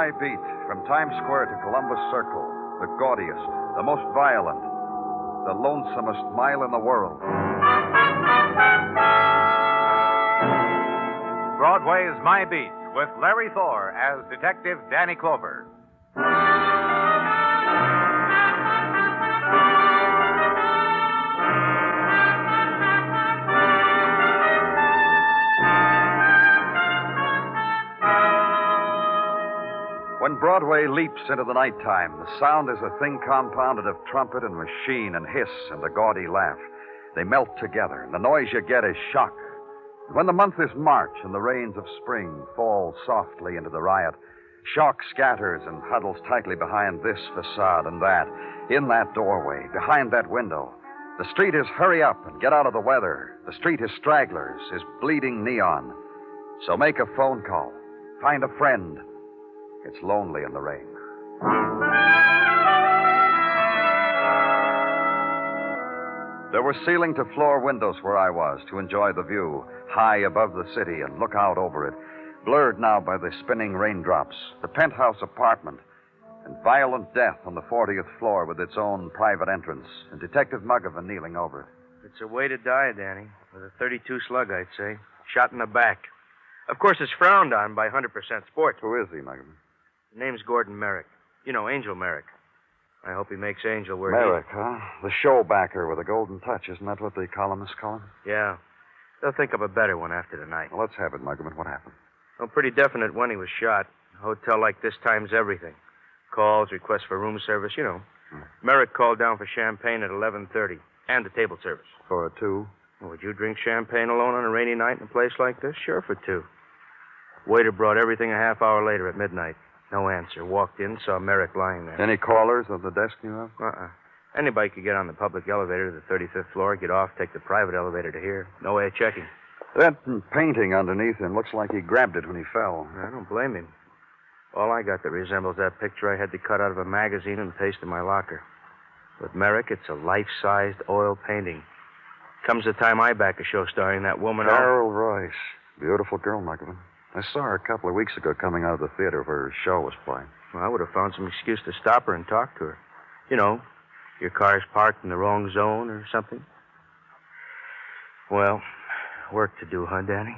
my beat, from Times Square to Columbus Circle, the gaudiest, the most violent, the lonesomest mile in the world. Broadway's My Beat, with Larry Thor as Detective Danny Clover. When Broadway leaps into the nighttime, the sound is a thing compounded of trumpet and machine and hiss and a gaudy laugh. They melt together, and the noise you get is shock. When the month is March and the rains of spring fall softly into the riot, shock scatters and huddles tightly behind this facade and that, in that doorway, behind that window. The street is hurry up and get out of the weather. The street is stragglers, is bleeding neon. So make a phone call. Find a friend. It's lonely in the rain. There were ceiling-to-floor windows where I was to enjoy the view, high above the city and look out over it, blurred now by the spinning raindrops, the penthouse apartment, and violent death on the 40th floor with its own private entrance, and Detective Muggavan kneeling over it. It's a way to die, Danny, with a .32 slug, I'd say. Shot in the back. Of course, it's frowned on by 100% sports. Who is he, Muggavan? His name's Gordon Merrick. You know, Angel Merrick. I hope he makes Angel where Merrick, huh? The show backer with a golden touch. Isn't that what the columnists call him? Yeah. They'll think of a better one after tonight. Well, let's have it, Muggavan. What happened? Well, pretty definite when he was shot. A hotel like this times everything. Calls, requests for room service, you know. Merrick called down for champagne at 11:30 and a table service. For a two? Well, would you drink champagne alone on a rainy night in a place like this? Sure, for two. Waiter brought everything a half hour later at midnight. No answer. Walked in, saw Merrick lying there. Any callers on the desk you have? Anybody could get on the public elevator to the 35th floor, get off, take the private elevator to here. No way of checking. That painting underneath him looks like he grabbed it when he fell. I don't blame him. All I got that resembles that picture I had to cut out of a magazine and paste in my locker. With Merrick, it's a life-sized oil painting. Comes the time I back a show starring that woman... Carroll Royce. Beautiful girl, Muggavan. I saw her a couple of weeks ago coming out of the theater where her show was playing. Well, I would have found some excuse to stop her and talk to her. You know, your car's parked in the wrong zone or something. Well, work to do, huh, Danny?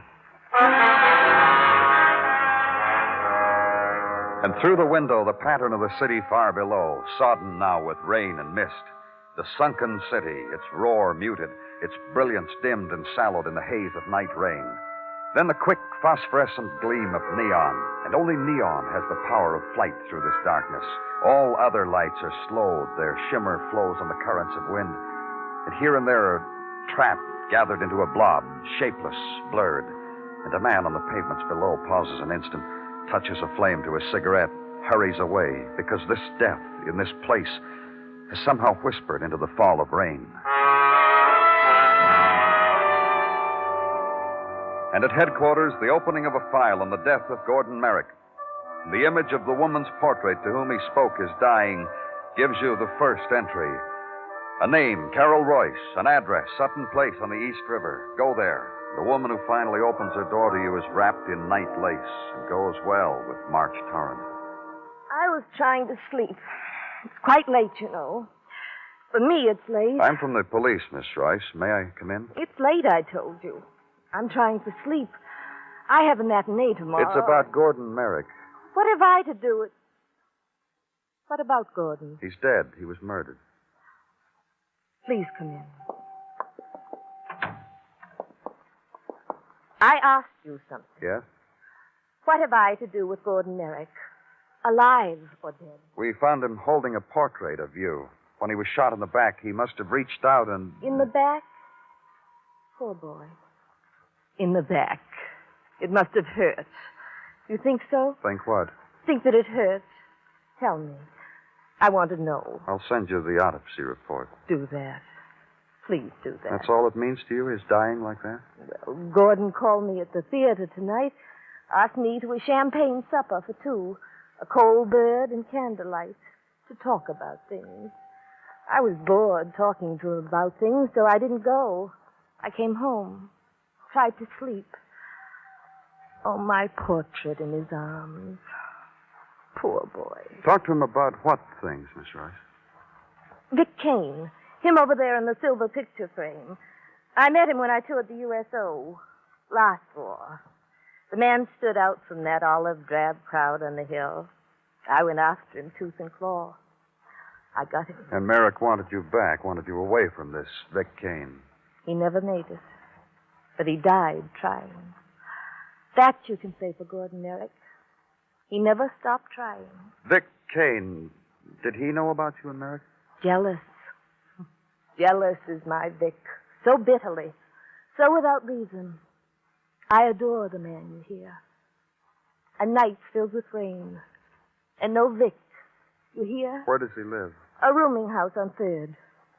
And through the window, the pattern of the city far below, sodden now with rain and mist. The sunken city, its roar muted, its brilliance dimmed and sallowed in the haze of night rain. Then the quick phosphorescent gleam of neon, and only neon has the power of flight through this darkness. All other lights are slowed, their shimmer flows on the currents of wind, and here and there are trapped, gathered into a blob, shapeless, blurred, and a man on the pavements below pauses an instant, touches a flame to his cigarette, hurries away, because this death in this place has somehow whispered into the fall of rain. And at headquarters, the opening of a file on the death of Gordon Merrick. The image of the woman's portrait to whom he spoke is dying gives you the first entry. A name, Carroll Royce. An address, Sutton Place on the East River. Go there. The woman who finally opens her door to you is wrapped in night lace and goes well with March Torrent. I was trying to sleep. It's quite late, you know. For me, it's late. I'm from the police, Miss Royce. May I come in? It's late, I told you. I'm trying to sleep. I have a matinee tomorrow. It's about Gordon Merrick. What have I to do with... What about Gordon? He's dead. He was murdered. Please come in. I asked you something. Yes? What have I to do with Gordon Merrick? Alive or dead? We found him holding a portrait of you. When he was shot in the back, he must have reached out and... In the back? Poor boy. In the back. It must have hurt. You think so? Think what? Think that it hurts. Tell me. I want to know. I'll send you the autopsy report. Do that. Please do that. That's all it means to you, his dying like that? Well, Gordon called me at the theater tonight, asked me to a champagne supper for two, a cold bird and candlelight, to talk about things. I was bored talking to him about things, so I didn't go. I came home, tried to sleep. Oh, my portrait in his arms. Poor boy. Talk to him about what things, Miss Rice? Vic Kane. Him over there in the silver picture frame. I met him when I toured the USO. Last war. The man stood out from that olive drab crowd on the hill. I went after him tooth and claw. I got him. And Merrick wanted you back, wanted you away from this Vic Kane. He never made it. But he died trying. That you can say for Gordon Merrick. He never stopped trying. Vic Kane, did he know about you and Merrick? Jealous. Jealous is my Vic. So bitterly. So without reason. I adore the man you hear. A night filled with rain. And no Vic. You hear? Where does he live? A rooming house on 3rd.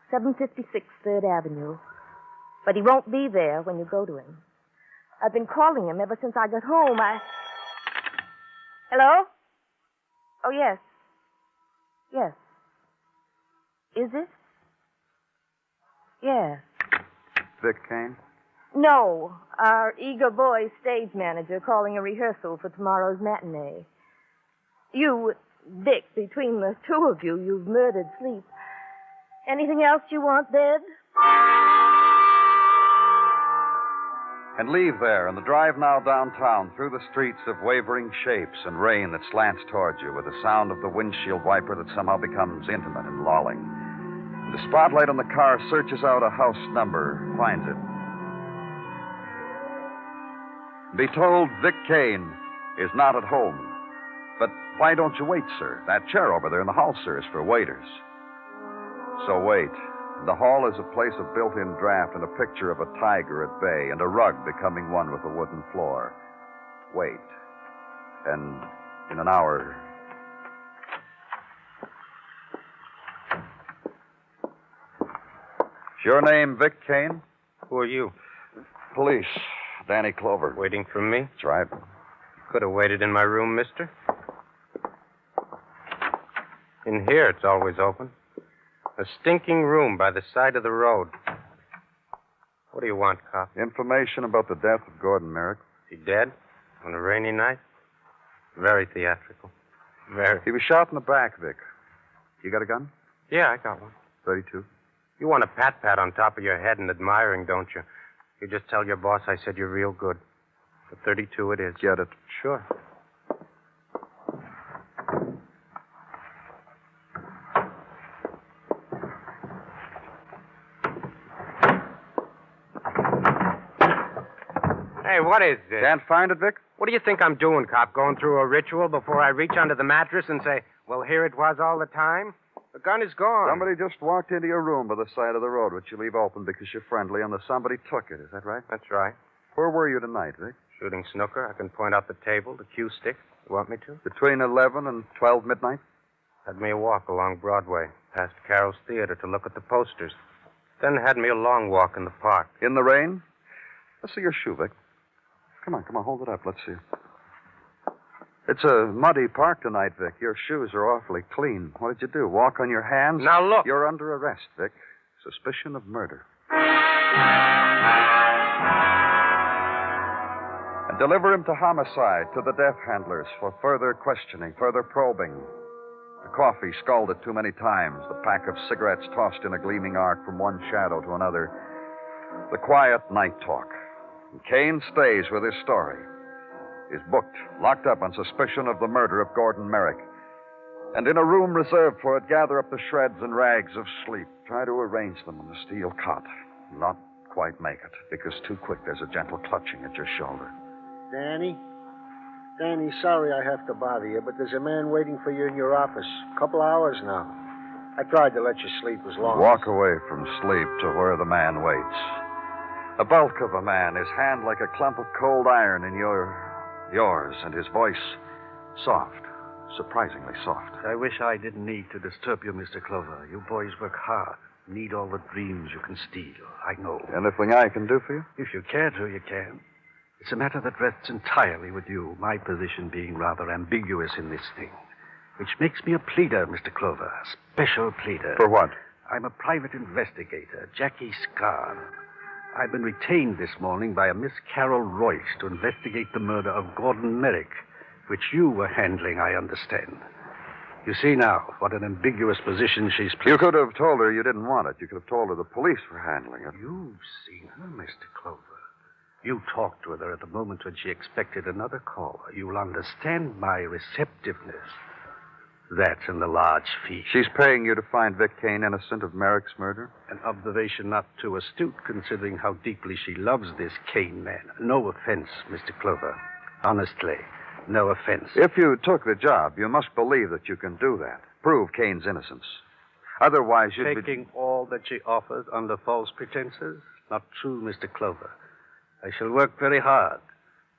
756 3rd Avenue. But he won't be there when you go to him. I've been calling him ever since I got home. Hello? Oh, yes. Yes. Is it? Yes. Vic Kane? No. Our eager boy stage manager calling a rehearsal for tomorrow's matinee. You, Vic, between the two of you, you've murdered sleep. Anything else you want, Bed? And leave there, and the drive now downtown through the streets of wavering shapes and rain that slants towards you with the sound of the windshield wiper that somehow becomes intimate and lolling. The spotlight on the car searches out a house number, finds it. Be told Vic Kane is not at home. But why don't you wait, sir? That chair over there in the hall, sir, is for waiters. So wait. The hall is a place of built-in draft and a picture of a tiger at bay and a rug becoming one with the wooden floor. Wait. And in an hour... Is your name Vic Kane? Who are you? Police. Danny Clover. Waiting for me? That's right. Could have waited in my room, mister. In here, it's always open. A stinking room by the side of the road. What do you want, cop? Information about the death of Gordon Merrick. Is he dead? On a rainy night? Very theatrical. Very. He was shot in the back, Vic. You got a gun? Yeah, I got one. 32. You want a pat-pat on top of your head and admiring, don't you? You just tell your boss I said you're real good. The 32 it is. Get it. Sure. Hey, what is this? Can't find it, Vic? What do you think I'm doing, cop? Going through a ritual before I reach under the mattress and say, well, here it was all the time? The gun is gone. Somebody just walked into your room by the side of the road, which you leave open because you're friendly, and somebody took it. Is that right? That's right. Where were you tonight, Vic? Shooting snooker. I can point out the table, the cue stick. You want me to? Between 11 and 12 midnight? Had me a walk along Broadway, past Carroll's theater to look at the posters. Then had me a long walk in the park. In the rain? Let's see your shoe, Vic. Come on, hold it up. Let's see. It's a muddy park tonight, Vic. Your shoes are awfully clean. What did you do? Walk on your hands? Now, look. You're under arrest, Vic. Suspicion of murder. And deliver him to homicide, to the death handlers, for further questioning, further probing. The coffee scalded too many times, the pack of cigarettes tossed in a gleaming arc from one shadow to another. The quiet night talk. And Kane stays with his story. Is booked, locked up on suspicion of the murder of Gordon Merrick. And in a room reserved for it, gather up the shreds and rags of sleep. Try to arrange them on the steel cot. Not quite make it, because too quick there's a gentle clutching at your shoulder. Danny, sorry I have to bother you, but there's a man waiting for you in your office. A couple hours now. I tried to let you sleep as long Walk away from sleep to where the man waits. A bulk of a man, his hand like a clump of cold iron in yours, and his voice soft, surprisingly soft. I wish I didn't need to disturb you, Mr. Clover. You boys work hard. Need all the dreams you can steal. I know. Anything I can do for you? If you care to, you can. It's a matter that rests entirely with you, my position being rather ambiguous in this thing. Which makes me a pleader, Mr. Clover. A special pleader. For what? I'm a private investigator, Jackie Scarr. I've been retained this morning by a Miss Carroll Royce to investigate the murder of Gordon Merrick, which you were handling, I understand. You see now what an ambiguous position she's placed. You could have told her you didn't want it. You could have told her the police were handling it. You've seen her, Mr. Clover. You talked with her at the moment when she expected another caller. You'll understand my receptiveness. That's in the large fee. She's paying you to find Vic Kane innocent of Merrick's murder? An observation not too astute, considering how deeply she loves this Kane man. No offense, Mr. Clover. Honestly, no offense. If you took the job, you must believe that you can do that. Prove Kane's innocence. Otherwise, you'd be... Taking all that she offers under false pretenses? Not true, Mr. Clover. I shall work very hard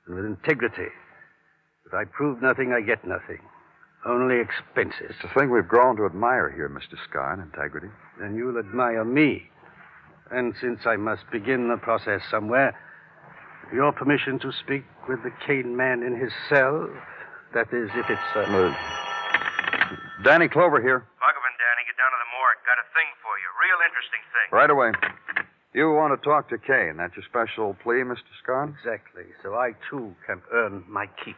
and with integrity. If I prove nothing, I get nothing. Only expenses. It's a thing we've grown to admire here, Mr. Scarn, integrity. Then you'll admire me. And since I must begin the process somewhere, your permission to speak with the Kane man in his cell? That is, if it's... Danny Clover here. Buggerman, Danny, get down to the morgue. Got a thing for you. Real interesting thing. Right away. You want to talk to Kane. That's your special plea, Mr. Scarn? Exactly. So I, too, can earn my keep.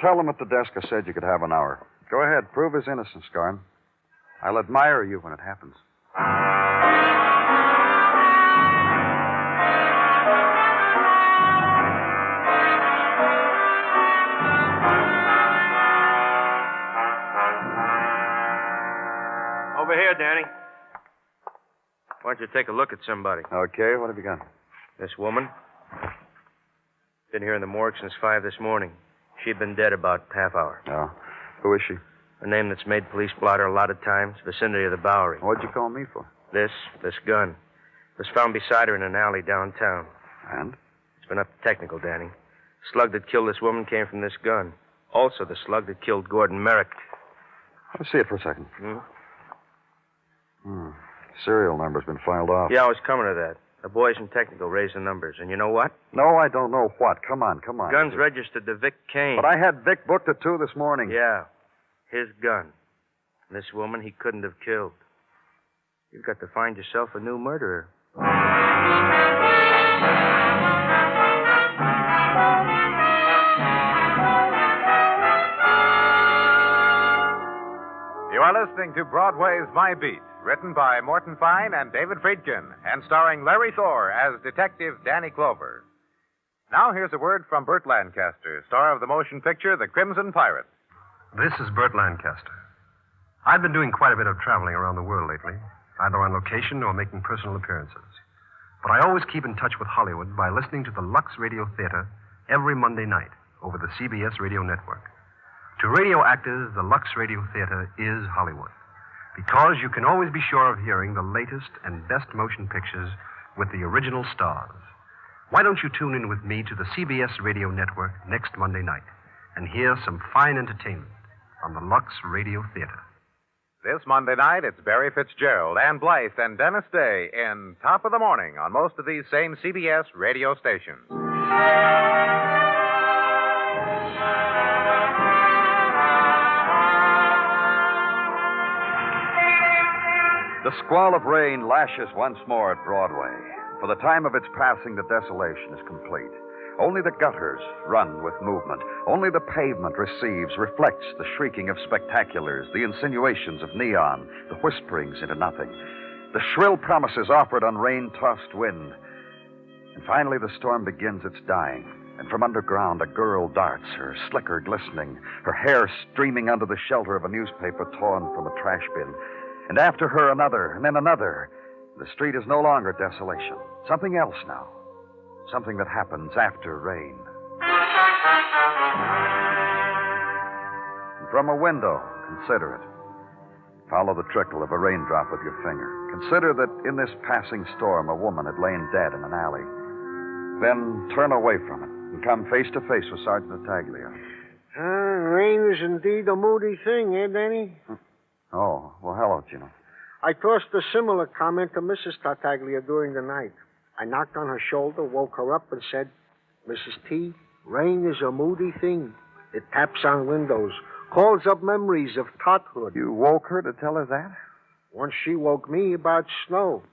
Tell him at the desk I said you could have an hour. Go ahead. Prove his innocence, Scarn. I'll admire you when it happens. Over here, Danny. Why don't you take a look at somebody? Okay, what have you got? This woman. Been here in the morgue since 5 this morning. She'd been dead about half hour. Oh. Who is she? A name that's made police blot her a lot of times. Vicinity of the Bowery. What'd you call me for? This gun. Was found beside her in an alley downtown. And? It's been up to technical, Danny. Slug that killed this woman came from this gun. Also the slug that killed Gordon Merrick. Let's see it for a second. Serial number's been filed off. Yeah, I was coming to that. The boys in technical raised the numbers. And you know what? No, I don't know what. Come on. Gun's registered to Vic Kane. But I had Vic booked at 2 this morning. Yeah. His gun. This woman he couldn't have killed. You've got to find yourself a new murderer. You are listening to Broadway's My Beat, written by Morton Fine and David Friedkin, and starring Larry Thor as Detective Danny Clover. Now here's a word from Burt Lancaster, star of the motion picture The Crimson Pirate. This is Burt Lancaster. I've been doing quite a bit of traveling around the world lately, either on location or making personal appearances. But I always keep in touch with Hollywood by listening to the Lux Radio Theater every Monday night over the CBS Radio Network. To radio actors, the Lux Radio Theater is Hollywood, because you can always be sure of hearing the latest and best motion pictures with the original stars. Why don't you tune in with me to the CBS Radio Network next Monday night and hear some fine entertainment on the Lux Radio Theater? This Monday night, it's Barry Fitzgerald, Ann Blythe, and Dennis Day in Top of the Morning on most of these same CBS radio stations. The squall of rain lashes once more at Broadway. For the time of its passing, the desolation is complete. Only the gutters run with movement. Only the pavement receives, reflects the shrieking of spectaculars, the insinuations of neon, the whisperings into nothing, the shrill promises offered on rain-tossed wind. And finally, the storm begins its dying. And from underground, a girl darts, her slicker glistening, her hair streaming under the shelter of a newspaper torn from a trash bin. And after her, another, and then another. The street is no longer desolation. Something else now. Something that happens after rain. And from a window, consider it. Follow the trickle of a raindrop with your finger. Consider that in this passing storm, a woman had lain dead in an alley. Then turn away from it and come face to face with Sergeant Tartaglia. Rain is indeed a moody thing, eh, Danny? Oh, well, hello, Gino. I tossed a similar comment to Mrs. Tartaglia during the night. I knocked on her shoulder, woke her up, and said, Mrs. T, rain is a moody thing. It taps on windows, calls up memories of tothood. You woke her to tell her that? Once she woke me about snow.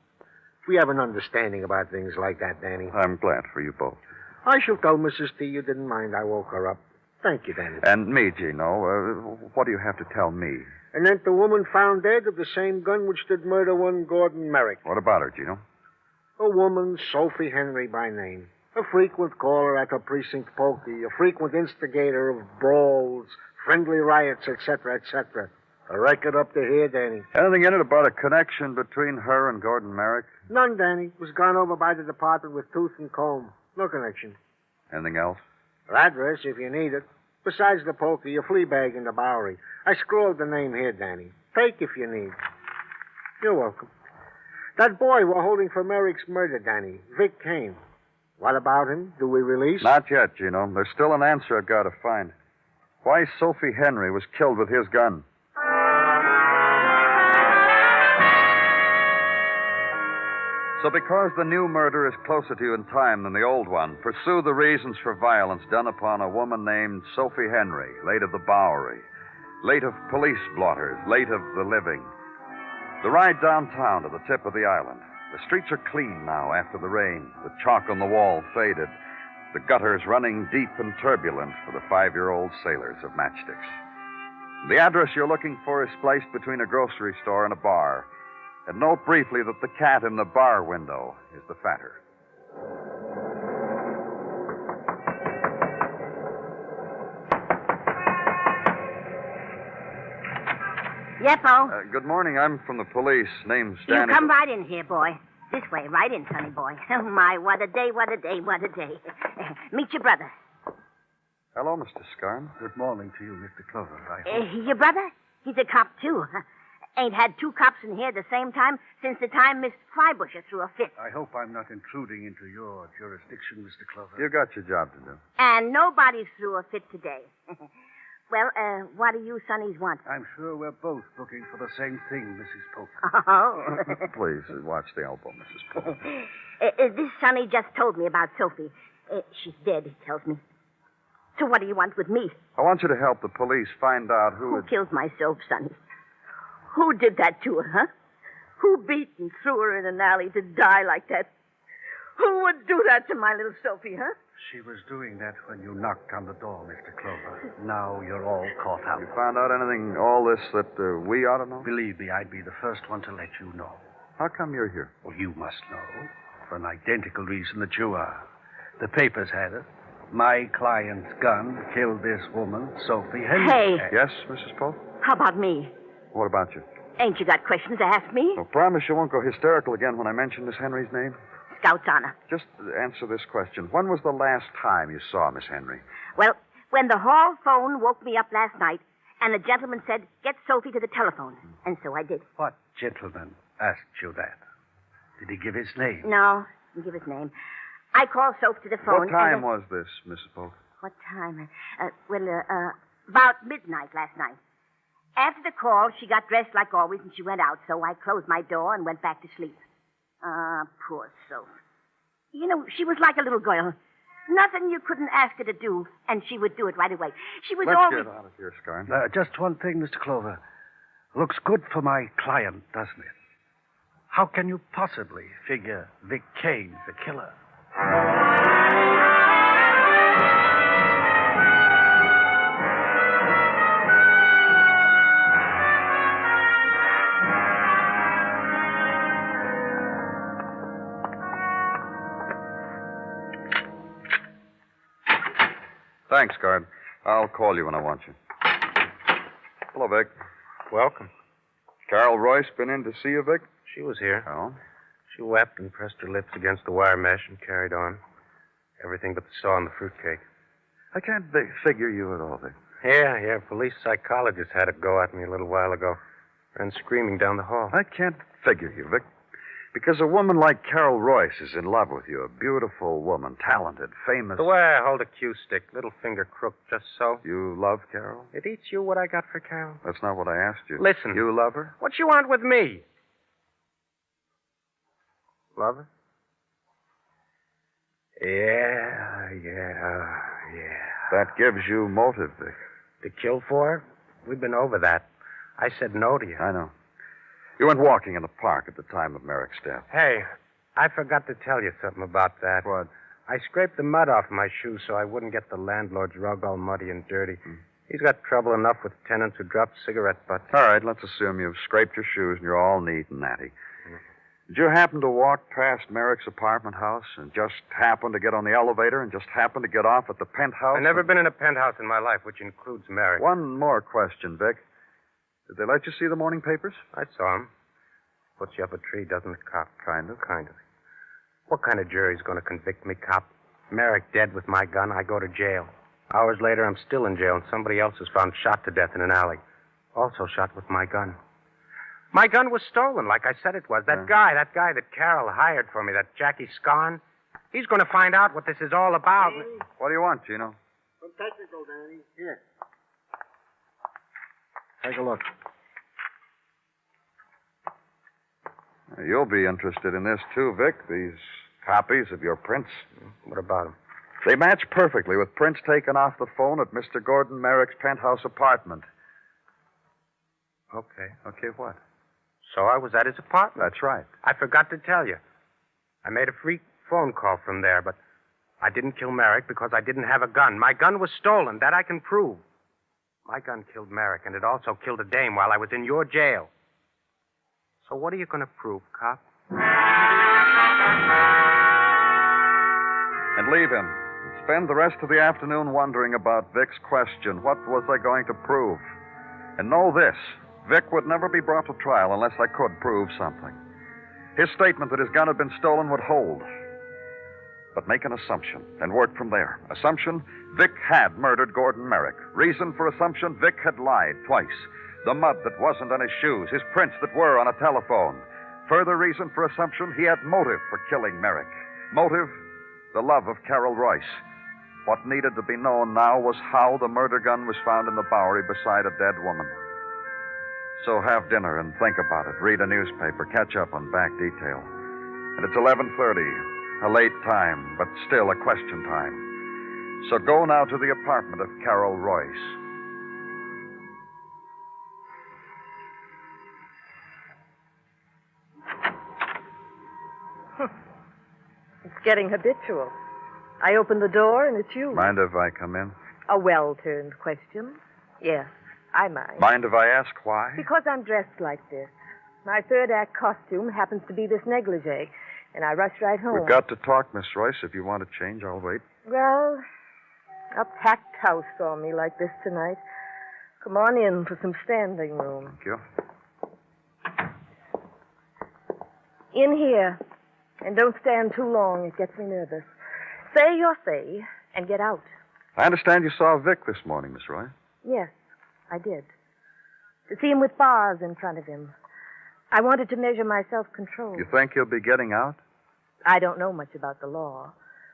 We have an understanding about things like that, Danny. I'm glad for you both. I shall tell Mrs. T you didn't mind I woke her up. Thank you, Danny. And me, Gino. What do you have to tell me? And then the woman found dead with the same gun which did murder one Gordon Merrick. What about her, Gino? A woman, Sophie Henry by name. A frequent caller at her precinct pokey. A frequent instigator of brawls, friendly riots, etc., etc. A record up to here, Danny. Anything in it about a connection between her and Gordon Merrick? None, Danny. Was gone over by the department with tooth and comb. No connection. Anything else? Her address, if you need it. Besides the pokey, a flea bag in the Bowery. I scrawled the name here, Danny. Take if you need. You're welcome. That boy we're holding for Merrick's murder, Danny. Vic Kane. What about him? Do we release? Not yet, Gino. There's still an answer I've got to find. Why Sophie Henry was killed with his gun. So because the new murder is closer to you in time than the old one, pursue the reasons for violence done upon a woman named Sophie Henry, late of the Bowery, late of police blotters, late of the living. The ride downtown to the tip of the island. The streets are clean now after the rain. The chalk on the wall faded. The gutters running deep and turbulent for the 5-year-old sailors of matchsticks. The address you're looking for is spliced between a grocery store and a bar. And note briefly that the cat in the bar window is the fatter. Yepo. Good morning. I'm from the police. Name's Danny. You come right in here, boy. This way, right in, sonny boy. Oh, my, what a day, what a day, what a day. Meet your brother. Hello, Mr. Scarn. Good morning to you, Mr. Clover. Your brother? He's a cop, too. Ain't had 2 cops in here at the same time since the time Miss Flybusher threw a fit. I hope I'm not intruding into your jurisdiction, Mr. Clover. You got your job to do. And nobody's threw a fit today. Well, what do you sonnies want? I'm sure we're both looking for the same thing, Mrs. Polk. Oh. Please, watch the elbow, Mrs. Polk. This sonny just told me about Sophie. She's dead, he tells me. So what do you want with me? I want you to help the police find out Who killed my Soph, sonny? Who did that to her, huh? Who beat and threw her in an alley to die like that? Who would do that to my little Sophie, huh? She was doing that when you knocked on the door, Mr. Clover. Now you're all caught out. You found out anything, all this, that we ought to know? Believe me, I'd be the first one to let you know. How come you're here? Well, you must know. For an identical reason that you are. The papers had it. My client's gun killed this woman, Sophie Henry. Hey. Yes, Mrs. Polk? How about me? What about you? Ain't you got questions to ask me? Well, promise you won't go hysterical again when I mention Miss Henry's name. Scout's honor. Just answer this question. When was the last time you saw Miss Henry? Well, when the hall phone woke me up last night, and the gentleman said, get Sophie to the telephone. And so I did. What gentleman asked you that? Did he give his name? No, didn't give his name. I called Soph to the phone. What time was this, Mrs. Polk? What time? About midnight last night. After the call, she got dressed like always, and she went out, so I closed my door and went back to sleep. Poor Soph. You know, she was like a little girl. Nothing you couldn't ask her to do, and she would do it right away. She was Let's always... get out of here, Scarn. Just one thing, Mr. Clover. Looks good for my client, doesn't it? How can you possibly figure Vic Kane's the killer? Thanks, guard. I'll call you when I want you. Hello, Vic. Welcome. Carol Royce been in to see you, Vic? She was here. Oh? She wept and pressed her lips against the wire mesh and carried on. Everything but the saw and the fruitcake. I can't figure you at all, Vic. Yeah. Police psychologist had a go at me a little while ago. Ran screaming down the hall. I can't figure you, Vic. Because a woman like Carol Royce is in love with you. A beautiful woman, talented, famous. The way I hold a cue stick, little finger crooked, just so. You love Carol? It eats you what I got for Carol. That's not what I asked you. Listen. You love her? What you want with me? Love her? Yeah. That gives you motive, Vic. To kill for her? We've been over that. I said no to you. I know. You went walking in the park at the time of Merrick's death. Hey, I forgot to tell you something about that. What? I scraped the mud off my shoes so I wouldn't get the landlord's rug all muddy and dirty. He's got trouble enough with tenants who drop cigarette butts. All right, let's assume you've scraped your shoes and you're all neat and natty. Did you happen to walk past Merrick's apartment house and just happen to get on the elevator and just happen to get off at the penthouse? I've never been in a penthouse in my life, which includes Merrick. One more question, Vic. Did they let you see the morning papers? I saw him. Puts you up a tree, doesn't it, cop? Kind of. What kind of jury's going to convict me, cop? Merrick dead with my gun, I go to jail. Hours later, I'm still in jail, and somebody else is found shot to death in an alley. Also shot with my gun. My gun was stolen, like I said it was. That guy that Carroll hired for me, that Jackie Scarn, he's going to find out what this is all about. Hey. What do you want, Gino? Some technical, Danny. Here. Take a look. You'll be interested in this, too, Vic. These copies of your prints. What about them? They match perfectly with prints taken off the phone at Mr. Gordon Merrick's penthouse apartment. Okay. Okay, what? So I was at his apartment. That's right. I forgot to tell you. I made a free phone call from there, but I didn't kill Merrick because I didn't have a gun. My gun was stolen. That I can prove. My gun killed Merrick, and it also killed a dame while I was in your jail. So what are you going to prove, cop? And leave him. Spend the rest of the afternoon wondering about Vic's question. What was I going to prove? And know this. Vic would never be brought to trial unless I could prove something. His statement that his gun had been stolen would hold. But make an assumption and work from there. Assumption, Vic had murdered Gordon Merrick. Reason for assumption, Vic had lied twice. The mud that wasn't on his shoes, his prints that were on a telephone. Further reason for assumption, he had motive for killing Merrick. Motive, the love of Carroll Royce. What needed to be known now was how the murder gun was found in the Bowery beside a dead woman. So have dinner and think about it. Read a newspaper. Catch up on back detail. And it's 11:30. A late time, but still a question time. So go now to the apartment of Carroll Royce. It's getting habitual. I open the door and it's you. Mind if I come in? A well-turned question. Yes, I mind. Mind if I ask why? Because I'm dressed like this. My third act costume happens to be this negligee, and I rush right home. We've got to talk, Miss Royce. If you want to change, I'll wait. Well, a packed house saw me like this tonight. Come on in for some standing room. Thank you. In here. And don't stand too long. It gets me nervous. Say your say and get out. I understand you saw Vic this morning, Miss Royce. Yes, I did. To see him with bars in front of him. I wanted to measure my self-control. You think he'll be getting out? I don't know much about the law,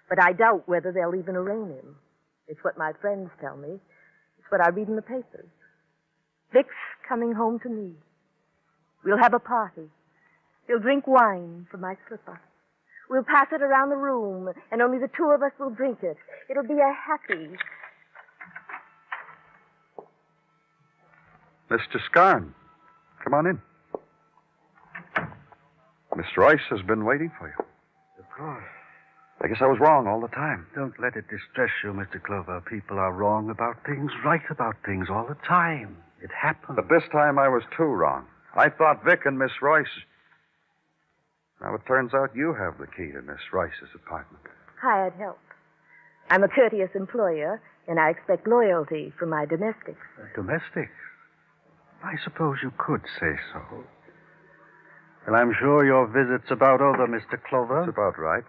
but I doubt whether they'll even arraign him. It's what my friends tell me. It's what I read in the papers. Vic's coming home to me. We'll have a party. He'll drink wine from my slipper. We'll pass it around the room, and only the two of us will drink it. It'll be a happy... Mr. Scarn, come on in. Miss Royce has been waiting for you. Of course. I guess I was wrong all the time. Don't let it distress you, Mr. Clover. People are wrong about things, right about things all the time. It happens. But this time I was too wrong. I thought Vic and Miss Royce... Now it turns out you have the key to Miss Royce's apartment. Hired help. I'm a courteous employer, and I expect loyalty from my domestics. Domestic? I suppose you could say so. Well, I'm sure your visit's about over, Mr. Clover. That's about right.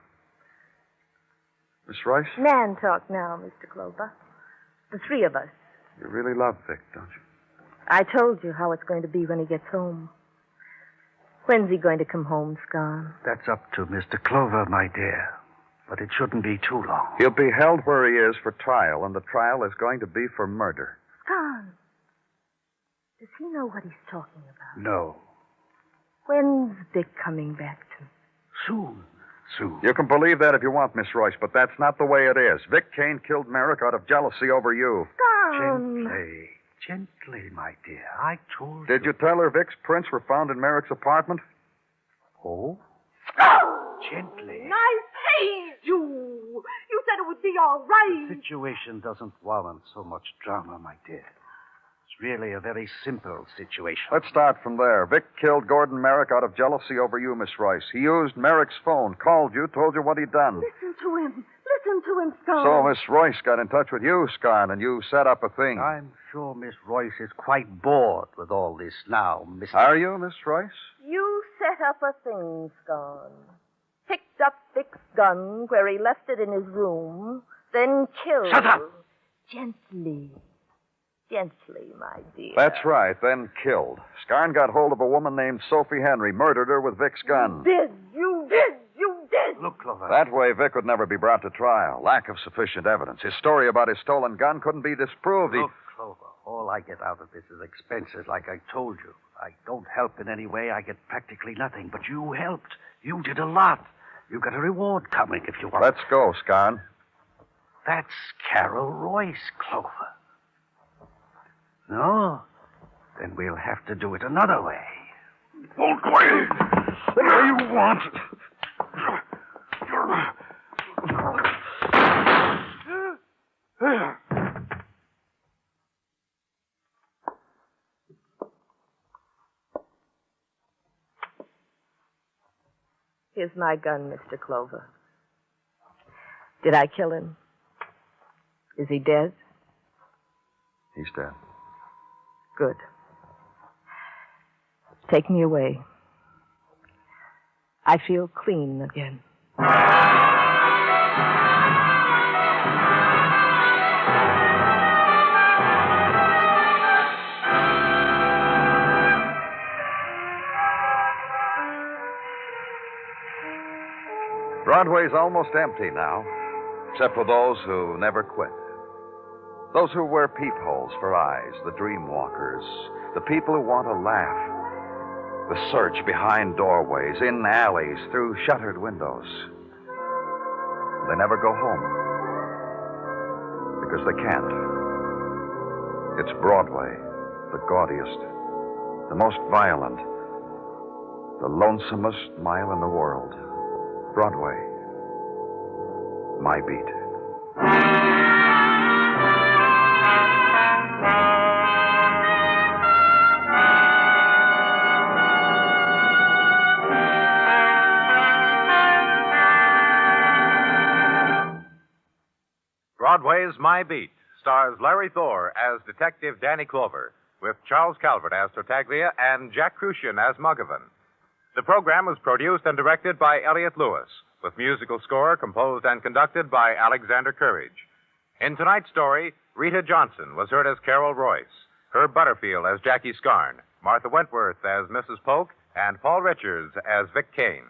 Miss Royce? Man talk now, Mr. Clover. The three of us. You really love Vic, don't you? I told you how it's going to be when he gets home. When's he going to come home, Scarn? That's up to Mr. Clover, my dear. But it shouldn't be too long. He'll be held where he is for trial, and the trial is going to be for murder. Scarn. Does he know what he's talking about? No. When's Vic coming back to me? Soon. You can believe that if you want, Miss Royce, but that's not the way it is. Vic Kane killed Merrick out of jealousy over you. Scarn. Gently, my dear. I told Did you tell her Vic's prints were found in Merrick's apartment? Oh? Gently. Nice paid you. You said it would be all right. The situation doesn't warrant so much drama, my dear. It's really a very simple situation. Let's start from there. Vic killed Gordon Merrick out of jealousy over you, Miss Royce. He used Merrick's phone, called you, told you what he'd done. Listen to him, Scarn. So Miss Royce got in touch with you, Scarn, and you set up a thing. I'm sure Miss Royce is quite bored with all this now, Mr. Are you, Miss Royce? You set up a thing, Scarn. Picked up Vic's gun where he left it in his room, then killed... Shut up! Gently, my dear. That's right, then killed. Scarn got hold of a woman named Sophie Henry, murdered her with Vic's gun. You did! Look, Clover. That way, Vic would never be brought to trial. Lack of sufficient evidence. His story about his stolen gun couldn't be disproved. Look, Clover, all I get out of this is expenses, like I told you. I don't help in any way. I get practically nothing. But you helped. You did a lot. You got a reward coming if you want. Let's go, Scarn. That's Carroll Royce, Clover. No? Then we'll have to do it another way. Old way. The way you want. Here's my gun, Mr. Clover. Did I kill him? Is he dead? He's dead. Good. Take me away. I feel clean again. Broadway's almost empty now, except for those who never quit. Those who wear peepholes for eyes, the dream walkers, the people who want to laugh, the search behind doorways, in alleys, through shuttered windows. They never go home because they can't. It's Broadway, the gaudiest, the most violent, the lonesomest mile in the world. Broadway, my beat. Broadway's My Beat stars Larry Thor as Detective Danny Clover, with Charles Calvert as Tartaglia and Jack Crucian as Muggavan. The program was produced and directed by Elliott Lewis, with musical score composed and conducted by Alexander Courage. In tonight's story, Rita Johnson was heard as Carroll Royce, Herb Butterfield as Jackie Scarn, Martha Wentworth as Mrs. Polk, and Paul Richards as Vic Kane.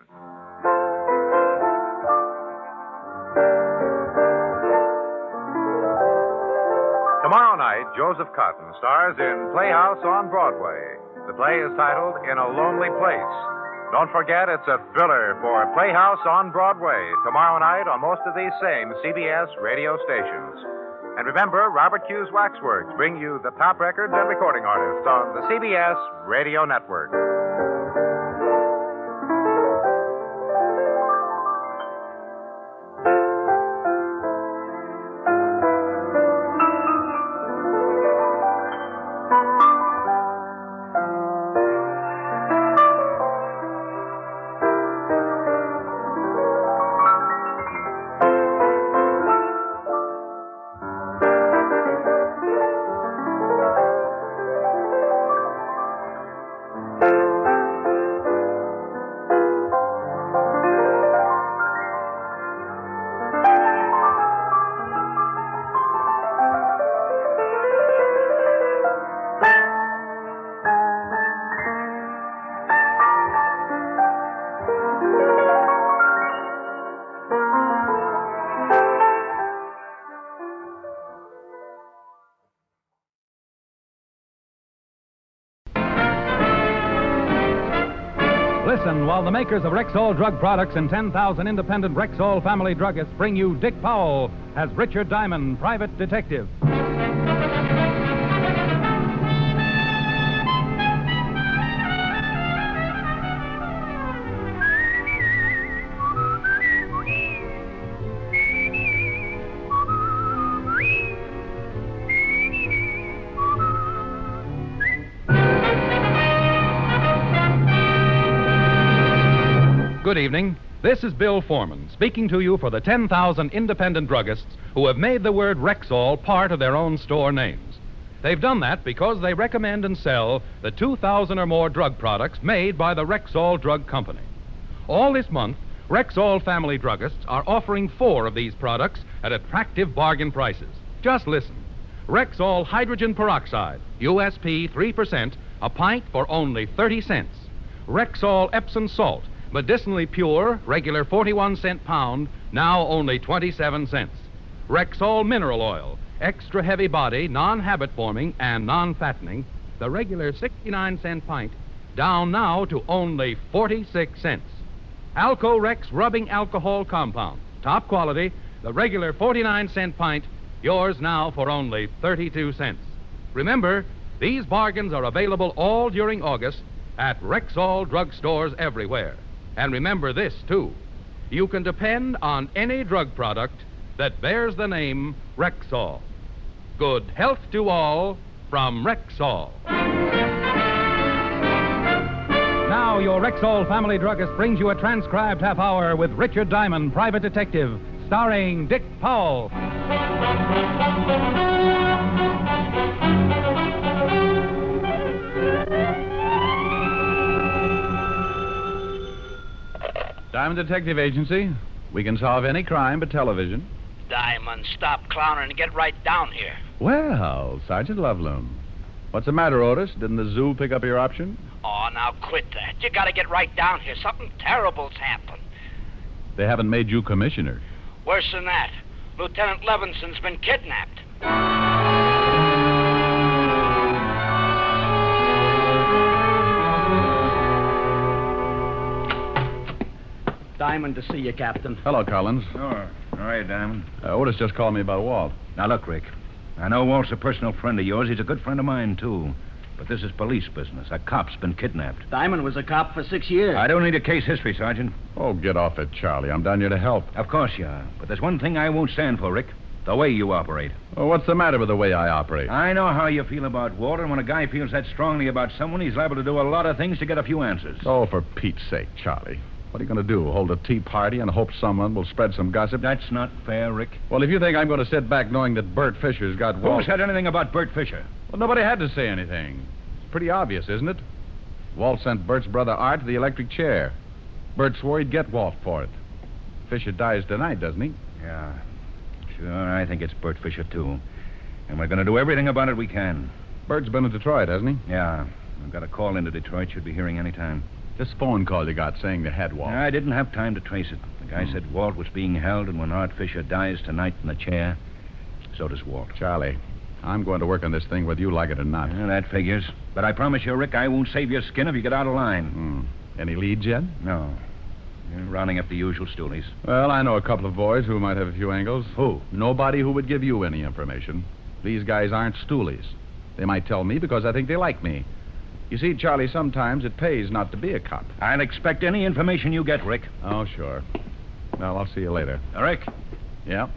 Tomorrow night, Joseph Cotton stars in Playhouse on Broadway. The play is titled In a Lonely Place. Don't forget, it's a thriller for Playhouse on Broadway tomorrow night on most of these same CBS radio stations. And remember, Robert Q's Waxworks bring you the top records and recording artists on the CBS Radio Network. Listen while the makers of Rexall drug products and 10,000 independent Rexall family druggists bring you Dick Powell as Richard Diamond, private detective. Good evening. This is Bill Foreman speaking to you for the 10,000 independent druggists who have made the word Rexall part of their own store names. They've done that because they recommend and sell the 2,000 or more drug products made by the Rexall Drug Company. All this month, Rexall family druggists are offering 4 of these products at attractive bargain prices. Just listen. Rexall hydrogen peroxide, USP 3%, a pint for only 30 cents. Rexall Epsom salt, medicinally pure, regular 41-cent pound, now only 27 cents. Rexall mineral oil, extra heavy body, non-habit forming, and non-fattening, the regular 69-cent pint, down now to only 46 cents. Alco-Rex rubbing alcohol compound, top quality, the regular 49-cent pint, yours now for only 32 cents. Remember, these bargains are available all during August at Rexall drugstores everywhere. And remember this, too. You can depend on any drug product that bears the name Rexall. Good health to all from Rexall. Now, your Rexall family druggist brings you a transcribed half hour with Richard Diamond, Private Detective, starring Dick Powell. Diamond Detective Agency. We can solve any crime but television. Diamond, stop clowning and get right down here. Well, Sergeant Loveloon. What's the matter, Otis? Didn't the zoo pick up your option? Oh, now quit that. You gotta get right down here. Something terrible's happened. They haven't made you commissioner. Worse than that. Lieutenant Levinson's been kidnapped. Diamond to see you, Captain. Hello, Collins. Sure. All right, Diamond. Otis just called me about Walt. Now, look, Rick. I know Walt's a personal friend of yours. He's a good friend of mine, too. But this is police business. A cop's been kidnapped. Diamond was a cop for 6 years. I don't need a case history, Sergeant. Oh, get off it, Charlie. I'm down here to help. Of course you are. But there's one thing I won't stand for, Rick. The way you operate. Well, what's the matter with the way I operate? I know how you feel about Walt, and when a guy feels that strongly about someone, he's liable to do a lot of things to get a few answers. Oh, for Pete's sake, Charlie. What are you going to do? Hold a tea party and hope someone will spread some gossip? That's not fair, Rick. Well, if you think I'm going to sit back knowing that Bert Fisher's got Walt... Who said anything about Bert Fisher? Well, nobody had to say anything. It's pretty obvious, isn't it? Walt sent Bert's brother Art to the electric chair. Bert swore he'd get Walt for it. Fisher dies tonight, doesn't he? Yeah. Sure, I think it's Bert Fisher, too. And we're going to do everything about it we can. Bert's been in Detroit, hasn't he? Yeah. I've got a call into Detroit. Should be hearing any time. This phone call you got saying they had Walt. I didn't have time to trace it. The guy said Walt was being held, and when Art Fisher dies tonight in the chair, so does Walt. Charlie, I'm going to work on this thing whether you like it or not. Yeah, that figures. But I promise you, Rick, I won't save your skin if you get out of line. Any leads yet? No. You're rounding up the usual stoolies. Well, I know a couple of boys who might have a few angles. Who? Nobody who would give you any information. These guys aren't stoolies. They might tell me because I think they like me. You see, Charlie, sometimes it pays not to be a cop. I'll expect any information you get, Rick. Oh, sure. Well, I'll see you later. Rick? Yeah?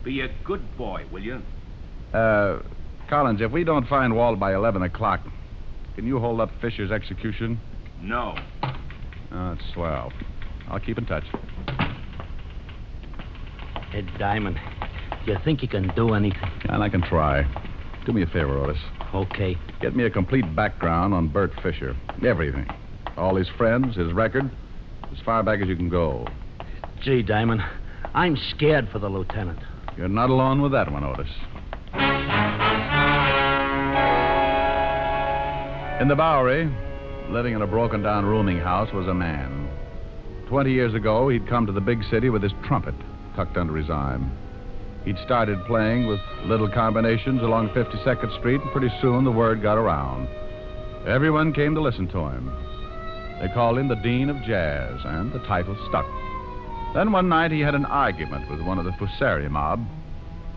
Be a good boy, will you? Collins, if we don't find Walt by 11 o'clock, can you hold up Fisher's execution? No. Oh, that's swell. I'll keep in touch. Hey, Diamond, do you think you can do anything? And I can try. Do me a favor, Otis. Okay. Get me a complete background on Bert Fisher. Everything. All his friends, his record, as far back as you can go. Gee, Diamond, I'm scared for the lieutenant. You're not alone with that one, Otis. In the Bowery, living in a broken-down rooming house, was a man. 20 years ago, he'd come to the big city with his trumpet tucked under his arm. He'd started playing with little combinations along 52nd Street, and pretty soon the word got around. Everyone came to listen to him. They called him the Dean of Jazz, and the title stuck. Then one night he had an argument with one of the Fusari mob,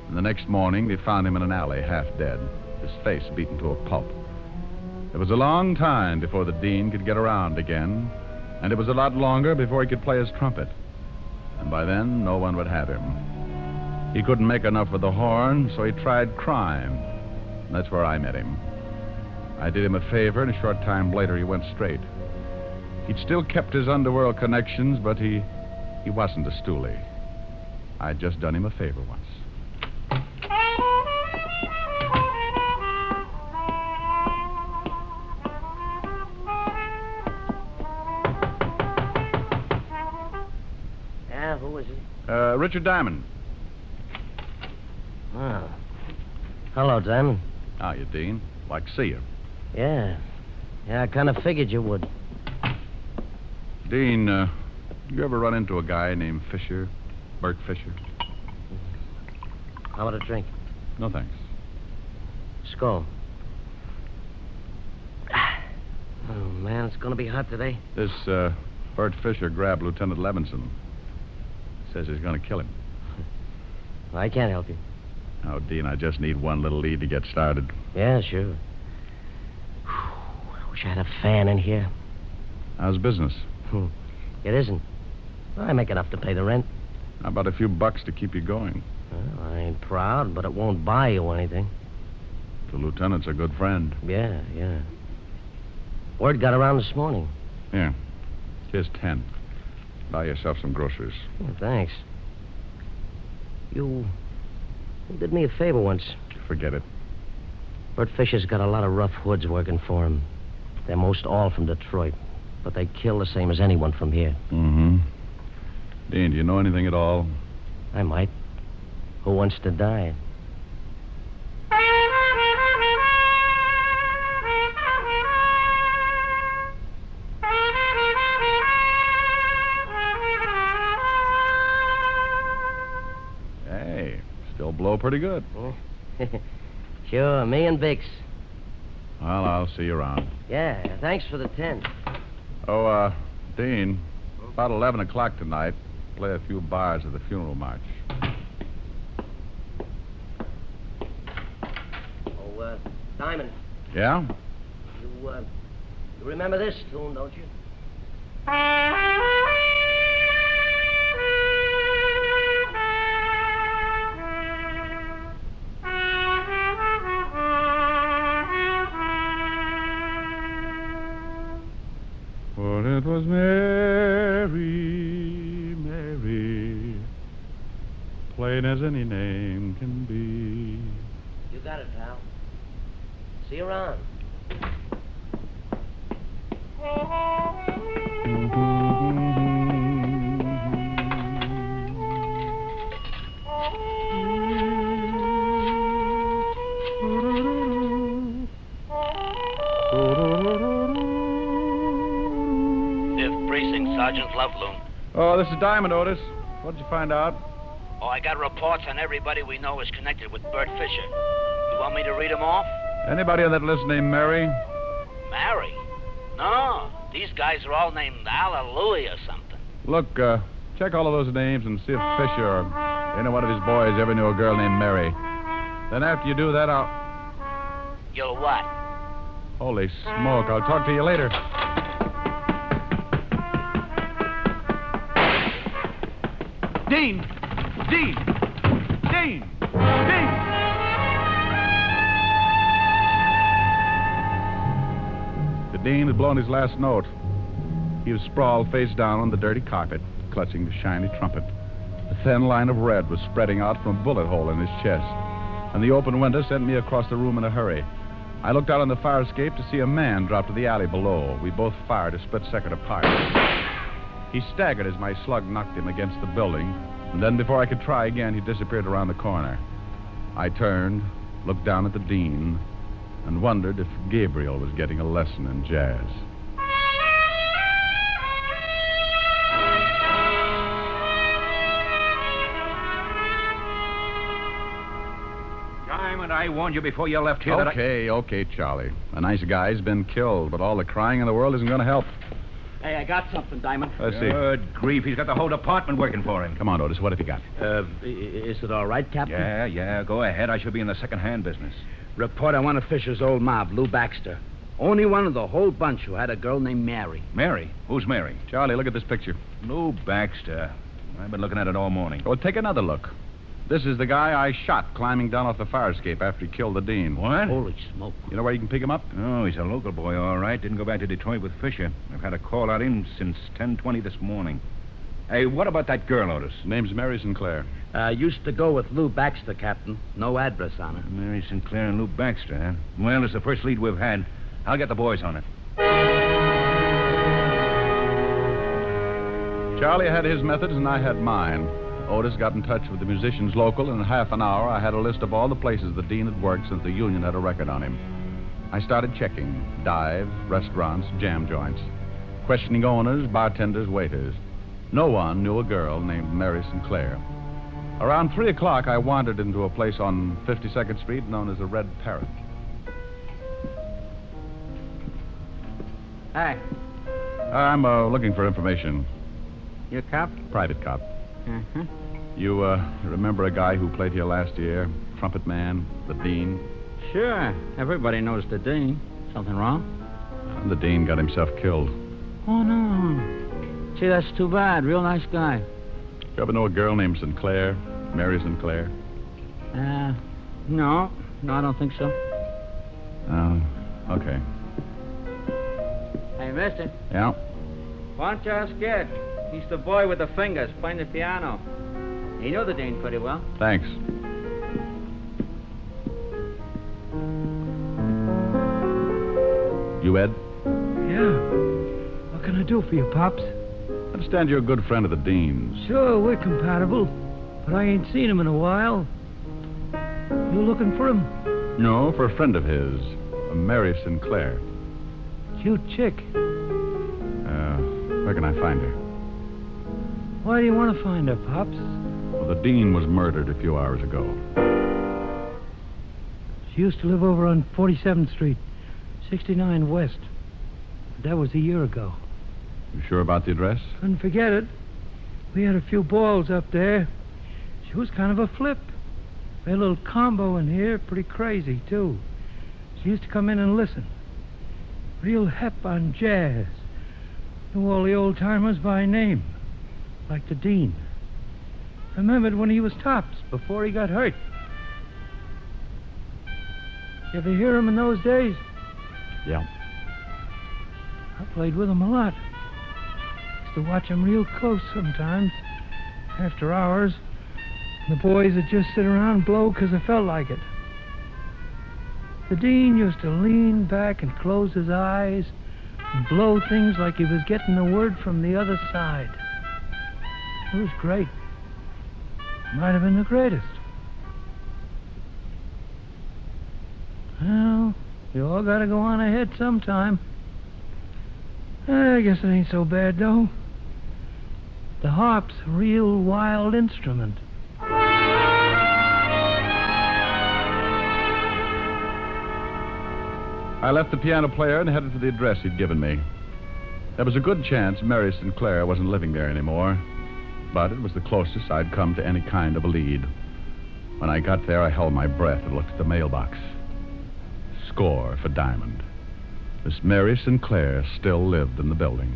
and the next morning they found him in an alley, half dead, his face beaten to a pulp. It was a long time before the Dean could get around again, and it was a lot longer before he could play his trumpet. And by then, no one would have him. He couldn't make enough with the horn, so he tried crime. And that's where I met him. I did him a favor, and a short time later he went straight. He'd still kept his underworld connections, but he wasn't a stoolie. I'd just done him a favor once. Yeah, who is it? Richard Diamond. Oh. Hello, Diamond. How you, Dean? Like to see you. Yeah. Yeah, I kind of figured you would. Dean, you ever run into a guy named Fisher? Bert Fisher? How about a drink? No, thanks. Skull. Oh, man, it's going to be hot today. This, Bert Fisher grabbed Lieutenant Levinson. Says he's going to kill him. I can't help you. Oh, Dean, I just need one little lead to get started. Yeah, sure. I wish I had a fan in here. How's business? It isn't. I make enough to pay the rent. How about a few bucks to keep you going? Well, I ain't proud, but it won't buy you anything. The lieutenant's a good friend. Yeah. Word got around this morning. Yeah. Here's 10. Buy yourself some groceries. Oh, thanks. You did me a favor once. Forget it. Bert Fisher's got a lot of rough hoods working for him. They're most all from Detroit, but they kill the same as anyone from here. Mm-hmm. Dean, do you know anything at all? I might. Who wants to die? Hey, still blow pretty good. Sure, me and Bix. Well, I'll see you around. Yeah, thanks for the 10. Oh, Dean, about 11 o'clock tonight, play a few bars at the funeral march. Oh, Diamond. Yeah? You remember this tune, don't you? For it was Mary, Mary, plain as any name can be. You got it, pal. See you around. Sergeant Loveloon. Oh, this is Diamond, Otis. What'd you find out? Oh, I got reports on everybody we know is connected with Bert Fisher. You want me to read them off? Anybody on that list named Mary? Mary? No. These guys are all named Hallelujah or something. Look, check all of those names and see if Fisher or any one of his boys ever knew a girl named Mary. Then after you do that, You'll what? Holy smoke, I'll talk to you later. Dean! Dean! Dean! Dean! The Dean had blown his last note. He was sprawled face down on the dirty carpet, clutching the shiny trumpet. A thin line of red was spreading out from a bullet hole in his chest, and the open window sent me across the room in a hurry. I looked out on the fire escape to see a man drop to the alley below. We both fired a split second apart. He staggered as my slug knocked him against the building, and then before I could try again, he disappeared around the corner. I turned, looked down at the Dean, and wondered if Gabriel was getting a lesson in jazz. Diamond, I warned you before you left here Okay, Charlie. A nice guy's been killed, but all the crying in the world isn't going to help. Hey, I got something, Diamond. Let's see. Good grief. He's got the whole department working for him. Come on, Otis. What have you got? Is it all right, Captain? Yeah. Go ahead. I should be in the second-hand business. Report on one of Fisher's old mob, Lou Baxter. Only one of the whole bunch who had a girl named Mary. Mary? Who's Mary? Charlie, look at this picture. Lou Baxter. I've been looking at it all morning. Well, take another look. This is the guy I shot climbing down off the fire escape after he killed the dean. What? Holy smoke. You know where you can pick him up? Oh, he's a local boy, all right. Didn't go back to Detroit with Fisher. I've had a call on him since 10:20 this morning. Hey, what about that girl, Otis? Name's Mary Sinclair. Used to go with Lou Baxter, Captain. No address on her. Mary Sinclair and Lou Baxter, huh? Well, it's the first lead we've had. I'll get the boys on it. Charlie had his methods and I had mine. Otis got in touch with the musicians local, and in half an hour I had a list of all the places the dean had worked since the union had a record on him. I started checking dives, restaurants, jam joints, questioning owners, bartenders, waiters. No one knew a girl named Mary Sinclair. Around 3 o'clock, I wandered into a place on 52nd Street known as the Red Parrot. Hi. I'm looking for information. You a cop? Private cop. Uh-huh. You remember a guy who played here last year? Trumpet man, the dean? Sure. Everybody knows the dean. Something wrong? The dean got himself killed. Oh, no. Gee, that's too bad. Real nice guy. You ever know a girl named Sinclair? Mary Sinclair? No. No, I don't think so. Oh, okay. Hey, mister. Yeah? Why don't you ask Ed? He's the boy with the fingers playing the piano. He knew the dean pretty well. Thanks. You Ed? Yeah. What can I do for you, Pops? I understand you're a good friend of the dean's. Sure, we're compatible, but I ain't seen him in a while. You looking for him? No, for a friend of his, a Mary Sinclair. Cute chick. Where can I find her? Why do you want to find her, Pops? Well, the dean was murdered a few hours ago. She used to live over on 47th Street, 69 West. But that was a year ago. You sure about the address? Couldn't forget it. We had a few balls up there. She was kind of a flip. We had a little combo in here, pretty crazy, too. She used to come in and listen. Real hep on jazz. Knew all the old-timers by name, like the dean. Remembered when he was tops, before he got hurt. You ever hear him in those days? Yeah. I played with him a lot. Used to watch him real close sometimes. After hours, the boys would just sit around and blow because I felt like it. The dean used to lean back and close his eyes and blow things like he was getting the word from the other side. It was great. Might have been the greatest. Well, you all gotta go on ahead sometime. I guess it ain't so bad, though. The harp's a real wild instrument. I left the piano player and headed for the address he'd given me. There was a good chance Mary Sinclair wasn't living there anymore, but it was the closest I'd come to any kind of a lead. When I got there, I held my breath and looked at the mailbox. Score for Diamond. Miss Mary Sinclair still lived in the building.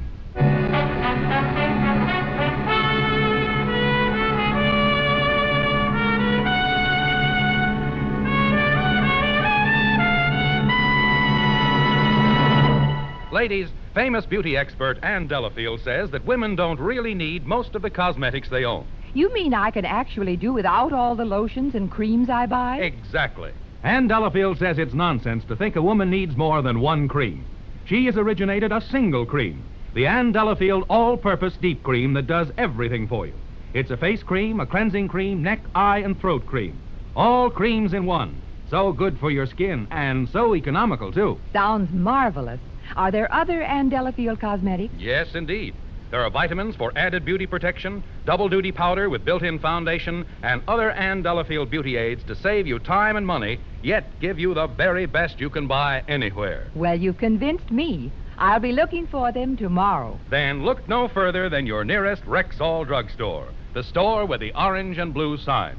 Ladies, famous beauty expert Ann Delafield says that women don't really need most of the cosmetics they own. You mean I can actually do without all the lotions and creams I buy? Exactly. Ann Delafield says it's nonsense to think a woman needs more than one cream. She has originated a single cream, the Ann Delafield All-Purpose Deep Cream that does everything for you. It's a face cream, a cleansing cream, neck, eye, and throat cream. All creams in one. So good for your skin and so economical, too. Sounds marvelous. Are there other Ann Delafield cosmetics? Yes, indeed. There are vitamins for added beauty protection, double-duty powder with built-in foundation, and other Ann Delafield beauty aids to save you time and money, yet give you the very best you can buy anywhere. Well, you've convinced me. I'll be looking for them tomorrow. Then look no further than your nearest Rexall drugstore, the store with the orange and blue sign.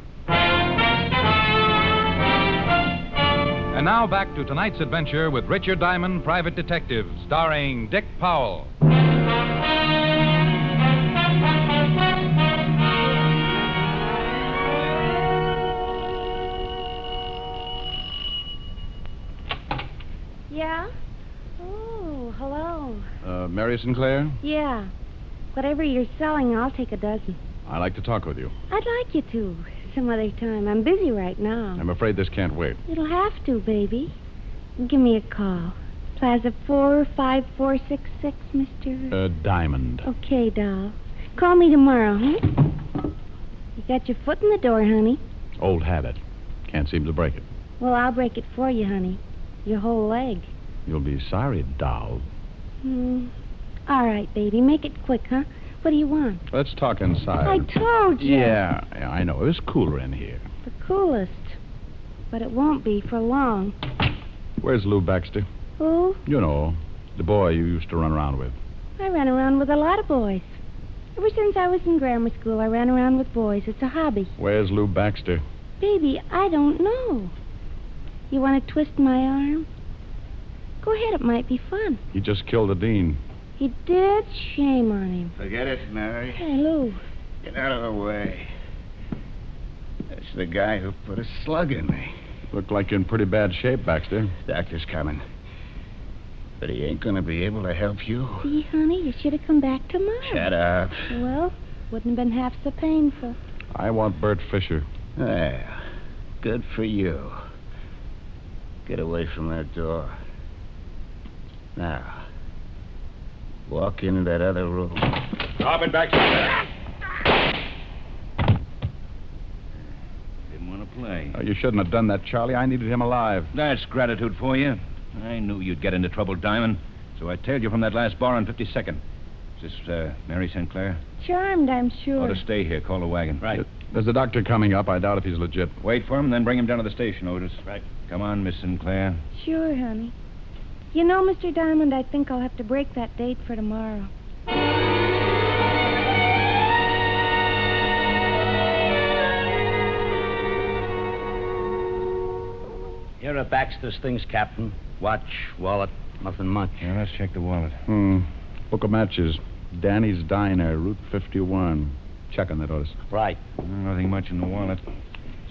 And now back to tonight's adventure with Richard Diamond, Private Detective, starring Dick Powell. Mary Sinclair? Yeah. Whatever you're selling, I'll take a dozen. I'd like to talk with you. I'd like you to. Some other time. I'm busy right now. I'm afraid this can't wait. It'll have to, baby. Give me a call. Plaza 45466, Mr. Diamond. Okay, doll. Call me tomorrow, huh? You got your foot in the door, honey. Old habit. Can't seem to break it. Well, I'll break it for you, honey. Your whole leg. You'll be sorry, doll. All right, baby. Make it quick, huh? What do you want? Let's talk inside. I told you. Yeah, I know. It's cooler in here. The coolest. But it won't be for long. Where's Lou Baxter? Who? You know, the boy you used to run around with. I ran around with a lot of boys. Ever since I was in grammar school, I ran around with boys. It's a hobby. Where's Lou Baxter? Baby, I don't know. You want to twist my arm? Go ahead, it might be fun. He just killed a dean. He did? Shame on him. Forget it, Mary. Hey, Lou. Get out of the way. That's the guy who put a slug in me. Look like you're in pretty bad shape, Baxter. Doctor's coming. But he ain't going to be able to help you. See, honey, you should have come back tomorrow. Shut up. Well, wouldn't have been half so painful. I want Bert Fisher. Well, good for you. Get away from that door. Now, walk into that other room. Drop it, Baxter. Didn't want to play. Oh, you shouldn't have done that, Charlie. I needed him alive. That's gratitude for you. I knew you'd get into trouble, Diamond. So I tailed you from that last bar on 52nd. Is this, Mary Sinclair? Charmed, I'm sure. Ought to stay here. Call the wagon. Right. There's a doctor coming up. I doubt if he's legit. Wait for him, then bring him down to the station, Otis. Right. Come on, Miss Sinclair. Sure, honey. You know, Mr. Diamond, I think I'll have to break that date for tomorrow. Here are Baxter's things, Captain. Watch, wallet, nothing much. Yeah, let's check the wallet. Book of matches. Danny's Diner, Route 51. Check on that, Otis. Right. Nothing much in the wallet.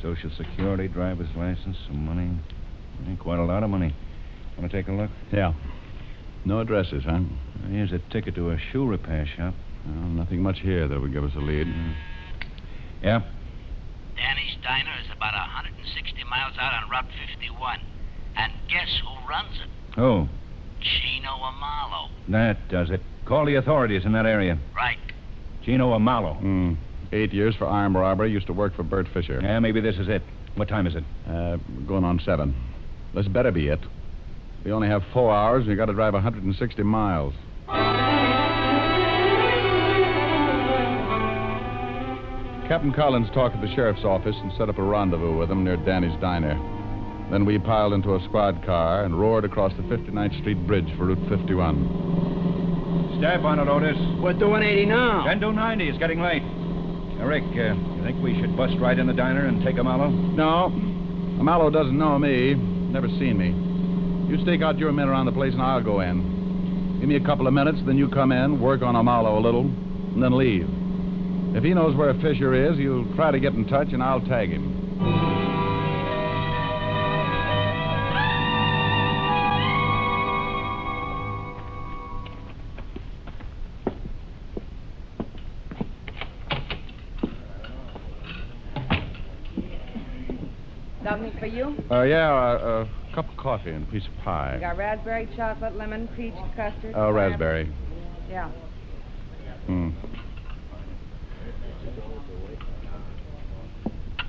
Social Security, driver's license, some money. Quite a lot of money. Want to take a look? Yeah. No addresses, huh? Here's a ticket to a shoe repair shop. Well, nothing much here that would give us a lead. Yeah? Danny's Diner is about 160 miles out on Route 51. And guess who runs it? Oh. Chino Amalo. That does it. Call the authorities in that area. Right. Chino Amalo. 8 years for armed robbery. Used to work for Bert Fisher. Yeah, maybe this is it. What time is it? Going on 7. This better be it. We only have 4 hours, and we got to drive 160 miles. Captain Collins talked at the sheriff's office and set up a rendezvous with him near Danny's Diner. Then we piled into a squad car and roared across the 59th Street Bridge for Route 51. Step on it, Otis. We're doing 80 now. 10 to 90. It's getting late. Now, Rick, you think we should bust right in the diner and take Amalo? No. Amalo doesn't know me. Never seen me. You stake out your men around the place and I'll go in. Give me a couple of minutes, then you come in, work on Amalo a little, and then leave. If he knows where Fisher is, he'll try to get in touch and I'll tag him. Something for you? A cup of coffee and a piece of pie. Got raspberry, chocolate, lemon, peach, custard. Raspberry. Yeah.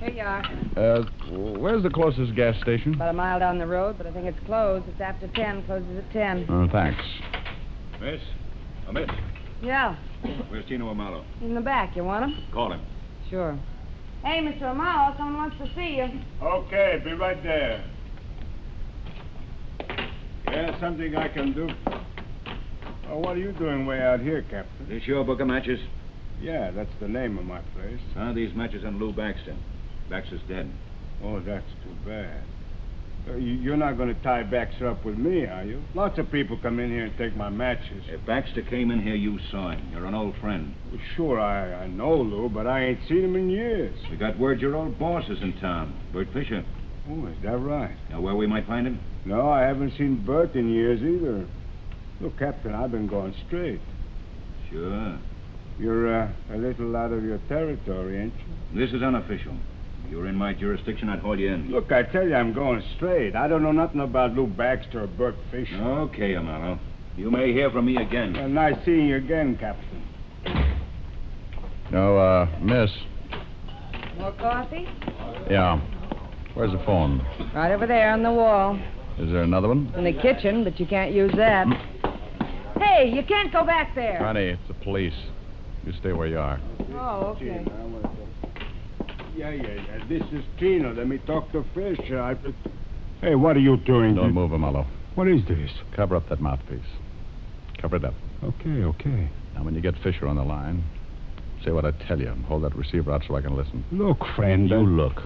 Here you are. Where's the closest gas station? About a mile down the road, but I think it's closed. It's after 10. Closes at 10. Oh, thanks. Miss? Oh, miss. Yeah. Where's Chino Amalo? He's in the back. You want him? Call him. Sure. Hey, Mr. Amalo, someone wants to see you. Okay, be right there. Yeah, something I can do. Oh, what are you doing way out here, Captain? This your book of matches? Yeah, that's the name of my place. These matches on Lou Baxter. Baxter's dead. Oh, that's too bad. You're not going to tie Baxter up with me, are you? Lots of people come in here and take my matches. If Baxter came in here, you saw him. You're an old friend. Well, sure, I know Lou, but I ain't seen him in years. We got word your old boss is in town, Bert Fisher. Oh, is that right? Know where we might find him? No, I haven't seen Bert in years either. Look, Captain, I've been going straight. Sure. You're a little out of your territory, ain't you? This is unofficial. If you were in my jurisdiction, I'd haul you in. Look, I tell you, I'm going straight. I don't know nothing about Lou Baxter or Burt Fisher. Okay, Amaro. You may hear from me again. Well, nice seeing you again, Captain. No, miss. More coffee? Yeah. Where's the phone? Right over there on the wall. Is there another one? In the kitchen, but you can't use that. Hey, you can't go back there. Honey, it's the police. You stay where you are. Oh, okay. Yeah. This is Tina. Let me talk to Fisher. Hey, what are you doing? Don't move, Amalo. What is this? Cover up that mouthpiece. Cover it up. Okay. Now, when you get Fisher on the line, say what I tell you. Hold that receiver out so I can listen. Look, friend. You look.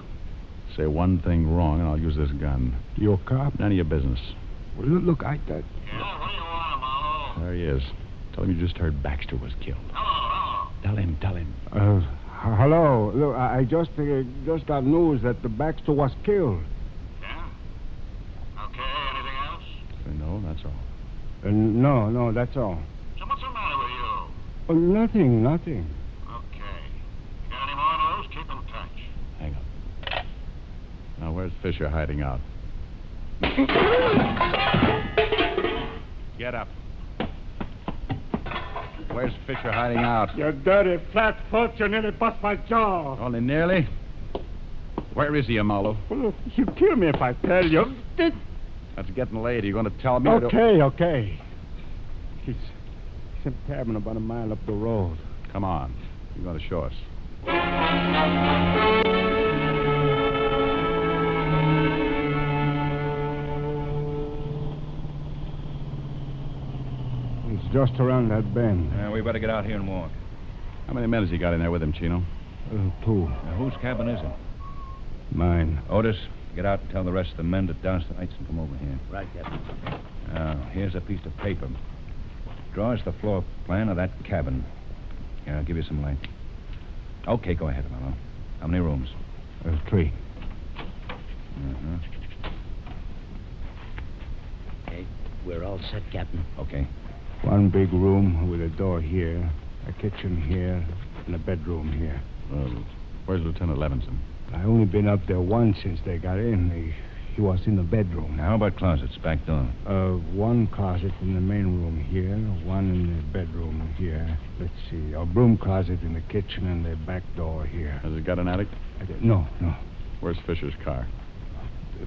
Say one thing wrong, and I'll use this gun. You a cop? None of your business. Well, look, There he is. Tell him you just heard Baxter was killed. Hello. Tell him. Hello. Look, I just got news that the Baxter was killed. Yeah? Okay, anything else? No, that's all. No, that's all. So what's the matter with you? Oh, nothing. Okay. You got any more news? Keep in touch. Hang on. Now, where's Fisher hiding out? Get up. Where's Fisher hiding out? You dirty flat-foot, you nearly bust my jaw. Only nearly? Where is he, Amalo? Well, you kill me if I tell you. That's getting late. Are you going to tell me? Okay. He's in a cabin about a mile up the road. Come on. You're going to show us. It's just around that bend. We better get out here and walk. How many men has he got in there with him, Chino? 2. Now, whose cabin is it? Mine. Otis, get out and tell the rest of the men to douse the lights and come over here. Right, Captain. Here's a piece of paper. Draw us the floor plan of that cabin. Here, I'll give you some light. Okay, go ahead, Amalo. How many rooms? 3. Okay, we're all set, Captain. Okay. One big room with a door here, a kitchen here, and a bedroom here. Well, where's Lieutenant Levinson? I only been up there once since they got in. He was in the bedroom. Now, how about closets, back door? One closet in the main room here, one in the bedroom here. Let's see, a broom closet in the kitchen and the back door here. Has it got an attic? No. Where's Fisher's car?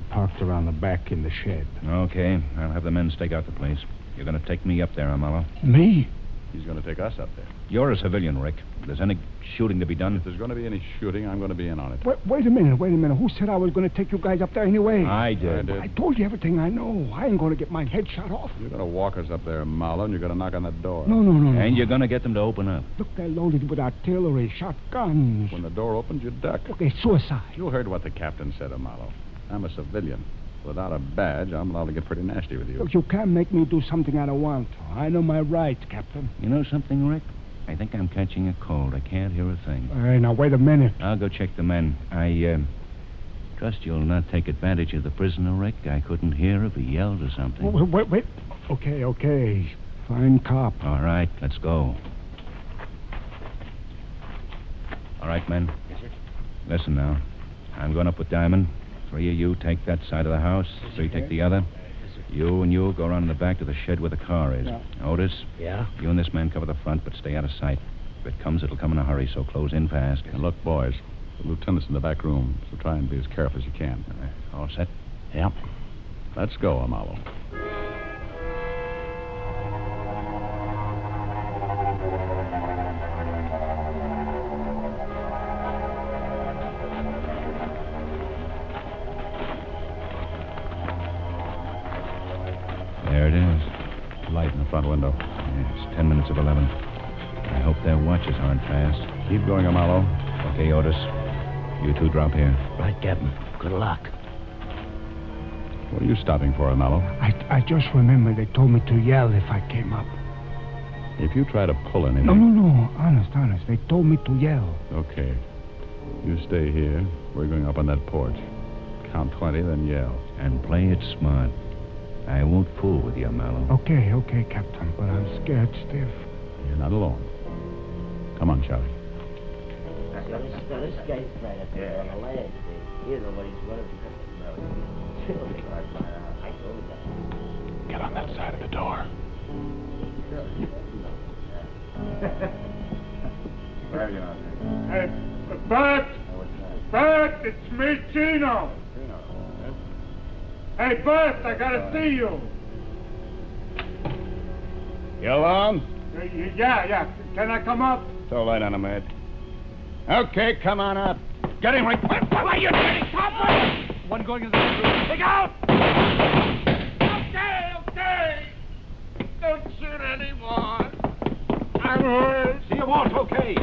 Parked around the back in the shed. Okay, I'll have the men stake out the place. You're going to take me up there, Amalo. Me? He's going to take us up there. You're a civilian, Rick. If there's any shooting to be done... If there's going to be any shooting, I'm going to be in on it. Wait a minute. Who said I was going to take you guys up there anyway? I did. I told you everything I know. I ain't going to get my head shot off. You're going to walk us up there, Marlowe, and you're going to knock on that door. No. And you're going to get them to open up. Look, they're loaded with artillery, shotguns. When the door opens, you duck. Okay, suicide. You heard what the captain said, Marlowe. I'm a civilian. Without a badge, I'm allowed to get pretty nasty with you. Look, you can't make me do something I don't want. I know my rights, Captain. You know something, Rick? I think I'm catching a cold. I can't hear a thing. Hey, now, wait a minute. I'll go check the men. I trust you'll not take advantage of the prisoner, Rick. I couldn't hear if he yelled or something. Wait. Okay. Fine cop. All right, let's go. All right, men. Yes, sir. Listen now. I'm going up with Diamond. 3 of you take that side of the house. 3 take the other. You and you go around in the back to the shed where the car is. Yeah. Otis? Yeah? You and this man cover the front, but stay out of sight. If it comes, it'll come in a hurry, so close in fast. And look, boys, the lieutenant's in the back room, so try and be as careful as you can. All set? Yep. Let's go, Amalo. There it is. Light in the front window. It's 10 minutes of 11. I hope their watches aren't fast. Keep going, Amalo. Okay, Otis. You 2 drop here. Right, Captain. Good luck. What are you stopping for, Amalo? I just remember they told me to yell if I came up. If you try to pull anything... No. Honest. They told me to yell. Okay. You stay here. We're going up on that porch. Count 20, then yell. And play it smart. I won't fool with you, Mallow. Okay, Captain, but I'm scared stiff. You're not alone. Come on, Charlie. This guy's right up there on the land. You know what he's running because Get on that side of the door. Hey, Bert! Bert, it's me, Chino. Hey, Bert, I gotta see you. You alone? Yeah. Can I come up? It's all right on him, Ed. Okay, come on up. Get him right. What are you doing? Stop! One going in the room. Dig out! Okay. Don't shoot anymore. I'm hurt. See you, Walt. Okay.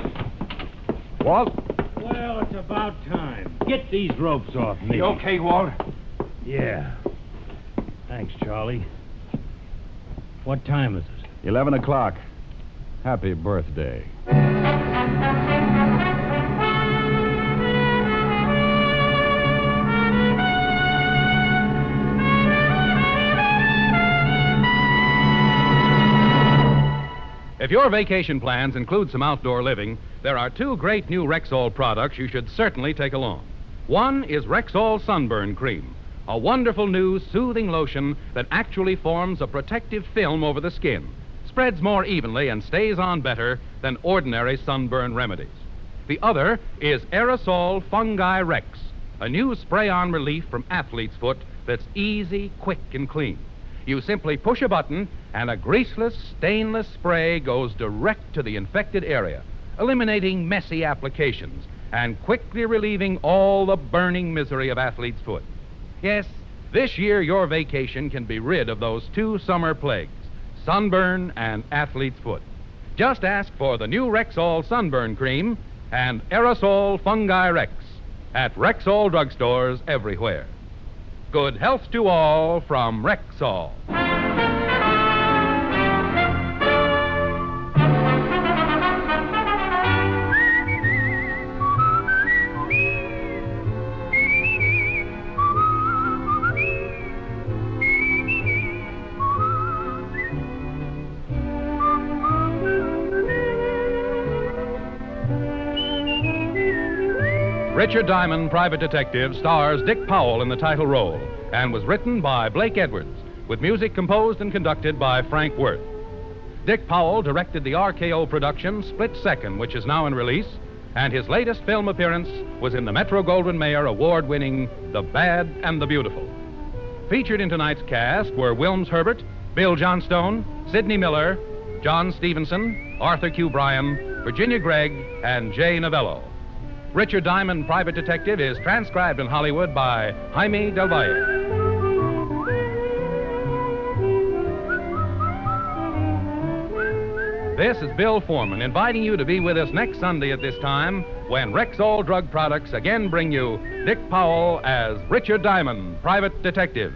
Walt? Well, it's about time. Get these ropes off me. You okay, Walt? Yeah. Thanks, Charlie. What time is it? 11 o'clock. Happy birthday. If your vacation plans include some outdoor living, there are two great new Rexall products you should certainly take along. One is Rexall Sunburn Cream, a wonderful new soothing lotion that actually forms a protective film over the skin, spreads more evenly and stays on better than ordinary sunburn remedies. The other is Aerosol Fungi Rex, a new spray-on relief from athlete's foot that's easy, quick, and clean. You simply push a button, and a greaseless, stainless spray goes direct to the infected area, eliminating messy applications and quickly relieving all the burning misery of athlete's foot. Yes, this year your vacation can be rid of those two summer plagues, sunburn and athlete's foot. Just ask for the new Rexall Sunburn Cream and Aerosol Fungi Rex at Rexall drugstores everywhere. Good health to all from Rexall. Richard Diamond, Private Detective, stars Dick Powell in the title role and was written by Blake Edwards, with music composed and conducted by Frank Worth. Dick Powell directed the RKO production Split Second, which is now in release, and his latest film appearance was in the Metro-Goldwyn-Mayer award-winning The Bad and the Beautiful. Featured in tonight's cast were Wilms Herbert, Bill Johnstone, Sidney Miller, John Stevenson, Arthur Q. Bryan, Virginia Gregg, and Jay Novello. Richard Diamond, Private Detective, is transcribed in Hollywood by Jaime Del Valle. This is Bill Foreman inviting you to be with us next Sunday at this time when Rexall Drug Products again bring you Dick Powell as Richard Diamond, Private Detective.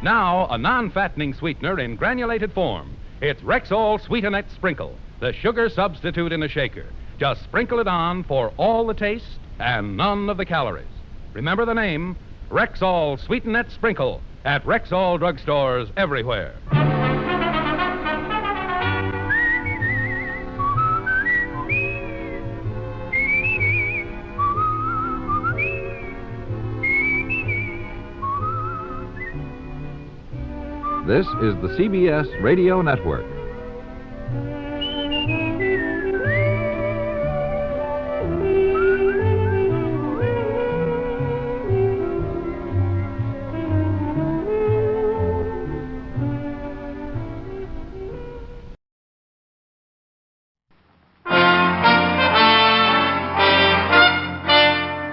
Now, a non-fattening sweetener in granulated form. It's Rexall Sweetenette Sprinkle, the sugar substitute in a shaker. Just sprinkle it on for all the taste and none of the calories. Remember the name, Rexall Sweetenette Sprinkle, at Rexall drugstores everywhere. This is the CBS Radio Network.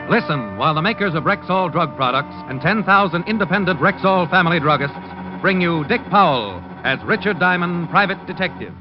Listen while the makers of Rexall drug products and 10,000 independent Rexall family druggists bring you Dick Powell as Richard Diamond, Private Detective.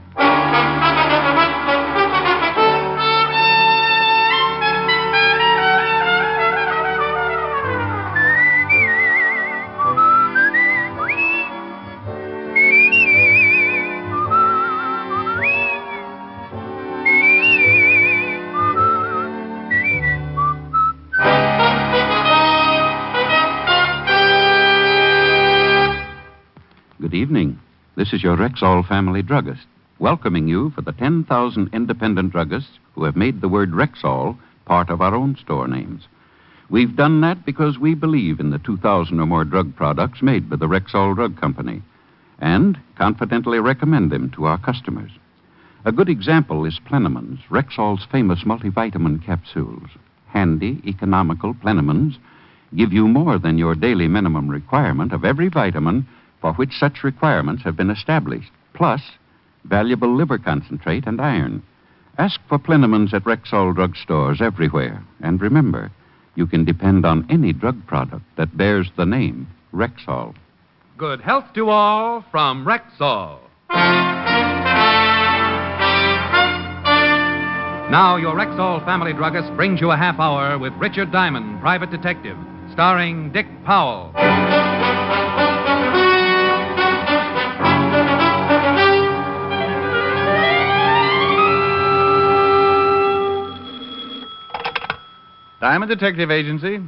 evening. This is your Rexall family druggist, welcoming you for the 10,000 independent druggists who have made the word Rexall part of our own store names. We've done that because we believe in the 2,000 or more drug products made by the Rexall Drug Company and confidently recommend them to our customers. A good example is Plenamins, Rexall's famous multivitamin capsules. Handy, economical Plenamins give you more than your daily minimum requirement of every vitamin for which such requirements have been established, plus valuable liver concentrate and iron. Ask for Plenamins at Rexall drugstores everywhere. And remember, you can depend on any drug product that bears the name Rexall. Good health to all from Rexall. Now, your Rexall family druggist brings you a half hour with Richard Diamond, Private Detective, starring Dick Powell. Diamond Detective Agency.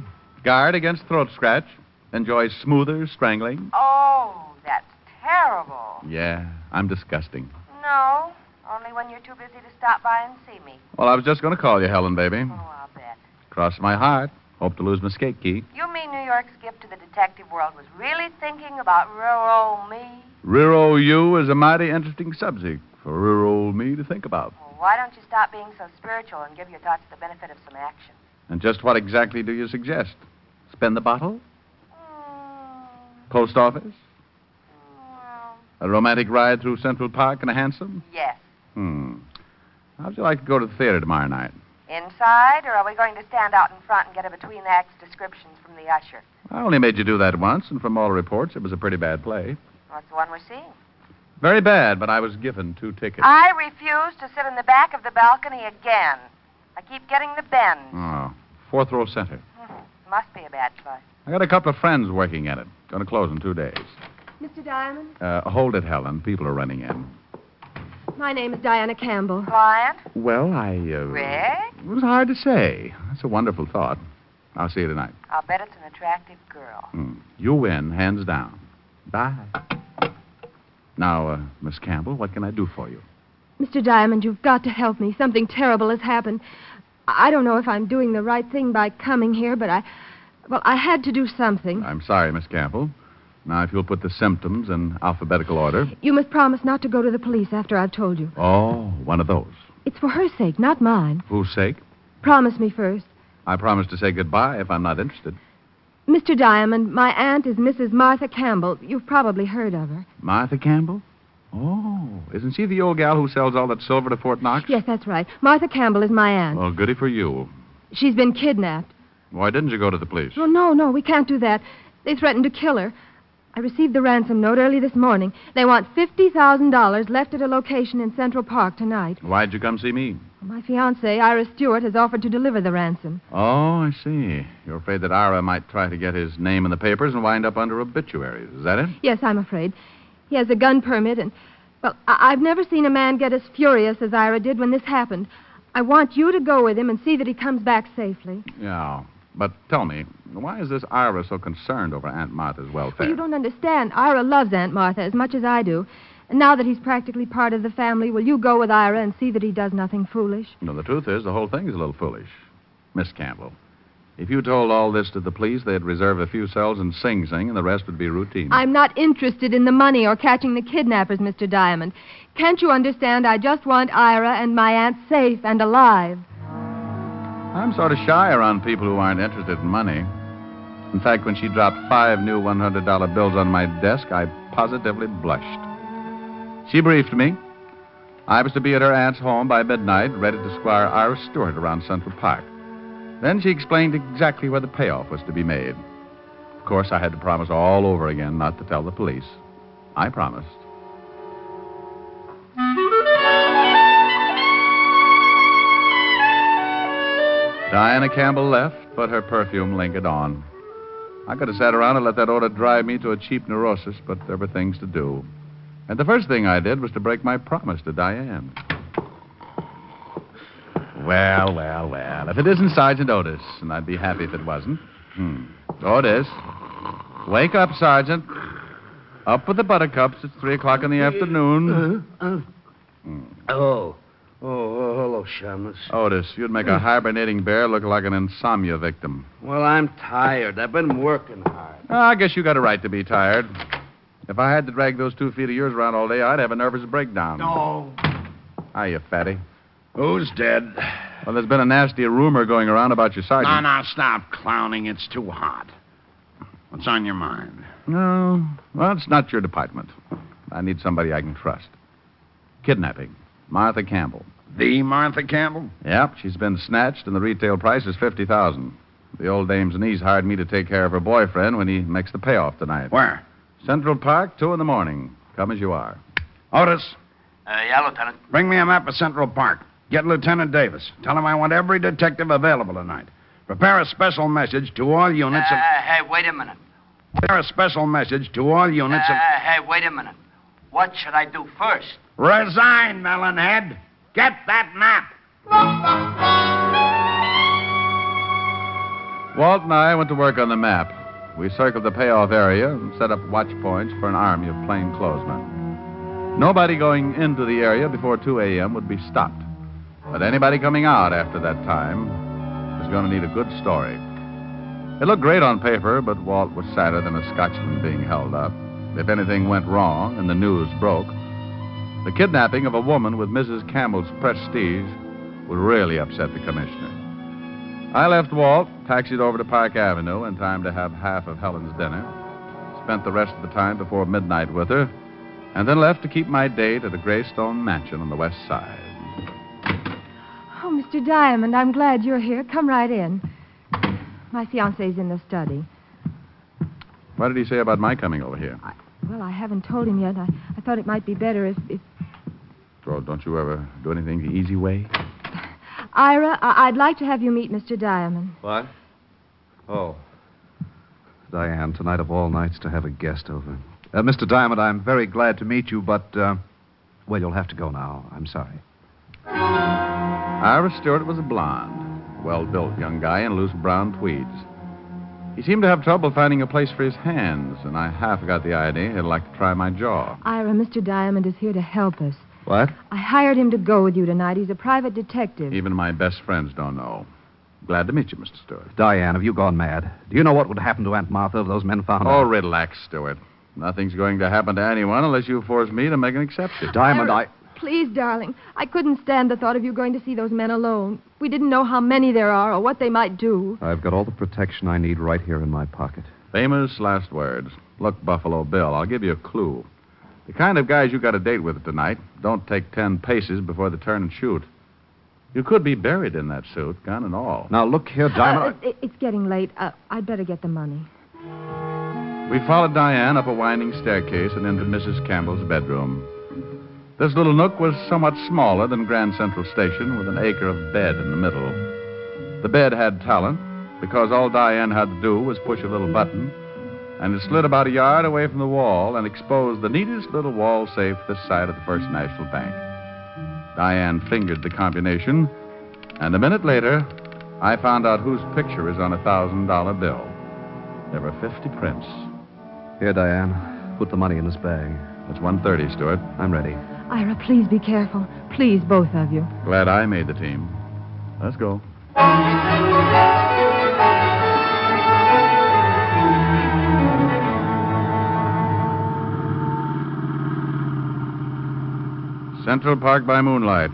Guard against throat scratch. Enjoys smoother strangling. Oh, that's terrible. Yeah, I'm disgusting. No, only when you're too busy to stop by and see me. Well, I was just going to call you, Helen, baby. Oh, I'll bet. Cross my heart. Hope to lose my skate key. You mean New York's gift to the detective world was really thinking about rural me? Rural you is a mighty interesting subject for rural me to think about. Well, why don't you stop being so spiritual and give your thoughts the benefit of some action? And just what exactly do you suggest? Spend the bottle? Post office? A romantic ride through Central Park in a hansom? Yes. How'd you like to go to the theater tomorrow night? Inside, or are we going to stand out in front and get a between-acts descriptions from the usher? I only made you do that once, and from all reports, it was a pretty bad play. What's the one we're seeing? Very bad, but I was given 2 tickets. I refuse to sit in the back of the balcony again. I keep getting the bends. Oh, 4th row center. Must be a bad choice. I got a couple of friends working at it. Going to close in 2 days. Mr. Diamond? Hold it, Helen. People are running in. My name is Diana Campbell. Client? Well, Rick? It was hard to say. That's a wonderful thought. I'll see you tonight. I'll bet it's an attractive girl. You win, hands down. Bye. Now, Miss Campbell, what can I do for you? Mr. Diamond, you've got to help me. Something terrible has happened. I don't know if I'm doing the right thing by coming here, but I had to do something. I'm sorry, Miss Campbell. Now, if you'll put the symptoms in alphabetical order. You must promise not to go to the police after I've told you. Oh, one of those. It's for her sake, not mine. Whose sake? Promise me first. I promise to say goodbye if I'm not interested. Mr. Diamond, my aunt is Mrs. Martha Campbell. You've probably heard of her. Martha Campbell? Oh, isn't she the old gal who sells all that silver to Fort Knox? Yes, that's right. Martha Campbell is my aunt. Well, goody for you. She's been kidnapped. Why didn't you go to the police? Oh, no, we can't do that. They threatened to kill her. I received the ransom note early this morning. They want $50,000 left at a location in Central Park tonight. Why'd you come see me? My fiancée, Ira Stewart, has offered to deliver the ransom. Oh, I see. You're afraid that Ira might try to get his name in the papers and wind up under obituaries. Is that it? Yes, I'm afraid. He has a gun permit, and, well, I've never seen a man get as furious as Ira did when this happened. I want you to go with him and see that he comes back safely. Yeah. But tell me, why is this Ira so concerned over Aunt Martha's welfare? Well, you don't understand. Ira loves Aunt Martha as much as I do. And now that he's practically part of the family, will you go with Ira and see that he does nothing foolish? No, the truth is, the whole thing is a little foolish. Miss Campbell, if you told all this to the police, they'd reserve a few cells in Sing Sing, and the rest would be routine. I'm not interested in the money or catching the kidnappers, Mr. Diamond. Can't you understand? I just want Ira and my aunt safe and alive. I'm sort of shy around people who aren't interested in money. In fact, when she dropped 5 new $100 bills on my desk, I positively blushed. She briefed me. I was to be at her aunt's home by midnight, ready to squire Ira Stewart around Central Park. Then she explained exactly where the payoff was to be made. Of course, I had to promise all over again not to tell the police. I promised. Diana Campbell left, but her perfume lingered on. I could have sat around and let that odor drive me to a cheap neurosis, but there were things to do. And the first thing I did was to break my promise to Diane. Well. If it isn't Sergeant Otis, and I'd be happy if it wasn't. Otis. Wake up, Sergeant. Up with the buttercups. It's 3 o'clock in the afternoon. Oh, hello, Shamus. Otis, you'd make a hibernating bear look like an insomnia victim. Well, I'm tired. I've been working hard. I guess you got a right to be tired. If I had to drag those 2 feet of yours around all day, I'd have a nervous breakdown. No. Hiya, fatty. Who's dead? Well, there's been a nasty rumor going around about your sergeant. No, stop clowning. It's too hot. What's on your mind? No. Well, it's not your department. I need somebody I can trust. Kidnapping. Martha Campbell. The Martha Campbell? Yep, she's been snatched, and the retail price is $50,000. The old dame's niece hired me to take care of her boyfriend when he makes the payoff tonight. Where? Central Park, 2 a.m. Come as you are. Otis. Yeah, Lieutenant. Bring me a map of Central Park. Get Lieutenant Davis. Tell him I want every detective available tonight. Prepare a special message to all units of... Hey, wait a minute. Prepare a special message to all units of... Hey, wait a minute. What should I do first? Resign, Melonhead. Get that map. Walt and I went to work on the map. We circled the payoff area and set up watch points for an army of plainclothesmen. Nobody going into the area before 2 a.m. would be stopped. But anybody coming out after that time is going to need a good story. It looked great on paper, but Walt was sadder than a Scotchman being held up. If anything went wrong and the news broke, the kidnapping of a woman with Mrs. Campbell's prestige would really upset the commissioner. I left Walt, taxied over to Park Avenue in time to have half of Helen's dinner, spent the rest of the time before midnight with her, and then left to keep my date at a gray stone mansion on the west side. Oh, Mr. Diamond, I'm glad you're here. Come right in. My fiancé's in the study. What did he say about my coming over here? Well, I haven't told him yet. I thought it might be better if... Oh, don't you ever do anything the easy way? Ira, I'd like to have you meet Mr. Diamond. What? Oh. Diane, tonight of all nights to have a guest over. Mr. Diamond, I'm very glad to meet you, but, well, you'll have to go now. I'm sorry. Ira Stewart was a blonde, well-built young guy in loose brown tweeds. He seemed to have trouble finding a place for his hands, and I half got the idea he'd like to try my jaw. Ira, Mr. Diamond is here to help us. What? I hired him to go with you tonight. He's a private detective. Even my best friends don't know. Glad to meet you, Mr. Stewart. Diane, have you gone mad? Do you know what would happen to Aunt Martha if those men found out? Oh, relax, Stewart. Nothing's going to happen to anyone unless you force me to make an exception. Diamond, Ira, please, darling. I couldn't stand the thought of you going to see those men alone. We didn't know how many there are or what they might do. I've got all the protection I need right here in my pocket. Famous last words. Look, Buffalo Bill, I'll give you a clue. The kind of guys you got a date with tonight don't take 10 paces before they turn and shoot. You could be buried in that suit, gun and all. Now, look here, Diamond. It's getting late. I'd better get the money. We followed Diane up a winding staircase and into Mrs. Campbell's bedroom. This little nook was somewhat smaller than Grand Central Station, with an acre of bed in the middle. The bed had talent, because all Diane had to do was push a little button, and it slid about a yard away from the wall and exposed the neatest little wall safe this side of the First National Bank. Diane fingered the combination, and a minute later, I found out whose picture is on a $1,000 bill. There were 50 prints. Here, Diane. Put the money in this bag. It's $130, Stewart. I'm ready. Ira, please be careful. Please, both of you. Glad I made the team. Let's go. Central Park by moonlight.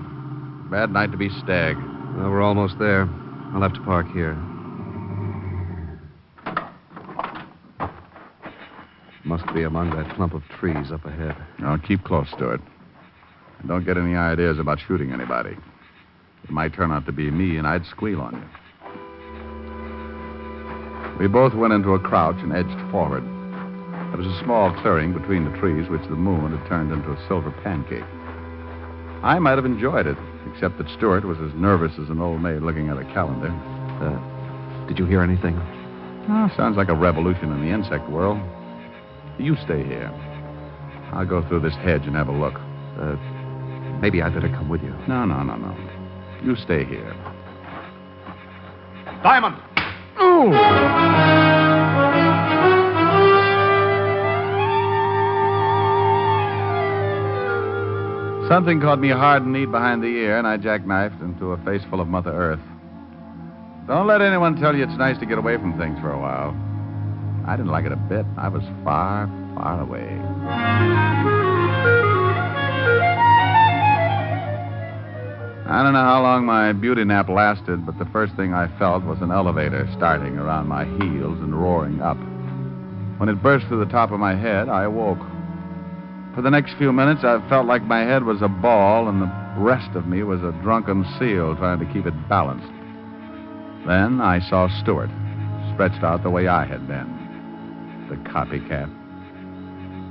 Bad night to be stag. Well, we're almost there. I'll have to park here. Must be among that clump of trees up ahead. Now, keep close, Stewart. And don't get any ideas about shooting anybody. It might turn out to be me, and I'd squeal on you. We both went into a crouch and edged forward. There was a small clearing between the trees, which the moon had turned into a silver pancake. I might have enjoyed it, except that Stewart was as nervous as an old maid looking at a calendar. Did you hear anything? Oh, sounds like a revolution in the insect world. You stay here. I'll go through this hedge and have a look. Maybe I'd better come with you. No. You stay here. Diamond! Ooh! Something caught me hard and neat behind the ear, and I jackknifed into a face full of Mother Earth. Don't let anyone tell you it's nice to get away from things for a while. I didn't like it a bit. I was far, far away. I don't know how long my beauty nap lasted, but the first thing I felt was an elevator starting around my heels and roaring up. When it burst through the top of my head, I awoke. For the next few minutes, I felt like my head was a ball and the rest of me was a drunken seal trying to keep it balanced. Then I saw Stewart, stretched out the way I had been. The copycat.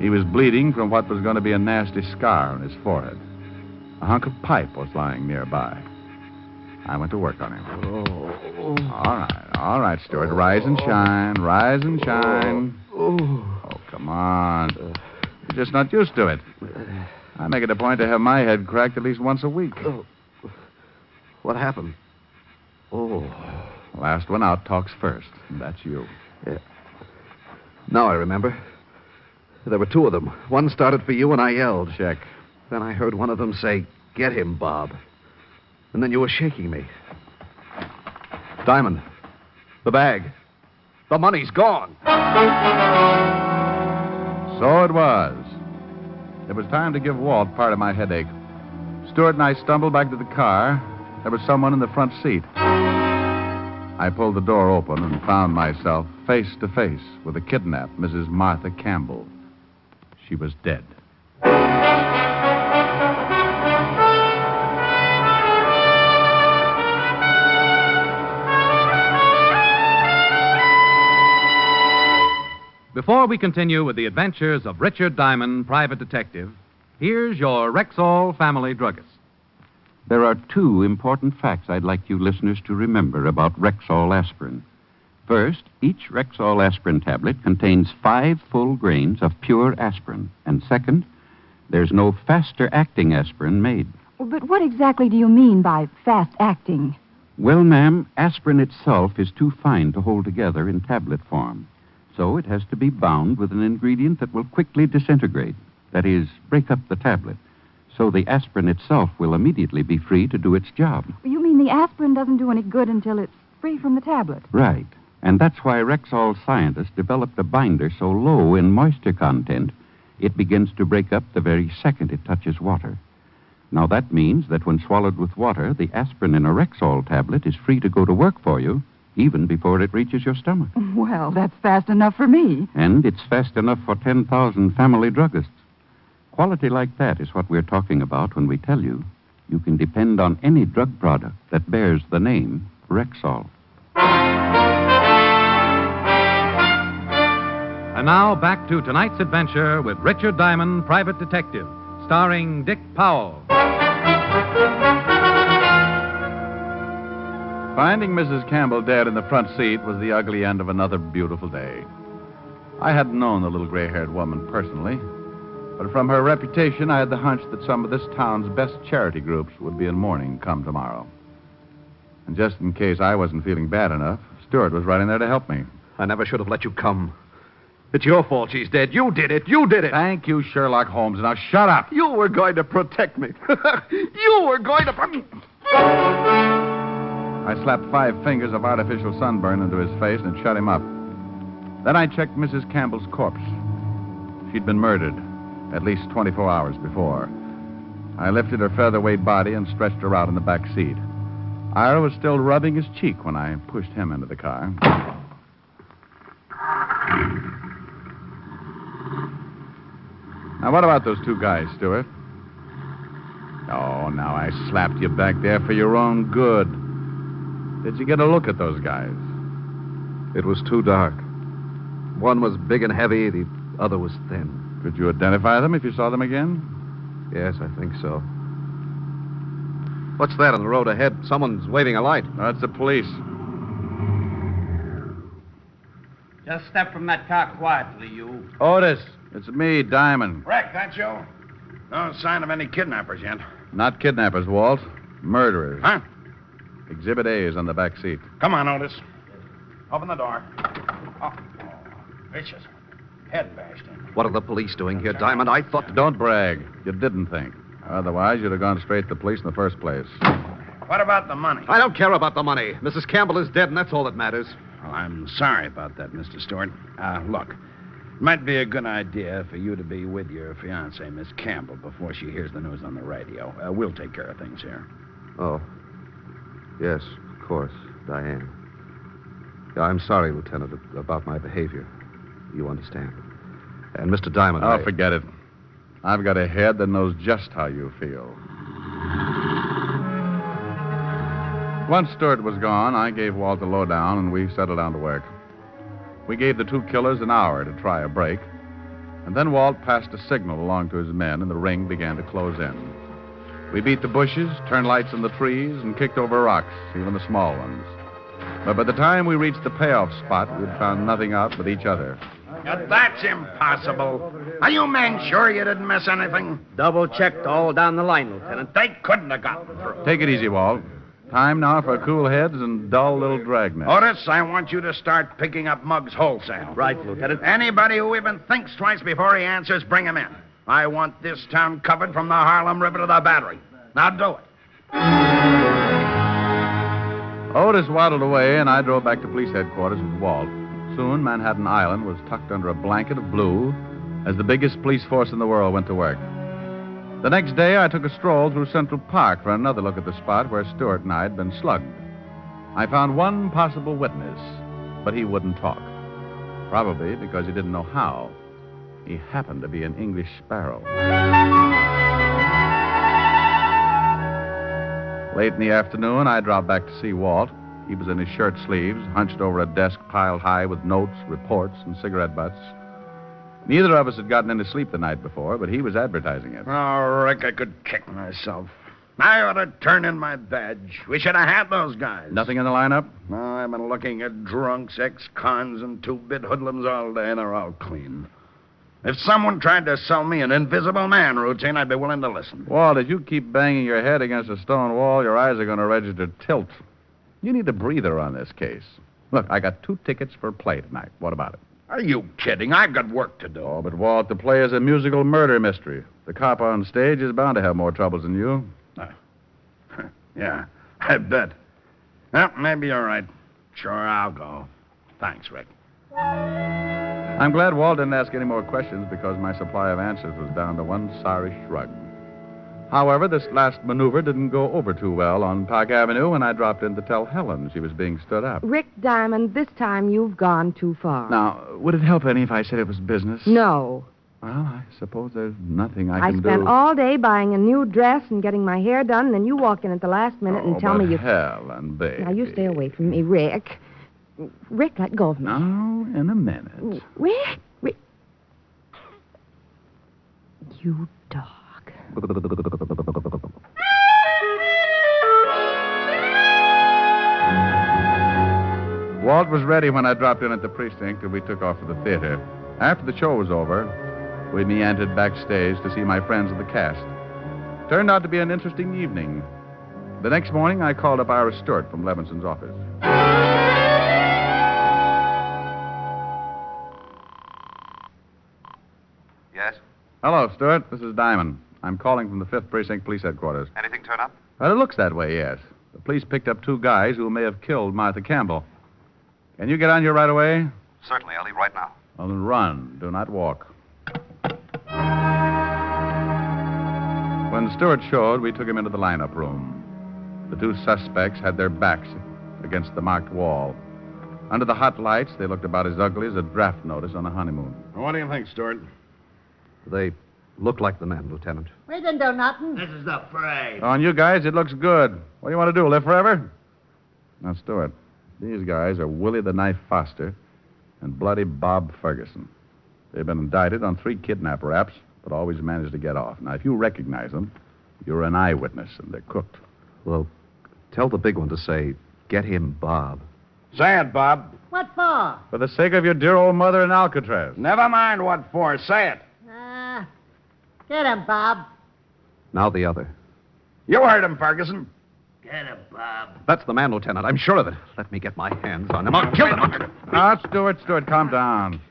He was bleeding from what was going to be a nasty scar on his forehead. A hunk of pipe was lying nearby. I went to work on him. All right, Stewart. Rise and shine. Rise and shine. Oh, come on. You're just not used to it. I make it a point to have my head cracked at least once a week. What happened? Last one out talks first, and that's you. Yeah. Now I remember. There were two of them. One started for you, and I yelled. Check. Then I heard one of them say, "Get him, Bob." And then you were shaking me. Diamond. The bag. The money's gone. So it was. It was time to give Walt part of my headache. Stewart and I stumbled back to the car. There was someone in the front seat. I pulled the door open and found myself face to face with the kidnapped Mrs. Martha Campbell. She was dead. Before we continue with the adventures of Richard Diamond, private detective, here's your Rexall family druggist. There are two important facts I'd like you listeners to remember about Rexall aspirin. First, each Rexall aspirin tablet contains 5 full grains of pure aspirin. And second, there's no faster-acting aspirin made. But what exactly do you mean by fast-acting? Well, ma'am, aspirin itself is too fine to hold together in tablet form. So it has to be bound with an ingredient that will quickly disintegrate. That is, break up the tablet. So the aspirin itself will immediately be free to do its job. You mean the aspirin doesn't do any good until it's free from the tablet? Right. And that's why Rexall scientists developed a binder so low in moisture content, it begins to break up the very second it touches water. Now, that means that when swallowed with water, the aspirin in a Rexall tablet is free to go to work for you, even before it reaches your stomach. Well, that's fast enough for me. And it's fast enough for 10,000 family druggists. Quality like that is what we're talking about when we tell you you can depend on any drug product that bears the name Rexall. And now back to tonight's adventure with Richard Diamond, private detective, starring Dick Powell. Finding Mrs. Campbell dead in the front seat was the ugly end of another beautiful day. I hadn't known the little gray-haired woman personally, but from her reputation, I had the hunch that some of this town's best charity groups would be in mourning come tomorrow. And just in case I wasn't feeling bad enough, Stewart was right in there to help me. I never should have let you come. It's your fault she's dead. You did it. You did it. Thank you, Sherlock Holmes. Now shut up. You were going to protect me. You were going to... I slapped 5 fingers of artificial sunburn into his face and shut him up. Then I checked Mrs. Campbell's corpse. She'd been murdered at least 24 hours before. I lifted her featherweight body and stretched her out in the back seat. Ira was still rubbing his cheek when I pushed him into the car. Now, what about those 2 guys, Stewart? Oh, now I slapped you back there for your own good. Did you get a look at those guys? It was too dark. One was big and heavy, the other was thin. Could you identify them if you saw them again? Yes, I think so. What's that on the road ahead? Someone's waving a light. That's the police. Just step from that car quietly, you. Otis, it's me, Diamond. Rick, that you? No sign of any kidnappers yet. Not kidnappers, Walt. Murderers. Huh? Exhibit A is on the back seat. Come on, Otis. Open the door. Oh, vicious one. Head bashed in. What are the police doing here, Diamond? I thought... Don't brag. You didn't think. Otherwise, you'd have gone straight to the police in the first place. What about the money? I don't care about the money. Mrs. Campbell is dead, and that's all that matters. Well, I'm sorry about that, Mr. Stewart. Look, it might be a good idea for you to be with your fiancée, Miss Campbell, before she hears the news on the radio. We'll take care of things here. Oh. Yes, of course, Diane. Yeah, I'm sorry, Lieutenant, about my behavior. You understand. And Mr. Diamond, Oh, forget it. I've got a head that knows just how you feel. Once Stewart was gone, I gave Walt the lowdown, and we settled down to work. We gave the two killers an hour to try a break, and then Walt passed a signal along to his men, and the ring began to close in. We beat the bushes, turned lights in the trees, and kicked over rocks, even the small ones. But by the time we reached the payoff spot, we'd found nothing out but each other. Now, that's impossible. Are you men sure you didn't miss anything? Double-checked all down the line, Lieutenant. They couldn't have gotten through. Take it easy, Walt. Time now for cool heads and dull little dragnets. Otis, I want you to start picking up mugs wholesale. Right, Lieutenant. Anybody who even thinks twice before he answers, bring him in. I want this town covered from the Harlem River to the Battery. Now do it. Otis waddled away, and I drove back to police headquarters with Walt. Soon, Manhattan Island was tucked under a blanket of blue as the biggest police force in the world went to work. The next day, I took a stroll through Central Park for another look at the spot where Stewart and I had been slugged. I found one possible witness, but he wouldn't talk. Probably because he didn't know how. He happened to be an English sparrow. Late in the afternoon, I dropped back to see Walt. He was in his shirt sleeves, hunched over a desk piled high with notes, reports, and cigarette butts. Neither of us had gotten any sleep the night before, but he was advertising it. Oh, Rick, I could kick myself. I ought to turn in my badge. We should have had those guys. Nothing in the lineup? No, I've been looking at drunks, ex-cons, and two-bit hoodlums all day, and they're all clean. If someone tried to sell me an invisible man routine, I'd be willing to listen. Walt, if you keep banging your head against a stone wall, your eyes are going to register tilt. You need a breather on this case. Look, I got 2 tickets for play tonight. What about it? Are you kidding? I've got work to do. Oh, but Walt, the play is a musical murder mystery. The cop on stage is bound to have more troubles than you. Yeah, I bet. Well, maybe you're right. Sure, I'll go. Thanks, Rick. I'm glad Walt didn't ask any more questions because my supply of answers was down to one sorry shrug. However, this last maneuver didn't go over too well on Park Avenue when I dropped in to tell Helen she was being stood up. Rick Diamond, this time you've gone too far. Now, would it help any if I said it was business? No. Well, I suppose there's nothing I can do. I spent all day buying a new dress and getting my hair done, and then you walk in at the last minute and tell me you... Helen, baby. Now, you stay away from me, Rick. Rick, let go of me. No, in a minute. Rick. You dog. Walt was ready when I dropped in at the precinct and we took off to the theater. After the show was over, we meandered backstage to see my friends of the cast. Turned out to be an interesting evening. The next morning, I called up Ira Stewart from Levinson's office. Yes? Hello, Stewart. This is Diamond. I'm calling from the 5th Precinct Police Headquarters. Anything turn up? Well, it looks that way, yes. The police picked up 2 guys who may have killed Martha Campbell. Can you get on here right away? Certainly. I'll leave right now. Well, then run. Do not walk. When Stewart showed, we took him into the lineup room. The 2 suspects had their backs against the marked wall. Under the hot lights, they looked about as ugly as a draft notice on a honeymoon. What do you think, Stewart? They look like the men, Lieutenant. We didn't do nothing. This is the parade. On you guys, it looks good. What do you want to do, live forever? Now, Stewart, these guys are Willie the Knife Foster and Bloody Bob Ferguson. They've been indicted on 3 kidnap raps, but always managed to get off. Now, if you recognize them, you're an eyewitness, and they're cooked. Well, tell the big one to say, get him, Bob. Say it, Bob. What for? For the sake of your dear old mother in Alcatraz. Never mind what for. Say it. Get him, Bob. Now the other. You heard him, Ferguson. Get him, Bob. That's the man, Lieutenant. I'm sure of it. Let me get my hands on him. I'll kill him. Now, Stewart, calm down.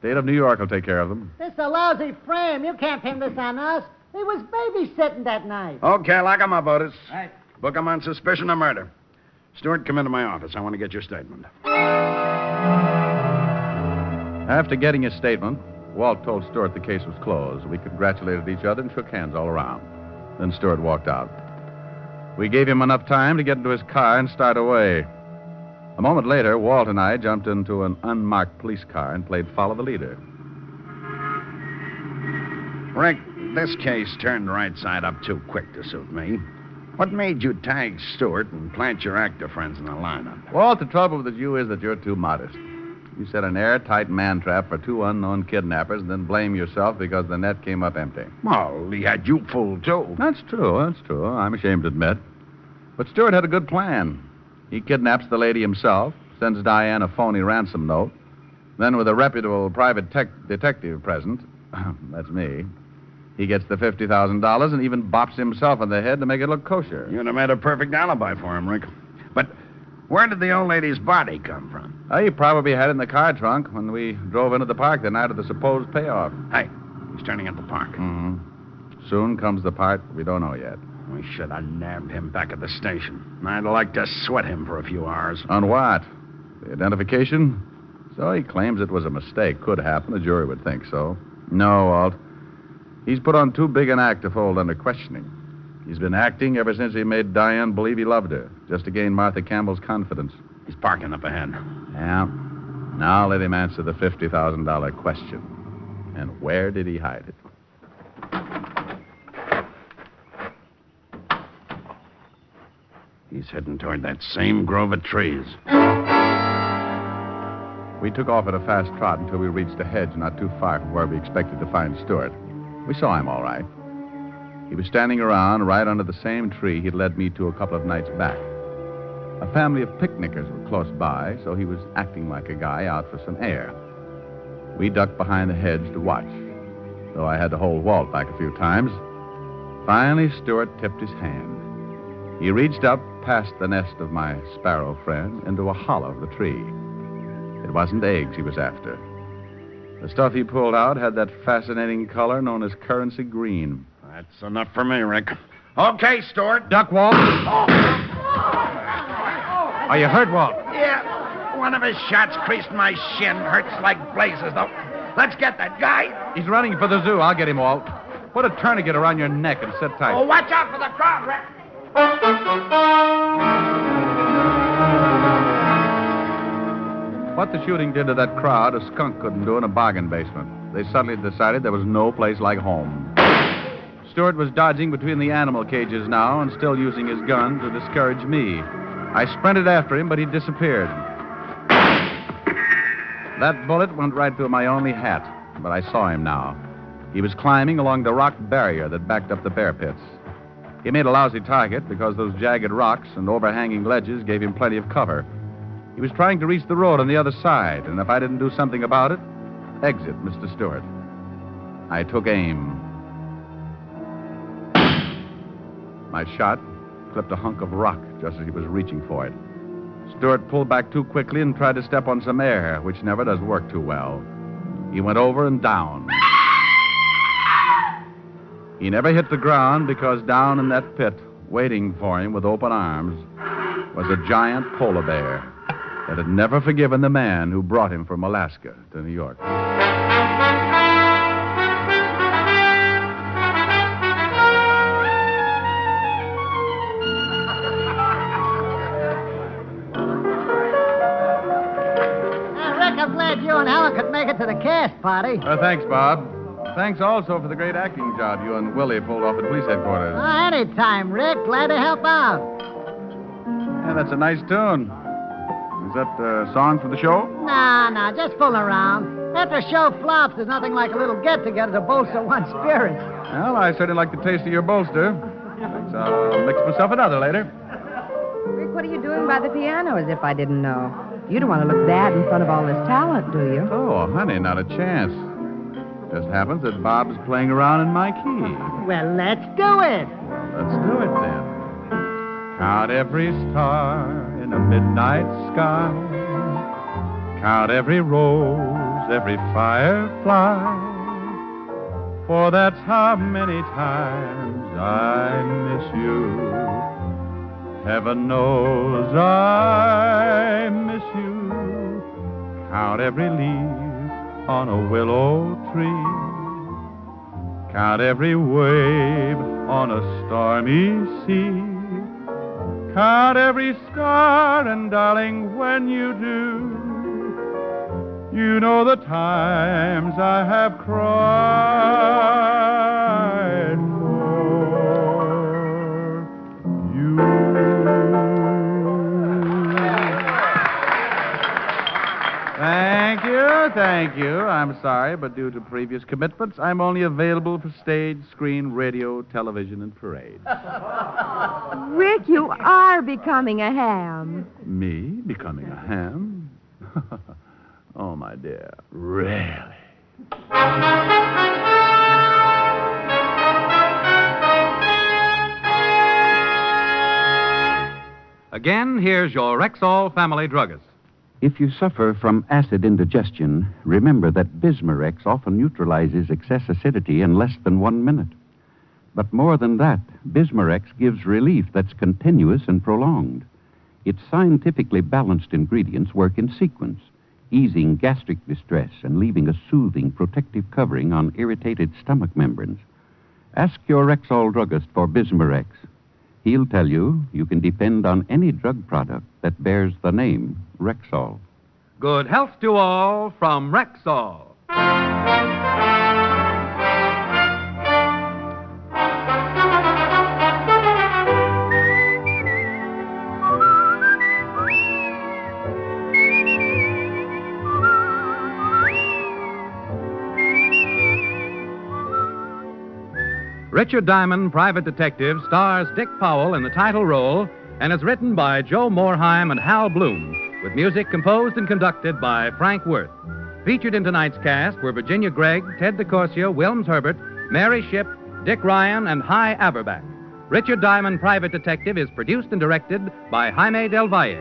State of New York will take care of them. This is a lousy frame. You can't pin this on us. He was babysitting that night. Okay, lock him up, Otis. Right. Book him on suspicion of murder. Stewart, come into my office. I want to get your statement. After getting his statement, Walt told Stewart the case was closed. We congratulated each other and shook hands all around. Then Stewart walked out. We gave him enough time to get into his car and start away. A moment later, Walt and I jumped into an unmarked police car and played Follow the Leader. Rick, this case turned right side up too quick to suit me. What made you tag Stewart and plant your actor friends in the lineup? Walt, the trouble with you is that you're too modest. You set an airtight man trap for two unknown kidnappers and then blame yourself because the net came up empty. Well, he had you fooled, too. That's true. I'm ashamed to admit. But Stewart had a good plan. He kidnaps the lady himself, sends Diane a phony ransom note. Then, with a reputable private detective present, that's me, he gets the $50,000 and even bops himself on the head to make it look kosher. You'd have made a perfect alibi for him, Rick. But where did the old lady's body come from? He probably had it in the car trunk when we drove into the park the night of the supposed payoff. Hey, he's turning at the park. Mm-hmm. Soon comes the part we don't know yet. We should have nabbed him back at the station. I'd like to sweat him for a few hours. On what? The identification? So he claims it was a mistake. Could happen. The jury would think so. No, Walt. He's put on too big an act to fold under questioning. He's been acting ever since he made Diane believe he loved her, just to gain Martha Campbell's confidence. He's parking up ahead. Yeah. Now let him answer the $50,000 question. And where did he hide it? He's heading toward that same grove of trees. We took off at a fast trot until we reached a hedge not too far from where we expected to find Stewart. We saw him all right. He was standing around right under the same tree he'd led me to a couple of nights back. A family of picnickers were close by, so he was acting like a guy out for some air. We ducked behind the hedge to watch, though I had to hold Walt back a few times. Finally, Stewart tipped his hand. He reached up past the nest of my sparrow friend into a hollow of the tree. It wasn't eggs he was after. The stuff he pulled out had that fascinating color known as currency green. That's enough for me, Rick. Okay, Stewart. Duck, Walt. Are you hurt, Walt? Yeah. One of his shots creased my shin. Hurts like blazes, though. Let's get that guy. He's running for the zoo. I'll get him, Walt. Put a tourniquet around your neck and sit tight. Oh, watch out for the crowd, Rick. What the shooting did to that crowd, a skunk couldn't do in a bargain basement. They suddenly decided there was no place like home. Stewart was dodging between the animal cages now and still using his gun to discourage me. I sprinted after him, but he disappeared. That bullet went right through my only hat, but I saw him now. He was climbing along the rock barrier that backed up the bear pits. He made a lousy target because those jagged rocks and overhanging ledges gave him plenty of cover. He was trying to reach the road on the other side, and if I didn't do something about it, exit Mr. Stewart. I took aim. My shot clipped a hunk of rock just as he was reaching for it. Stewart pulled back too quickly and tried to step on some air, which never does work too well. He went over and down. He never hit the ground because down in that pit, waiting for him with open arms, was a giant polar bear that had never forgiven the man who brought him from Alaska to New York. Rick, I'm glad you and Helen could make it to the cast party. Thanks, Bob. Thanks also for the great acting job you and Willie pulled off at police headquarters. Anytime, Rick. Glad to help out. Yeah, that's a nice tune. Is that a song for the show? Nah, just fooling around. After a show flops, there's nothing like a little get-together to bolster one's spirits. Well, I certainly like the taste of your bolster. So I'll mix myself another later. Rick, what are you doing by the piano as if I didn't know? You don't want to look bad in front of all this talent, do you? Oh, honey, not a chance. Just happens that Bob's playing around in my key. Well, let's do it. Well, let's do it then. Count every star in a midnight sky. Count every rose, every firefly. for that's how many times I miss you. Heaven knows I miss you. Count every leaf on a willow tree. Count every wave on a stormy sea. Count every star, and darling, when you do, you know the times I have cried for you. Thank you. I'm sorry, but due to previous commitments, I'm only available for stage, screen, radio, television, and parade. Rick, you are becoming a ham. Me becoming a ham? Oh, my dear, really? Again, here's your Rexall family druggist. If you suffer from acid indigestion, remember that Bismarex often neutralizes excess acidity in less than 1 minute. But more than that, Bismarex gives relief that's continuous and prolonged. Its scientifically balanced ingredients work in sequence, easing gastric distress and leaving a soothing, protective covering on irritated stomach membranes. Ask your Rexall druggist for Bismarex. He'll tell you can depend on any drug product that bears the name Rexall. Good health to all from Rexall. Richard Diamond, Private Detective, stars Dick Powell in the title role and is written by Joe Morheim and Hal Bloom, with music composed and conducted by Frank Worth. Featured in tonight's cast were Virginia Gregg, Ted DeCorsia, Wilms Herbert, Mary Shipp, Dick Ryan, and Hy Averback. Richard Diamond, Private Detective is produced and directed by Jaime Del Valle.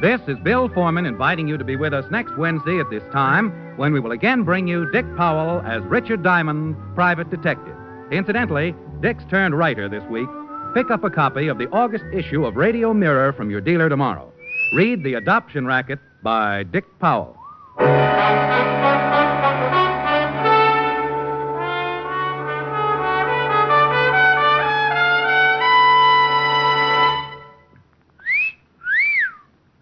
This is Bill Foreman inviting you to be with us next Wednesday at this time when we will again bring you Dick Powell as Richard Diamond, Private Detective. Incidentally, Dick's turned writer this week. Pick up a copy of the August issue of Radio Mirror from your dealer tomorrow. Read The Adoption Racket by Dick Powell.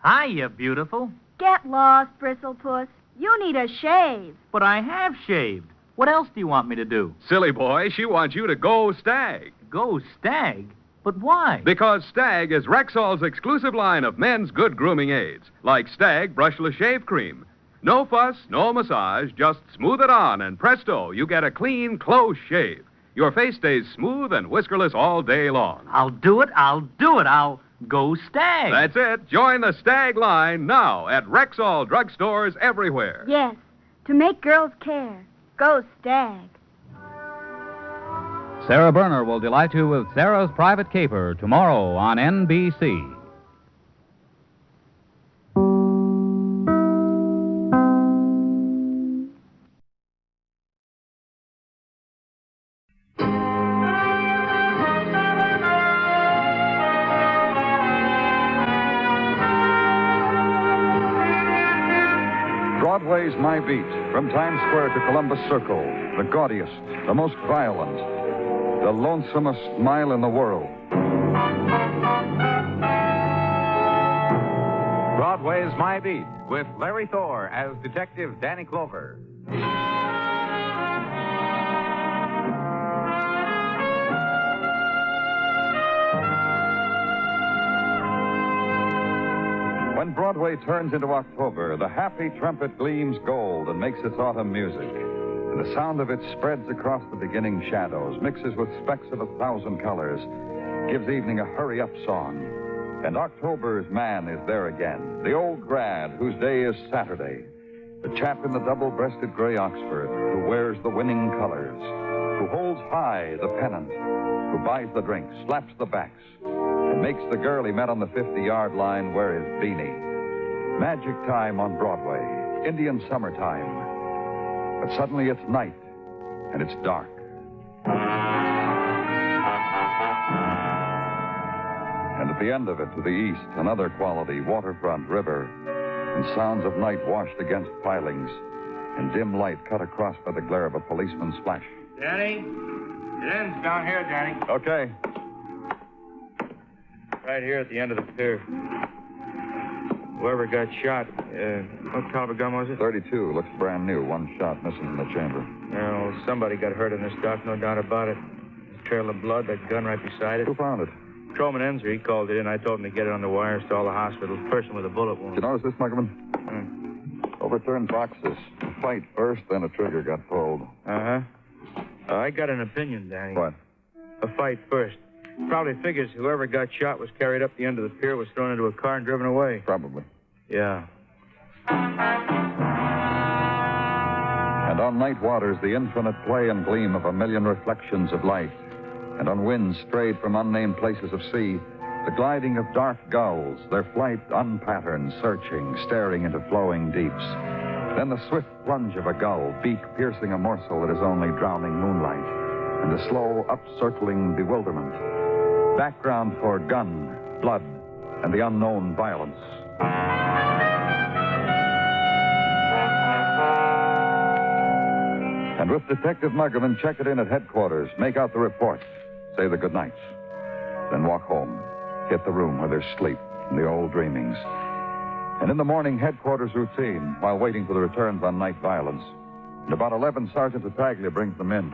Hiya, beautiful. Get lost, Bristlepuss. You need a shave. But I have shaved. What else do you want me to do? Silly boy, she wants you to go Stag. Go Stag? But why? Because Stag is Rexall's exclusive line of men's good grooming aids, like Stag Brushless Shave Cream. No fuss, no massage, just smooth it on, and presto, you get a clean, close shave. Your face stays smooth and whiskerless all day long. I'll do it. I'll go Stag. That's it. Join the Stag line now at Rexall drugstores everywhere. Yes, to make girls care. Go Stag. Sarah Berner will delight you with Sarah's Private Caper tomorrow on NBC. Broadway's My Beat, from Times Square to Columbus Circle, the gaudiest, the most violent, the lonesomest mile in the world. Broadway's My Beat, with Larry Thor as Detective Danny Clover. When Broadway turns into October, the happy trumpet gleams gold and makes its autumn music. And the sound of it spreads across the beginning shadows, mixes with specks of 1,000 colors, gives evening a hurry-up song. And October's man is there again, the old grad whose day is Saturday, the chap in the double-breasted gray Oxford who wears the winning colors, who holds high the pennant, who buys the drinks, slaps the backs, and makes the girl he met on the 50-yard line wear his beanie. Magic time on Broadway. Indian summertime. But suddenly it's night, and it's dark. And at the end of it, to the east, another quality waterfront river, and sounds of night washed against pilings, and dim light cut across by the glare of a policeman's flash. Danny? It ends down here, Danny. Okay. Right here at the end of the pier. Whoever got shot, what caliber gun was it? 32. Looks brand new. One shot missing from the chamber. Well, somebody got hurt in this dock, no doubt about it. Trail of blood, that gun right beside it. Who found it? Patrolman Enzer, he called it in. I told him to get it on the wires to all the hospitals. Person with a bullet wound. Did you notice this, Muggerman? Overturned boxes. A fight first, then a trigger got pulled. Uh-huh. I got an opinion, Danny. What? A fight first. Probably figures whoever got shot was carried up the end of the pier, was thrown into a car and driven away. Probably. Yeah. And on night waters, the infinite play and gleam of a million reflections of light. And on winds strayed from unnamed places of sea, the gliding of dark gulls, their flight unpatterned, searching, staring into flowing deeps. Then the swift plunge of a gull, beak piercing a morsel that is only drowning moonlight, and the slow upcircling bewilderment. Background for gun, blood, and the unknown violence. And with Detective Muggerman, check it in at headquarters, make out the report, say the good nights, then walk home, hit the room where there's sleep and the old dreamings. And in the morning, headquarters routine, while waiting for the returns on night violence. And about 11, Sergeant Battaglia brings them in.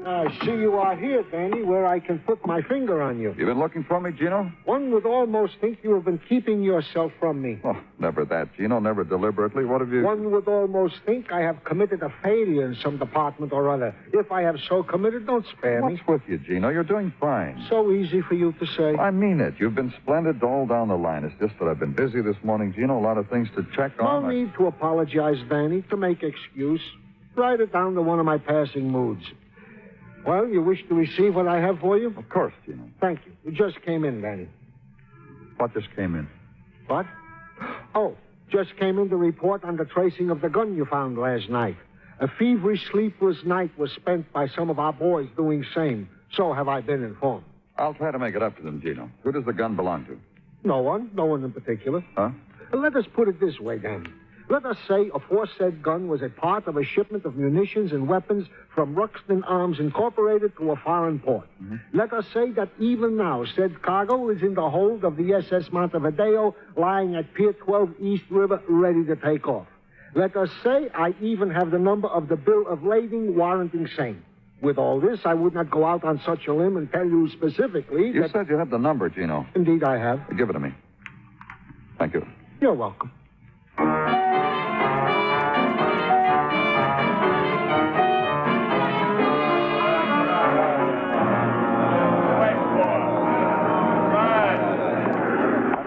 I see you are here, Danny, where I can put my finger on you. You been looking for me, Gino? One would almost think you have been keeping yourself from me. Oh, never that, Gino. Never deliberately. What have you... One would almost think I have committed a failure in some department or other. If I have so committed, don't spare me. What's with you, Gino? You're doing fine. So easy for you to say. I mean it. You've been splendid all down the line. It's just that I've been busy this morning, Gino. A lot of things to check on. No need to apologize, Danny, to make excuse. Write it down to one of my passing moods. Well, you wish to receive what I have for you? Of course, Gino. Thank you. You just came in, Danny. What just came in? What? Oh, just came in to report on the tracing of the gun you found last night. A feverish, sleepless night was spent by some of our boys doing same. So have I been informed. I'll try to make it up to them, Gino. Who does the gun belong to? No one. No one in particular. Huh? Let us put it this way, Danny. Let us say aforesaid gun was a part of a shipment of munitions and weapons from Ruxton Arms Incorporated to a foreign port. Mm-hmm. Let us say that even now said cargo is in the hold of the SS Montevideo lying at Pier 12 East River ready to take off. Let us say I even have the number of the bill of lading warranting same. With all this, I would not go out on such a limb and tell you specifically You said you had the number, Gino. Indeed, I have. Give it to me. Thank you. You're welcome.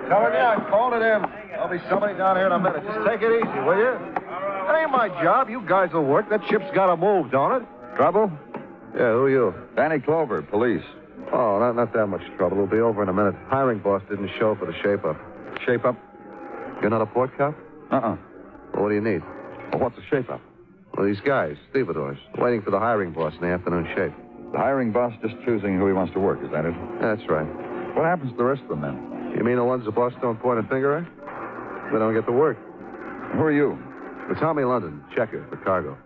Telling you, I called it in. There'll be somebody down here in a minute. Just take it easy, will you? That ain't my job. You guys will work. That ship's got to move, don't it? Trouble? Yeah, who are you? Danny Clover, police. Oh, not that much trouble. It'll be over in a minute. Hiring boss didn't show for the shape-up. Shape-up? You're not a port cop? Uh-uh. Well, what do you need? Well, what's a shape-up? Well, these guys, stevedores, waiting for the hiring boss in the afternoon shape. The hiring boss just choosing who he wants to work, is that it? That's right. What happens to the rest of the men? You mean the ones the boss don't point a finger at? They don't get to work. Who are you? It's Tommy London, checker for cargo.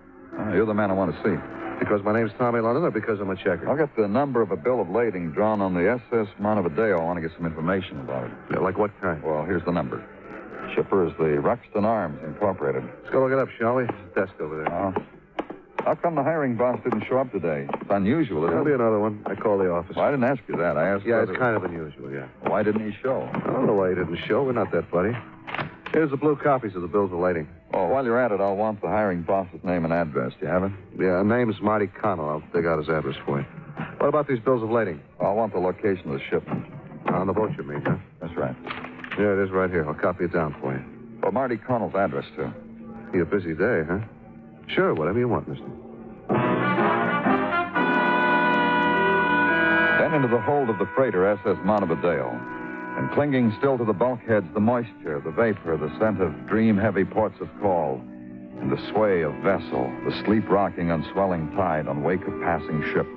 You're the man I want to see. Because my name's Tommy London or because I'm a checker? I'll get the number of a bill of lading drawn on the SS Montevideo. I want to get some information about it. Yeah, like what kind? Well, here's the number. Shipper is the Ruxton Arms Incorporated. Let's go look it up, shall we? There's a desk over there. How come the hiring boss didn't show up today? It's unusual, isn't it? There'll be another one. I called the office. Well, I didn't ask you that. I asked it's kind of unusual, yeah. Why didn't he show? I don't know why he didn't show. We're not that buddy. Here's the blue copies of the bills of lading. Oh, while you're at it, I'll want the hiring boss's name and address. Do you have it? Yeah, name's Marty Connell. I'll dig out his address for you. What about these bills of lading? I want the location of the shipment. On the boat, you mean, huh? That's right. Yeah, it is right here. I'll copy it down for you. Well, Marty Connell's address, too. Be a busy day, huh? Sure, whatever you want, mister. Then into the hold of the freighter SS Montevideo. And clinging still to the bulkheads, the moisture, the vapor, the scent of dream-heavy ports of call, and the sway of vessel, the sleep-rocking and swelling tide on wake of passing ship,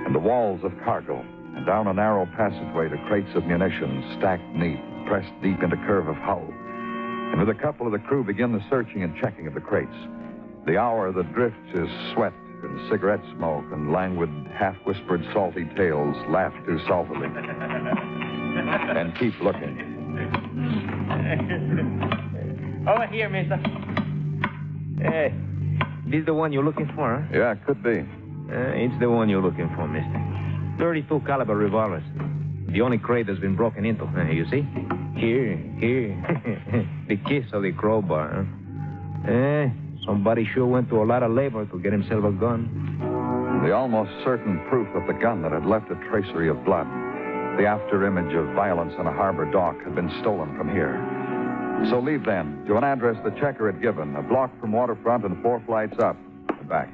and the walls of cargo, and down a narrow passageway to crates of munitions stacked neat, pressed deep into curve of hull. And with a couple of the crew begin the searching and checking of the crates. The hour that drifts is sweat and cigarette smoke and languid, half-whispered salty tales laugh too saltily. And keep looking. Over here, mister. Hey, this the one you're looking for, huh? Yeah, it could be. It's the one you're looking for, mister. 32 caliber revolvers. The only crate that's been broken into, you see? Here. The kiss of the crowbar, huh? Somebody sure went to a lot of labor to get himself a gun. The almost certain proof of the gun that had left a tracery of blood. The after image of violence on a harbor dock had been stolen from here. So leave then, to an address the checker had given, a block from waterfront and 4 flights up and back.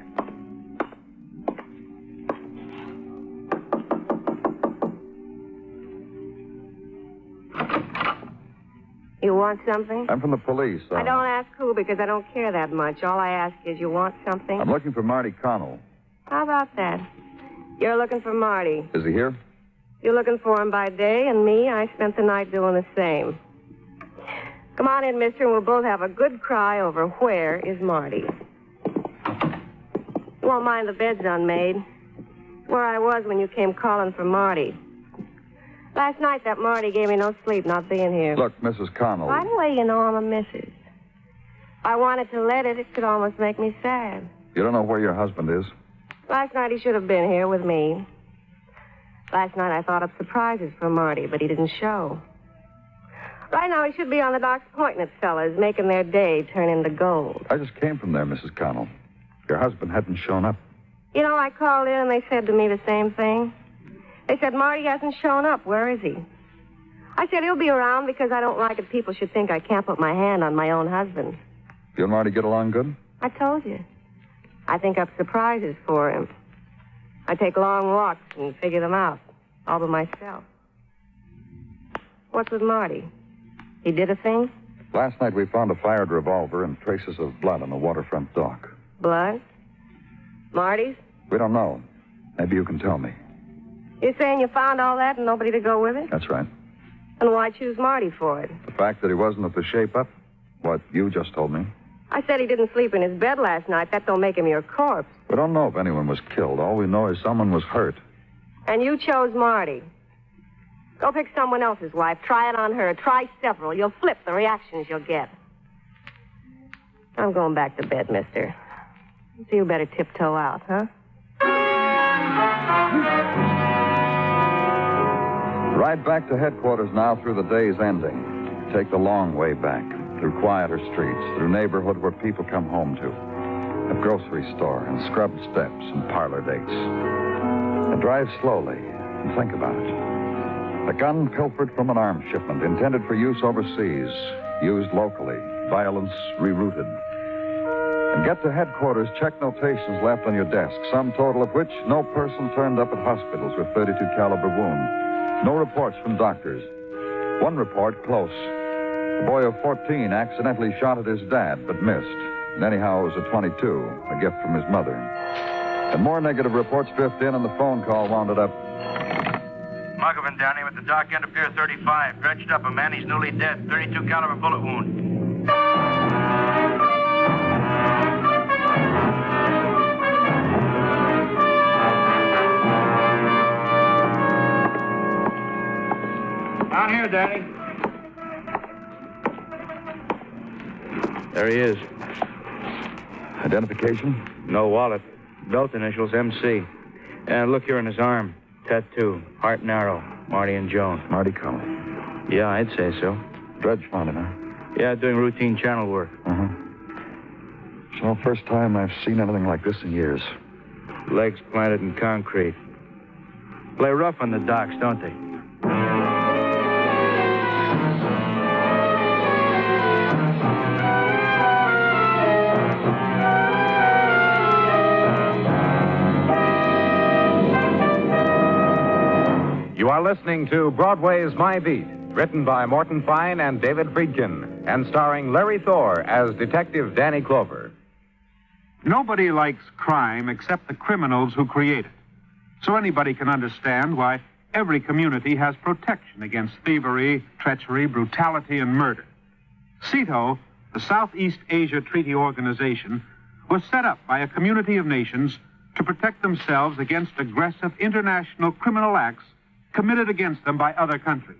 You want something? I'm from the police. I don't ask who because I don't care that much. All I ask is, you want something? I'm looking for Marty Connell. How about that? You're looking for Marty. Is he here? You're looking for him by day, and me, I spent the night doing the same. Come on in, mister, and we'll both have a good cry over where is Marty. You won't mind the bed's unmade. Where I was when you came calling for Marty. Last night, that Marty gave me no sleep not being here. Look, Mrs. Connell. By the way, you know I'm a missus. If I wanted to let it, it could almost make me sad. You don't know where your husband is? Last night, he should have been here with me. Last night, I thought up surprises for Marty, but he didn't show. Right now, he should be on the docks pointing at fellas, making their day turn into gold. I just came from there, Mrs. Connell. Your husband hadn't shown up. You know, I called in and they said to me the same thing. They said, Marty hasn't shown up. Where is he? I said, he'll be around because I don't like it people should think I can't put my hand on my own husband. You and Marty get along good? I told you. I think up surprises for him. I take long walks and figure them out, all by myself. What's with Marty? He did a thing? Last night we found a fired revolver and traces of blood on the waterfront dock. Blood? Marty's? We don't know. Maybe you can tell me. You're saying you found all that and nobody to go with it? That's right. And why choose Marty for it? The fact that he wasn't at the shape-up? What you just told me. I said he didn't sleep in his bed last night. That don't make him your corpse. We don't know if anyone was killed. All we know is someone was hurt. And you chose Marty. Go pick someone else's wife. Try it on her. Try several. You'll flip the reactions you'll get. I'm going back to bed, mister. So you better tiptoe out, huh? Ride back to headquarters now through the day's ending. Take the long way back, through quieter streets, through neighborhood where people come home to. A grocery store and scrubbed steps and parlor dates. And drive slowly and think about it. A gun pilfered from an arms shipment intended for use overseas, used locally, violence rerouted. And get to headquarters, check notations left on your desk, sum total of which no person turned up at hospitals with .32 caliber wound. No reports from doctors. One report, close. A boy of 14 accidentally shot at his dad, but missed. And anyhow, it was a .22, a gift from his mother. And more negative reports drifted in, and the phone call wounded up. Muggavan down here with the dock end of Pier 35. Dredged up a man, he's newly dead. .32 caliber bullet wound. Down here, Daddy. There he is. Identification? No wallet. Belt initials MC. And look here in his arm. Tattoo. Heart and arrow. Marty and Joan. Marty Connell. Yeah, I'd say so. Dredge found him, huh? Yeah, doing routine channel work. Uh-huh. So, first time I've seen anything like this in years. Legs planted in concrete. Play rough on the docks, don't they? You are listening to Broadway's My Beat, written by Morton Fine and David Friedkin, and starring Larry Thor as Detective Danny Clover. Nobody likes crime except the criminals who create it. So anybody can understand why every community has protection against thievery, treachery, brutality, and murder. CETO, the Southeast Asia Treaty Organization, was set up by a community of nations to protect themselves against aggressive international criminal acts committed against them by other countries.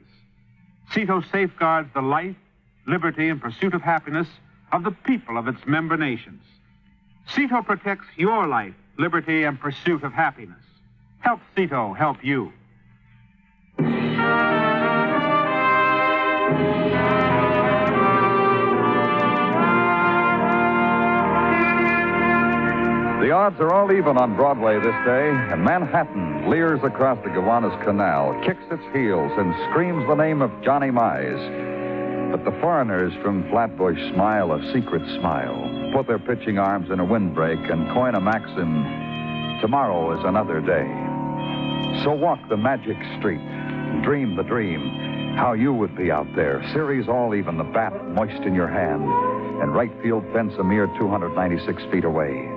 CETO safeguards the life, liberty, and pursuit of happiness of the people of its member nations. CETO protects your life, liberty, and pursuit of happiness. Help CETO help you. The odds are all even on Broadway this day, and Manhattan leers across the Gowanus Canal, kicks its heels, and screams the name of Johnny Mize. But the foreigners from Flatbush smile a secret smile, put their pitching arms in a windbreak, and coin a maxim, tomorrow is another day. So walk the magic street, dream the dream, how you would be out there, series all even, the bat moist in your hand, and right field fence a mere 296 feet away.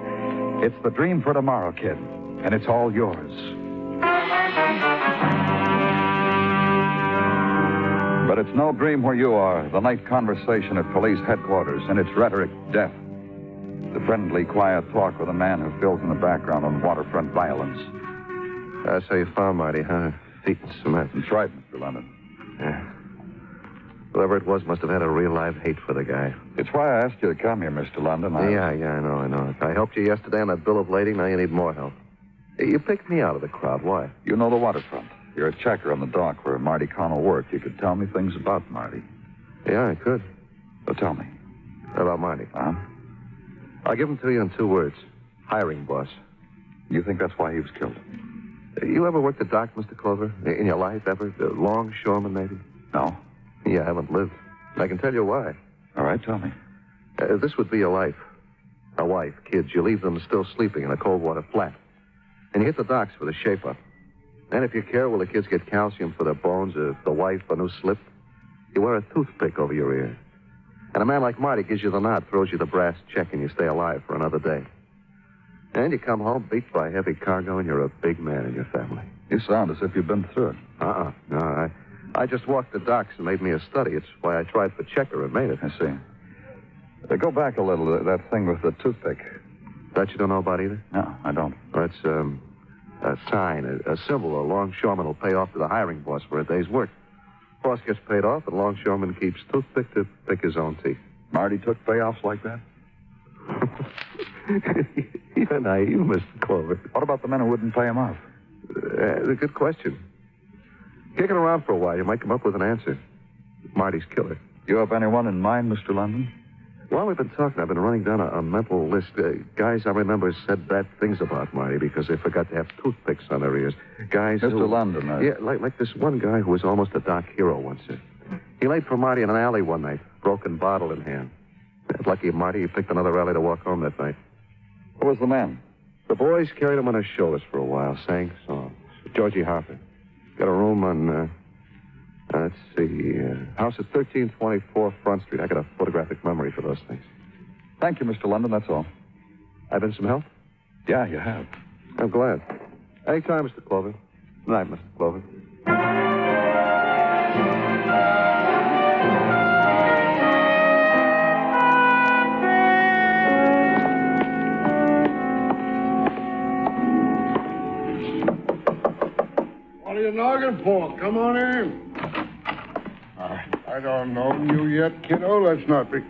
It's the dream for tomorrow, kid, and it's all yours. But it's no dream where you are. The night conversation at police headquarters, and its rhetoric deaf. The friendly, quiet talk with a man who fills in the background on waterfront violence. That's how you found Marty, huh? Feet in cement. That's right, Mr. London. Yeah. Whoever it was must have had a real live hate for the guy. It's why I asked you to come here, Mr. London. Yeah, I know. I helped you yesterday on that bill of lading. Now you need more help. You picked me out of the crowd. Why? You know the waterfront. You're a checker on the dock where Marty Connell worked. You could tell me things about Marty. Yeah, I could. So tell me. About Marty. Huh? I'll give him to you in 2 words. Hiring boss. You think that's why he was killed? You ever worked the dock, Mr. Clover? In your life, ever? The longshoreman, maybe? No. You haven't lived. I can tell you why. All right, tell me. This would be your life. A wife, kids. You leave them still sleeping in a cold water flat. And you hit the docks for the shape-up. And if you care, will the kids get calcium for their bones, or if the wife a new slip? You wear a toothpick over your ear. And a man like Marty gives you the nod, throws you the brass check, and you stay alive for another day. And you come home beat by heavy cargo, and you're a big man in your family. You sound as if you've been through it. No, I just walked the docks and made me a study. It's why I tried for checker and made it. I see. Go back a little, that thing with the toothpick. That you don't know about either? No, I don't. Well, it's a sign, a symbol a longshoreman will pay off to the hiring boss for a day's work. Boss gets paid off, and longshoreman keeps toothpick to pick his own teeth. Marty took payoffs like that? You're naive, Mr. Clover. What about the men who wouldn't pay him off? A good question. Kicking around for a while, you might come up with an answer. Marty's killer. You have anyone in mind, Mr. London? While we've been talking, I've been running down a mental list. Guys I remember said bad things about Marty because they forgot to have toothpicks on their ears. Guys Mr. London. Yeah, like this one guy who was almost a dock hero once. He laid for Marty in an alley one night, broken bottle in hand. Lucky Marty, he picked another alley to walk home that night. Who was the man? The boys carried him on their shoulders for a while, sang songs. Georgie Harper. Got a room on, let's see, house at 1324 Front Street. I got a photographic memory for those things. Thank you, Mr. London, that's all. I've been some help? Yeah, you have. I'm glad. Anytime, Mr. Clover. Good night, Mr. Clover. What are you noggin for? Come on in. I don't know you yet, kiddo. Let's not be...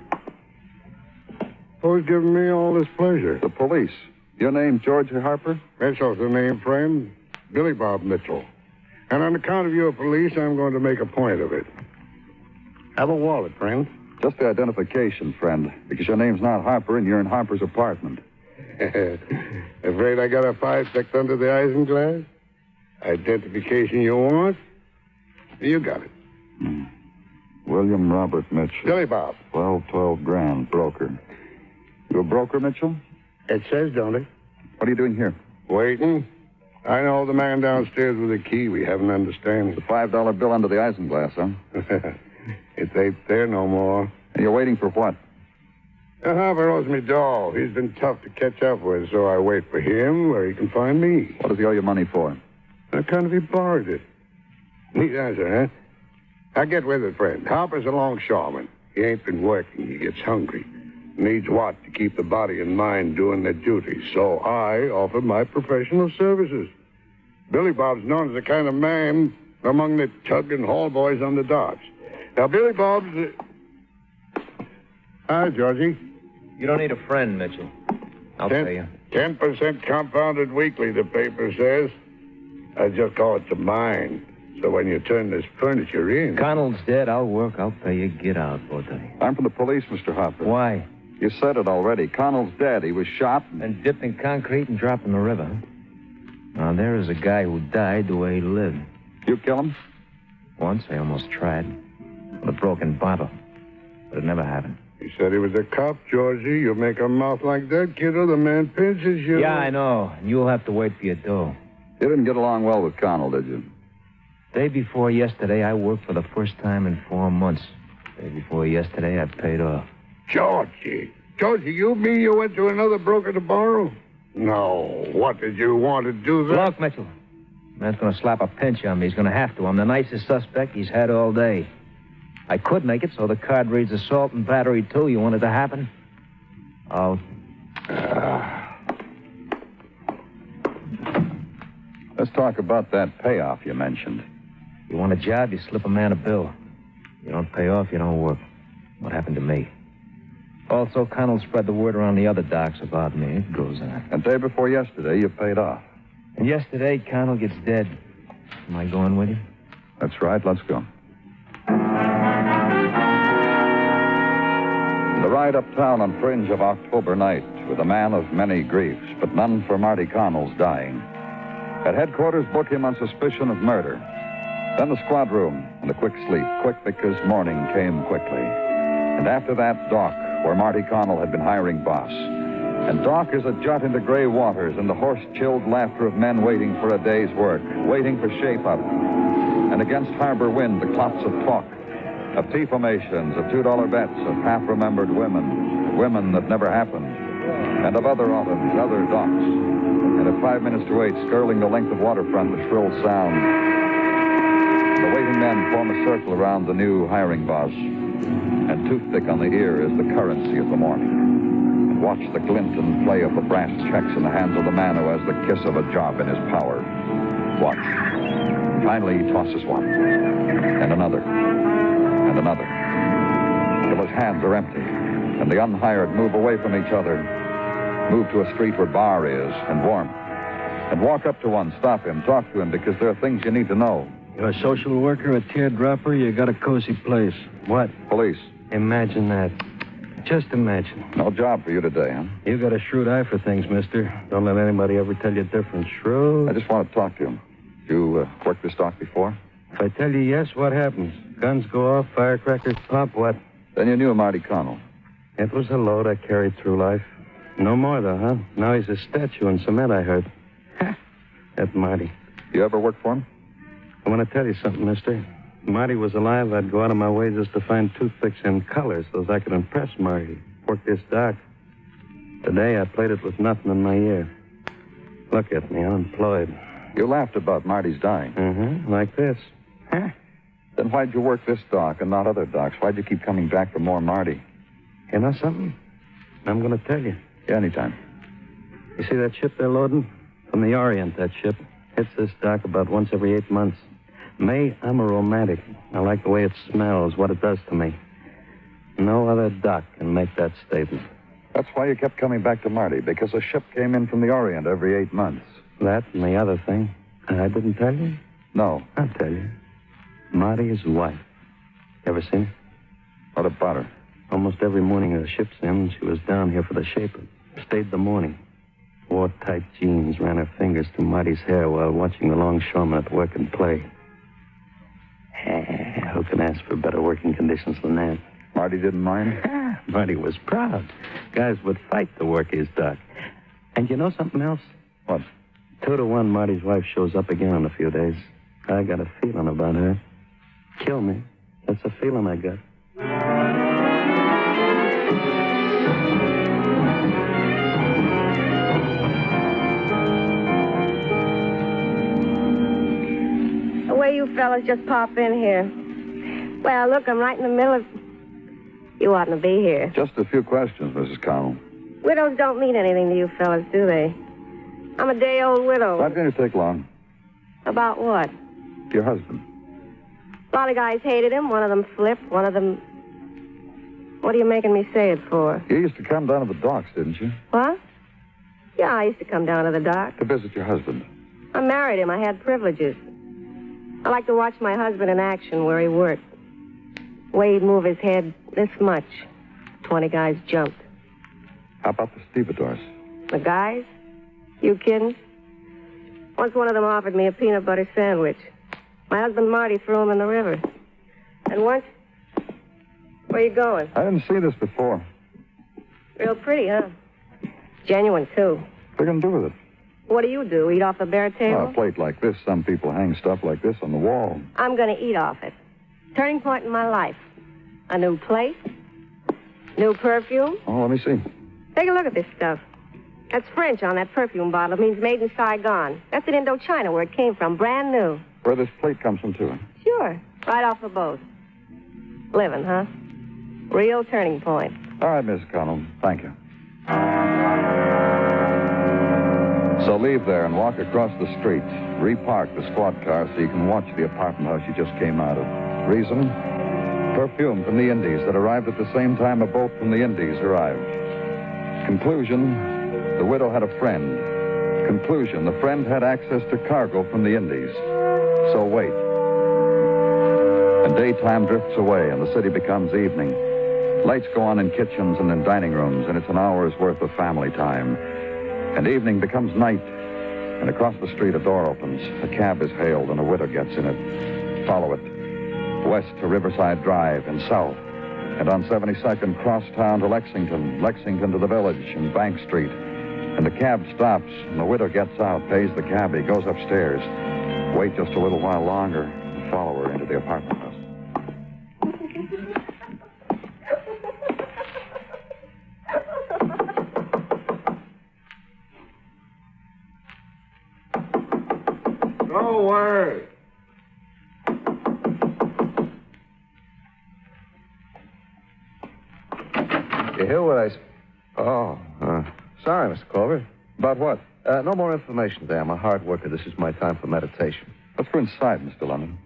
Who's giving me all this pleasure? The police. Your name, Georgie Harper? Mitchell's the name, friend. Billy Bob Mitchell. And on account of your police, I'm going to make a point of it. Have a wallet, friend. Just the identification, friend, because your name's not Harper and you're in Harper's apartment. Afraid I got a five tucked under the isinglass? Identification you want? You got it. William Robert Mitchell. Billy Bob. 12 grand, broker. You a broker, Mitchell? It says, don't it? What are you doing here? Waiting. I know the man downstairs with the key. We have an understanding. The $5 bill under the isinglass, huh? It ain't there no more. And you're waiting for what? Harper owes me dough. He's been tough to catch up with, so I wait for him where he can find me. What does he owe you money for? I kind of he borrowed it. Neat answer, huh? I get with it, friend. Harper's a longshoreman. He ain't been working. He gets hungry. Needs what to keep the body and mind doing their duty. So I offer my professional services. Billy Bob's known as the kind of man among the tug and haul boys on the docks. Now, Billy Bob's... Hi, Georgie. You don't need a friend, Mitchell. I'll pay you. 10% compounded weekly, the paper says. I just call it the mine. So when you turn this furniture in... Connell's dead. I'll work. I'll pay you. Get out, both of you. I'm from the police, Mr. Harper. Why? You said it already. Connell's dead. He was shot. And dipped in concrete and dropped in the river. Now, there is a guy who died the way he lived. You kill him? Once, I almost tried. With a broken bottle. But it never happened. He said he was a cop, Georgie. You make a mouth like that, kiddo, the man pinches you. Yeah, I know. And you'll have to wait for your dough. You didn't get along well with Connell, did you? Day before yesterday, I worked for the first time in 4 months. Day before yesterday, I paid off. Georgie, you mean you went to another broker to borrow? No. What did you want to do that? Look, Mitchell. Man's going to slap a pinch on me. He's going to have to. I'm the nicest suspect he's had all day. I could make it so the card reads assault and battery, too. You want it to happen? Let's talk about that payoff you mentioned. You want a job, you slip a man a bill. You don't pay off, you don't work. What happened to me? Also, Connell spread the word around the other docks about me. It goes on. And day before yesterday, you paid off. And yesterday, Connell gets dead. Am I going with you? That's right. Let's go. The ride uptown on fringe of October night with a man of many griefs, but none for Marty Connell's dying. At headquarters, book him on suspicion of murder. Then the squad room and a quick sleep. Quick because morning came quickly. And after that, dock, where Marty Connell had been hiring boss. And dock is a jut into gray waters and the horse-chilled laughter of men waiting for a day's work, waiting for shape-up. And against harbor wind, the clots of talk, of tea formations, of $2 bets, of half-remembered women that never happened, and of other autumns, other docks. And at 5 minutes to 8, skirling the length of waterfront, the shrill sound. The waiting men form a circle around the new hiring boss. And toothpick on the ear is the currency of the morning. And watch the glint and play of the brass checks in the hands of the man who has the kiss of a job in his power. Watch. Finally, he tosses one. And another. And another. Till his hands are empty. And the unhired move away from each other. Move to a street where bar is and warmth. And walk up to one, stop him, talk to him, because there are things you need to know. You're a social worker, a teardropper, you got a cozy place. What? Police. Imagine that. Just imagine. No job for you today, huh? You got a shrewd eye for things, mister. Don't let anybody ever tell you different. Shrewd. I just want to talk to him. You worked this dock before? If I tell you yes, what happens? Guns go off, firecrackers pop, what? Then you knew Marty Connell. It was a load I carried through life. No more, though, huh? Now he's a statue in cement, I heard. That Marty. You ever worked for him? I want to tell you something, mister. If Marty was alive, I'd go out of my way just to find toothpicks in color so I could impress Marty. Work this dock. Today, I played it with nothing in my ear. Look at me, unemployed. You laughed about Marty's dying. Mm-hmm, like this. Huh? Then why'd you work this dock and not other docks? Why'd you keep coming back for more Marty? You know something? I'm going to tell you. Yeah, anytime. You see that ship they're loading? From the Orient, that ship. Hits this dock about once every 8 months. May, I'm a romantic. I like the way it smells, what it does to me. No other dock can make that statement. That's why you kept coming back to Marty, because a ship came in from the Orient every 8 months. That and the other thing. I didn't tell you? No. I'll tell you. Marty's wife. Ever seen her? What about her? Almost every morning the ship's in, she was down here for the shape-up. Stayed the morning. Wore tight jeans, ran her fingers through Marty's hair while watching the longshoremen at work and play. Who can ask for better working conditions than that? Marty didn't mind? Marty was proud. Guys would fight to work his dock. And you know something else? What? 2-1, Marty's wife shows up again in a few days. I got a feeling about her. Kill me. That's a feeling I got. The way you fellas just pop in here. Well, look, I'm right in the middle of... You oughtn't to be here. Just a few questions, Mrs. Connell. Widows don't mean anything to you fellas, do they? I'm a day-old widow. Not going to take long. About what? Your husband. A lot of guys hated him. One of them flipped. One of them... What are you making me say it for? You used to come down to the docks, didn't you? What? Yeah, I used to come down to the dock. To visit your husband. I married him. I had privileges. I like to watch my husband in action where he worked. The way he'd move his head this much. 20 guys jumped. How about the stevedores? The guys? You kidding? Once one of them offered me a peanut butter sandwich. My husband Marty threw him in the river. And once... Where you going? I didn't see this before. Real pretty, huh? Genuine, too. What are you going to do with it? What do? Eat off a bare table? A plate like this. Some people hang stuff like this on the wall. I'm going to eat off it. Turning point in my life. A new plate. New perfume. Oh, let me see. Take a look at this stuff. That's French on that perfume bottle. It means made in Saigon. That's in Indochina where it came from. Brand new. Where this plate comes from, too? Sure. Right off the boat. Living, huh? Real turning point. All right, Miss Connell. Thank you. So leave there and walk across the street. Repark the squad car so you can watch the apartment house you just came out of. Reason? Perfume from the Indies that arrived at the same time a boat from the Indies arrived. Conclusion, the widow had a friend. Conclusion, the friend had access to cargo from the Indies. So wait. And daytime drifts away and the city becomes evening. Lights go on in kitchens and in dining rooms, and it's an hour's worth of family time. And evening becomes night, and across the street a door opens. A cab is hailed, and a widow gets in it. Follow it. West to Riverside Drive, and south. And on 72nd, cross town to Lexington. Lexington to the Village and Bank Street. And the cab stops, and the widow gets out, pays the cabbie, goes upstairs. Wait just a little while longer, and follow her into the apartment house. No word. You hear what I... Sorry, Mr. Clover. About what? No more information there. I'm a hard worker. This is my time for meditation. Let's go inside, Mr. London.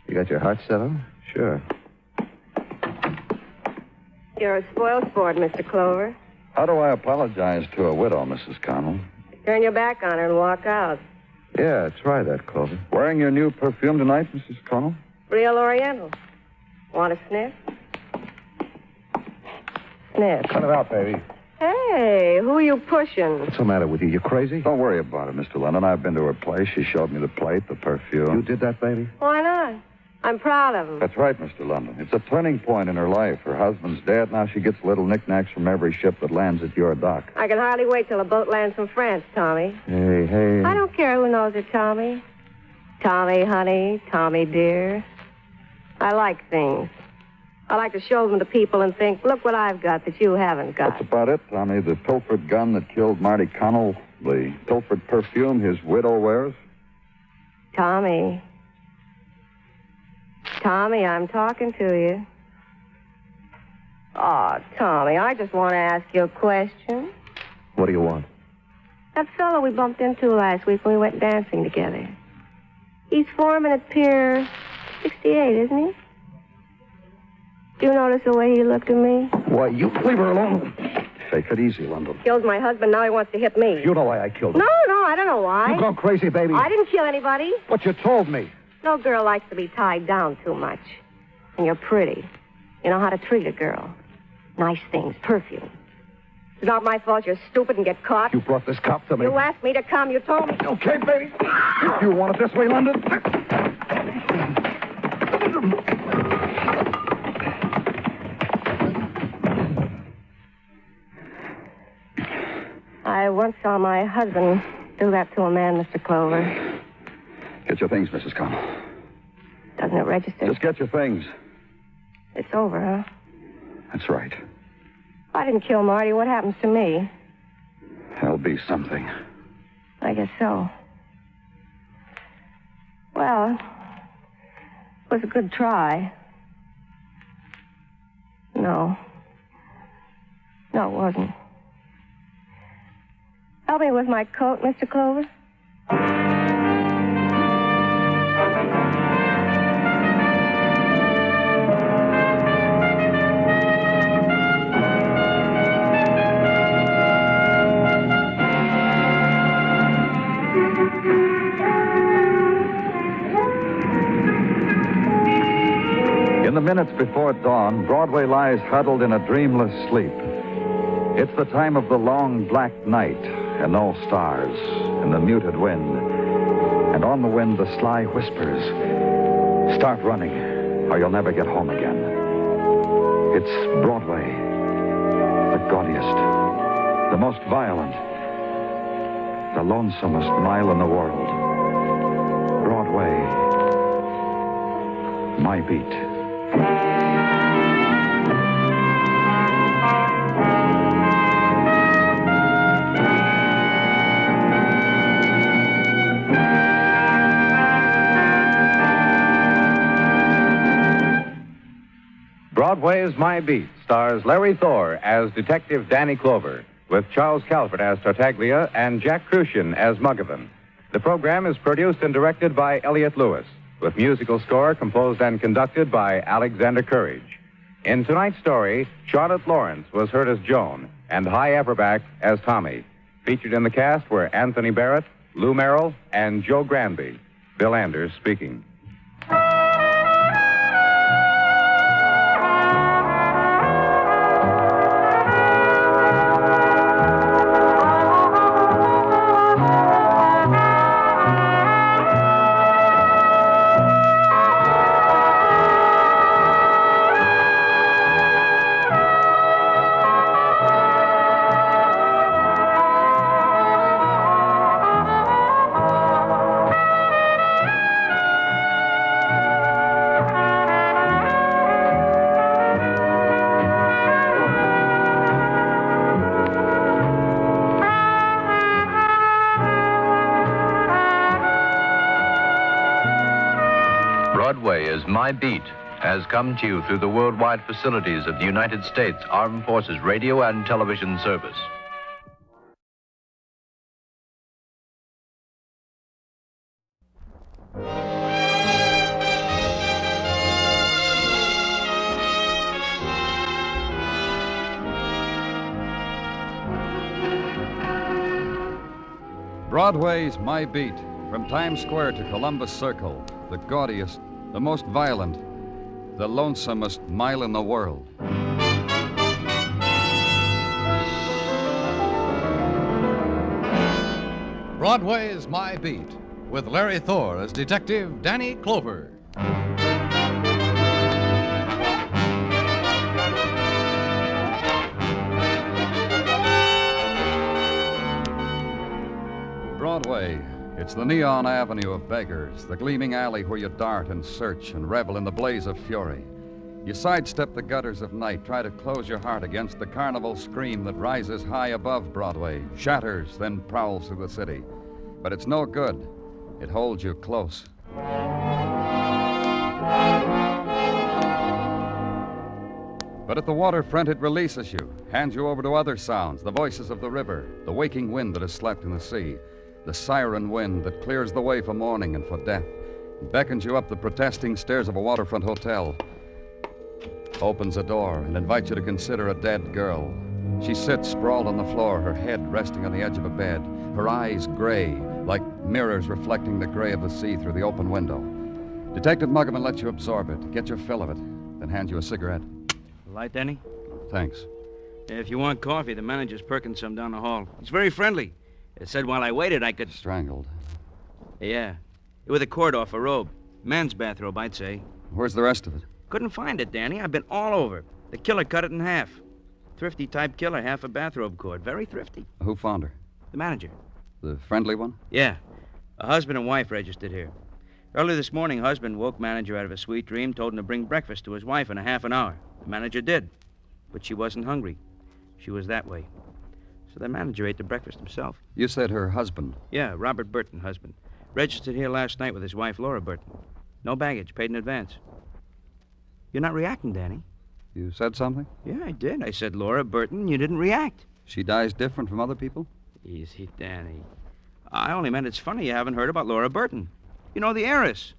You got your heart set on? Sure. You're a spoiled sport, Mr. Clover. How do I apologize to a widow, Mrs. Connell? Turn your back on her and walk out. Yeah, try that, Clover. Wearing your new perfume tonight, Mrs. Connell? Real Oriental. Want a sniff? Sniff. Cut it out, baby. Hey, who are you pushing? What's the matter with you? You crazy? Don't worry about it, Mr. London. I've been to her place. She showed me the plate, the perfume. You did that, baby? Why not? I'm proud of him. That's right, Mr. London. It's a turning point in her life. Her husband's dead. Now she gets little knickknacks from every ship that lands at your dock. I can hardly wait till a boat lands from France, Tommy. Hey. I don't care who knows it, Tommy. Tommy, honey. Tommy, dear. I like things. I like to show them to people and think, look what I've got that you haven't got. That's about it, Tommy. The pilfered gun that killed Marty Connell, the pilfered perfume his widow wears. Tommy. Tommy, I'm talking to you. Oh, Tommy, I just want to ask you a question. What do you want? That fellow we bumped into last week when we went dancing together. He's foreman at Pier 68, isn't he? Do you notice the way he looked at me? Why, you leave her alone. Take it easy, London. Killed my husband, now he wants to hit me. You know why I killed him. No, I don't know why. You've gone crazy, baby. I didn't kill anybody. What you told me. No girl likes to be tied down too much. And you're pretty. You know how to treat a girl. Nice things, perfume. It's not my fault you're stupid and get caught. You brought this cop to me. You asked me to come. You told me. Okay, baby. If you want it this way, London. I once saw my husband do that to a man, Mr. Clover. Get your things, Mrs. Connell. Doesn't it register? Just get your things. It's over, huh? That's right. If I didn't kill Marty, what happens to me? There'll be something. I guess so. Well, it was a good try. No. No, it wasn't. Help me with my coat, Mr. Clover. In the minutes before dawn, Broadway lies huddled in a dreamless sleep. It's the time of the long black night, and no stars, and the muted wind. And on the wind, the sly whispers. Start running, or you'll never get home again. It's Broadway, the gaudiest, the most violent, the lonesomest mile in the world. Broadway, my beat. Broadway's My Beat stars Larry Thor as Detective Danny Clover, with Charles Calvert as Tartaglia and Jack Crucian as Muggavan. The program is produced and directed by Elliott Lewis, with musical score composed and conducted by Alexander Courage. In tonight's story, Charlotte Lawrence was heard as Joan and Hy Everback as Tommy. Featured in the cast were Anthony Barrett, Lou Merrill, and Joe Granby. Bill Anders speaking. Broadway is My Beat has come to you through the worldwide facilities of the United States Armed Forces Radio and Television Service. Broadway's My Beat, from Times Square to Columbus Circle, the gaudiest, the most violent, the lonesomest mile in the world. Broadway's My Beat, with Larry Thor as Detective Danny Clover. Broadway, it's the neon avenue of beggars, the gleaming alley where you dart and search and revel in the blaze of fury. You sidestep the gutters of night, try to close your heart against the carnival scream that rises high above Broadway, shatters, then prowls through the city. But it's no good. It holds you close. But at the waterfront, it releases you, hands you over to other sounds, the voices of the river, the waking wind that has slept in the sea, the siren wind that clears the way for morning and for death, and beckons you up the protesting stairs of a waterfront hotel, opens a door and invites you to consider a dead girl. She sits sprawled on the floor, her head resting on the edge of a bed, her eyes gray, like mirrors reflecting the gray of the sea through the open window. Detective Muggavan lets you absorb it, get your fill of it, then hands you a cigarette. Light, Danny? Thanks. If you want coffee, the manager's perking some down the hall. He's very friendly. It said while I waited, I could... Strangled. Yeah. With a cord off a robe. Men's bathrobe, I'd say. Where's the rest of it? Couldn't find it, Danny. I've been all over. The killer cut it in half. Thrifty type killer, half a bathrobe cord. Very thrifty. Who found her? The manager. The friendly one? Yeah. A husband and wife registered here. Early this morning, husband woke manager out of a sweet dream, told him to bring breakfast to his wife in a half an hour. The manager did. But she wasn't hungry. She was that way. So the manager ate the breakfast himself. You said her husband. Yeah, Robert Burton, husband. Registered here last night with his wife, Laura Burton. No baggage, paid in advance. You're not reacting, Danny. You said something? Yeah, I did. I said Laura Burton. You didn't react. She dies different from other people? Easy, Danny. I only meant it's funny you haven't heard about Laura Burton. You know, the heiress.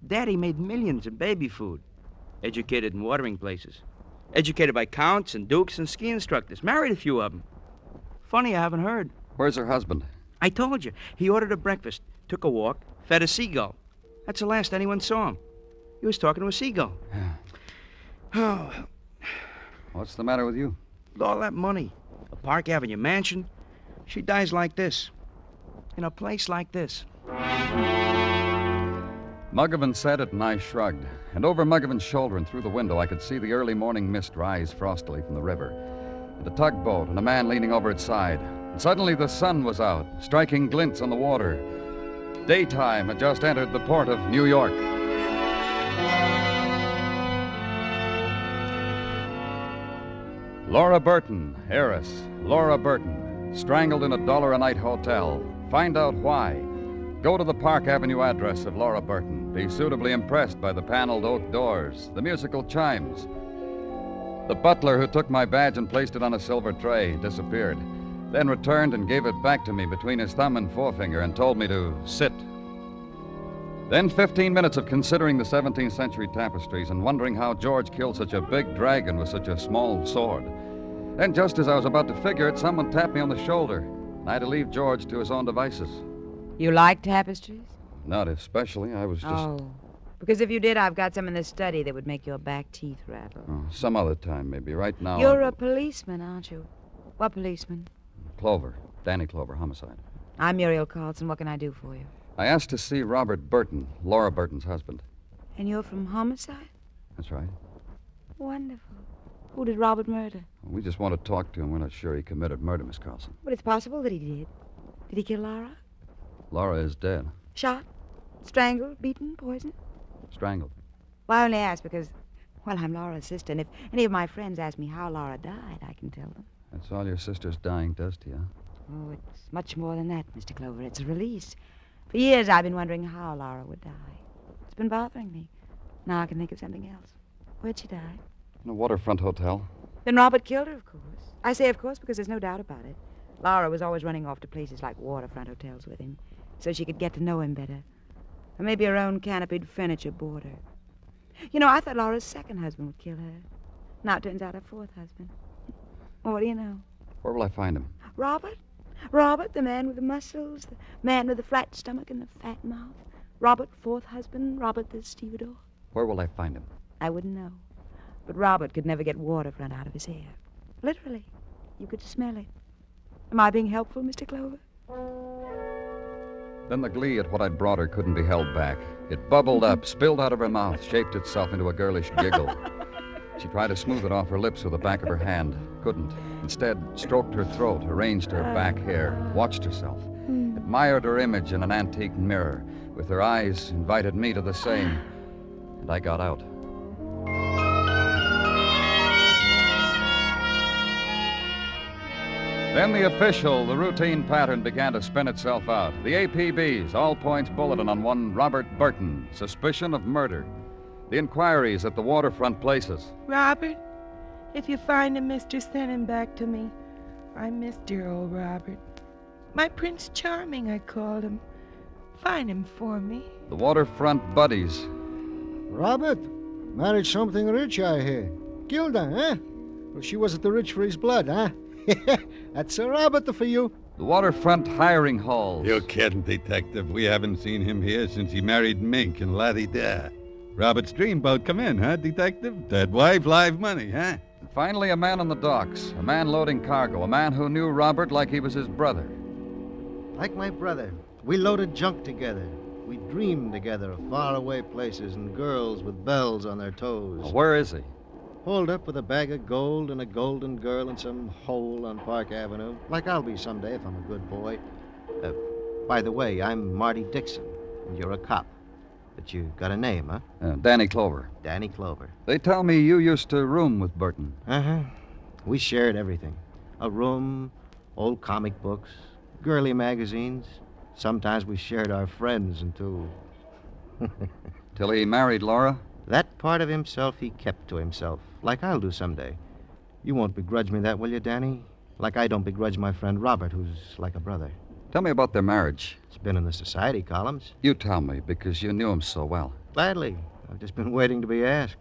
Daddy made millions in baby food. Educated in watering places. Educated by counts and dukes and ski instructors. Married a few of them. Funny you haven't heard. Where's her husband? I told you. He ordered a breakfast, took a walk, fed a seagull. That's the last anyone saw him. He was talking to a seagull. Oh, What's the matter with you? with all that money, a Park Avenue mansion, she dies like this. In a place like this. Muggavan said it, and I shrugged. And over Muggavan's shoulder and through the window, I could see the early morning mist rise frostily from the river. And a tugboat and a man leaning over its side. And suddenly the sun was out, striking glints on the water. Daytime had just entered the port of New York. Laura Burton, heiress. Laura Burton, strangled in a $1-a-night hotel. Find out why. Go to the Park Avenue address of Laura Burton. Be suitably impressed by the paneled oak doors, the musical chimes. The butler who took my badge and placed it on a silver tray disappeared, then returned and gave it back to me between his thumb and forefinger and told me to sit. Then 15 minutes of considering the 17th century tapestries and wondering how George killed such a big dragon with such a small sword. Then just as I was about to figure it, someone tapped me on the shoulder, and I had to leave George to his own devices. You like tapestries? Not especially. I was just... Oh, because if you did, I've got some in the study that would make your back teeth rattle. Oh, some other time, maybe. Right now... You're a policeman, aren't you? What policeman? Clover. Danny Clover, homicide. I'm Muriel Carlson. What can I do for you? I asked to see Robert Burton, Laura Burton's husband. And you're from homicide? That's right. Wonderful. Who did Robert murder? We just want to talk to him. We're not sure he committed murder, Miss Carlson. But it's possible that he did. Did he kill Laura? Laura is dead. Shot? Strangled? Beaten? Poisoned? Strangled. Well, I only ask because, well, I'm Laura's sister, and if any of my friends ask me how Laura died, I can tell them. That's all your sister's dying does to you, huh? Oh, it's much more than that, Mr. Clover. It's a release. For years, I've been wondering how Laura would die. It's been bothering me. Now I can think of something else. Where'd she die? In a waterfront hotel. Then Robert killed her, of course. I say of course because there's no doubt about it. Laura was always running off to places like waterfront hotels with him so she could get to know him better. Or maybe her own canopied furniture bored her. You know, I thought Laura's second husband would kill her. Now it turns out her fourth husband. Well, what do you know? Where will I find him? Robert? Robert, the man with the muscles, the man with the flat stomach and the fat mouth. Robert, fourth husband, Robert the stevedore. Where will I find him? I wouldn't know. But Robert could never get waterfront out of his hair. Literally. You could smell it. Am I being helpful, Mr. Clover? Then the glee at what I'd brought her couldn't be held back. It bubbled up, spilled out of her mouth, shaped itself into a girlish giggle. She tried to smooth it off her lips with the back of her hand. Couldn't. Instead, stroked her throat, arranged her back hair, watched herself, admired her image in an antique mirror. With her eyes, invited me to the same. And I got out. Then the routine pattern began to spin itself out. The APBs, all points bulletin on one Robert Burton, suspicion of murder. The inquiries at the waterfront places. Robert, if you find him, mister, send him back to me. I miss dear old Robert. My Prince Charming, I called him. Find him for me. The waterfront buddies. Robert married something rich, I hear. Gilda, huh? Well, she wasn't the rich for his blood, huh? That's a Robert for you. The waterfront hiring halls. You're kidding, Detective. We haven't seen him here since he married Mink and la-di-da. Robert's dreamboat come in, huh, Detective? Dead wife, live money, huh? And finally, a man on the docks. A man loading cargo. A man who knew Robert like he was his brother. Like my brother. We loaded junk together. We dreamed together of faraway places and girls with bells on their toes. Well, where is he? Holed up with a bag of gold and a golden girl in some hole on Park Avenue, like I'll be someday if I'm a good boy. By the way, I'm Marty Dixon, and you're a cop. But you got a name, huh? Danny Clover. Danny Clover. They tell me you used to room with Burton. Uh-huh. We shared everything. A room, old comic books, girly magazines. Sometimes we shared our friends until... Till he married Laura? That part of himself he kept to himself, like I'll do someday. You won't begrudge me that, will you, Danny? Like I don't begrudge my friend Robert, who's like a brother. Tell me about their marriage. It's been in the society columns. You tell me, because you knew him so well. Gladly. I've just been waiting to be asked.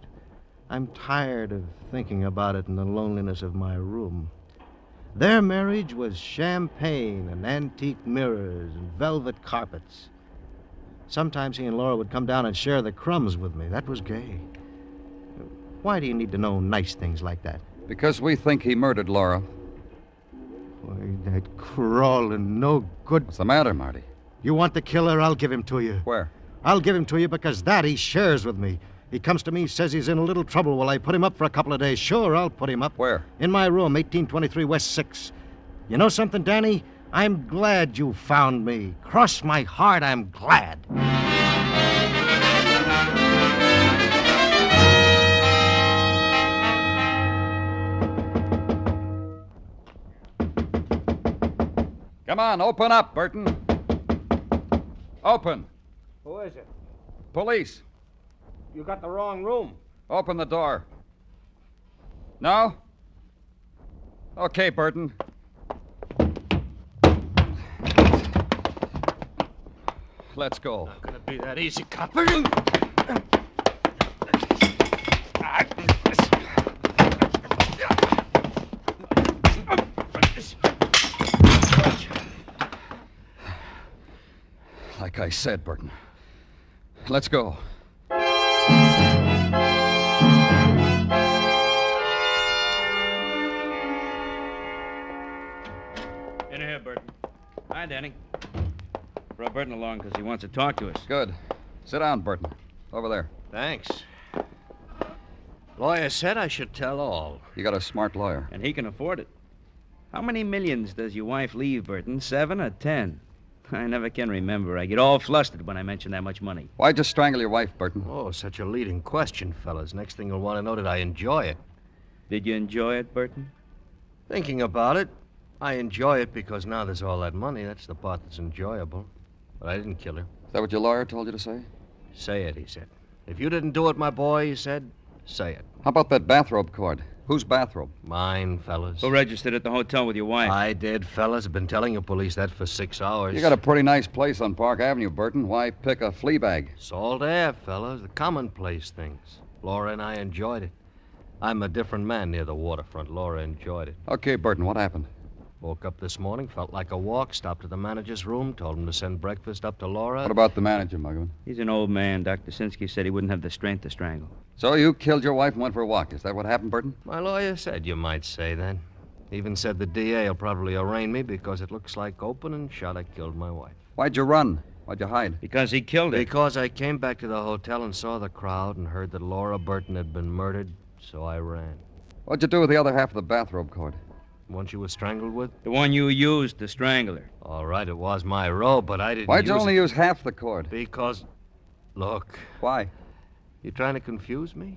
I'm tired of thinking about it in the loneliness of my room. Their marriage was champagne and antique mirrors and velvet carpets. Sometimes he and Laura would come down and share the crumbs with me. That was gay. Why do you need to know nice things like that? Because we think he murdered Laura. Boy, that crawling, no good... What's the matter, Marty? You want the killer? I'll give him to you. Where? I'll give him to you because that he shares with me. He comes to me, says he's in a little trouble. Will I put him up for a couple of days? Sure, I'll put him up. Where? In my room, 1823 West 6. You know something, Danny? I'm glad you found me. Cross my heart, I'm glad. Come on, open up, Burton. Open. Who is it? Police. You got the wrong room. Open the door. No? Okay, Burton. Let's go. Not gonna be that easy, cop. Like I said, Burton. Let's go. In here, Burton. Hi, Danny. Brought Burton along because he wants to talk to us. Good. Sit down, Burton. Over there. Thanks. Lawyer said I should tell all. You got a smart lawyer. And he can afford it. How many millions does your wife leave, Burton? 7 or 10? I never can remember. I get all flustered when I mention that much money. Why'd you strangle your wife, Burton? Oh, such a leading question, fellas. Next thing you'll want to know, did I enjoy it? Did you enjoy it, Burton? Thinking about it, I enjoy it because now there's all that money. That's the part that's enjoyable. But I didn't kill her. Is that what your lawyer told you to say? Say it, he said. If you didn't do it, my boy, he said, say it. How about that bathrobe cord? Whose bathrobe? Mine, fellas. Who registered at the hotel with your wife? I did, fellas. I've been telling the police that for 6 hours. You got a pretty nice place on Park Avenue, Burton. Why pick a flea bag? Salt air, fellas. The commonplace things. Laura and I enjoyed it. I'm a different man near the waterfront. Laura enjoyed it. Okay, Burton, what happened? Woke up this morning, felt like a walk, stopped at the manager's room, told him to send breakfast up to Laura. What about the manager, Muggavan? He's an old man. Dr. Sinsky said he wouldn't have the strength to strangle. So you killed your wife and went for a walk. Is that what happened, Burton? My lawyer said you might say that. Even said the DA will probably arraign me because it looks like open and shot I killed my wife. Why'd you run? Why'd you hide? Because he killed her. Because I came back to the hotel and saw the crowd and heard that Laura Burton had been murdered, so I ran. What'd you do with the other half of the bathrobe cord? The one she was strangled with? The one you used to strangle her. All right, it was my robe, but I didn't Why'd you only use half the cord? Because... Look. Why? You trying to confuse me?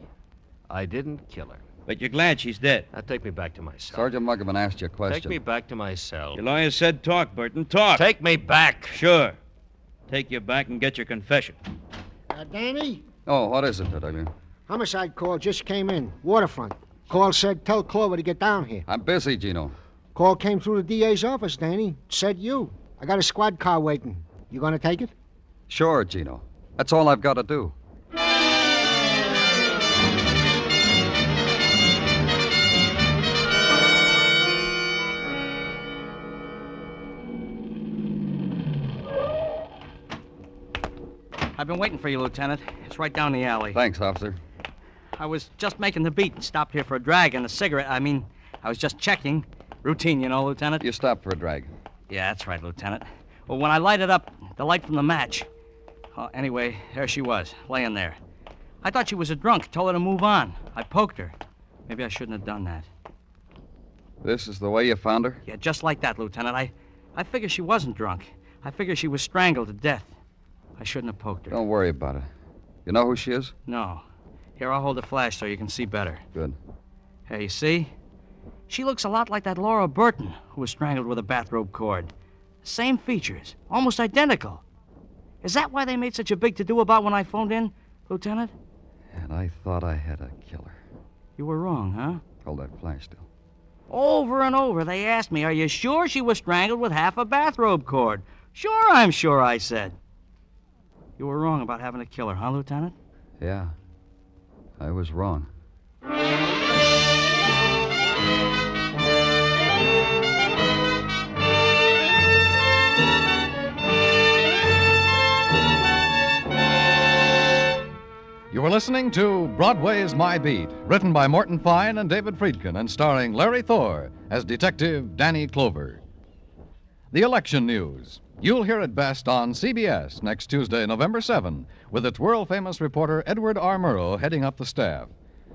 I didn't kill her. But you're glad she's dead. Now take me back to my cell. Sergeant Muggavan asked you a question. Take me back to my cell. Your lawyer said talk, Burton. Talk. Take me back. Sure. Take you back and get your confession. Danny? Oh, what is it, Detective? Homicide call just came in. Waterfront. Call said tell Clover to get down here. I'm busy, Gino. Call came through the DA's office, Danny. Said you. I got a squad car waiting. You gonna take it? Sure, Gino. That's all I've got to do. I've been waiting for you, Lieutenant. It's right down the alley. Thanks, officer. I was just making the beat and stopped here for a drag and a cigarette. I was just checking. Routine, you know, Lieutenant. You stopped for a drag. Yeah, that's right, Lieutenant. Well, when I lighted up, the light from the match... anyway, there she was, laying there. I thought she was a drunk, told her to move on. I poked her. Maybe I shouldn't have done that. This is the way you found her? Yeah, just like that, Lieutenant. I I figure she wasn't drunk. I figure she was strangled to death. I shouldn't have poked her. Don't worry about it. You know who she is? No. Here, I'll hold the flash so you can see better. Good. Hey, you see? She looks a lot like that Laura Burton who was strangled with a bathrobe cord. Same features. Almost identical. Is that why they made such a big to-do about when I phoned in, Lieutenant? And I thought I had a killer. You were wrong, huh? Hold that flash still. Over and over, they asked me, are you sure she was strangled with half a bathrobe cord? Sure, I'm sure, I said. You were wrong about having a killer, huh, Lieutenant? Yeah. I was wrong. You were listening to Broadway's My Beat, written by Morton Fine and David Friedkin, and starring Larry Thor as Detective Danny Clover. The election news. You'll hear it best on CBS next Tuesday, November 7, with its world-famous reporter Edward R. Murrow heading up the staff.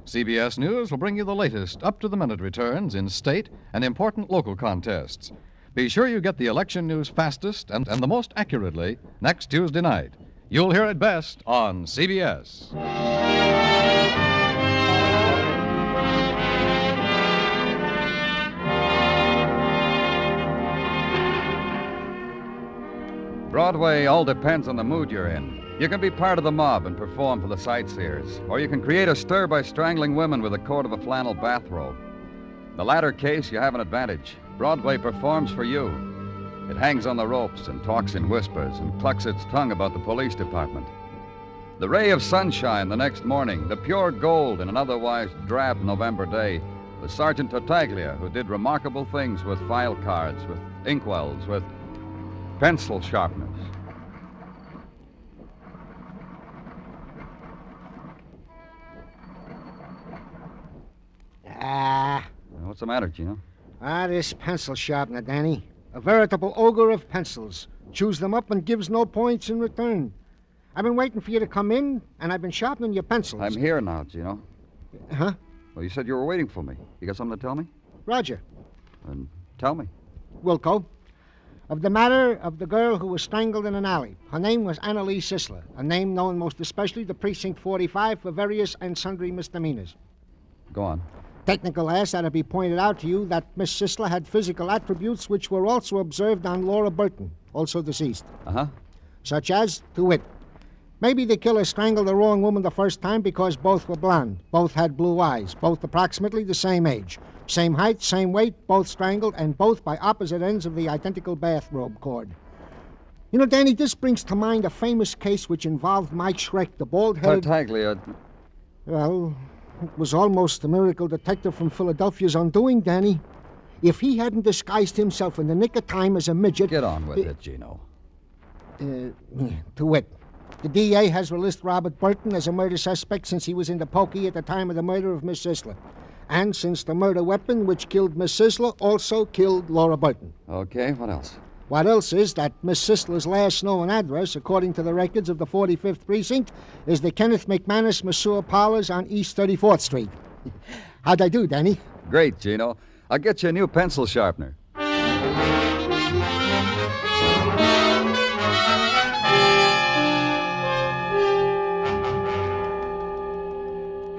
CBS News will bring you the latest up-to-the-minute returns in state and important local contests. Be sure you get the election news fastest and the most accurately next Tuesday night. You'll hear it best on CBS. Broadway all depends on the mood you're in. You can be part of the mob and perform for the sightseers, or you can create a stir by strangling women with the cord of a flannel bathrobe. In the latter case, you have an advantage. Broadway performs for you. It hangs on the ropes and talks in whispers and clucks its tongue about the police department. The ray of sunshine the next morning, the pure gold in an otherwise drab November day, was Sergeant Tartaglia, who did remarkable things with file cards, with inkwells, with pencil sharpeners. What's the matter, Gino? This pencil sharpener, Danny. A veritable ogre of pencils. Chews them up and gives no points in return. I've been waiting for you to come in, and I've been sharpening your pencils. I'm here now, Gino. Huh? Well, you said you were waiting for me. You got something to tell me? Roger. Then tell me. Wilco. Of the matter of the girl who was strangled in an alley. Her name was Annalise Sisler, a name known most especially to Precinct 45 for various and sundry misdemeanors. Go on. Technical asks that it be pointed out to you that Miss Sisler had physical attributes which were also observed on Laura Burton, also deceased. Uh-huh. Such as, to wit, maybe the killer strangled the wrong woman the first time because both were blonde, both had blue eyes, both approximately the same age, same height, same weight, both strangled, and both by opposite ends of the identical bathrobe cord. You know, Danny, this brings to mind a famous case which involved Mike Schreck, the bald-headed... Tartaglia. Well, it was almost the miracle detective from Philadelphia's undoing, Danny. If he hadn't disguised himself in the nick of time as a midget... Get on with it, Gino. To wit, the DA has released Robert Burton as a murder suspect since he was in the pokey at the time of the murder of Miss Sisler. And since the murder weapon which killed Miss Sisler also killed Laura Burton. Okay, what else? What else is that Miss Sisler's last known address, according to the records of the 45th Precinct, is the Kenneth McManus Masseur Parlors on East 34th Street. How'd I do, Danny? Great, Gino. I'll get you a new pencil sharpener.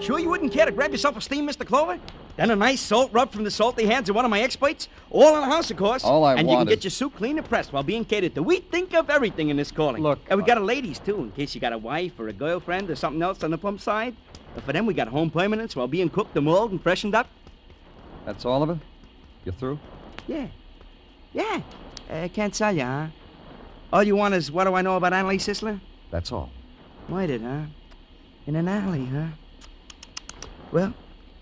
Sure you wouldn't care to grab yourself a steam, Mr. Clover? Then a nice salt rub from the salty hands of one of my experts? All in the house, of course. All I and want you can is... get your suit clean and pressed while being catered to. We think of everything in this calling. Look... And we got a ladies, too, in case you got a wife or a girlfriend or something else on the pump side. But for them, we got home permanents while being cooked and mulled and freshened up. That's all of it? You're through? Yeah. Yeah. Can't tell you, huh? All you want is what do I know about Annalise Sisler? That's all. Murdered, huh? In an alley, huh? Well,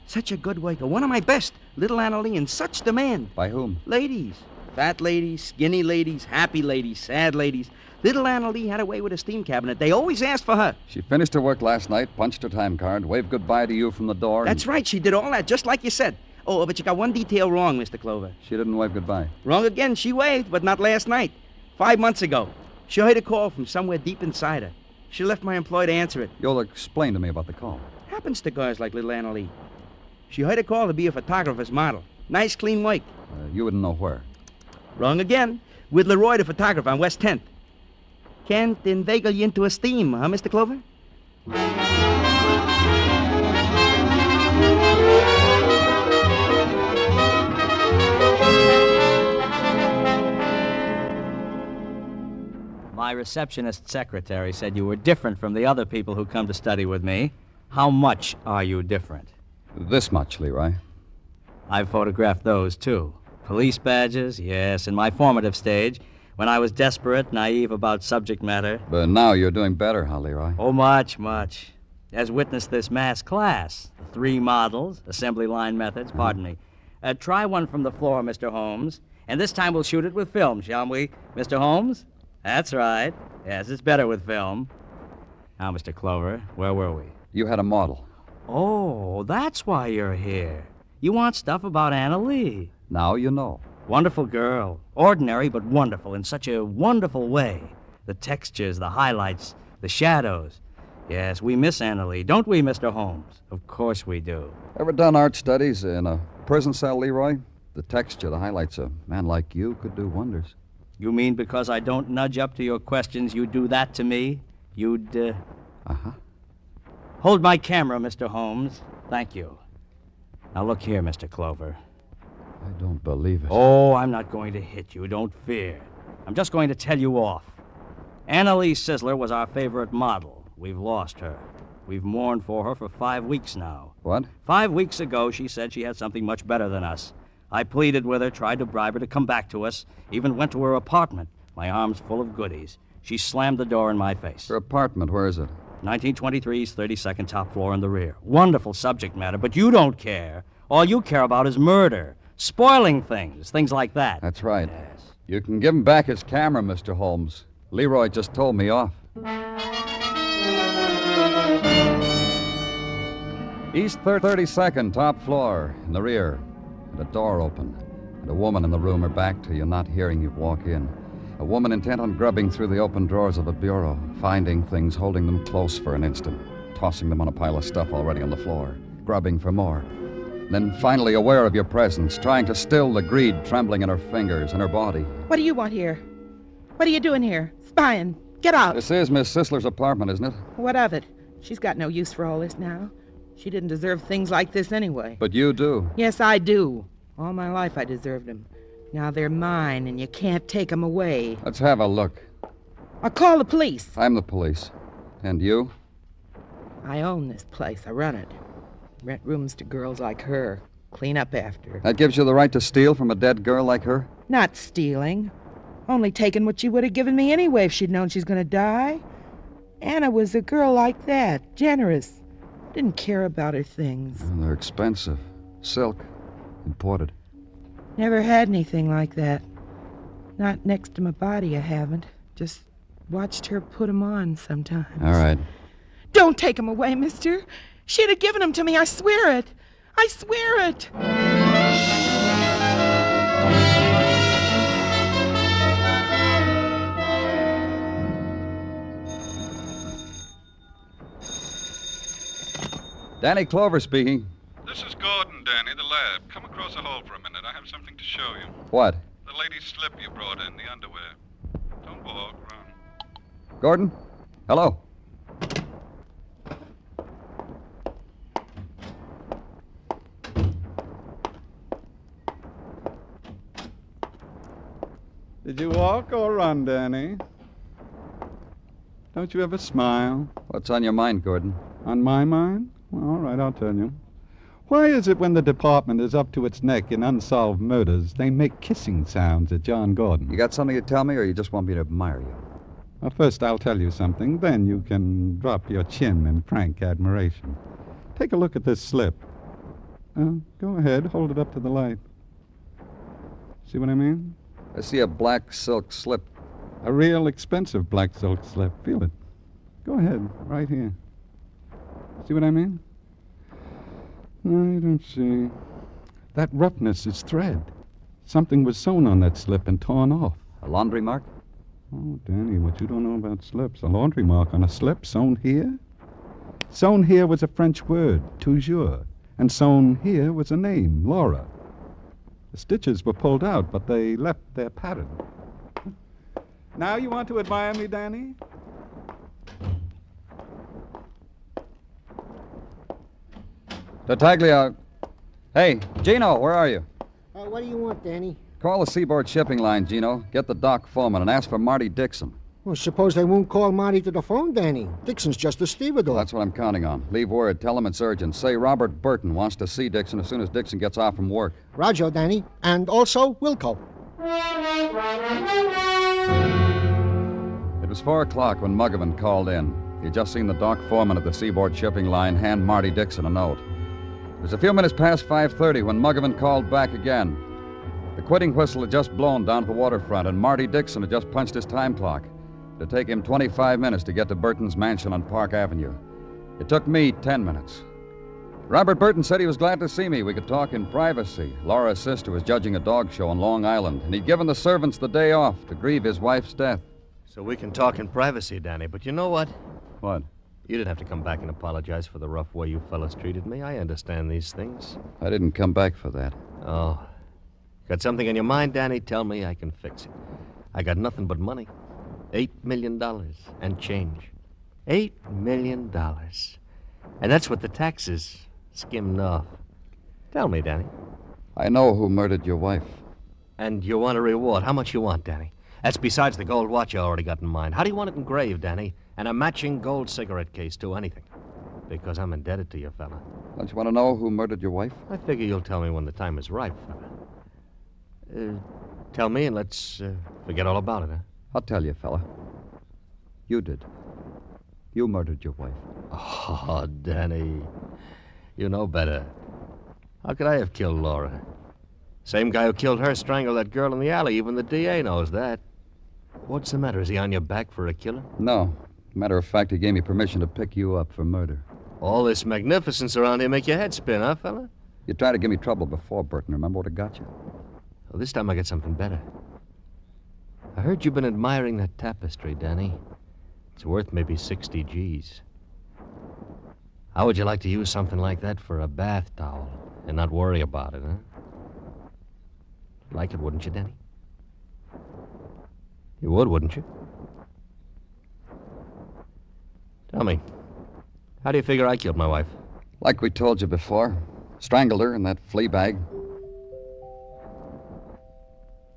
such a good worker. One of my best. Little Annalie in such demand. By whom? Ladies. Fat ladies, skinny ladies, happy ladies, sad ladies. Little Annalie had a way with a steam cabinet. They always asked for her. She finished her work last night, punched her time card, waved goodbye to you from the door. That's right. She did all that, just like you said. Oh, but you got one detail wrong, Mr. Clover. She didn't wave goodbye. Wrong again. She waved, but not last night. 5 months ago. She heard a call from somewhere deep inside her. She left my employee to answer it. You'll explain to me about the call. Happens to girls like little Annalie. She heard a call to be a photographer's model. Nice, clean work. You wouldn't know where. Wrong again. with Leroy the photographer on West 10th. Can't inveigle you into a steam, huh, Mr. Clover? My receptionist secretary said you were different from the other people who come to study with me. How much are you different? This much, Leroy. I've photographed those, too. Police badges, yes, in my formative stage, when I was desperate, naive about subject matter. But now you're doing better, huh, Leroy? Oh, much, much. As witness this mass class. 3 models, assembly line methods, pardon me. Try one from the floor, Mr. Holmes. And this time we'll shoot it with film, shall we, Mr. Holmes? That's right. Yes, it's better with film. Now, Mr. Clover, where were we? You had a model. Oh, that's why you're here. You want stuff about Anna Lee. Now you know. Wonderful girl. Ordinary, but wonderful in such a wonderful way. The textures, the highlights, the shadows. Yes, we miss Anna Lee, don't we, Mr. Holmes? Of course we do. Ever done art studies in a prison cell, Leroy? The texture, the highlights, a man like you could do wonders. You mean because I don't nudge up to your questions, you'd do that to me? You'd, Uh-huh. Hold my camera, Mr. Holmes. Thank you. Now look here, Mr. Clover. I don't believe it. Oh, I'm not going to hit you. Don't fear. I'm just going to tell you off. Anna Lee Sizzler was our favorite model. We've lost her. We've mourned for her for 5 weeks now. What? 5 weeks ago, she said she had something much better than us. I pleaded with her, tried to bribe her to come back to us, even went to her apartment, my arms full of goodies. She slammed the door in my face. Her apartment, where is it? 1923's 32nd top floor in the rear. Wonderful subject matter, but you don't care. All you care about is murder, spoiling things like that. That's right. Yes. You can give him back his camera, Mr. Holmes. Leroy just told me off. East 32nd, top floor, in the rear. And a door open. And a woman in the room, her back to you, not hearing you walk in. A woman intent on grubbing through the open drawers of a bureau, finding things, holding them close for an instant, tossing them on a pile of stuff already on the floor, grubbing for more. Then finally aware of your presence, trying to still the greed trembling in her fingers and her body. What do you want here? What are you doing here? Spying. Get out. This is Miss Sisler's apartment, isn't it? What of it? She's got no use for all this now. She didn't deserve things like this anyway. But you do. Yes, I do. All my life I deserved them. Now they're mine, and you can't take them away. Let's have a look. I'll call the police. I'm the police. And you? I own this place. I run it. Rent rooms to girls like her. Clean up after. That gives you the right to steal from a dead girl like her? Not stealing. Only taking what she would have given me anyway if she'd known she's going to die. Anna was a girl like that. Generous. Didn't care about her things. Well, they're expensive. Silk. Imported. Never had anything like that. Not next to my body, I haven't. Just watched her put 'em on sometimes. All right. Don't take 'em away, mister. She'd have given 'em to me, I swear it. I swear it. Danny Clover speaking. This is Gordon, Danny, the lab. Come across the hall for a minute. I have something to show you. What? The lady's slip you brought in, the underwear. Don't walk, run. Gordon? Hello? Did you walk or run, Danny? Don't you ever smile? What's on your mind, Gordon? On my mind? Well, all right, I'll tell you. Why is it when the department is up to its neck in unsolved murders, they make kissing sounds at John Gordon? You got something to tell me, or you just want me to admire you? Well, first I'll tell you something, then you can drop your chin in frank admiration. Take a look at this slip. Go ahead, hold it up to the light. See what I mean? I see a black silk slip. A real expensive black silk slip. Feel it. Go ahead, right here. See what I mean? I don't see. That roughness is thread. Something was sewn on that slip and torn off. A laundry mark? Oh, Danny, what you don't know about slips. A laundry mark on a slip sewn here? Sewn here was a French word, toujours. And sewn here was a name, Laura. The stitches were pulled out, but they left their pattern. Now you want to admire me, Danny? Tartaglia. Hey, Gino, where are you? What do you want, Danny? Call the Seaboard Shipping Line, Gino. Get the dock foreman and ask for Marty Dixon. Well, suppose they won't call Marty to the phone, Danny. Dixon's just a stevedore. That's what I'm counting on. Leave word. Tell him it's urgent. Say Robert Burton wants to see Dixon as soon as Dixon gets off from work. Roger, Danny. And also Wilco. It was 4 o'clock when Muggavan called in. He'd just seen the dock foreman at the Seaboard Shipping Line hand Marty Dixon a note. It was a few minutes past 5:30 when Muggavan called back again. The quitting whistle had just blown down to the waterfront, and Marty Dixon had just punched his time clock. It would take him 25 minutes to get to Burton's mansion on Park Avenue. It took me 10 minutes. Robert Burton said he was glad to see me. We could talk in privacy. Laura's sister was judging a dog show on Long Island, and he'd given the servants the day off to grieve his wife's death. So we can talk in privacy, Danny, but you know what? What? You didn't have to come back and apologize for the rough way you fellas treated me. I understand these things. I didn't come back for that. Oh. Got something on your mind, Danny? Tell me, I can fix it. I got nothing but money. $8 million and change. $8 million. And that's what the taxes skimmed off. Tell me, Danny. I know who murdered your wife. And you want a reward. How much you want, Danny? That's besides the gold watch I already got in mind. How do you want it engraved, Danny? And a matching gold cigarette case, too, anything. Because I'm indebted to you, fella. Don't you want to know who murdered your wife? I figure you'll tell me when the time is ripe, fella. Tell me and let's forget all about it, huh? I'll tell you, fella. You did. You murdered your wife. Oh, Danny. You know better. How could I have killed Laura? Same guy who killed her strangled that girl in the alley. Even the DA knows that. What's the matter? Is he on your back for a killer? No. Matter of fact, he gave me permission to pick you up for murder. All this magnificence around here make your head spin, huh, fella? You tried to give me trouble before, Burton. Remember what it got you? Well, this time I got something better. I heard you've been admiring that tapestry, Danny. It's worth maybe 60 G's. How would you like to use something like that for a bath towel and not worry about it, huh? Like it, wouldn't you, Danny? You would, wouldn't you? Tell me, how do you figure I killed my wife? Like we told you before. Strangled her in that flea bag.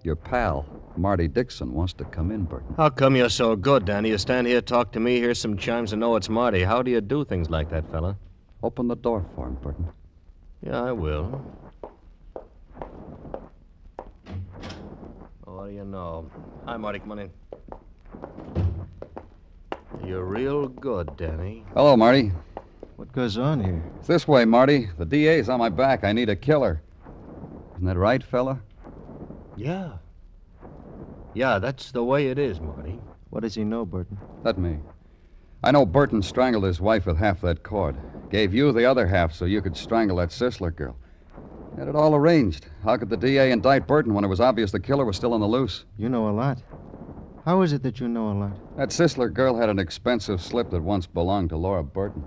Your pal, Marty Dixon, wants to come in, Burton. How come you're so good, Danny? You stand here, talk to me, hear some chimes, and know it's Marty. How do you do things like that, fella? Open the door for him, Burton. Yeah, I will. What do you know? Hi, Marty, come on in. You're real good, Danny. Hello, Marty. What goes on here? It's this way, Marty. The DA's on my back. I need a killer. Isn't that right, fella? Yeah. Yeah, that's the way it is, Marty. What does he know, Burton? Let me. I know Burton strangled his wife with half that cord. Gave you the other half so you could strangle that Sisler girl. Had it all arranged. How could the DA indict Burton when it was obvious the killer was still on the loose? You know a lot. How is it that you know a lot? That Sisler girl had an expensive slip that once belonged to Laura Burton.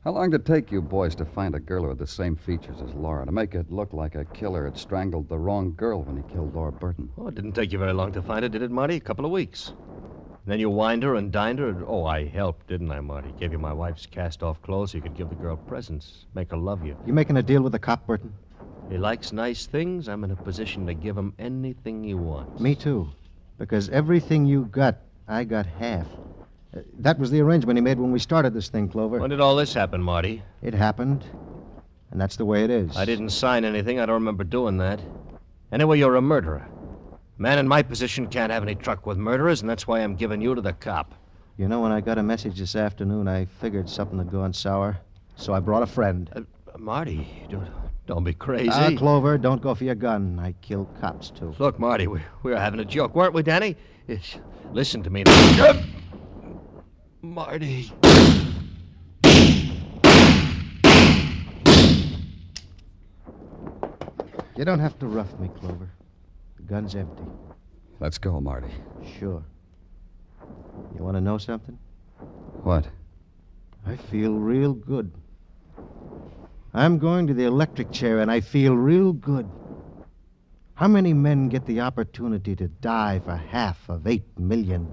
How long did it take you boys to find a girl with the same features as Laura, to make it look like a killer had strangled the wrong girl when he killed Laura Burton? Oh, it didn't take you very long to find her, did it, Marty? A couple of weeks. And then you wined her and dined her. Oh, I helped, didn't I, Marty? Gave you my wife's cast-off clothes so you could give the girl presents, make her love you. You making a deal with the cop, Burton? He likes nice things. I'm in a position to give him anything he wants. Me too. Because everything you got, I got half. That was the arrangement he made when we started this thing, Clover. When did all this happen, Marty? It happened, and that's the way it is. I didn't sign anything. I don't remember doing that. Anyway, you're a murderer. A man in my position can't have any truck with murderers, and that's why I'm giving you to the cop. You know, when I got a message this afternoon, I figured something had gone sour, so I brought a friend. Marty, don't be crazy. Clover, don't go for your gun. I kill cops, too. Look, Marty, we were having a joke, weren't we, Danny? Listen to me now. Marty. You don't have to rough me, Clover. The gun's empty. Let's go, Marty. Sure. You want to know something? What? I feel real good. I'm going to the electric chair, and I feel real good. How many men get the opportunity to die for half of $8 million?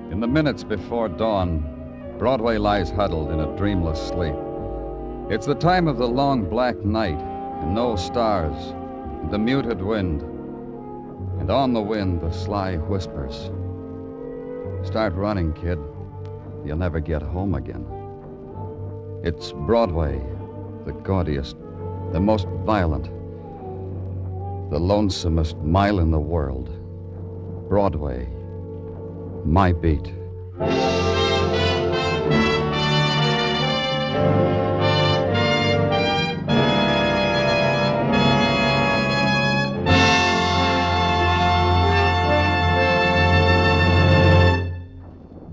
In the minutes before dawn, Broadway lies huddled in a dreamless sleep. It's the time of the long black night, and no stars, and the muted wind. And on the wind, the sly whispers. Start running, kid. You'll never get home again. It's Broadway, the gaudiest, the most violent, the lonesomest mile in the world. Broadway, my beat.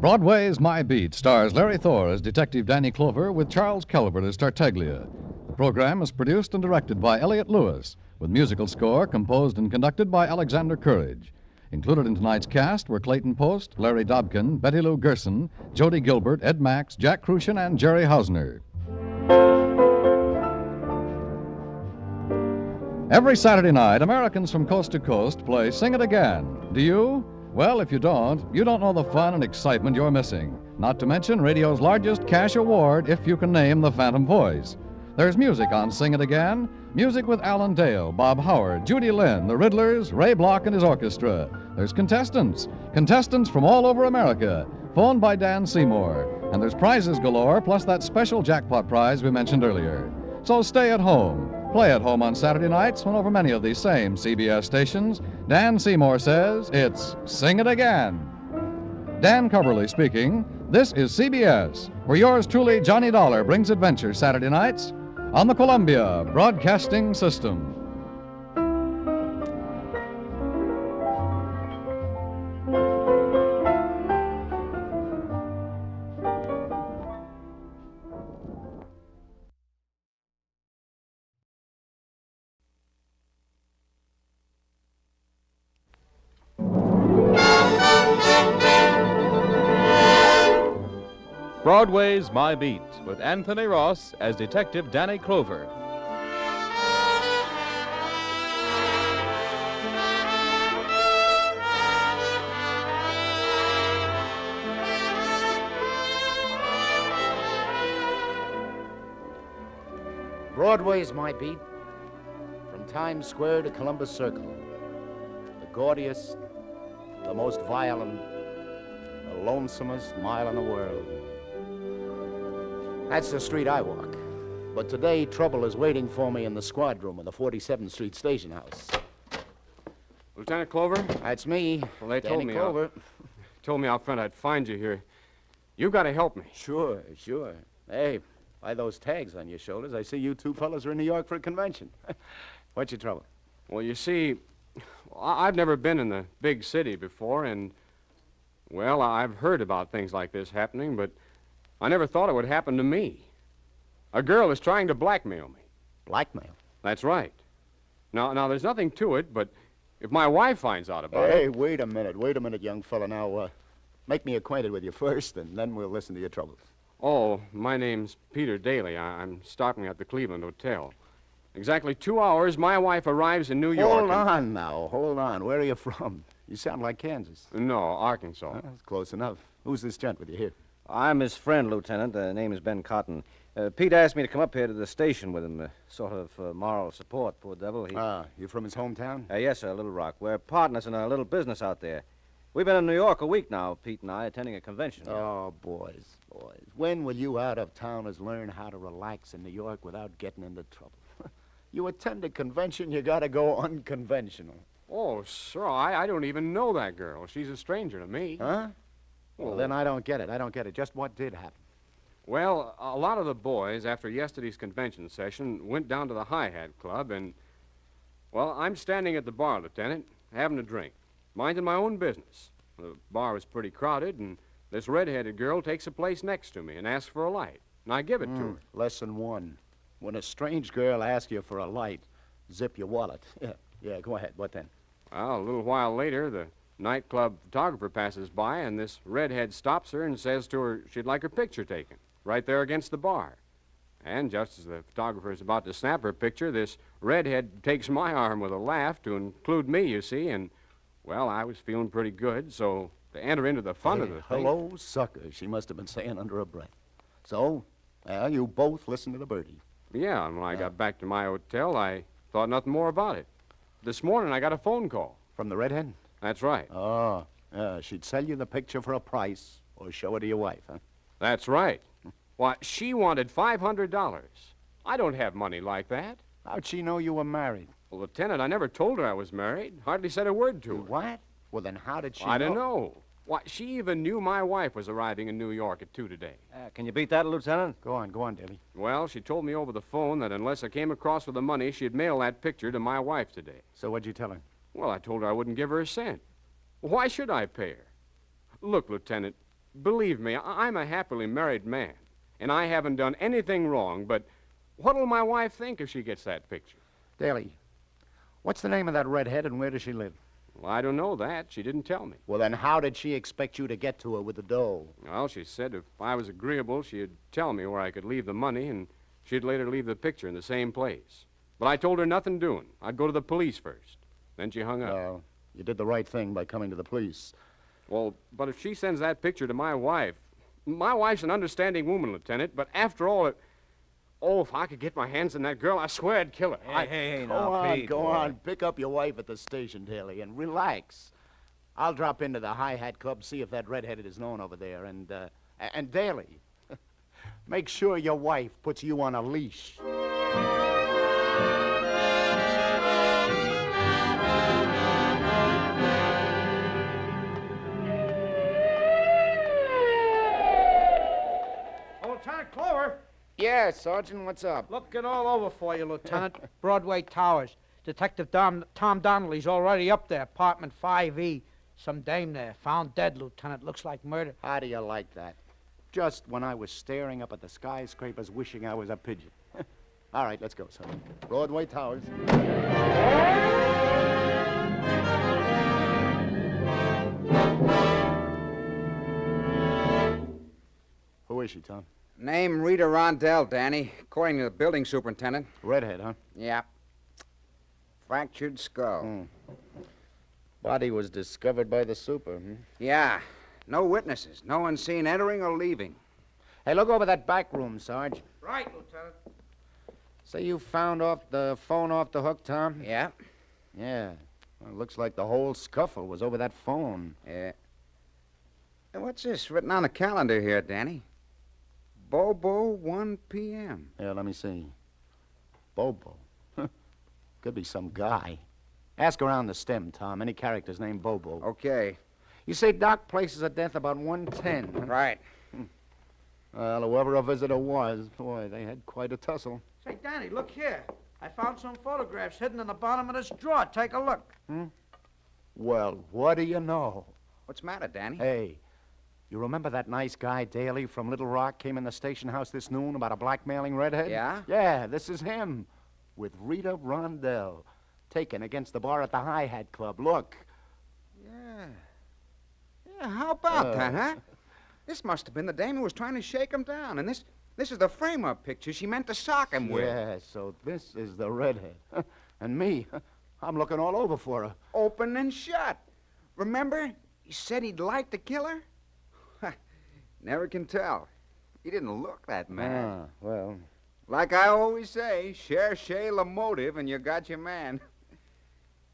Broadway's My Beat stars Larry Thor as Detective Danny Clover with Charles Calvert as Tartaglia. The program is produced and directed by Elliott Lewis, with musical score composed and conducted by Alexander Courage. Included in tonight's cast were Clayton Post, Larry Dobkin, Betty Lou Gerson, Jody Gilbert, Ed Max, Jack Crucian, and Jerry Hausner. Every Saturday night, Americans from coast to coast play Sing It Again. Do you? Well, if you don't know the fun and excitement you're missing. Not to mention radio's largest cash award if you can name the Phantom Voice. There's music on Sing It Again. Music with Alan Dale, Bob Howard, Judy Lynn, the Riddlers, Ray Block and his orchestra. There's contestants from all over America, phoned by Dan Seymour. And there's prizes galore, plus that special jackpot prize we mentioned earlier. So stay at home. Play at home on Saturday nights when over many of these same CBS stations, Dan Seymour says it's Sing It Again. Dan Coverly speaking. This is CBS, where yours truly, Johnny Dollar, brings adventure Saturday nights on the Columbia Broadcasting System. Broadway's My Beat, with Anthony Ross as Detective Danny Clover. Broadway's My Beat, from Times Square to Columbus Circle. The gaudiest, the most violent, the lonesomest mile in the world. That's the street I walk. But today, trouble is waiting for me in the squad room of the 47th Street Station House. Lieutenant Clover? That's me. Well, they Danny Clover. told me out front I'd find you here. You got to help me. Sure. Hey, by those tags on your shoulders, I see you two fellas are in New York for a convention. What's your trouble? Well, you see, I've never been in the big city before, and, well, I've heard about things like this happening, but I never thought it would happen to me. A girl is trying to blackmail me. Blackmail? That's right. Now, there's nothing to it, but if my wife finds out about it... Hey, wait a minute, young fella. Now, make me acquainted with you first, and then we'll listen to your troubles. Oh, my name's Peter Daly. I'm stopping at the Cleveland Hotel. Exactly 2 hours, my wife arrives in New York. Hold on. Where are you from? You sound like Kansas. No, Arkansas. That's close enough. Who's this gent with you here? I'm his friend, Lieutenant. Name is Ben Cotton. Pete asked me to come up here to the station with him, sort of moral support, poor devil. You from his hometown? Yes, sir, Little Rock. We're partners in a little business out there. We've been in New York a week now, Pete and I, attending a convention. Oh, boys. When will you out-of-towners learn how to relax in New York without getting into trouble? You attend a convention, you gotta go unconventional. Oh, sir, I don't even know that girl. She's a stranger to me. Huh? Well, then I don't get it. Just what did happen? Well, a lot of the boys, after yesterday's convention session, went down to the Hi-Hat Club, and, well, I'm standing at the bar, Lieutenant, having a drink, minding my own business. The bar was pretty crowded, and This red-headed girl takes a place next to me and asks for a light, and I give it to her. Lesson 1. When a strange girl asks you for a light, zip your wallet. Yeah, go ahead. What then? Well, a little while later, the nightclub photographer passes by, and this redhead stops her and says to her she'd like her picture taken, right there against the bar. And just as the photographer is about to snap her picture, this redhead takes my arm with a laugh to include me, you see, and, well, I was feeling pretty good, so to enter into the fun of the thing... Hello, sucker, she must have been saying under her breath. So, well, you both listened to the birdie. Yeah, and when I got back to my hotel, I thought nothing more about it. This morning, I got a phone call. From the redhead? That's right. Oh, she'd sell you the picture for a price or show it to your wife, huh? That's right. Why, she wanted $500. I don't have money like that. How'd she know you were married? Well, Lieutenant, I never told her I was married. Hardly said a word to her. What? Well, then how did she I don't know. Why, she even knew my wife was arriving in New York at 2 today. Can you beat that, Lieutenant? Go on, Davy. Well, she told me over the phone that unless I came across with the money, she'd mail that picture to my wife today. So what'd you tell her? Well, I told her I wouldn't give her a cent. Why should I pay her? Look, Lieutenant, believe me, I'm a happily married man, and I haven't done anything wrong, but what'll my wife think if she gets that picture? Daly, what's the name of that redhead and where does she live? Well, I don't know that. She didn't tell me. Well, then how did she expect you to get to her with the dough? Well, she said if I was agreeable, she'd tell me where I could leave the money, and she'd later leave the picture in the same place. But I told her nothing doing. I'd go to the police first. Then she hung up. Well, you did the right thing by coming to the police. Well, but if she sends that picture to my wife's an understanding woman, Lieutenant, but after all, if I could get my hands on that girl, I swear I'd kill her. Hey, go on. Pick up your wife at the station, Daly, and relax. I'll drop into the Hi-Hat Club, see if that redheaded is known over there, and Daly, make sure your wife puts you on a leash. Lieutenant Clover. Yeah, Sergeant, what's up? Looking all over for you, Lieutenant. Broadway Towers. Detective Tom Donnelly's already up there, apartment 5E. Some dame there, found dead, Lieutenant. Looks like murder. How do you like that? Just when I was staring up at the skyscrapers wishing I was a pigeon. All right, let's go, Sergeant. Broadway Towers. Who is she, Tom? Name Rita Rondell, Danny, according to the building superintendent. Redhead, huh? Yeah. Fractured skull. Body was discovered by the super, hmm? Yeah. No witnesses. No one seen entering or leaving. Hey, look over that back room, Sarge. Right, Lieutenant. Say you found the phone off the hook, Tom? Yeah. Yeah. Well, it looks like the whole scuffle was over that phone. Yeah. Hey, what's this written on the calendar here, Danny? Bobo, 1 p.m. Yeah, let me see. Bobo. Could be some guy. Ask around the stem, Tom. Any characters named Bobo. Okay. You say Doc places a death about 1:10. Huh? Right. Well, whoever a visitor was, boy, they had quite a tussle. Say, Danny, look here. I found some photographs hidden in the bottom of this drawer. Take a look. Well, what do you know? What's the matter, Danny? Hey, you remember that nice guy, Daly, from Little Rock, came in the station house this noon about a blackmailing redhead? Yeah? Yeah, this is him. With Rita Rondell. Taken against the bar at the Hi-Hat Club. Look. Yeah, how about that, huh? This must have been the dame who was trying to shake him down. And this is the frame-up picture she meant to sock him with. Yeah, so this is the redhead. And me, I'm looking all over for her. Open and shut. Remember, he said he'd like to kill her? Never can tell. He didn't look that mad. Ah, well. Like I always say, cherchez le motive and you got your man.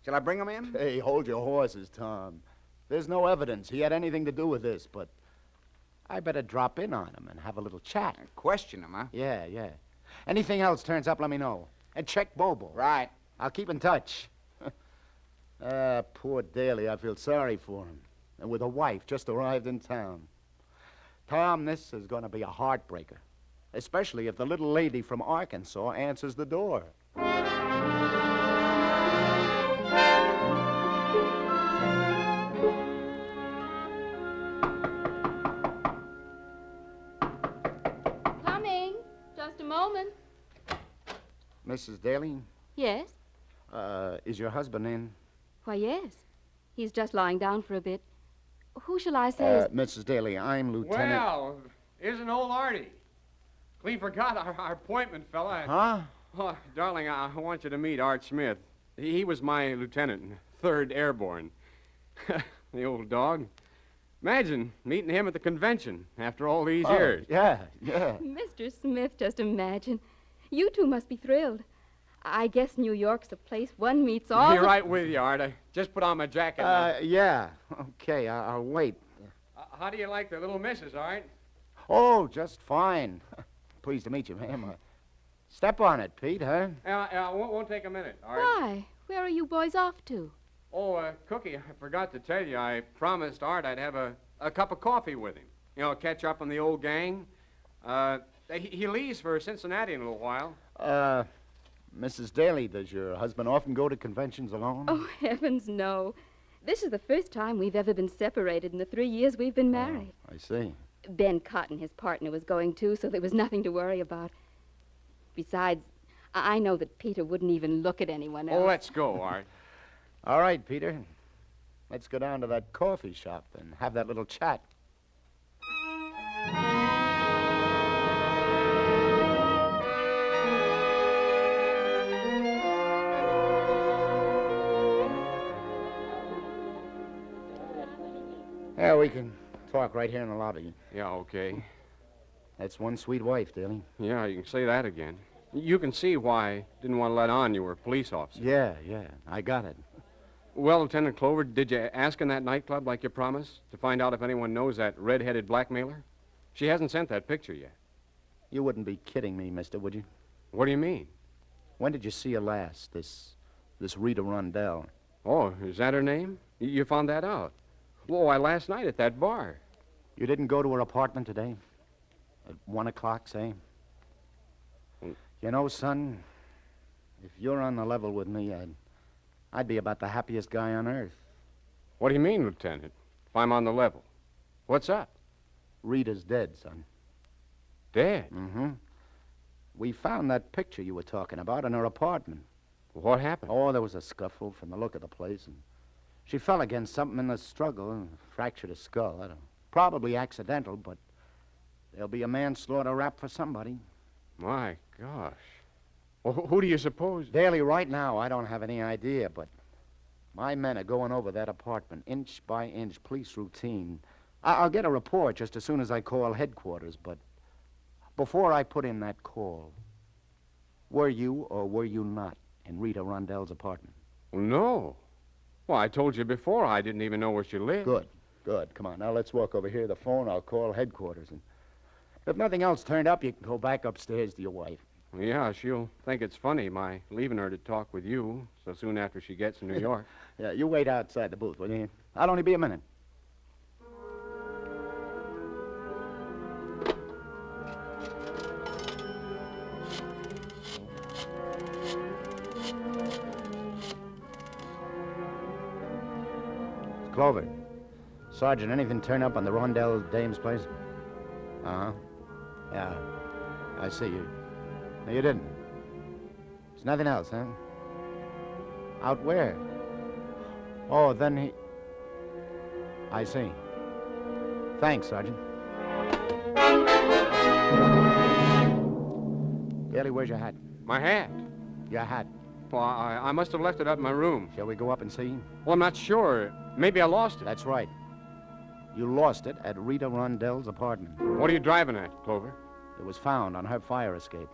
Shall I bring him in? Hey, hold your horses, Tom. There's no evidence he had anything to do with this, but I better drop in on him and have a little chat. Question him, huh? Yeah. Anything else turns up, let me know. And check Bobo. Right. I'll keep in touch. Poor Daly, I feel sorry for him. And with a wife just arrived in town. Tom, this is going to be a heartbreaker. Especially if the little lady from Arkansas answers the door. Woman. Mrs. Daly, Yes? is your husband in? Why, yes. He's just lying down for a bit. Who shall I say is... Mrs. Daly, I'm Lieutenant... Well, isn't old Artie? We forgot our appointment, fella. Huh? Oh, darling, I want you to meet Art Smith. He was my lieutenant, 3rd Airborne. The old dog. Imagine meeting him at the convention after all these years. Yeah. Mr. Smith, just imagine. You two must be thrilled. I guess New York's a place one meets all Be the... right with you, Art. I just put on my jacket. Yeah. Okay, I'll wait. How do you like the little missus, Art? Oh, just fine. Pleased to meet you, ma'am. Step on it, Pete, huh? Won't take a minute, Art. Why? Where are you boys off to? Oh, Cookie, I forgot to tell you. I promised Art I'd have a cup of coffee with him. You know, catch up on the old gang. He leaves for Cincinnati in a little while. Mrs. Daly, does your husband often go to conventions alone? Oh, heavens, no. This is the first time we've ever been separated in the 3 years we've been married. I see. Ben Cotton, his partner, was going too, so there was nothing to worry about. Besides, I know that Peter wouldn't even look at anyone else. Oh, let's go, Art. All right, Peter. Let's go down to that coffee shop and have that little chat. Yeah, we can talk right here in the lobby. Yeah, okay. That's one sweet wife, Daly. Yeah, you can say that again. You can see why I didn't want to let on you were a police officer. Yeah, I got it. Well, Lieutenant Clover, did you ask in that nightclub like you promised to find out if anyone knows that red-headed blackmailer? She hasn't sent that picture yet. You wouldn't be kidding me, mister, would you? What do you mean? When did you see her last, this Rita Rundell? Oh, is that her name? You found that out? Well, why, last night at that bar. You didn't go to her apartment today? At 1 o'clock, say? You know, son, if you're on the level with me, I'd be about the happiest guy on earth. What do you mean, Lieutenant? If I'm on the level? What's up? Rita's dead, son. Dead? Mm-hmm. We found that picture you were talking about in her apartment. What happened? Oh, there was a scuffle from the look of the place, and she fell against something in the struggle and fractured her skull. I don't know. Probably accidental, but there'll be a manslaughter rap for somebody. My gosh. Well, who do you suppose? Daly, right now, I don't have any idea, but my men are going over that apartment, inch by inch, police routine. I'll get a report just as soon as I call headquarters, but before I put in that call, were you or were you not in Rita Rundell's apartment? No. Well, I told you before I didn't even know where she lived. Good. Come on, now let's walk over here to the phone. I'll call headquarters, and if nothing else turned up, you can go back upstairs to your wife. Yeah, she'll think it's funny, my leaving her to talk with you so soon after she gets to New York. Yeah, you wait outside the booth, will you? I'll only be a minute. Clover. Sergeant, anything turn up on the Rondell dame's place? Uh-huh. Yeah. I see you. No, you didn't. There's nothing else, huh? Out where? Oh, then he... I see. Thanks, Sergeant. Daly, where's your hat? My hat? Your hat. Well, I must have left it up in my room. Shall we go up and see? Well, I'm not sure. Maybe I lost it. That's right. You lost it at Rita Rundell's apartment. What are you driving at, Clover? It was found on her fire escape.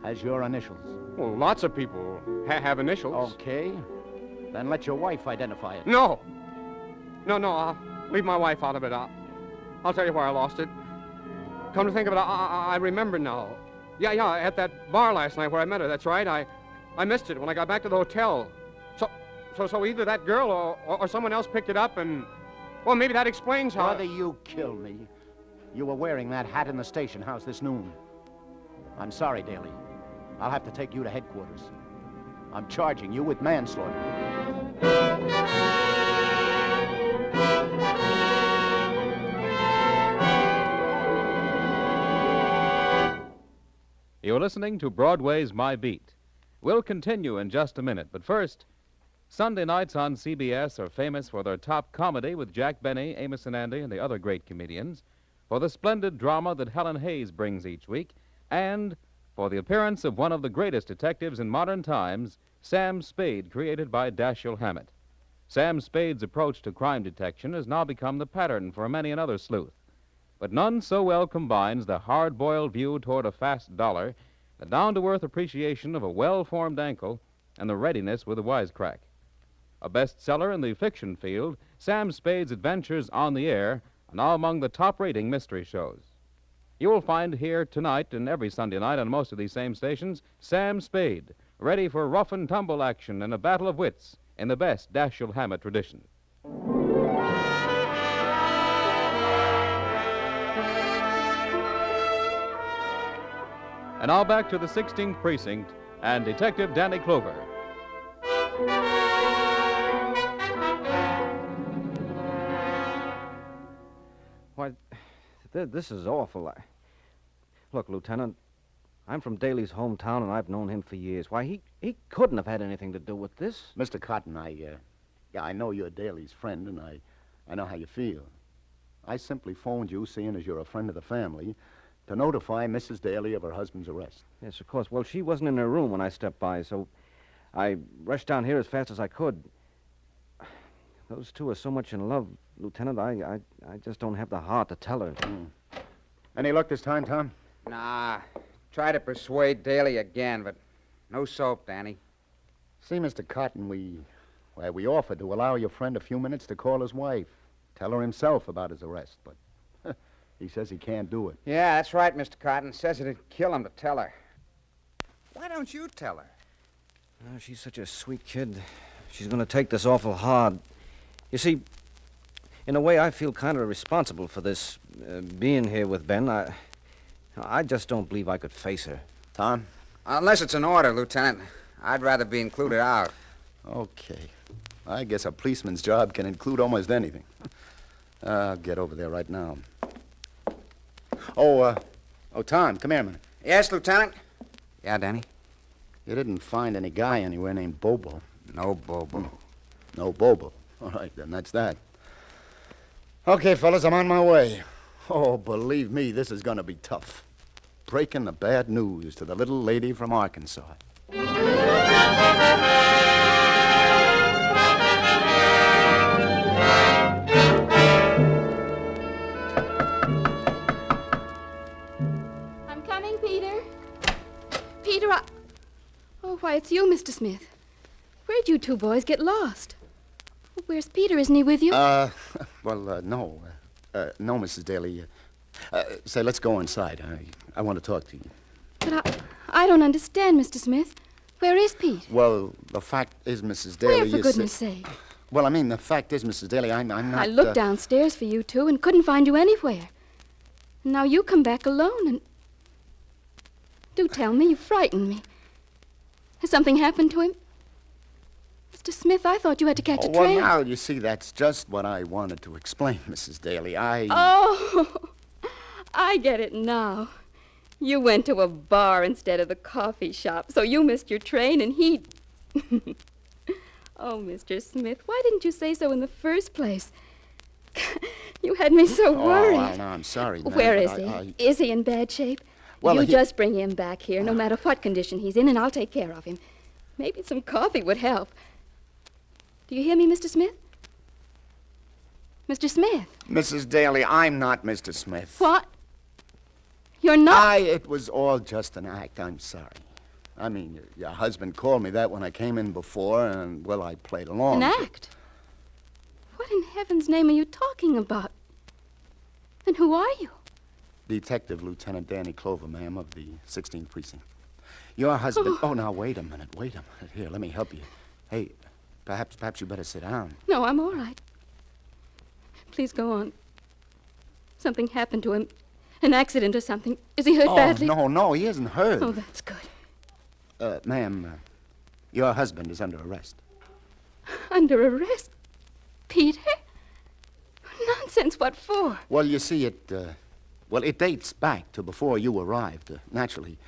Has your initials. Well, lots of people have initials. Okay. Then let your wife identify it. No, I'll leave my wife out of it. I'll tell you where I lost it. Come to think of it, I remember now. Yeah, at that bar last night where I met her. That's right. I missed it when I got back to the hotel. So either that girl or someone else picked it up and... Well, maybe that explains how... Brother, you kill me. You were wearing that hat in the station house this noon. I'm sorry, Daly. I'll have to take you to headquarters. I'm charging you with manslaughter. You're listening to Broadway's My Beat. We'll continue in just a minute, but first, Sunday nights on CBS are famous for their top comedy with Jack Benny, Amos and Andy, and the other great comedians, for the splendid drama that Helen Hayes brings each week, and for the appearance of one of the greatest detectives in modern times, Sam Spade, created by Dashiell Hammett. Sam Spade's approach to crime detection has now become the pattern for many another sleuth. But none so well combines the hard-boiled view toward a fast dollar, the down-to-earth appreciation of a well-formed ankle, and the readiness with a wisecrack. A bestseller in the fiction field, Sam Spade's Adventures on the Air are now among the top-rating mystery shows. You will find here tonight and every Sunday night on most of these same stations, Sam Spade, ready for rough-and-tumble action and a battle of wits in the best Dashiell Hammett tradition. And now back to the 16th Precinct and Detective Danny Clover. Why, this is awful. Look, Lieutenant, I'm from Daly's hometown, and I've known him for years. Why, he couldn't have had anything to do with this. Mr. Cotton, I know you're Daly's friend, and I know how you feel. I simply phoned you, seeing as you're a friend of the family, to notify Mrs. Daly of her husband's arrest. Yes, of course. Well, she wasn't in her room when I stepped by, so I rushed down here as fast as I could. Those two are so much in love, Lieutenant, I just don't have the heart to tell her. Any luck this time, Tom? Nah. Try to persuade Daly again, but no soap, Danny. See, Mr. Cotton, we offered to allow your friend a few minutes to call his wife. Tell her himself about his arrest, but he says he can't do it. Yeah, that's right, Mr. Cotton. Says it'd kill him to tell her. Why don't you tell her? Oh, she's such a sweet kid. She's going to take this awful hard. You see, in a way, I feel kind of responsible for this, being here with Ben. I just don't believe I could face her. Tom? Unless it's an order, Lieutenant. I'd rather be included out. Okay. I guess a policeman's job can include almost anything. I'll get over there right now. Oh, Tom, come here a minute. Yes, Lieutenant? Yeah, Danny? You didn't find any guy anywhere named Bobo. No Bobo. No Bobo. All right, then, that's that. Okay, fellas, I'm on my way. Oh, believe me, this is going to be tough. Breaking the bad news to the little lady from Arkansas. I'm coming, Peter. Peter, Oh, why, it's you, Mr. Smith. Where'd you two boys get lost? Where's Peter? Isn't he with you? No. No, Mrs. Daly. Say, let's go inside. I want to talk to you. But I don't understand, Mr. Smith. Where is Pete? Well, the fact is, Mrs. Daly... Where, for goodness sake? Well, I mean, the fact is, Mrs. Daly, I'm not... I looked downstairs for you two and couldn't find you anywhere. And now you come back alone and... Do tell me, you frightened me. Has something happened to him? Mr. Smith, I thought you had to catch a train. Well, now, you see, that's just what I wanted to explain, Mrs. Daly. Oh, I get it now. You went to a bar instead of the coffee shop, so you missed your train and he... Oh, Mr. Smith, why didn't you say so in the first place? You had me so worried. Oh, no, I'm sorry, ma'am. Where is he? Is he in bad shape? Well, you just bring him back here, no matter what condition he's in, and I'll take care of him. Maybe some coffee would help. Do you hear me, Mr. Smith? Mr. Smith? Mrs. Daly, I'm not Mr. Smith. What? You're not? It was all just an act. I'm sorry. I mean, your husband called me that when I came in before, and, well, I played along. An act? What in heaven's name are you talking about? And who are you? Detective Lieutenant Danny Clover, ma'am, of the 16th Precinct. Your husband... Oh, now, wait a minute. Here, let me help you. Hey, perhaps you better sit down. No, I'm all right. Please go on. Something happened to him. An accident or something. Is he hurt badly? No, he isn't hurt. Oh, that's good. Ma'am, your husband is under arrest. Under arrest? Peter? Nonsense, what for? Well, you see, it dates back to before you arrived, naturally.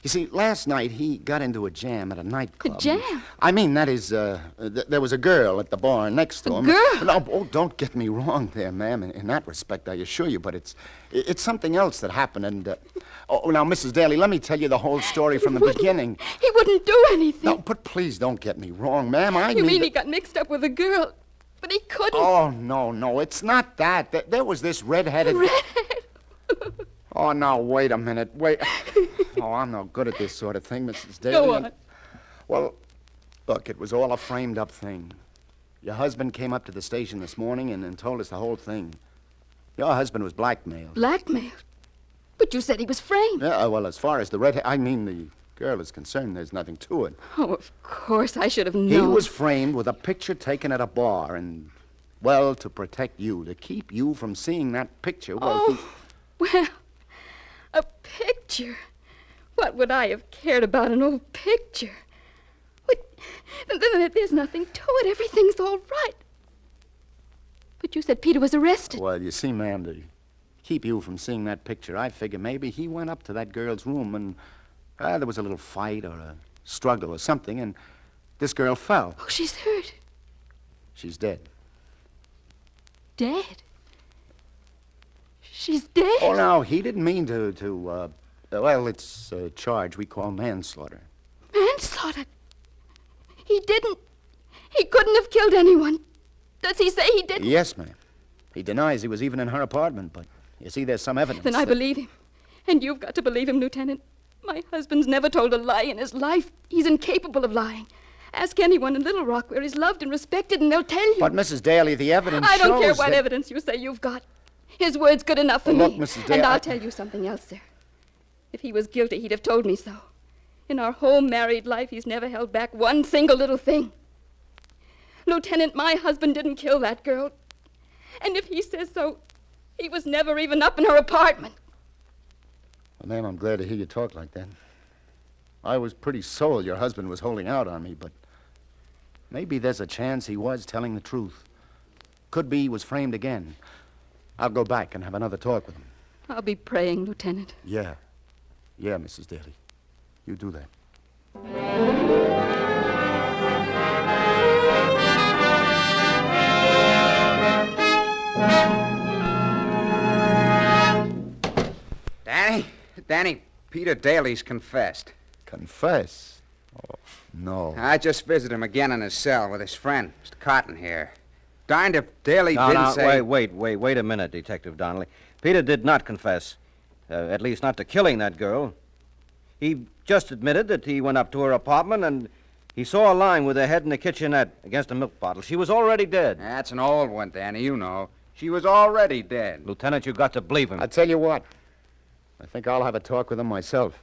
You see, last night he got into a jam at a nightclub. A jam? I mean, that is, there was a girl at the bar next to him. Girl? No, oh, don't get me wrong there, ma'am. In that respect, I assure you, but it's something else that happened, and... Oh, now, Mrs. Daly, let me tell you the whole story from the beginning. He wouldn't do anything. No, but please don't get me wrong, ma'am. You mean he got mixed up with a girl, but he couldn't? Oh, no, it's not that. There was this redheaded... Redhead? Oh, now, wait a minute. Wait. Oh, I'm no good at this sort of thing, Mrs. Daly. Go on. Well, look, it was all a framed-up thing. Your husband came up to the station this morning and told us the whole thing. Your husband was blackmailed. Blackmailed? But you said he was framed. Yeah, well, as far as the the girl is concerned, there's nothing to it. Oh, of course, I should have known. He was framed with a picture taken at a bar, and, well, to protect you, to keep you from seeing that picture. Well, well, a picture. What would I have cared about an old picture? There's nothing to it. Everything's all right. But you said Peter was arrested. Well, you see, ma'am, to keep you from seeing that picture, I figure maybe he went up to that girl's room and there was a little fight or a struggle or something, and this girl fell. Oh, she's hurt. She's dead. Dead? She's dead? Oh, no, he didn't mean to well, it's a charge we call manslaughter. Manslaughter? He didn't. He couldn't have killed anyone. Does he say he didn't? Yes, ma'am. He denies he was even in her apartment, but you see, there's some evidence. Then I believe him. And you've got to believe him, Lieutenant. My husband's never told a lie in his life. He's incapable of lying. Ask anyone in Little Rock where he's loved and respected, and they'll tell you. But, Mrs. Daly, the evidence I don't shows care what that... evidence you say you've got. His word's good enough for Look, me. Mrs. Daly... And I'll tell you something else, sir. If he was guilty, he'd have told me so. In our whole married life, he's never held back one single little thing. Lieutenant, my husband didn't kill that girl. And if he says so, he was never even up in her apartment. Well, ma'am, I'm glad to hear you talk like that. I was pretty sold your husband was holding out on me, but maybe there's a chance he was telling the truth. Could be he was framed again. I'll go back and have another talk with him. I'll be praying, Lieutenant. Yeah, Mrs. Daly. You do that. Danny, Peter Daly's confessed. Confess? Oh, no. I just visited him again in his cell with his friend, Mr. Cotton here. Darned if Daly didn't say... Wait a minute, Detective Donnelly. Peter did not confess. At least not to killing that girl. He just admitted that he went up to her apartment and he saw her lying with her head in the kitchenette against a milk bottle. She was already dead. That's an old one, Danny, you know. She was already dead. Lieutenant, you've got to believe him. I tell you what. I think I'll have a talk with him myself.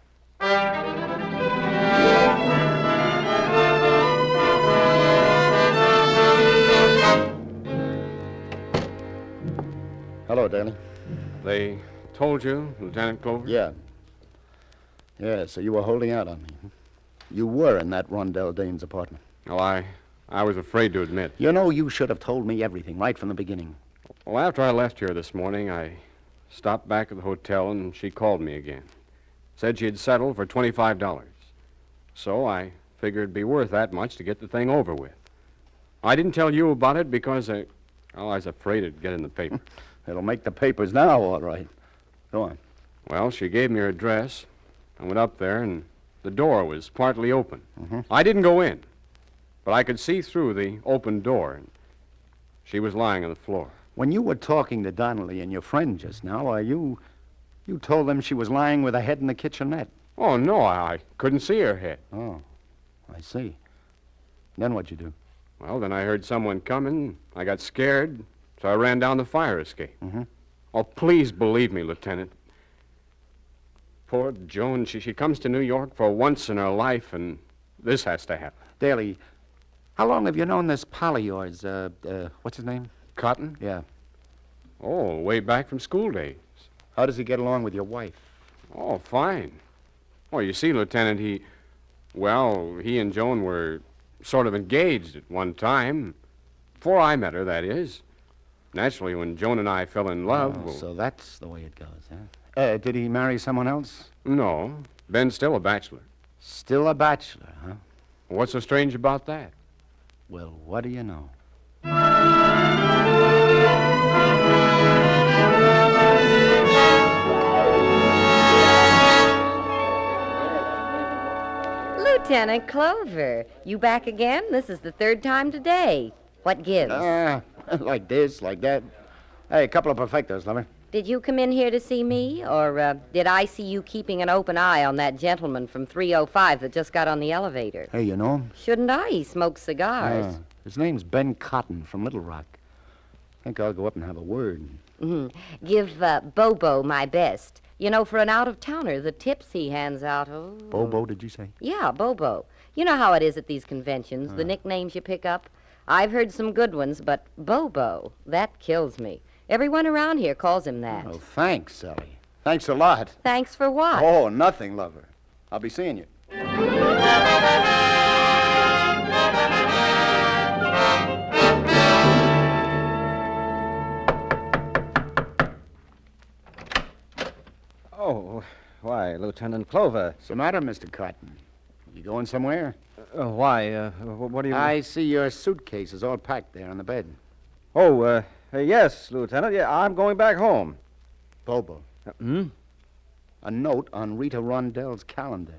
Hello, Daly. They told you, Lieutenant Clover? Yeah, so you were holding out on me. You were in that Rondell Dane's apartment. Oh, I was afraid to admit. You know, you should have told me everything right from the beginning. Well, after I left here this morning, I stopped back at the hotel and she called me again. Said she'd settled for $25. So I figured it'd be worth that much to get the thing over with. I didn't tell you about it because I was afraid it'd get in the paper. It'll make the papers now, all right. Go on. Well, she gave me her address. I went up there, and the door was partly open. I didn't go in, but I could see through the open door, and she was lying on the floor. When you were talking to Donnelly and your friend just now, you told them she was lying with her head in the kitchenette. Oh, no, I couldn't see her head. Oh, I see. Then what'd you do? Well, then I heard someone coming. I got scared, so I ran down the fire escape. Oh, please believe me, Lieutenant. Poor Joan, she comes to New York for once in her life, and this has to happen. Daly, how long have you known this pal of yours? What's his name? Cotton? Yeah. Oh, way back from school days. How does he get along with your wife? Oh, fine. Oh, you see, Lieutenant, he and Joan were sort of engaged at one time. Before I met her, that is. Naturally, when Joan and I fell in love... So that's the way it goes, huh? Did he marry someone else? No. Ben's still a bachelor. Still a bachelor, huh? What's so strange about that? Well, what do you know? Lieutenant Clover, you back again? This is the third time today. What gives? Like this, like that. Hey, a couple of perfectos, lover. Did you come in here to see me, or did I see you keeping an open eye on that gentleman from 305 that just got on the elevator? Hey, you know him? Shouldn't I? He smokes cigars. His name's Ben Cotton from Little Rock. I think I'll go up and have a word. Mm-hmm. Give Bobo my best. You know, for an out-of-towner, the tips he hands out, oh... Bobo, did you say? Yeah, Bobo. You know how it is at these conventions, the nicknames you pick up? I've heard some good ones, but Bobo, that kills me. Everyone around here calls him that. Oh, thanks, Sally. Thanks a lot. Thanks for what? Oh, nothing, lover. I'll be seeing you. Oh, why, Lieutenant Clover. What's the matter, Mr. Cotton? You going somewhere? Why? What do you... I see your suitcase is all packed there on the bed. Oh, yes, Lieutenant. Yeah, I'm going back home. Bobo. A note on Rita Rondell's calendar.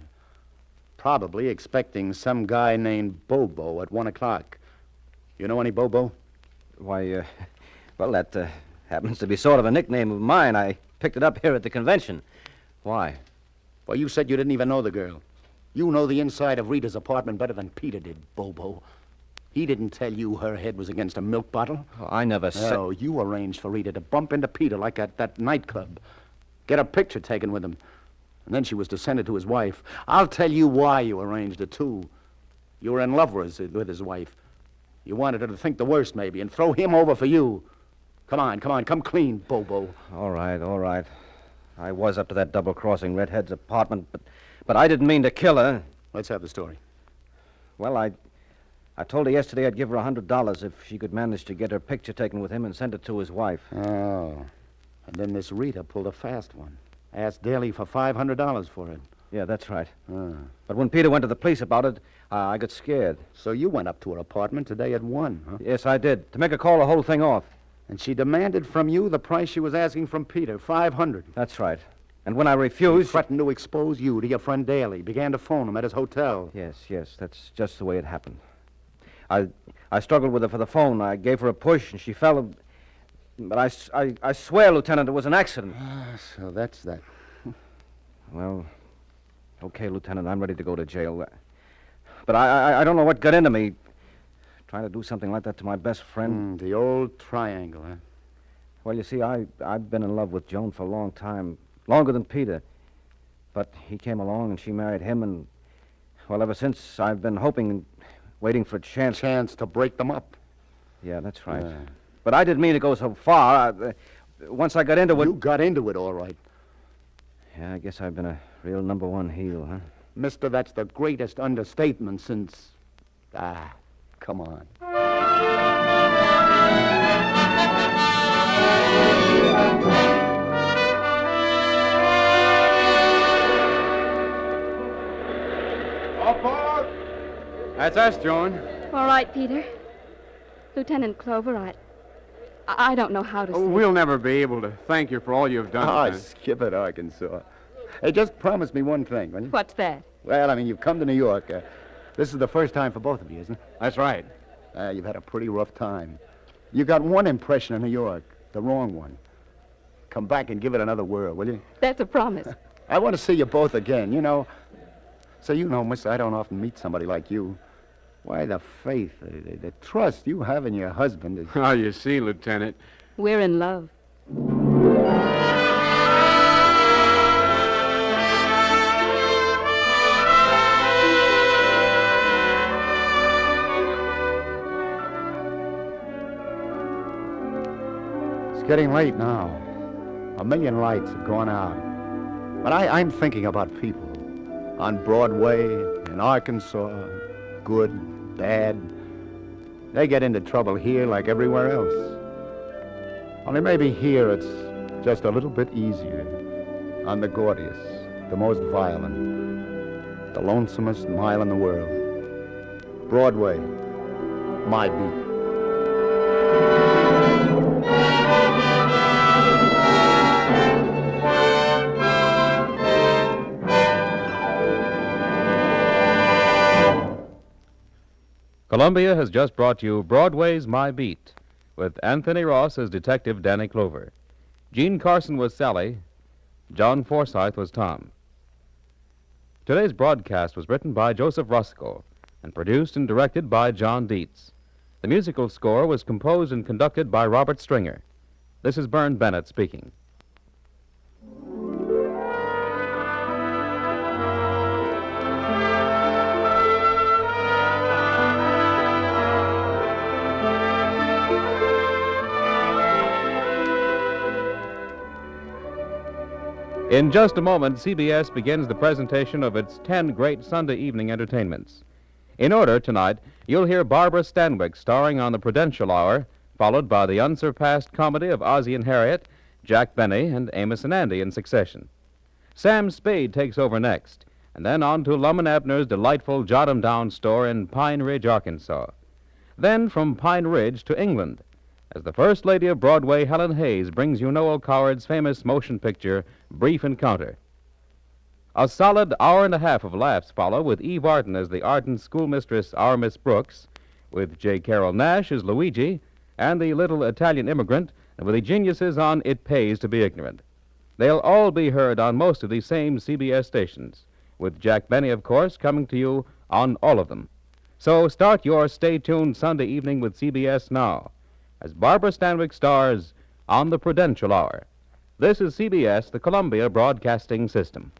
Probably expecting some guy named Bobo at 1 o'clock. You know any Bobo? Why, well, that happens to be sort of a nickname of mine. I picked it up here at the convention. Why? Well, you said you didn't even know the girl. You know the inside of Rita's apartment better than Peter did, Bobo. He didn't tell you her head was against a milk bottle. Oh, I never said... No, you arranged for Rita to bump into Peter like at that nightclub. Get a picture taken with him. And then she was to send it to his wife. I'll tell you why you arranged it, too. You were in love with his wife. You wanted her to think the worst, maybe, and throw him over for you. Come on, come clean, Bobo. All right. I was up to that double-crossing redhead's apartment, but I didn't mean to kill her. Let's have the story. Well, I told her yesterday I'd give her $100 if she could manage to get her picture taken with him and send it to his wife. Oh. And then this Rita pulled a fast one. Asked Daly for $500 for it. Yeah, that's right. But when Peter went to the police about it, I got scared. So you went up to her apartment today at 1, huh? Yes, I did, to make her call the whole thing off. And she demanded from you the price she was asking from Peter, $500. That's right. And when I refused... He threatened to expose you to your friend Daly. Began to phone him at his hotel. Yes, that's just the way it happened. I struggled with her for the phone. I gave her a push, and she fell... But I swear, Lieutenant, it was an accident. So that's that. Well, okay, Lieutenant, I'm ready to go to jail. But I don't know what got into me. Trying to do something like that to my best friend. The old triangle, huh? Well, you see, I've been in love with Joan for a long time. Longer than Peter. But he came along and she married him, and... Well, ever since, I've been hoping and waiting for a chance... Chance to break them up. Yeah, that's right. But I didn't mean to go so far. Once I got into it... You got into it, all right. Yeah, I guess I've been a real number one heel, huh? Mister, that's the greatest understatement since... come on. That's us, Joan. All right, Peter. Lieutenant Clover, I don't know how to say... We'll never be able to thank you for all you've done. Skip it, Arkansas. Hey, just promise me one thing, will you? What's that? Well, I mean, you've come to New York. This is the first time for both of you, isn't it? That's right. You've had a pretty rough time. You got one impression of New York, the wrong one. Come back and give it another whirl, will you? That's a promise. I want to see you both again, you know. So, miss, I don't often meet somebody like you. Why, the faith, the trust you have in your husband is... Oh, you see, Lieutenant. We're in love. It's getting late now. 1 million lights have gone out. But I'm thinking about people. On Broadway, in Arkansas, good, bad. They get into trouble here like everywhere else. Only maybe here it's just a little bit easier. On the Gordius, the most violent, the lonesomest mile in the world. Broadway, my beat. Columbia has just brought you Broadway's My Beat, with Anthony Ross as Detective Danny Clover. Gene Carson was Sally. John Forsythe was Tom. Today's broadcast was written by Joseph Roscoe and produced and directed by John Dietz. The musical score was composed and conducted by Robert Stringer. This is Bern Bennett speaking. In just a moment, CBS begins the presentation of its 10 great Sunday evening entertainments. In order, tonight, you'll hear Barbara Stanwyck starring on the Prudential Hour, followed by the unsurpassed comedy of Ozzie and Harriet, Jack Benny, and Amos and Andy in succession. Sam Spade takes over next, and then on to Lum and Abner's delightful Jot 'em Down store in Pine Ridge, Arkansas. Then from Pine Ridge to England, as the First Lady of Broadway, Helen Hayes, brings you Noel Coward's famous motion picture, Brief Encounter. A solid hour and a half of laughs follow with Eve Arden as the ardent schoolmistress, our Miss Brooks, with J. Carroll Nash as Luigi, and the little Italian immigrant, with the geniuses on It Pays to Be Ignorant. They'll all be heard on most of these same CBS stations, with Jack Benny, of course, coming to you on all of them. So start your stay-tuned Sunday evening with CBS now, as Barbara Stanwyck stars on the Prudential Hour. This is CBS, the Columbia Broadcasting System.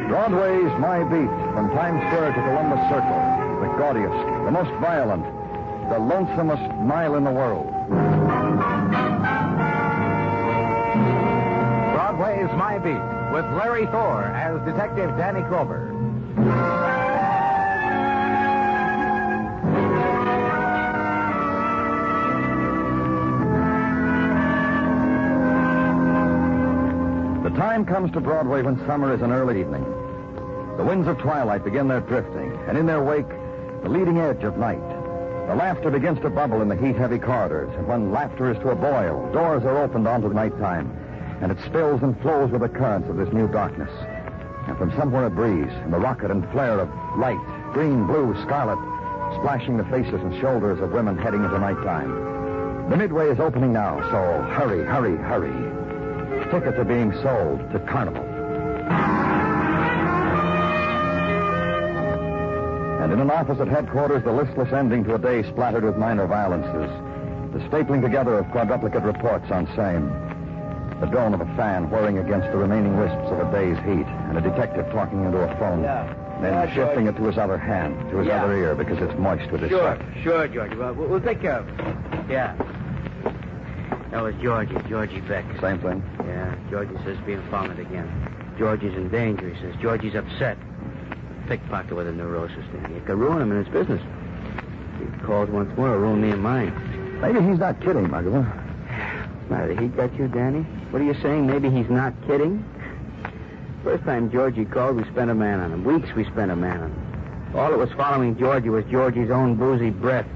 Broadway's My Beat, from Times Square to Columbus Circle, the gaudiest, the most violent, the lonesomest mile in the world. Broadway's My Beat, with Larry Thor as Detective Danny Clover. The time comes to Broadway when summer is an early evening. The winds of twilight begin their drifting, and in their wake, the leading edge of night. The laughter begins to bubble in the heat-heavy corridors, and when laughter is to a boil, doors are opened onto the nighttime, and it spills and flows with the currents of this new darkness. And from somewhere a breeze, and the rocket and flare of light, green, blue, scarlet, splashing the faces and shoulders of women heading into nighttime. The Midway is opening now, so hurry, hurry, hurry. Tickets are being sold to Carnival. And in an office at headquarters, the listless ending to a day splattered with minor violences. The stapling together of quadruplicate reports on same. The drone of a fan whirring against the remaining wisps of a day's heat, and a detective talking into a phone. Then shifting it to his other hand, to his other ear, because it's moist with his sweat. Sure, Georgie. Well, we'll take care of it. Yeah. That was Georgie Beck. Same thing? Yeah, Georgie says being followed again. Georgie's in danger, he says. Georgie's upset. Pickpocket with a neurosis, Danny. It could ruin him in his business. If he calls once more, it'll ruin me and mine. Maybe he's not kidding, Muggle. What's the matter? He got you, Danny? What are you saying? Maybe he's not kidding? First time Georgie called, we spent a man on him. Weeks we spent a man on him. All that was following Georgie was Georgie's own boozy breath.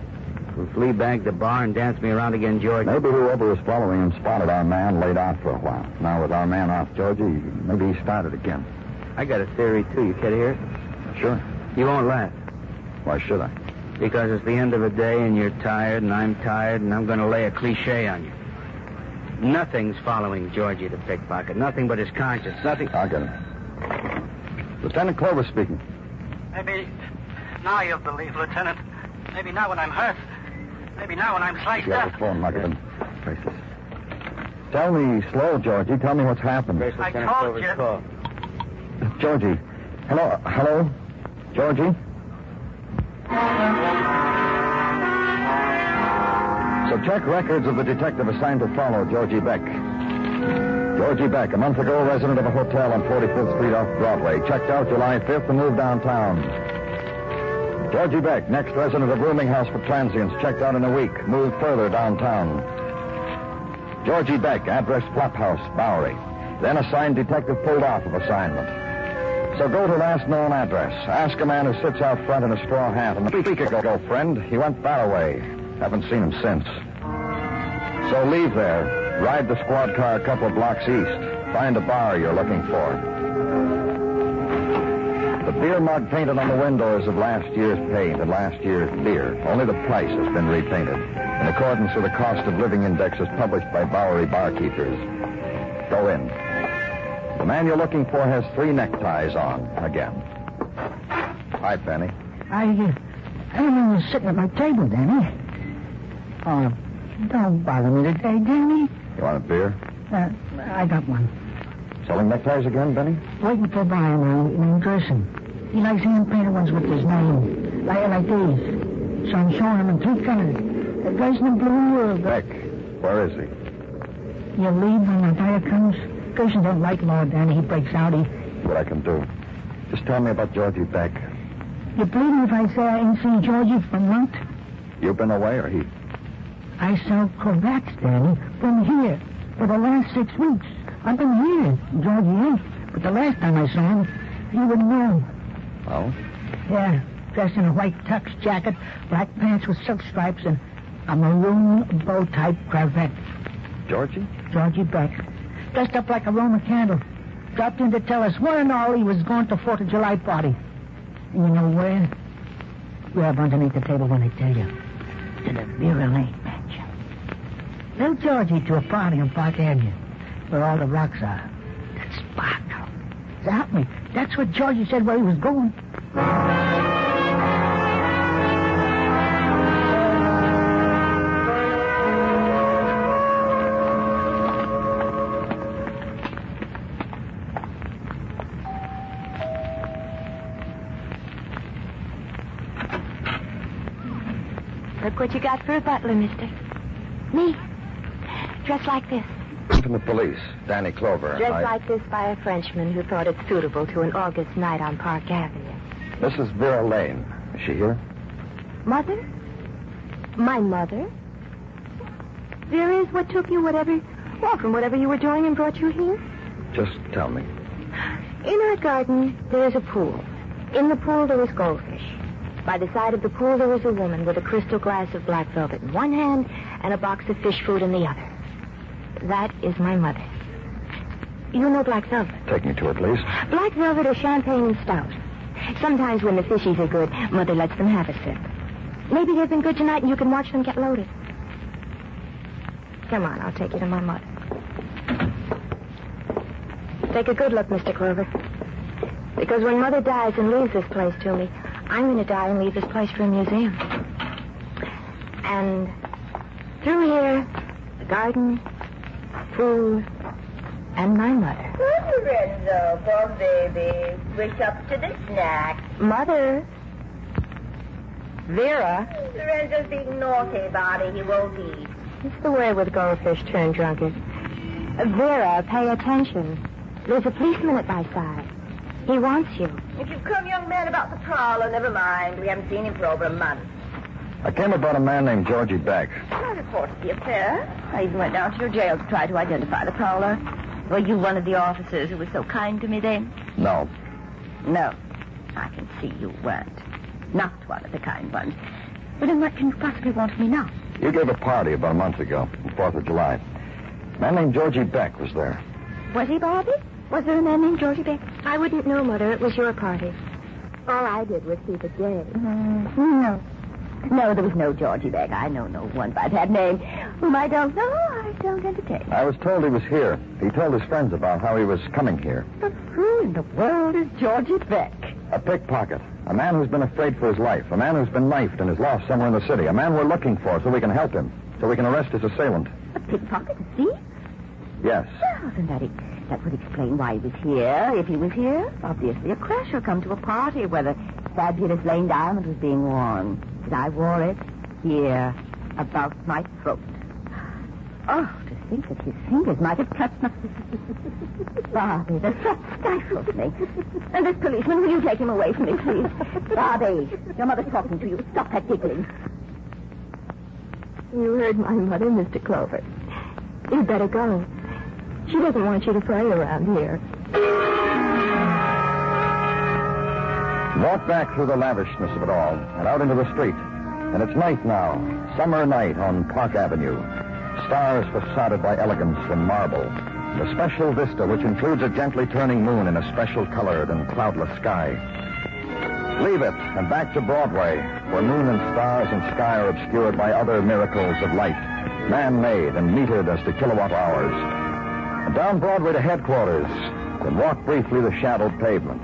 We flea-bagged the bar and danced me around again, Georgie. Maybe whoever was following him spotted our man, laid out for a while. Now with our man off Georgie, maybe he started again. I got a theory, too. You care to hear it? Sure. You won't laugh. Why should I? Because it's the end of the day and you're tired and I'm tired and I'm going to lay a cliche on you. Nothing's following Georgie the pickpocket. Nothing but his conscience. Nothing. I'll get him. Lieutenant Clover speaking. Maybe now you'll believe, Lieutenant. Maybe not when I'm hurt. Maybe not when I'm sliced You have up. the phone, Muggle. Faces. Tell me slow, Georgie. Tell me what's happened. I told you. Call. Georgie. Hello? Georgie? So check records of the detective assigned to follow Georgie Beck. Georgie Beck, a month ago resident of a hotel on 45th Street off Broadway, checked out July 5th and moved downtown. Georgie Beck, next resident of rooming house for transients, checked out in a week, moved further downtown. Georgie Beck, address Flap House, Bowery. Then assigned detective pulled off of assignment. So go to last known address. Ask a man who sits out front in a straw hat. And a week ago, friend, he went that way. Haven't seen him since. So leave there. Ride the squad car a couple of blocks east. Find a bar you're looking for. The beer mug painted on the window is of last year's paint and last year's beer. Only the price has been repainted, in accordance with the cost of living indexes published by Bowery barkeepers. Go in. The man you're looking for has 3 neckties on, again. Hi, Penny. I didn't was sitting at my table, Danny. Oh, don't bother me today, Danny. You want a beer? I got one. Selling neckties again, Benny? Waiting for a buyer in Gerson. He likes hand-painted ones with his name, like these. So I'm showing him in 3 colors. The Gerson and blue. Beck, where is he? You leave when the buyer comes? Gerson don't like Lord Danny. He breaks out. What I can do. Just tell me about Georgie Beck. You believe me if I say I ain't seen Georgie for a month? You been away or he? I sell cravats, Danny, from here for the last 6 weeks. I've been here. Georgie ain't. But the last time I saw him, you wouldn't know. Oh? Yeah, dressed in a white tux jacket, black pants with silk stripes, and a maroon bow-type cravat. Georgie? Georgie Beck. Dressed up like a Roman candle. Dropped in to tell us one and all he was going to 4th of July party. And you know where? Grab underneath the table when I tell you. To the Vera Lane mansion. Tell Georgie to a party on Park Avenue, where all the rocks are. That sparkle. Doubt me. That's what Georgie said where he was going. Look what you got for a butler, mister. Me. Dressed like this. From the police, Danny Clover. Dressed like this by a Frenchman who thought it suitable to an August night on Park Avenue. Mrs. Vera Lane. Is she here? Mother? My mother? There is what took you from whatever you were doing and brought you here? Just tell me. In our garden, there is a pool. In the pool, there is goldfish. By the side of the pool, there is a woman with a crystal glass of black velvet in one hand and a box of fish food in the other. That is my mother. You know black velvet? Take me to it, please. Black velvet is champagne and stout. Sometimes when the fishies are good, Mother lets them have a sip. Maybe they've been good tonight and you can watch them get loaded. Come on, I'll take you to my mother. Take a good look, Mr. Clover. Because when Mother dies and leaves this place to me, I'm going to die and leave this place for a museum. And through here, the garden, food, and my mother. Lorenzo, poor baby. Wish up to the snack. Mother. Vera. Lorenzo's being naughty, Bobby. He won't eat. It's the way with goldfish turned drunkards. Vera, pay attention. There's a policeman at my side. He wants you. If you've come, young man, about the prowler, never mind. We haven't seen him for over a month. I came about a man named Georgie Beck. I reported the affair. I even went down to your jail to try to identify the prowler. Were you one of the officers who was so kind to me then? No. No. I can see you weren't. Not one of the kind ones. But then what can you possibly want of me now? You gave a party about a month ago, the 4th of July. A man named Georgie Beck was there. Was he, Bobby? Was there a man named Georgie Beck? I wouldn't know, Mother. It was your party. All I did was see the day. No. No, there was no Georgie Beck. I know no one by that name. Whom I don't know, I don't entertain. I was told he was here. He told his friends about how he was coming here. But who in the world is Georgie Beck? A pickpocket. A man who's been afraid for his life. A man who's been knifed and is lost somewhere in the city. A man we're looking for so we can help him. So we can arrest his assailant. A pickpocket, a thief? Yes. Well, then that would explain why he was here, if he was here. Obviously a crasher come to a party where the fabulous Lane diamond was being worn. And I wore it here, about my throat. Oh, to think that his fingers might have touched my... Bobby, the thought stifles me. And this policeman, will you take him away from me, please? Bobby, your mother's talking to you. Stop that giggling. You heard my mother, Mr. Clover. You'd better go. She doesn't want you to play around here. Walk back through the lavishness of it all and out into the street. And it's night now, summer night on Park Avenue. Stars facaded by elegance and marble. A special vista which includes a gently turning moon in a special colored and cloudless sky. Leave it and back to Broadway, where moon and stars and sky are obscured by other miracles of light, man-made and metered as to kilowatt hours. And down Broadway to headquarters, then walk briefly the shadowed pavement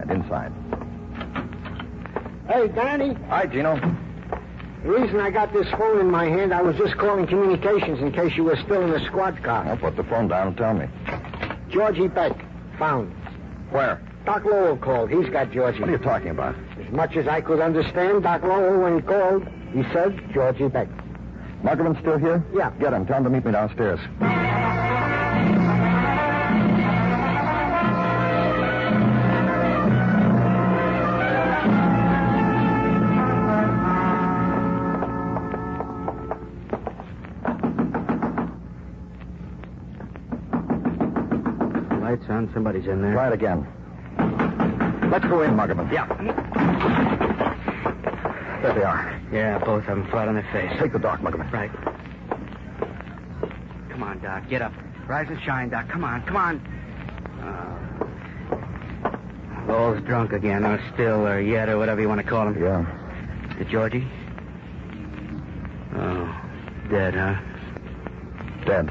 and inside. Hey, Danny. Hi, Gino. The reason I got this phone in my hand, I was just calling communications in case you were still in the squad car. I'll put the phone down and tell me. Georgie Beck, found. Where? Doc Lowell called. He's got Georgie. What are you talking about? As much as I could understand, Doc Lowell, when he called, he said Georgie Beck. Muggerman's still here? Yeah. Get him. Tell him to meet me downstairs. Lights on. Somebody's in there. Try it again. Let's go in, Muggerman. Yeah. There they are. Yeah, both of them flat on their face. Take the dark, Muggerman. Right. Come on, Doc. Get up. Rise and shine, Doc. Come on, come on. Lowell's drunk again, or still, or yet, or whatever you want to call him. Yeah. Is it Georgie? Oh, dead, huh? Dead.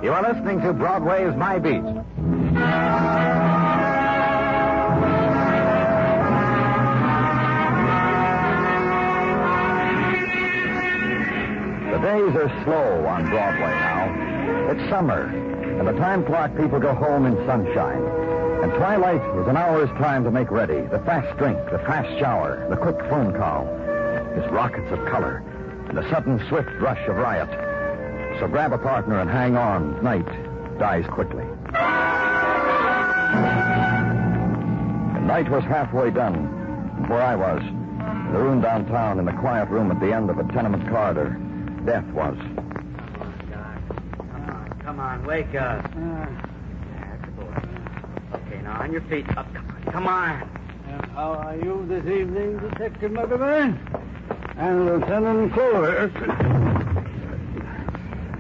You are listening to Broadway's My Beat. The days are slow on Broadway now. It's summer, and the time clock people go home in sunshine. And twilight is an hour's time to make ready. The fast drink, the fast shower, the quick phone call. It's rockets of color, and the sudden swift rush of riot. So grab a partner and hang on. Night dies quickly. The night was halfway done. Where I was, in the room downtown, in the quiet room at the end of a tenement corridor, death was. Come on, wake up. That's the boy. Okay, now on your feet. Up, come on. How are you this evening, Detective Muggerman? And Lieutenant Clover.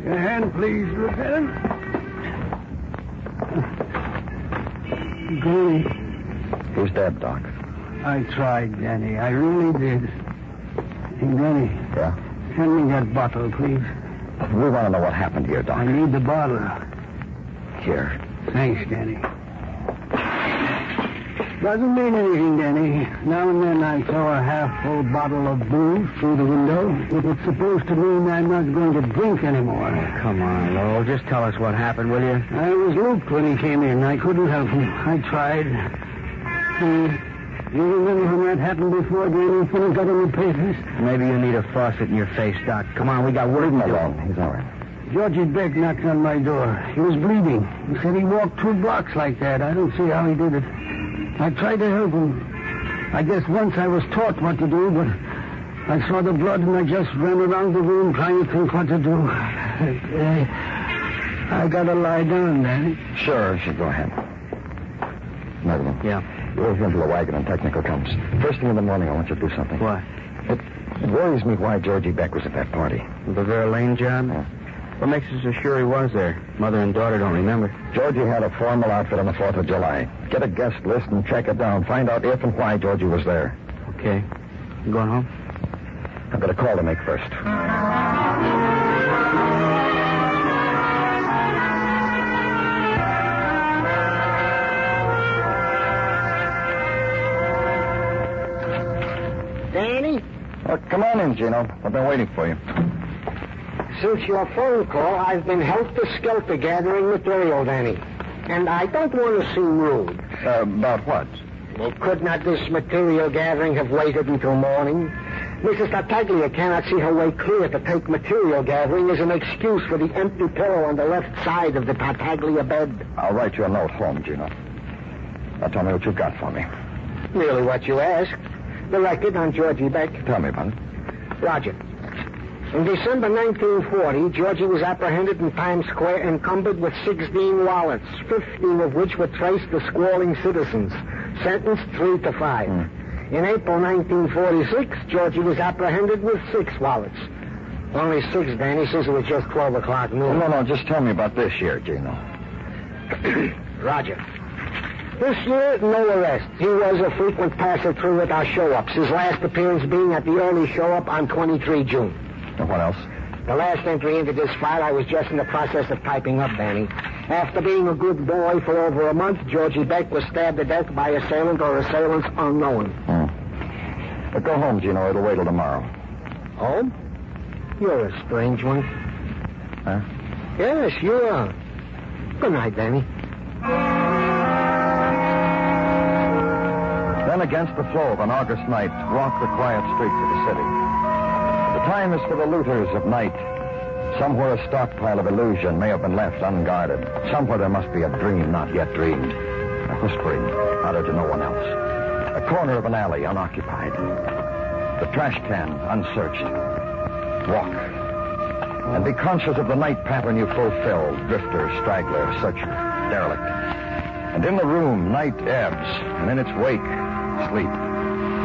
Your hand, please, Lieutenant. Danny. Who's dead, Doc? I tried, Danny. I really did. Hey, Danny. Yeah? Hand me that bottle, please. We want to know what happened here, Doc. I need the bottle. Here. Thanks, Danny. Doesn't mean anything, Danny. Now and then I throw a half-full bottle of booze through the window. If it's supposed to mean I'm not going to drink anymore. Oh, come on, Lowell. Just tell us what happened, will you? I was looped when he came in. I couldn't help him. I tried. You remember when that happened before, Danny? When it got in the papers? Maybe you need a faucet in your face, Doc. Come on, we got work to do. Alone. He's all right. Georgie Beck knocked on my door. He was bleeding. He said he walked 2 blocks like that. I don't see how he did it. I tried to help him. I guess once I was taught what to do, but I saw the blood and I just ran around the room trying to think what to do. I gotta lie down, Danny. Sure, go ahead. Muggerman. Yeah? We'll get into the wagon and technical comes. First thing in the morning, I want you to do something. What? It worries me why Georgie Beck was at that party. The Vera Lane job? Yeah. What makes us so sure he was there? Mother and daughter don't remember. Georgie had a formal outfit on the 4th of July. Get a guest list and check it down. Find out if and why Georgie was there. Okay. You going home? I've got a call to make first. Danny? Well, come on in, Gino. I've been waiting for you. Since your phone call, I've been helter-skelter gathering material, Danny. And I don't want to seem rude. About what? Well, could not this material gathering have waited until morning? Mrs. Tartaglia cannot see her way clear to take material gathering as an excuse for the empty pillow on the left side of the Tartaglia bed. I'll write you a note home, Gino. Now tell me what you've got for me. Really what you asked. The record on Georgie Beck. Tell me about it. Roger. In December 1940, Georgie was apprehended in Times Square encumbered with 16 wallets, 15 of which were traced to squalling citizens, sentenced 3 to 5. In April 1946, Georgie was apprehended with 6 wallets. Only 6, Danny, since it was just 12 o'clock noon. No, just tell me about this year, Gino. Roger. This year, no arrest. He was a frequent passer through with our show-ups, his last appearance being at the early show-up on 23 June. And what else? The last entry into this file I was just in the process of typing up, Danny. After being a good boy for over a month, Georgie Beck was stabbed to death by assailant or assailants unknown. But go home, Gino. It'll wait till tomorrow. Home? You're a strange one. Huh? Yes, you are. Good night, Danny. Then against the flow of an August night, walk the quiet streets of the city. The time is for the looters of night. Somewhere a stockpile of illusion may have been left unguarded. Somewhere there must be a dream not yet dreamed. A whispering uttered to no one else. A corner of an alley unoccupied. The trash can unsearched. Walk. And be conscious of the night pattern you fulfill. Drifter, straggler, searcher, derelict. And in the room, night ebbs. And in its wake, sleep.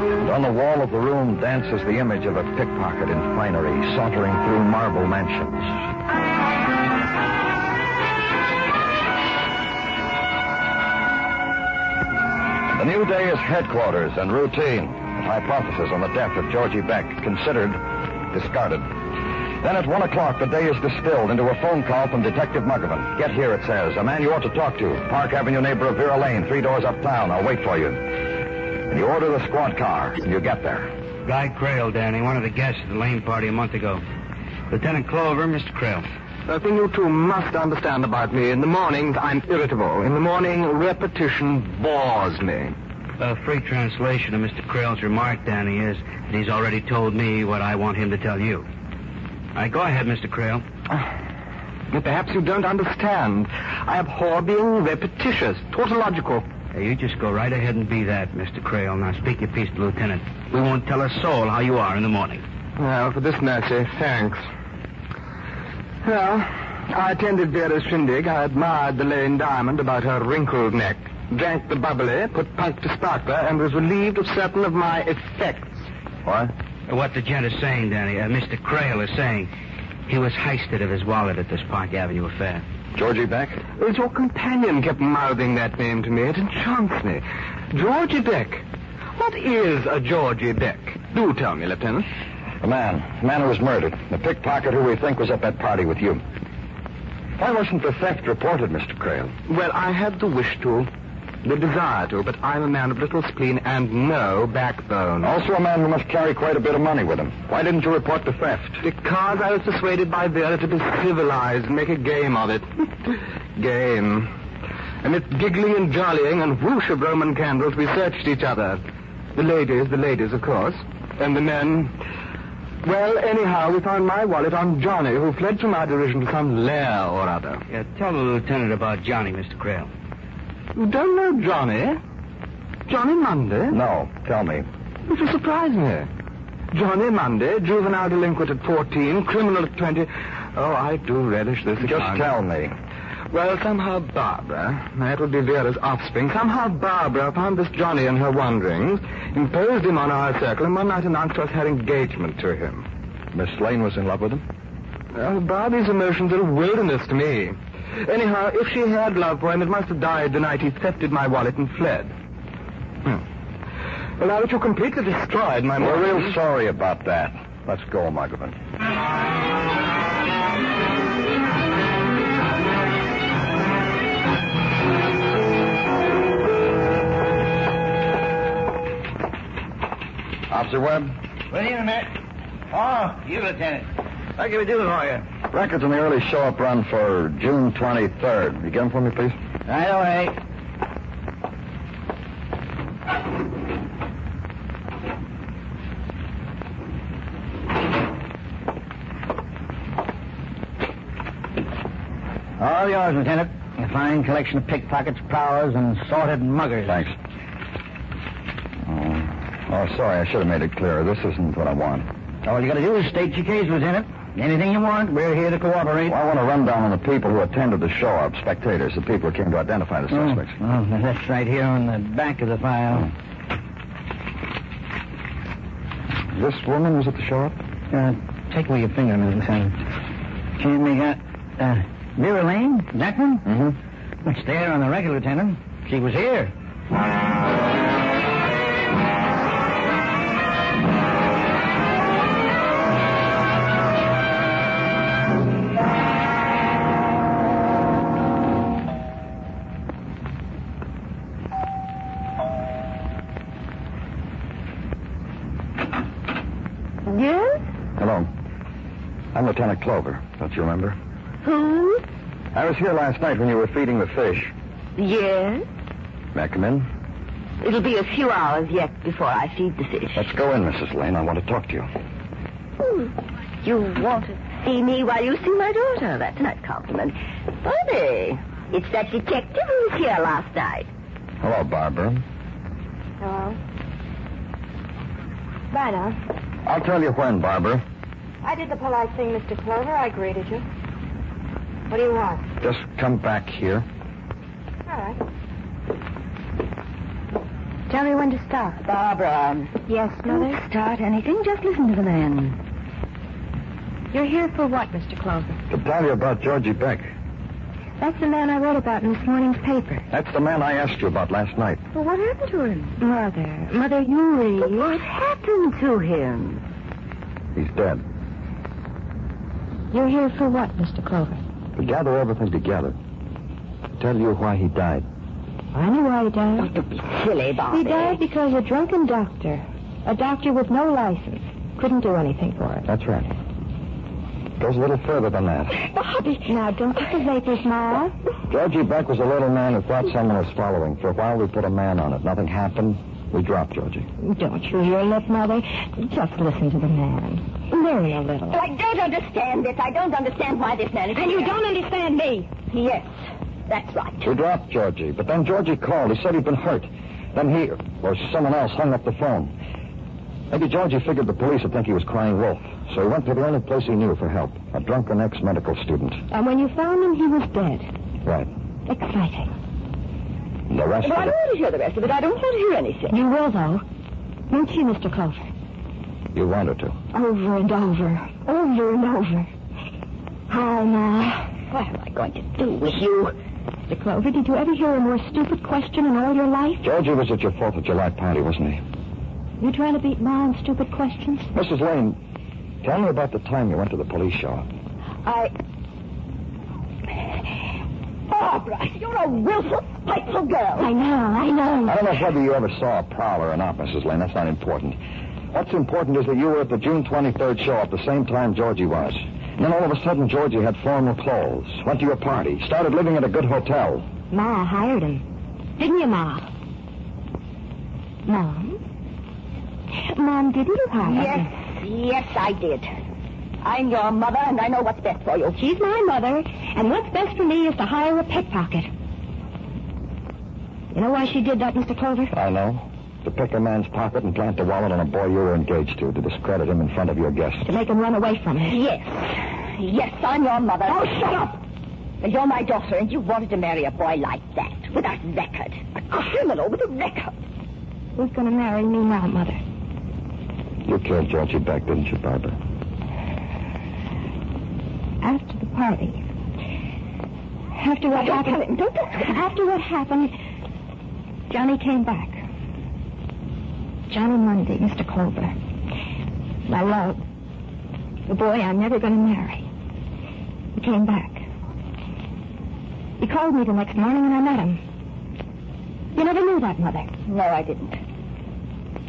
And on the wall of the room dances the image of a pickpocket in finery, sauntering through marble mansions. The new day is headquarters and routine. A hypothesis on the death of Georgie Beck considered, discarded. Then at 1 o'clock, the day is distilled into a phone call from Detective Muggavan. Get here, it says. A man you ought to talk to. Park Avenue neighbor of Vera Lane, 3 doors uptown. I'll wait for you. And you order the squad car, and you get there. Guy Carroll, Danny, one of the guests at the Lane party a month ago. Lieutenant Clover, Mr. Carroll. The thing you two must understand about me. In the mornings, I'm irritable. In the morning, repetition bores me. A free translation of Mr. Carroll's remark, Danny, is that he's already told me what I want him to tell you. All right, go ahead, Mr. Carroll. Perhaps you don't understand. I abhor being repetitious, tautological. Hey, you just go right ahead and be that, Mr. Carroll. Now speak your piece to the Lieutenant. We won't tell a soul how you are in the morning. Well, for this mercy, thanks. Well, I attended Vera's shindig. I admired the Lane diamond about her wrinkled neck, drank the bubbly, put punk to sparkler, and was relieved of certain of my effects. What? What the gent is saying, Danny, Mr. Carroll is saying, he was heisted of his wallet at this Park Avenue affair. Georgie Beck? As your companion kept mouthing that name to me, it enchants me. Georgie Beck. What is a Georgie Beck? Do tell me, Lieutenant. The man who was murdered. The pickpocket who we think was at that party with you. Why wasn't the theft reported, Mr. Carroll? Well, I had the wish to, the desire to, but I'm a man of little spleen and no backbone. Also a man who must carry quite a bit of money with him. Why didn't you report the theft? Because I was persuaded by Vera to be civilized and make a game of it. Game. Amidst giggling and jollying and whoosh of Roman candles, we searched each other. The ladies, of course. And the men. Well, anyhow, we found my wallet on Johnny, who fled from our derision to some lair or other. Yeah, tell the Lieutenant about Johnny, Mr. Carroll. You don't know Johnny? Johnny Monday? No, tell me. It will surprise me. Johnny Monday, juvenile delinquent at 14, criminal at 20. Oh, I do relish this. Just tell me. Well, somehow Barbara, that would be Vera's offspring, somehow Barbara found this Johnny in her wanderings, imposed him on our circle, and one night announced us her engagement to him. Miss Lane was in love with him? Well, Barbie's emotions are a wilderness to me. Anyhow, if she had love for him, it must have died the night he thefted my wallet and fled. Well, now that you completely destroyed my... We're real sorry about that. Let's go, Muggavan. Officer Webb? What do you, Matt? Oh, you, Lieutenant. What can we do for you? Records on the early show-up run for June 23rd. You get them for me, please? Right away. All yours, Lieutenant. A fine collection of pickpockets, prowlers, and assorted muggers. Thanks. Oh, sorry, I should have made it clearer. This isn't what I want. All you got to do is state your case, Lieutenant. Anything you want, we're here to cooperate. Well, I want to run down on the people who attended the show-up, spectators, the people who came to identify the suspects. Oh, that's right here on the back of the file. This woman was at the show-up? Take away your finger, Mrs. Lieutenant. She make out... Vera Lane? That one? Mm-hmm. It's there on the record, Lieutenant. She was here. Yes? Hello. I'm Lieutenant Clover. Don't you remember? Who? I was here last night when you were feeding the fish. Yes? May I come in? It'll be a few hours yet before I feed the fish. Let's go in, Mrs. Lane. I want to talk to you. You want to see me while you see my daughter? That's a nice compliment. Funny. It's that detective who was here last night. Hello, Barbara. Hello. Bye now. I'll tell you when, Barbara. I did the polite thing, Mr. Clover. I greeted you. What do you want? Just come back here. All right. Tell me when to start. Barbara. Yes, Mother? Don't start anything. Just listen to the man. You're here for what, Mr. Clover? To tell you about Georgie Beck. That's the man I read about in this morning's paper. That's the man I asked you about last night. Well, what happened to him? Mother, you read. What happened to him? He's dead. You're here for what, Mr. Clover? To gather everything together. To tell you why he died. I know why he died. Oh, don't be silly, Bobby. He died because a drunken doctor, a doctor with no license, couldn't do anything for it. That's right. Goes a little further than that. Bobby! Now, don't get the vapors, Ma. Georgie Beck was a little man who thought someone was following. For a while, we put a man on it. Nothing happened. We dropped Georgie. Don't you hear lip, Mother? Just listen to the man. Learn a little. I don't understand this. I don't understand why this man is And here. you don't understand me. Yes, that's right. We dropped Georgie, but then Georgie called. He said he'd been hurt. Then he, or someone else, hung up the phone. Maybe Georgie figured the police would think he was crying wolf, so he went to the only place he knew for help, a drunken ex-medical student. And when you found him, he was dead. Right. Exciting. And the rest Well, I of don't it... want to hear the rest of it. I don't want to hear anything. You will, though. Won't you, Mr. Clover? You wanted to. Over and over. Over and over. Hi, Ma. What am I going to do with you? Mr. Clover, did you ever hear a more stupid question in all your life? Georgie was at your 4th of July party, wasn't he? You trying to beat Ma on stupid questions? Mrs. Lane, tell me about the time you went to the police show. Barbara, you're a willful, spiteful girl. I know. I don't know whether you ever saw a prowler or not, Mrs. Lane. That's not important. What's important is that you were at the June 23rd show at the same time Georgie was. And then all of a sudden, Georgie had formal clothes, went to your party, started living at a good hotel. Ma hired him. Didn't you, Ma? Mom, didn't you hire him? Yes, I did. I'm your mother, and I know what's best for you. She's my mother, and what's best for me is to hire a pickpocket. You know why she did that, Mr. Clover? I know. To pick a man's pocket and plant the wallet on a boy you were engaged to discredit him in front of your guests. To make him run away from her. Yes, I'm your mother. Oh, shut up! And you're my daughter, and you wanted to marry a boy like that, with a record. A criminal with a record. Who's going to marry me now, Mother? You killed Georgie Beck, didn't you, Barbara? After the party. After what happened... Don't tell him. After what happened, Johnny came back. Johnny Monday, Mr. Clover. My love. The boy I'm never going to marry. He came back. He called me the next morning and I met him. You never knew that, Mother. No, I didn't.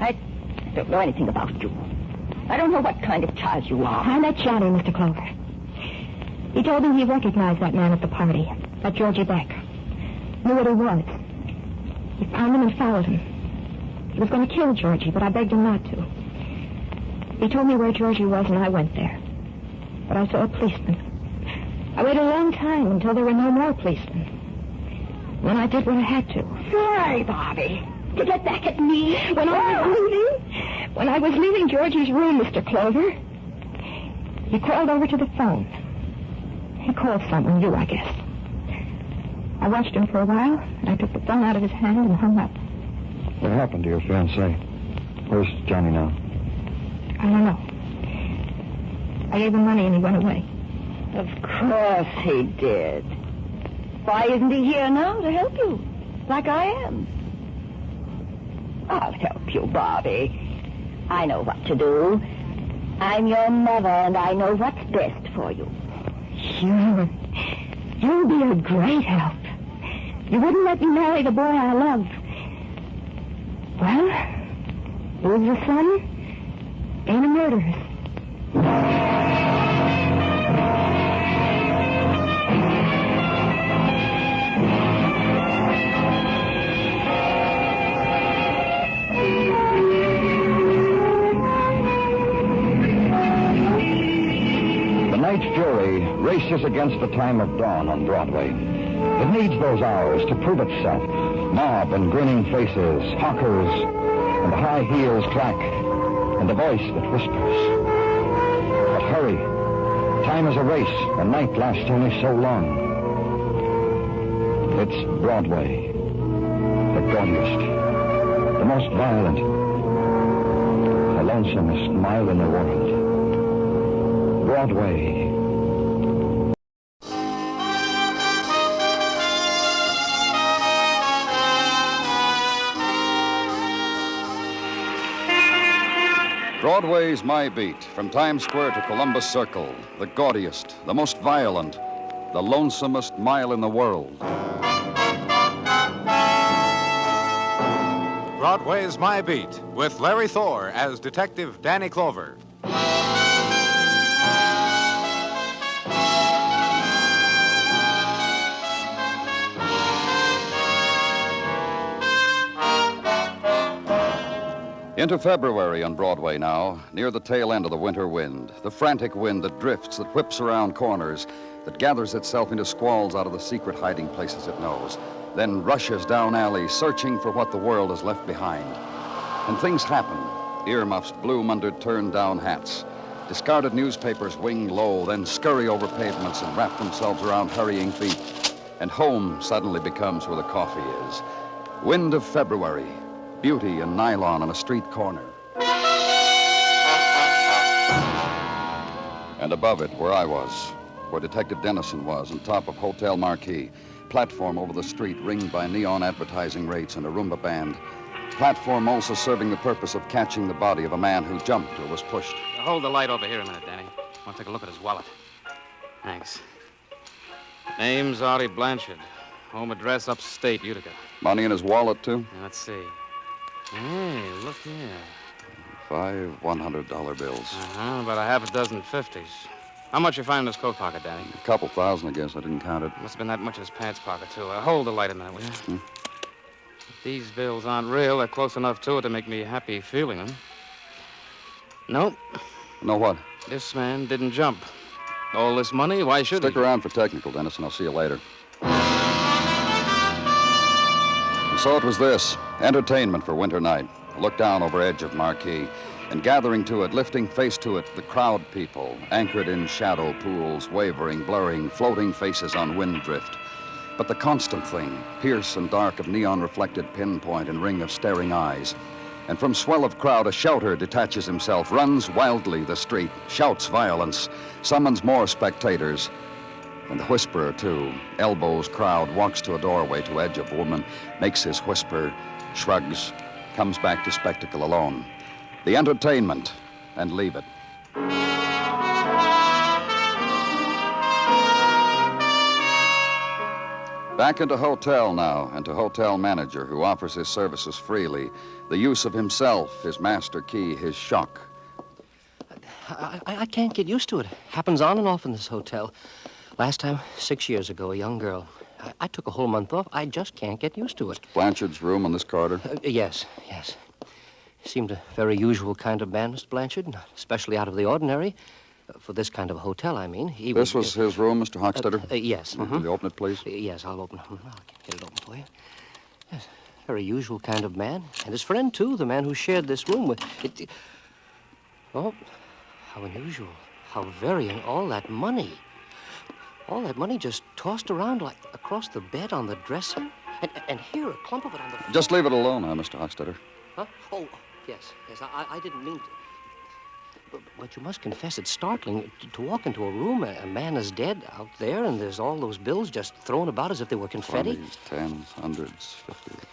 I don't know anything about you. I don't know what kind of child you are. I met Johnny, Mr. Clover. He told me he recognized that man at the party, that Georgie Beck. knew what he was. He found him and followed him. He was going to kill Georgie, but I begged him not to. He told me where Georgie was, and I went there. But I saw a policeman. I waited a long time until there were no more policemen. Then I did what I had to. Why, Bobby? To get back at me? When I was leaving Georgie's room, Mr. Clover, he crawled over to the phone. He called someone, you, I guess. I watched him for a while, and I took the phone out of his hand and hung up. What happened to your fiancé? Where's Johnny now? I don't know. I gave him money and he went away. Of course he did. Why isn't he here now to help you? Like I am. I'll help you, Bobby. I know what to do. I'm your mother, and I know what's best for you. You'll be a great help. You wouldn't let me marry the boy I love. Well, lose a son ain't a murderess. The night's jury races against the time of dawn on Broadway. It needs those hours to prove itself. Mob and grinning faces, hawkers, and the high heels clack, and the voice that whispers. But hurry. Time is a race, and night lasts only so long. It's Broadway. The gaudiest, the most violent, the lonesomest mile in the world. Broadway. Broadway's My Beat, from Times Square to Columbus Circle, the gaudiest, the most violent, the lonesomest mile in the world. Broadway's My Beat, with Larry Thor as Detective Danny Clover. Into February on Broadway now, near the tail end of the winter wind, the frantic wind that drifts, that whips around corners, that gathers itself into squalls out of the secret hiding places it knows, then rushes down alleys searching for what the world has left behind. And things happen. Earmuffs bloom under turned-down hats. Discarded newspapers wing low, then scurry over pavements and wrap themselves around hurrying feet. And home suddenly becomes where the coffee is. Wind of February. Beauty and nylon on a street corner. And above it, where I was, where Detective Dennison was, on top of Hotel Marquis, platform over the street ringed by neon advertising rates and a Roomba band. Platform also serving the purpose of catching the body of a man who jumped or was pushed. Hold the light over here a minute, Danny. I want to take a look at his wallet. Thanks. Name's Artie Blanchard. Home address upstate, Utica. Money in his wallet, too? Let's see. Hey, look here. 5 $100 bills. About a half a dozen 50s. How much you find in his coat pocket, Danny? A couple thousand, I guess. I didn't count it. Must have been that much in his pants pocket, too. Hold the light a minute, will you? If these bills aren't real, they're close enough to it to make me happy feeling them. Nope. No what? This man didn't jump. All this money, why should Stick around for technical, Dennis, and I'll see you later. And so it was this. Entertainment for winter night. Look down over edge of Marquis. And gathering to it, lifting face to it, the crowd people, anchored in shadow pools, wavering, blurring, floating faces on wind drift. But the constant thing, pierce and dark of neon-reflected pinpoint and ring of staring eyes. And from swell of crowd, a shouter detaches himself, runs wildly the street, shouts violence, summons more spectators. And the whisperer, too, elbows crowd, walks to a doorway to edge of woman, makes his whisper, shrugs, comes back to spectacle alone. The entertainment, and leave it. Back into hotel now, and to hotel manager who offers his services freely. The use of himself, his master key, his shock. I can't get used to it. Happens on and off in this hotel. Last time, 6 years ago, a young girl. I took a whole month off. I just can't get used to it. Blanchard's room on this corridor? Yes. He seemed a very usual kind of man, Mr. Blanchard, especially out of the ordinary. For this kind of a hotel, I mean. This was his room, Mr. Hochstetter? Yes. Will you open it, please? Yes, I'll open it. I'll get it open for you. Yes, very usual kind of man. And his friend, too, the man who shared this room with... Oh, how unusual. How very... And all that money. All that money just tossed around like across the bed on the dresser. And here, a clump of it on the floor. Just leave it alone, Mr. Hochstetter. Huh? Oh, yes. I didn't mean to... But you must confess it's startling to walk into a room, a man is dead out there, and there's all those bills just thrown about as if they were confetti. 20s, 10s, 100s, 50s.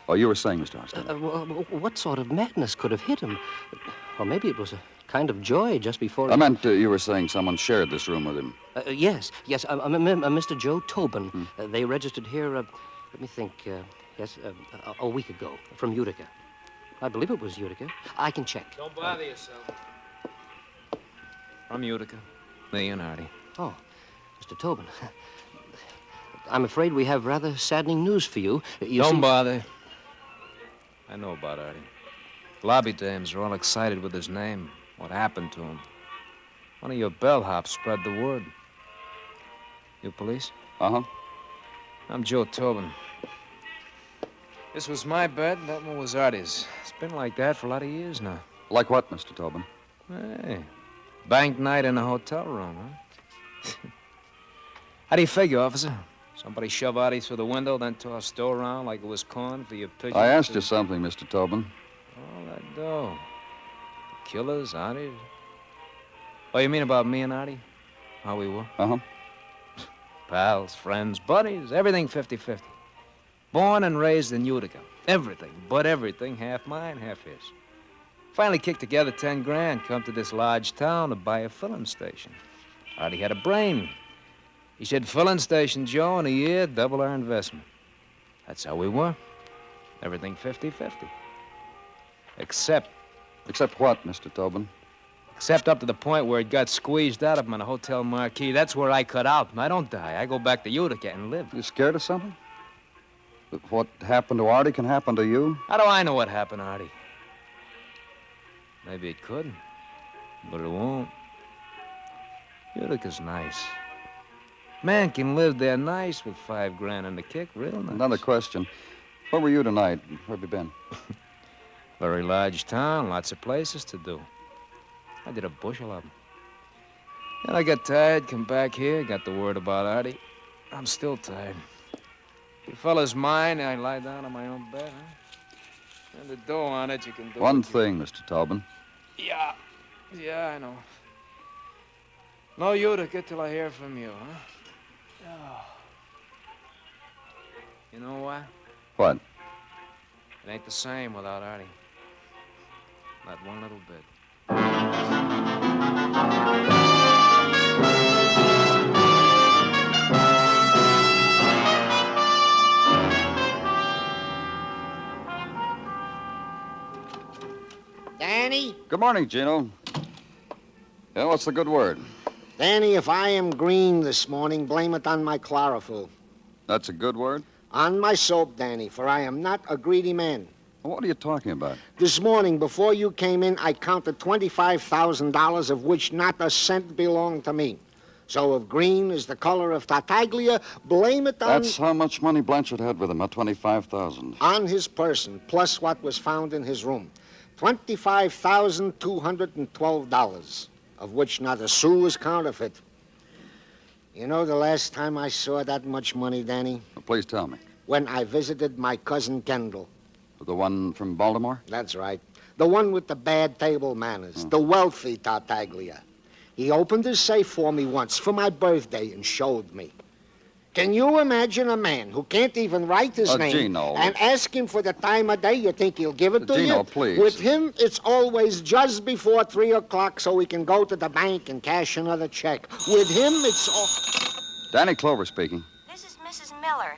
Oh, you were saying, Mr. Hochstetter. What sort of madness could have hit him? Or maybe it was a kind of joy just before... I meant you were saying someone shared this room with him. Yes. Mr. Joe Tobin. They registered here, let me think, a week ago, from Utica. I believe it was Utica. I can check. Don't bother yourself. From Utica. Me and Artie. Oh, Mr. Tobin. I'm afraid we have rather saddening news for you. Don't bother. I know about Artie. Lobby dames are all excited with his name. What happened to him? One of your bellhops spread the word. You police? Uh-huh. I'm Joe Tobin. This was my bed, that one was Artie's. It's been like that for a lot of years now. Like what, Mr. Tobin? Hey, bank night in a hotel room, huh? How do you figure, officer? Somebody shove Artie through the window, then toss dough around like it was corn for your pigeons? I asked you something, Mr. Tobin. All that dough. The killers, Artie. Oh, you mean about me and Artie? How we were? Uh-huh. Pals, friends, buddies, everything 50-50. Born and raised in Utica. Everything, but everything, half mine, half his. Finally kicked together 10 grand, come to this large town to buy a filling station. Artie had a brain. He said, filling station, Joe, in a year, double our investment. That's how we were. Everything 50-50. Except... Except what, Mr. Tobin? Except up to the point where it got squeezed out of him on a hotel marquee. That's where I cut out. I don't die. I go back to Utica and live. You scared of something? What happened to Artie can happen to you? How do I know what happened to Artie? Maybe it could, but it won't. Utica's nice. Man can live there nice with 5 grand in the kick, real nice. Another question. Where were you tonight? Where have you been? Very large town, lots of places to do. I did a bushel of them. Then I got tired, come back here, got the word about Artie. I'm still tired. You fellas mind I lie down on my own bed, huh? And the dough on it, you can do One thing, Mr. Tobin. Yeah, I know. No Utica till I hear from you, huh? Oh. You know what? What? It ain't the same without Artie. Not one little bit. Danny? Good morning, Gino. Yeah, what's the good word? Danny, if I am green this morning, blame it on my chlorophyll. That's a good word? On my soap, Danny, for I am not a greedy man. What are you talking about? This morning, before you came in, I counted $25,000, of which not a cent belonged to me. So if green is the color of Tartaglia, blame it on... That's how much money Blanchard had with him, at $25,000. On his person, plus what was found in his room. $25,212, of which not a sou is counterfeit. You know the last time I saw that much money, Danny? Well, please tell me. When I visited my cousin Kendall. The one from Baltimore? That's right. The one with the bad table manners. The wealthy Tartaglia. He opened his safe for me once for my birthday and showed me. Can you imagine a man who can't even write his name Gino. and ask him for the time of day? You think he'll give it to you? Gino, please. With him, it's always just before 3 o'clock so he can go to the bank and cash another check. With him, it's all... Danny Clover speaking. This is Mrs. Miller.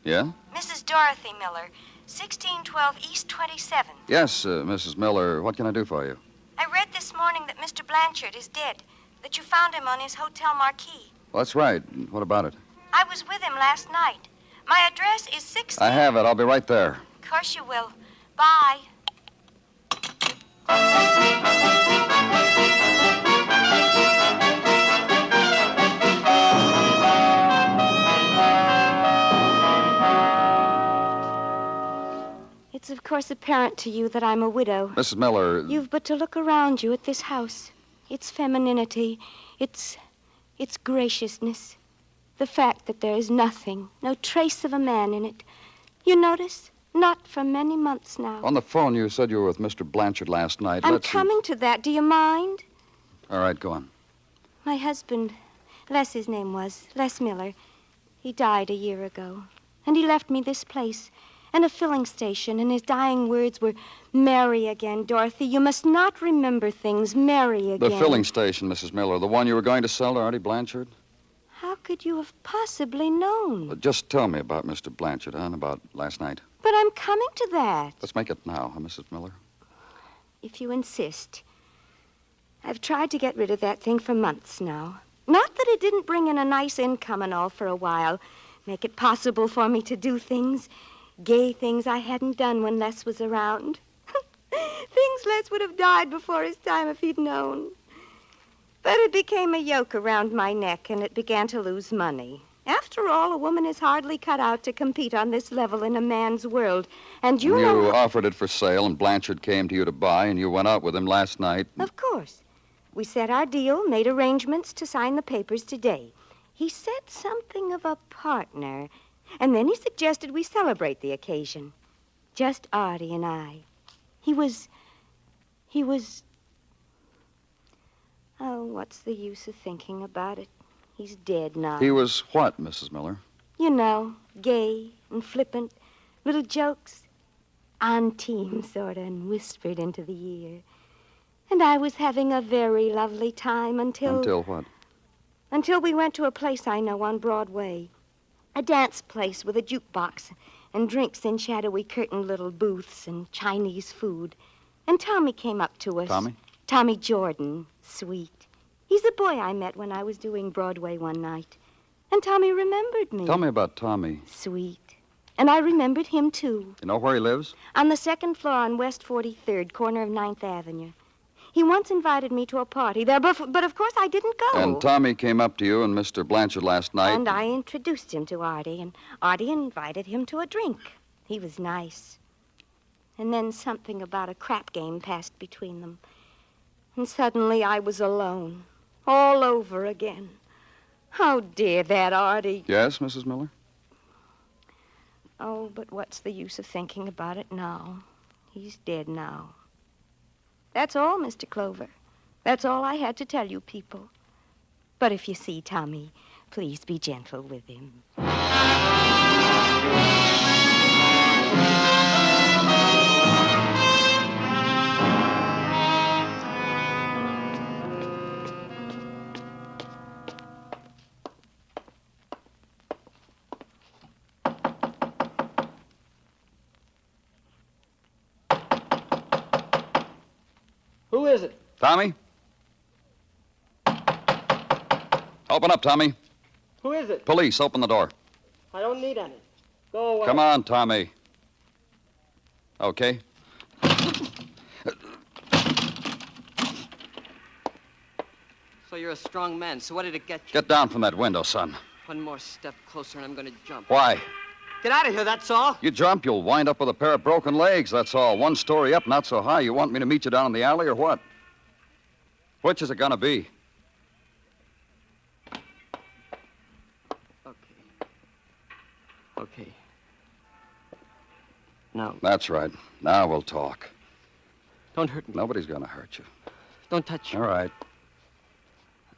Yeah? Mrs. Dorothy Miller, 1612 East 27th. Yes, Mrs. Miller. What can I do for you? I read this morning that Mr. Blanchard is dead, that you found him on his hotel marquee. Well, that's right. What about it? I was with him last night. My address is 16... I have it. I'll be right there. Of course you will. Bye. It's of course apparent to you that I'm a widow. Mrs. Miller... You've but to look around you at this house. Its femininity, its graciousness. The fact that there is nothing, no trace of a man in it. You notice? Not for many months now. On the phone, you said you were with Mr. Blanchard last night. I'm coming to that. Do you mind? All right, go on. My husband, Les his name was, Les Miller, he died a year ago. And he left me this place and a filling station, and his dying words were, "Marry again, Dorothy. You must not remember things. Marry again." The filling station, Mrs. Miller, the one you were going to sell to Artie Blanchard? How could you have possibly known? Well, just tell me about Mr. Blanchard, and about last night. But I'm coming to that. Let's make it now, huh, Mrs. Miller? If you insist. I've tried to get rid of that thing for months now. Not that it didn't bring in a nice income and all for a while. Make it possible for me to do things, gay things I hadn't done when Les was around. Things Les would have died before his time if he'd known. But it became a yoke around my neck, and it began to lose money. After all, a woman is hardly cut out to compete on this level in a man's world. And you know... You offered it for sale, and Blanchard came to you to buy, and you went out with him last night. Of course. We set our deal, made arrangements to sign the papers today. He said something of a partner, and then he suggested we celebrate the occasion. Just Artie and I. He was... Oh, what's the use of thinking about it? He's dead now. He was what, Mrs. Miller? You know, gay and flippant, little jokes, on team, sort of, and whispered into the ear. And I was having a very lovely time until... Until what? Until we went to a place I know on Broadway. A dance place with a jukebox and drinks in shadowy curtained little booths and Chinese food. And Tommy came up to us. Tommy? Tommy Jordan. Sweet. He's the boy I met when I was doing Broadway one night. And Tommy remembered me. Tell me about Tommy. Sweet. And I remembered him, too. You know where he lives? On the second floor on West 43rd, corner of 9th Avenue. He once invited me to a party there, but of course I didn't go. And Tommy came up to you and Mr. Blanchard last night. And I introduced him to Artie, and Artie invited him to a drink. He was nice. And then something about a crap game passed between them. And suddenly I was alone, all over again. Oh, dear, that Artie. Yes, Mrs. Miller? Oh, but what's the use of thinking about it now? He's dead now. That's all, Mr. Clover. That's all I had to tell you people. But if you see Tommy, please be gentle with him. Who is it? Tommy? Open up, Tommy. Who is it? Police, open the door. I don't need any. Go away. Come on, Tommy. Okay. So you're a strong man. So what did it get you? Get down from that window, son. One more step closer and I'm going to jump. Why? Get out of here, that's all. You jump, you'll wind up with a pair of broken legs, that's all. One story up, not so high. You want me to meet you down in the alley or what? Which is it gonna be? Okay. Now. That's right. Now we'll talk. Don't hurt me. Nobody's gonna hurt you. Don't touch me. All right.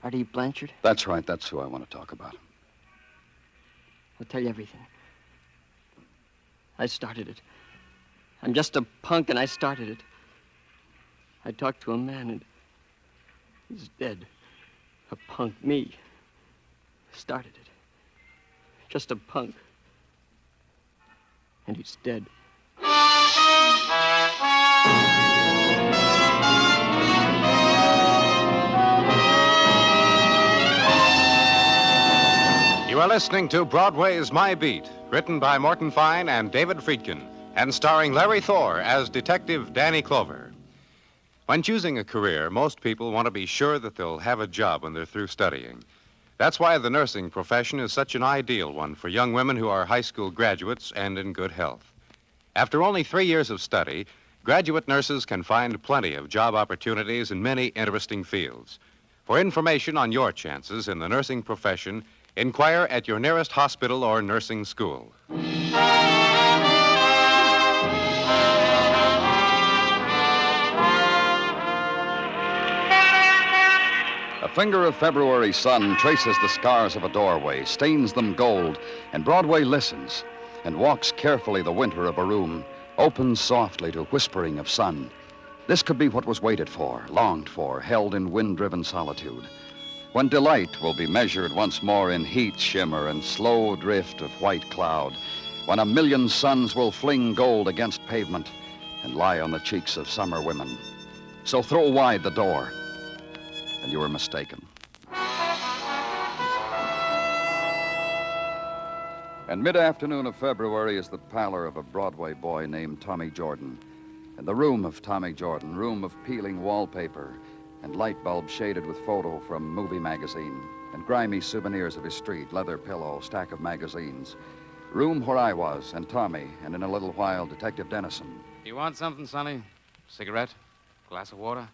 Artie Blanchard? That's right. That's who I want to talk about. I'll tell you everything. I started it. I'm just a punk, and I started it. I talked to a man, and he's dead. A punk, me. Started it. Just a punk. And he's dead. You are listening to Broadway's My Beat, written by Morton Fine and David Friedkin, and starring Larry Thor as Detective Danny Clover. When choosing a career, most people want to be sure that they'll have a job when they're through studying. That's why the nursing profession is such an ideal one for young women who are high school graduates and in good health. After only 3 years of study, graduate nurses can find plenty of job opportunities in many interesting fields. For information on your chances in the nursing profession, inquire at your nearest hospital or nursing school. A finger of February sun traces the scars of a doorway, stains them gold, and Broadway listens and walks carefully the winter of a room, opens softly to whispering of sun. This could be what was waited for, longed for, held in wind-driven solitude. When delight will be measured once more in heat shimmer and slow drift of white cloud. When a million suns will fling gold against pavement and lie on the cheeks of summer women. So throw wide the door, and you were mistaken. And mid-afternoon of February is the pallor of a Broadway boy named Tommy Jordan. And the room of Tommy Jordan, room of peeling wallpaper and light bulbs shaded with photo from movie magazine and grimy souvenirs of his street, leather pillow, stack of magazines. Room where I was and Tommy, and in a little while, Detective Dennison. You want something, Sonny? Cigarette? Glass of water?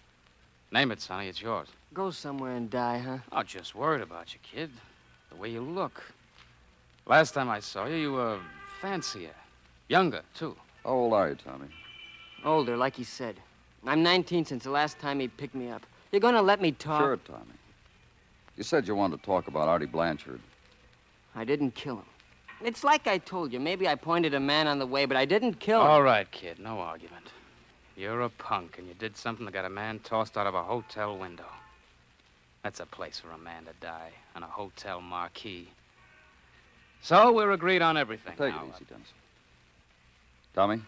Name it, Sonny. It's yours. Go somewhere and die, huh? Oh, just worried about you, kid. The way you look. Last time I saw you, you were fancier. Younger, too. How old are you, Tommy? Older, like he said. I'm 19 since the last time he picked me up. You're gonna let me talk? Sure, Tommy. You said you wanted to talk about Artie Blanchard. I didn't kill him. It's like I told you. Maybe I pointed a man on the way, but I didn't kill him. All right, kid. No argument. You're a punk, and you did something that got a man tossed out of a hotel window. That's a place for a man to die, on a hotel marquee. So we're agreed on everything. Take it easy, Dennison. Tommy?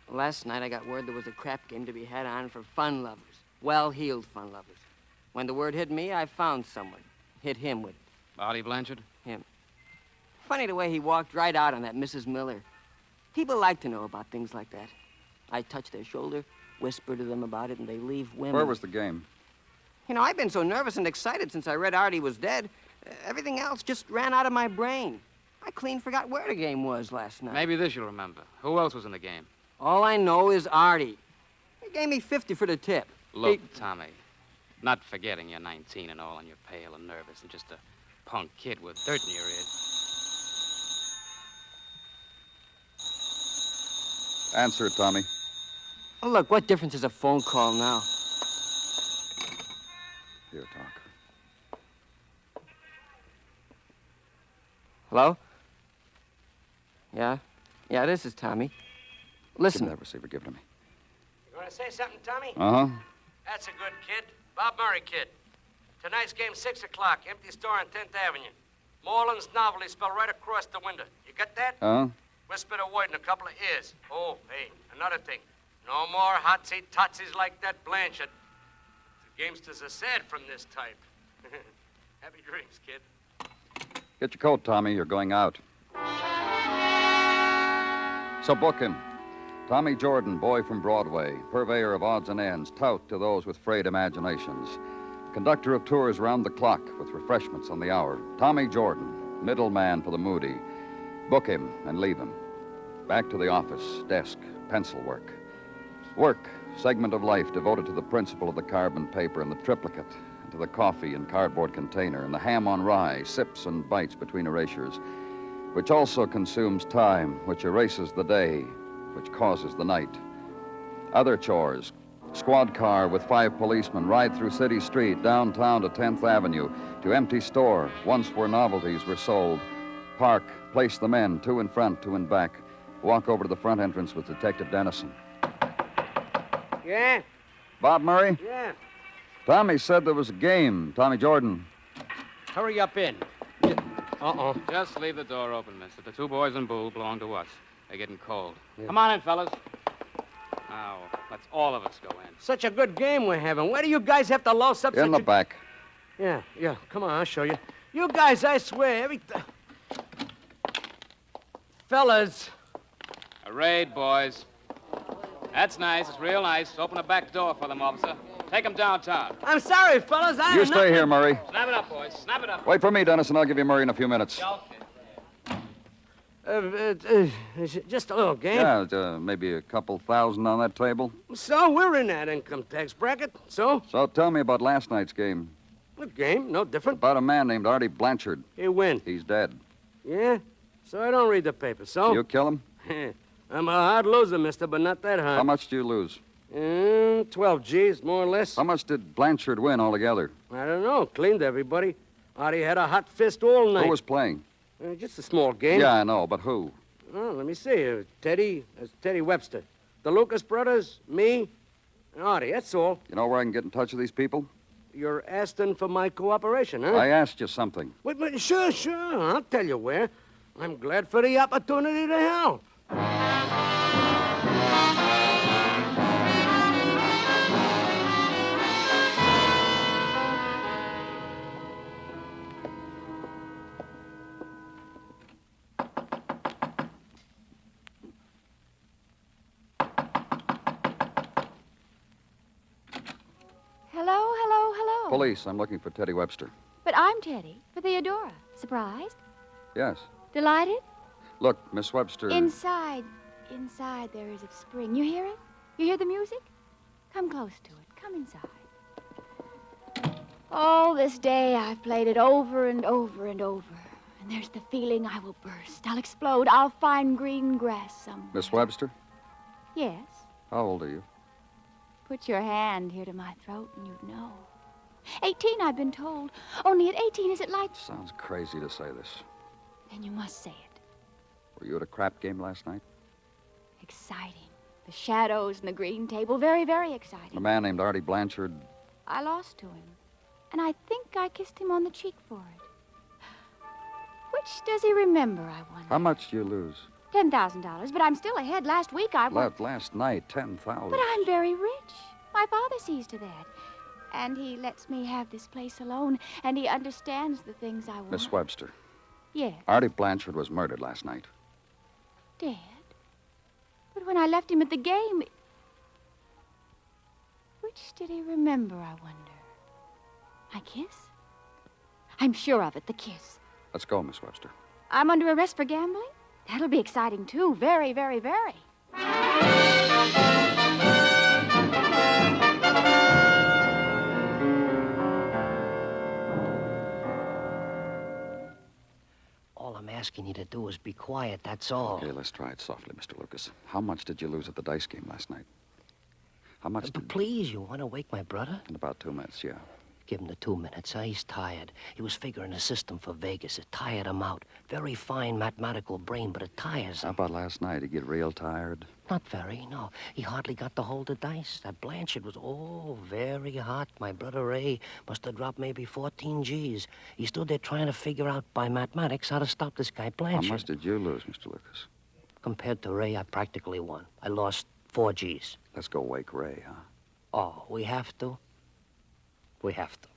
Last night I got word there was a crap game to be had on for fun lovers. Well-heeled fun lovers. When the word hit me, I found someone. Hit him with Artie Blanchard? Him. Funny the way he walked right out on that Mrs. Miller. People like to know about things like that. I touch their shoulder, whisper to them about it, and they leave women. Where was the game? You know, I've been so nervous and excited since I read Artie was dead. Everything else just ran out of my brain. I clean forgot where the game was last night. Maybe this you'll remember. Who else was in the game? All I know is Artie. He gave me 50 for the tip. Look, Tommy, not forgetting you're 19 and all, and you're pale and nervous and just a punk kid with dirt in your ear. Answer it, Tommy. Oh, look, what difference is a phone call now? Here, talk. Hello? Yeah? Yeah, this is Tommy. Listen. Give me that receiver. Give it to me. You want to say something, Tommy? Uh-huh. That's a good kid. Bob Murray kid. Tonight's game, 6 o'clock. Empty store on 10th Avenue. Moreland's novelty spelled right across the window. You got that? Uh-huh. Whisper a word in a couple of ears. Oh, hey, another thing. No more hotsy-totsies like that Blanchard. The gamesters are sad from this type. Happy dreams, kid. Get your coat, Tommy. You're going out. So book him. Tommy Jordan, boy from Broadway, purveyor of odds and ends, tout to those with frayed imaginations. Conductor of tours round the clock with refreshments on the hour. Tommy Jordan, middleman for the moody. Book him and leave him. Back to the office, desk, pencil work. Work, segment of life devoted to the principle of the carbon paper and the triplicate, and to the coffee and cardboard container, and the ham on rye, sips and bites between erasures, which also consumes time, which erases the day, which causes the night. Other chores, squad car with 5 policemen, ride through City Street, downtown to 10th Avenue, to empty store, once where novelties were sold. Park, place the men, 2 in front, 2 in back. Walk over to the front entrance with Detective Dennison. Yeah? Bob Murray? Yeah. Tommy said there was a game. Tommy Jordan. Hurry up in. Uh-oh. Just leave the door open, mister. The 2 boys and Bull belong to us. They're getting cold. Yeah. Come on in, fellas. Now, let's all of us go in. Such a good game we're having. Where do you guys have to louse up In the back. Yeah. Come on, I'll show you. You guys, I swear, fellas. A raid, boys. That's nice. It's real nice. Open the back door for them, officer. Take them downtown. I'm sorry, fellas. You stay here, Murray. Snap it up, boys. Snap it up. Wait for me, Dennis, and I'll give you Murray in a few minutes. Just a little game. Yeah, maybe a couple thousand on that table. So, we're in that income tax bracket. So? So tell me about last night's game. What game? No different. About a man named Artie Blanchard. He win. He's dead. Yeah? So I don't read the paper, so? You kill him? I'm a hard loser, mister, but not that hard. How much do you lose? 12 G's, more or less. How much did Blanchard win altogether? I don't know. Cleaned everybody. Artie had a hot fist all night. Who was playing? Just a small game. Yeah, I know, but who? Oh, let me see. Teddy Webster. The Lucas brothers, me, and Artie. That's all. You know where I can get in touch with these people? You're asking for my cooperation, huh? I asked you something. Wait, sure. I'll tell you where. I'm glad for the opportunity to help. Hello. Police. I'm looking for Teddy Webster. But I'm Teddy, for Theodora. Surprised? Yes. Delighted? Look, Miss Webster. Inside there is a spring. You hear it? You hear the music? Come close to it. Come inside. All this day I've played it over and over and over. And there's the feeling I will burst. I'll explode. I'll find green grass somewhere. Miss Webster? Yes. How old are you? Put your hand here to my throat and you'd know. 18, I've been told. Only at 18, is it like... Sounds crazy to say this. Then you must say it. Were you at a crap game last night? Exciting. The shadows and the green table. Very, very exciting. A man named Artie Blanchard. I lost to him. And I think I kissed him on the cheek for it. Which does he remember, I wonder? How much do you lose? $10,000, but I'm still ahead. Last week I won. Last night, 10,000. But I'm very rich. My father sees to that. And he lets me have this place alone, and he understands the things I want. Miss Webster. Yes. Artie Blanchard was murdered last night. Dead? But when I left him at the game... Which did he remember, I wonder? My kiss? I'm sure of it, the kiss. Let's go, Miss Webster. I'm under arrest for gambling? That'll be exciting, too. Very, very, very. All I'm asking you to do is be quiet, that's all. Okay, let's try it softly, Mr. Lucas. How much did you lose at the dice game last night? How much But please, you want to wake my brother? In about 2 minutes, yeah. Give him the 2 minutes, huh? He's tired. He was figuring a system for Vegas. It tired him out. Very fine mathematical brain, but it tires him. How about last night? Did he get real tired? Not very, no. He hardly got to hold the dice. That Blanchard was, very hot. My brother Ray must have dropped maybe 14 G's. He stood there trying to figure out by mathematics how to stop this guy Blanchard. How much did you lose, Mr. Lucas? Compared to Ray, I practically won. I lost 4 G's. Let's go wake Ray, huh? Oh, we have to? We have to.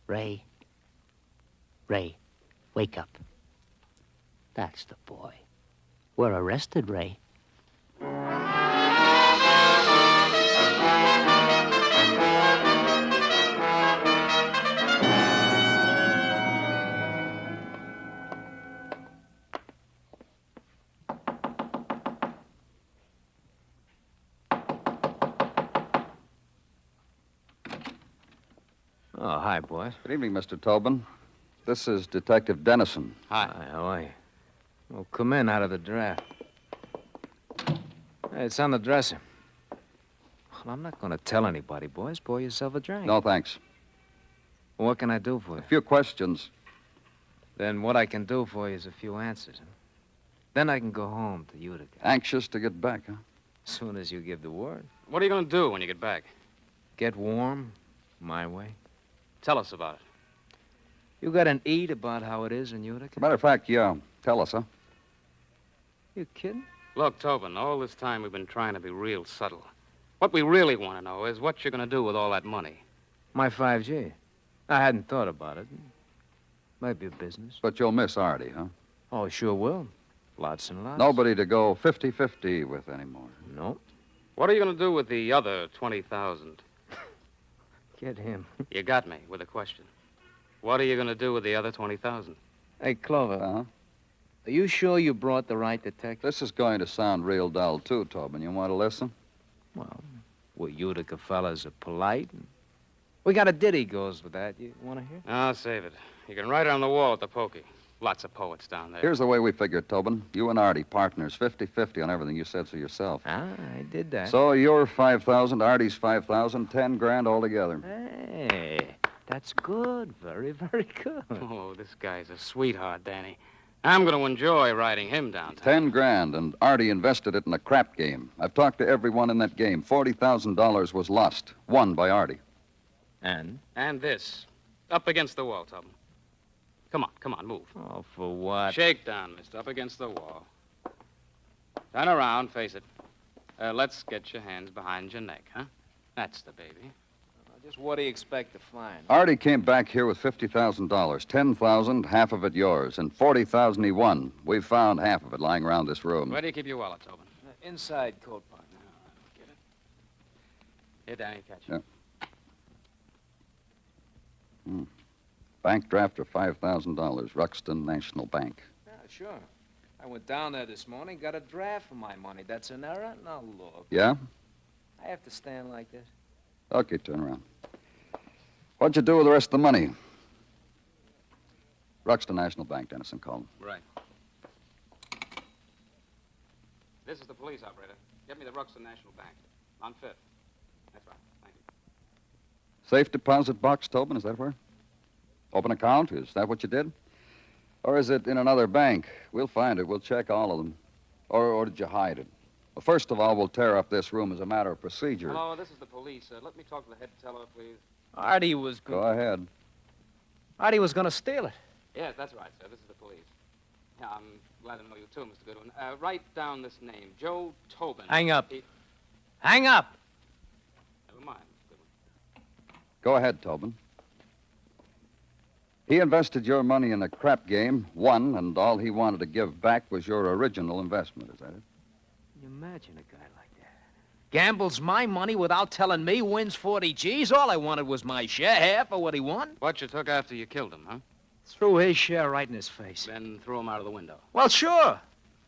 Ray, wake up. That's the boy. We're arrested, Ray. Oh, hi, boys. Good evening, Mr. Tobin. This is Detective Dennison. Hi, how are you? Well, come in out of the draft. Hey, it's on the dresser. Well, I'm not going to tell anybody, boys. Pour yourself a drink. No, thanks. Well, what can I do for you? A few questions. Then what I can do for you is a few answers, huh? Then I can go home to Utica. Anxious to get back, huh? As soon as you give the word. What are you going to do when you get back? Get warm, my way. Tell us about it. You got an eat about how it is in Utica? Matter of fact, yeah. Tell us, huh? You kidding? Look, Tobin, all this time we've been trying to be real subtle. What we really want to know is what you're going to do with all that money. My 5G. I hadn't thought about it. Might be a business. But you'll miss Artie, huh? Oh, sure will. Lots and lots. Nobody to go 50-50 with anymore. No. What are you going to do with the other 20,000? Get him. You got me with a question. What are you going to do with the other 20,000? Hey, Clover. Uh-huh. Are you sure you brought the right detective? This is going to sound real dull, too, Tobin. You want to listen? Well, we Utica fellas are polite. We got a ditty goes with that. You want to hear? I'll save it. You can write it on the wall at the pokey. Lots of poets down there. Here's the way we figure it, Tobin. You and Artie, partners, 50-50 on everything you said so yourself. Ah, I did that. So you're 5,000, Artie's 5,000, 10 grand altogether. Hey, that's good. Very, very good. Oh, this guy's a sweetheart, Danny. I'm going to enjoy riding him downtown. 10 grand, and Artie invested it in a crap game. I've talked to everyone in that game. $40,000 was lost, won by Artie. And? And this. Up against the wall, Tubman. Come on, move. Oh, for what? Shake down, mister, up against the wall. Turn around, face it. Let's get your hands behind your neck, huh? That's the baby. Just what do you expect to find? Artie came back here with $50,000. 10,000, half of it yours, and 40,000 he won. We've found half of it lying around this room. Where do you keep your wallet, Tobin? Inside coat pocket. Get it. Here, Danny, catch it. Yeah. Bank draft for $5,000, Ruxton National Bank. Yeah, sure. I went down there this morning, got a draft for my money. That's an error? Now look. Yeah? I have to stand like this. Okay, turn around. What'd you do with the rest of the money? Ruxton National Bank, Dennison, call them. Right. This is the police operator. Get me the Ruxton National Bank. On Fifth. That's right. Thank you. Safe deposit box, Tobin, is that where? Open account, is that what you did? Or is it in another bank? We'll find it. We'll check all of them. Or did you hide it? Well, first of all, we'll tear up this room as a matter of procedure. Hello, this is the police. Let me talk to the head teller, please. Artie was Go ahead. Artie was going to steal it. Yes, that's right, sir. This is the police. Yeah, I'm glad to know you, too, Mr. Goodwin. Write down this name, Joe Tobin. Hang up. Hang up! Never mind, Mr. Goodwin. Go ahead, Tobin. He invested your money in a crap game, won, and all he wanted to give back was your original investment, is that it? Can you imagine a guy like that? Gambles my money without telling me, wins 40 G's. All I wanted was my share, half of what he won. What you took after you killed him, huh? Threw his share right in his face. Then threw him out of the window. Well, sure.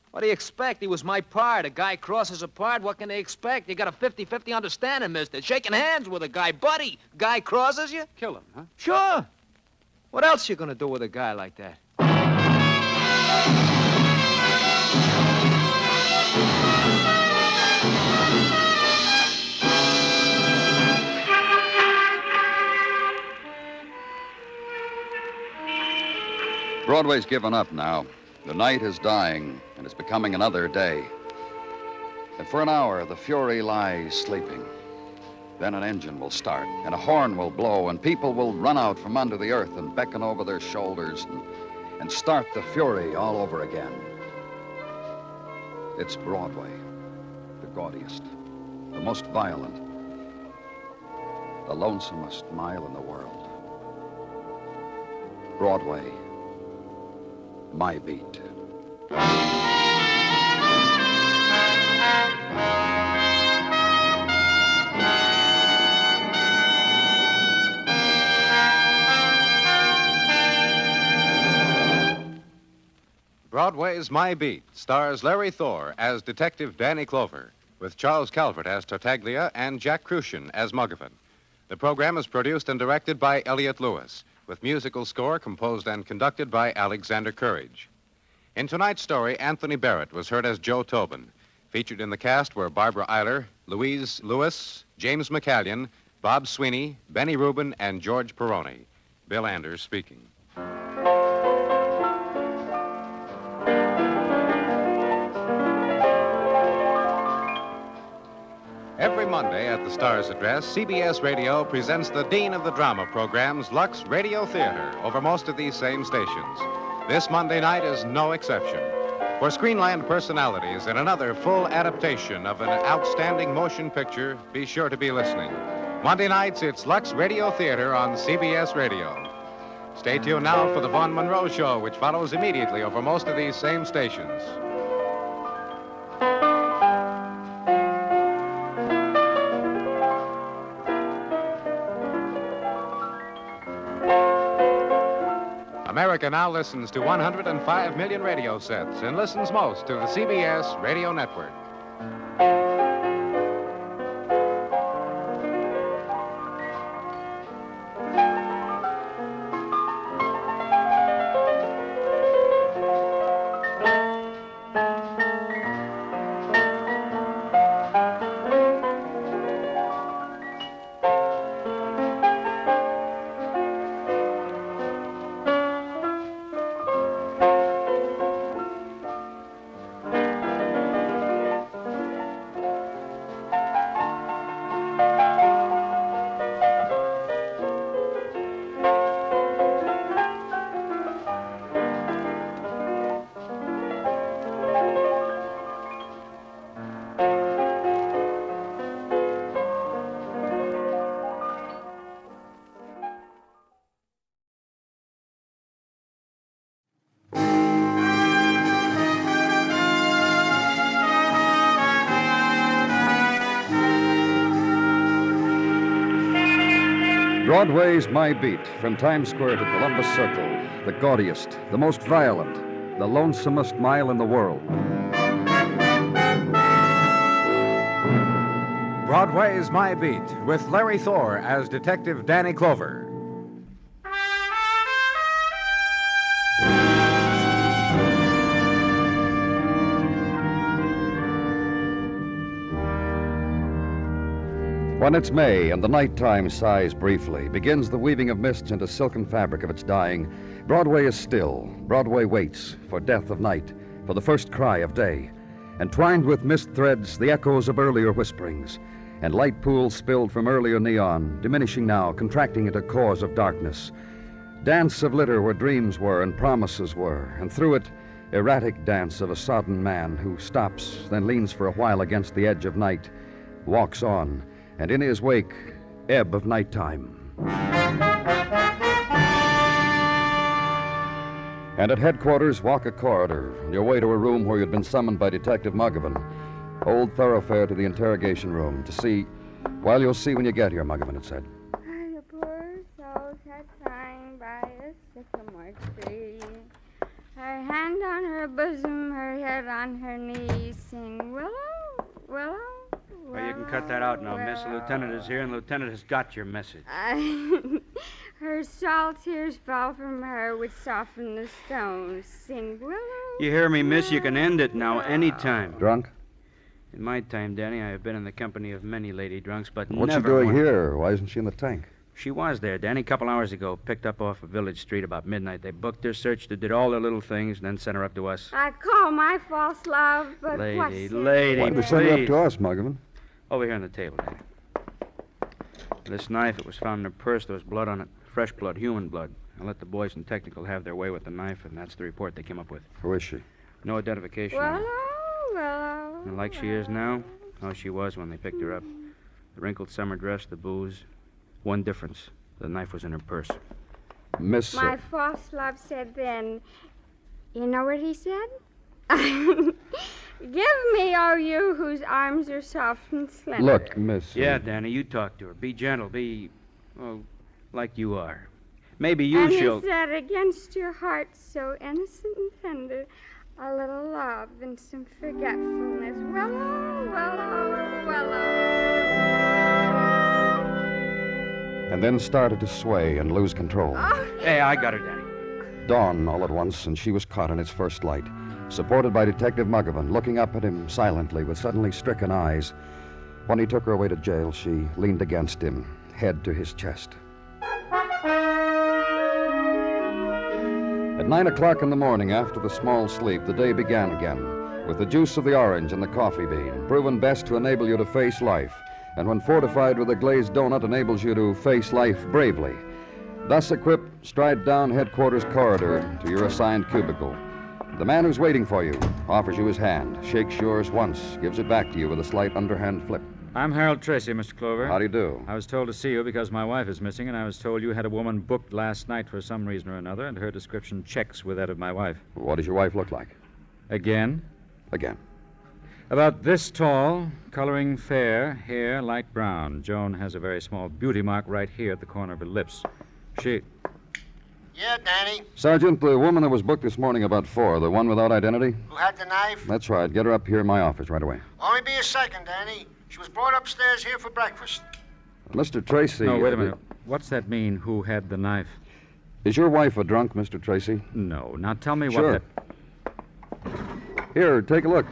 What do you expect? He was my part. A guy crosses a part. What can they expect? You got a 50-50 understanding, mister. Shaking hands with a guy. Buddy, guy crosses you? Kill him, huh? Sure. What else you gonna do with a guy like that? Broadway's given up now. The night is dying, and it's becoming another day. And for an hour, the Fury lies sleeping. Then an engine will start, and a horn will blow, and people will run out from under the earth and beckon over their shoulders and start the Fury all over again. It's Broadway, the gaudiest, the most violent, the lonesomest mile in the world. Broadway, my beat. Broadway's My Beat stars Larry Thor as Detective Danny Clover, with Charles Calvert as Tartaglia and Jack Crucian as Muggavan. The program is produced and directed by Elliott Lewis, with musical score composed and conducted by Alexander Courage. In tonight's story, Anthony Barrett was heard as Joe Tobin. Featured in the cast were Barbara Eiler, Louise Lewis, James McCallion, Bob Sweeney, Benny Rubin, and George Peroni. Bill Anders speaking. Every Monday at the Star's address, CBS Radio presents the Dean of the Drama programs, Lux Radio Theater, over most of these same stations. This Monday night is no exception. For Screenland personalities and another full adaptation of an outstanding motion picture, be sure to be listening. Monday nights, it's Lux Radio Theater on CBS Radio. Stay tuned now for the Vaughn Monroe Show, which follows immediately over most of these same stations. America now listens to 105 million radio sets and listens most to the CBS Radio Network. Broadway's My Beat, from Times Square to Columbus Circle, the gaudiest, the most violent, the lonesomest mile in the world. Broadway's My Beat, with Larry Thor as Detective Danny Clover. When it's May and the nighttime sighs briefly, begins the weaving of mists into silken fabric of its dying, Broadway is still. Broadway waits for death of night, for the first cry of day. Entwined with mist threads, the echoes of earlier whisperings, and light pools spilled from earlier neon, diminishing now, contracting into cores of darkness. Dance of litter where dreams were and promises were, and through it, erratic dance of a sodden man who stops, then leans for a while against the edge of night, walks on, and in his wake, ebb of nighttime. And at headquarters, walk a corridor, on your way to a room where you'd been summoned by Detective Muggavan. Old thoroughfare to the interrogation room to see, well, you'll see when you get here, Muggavan had said. The poor soul sat sighing by a sycamore tree. Her hand on her bosom, her head on her knee, sing willow, willow. Well, you can cut that out now, Miss. The lieutenant is here, and the lieutenant has got your message. Her salt tears fall from her, which soften the stones. Sing willow. You hear me, miss? You can end it now, any time. Drunk? In my time, Danny, I have been in the company of many lady drunks, but What's never she doing one... here? Why isn't she in the tank? She was there, Danny, a couple hours ago. Picked up off a village street about midnight. They booked her, searched her, did all their little things, and then sent her up to us. I call my false love, but Lady, what's it? lady, Why did they send her up to us, Muggavan? Over here on the table, Danny. This knife, it was found in her purse. There was blood on it. Fresh blood, human blood. I let the boys in technical have their way with the knife, and that's the report they came up with. Who is she? No identification. Willow, willow. And like she is now, how she was when they picked her up. The wrinkled summer dress, the booze. One difference. The knife was in her purse. Miss... My false love said then, you know what he said? Give me, oh you, whose arms are soft and slender. Look, Miss... Yeah, Danny, you talk to her. Be gentle. Be, well, like you are. Maybe you and shall... And he said, against your heart so innocent and tender, a little love and some forgetfulness. Willow, willow, willow. And then started to sway and lose control. Oh. Hey, I got her, Danny. Dawn all at once, and she was caught in its first light, supported by Detective Muggavan, looking up at him silently with suddenly stricken eyes. When he took her away to jail, she leaned against him, head to his chest. At 9 o'clock in the morning, after the small sleep, the day began again, with the juice of the orange and the coffee bean, proven best to enable you to face life, and when fortified with a glazed donut, enables you to face life bravely. Thus equipped, stride down headquarters corridor to your assigned cubicle. The man who's waiting for you offers you his hand, shakes yours once, gives it back to you with a slight underhand flip. I'm Harold Tracy, Mr. Clover. How do you do? I was told to see you because my wife is missing, and I was told you had a woman booked last night for some reason or another, and her description checks with that of my wife. What does your wife look like? Again? Again. About this tall, coloring fair, hair light brown. Joan has a very small beauty mark right here at the corner of her lips. She... Yeah, Danny. Sergeant, the woman that was booked this morning about 4, the one without identity? Who had the knife? That's right. Get her up here in my office right away. Only be a second, Danny. She was brought upstairs here for breakfast. Mr. Tracy... No, wait a minute. What's that mean, who had the knife? Is your wife a drunk, Mr. Tracy? No. Now tell me Sure. what that... Here, take a look.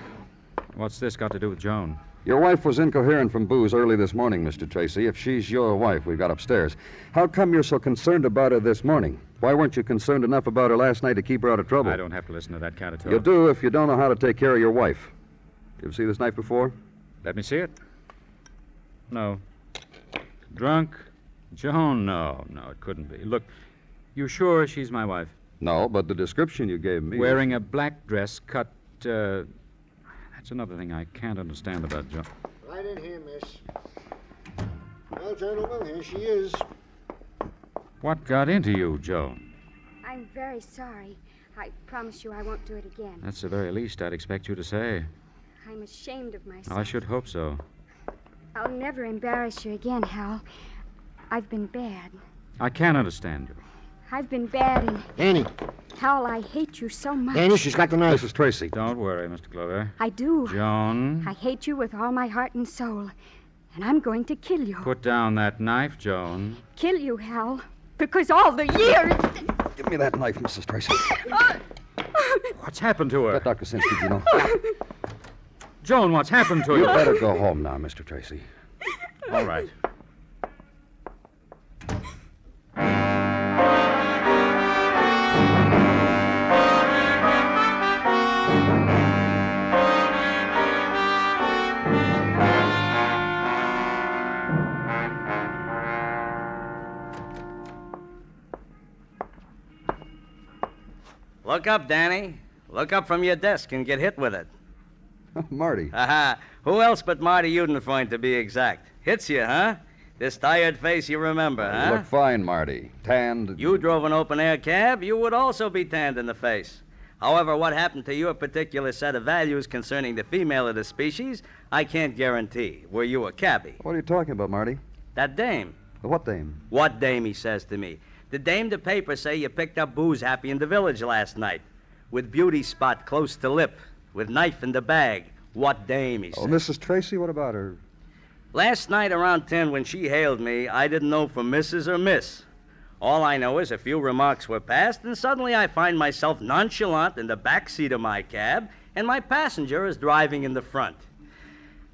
What's this got to do with Joan? Your wife was incoherent from booze early this morning, Mr. Tracy. If she's your wife, we've got upstairs. How come you're so concerned about her this morning? Why weren't you concerned enough about her last night to keep her out of trouble? I don't have to listen to that kind of talk. You do if you don't know how to take care of your wife. You ever see this knife before? Let me see it. No. Drunk? Joan? No, it couldn't be. Look, you sure she's my wife? No, but the description you gave me... Wearing a black dress cut, That's another thing I can't understand about Joan. Right in here, miss. Well, gentlemen, here she is. What got into you, Joan? I'm very sorry. I promise you I won't do it again. That's the very least I'd expect you to say. I'm ashamed of myself. I should hope so. I'll never embarrass you again, Hal. I've been bad. I can't understand you. I've been bad and... Danny. Hal, I hate you so much. Danny, she's got the knife. Mrs. Tracy. Don't worry, Mr. Clover. I do. Joan. I hate you with all my heart and soul. And I'm going to kill you. Put down that knife, Joan. Kill you, Hal. Because all the years... Give me that knife, Mrs. Tracy. What's happened to her? Let Dr. Sinsky, you know. Joan, what's happened to you? You better go home now, Mr. Tracy. All right. Look up, Danny. Look up from your desk and get hit with it. Marty. Aha. Who else but Marty Udenfreund, to be exact? Hits you, huh? This tired face you remember, huh? You look fine, Marty. Tanned. You drove an open-air cab, you would also be tanned in the face. However, what happened to your particular set of values concerning the female of the species, I can't guarantee. Were you a cabbie? What are you talking about, Marty? That dame. What dame? What dame, he says to me. The dame the papers say you picked up booze happy in the village last night. With beauty spot close to lip. With knife in the bag. What dame, he says. Oh, Mrs. Tracy, what about her? Last night around 10 when she hailed me, I didn't know for Mrs. or Miss. All I know is a few remarks were passed, and suddenly I find myself nonchalant in the back seat of my cab, and my passenger is driving in the front.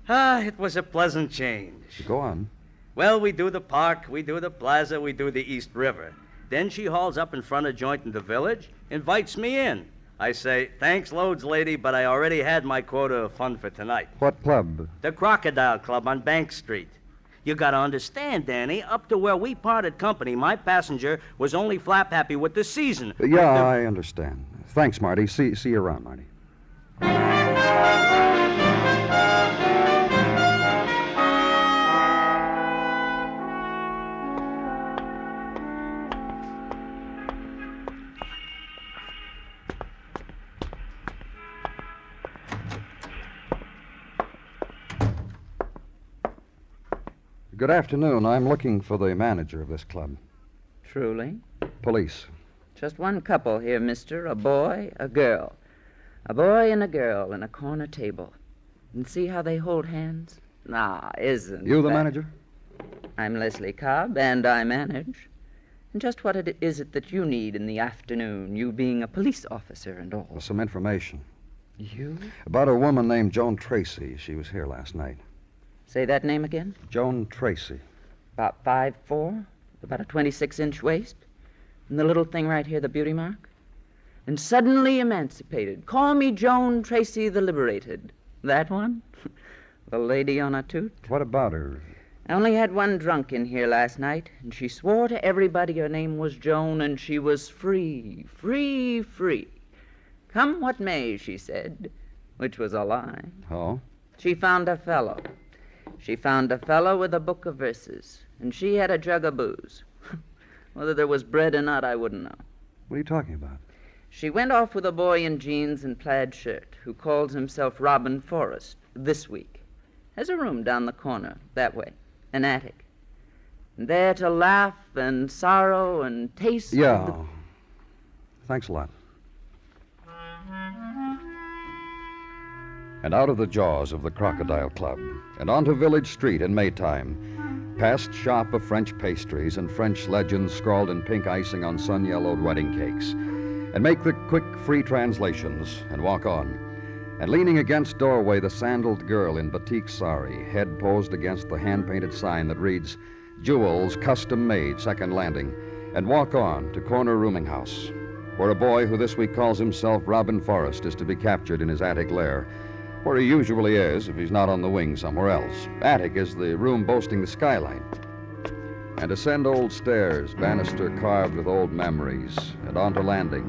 It was a pleasant change. Go on. Well, we do the park, we do the plaza, we do the East River. Then she hauls up in front of a joint in the village, invites me in. I say, thanks loads, lady, but I already had my quota of fun for tonight. What club? The Crocodile Club on Bank Street. You gotta understand, Danny, up to where we parted company, my passenger was only flap happy with the season. I understand. Thanks, Marty. See you around, Marty. Good afternoon. I'm looking for the manager of this club. Truly? Police. Just one couple here, mister. A boy, a girl. A boy and a girl in a corner table. And see how they hold hands? Ah, isn't You the that... manager? I'm Leslie Cobb, and I manage. And just what is it that you need in the afternoon, you being a police officer and all? Well, some information. You? About a woman named Joan Tracy. She was here last night. Say that name again? Joan Tracy. About 5'4", about a 26-inch waist. And the little thing right here, the beauty mark. And suddenly emancipated. Call me Joan Tracy the Liberated. That one? The lady on a toot? What about her? I only had one drunk in here last night, and she swore to everybody her name was Joan, and she was free, free, free. Come what may, she said, which was a lie. Oh? She found a fellow. She found a fellow with a book of verses, and she had a jug of booze. Whether there was bread or not, I wouldn't know. What are you talking about? She went off with a boy in jeans and plaid shirt who calls himself Robin Forrest this week. Has a room down the corner, that way, an attic. And there to laugh and sorrow and taste... Yeah. Thanks a lot. And out of the jaws of the Crocodile Club, and onto Village Street in Maytime, past shop of French pastries and French legends scrawled in pink icing on sun-yellowed wedding cakes, and make the quick, free translations and walk on. And leaning against doorway, the sandaled girl in batik sari, head posed against the hand-painted sign that reads, Jewels, Custom Made, Second Landing, and walk on to corner rooming house, where a boy who this week calls himself Robin Forrest is to be captured in his attic lair, where he usually is if he's not on the wing somewhere else. Attic is the room boasting the skylight. And ascend old stairs, banister carved with old memories, and onto landing,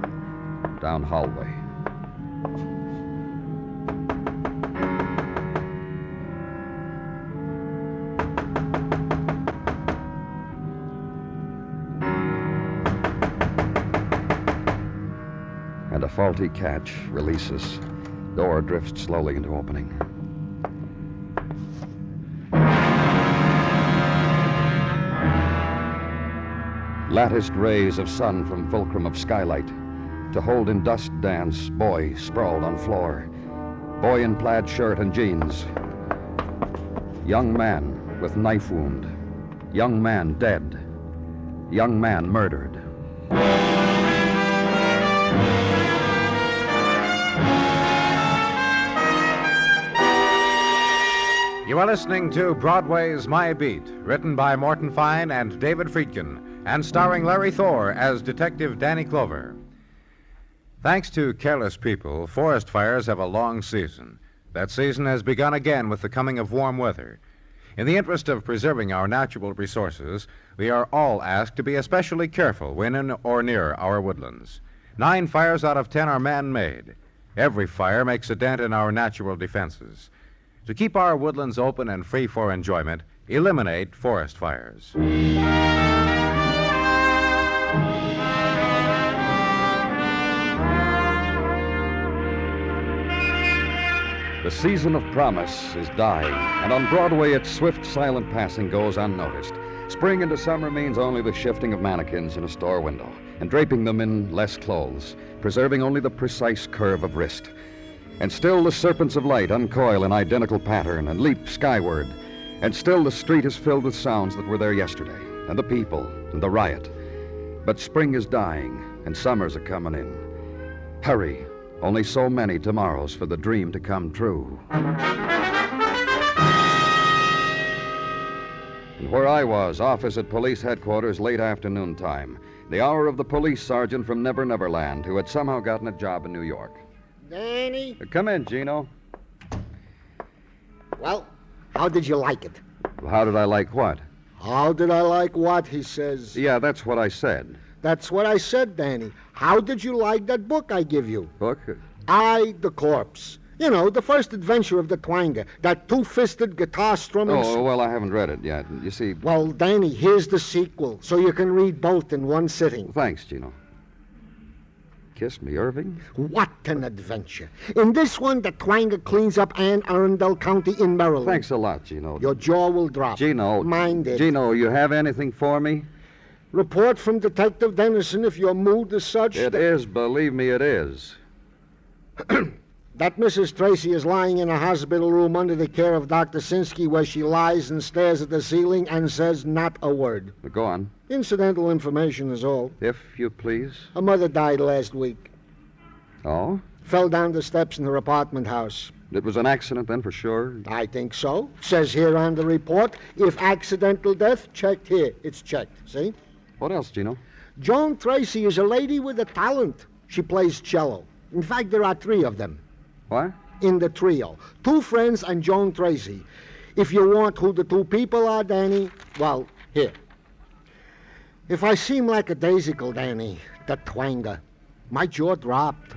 down hallway. And a faulty catch releases. Door drifts slowly into opening. Latticed rays of sun from fulcrum of skylight. To hold in dust dance, boy sprawled on floor. Boy in plaid shirt and jeans. Young man with knife wound. Young man dead. Young man murdered. You are listening to Broadway's My Beat, written by Morton Fine and David Friedkin, and starring Larry Thor as Detective Danny Clover. Thanks to careless people, forest fires have a long season. That season has begun again with the coming of warm weather. In the interest of preserving our natural resources, we are all asked to be especially careful when in or near our woodlands. 9 fires out of 10 are man-made. Every fire makes a dent in our natural defenses. To keep our woodlands open and free for enjoyment, eliminate forest fires. The season of promise is dying, and on Broadway its swift, silent passing goes unnoticed. Spring into summer means only the shifting of mannequins in a store window, and draping them in less clothes, preserving only the precise curve of wrist. And still the serpents of light uncoil in identical pattern and leap skyward. And still the street is filled with sounds that were there yesterday, and the people, and the riot. But spring is dying, and summer's a-coming in. Hurry, only so many tomorrows for the dream to come true. And where I was, office at police headquarters late afternoon time, the hour of the police sergeant from Never Never Land who had somehow gotten a job in New York. Danny? Come in, Gino. Well, how did you like it? How did I like what? How did I like what, he says. Yeah, that's what I said. That's what I said, Danny. How did you like that book I give you? Book? I, the Corpse. You know, the first adventure of the Twanger. That two-fisted guitar strumming... Oh, well, I haven't read it yet. You see... Well, Danny, here's the sequel, so you can read both in one sitting. Thanks, Gino. Kiss me, Irving? What an adventure. In this one, the Twanger cleans up Anne Arundel County in Maryland. Thanks a lot, Gino. Your jaw will drop. Gino. Mind it. Gino, you have anything for me? Report from Detective Dennison if your mood is such. It is, believe me, it is. That Mrs. Tracy is lying in a hospital room under the care of Dr. Sinsky, where she lies and stares at the ceiling and says not a word. Go on. Incidental information is all. If you please. Her mother died last week. Oh? Fell down the steps in her apartment house. It was an accident then, for sure? I think so. Says here on the report, if accidental death, checked here. It's checked, see? What else, Gino? Joan Tracy is a lady with a talent. She plays cello. In fact, there are 3 of them. What? In the trio. 2 friends and Joan Tracy. If you want who the 2 people are, Danny, well, here. If I seem like a daisical, Danny, the Twanger, my jaw dropped.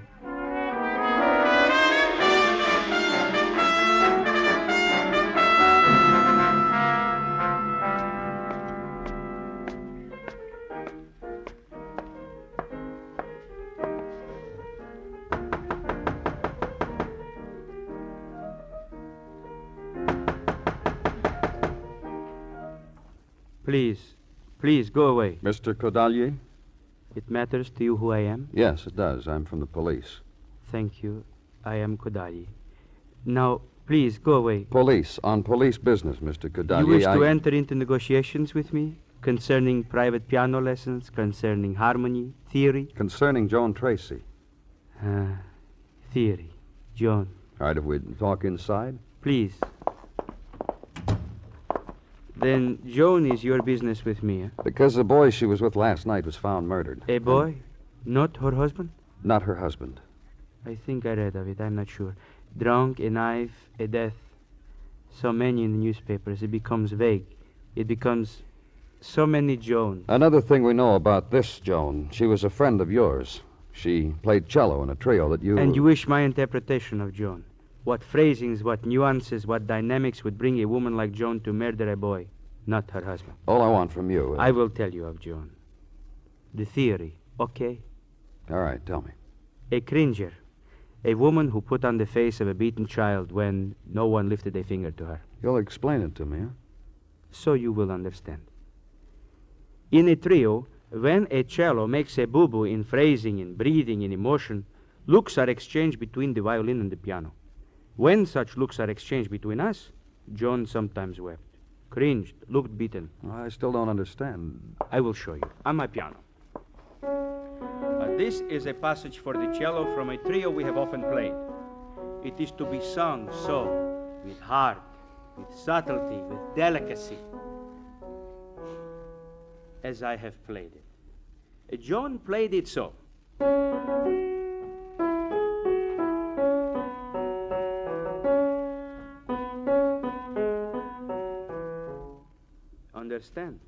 Please, go away. Mr. Kodalier? It matters to you who I am? Yes, it does. I'm from the police. Thank you. I am Kodalier. Now, please, go away. Police. On police business, Mr. Kodalier. You wish to enter into negotiations with me? Concerning private piano lessons, concerning harmony, theory? Concerning Joan Tracy. Theory. Joan. All right, if we talk inside? Please. Then Joan is your business with me, eh? Because the boy she was with last night was found murdered. A boy? Not her husband? Not her husband. I think I read of it. I'm not sure. Drunk, a knife, a death. So many in the newspapers. It becomes vague. It becomes so many Joans. Another thing we know about this Joan, she was a friend of yours. She played cello in a trio that you... And you wish my interpretation of Joan. What phrasings, what nuances, what dynamics would bring a woman like Joan to murder a boy, not her husband? All I want from you... I will tell you of Joan. The theory, okay? All right, tell me. A cringer. A woman who put on the face of a beaten child when no one lifted a finger to her. You'll explain it to me, huh? So you will understand. In a trio, when a cello makes a boo-boo in phrasing, in breathing, in emotion, looks are exchanged between the violin and the piano. When such looks are exchanged between us, Joan sometimes wept, cringed, looked beaten. I still don't understand. I will show you. On my piano. This is a passage for the cello from a trio we have often played. It is to be sung so, with heart, with subtlety, with delicacy, as I have played it. Joan played it so. Understand?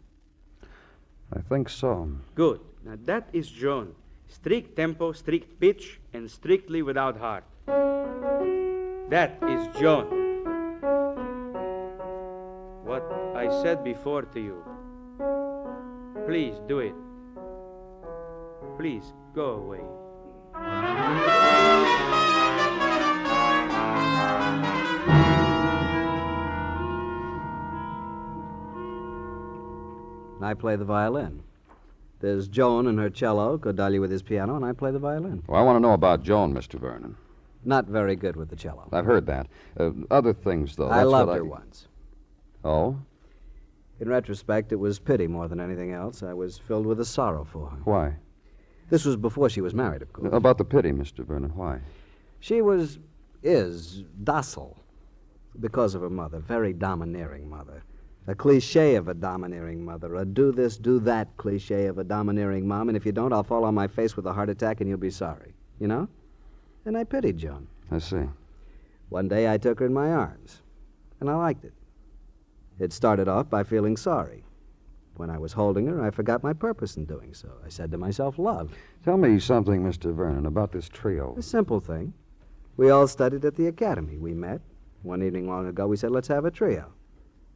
I think so. Good. Now that is Joan. Strict tempo, strict pitch, and strictly without heart. That is Joan. What I said before to you. Please do it. Please go away. I play the violin. There's Joan and her cello, Kodalier with his piano, and I play the violin. Well, I want to know about Joan, Mr. Vernon. Not very good with the cello. I've heard that. Other things, though. I loved her once. Oh? In retrospect, it was pity more than anything else. I was filled with a sorrow for her. Why? This was before she was married, of course. About the pity, Mr. Vernon, why? She is docile because of her mother, very domineering mother. A cliche of a domineering mother, a do this, do that cliche of a domineering mom, and if you don't, I'll fall on my face with a heart attack and you'll be sorry. You know? And I pitied Joan. I see. One day I took her in my arms, and I liked it. It started off by feeling sorry. When I was holding her, I forgot my purpose in doing so. I said to myself, love. Tell me something, Mr. Vernon, about this trio. A simple thing. We all studied at the academy. We met. One evening long ago, we said, let's have a trio.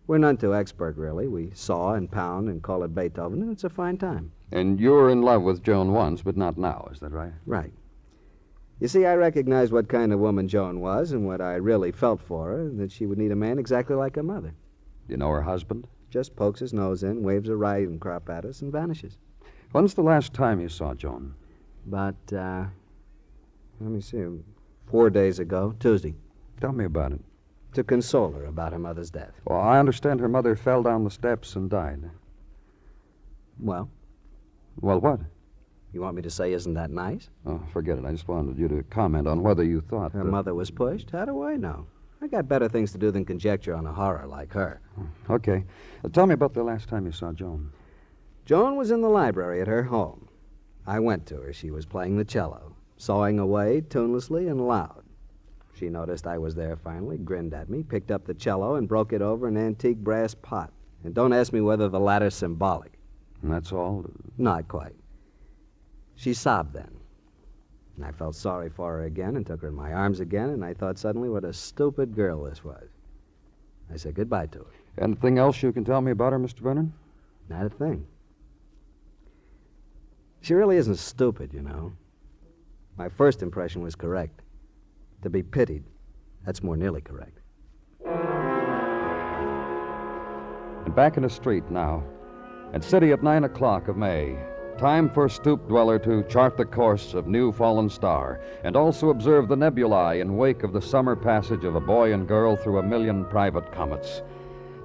We're none too expert, really. We saw and pound and call it Beethoven, and it's a fine time. And you were in love with Joan once, but not now, is that right? Right. You see, I recognized what kind of woman Joan was and what I really felt for her, and that she would need a man exactly like her mother. You know her husband? Just pokes his nose in, waves a riding crop at us, and vanishes. When's the last time you saw Joan? About, let me see, 4 days ago, Tuesday. Tell me about it. To console her about her mother's death. Well, I understand her mother fell down the steps and died. Well? Well, what? You want me to say, isn't that nice? Oh, forget it. I just wanted you to comment on whether you thought her mother was pushed? How do I know? I got better things to do than conjecture on a horror like her. Okay. Tell me about the last time you saw Joan. Joan was in the library at her home. I went to her. She was playing the cello, sawing away tunelessly and loud. She noticed I was there finally, grinned at me, picked up the cello, and broke it over an antique brass pot. And don't ask me whether the latter's symbolic. And that's all? Not quite. She sobbed then. And I felt sorry for her again and took her in my arms again, and I thought suddenly what a stupid girl this was. I said goodbye to her. Anything else you can tell me about her, Mr. Vernon? Not a thing. She really isn't stupid, you know. My first impression was correct. To be pitied, that's more nearly correct. And back in the street now, and city at 9 o'clock of May. Time for stoop dweller to chart the course of new fallen star and also observe the nebulae in wake of the summer passage of a boy and girl through a million private comets.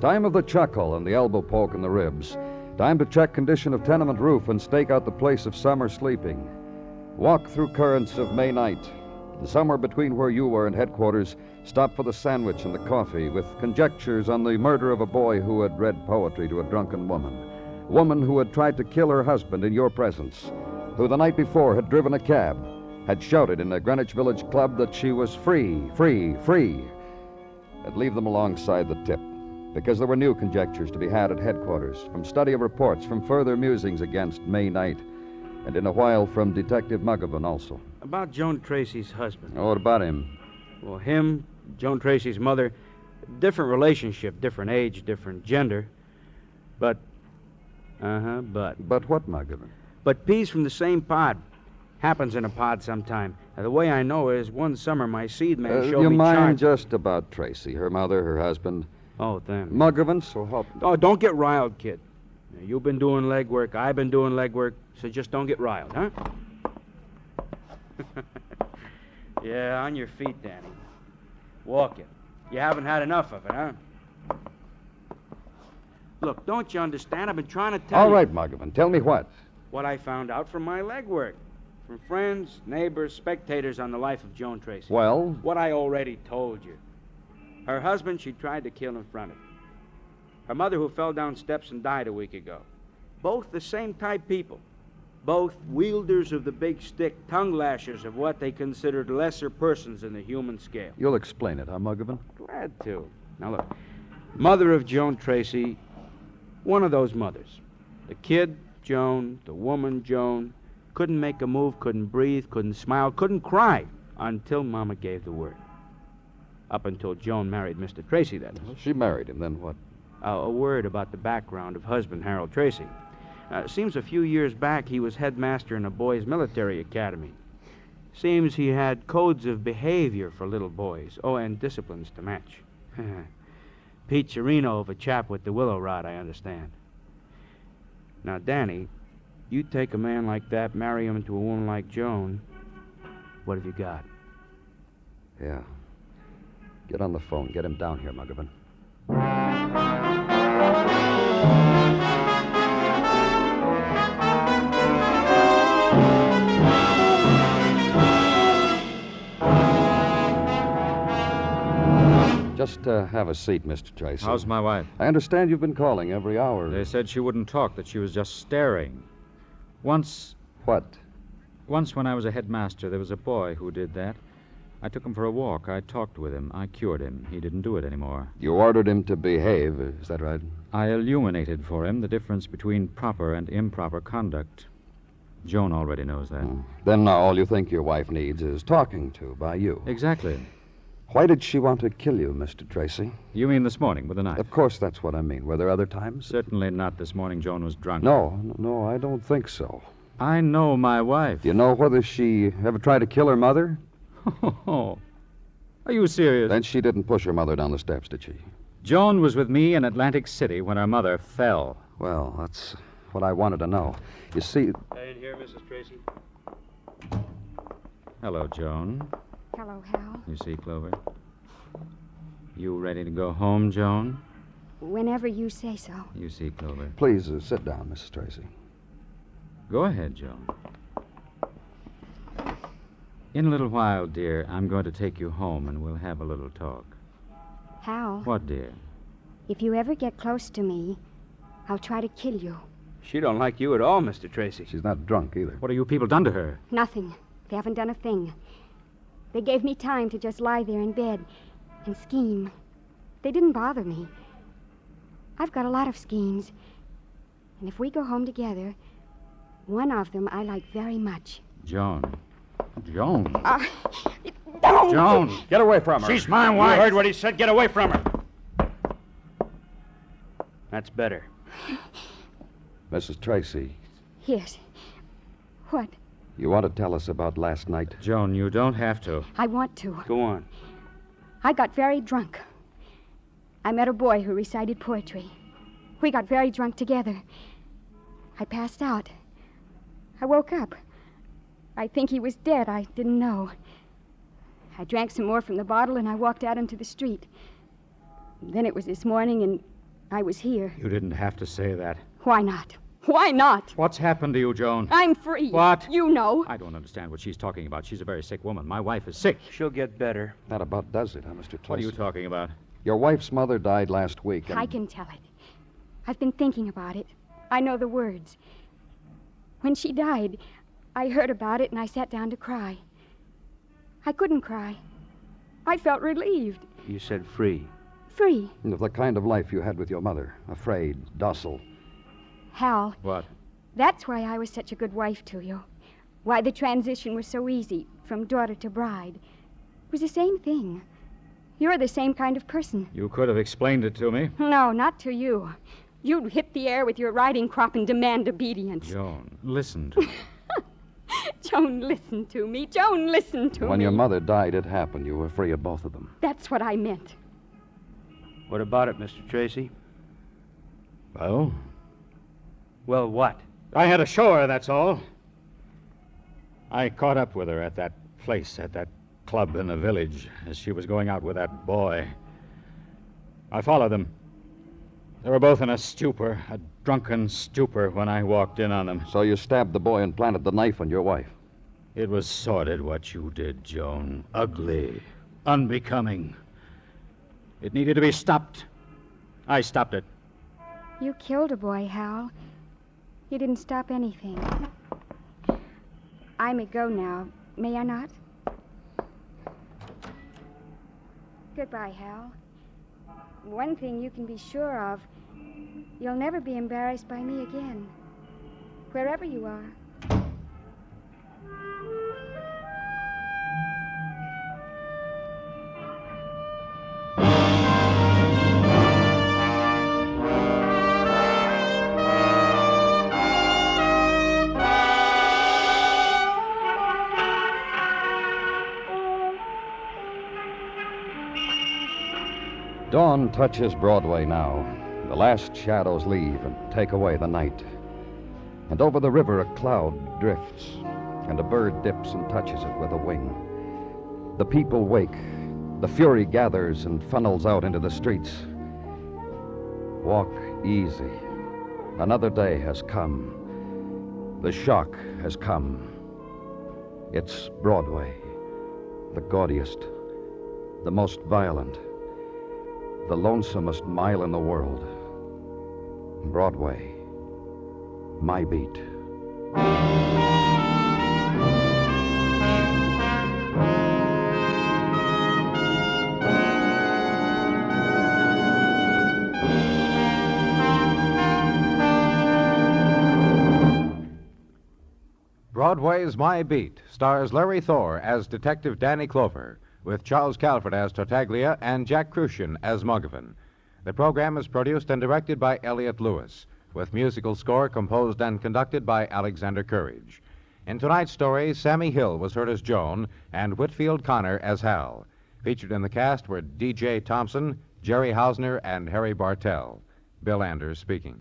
Time of the chuckle and the elbow poke in the ribs. Time to check condition of tenement roof and stake out the place of summer sleeping. Walk through currents of May night. And somewhere between where you were and headquarters, stop for the sandwich and the coffee with conjectures on the murder of a boy who had read poetry to a drunken woman. Woman who had tried to kill her husband in your presence, who the night before had driven a cab, had shouted in the Greenwich Village Club that she was free, free, free. And leave them alongside the tip, because there were new conjectures to be had at headquarters, from study of reports, from further musings against May night, and in a while from Detective Muggavan also. About Joan Tracy's husband. Oh, what about him? Well, him, Joan Tracy's mother, different relationship, different age, different gender, but... But what, Muggavan? But peas from the same pod. Happens in a pod sometime. Now, the way I know is one summer my seed man showed you me mind charts. just about Tracy, her mother, her husband? Oh, them. Muggavan, so help me. Oh, don't get riled, kid. Now, you've been doing legwork, I've been doing legwork, so just don't get riled, huh? Yeah, on your feet, Danny. Walk it. You haven't had enough of it, huh? Look, don't you understand? I've been trying to tell you. All right, Muggavan, tell me what. What I found out from my legwork. From friends, neighbors, spectators on the life of Joan Tracy. Well? What I already told you. Her husband she tried to kill in front of. Her mother who fell down steps and died a week ago. Both the same type people. Both wielders of the big stick, tongue lashers of what they considered lesser persons in the human scale. You'll explain it, huh, Muggavan? Glad to. Now look, mother of Joan Tracy, one of those mothers. The kid, Joan, the woman, Joan, couldn't make a move, couldn't breathe, couldn't smile, couldn't cry until Mama gave the word. Up until Joan married Mr. Tracy, that is. Well, she married him, then what? A word about the background of husband Harold Tracy. Seems a few years back he was headmaster in a boys' military academy. Seems he had codes of behavior for little boys. Oh, and disciplines to match. Pete Chirino of a chap with the willow rod, I understand. Now, Danny, you take a man like that, marry him to a woman like Joan, what have you got? Yeah. Get on the phone. Get him down here, Muggavan. Just have a seat, Mr. Tracy. How's my wife? I understand you've been calling every hour. They said she wouldn't talk, that she was just staring. Once... What? Once when I was a headmaster, there was a boy who did that. I took him for a walk. I talked with him. I cured him. He didn't do it anymore. You ordered him to behave, is that right? I illuminated for him the difference between proper and improper conduct. Joan already knows that. Then all you think your wife needs is talking to by you. Exactly. Why did she want to kill you, Mr. Tracy? You mean this morning with a knife? Of course, that's what I mean. Were there other times? Certainly not this morning. Joan was drunk. No, I don't think so. I know my wife. Do you know whether she ever tried to kill her mother? Oh, are you serious? Then she didn't push her mother down the steps, did she? Joan was with me in Atlantic City when her mother fell. Well, that's what I wanted to know. You see... In here, Mrs. Tracy. Hello, Joan. Hello, Hal. You see, Clover? You ready to go home, Joan? Whenever you say so. You see, Clover. Please sit down, Mrs. Tracy. Go ahead, Joan. In a little while, dear, I'm going to take you home and we'll have a little talk. Hal. What, dear? If you ever get close to me, I'll try to kill you. She don't like you at all, Mr. Tracy. She's not drunk either. What have you people done to her? Nothing. They haven't done a thing. They gave me time to just lie there in bed and scheme. They didn't bother me. I've got a lot of schemes. And if we go home together, one of them I like very much. Joan. Joan. Don't! Joan! Get away from her. She's my wife. You heard what he said. Get away from her. That's better. Mrs. Tracy. Yes. What? You want to tell us about last night? Joan, you don't have to. I want to. Go on. I got very drunk. I met a boy who recited poetry. We got very drunk together. I passed out. I woke up. I think he was dead. I didn't know. I drank some more from the bottle, and I walked out into the street. Then it was this morning, and I was here. You didn't have to say that. Why not? Why not? What's happened to you, Joan? I'm free. What? You know. I don't understand what she's talking about. She's a very sick woman. My wife is sick. She'll get better. That about does it, huh, Mr. Tracy? What are you talking about? Your wife's mother died last week, and... I can tell it. I've been thinking about it. I know the words. When she died, I heard about it, and I sat down to cry. I couldn't cry. I felt relieved. You said free. Free. The kind of life you had with your mother. Afraid, docile. Hal. What? That's why I was such a good wife to you. Why the transition was so easy, from daughter to bride. It was the same thing. You're the same kind of person. You could have explained it to me. No, not to you. You'd hit the air with your riding crop and demand obedience. Joan, listen to me. Joan, listen to me. Joan, listen to me. When your mother died, it happened. You were free of both of them. That's what I meant. What about it, Mr. Tracy? Well? Well, what? I had to show her, that's all. I caught up with her at that place, at that club in the village, as she was going out with that boy. I followed them. They were both in a stupor, a drunken stupor, when I walked in on them. So you stabbed the boy and planted the knife on your wife? It was sordid what you did, Joan. Ugly. Unbecoming. It needed to be stopped. I stopped it. You killed a boy, Hal. You didn't stop anything. I may go now. May I not? Goodbye, Hal. One thing you can be sure of, you'll never be embarrassed by me again, wherever you are. Dawn touches Broadway now. The last shadows leave and take away the night. And over the river a cloud drifts, and a bird dips and touches it with a wing. The people wake. The fury gathers and funnels out into the streets. Walk easy. Another day has come. The shock has come. It's Broadway, the gaudiest, the most violent, the lonesomest mile in the world. Broadway, my beat. Broadway's My Beat stars Larry Thor as Detective Danny Clover, with Charles Calvert as Tartaglia and Jack Crucian as Muggavan. The program is produced and directed by Elliott Lewis, with musical score composed and conducted by Alexander Courage. In tonight's story, Sammy Hill was heard as Joan and Whitfield Connor as Hal. Featured in the cast were D.J. Thompson, Jerry Hausner, and Harry Bartell. Bill Anders speaking.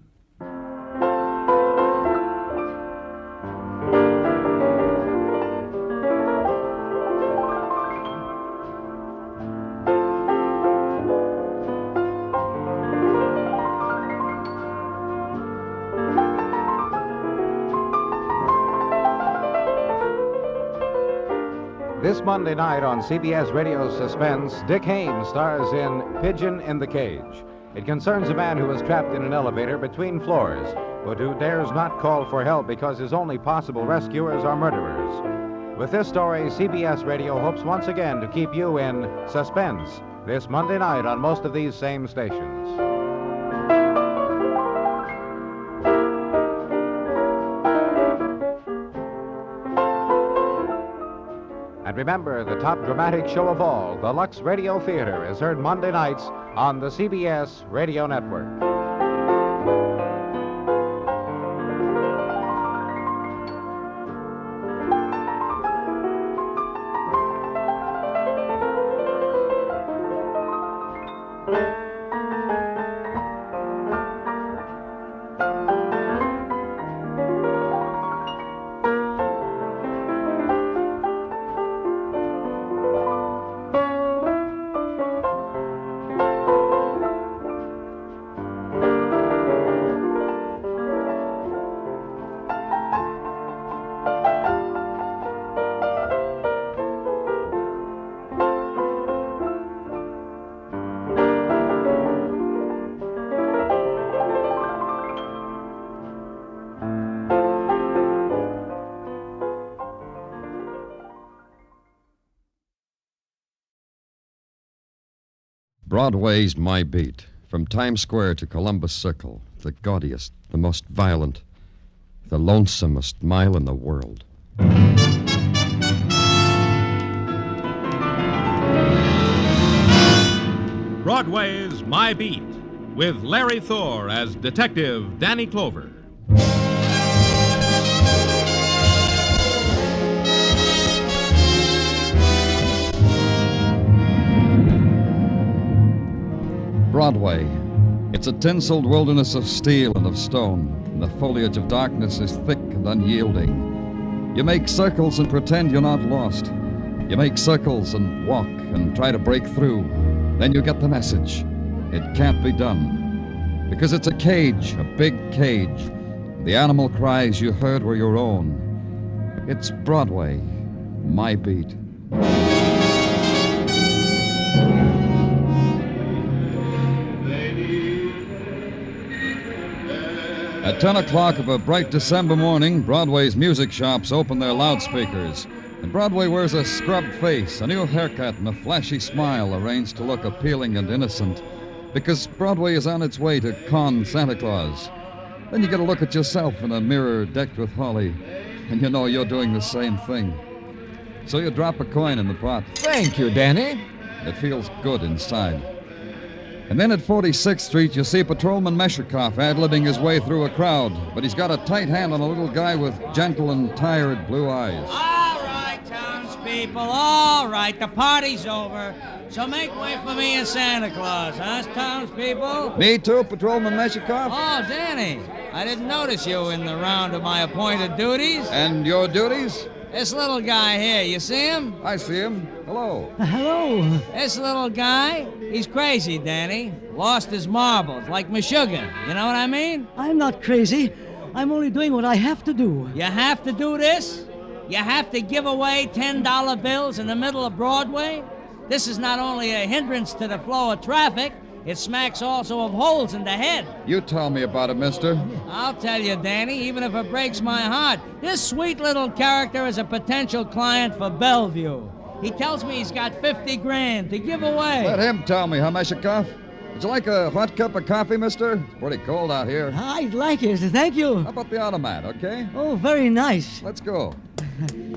This Monday night on CBS Radio Suspense, Dick Haymes stars in Pigeon in the Cage. It concerns a man who is trapped in an elevator between floors, but who dares not call for help because his only possible rescuers are murderers. With this story, CBS Radio hopes once again to keep you in suspense this Monday night on most of these same stations. And remember, the top dramatic show of all, the Lux Radio Theater, is heard Monday nights on the CBS Radio Network. Broadway's My Beat. From Times Square to Columbus Circle. The gaudiest, the most violent, the lonesomest mile in the world. Broadway's My Beat, with Larry Thor as Detective Danny Clover. Broadway. It's a tinseled wilderness of steel and of stone, and the foliage of darkness is thick and unyielding. You make circles and pretend you're not lost. You make circles and walk and try to break through. Then you get the message. It can't be done. Because it's a cage, a big cage. The animal cries you heard were your own. It's Broadway, My Beat. At 10 o'clock of a bright December morning, Broadway's music shops open their loudspeakers. And Broadway wears a scrubbed face, a new haircut, and a flashy smile arranged to look appealing and innocent. Because Broadway is on its way to con Santa Claus. Then you get a look at yourself in a mirror decked with holly, and you know you're doing the same thing. So you drop a coin in the pot. Thank you, Danny. It feels good inside. And then at 46th Street, you see Patrolman Meshikoff ad-libbing his way through a crowd, but he's got a tight hand on a little guy with gentle and tired blue eyes. All right, townspeople, all right, the party's over. So make way for me and Santa Claus, huh, townspeople? Me too, Patrolman Meshikoff. Oh, Danny, I didn't notice you in the round of my appointed duties. And your duties? This little guy here, you see him? I see him. Hello. Hello. This little guy, he's crazy, Danny. Lost his marbles, like Meshuggah. You know what I mean? I'm not crazy. I'm only doing what I have to do. You have to do this? You have to give away $10 bills in the middle of Broadway? This is not only a hindrance to the flow of traffic, it smacks also of holes in the head. You tell me about it, mister. I'll tell you, Danny, even if it breaks my heart. This sweet little character is a potential client for Bellevue. He tells me he's got $50,000 to give away. Let him tell me, huh, Meshikoff? Would you like a hot cup of coffee, mister? It's pretty cold out here. I'd like it, thank you. How about the automat, okay? Oh, very nice. Let's go.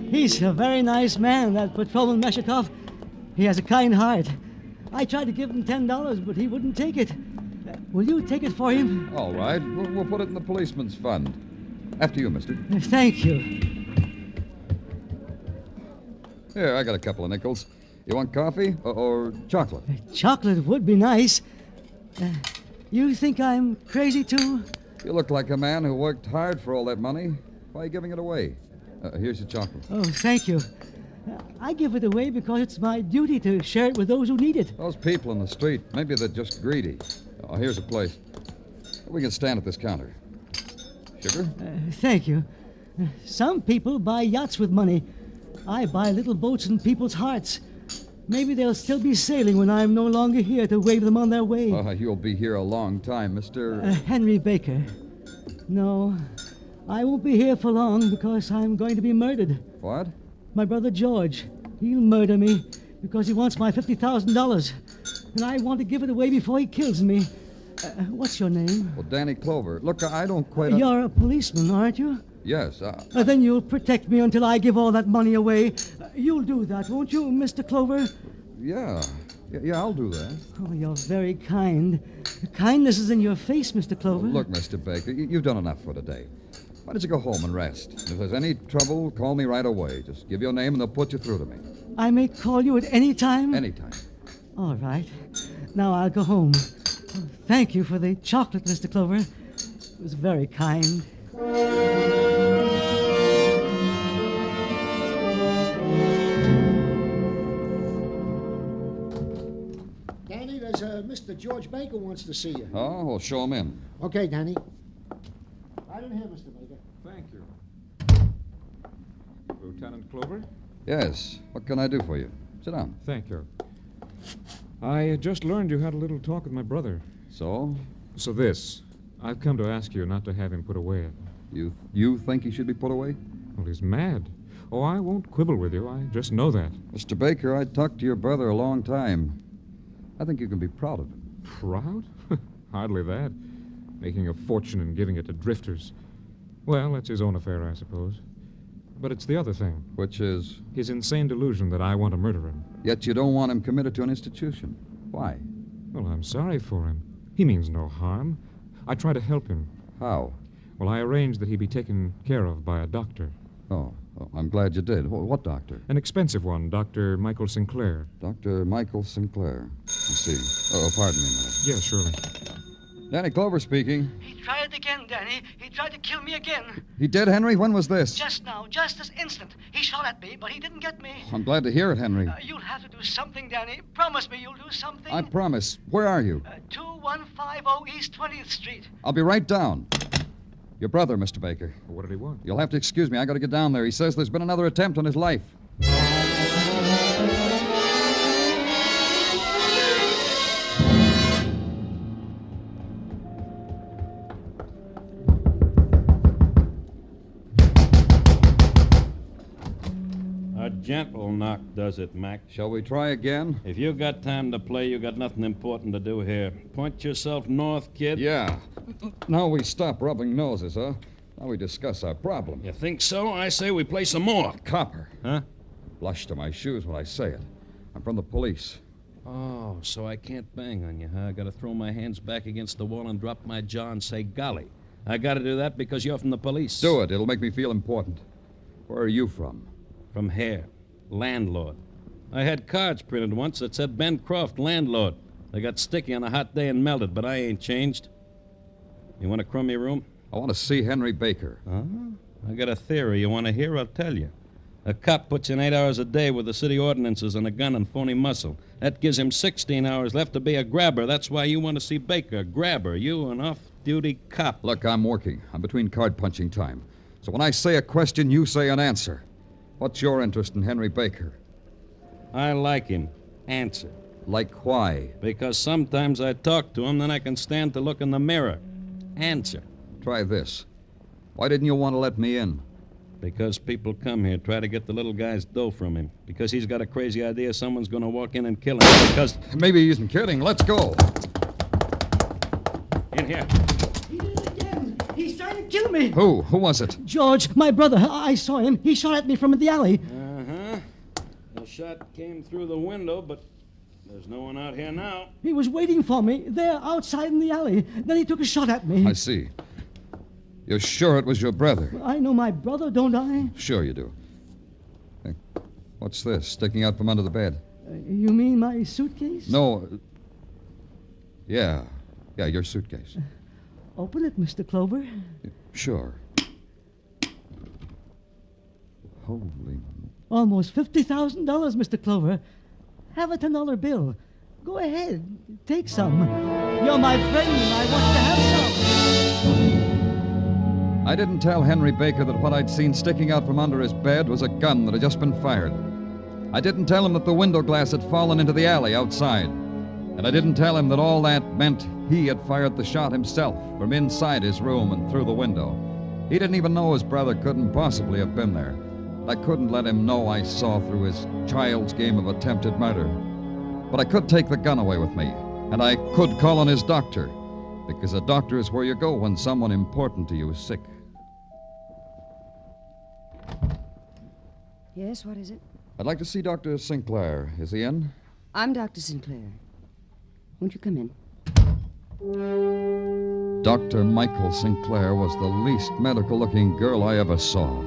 He's a very nice man, that Patrolman Meshikoff. He has a kind heart. I tried to give him $10, but he wouldn't take it. Will you take it for him? All right. We'll put it in the policeman's fund. After you, mister. Thank you. Here, I got a couple of nickels. You want coffee or chocolate? Chocolate would be nice. You think I'm crazy, too? You look like a man who worked hard for all that money. Why are you giving it away? Here's your chocolate. Oh, thank you. I give it away because it's my duty to share it with those who need it. Those people in the street, maybe they're just greedy. Oh, here's a place. We can stand at this counter. Sugar? Thank you. Some people buy yachts with money. I buy little boats in people's hearts. Maybe they'll still be sailing when I'm no longer here to wave them on their way. You'll be here a long time, Mr. Henry Baker. No, I won't be here for long because I'm going to be murdered. What? My brother George. He'll murder me because he wants my $50,000. And I want to give it away before he kills me. What's your name? Well, Danny Clover. Look, I don't quite... You're a policeman, aren't you? Yes. Then you'll protect me until I give all that money away. You'll do that, won't you, Mr. Clover? Yeah, I'll do that. Oh, you're very kind. Kindness is in your face, Mr. Clover. Look, Mr. Baker, you've done enough for today. Why don't you go home and rest? If there's any trouble, call me right away. Just give your name and they'll put you through to me. I may call you at any time? Any time. All right. Now I'll go home. Thank you for the chocolate, Mr. Clover. It was very kind. Danny, there's Mr. George Baker wants to see you. Oh, well, show him in. Okay, Danny. Right in here, Mr. Baker. Thank you. Lieutenant Clover? Yes. What can I do for you? Sit down. Thank you. I just learned you had a little talk with my brother. So? So this. I've come to ask you not to have him put away. You think he should be put away? Well, he's mad. Oh, I won't quibble with you. I just know that. Mr. Baker, I talked to your brother a long time. I think you can be proud of him. Proud? Hardly that. Making a fortune and giving it to drifters. Well, that's his own affair, I suppose. But it's the other thing. Which is? His insane delusion that I want to murder him. Yet you don't want him committed to an institution. Why? Well, I'm sorry for him. He means no harm. I try to help him. How? Well, I arranged that he be taken care of by a doctor. Oh, I'm glad you did. What doctor? An expensive one, Dr. Michael Sinclair. Dr. Michael Sinclair. I see. Oh, pardon me a minute. Yeah, surely. Danny Clover speaking. He tried it again, Danny. He tried to kill me again. He did, Henry? When was this? Just now, just this instant. He shot at me, but he didn't get me. I'm glad to hear it, Henry. You'll have to do something, Danny. Promise me you'll do something. I promise. Where are you? 2150 East 20th Street. I'll be right down. Your brother, Mr. Baker. What did he want? You'll have to excuse me. I got to get down there. He says there's been another attempt on his life. A gentle knock does it, Mac. Shall we try again? If you got time to play, you got nothing important to do here. Point yourself north, kid. Yeah. Now we stop rubbing noses, huh? Now we discuss our problem. You think so? I say we play some more. Copper. Huh? Blush to my shoes when I say it. I'm from the police. Oh, so I can't bang on you, huh? I gotta throw my hands back against the wall and drop my jaw and say, golly. I gotta do that because you're from the police. Do it. It'll make me feel important. Where are you from? From here. Landlord. I had cards printed once that said Ben Croft, landlord. They got sticky on a hot day and melted, but I ain't changed. You want a crummy room? I want to see Henry Baker. Huh? I got a theory. You want to hear? I'll tell you. A cop puts in 8 hours a day with the city ordinances and a gun and phony muscle. That gives him 16 hours left to be a grabber. That's why you want to see Baker. Grabber. You an off-duty cop. Look, I'm working. I'm between card-punching time. So when I say a question, you say an answer. What's your interest in Henry Baker? I like him. Answer. Like why? Because sometimes I talk to him, then I can stand to look in the mirror. Answer. Try this. Why didn't you want to let me in? Because people come here, try to get the little guy's dough from him. Because he's got a crazy idea someone's going to walk in and kill him. Because... Maybe he isn't kidding. Let's go. In here. He did it again. He's trying to kill me. Who? Who was it? George, my brother. I saw him. He shot at me from the alley. Uh-huh. The shot came through the window, but there's no one out here now. He was waiting for me there outside in the alley. Then he took a shot at me. I see. You're sure it was your brother? I know my brother, don't I? Sure you do. Hey, what's this sticking out from under the bed? You mean my suitcase? No. Yeah, your suitcase. Open it, Mr. Clover. Sure. Holy... Almost $50,000, Mr. Clover. Have a $10 bill. Go ahead. Take some. You're my friend, and I want you to have some. I didn't tell Henry Baker that what I'd seen sticking out from under his bed was a gun that had just been fired. I didn't tell him that the window glass had fallen into the alley outside. And I didn't tell him that all that meant he had fired the shot himself from inside his room and through the window. He didn't even know his brother couldn't possibly have been there. I couldn't let him know I saw through his child's game of attempted murder. But I could take the gun away with me, and I could call on his doctor, because a doctor is where you go when someone important to you is sick. Yes, what is it? I'd like to see Dr. Sinclair. Is he in? I'm Dr. Sinclair. Won't you come in? Dr. Michael Sinclair was the least medical-looking girl I ever saw.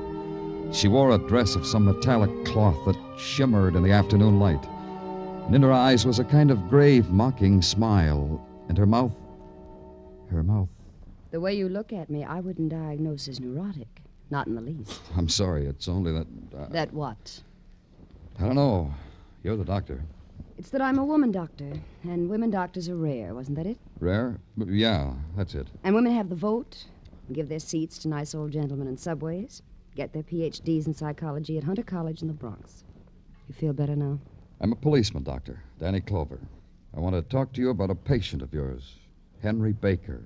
She wore a dress of some metallic cloth that shimmered in the afternoon light. And in her eyes was a kind of grave, mocking smile. And her mouth... The way you look at me, I wouldn't diagnose as neurotic. Not in the least. I'm sorry, it's only that... That what? I don't know. You're the doctor. It's that I'm a woman doctor, and women doctors are rare, wasn't that it? Rare? Yeah, that's it. And women have the vote, and give their seats to nice old gentlemen in subways, get their PhDs in psychology at Hunter College in the Bronx. You feel better now? I'm a policeman, Doctor. Danny Clover. I want to talk to you about a patient of yours, Henry Baker.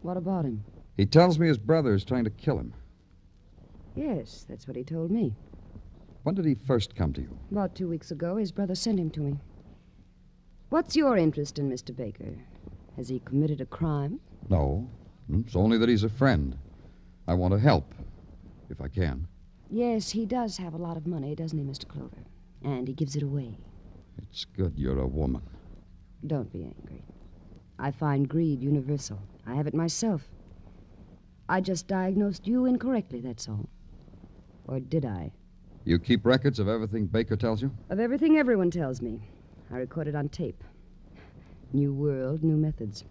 What about him? He tells me his brother is trying to kill him. Yes, that's what he told me. When did he first come to you? About 2 weeks ago, his brother sent him to me. What's your interest in Mr. Baker? Has he committed a crime? No. It's only that he's a friend. I want to help, if I can. Yes, he does have a lot of money, doesn't he, Mr. Clover? And he gives it away. It's good you're a woman. Don't be angry. I find greed universal. I have it myself. I just diagnosed you incorrectly, that's all. Or did I? You keep records of everything Baker tells you? Of everything everyone tells me. I record it on tape. New world, new methods.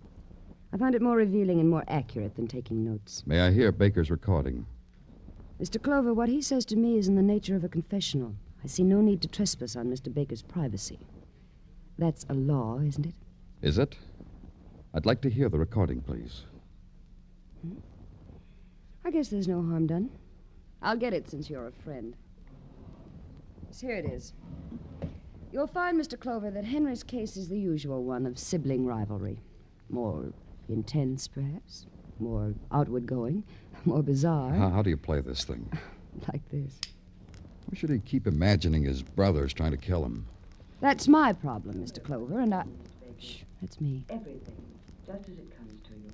I find it more revealing and more accurate than taking notes. May I hear Baker's recording? Mr. Clover, what he says to me is in the nature of a confessional. I see no need to trespass on Mr. Baker's privacy. That's a law, isn't it? Is it? I'd like to hear the recording, please. I guess there's no harm done. I'll get it since you're a friend. Yes, here it is. You'll find, Mr. Clover, that Henry's case is the usual one of sibling rivalry. More intense, perhaps. More outward-going. More bizarre. How do you play this thing? Like this. Why should he keep imagining his brother's trying to kill him? That's my problem, Mr. Clover, and I... Shh, that's me. Everything, just as it comes to you.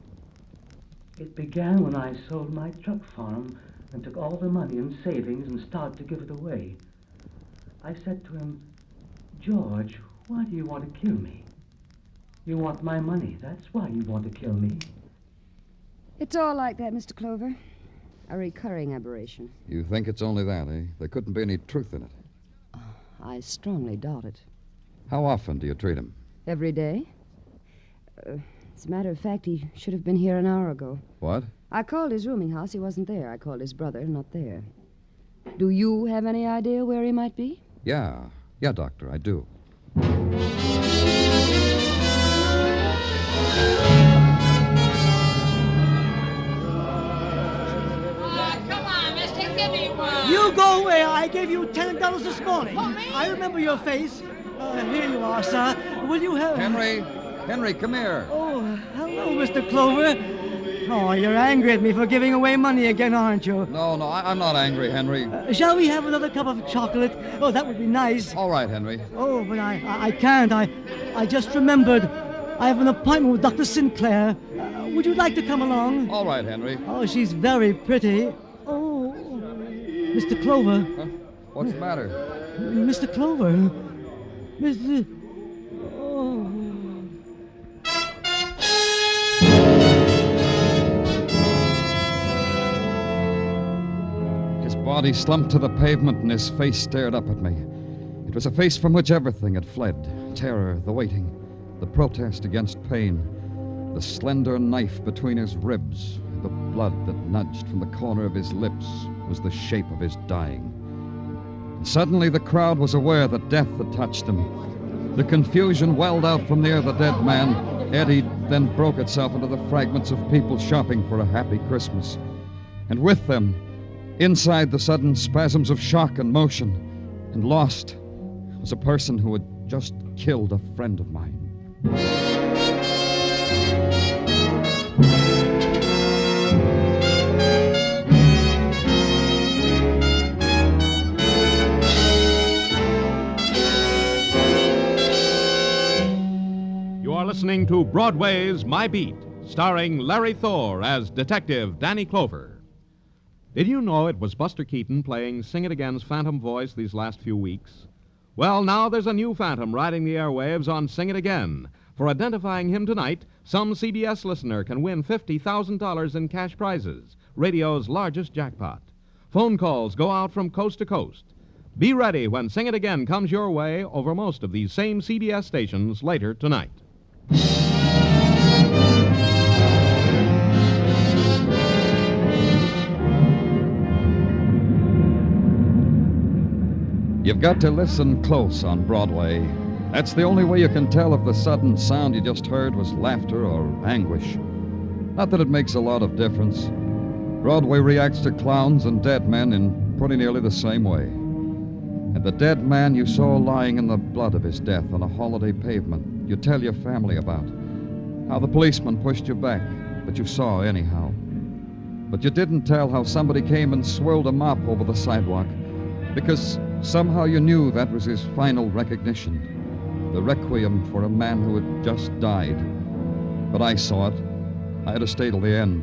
It began when I sold my truck farm and took all the money and savings and started to give it away. I said to him, George, why do you want to kill me? You want my money. That's why you want to kill me. It's all like that, Mr. Clover. A recurring aberration. You think it's only that, eh? There couldn't be any truth in it. I strongly doubt it. How often do you treat him? Every day. As a matter of fact, he should have been here an hour ago. What? I called his rooming house. He wasn't there. I called his brother. Not there. Do you have any idea where he might be? Yeah, Doctor, I do. You go away. I gave you $10 this morning. I remember your face. Here you are, sir. Will you have... Henry, come here. Oh, hello, Mr. Clover. Oh, you're angry at me for giving away money again, aren't you? No, I'm not angry, Henry. Shall we have another cup of chocolate? Oh, that would be nice. All right, Henry. Oh, but I can't. I just remembered. I have an appointment with Dr. Sinclair. Would you like to come along? All right, Henry. Oh, she's very pretty. Oh, Mr. Clover. Huh? What's the matter? Mr. Clover. Mr. Oh. His body slumped to the pavement and his face stared up at me. It was a face from which everything had fled. Terror, the waiting, the protest against pain, the slender knife between his ribs, the blood that nudged from the corner of his lips was the shape of his dying. And suddenly the crowd was aware that death had touched him. The confusion welled out from near the dead man, eddied, then broke itself into the fragments of people shopping for a happy Christmas. And with them, inside the sudden spasms of shock and motion, and lost, was a person who had just killed a friend of mine. You are listening to Broadway's My Beat, starring Larry Thor as Detective Danny Clover. Did you know it was Buster Keaton playing Sing It Again's Phantom voice these last few weeks? Well, now there's a new Phantom riding the airwaves on Sing It Again. For identifying him tonight, some CBS listener can win $50,000 in cash prizes, radio's largest jackpot. Phone calls go out from coast to coast. Be ready when Sing It Again comes your way over most of these same CBS stations later tonight. You've got to listen close on Broadway. That's the only way you can tell if the sudden sound you just heard was laughter or anguish. Not that it makes a lot of difference. Broadway reacts to clowns and dead men in pretty nearly the same way. And the dead man you saw lying in the blood of his death on a holiday pavement, you tell your family about. How the policeman pushed you back, but you saw anyhow. But you didn't tell how somebody came and swirled a mop over the sidewalk, because somehow you knew that was his final recognition. the requiem for a man who had just died. But I saw it. I had to stay till the end,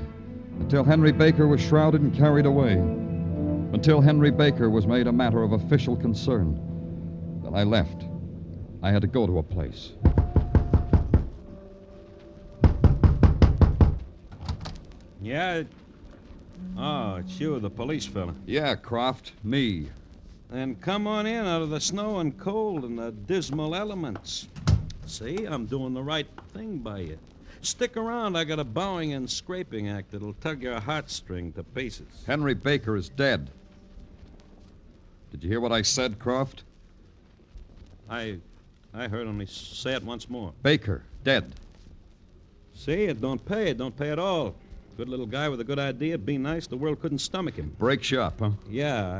until Henry Baker was shrouded and carried away, until Henry Baker was made a matter of official concern. Then I left. I had to go to a place. Yeah? Oh, it's you, the police fella. Yeah, Croft, me. Then come on in out of the snow and cold and the dismal elements. See, I'm doing the right thing by you. Stick around. I got a bowing and scraping act that'll tug your heartstring to pieces. Henry Baker is dead. Did you hear what I said, Croft? I heard only say it once more. Baker, dead. See, it don't pay. It don't pay at all. Good little guy with a good idea. Be nice. The world couldn't stomach him. Breaks you up, huh? Yeah,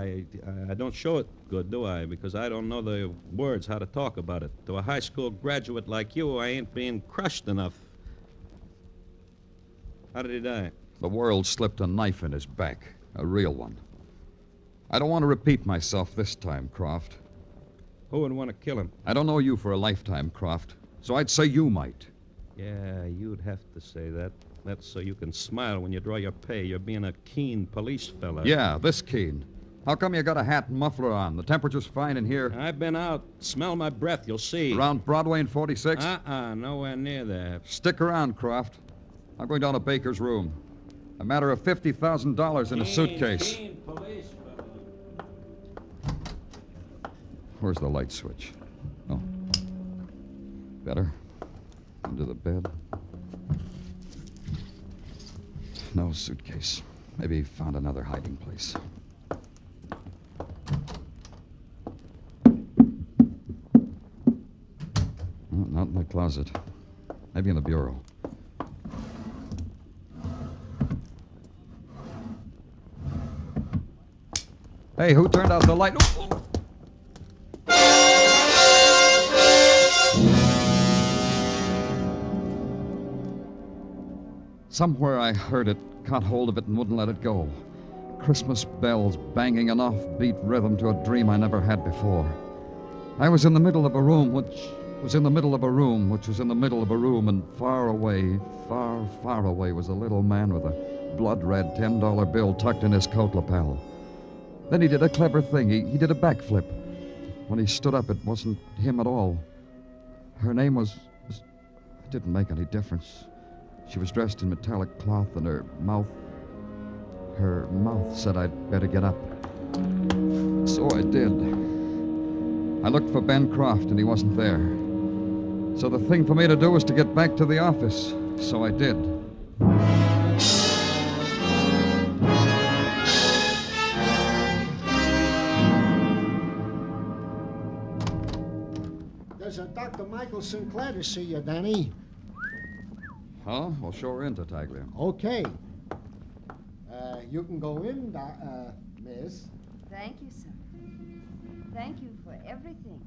I don't show it good, do I? Because I don't know the words how to talk about it. To a high school graduate like you, I ain't being crushed enough. How did he die? The world slipped a knife in his back. A real one. I don't want to repeat myself this time, Croft. Who would want to kill him? I don't know you for a lifetime, Croft, so I'd say you might. Yeah, you'd have to say that. That's so you can smile when you draw your pay. You're being a keen police fella. Yeah, this keen. How come you got a hat and muffler on? The temperature's fine in here. I've been out. Smell my breath, you'll see. Around Broadway and 46th? Nowhere near there. Stick around, Croft. I'm going down to Baker's room. A matter of $50,000 in a suitcase. Keen police fella. Where's the light switch? Oh. Better. Under the bed. No suitcase. Maybe he found another hiding place. Oh, not in the closet. Maybe in the bureau. Hey, who turned out the light? Oh. Somewhere I heard it, caught hold of it, and wouldn't let it go. Christmas bells banging an offbeat rhythm to a dream I never had before. I was in the middle of a room which was in the middle of a room which was in the middle of a room, and far away, far, far away was a little man with a blood-red $10 bill tucked in his coat lapel. Then he did a clever thing. He did a backflip. When he stood up, it wasn't him at all. Her name was... It didn't make any difference. She was dressed in metallic cloth, and her mouth said I'd better get up. So I did. I looked for Ben Croft, and he wasn't there. So the thing for me to do was to get back to the office. So I did. There's a Dr. Michael Sinclair to see you, Danny. Huh? Well, show her in, Tartaglia. Okay. You can go in, miss. Thank you, sir. Thank you for everything.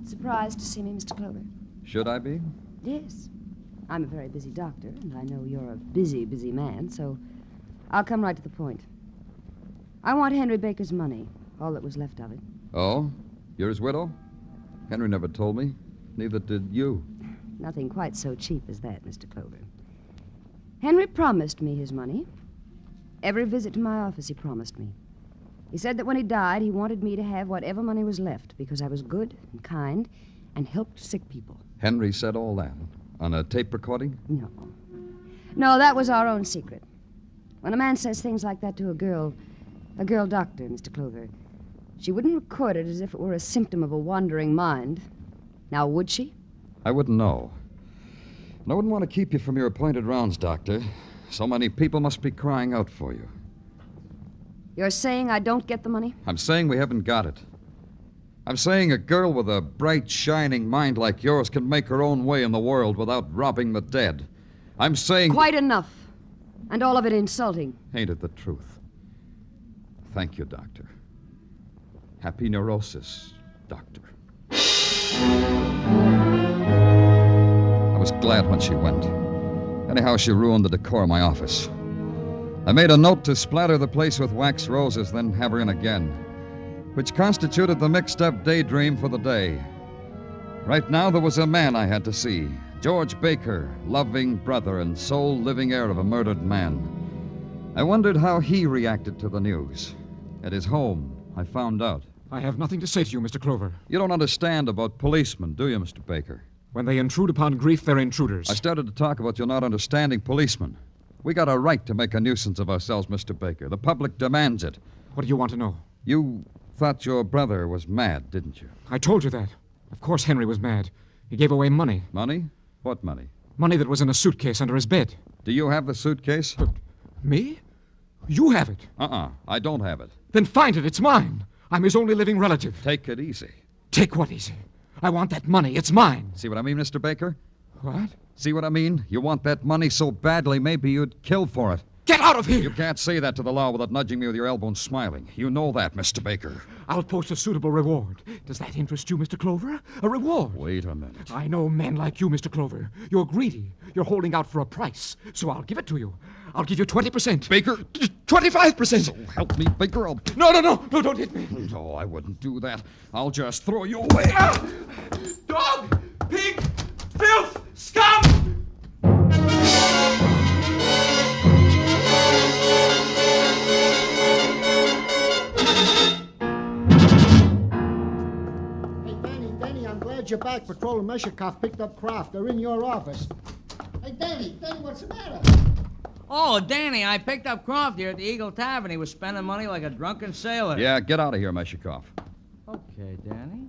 Surprised to see me, Mr. Clover? Should I be? Yes. I'm a very busy doctor, and I know you're a busy, busy man, so I'll come right to the point. I want Henry Baker's money, all that was left of it. Oh? You're his widow? Henry never told me. Neither did you. Nothing quite so cheap as that, Mr. Clover. Henry promised me his money. Every visit to my office he promised me. He said that when he died, he wanted me to have whatever money was left because I was good and kind and helped sick people. Henry said all that? On a tape recording? No. No, that was our own secret. When a man says things like that to a girl doctor, Mr. Clover, she wouldn't record it as if it were a symptom of a wandering mind. Now, would she? I wouldn't know. And I wouldn't want to keep you from your appointed rounds, Doctor. So many people must be crying out for you. You're saying I don't get the money? I'm saying we haven't got it. I'm saying a girl with a bright, shining mind like yours can make her own way in the world without robbing the dead. I'm saying... Quite enough. And all of it insulting. Ain't it the truth? Thank you, Doctor. Happy neurosis, Doctor. I was glad when she went. Anyhow, she ruined the decor of my office. I made a note to splatter the place with wax roses, then have her in again. which constituted the mixed-up daydream for the day. Right now, there was a man I had to see. George Baker, loving brother and sole living heir of a murdered man. I wondered how he reacted to the news. At his home, I found out. I have nothing to say to you, Mr. Clover. You don't understand about policemen, do you, Mr. Baker? When they intrude upon grief, they're intruders. I started to talk about you not understanding policemen. We got a right to make a nuisance of ourselves, Mr. Baker. The public demands it. What do you want to know? You thought your brother was mad, didn't you? I told you that. Of course Henry was mad. He gave away money. Money? What money? Money that was in a suitcase under his bed. Do you have the suitcase? But me? You have it. I don't have it. Then find it. It's mine. I'm his only living relative. Take it easy. Take what easy? I want that money. It's mine. See what I mean, Mr. Baker? What? See what I mean? You want that money so badly, maybe you'd kill for it. Get out of here! You can't say that to the law without nudging me with your elbow and smiling. You know that, Mr. Baker. I'll post a suitable reward. Does that interest you, Mr. Clover? A reward? Wait a minute. I know men like you, Mr. Clover. You're greedy. You're holding out for a price. So I'll give it to you. I'll give you 20%. Baker? 25%. So help me, Baker. No, don't hit me. No, I wouldn't do that. I'll just throw you away. Ah! Dog! Pig! Filth! Scum! You're back. Patrol and Meshikoff picked up Croft. They're in your office. Hey, Danny, what's the matter? Oh, Danny, I picked up Croft here at the Eagle Tavern. He was spending money like a drunken sailor. Yeah, get out of here, Meshikoff. Okay, Danny.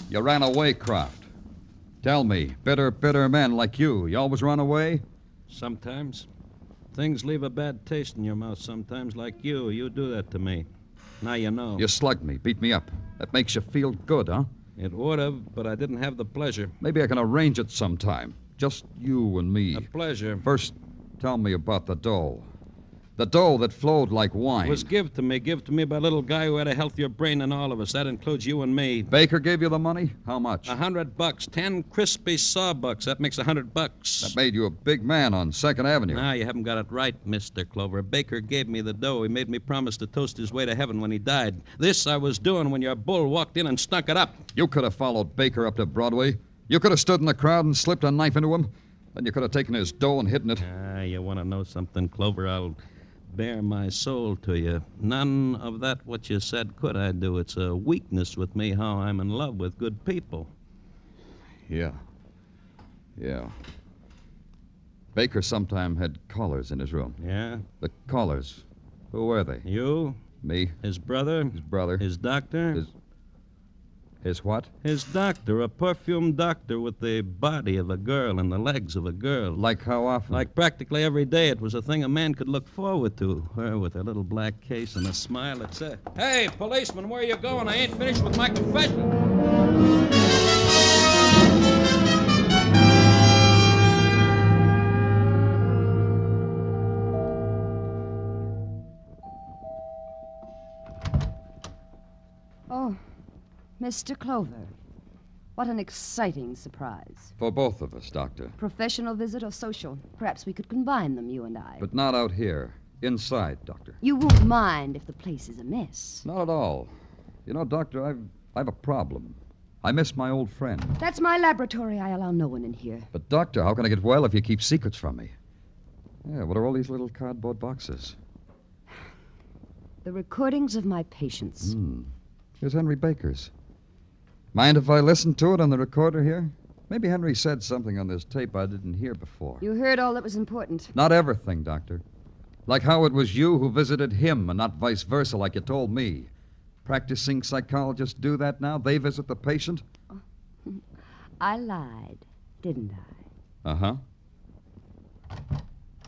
You ran away, Croft. Tell me, bitter men like you always run away? Sometimes. Things leave a bad taste in your mouth sometimes, like you. You do that to me. Now you know. You slugged me, beat me up. That makes you feel good, huh? It would have, but I didn't have the pleasure. Maybe I can arrange it sometime. Just you and me. A pleasure. First, tell me about the dough. The dough that flowed like wine. It was give to me by a little guy who had a healthier brain than all of us. That includes you and me. Baker gave you the money? How much? $100. 10 crispy sawbucks. That makes $100. That made you a big man on 2nd Avenue. Now, you haven't got it right, Mr. Clover. Baker gave me the dough. He made me promise to toast his way to heaven when he died. This I was doing when your bull walked in and stunk it up. You could have followed Baker up to Broadway. You could have stood in the crowd and slipped a knife into him. Then you could have taken his dough and hidden it. You want to know something, Clover? I'll bare my soul to you. None of that what you said could I do. It's a weakness with me how I'm in love with good people. Yeah. Baker sometime had callers in his room. Yeah? The callers. Who were they? You? Me. His brother? His brother. His doctor? His what? His doctor, a perfumed doctor with the body of a girl and the legs of a girl. Like how often? Like practically every day. It was a thing a man could look forward to. Her with her little black case and a smile that said, "Hey, policeman, where you going? I ain't finished with my confession." Oh, Mr. Clover. What an exciting surprise. For both of us, Doctor. Professional visit or social? Perhaps we could combine them, you and I. But not out here. Inside, Doctor. You won't mind if the place is a mess. Not at all. You know, Doctor, I've a problem. I miss my old friend. That's my laboratory. I allow no one in here. But, Doctor, how can I get well if you keep secrets from me? Yeah, what are all these little cardboard boxes? The recordings of my patients. Here's Henry Baker's. Mind if I listen to it on the recorder here? Maybe Henry said something on this tape I didn't hear before. You heard all that was important. Not everything, Doctor. Like how it was you who visited him and not vice versa like you told me. Practicing psychologists do that now? They visit the patient? I lied, didn't I? Uh-huh.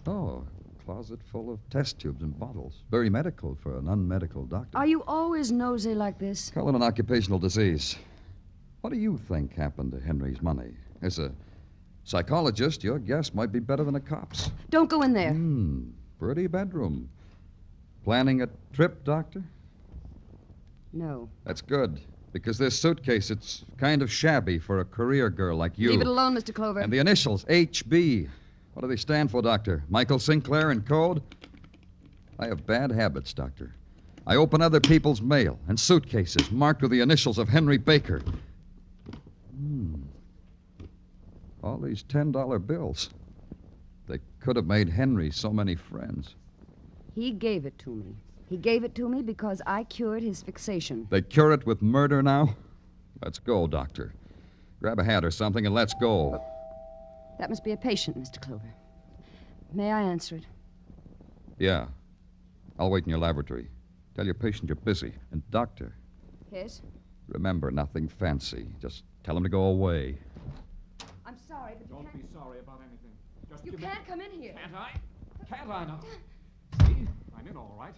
Oh, closet full of test tubes and bottles. Very medical for an unmedical doctor. Are you always nosy like this? Call it an occupational disease. What do you think happened to Henry's money? As a psychologist, your guess might be better than a cop's. Don't go in there. Pretty bedroom. Planning a trip, Doctor? No. That's good, because this suitcase, it's kind of shabby for a career girl like you. Leave it alone, Mr. Clover. And the initials, HB. What do they stand for, Doctor? Michael Sinclair in code? I have bad habits, Doctor. I open other people's mail and suitcases marked with the initials of Henry Baker. All these $10 bills. They could have made Henry so many friends. He gave it to me. He gave it to me because I cured his fixation. They cure it with murder now? Let's go, Doctor. Grab a hat or something and let's go. That must be a patient, Mr. Clover. May I answer it? Yeah. I'll wait in your laboratory. Tell your patient you're busy. And, Doctor, Yes? remember, nothing fancy. Just tell him to go away. I'm sorry, but Don't be sorry about anything. Just You give me- can't come in here. Can't I? Can't I now? See? I'm in all right.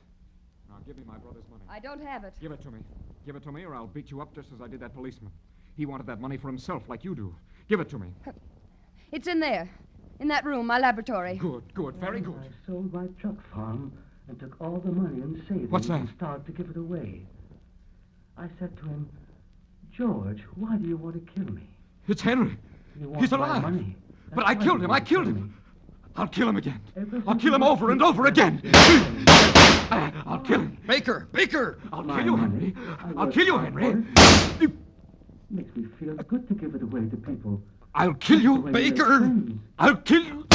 Now give me my brother's money. I don't have it. Give it to me. Give it to me or I'll beat you up just as I did that policeman. He wanted that money for himself like you do. Give it to me. It's in there. In that room, my laboratory. Good, very good. I sold my truck farm and took all the money and savings What's that? and started to give it away. I said to him, George, why do you want to kill me? It's Henry. You want He's my alive. money. But I That's killed why him. you I want to killed kill him. I'll kill him again. Ever I'll since kill him you over and over again. I'll kill him. Baker! I'll My kill you, money. Henry. I I'll worked kill you, hard Henry. for it. Makes me feel good to give it away to people. I'll kill you, That's the way you Baker. make friends. I'll kill you.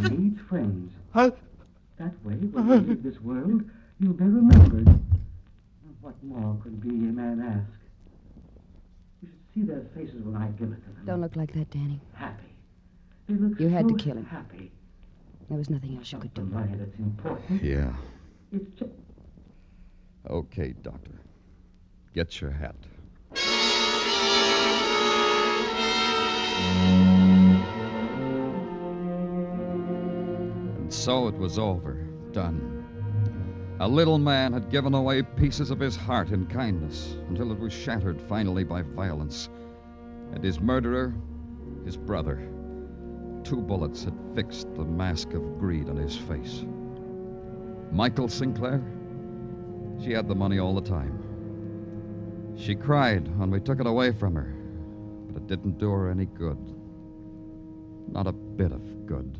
You need friends. That way, when you leave this world, you'll be remembered. What more could be a man ask? You should see their faces when I give it to them. Don't look like that, Danny. Happy. They look You had so to kill him. happy. There was nothing else you could do. The money that's important. Yeah. It's just... Okay, Doctor. Get your hat. And so it was over. Done. A little man had given away pieces of his heart in kindness until it was shattered finally by violence. And his murderer, his brother. 2 bullets had fixed the mask of greed on his face. Michael Sinclair? She had the money all the time. She cried when we took it away from her, but it didn't do her any good. Not a bit of good.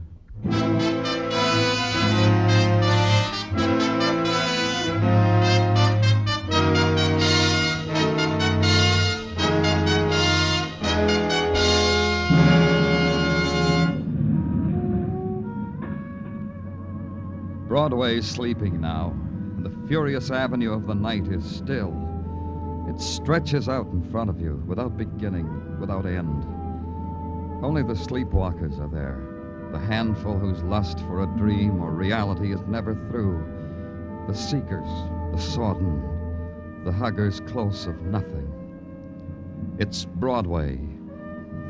Broadway's sleeping now, and the furious avenue of the night is still. It stretches out in front of you, without beginning, without end. Only the sleepwalkers are there, the handful whose lust for a dream or reality is never through. The seekers, the sodden, the huggers close of nothing. It's Broadway,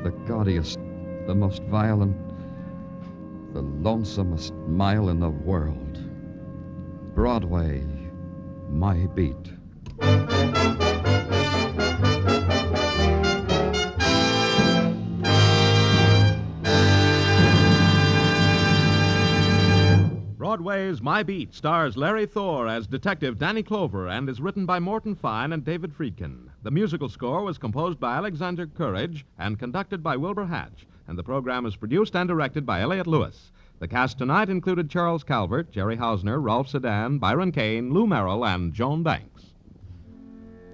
the gaudiest, the most violent, the lonesomest mile in the world. Broadway, my beat. Broadway's My Beat stars Larry Thor as Detective Danny Clover and is written by Morton Fine and David Friedkin. The musical score was composed by Alexander Courage and conducted by Wilbur Hatch, and the program is produced and directed by Elliott Lewis. The cast tonight included Charles Calvert, Jerry Hausner, Rolf Sedan, Byron Kane, Lou Merrill, and Joan Banks.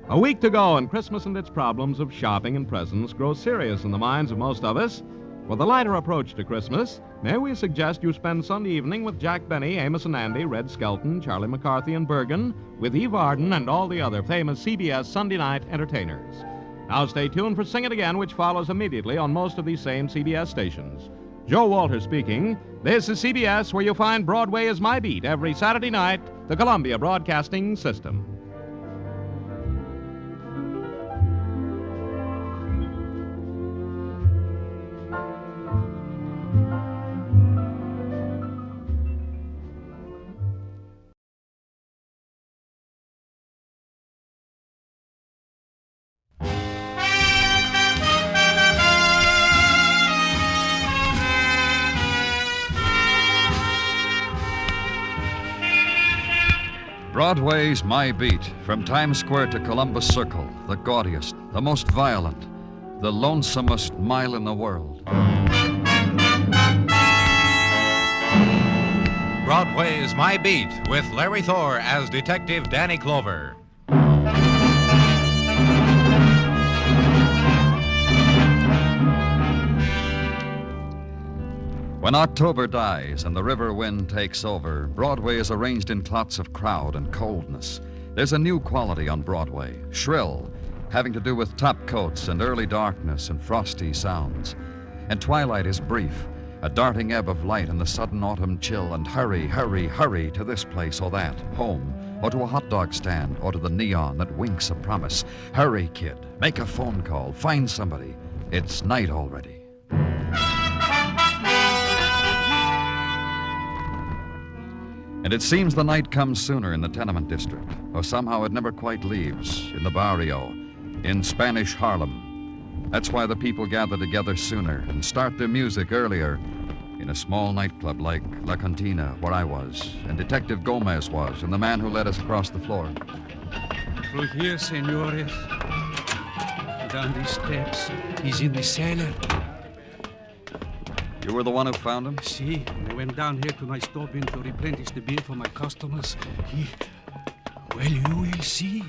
A week to go, and Christmas and its problems of shopping and presents grow serious in the minds of most of us. With a lighter approach to Christmas, may we suggest you spend Sunday evening with Jack Benny, Amos and Andy, Red Skelton, Charlie McCarthy, and Bergen, with Eve Arden and all the other famous CBS Sunday night entertainers. Now stay tuned for Sing It Again, which follows immediately on most of these same CBS stations. Joe Walter speaking. This is CBS, where you'll find Broadway is My Beat every Saturday night, the Columbia Broadcasting System. Broadway's My Beat, from Times Square to Columbus Circle, the gaudiest, the most violent, the lonesomest mile in the world. Broadway's My Beat with Larry Thor as Detective Danny Clover. When October dies and the river wind takes over, Broadway is arranged in clots of crowd and coldness. There's a new quality on Broadway, shrill, having to do with top coats and early darkness and frosty sounds. And twilight is brief, a darting ebb of light in the sudden autumn chill, and hurry, hurry, hurry to this place or that, home, or to a hot dog stand, or to the neon that winks a promise. Hurry, kid, make a phone call, find somebody. It's night already. And it seems the night comes sooner in the tenement district, or somehow it never quite leaves, in the barrio, in Spanish Harlem. That's why the people gather together sooner and start their music earlier in a small nightclub like La Cantina, where I was, and Detective Gomez was, and the man who led us across the floor. Through here, senores. Down these steps. He's in the cellar. You were the one who found him? See, I went down here to my store bin to replenish the beer for my customers. Well, you will see.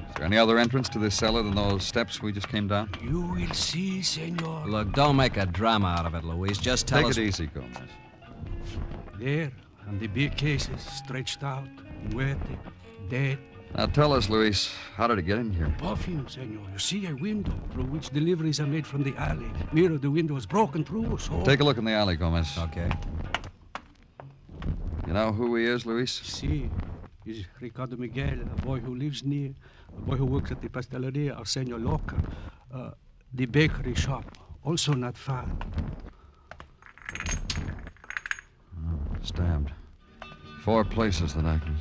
Is there any other entrance to this cellar than those steps we just came down? You will see, senor. Look, don't make a drama out of it, Luis. Just tell us... Take it easy, Gomez. There, and the beer cases stretched out, muerte, dead. Now tell us, Luis, how did it get in here? Perfume, senor. You see a window through which deliveries are made from the alley. Mirror of the window is broken through, so... Take a look in the alley, Gomez. Okay. You know who he is, Luis? See, he's Ricardo Miguel, a boy who lives near, a boy who works at the pasteleria or Senor Loca, the bakery shop, also not far. Stabbed. 4 places that I can...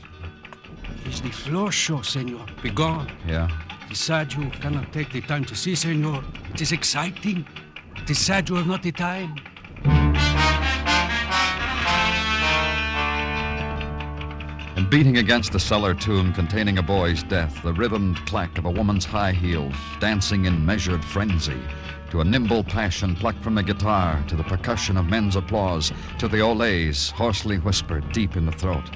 It's the floor show, senor. Be gone. Yeah? The sad you cannot take the time to see, senor. It is exciting. It is sad you have not the time. And beating against the cellar tomb containing a boy's death, the rhythmed clack of a woman's high heels, dancing in measured frenzy, to a nimble passion plucked from a guitar, to the percussion of men's applause, to the olays, hoarsely whispered deep in the throat.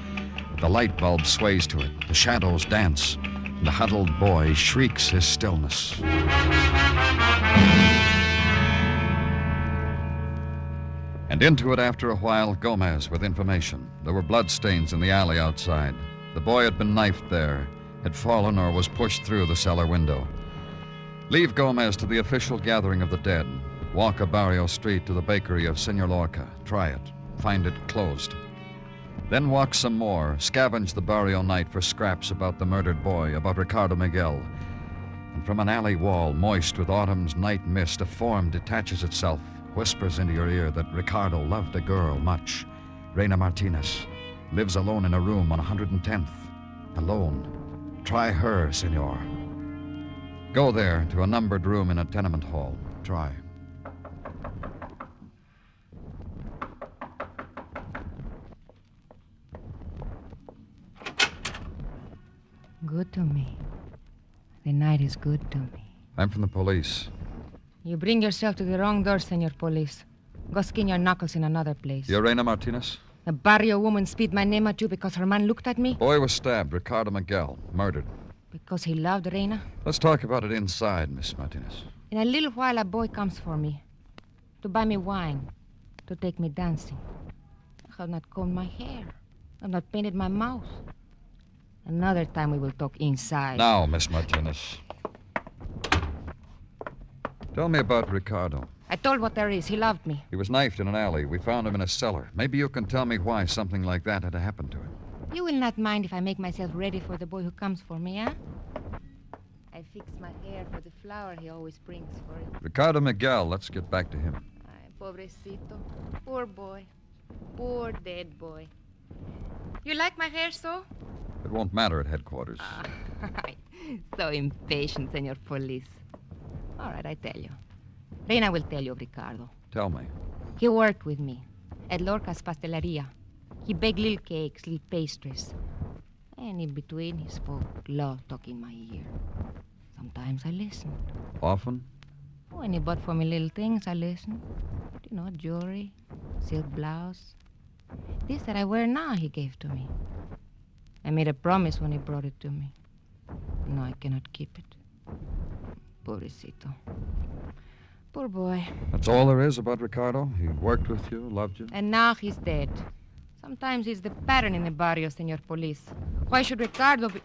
The light bulb sways to it, the shadows dance, and the huddled boy shrieks his stillness. And into it after a while, Gomez with information. There were bloodstains in the alley outside. The boy had been knifed there, had fallen or was pushed through the cellar window. Leave Gomez to the official gathering of the dead. Walk a barrio street to the bakery of Senor Lorca. Try it. Find it closed. Then walk some more, scavenge the barrio night for scraps about the murdered boy, about Ricardo Miguel. And from an alley wall, moist with autumn's night mist, a form detaches itself, whispers into your ear that Ricardo loved a girl much. Reina Martinez lives alone in a room on 110th. Alone. Try her, senor. Go there to a numbered room in a tenement hall. Try. Good to me. The night is good to me. I'm from the police. You bring yourself to the wrong door, Senor Police. Go skin your knuckles in another place. You're Reina Martinez? The barrio woman spit my name at you because her man looked at me? Boy was stabbed, Ricardo Miguel, murdered. Because he loved Reina? Let's talk about it inside, Miss Martinez. In a little while, a boy comes for me. To buy me wine. To take me dancing. I have not combed my hair. I have not painted my mouth. Another time we will talk inside. Now, Miss Martinez. Tell me about Ricardo. I told what there is. He loved me. He was knifed in an alley. We found him in a cellar. Maybe you can tell me why something like that had to happen to him. You will not mind if I make myself ready for the boy who comes for me, eh? I fix my hair for the flower he always brings for it. Ricardo Miguel, let's get back to him. Ay, pobrecito. Poor boy. Poor dead boy. You like my hair so? It won't matter at headquarters. So impatient, Senor Police. All right, I tell you. Reina will tell you of Ricardo. Tell me. He worked with me at Lorca's pasteleria. He baked little cakes, little pastries. And in between, he spoke low talk in my ear. Sometimes I listened. Often? When he bought for me little things, I listened. You know, jewelry, silk blouse. This that I wear now, he gave to me. I made a promise when he brought it to me. No, I cannot keep it. Pobrecito. Poor boy. That's all there is about Ricardo? He worked with you, loved you? And now he's dead. Sometimes he's the pattern in the barrio, Senor Police. Why should Ricardo be...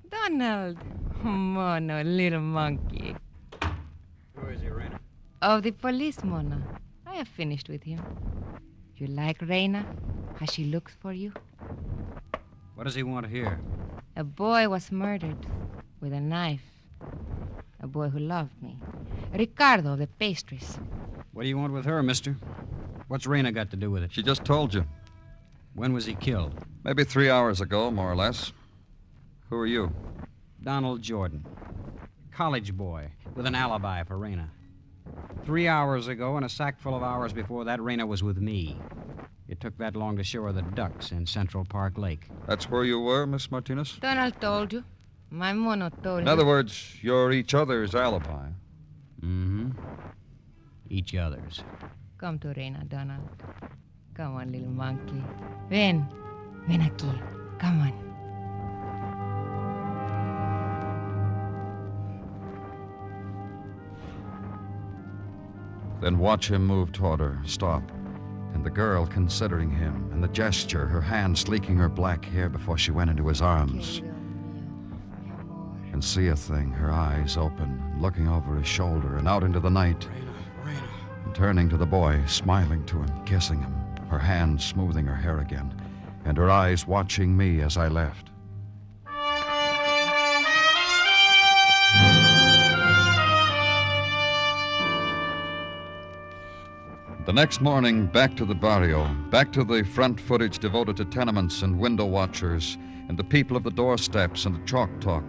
Donald! Mono, little monkey. Who is he, Reina? Of the police, Mono. I have finished with him. You like Reina? How she looks for you? What does he want here? A boy was murdered with a knife. A boy who loved me. Ricardo of the pastries. What do you want with her, mister? What's Reina got to do with it? She just told you. When was he killed? Maybe 3 hours ago, more or less. Who are you? Donald Jordan. College boy with an alibi for Reina. 3 hours ago and a sack full of hours before that, Reina was with me. It took that long to show her the ducks in Central Park Lake. That's where you were, Miss Martinez? Donald told you. My Mono told you. In other words, you're each other's alibi. Mm-hmm. Each other's. Come to Reina, Donald. Come on, little monkey. Ven. Ven aquí. Come on. Then watch him move toward her, stop. And the girl considering him, and the gesture, her hand sleeking her black hair before she went into his arms. And see a thing, her eyes open, looking over his shoulder and out into the night. Reina. And turning to the boy, smiling to him, kissing him, her hand smoothing her hair again, and her eyes watching me as I left. The next morning, back to the barrio, back to the front footage devoted to tenements and window watchers, and the people of the doorsteps and the chalk talk.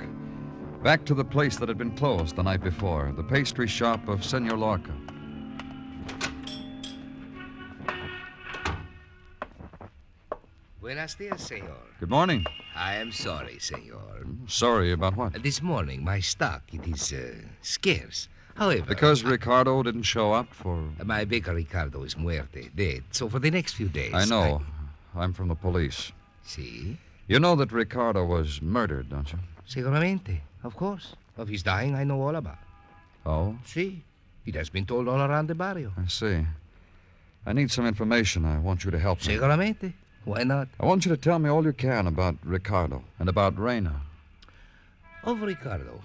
Back to the place that had been closed the night before, the pastry shop of Senor Lorca. Buenos dias, senor. Good morning. I am sorry, senor. Sorry about what? This morning, my stock, it is scarce. However... Because Ricardo didn't show up for... My baker Ricardo is muerte, dead. So for the next few days... I know. I'm from the police. See? You know that Ricardo was murdered, don't you? Seguramente. Of course. Of his dying, I know all about. Oh? See? It has been told all around the barrio. I see. I need some information. I want you to help me. Seguramente. Why not? I want you to tell me all you can about Ricardo and about Reina. Of Ricardo.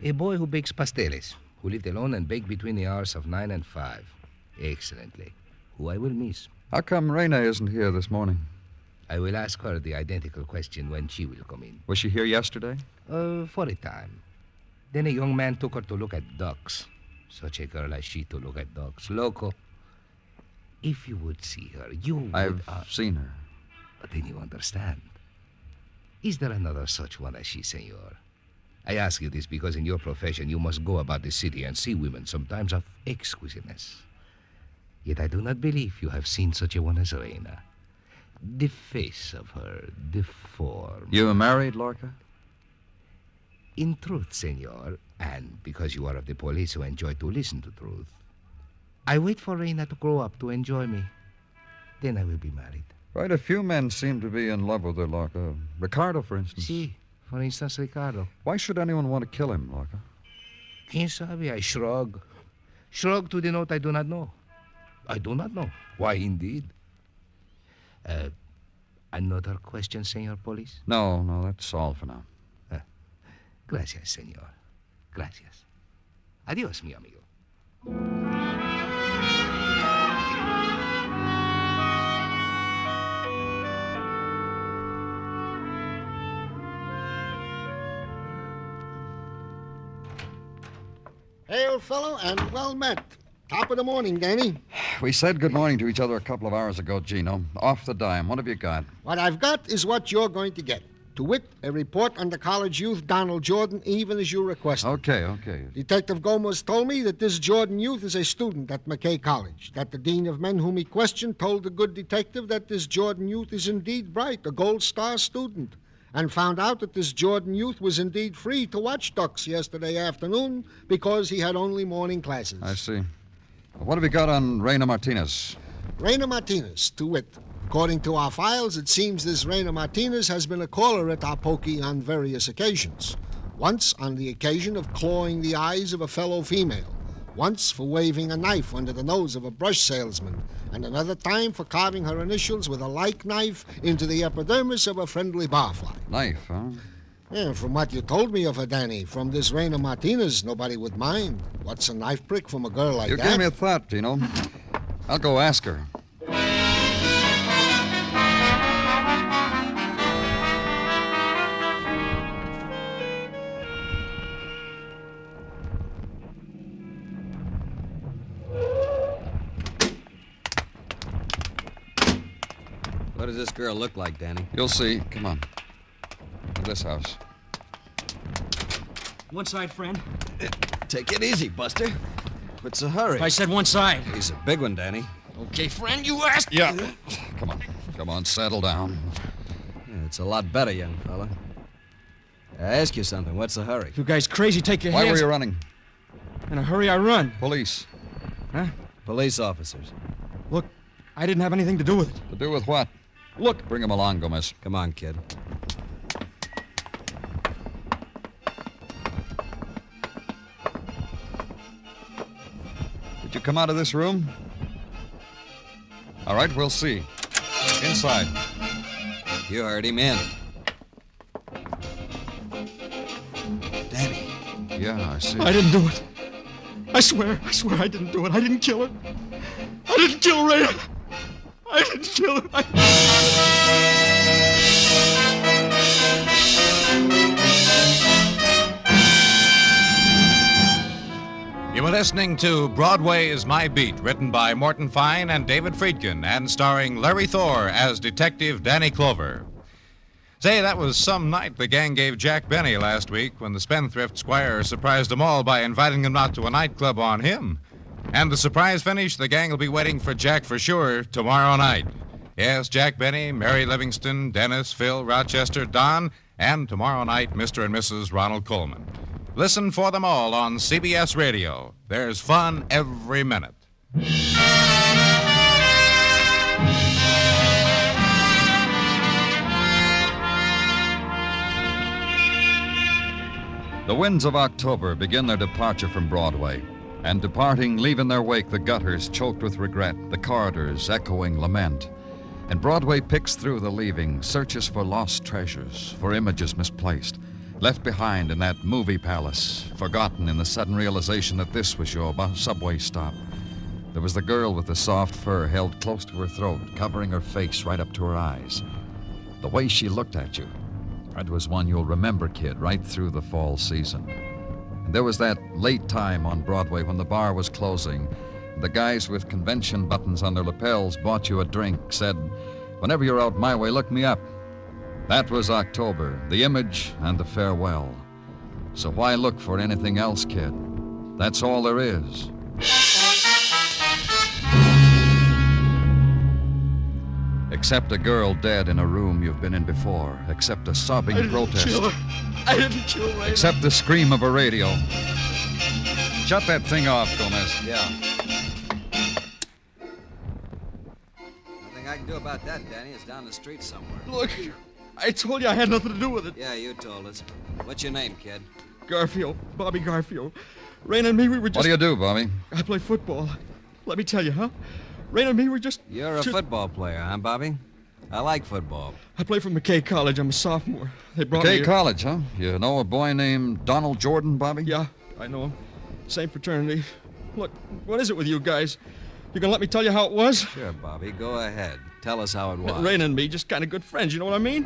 A boy who bakes pasteles, who lived alone and baked between the hours of 9 and 5. Excellently. Who I will miss. How come Reina isn't here this morning? I will ask her the identical question when she will come in. Was she here yesterday? For a time. Then a young man took her to look at ducks. Such a girl as she to look at ducks. Loco. If you would see her, you would... I've seen her. But then you understand. Is there another such one as she, senor? I ask you this because in your profession you must go about the city and see women sometimes of exquisiteness. Yet I do not believe you have seen such a one as Reina. The face of her, the form... You married, Lorca? In truth, senor, and because you are of the police who enjoy to listen to truth, I wait for Reina to grow up to enjoy me. Then I will be married. Quite a few men seem to be in love with her, Lorca. Ricardo, for instance. Si, for instance, Ricardo. Why should anyone want to kill him, Lorca? Quien sabe? I shrug. Shrug to denote I do not know. I do not know. Why, indeed? Another question, senor police? No, that's all for now. Gracias, senor. Gracias. Adios, mi amigo. Hail, fellow, and well met. Top of the morning, Danny. We said good morning to each other a couple of hours ago, Gino. Off the dime. What have you got? What I've got is what you're going to get. To wit, a report on the college youth, Donald Jordan, even as you requested. Okay. Detective Gomez told me that this Jordan youth is a student at McKay College, that the dean of men whom he questioned told the good detective that this Jordan youth is indeed bright, a gold star student, and found out that this Jordan youth was indeed free to watch ducks yesterday afternoon because he had only morning classes. I see. What have you got on Reina Martinez? Raina Martinez, to wit. According to our files, it seems this Raina Martinez has been a caller at our pokey on various occasions. Once on the occasion of clawing the eyes of a fellow female. Once for waving a knife under the nose of a brush salesman. And another time for carving her initials with a like knife into the epidermis of a friendly barfly. Knife, huh? Yeah, from what you told me of her, Danny, from this Raina Martinez, nobody would mind. What's a knife prick from a girl like You that? gave me a thought, Tino. I'll go ask her. What does this girl look like, Danny? You'll see. Come on. To this house. One side, friend. Take it easy, Buster. What's the hurry? I said one side. He's a big one, Danny. Okay, friend, you asked. Yeah. Come on. Come on, settle down. Yeah, it's a lot better, young fella. I ask you something. What's the hurry? You guys crazy, take your Why hands... were you running? In a hurry, I run. Police. Huh? Police officers. Look, I didn't have anything to do with it. To do with what? Look. Bring him along, Gomez. Come on, kid. Did you come out of this room? All right, we'll see. Inside. You heard him in. Danny. Yeah, I see. I didn't do it. I swear I didn't do it. I didn't kill her. I didn't kill Raina. I didn't kill her. You were listening to Broadway's My Beat, written by Morton Fine and David Friedkin, and starring Larry Thor as Detective Danny Clover. Say, that was some night the gang gave Jack Benny last week when the spendthrift squire surprised them all by inviting them out to a nightclub on him. And the surprise finish, the gang will be waiting for Jack for sure tomorrow night. Yes, Jack Benny, Mary Livingston, Dennis, Phil, Rochester, Don, and tomorrow night, Mr. and Mrs. Ronald Coleman. Listen for them all on CBS Radio. There's fun every minute. The winds of October begin their departure from Broadway, and departing leave in their wake the gutters choked with regret, the corridors echoing lament. And Broadway picks through the leaving, searches for lost treasures, for images misplaced, left behind in that movie palace, forgotten in the sudden realization that this was your subway stop. There was the girl with the soft fur held close to her throat, covering her face right up to her eyes. The way she looked at you, that was one you'll remember, kid, right through the fall season. And there was that late time on Broadway when the bar was closing. The guys with convention buttons on their lapels bought you a drink, said, "Whenever you're out my way, look me up." That was October, the image and the farewell. So why look for anything else, kid? That's all there is. Except a girl dead in a room you've been in before. Except a sobbing protest. I didn't kill Raina. Except the scream of a radio. Shut that thing off, Gomez. Yeah. Nothing I can do about that, Danny. It's down the street somewhere. Look, I told you I had nothing to do with it. Yeah, you told us. What's your name, kid? Garfield. Bobby Garfield. Raina and me, we were just... What do you do, Bobby? I play football. Let me tell you, huh? Raina and me were just... You're a football player, huh, Bobby? I like football. I play for McKay College. I'm a sophomore. They brought me McKay here. College, huh? You know a boy named Donald Jordan, Bobby? Yeah, I know him. Same fraternity. Look, what is it with you guys? You gonna let me tell you how it was? Sure, Bobby. Go ahead. Tell us how it was. Raina and me, just kind of good friends, you know what I mean?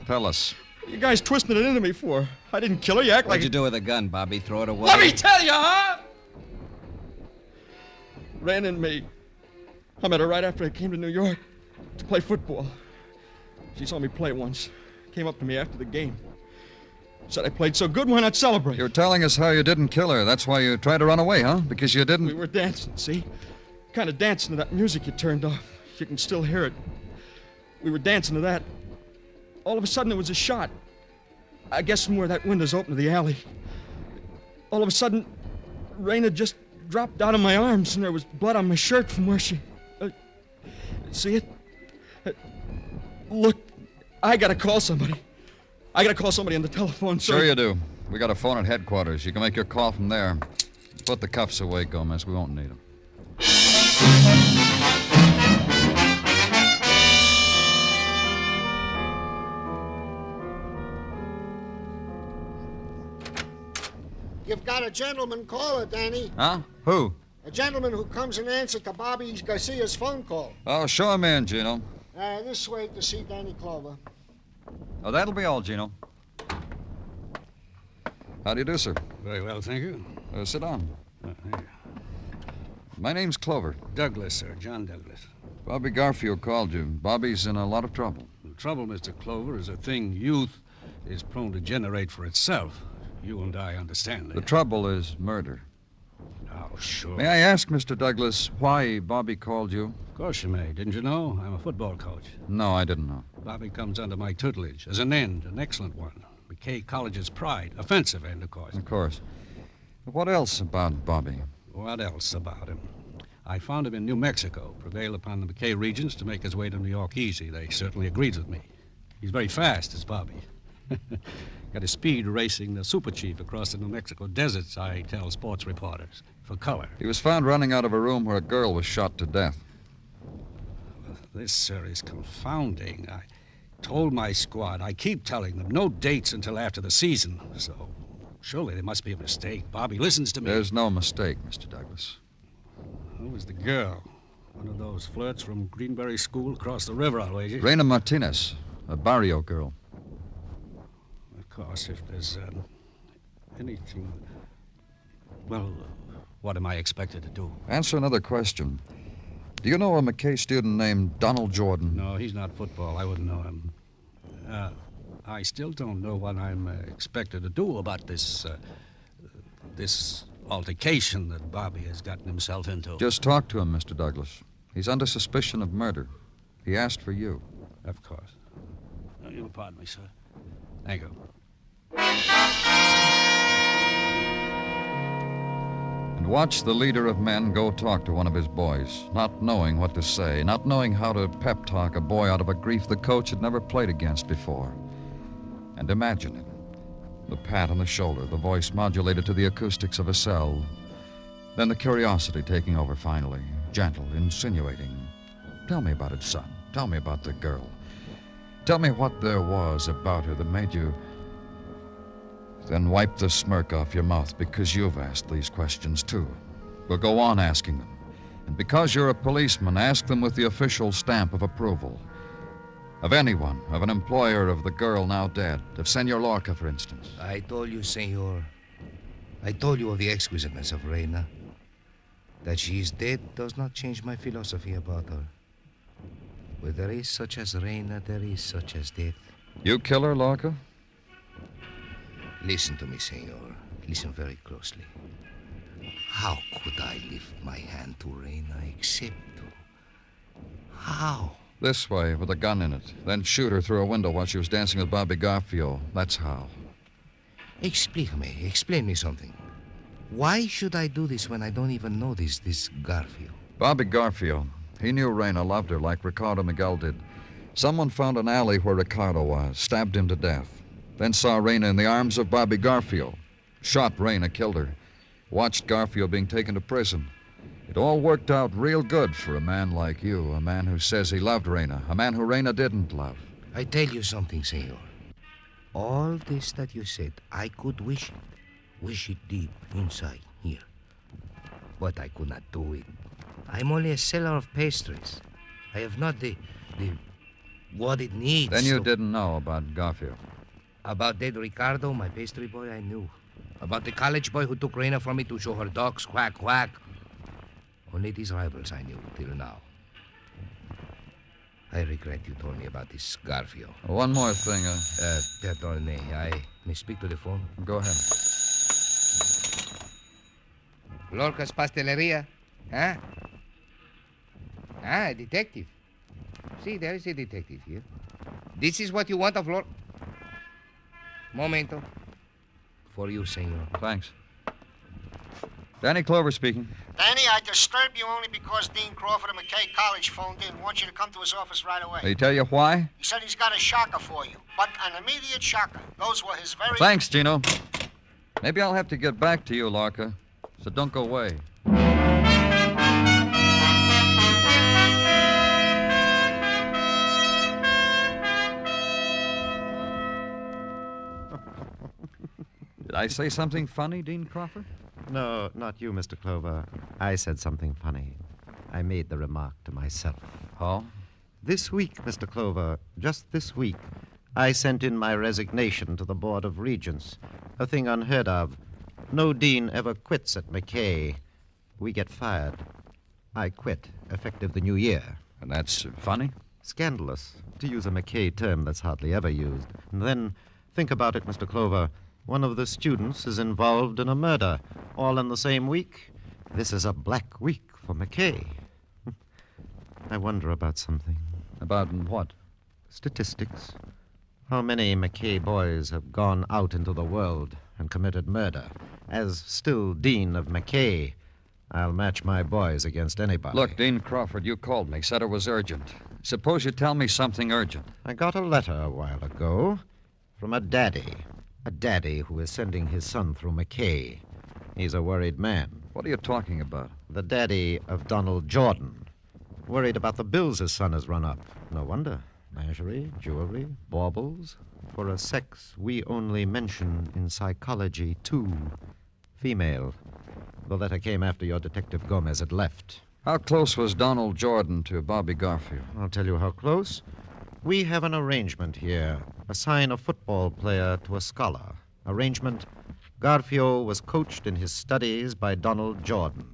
Tell us. You guys twisting it into me for. I didn't kill her. You act like... What'd you do with a gun, Bobby? Throw it away? Let me tell you, huh? Raina and me. I met her right after I came to New York to play football. She saw me play once. Came up to me after the game. Said I played so good, why not celebrate? You're telling us how you didn't kill her. That's why you tried to run away, huh? Because you didn't... We were dancing, see? Kind of dancing to that music you turned off. You can still hear it. We were dancing to that. All of a sudden, there was a shot. I guess from where that window's open to the alley. All of a sudden, Raina just dropped out of my arms, and there was blood on my shirt from where she... See it? Look, I gotta call somebody. I gotta call somebody on the telephone. Sure you do. We got a phone at headquarters. You can make your call from there. Put the cuffs away, Gomez. We won't need them. You've got a gentleman caller, Danny. Huh? Who? A gentleman who comes in answer to Bobby Garcia's phone call. Oh, show him in, Gino. This way to see Danny Clover. Oh, that'll be all, Gino. How do you do, sir? Very well, thank you. Sit down. Thank you. My name's Clover. Douglas, sir. John Douglas. Bobby Garfield called you. Bobby's in a lot of trouble. The trouble, Mr. Clover, is a thing youth is prone to generate for itself. You and I understand that. The trouble is murder. Oh, sure. May I ask, Mr. Douglas, why Bobby called you? Of course you may. Didn't you know? I'm a football coach. No, I didn't know. Bobby comes under my tutelage as an end, an excellent one. McKay College's pride. Offensive end, of course. Of course. But what else about Bobby? What else about him? I found him in New Mexico, prevailed upon the McKay regents to make his way to New York easy. They certainly agreed with me. He's very fast, is Bobby. Got his speed racing the super chief across the New Mexico deserts, I tell sports reporters, for color. He was found running out of a room where a girl was shot to death. Well, this, sir, is confounding. I told my squad, I keep telling them, no dates until after the season. So surely there must be a mistake. Bobby listens to me. There's no mistake, Mr. Douglas. Who was the girl? One of those flirts from Greenberry School across the river, I'll wager. Reina Martinez, a barrio girl. Of course, if there's anything... Well, what am I expected to do? Answer another question. Do you know a McKay student named Donald Jordan? No, he's not football. I wouldn't know him. I still don't know what I'm expected to do about this altercation that Bobby has gotten himself into. Just talk to him, Mr. Douglas. He's under suspicion of murder. He asked for you. Of course. You'll pardon me, sir. Thank you. And watch the leader of men go talk to one of his boys, not knowing what to say, not knowing how to pep talk a boy out of a grief the coach had never played against before. And imagine it. The pat on the shoulder, the voice modulated to the acoustics of a cell. Then the curiosity taking over finally, gentle, insinuating. Tell me about it, son. Tell me about the girl. Tell me what there was about her that made you... Then wipe the smirk off your mouth because you've asked these questions too. We'll go on asking them. And because you're a policeman, ask them with the official stamp of approval. Of anyone, of an employer of the girl now dead, of Senor Lorca, for instance. I told you, senor. I told you of the exquisiteness of Reina. That she is dead does not change my philosophy about her. Where there is such as Reina, there is such as death. You kill her, Lorca? Listen to me, senor. Listen very closely. How could I lift my hand to Reina except to... How? This way, with a gun in it. Then shoot her through a window while she was dancing with Bobby Garfield. That's how. Explain me something. Why should I do this when I don't even know this Garfield? Bobby Garfield. He knew Reina loved her like Ricardo Miguel did. Someone found an alley where Ricardo was, stabbed him to death. Then saw Reina in the arms of Bobby Garfield. Shot Reina, killed her. Watched Garfield being taken to prison. It all worked out real good for a man like you, a man who says he loved Reina, a man who Reina didn't love. I tell you something, senor. All this that you said, I could wish it deep inside here. But I could not do it. I'm only a seller of pastries. I have not the what it needs. Then you didn't know about Garfield. About dead Ricardo, my pastry boy, I knew. About the college boy who took Reina from me to show her dogs, quack, quack. Only these rivals I knew till now. I regret you told me about this Garfield. One more thing. Perdone, I may speak to the phone? Go ahead. Lorca's Pasteleria, huh? Ah, detective. See, there is a detective here. This is what you want of Lorca. Momento. For you, senor. Thanks. Danny Clover speaking. Danny, I disturbed you only because Dean Crawford of McKay College phoned in. Wants you to come to his office right away. Did he tell you why? He said he's got a shocker for you, but an immediate shocker. Those were his very... Thanks, Gino. Maybe I'll have to get back to you, Larka, so don't go away. Did I say something funny, Dean Crawford? No, not you, Mr. Clover. I said something funny. I made the remark to myself. Oh? This week, Mr. Clover, just this week, I sent in my resignation to the Board of Regents. A thing unheard of. No dean ever quits at McKay. We get fired. I quit, effective the new year. And that's funny? Scandalous, to use a McKay term that's hardly ever used. And then, think about it, Mr. Clover. One of the students is involved in a murder, all in the same week. This is a black week for McKay. I wonder about something. About what? Statistics. How many McKay boys have gone out into the world and committed murder? As still Dean of McKay, I'll match my boys against anybody. Look, Dean Crawford, you called me, said it was urgent. Suppose you tell me something urgent. I got a letter a while ago from a daddy who is sending his son through McKay. He's a worried man. What are you talking about? The daddy of Donald Jordan. Worried about the bills his son has run up. No wonder. Lingerie, jewelry, baubles. For a sex we only mention in psychology, too. Female. The letter came after your Detective Gomez had left. How close was Donald Jordan to Bobby Garfield? I'll tell you how close. We have an arrangement here. Assign a football player to a scholar. Arrangement: Garfield was coached in his studies by Donald Jordan.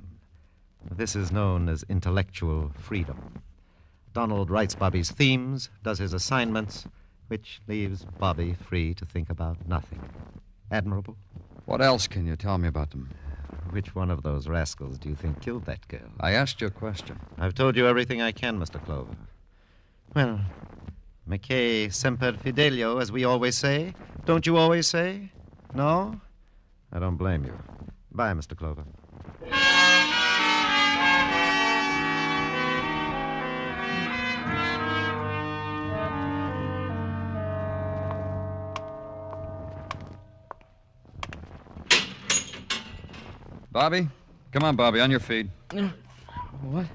This is known as intellectual freedom. Donald writes Bobby's themes, does his assignments, which leaves Bobby free to think about nothing. Admirable? What else can you tell me about them? Which one of those rascals do you think killed that girl? I asked you a question. I've told you everything I can, Mr. Clover. Well, McKay semper fidelio, as we always say. Don't you always say? No? I don't blame you. Bye, Mr. Clover. Bobby? Come on, Bobby, on your feet. What?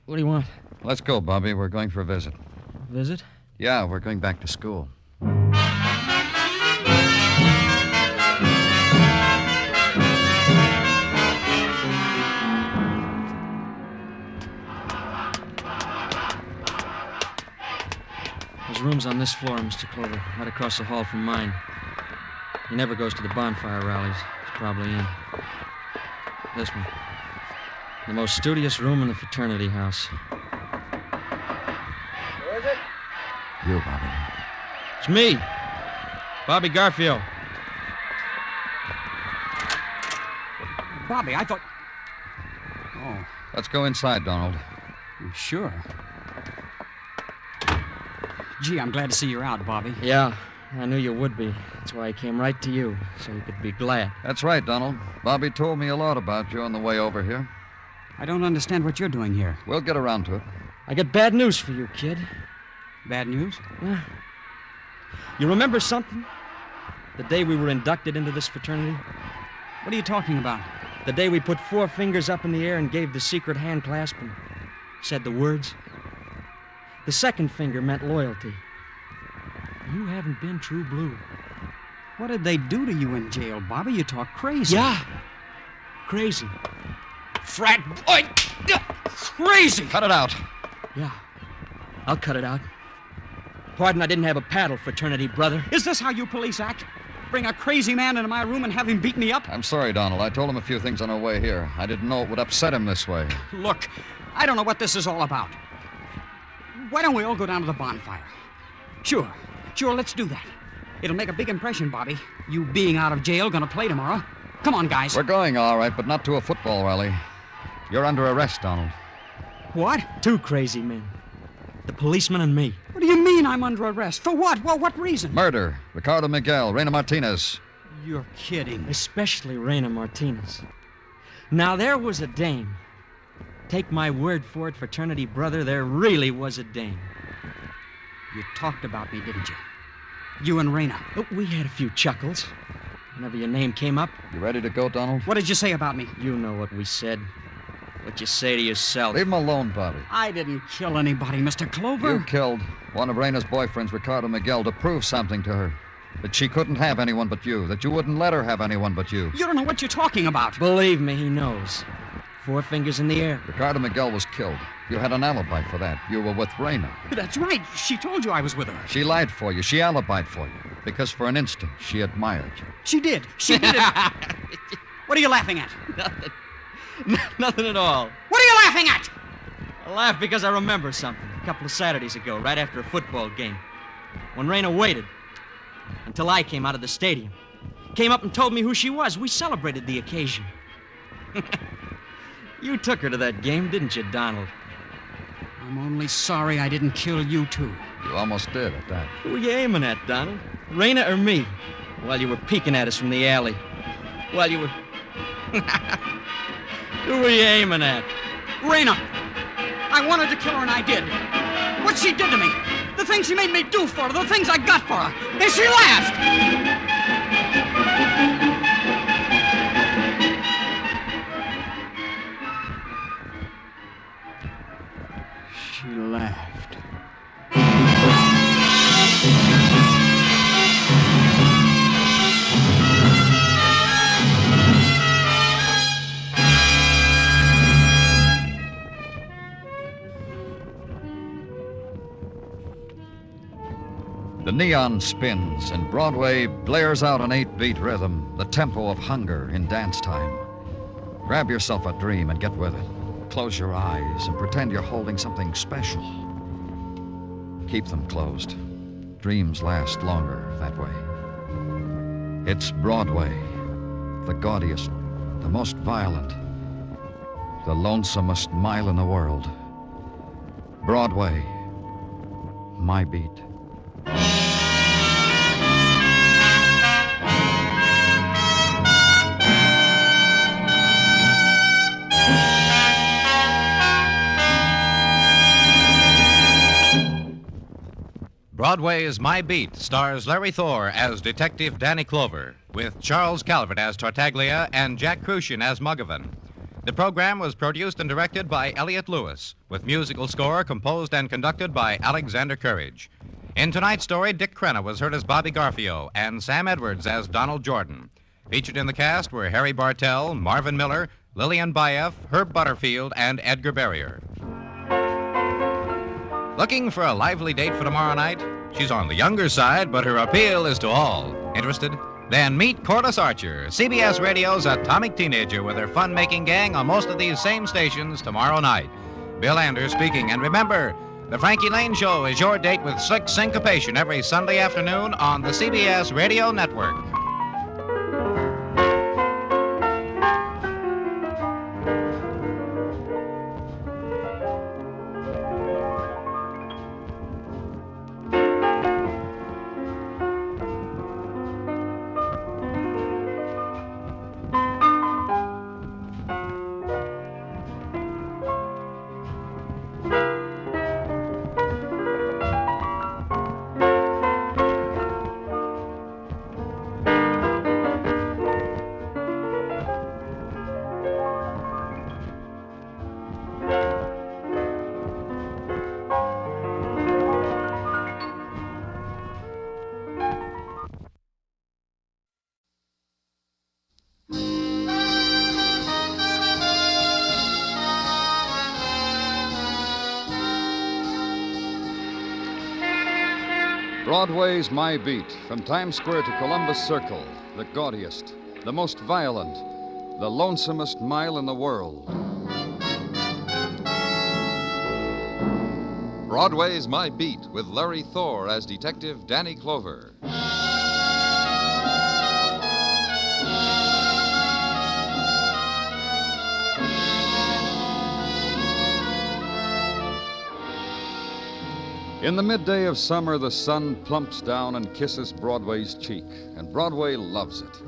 What do you want? Let's go, Bobby. We're going for a visit. Visit? Yeah, we're going back to school. There's rooms on this floor, Mr. Clover, right across the hall from mine. He never goes to the bonfire rallies. He's probably in. This one. The most studious room in the fraternity house. Who is it? You, Bobby. It's me, Bobby Garfield. Bobby, I thought... Oh. Let's go inside, Donald. Sure. Gee, I'm glad to see you're out, Bobby. Yeah, I knew you would be. That's why I came right to you, so you could be glad. That's right, Donald. Bobby told me a lot about you on the way over here. I don't understand what you're doing here. We'll get around to it. I got bad news for you, kid. Bad news? Yeah. You remember something? The day we were inducted into this fraternity? What are you talking about? The day we put 4 fingers up in the air and gave the secret hand clasp and said the words. The second finger meant loyalty. You haven't been true blue. What did they do to you in jail, Bobby? You talk crazy. Yeah. Crazy. Frat boy! Crazy! Cut it out. Yeah. I'll cut it out. Pardon, I didn't have a paddle, fraternity brother. Is this how you police act? Bring a crazy man into my room and have him beat me up? I'm sorry, Donald. I told him a few things on our way here. I didn't know it would upset him this way. Look, I don't know what this is all about. Why don't we all go down to the bonfire? Sure, let's do that. It'll make a big impression, Bobby. You being out of jail, gonna play tomorrow. Come on, guys. We're going, all right, but not to a football rally. You're under arrest, Donald. What? 2 crazy men. The policeman and me. What do you mean I'm under arrest? For what? Well, what reason? Murder. Ricardo Miguel, Reina Martinez. You're kidding. Especially Reina Martinez. Now, there was a dame. Take my word for it, fraternity brother, there really was a dame. You talked about me, didn't you? You and Raina. Oh, we had a few chuckles. Whenever your name came up. You ready to go, Donald? What did you say about me? You know what we said. What you say to yourself. Leave him alone, Bobby. I didn't kill anybody, Mr. Clover. You killed one of Raina's boyfriends, Ricardo Miguel, to prove something to her. That she couldn't have anyone but you. That you wouldn't let her have anyone but you. You don't know what you're talking about. Believe me, he knows. 4 fingers in the air. Ricardo Miguel was killed. You had an alibi for that. You were with Raina. That's right. She told you I was with her. She lied for you. She alibied for you. Because for an instant, she admired you. She did. She did it. What are you laughing at? Nothing. Nothing at all. What are you laughing at? I laugh because I remember something. A couple of Saturdays ago, right after a football game. When Raina waited until I came out of the stadium. Came up and told me who she was. We celebrated the occasion. You took her to that game, didn't you, Donald? I'm only sorry I didn't kill you, too. You almost did at that. Who were you aiming at, Donald? Raina or me? While you were peeking at us from the alley. While you were... Who were you aiming at? Raina. I wanted to kill her, and I did. What she did to me. The things she made me do for her. The things I got for her. And she laughed. She laughed. The neon spins and Broadway blares out an 8-beat rhythm, the tempo of hunger in dance time. Grab yourself a dream and get with it. Close your eyes and pretend you're holding something special. Keep them closed. Dreams last longer that way. It's Broadway, the gaudiest, the most violent, the lonesomest mile in the world. Broadway, my beat. Broadway's My Beat stars Larry Thor as Detective Danny Clover, with Charles Calvert as Tartaglia and Jack Crucian as Muggavan. The program was produced and directed by Elliott Lewis, with musical score composed and conducted by Alexander Courage. In tonight's story, Dick Crenna was heard as Bobby Garfio and Sam Edwards as Donald Jordan. Featured in the cast were Harry Bartell, Marvin Miller, Lillian Baeff, Herb Butterfield, and Edgar Barrier. Looking for a lively date for tomorrow night? She's on the younger side, but her appeal is to all. Interested? Then meet Corliss Archer, CBS Radio's atomic teenager, with her fun-making gang on most of these same stations tomorrow night. Bill Anders speaking, and remember, the Frankie Lane Show is your date with slick syncopation every Sunday afternoon on the CBS Radio Network. Broadway's My Beat, from Times Square to Columbus Circle, the gaudiest, the most violent, the lonesomest mile in the world. Broadway's My Beat, with Larry Thor as Detective Danny Clover. In the midday of summer, the sun plumps down and kisses Broadway's cheek, and Broadway loves it.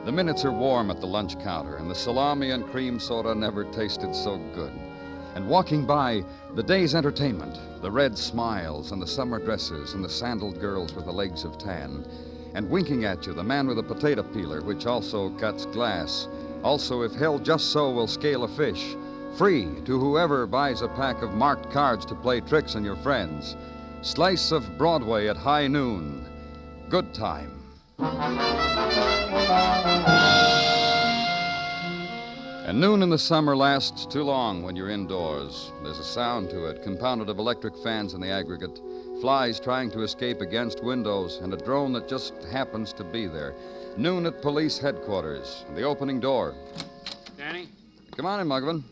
The minutes are warm at the lunch counter, and the salami and cream soda never tasted so good. And walking by, the day's entertainment, the red smiles and the summer dresses and the sandaled girls with the legs of tan. And winking at you, the man with a potato peeler, which also cuts glass. Also, if held just so, will scale a fish. Free to whoever buys a pack of marked cards to play tricks on your friends. Slice of Broadway at high noon. Good time. And noon in the summer lasts too long when you're indoors. There's a sound to it, compounded of electric fans in the aggregate, flies trying to escape against windows, and a drone that just happens to be there. Noon at police headquarters, and the opening door. Danny? Come on in, Muggavan.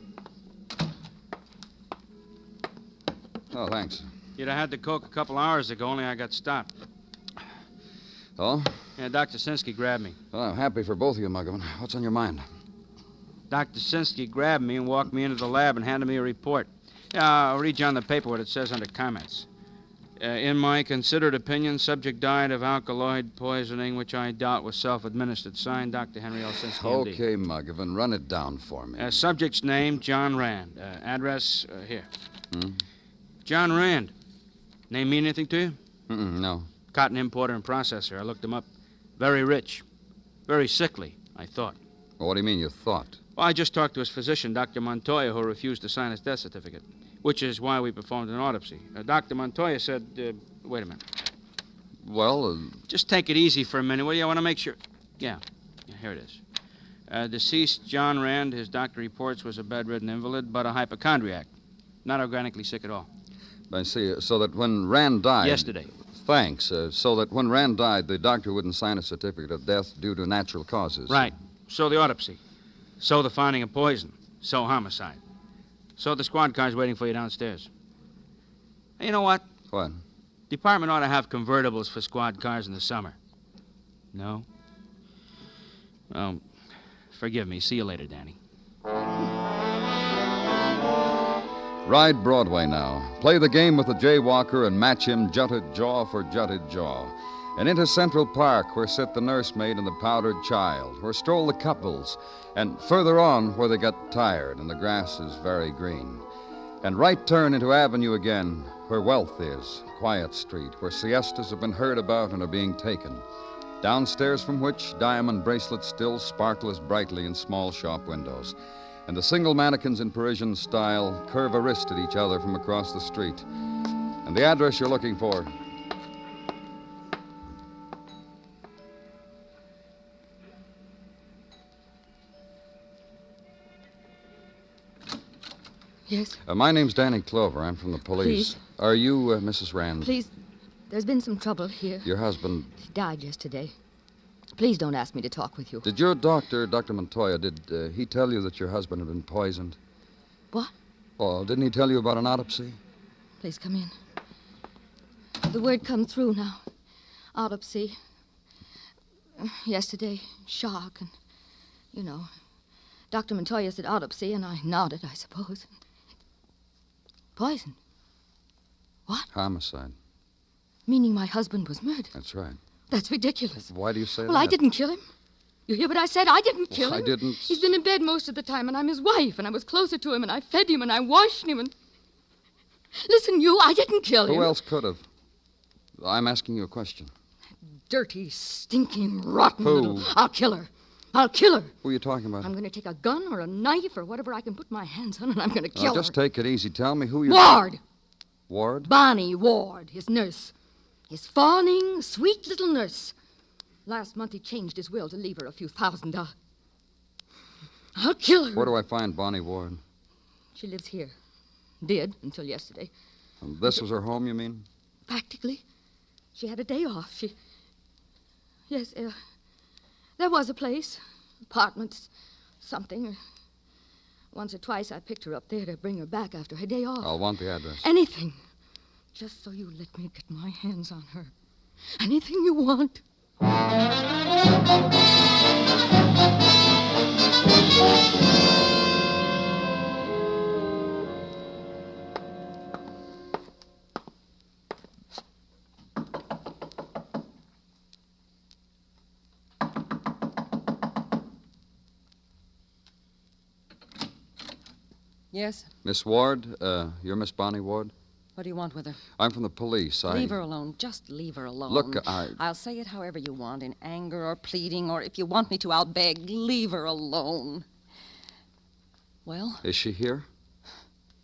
Oh, thanks. You'd have had the Coke a couple hours ago, only I got stopped. Oh? Yeah, Dr. Sinsky grabbed me. Well, I'm happy for both of you, Muggavan. What's on your mind? Dr. Sinsky grabbed me and walked me into the lab and handed me a report. Yeah, I'll read you on the paper what it says under comments. In my considered opinion, subject died of alkaloid poisoning, which I doubt was self-administered. Signed, Dr. Henry L. Sinsky, MD. Okay, Muggavan, run it down for me. Subject's name, John Rand. Address, here. John Rand. Name mean anything to you? No. Cotton importer and processor. I looked him up. Very rich. Very sickly, I thought. Well, what do you mean you thought? Well, I just talked to his physician, Dr. Montoya, who refused to sign his death certificate, which is why we performed an autopsy. Dr. Montoya said, wait a minute. Well, Just take it easy for a minute, will you? I want to make sure. Yeah, here it is. Deceased John Rand, his doctor reports, was a bedridden invalid, but a hypochondriac. Not organically sick at all. I see. So that when Rand died... Yesterday. Thanks. So that when Rand died, the doctor wouldn't sign a certificate of death due to natural causes. Right. So the autopsy. So the finding of poison. So homicide. So the squad car's waiting for you downstairs. Hey, you know what? What? Department ought to have convertibles for squad cars in the summer. No? Well, forgive me. See you later, Danny. Ride Broadway now. Play the game with the jaywalker and match him jutted jaw for jutted jaw. And into Central Park, where sit the nursemaid and the powdered child, where stroll the couples, and further on where they get tired and the grass is very green. And right turn into Avenue again, where wealth is, Quiet Street, where siestas have been heard about and are being taken. Downstairs from which diamond bracelets still sparkle as brightly in small shop windows. And the single mannequins in Parisian style curve a wrist at each other from across the street. And the address you're looking for. Yes? My name's Danny Clover. I'm from the police. Please. Are you Mrs. Rand? Please, there's been some trouble here. Your husband... He died yesterday. Please don't ask me to talk with you. Did your doctor, Dr. Montoya, did he tell you that your husband had been poisoned? What? Oh, didn't he tell you about an autopsy? Please come in. The word come through now. Autopsy. Yesterday, shock, and, you know, Dr. Montoya said autopsy, and I nodded, I suppose. Poison. What? Homicide. Meaning my husband was murdered. That's right. That's ridiculous. Why do you say that? Well, I didn't kill him. You hear what I said? I didn't kill him. I didn't. He's been in bed most of the time, and I'm his wife, and I was closer to him, and I fed him, and I washed him, and... Listen, you, I didn't kill him. Who else could have? I'm asking you a question. Dirty, stinking, rotten Who? little... I'll kill her. I'll kill her. Who are you talking about? I'm going to take a gun or a knife or whatever I can put my hands on, and I'm going to kill her. Just take it easy. Tell me who you... Ward. Ward? Bonnie Ward, his nurse. His fawning, sweet little nurse. Last month he changed his will to leave her a few $1,000. I'll kill her. Where do I find Bonnie Ward? She lives here. Did, until yesterday. This was her home, you mean? Practically. She had a day off. Yes, there was a place. Apartments, something. Once or twice I picked her up there to bring her back after her day off. I'll want the address. Anything. Just so you let me get my hands on her. Anything you want. Yes? Miss Ward, you're Miss Bonnie Ward? What do you want with her? I'm from the police. Leave her alone. Just leave her alone. Look, I'll say it however you want, in anger or pleading, or if you want me to, I'll beg. Leave her alone. Well? Is she here?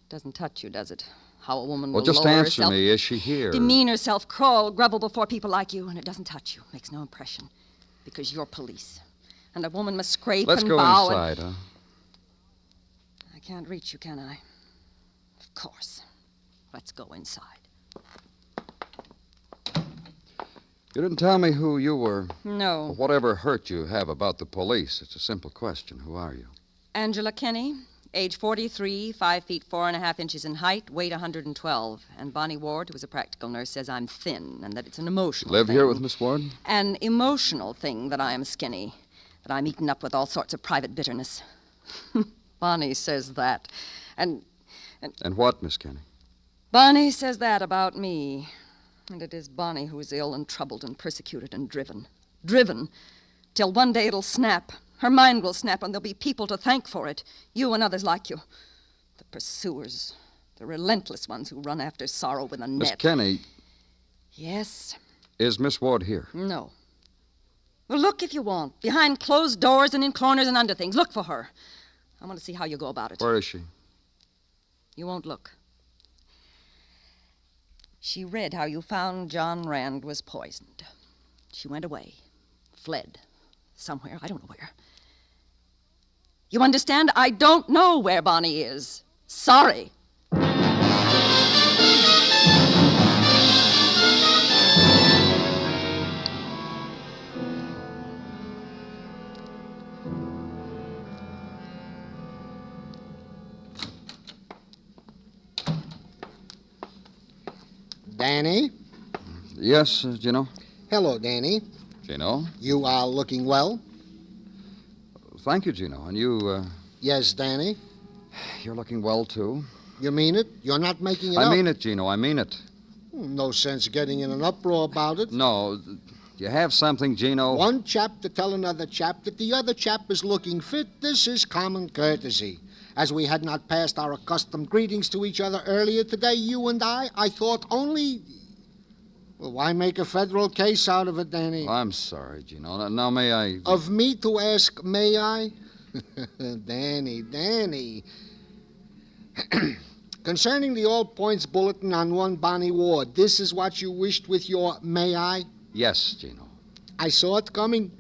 Doesn't touch you, does it? How a woman Well, will just lower answer herself, me. Is she here? demean herself, crawl, grovel before people like you, and it doesn't touch you. Makes no impression. Because you're police. And a woman must scrape Let's and go bow. inside, huh? I can't reach you, can I? Of course. Let's go inside. You didn't tell me who you were. No. Whatever hurt you have about the police, it's a simple question. Who are you? Angela Kenny, age 43, 5 feet 4.5 inches in height, weight 112. And Bonnie Ward, who is a practical nurse, says I'm thin and that it's an emotional Live thing. here with Miss Ward? An emotional thing that I am skinny, that I'm eaten up with all sorts of private bitterness. Bonnie says that. And what, Miss Kenny? Bonnie says that about me. And it is Bonnie who is ill and troubled and persecuted and driven. Driven. Till one day it'll snap. Her mind will snap, and there'll be people to thank for it. You and others like you. The pursuers. The relentless ones who run after sorrow with a net. Miss Kenny. Yes? Is Miss Ward here? No. Well, look if you want. Behind closed doors and in corners and under things. Look for her. I want to see how you go about it. Where is she? You won't look. She read how you found John Rand was poisoned. She went away. Fled. Somewhere. I don't know where. You understand? I don't know where Bonnie is. Sorry. Danny? Yes, Gino? Hello, Danny. Gino? You are looking well? Thank you, Gino. And you, Yes, Danny. You're looking well, too. You mean it? You're not making it up? I mean it, Gino. I mean it. No sense getting in an uproar about it. No. You have something, Gino? One chap to tell another chap that the other chap is looking fit. This is common courtesy. As we had not passed our accustomed greetings to each other earlier today, you and I thought only... Well, why make a federal case out of it, Danny? I'm sorry, Gino. Now, may I... Of me to ask, may I? Danny. Concerning the All Points Bulletin on one Bonnie Ward, this is what you wished with your may I? Yes, Gino. I saw it coming.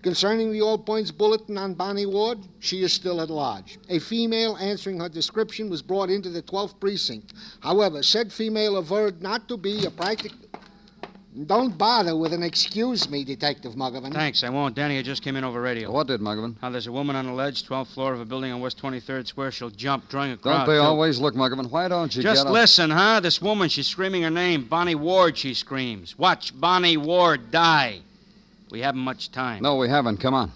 Concerning the All Points Bulletin on Bonnie Ward, she is still at large. A female answering her description was brought into the 12th precinct. However, said female averred not to be a practical... Don't bother with an excuse me, Detective Muggavan. Thanks, I won't. Danny, I just came in over radio. What did, Muggavan? There's a woman on a ledge, 12th floor of a building on West 23rd Square. She'll jump, drawing a crowd. Don't they always look, Muggavan? Why don't you Just listen, huh? This woman, she's screaming her name. Bonnie Ward, she screams. Watch Bonnie Ward die. We haven't much time. No, we haven't. Come on.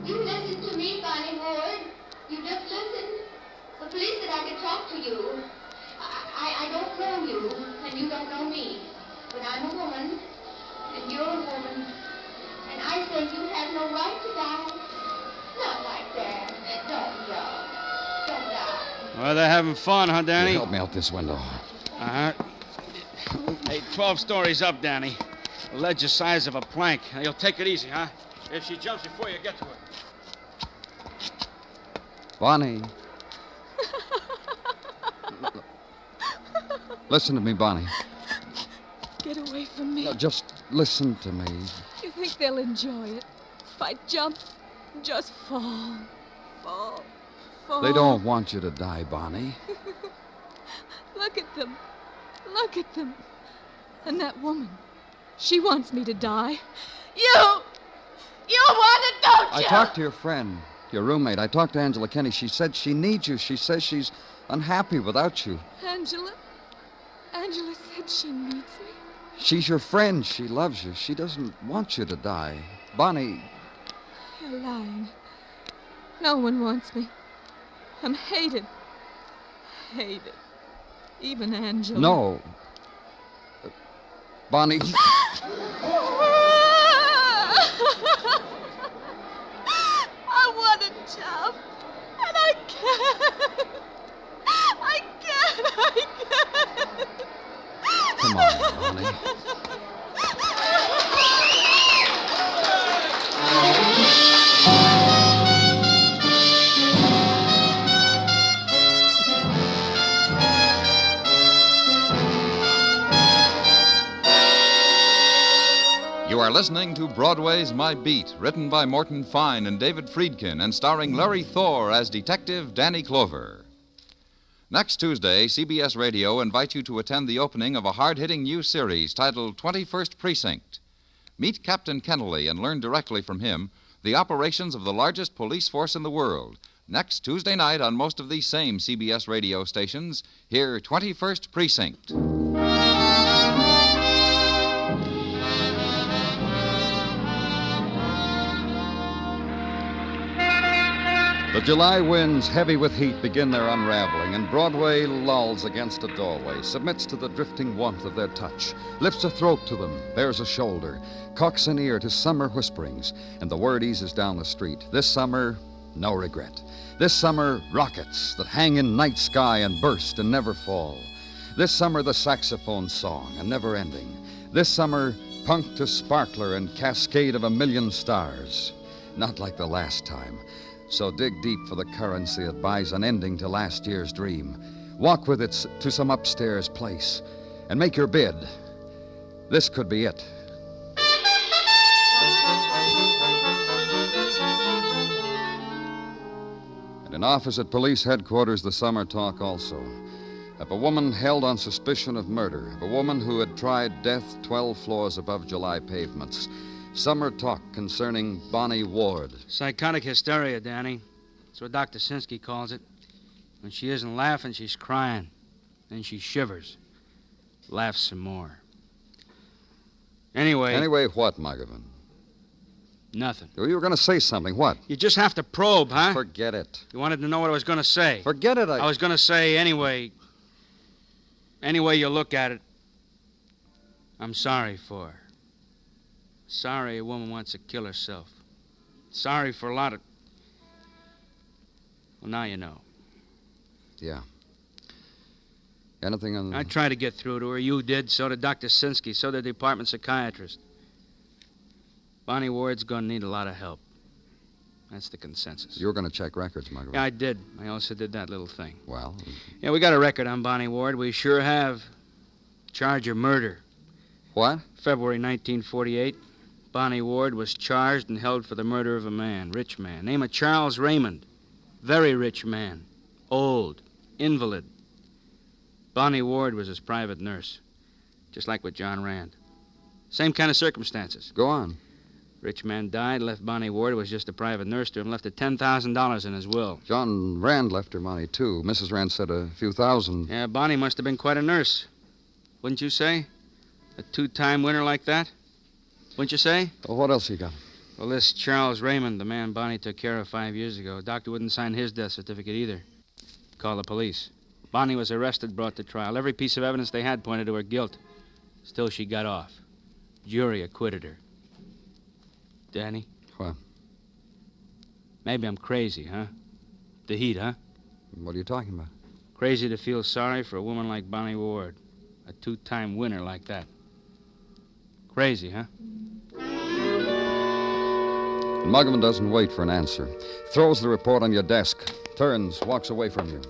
You listen to me, Bonnie Ward. You just listen. The police said I could talk to you. I don't know you, and you don't know me. But I'm a woman, and you're a woman. And I say you have no right to die. Not like that. Don't die. Well, they're having fun, huh, Danny? Help me out this window. Uh-huh. Hey, 12 stories up, Danny. The ledge the size of a plank. Now, you'll take it easy, huh? If she jumps before you get to her. Bonnie. Listen to me, Bonnie. Get away from me. No, just listen to me. You think they'll enjoy it? If I jump, just fall. They don't want you to die, Bonnie. Look at them. Look at them. And that woman. She wants me to die. You want it, don't you? I talked to your friend, your roommate. I talked to Angela Kenny. She said she needs you. She says she's unhappy without you. Angela said she needs me. She's your friend. She loves you. She doesn't want you to die. Bonnie. You're lying. No one wants me. I'm hated. Hated. Even Angela. No. Bonnie. I want a job, and I can't. I can't. Come on, Bonnie. You are listening to Broadway's My Beat, written by Morton Fine and David Friedkin, and starring Larry Thor as Detective Danny Clover. Next Tuesday, CBS Radio invites you to attend the opening of a hard-hitting new series titled 21st Precinct. Meet Captain Kennelly and learn directly from him the operations of the largest police force in the world. Next Tuesday night on most of these same CBS radio stations, hear 21st Precinct. The July winds, heavy with heat, begin their unraveling, and Broadway lolls against a doorway, submits to the drifting warmth of their touch, lifts a throat to them, bares a shoulder, cocks an ear to summer whisperings, and the word eases down the street. This summer, no regret. This summer, rockets that hang in night sky and burst and never fall. This summer, the saxophone song, and never ending. This summer, punk to sparkler and cascade of a million stars. Not like the last time. So dig deep for the currency that buys an ending to last year's dream. Walk with it to some upstairs place and make your bid. This could be it. And in office at police headquarters, the summer talk also. Of a woman held on suspicion of murder. Of a woman who had tried death 12 floors above July pavements. Summer talk concerning Bonnie Ward. Psychotic hysteria, Danny. That's what Dr. Sinsky calls it. When she isn't laughing, she's crying. Then she shivers. Laughs some more. Anyway... Anyway what, Muggavan? Nothing. You were going to say something. What? You just have to probe, huh? Forget it. You wanted to know what I was going to say. Forget it. I was going to say anyway... Any way you look at it, I'm sorry for her. Sorry a woman wants to kill herself. Sorry for a lot of... Well, now you know. Yeah. Anything on... I tried to get through to her. You did. So did Dr. Sinsky. So did the department psychiatrist. Bonnie Ward's going to need a lot of help. That's the consensus. You were going to check records, Margaret. Yeah, I did. I also did that little thing. Well... Yeah, we got a record on Bonnie Ward. We sure have. Charge of murder. What? February 1948. Bonnie Ward was charged and held for the murder of a man, rich man, name of Charles Raymond. Very rich man. Old. Invalid. Bonnie Ward was his private nurse. Just like with John Rand. Same kind of circumstances. Go on. Rich man died, left Bonnie Ward, was just a private nurse to him, left her $10,000 in his will. John Rand left her money, too. Mrs. Rand said a few thousand. Yeah, Bonnie must have been quite a nurse. Wouldn't you say? A two-time winner like that? Wouldn't you say? Well, what else you got? Well, this Charles Raymond, the man Bonnie took care of 5 years ago, doctor wouldn't sign his death certificate either. Call the police. Bonnie was arrested, brought to trial. Every piece of evidence they had pointed to her guilt. Still, she got off. Jury acquitted her. Danny? What? Maybe I'm crazy, huh? The heat, huh? What are you talking about? Crazy to feel sorry for a woman like Bonnie Ward. A two-time winner like that. Crazy, huh? Muggavan doesn't wait for an answer. Throws the report on your desk. Turns, walks away from you.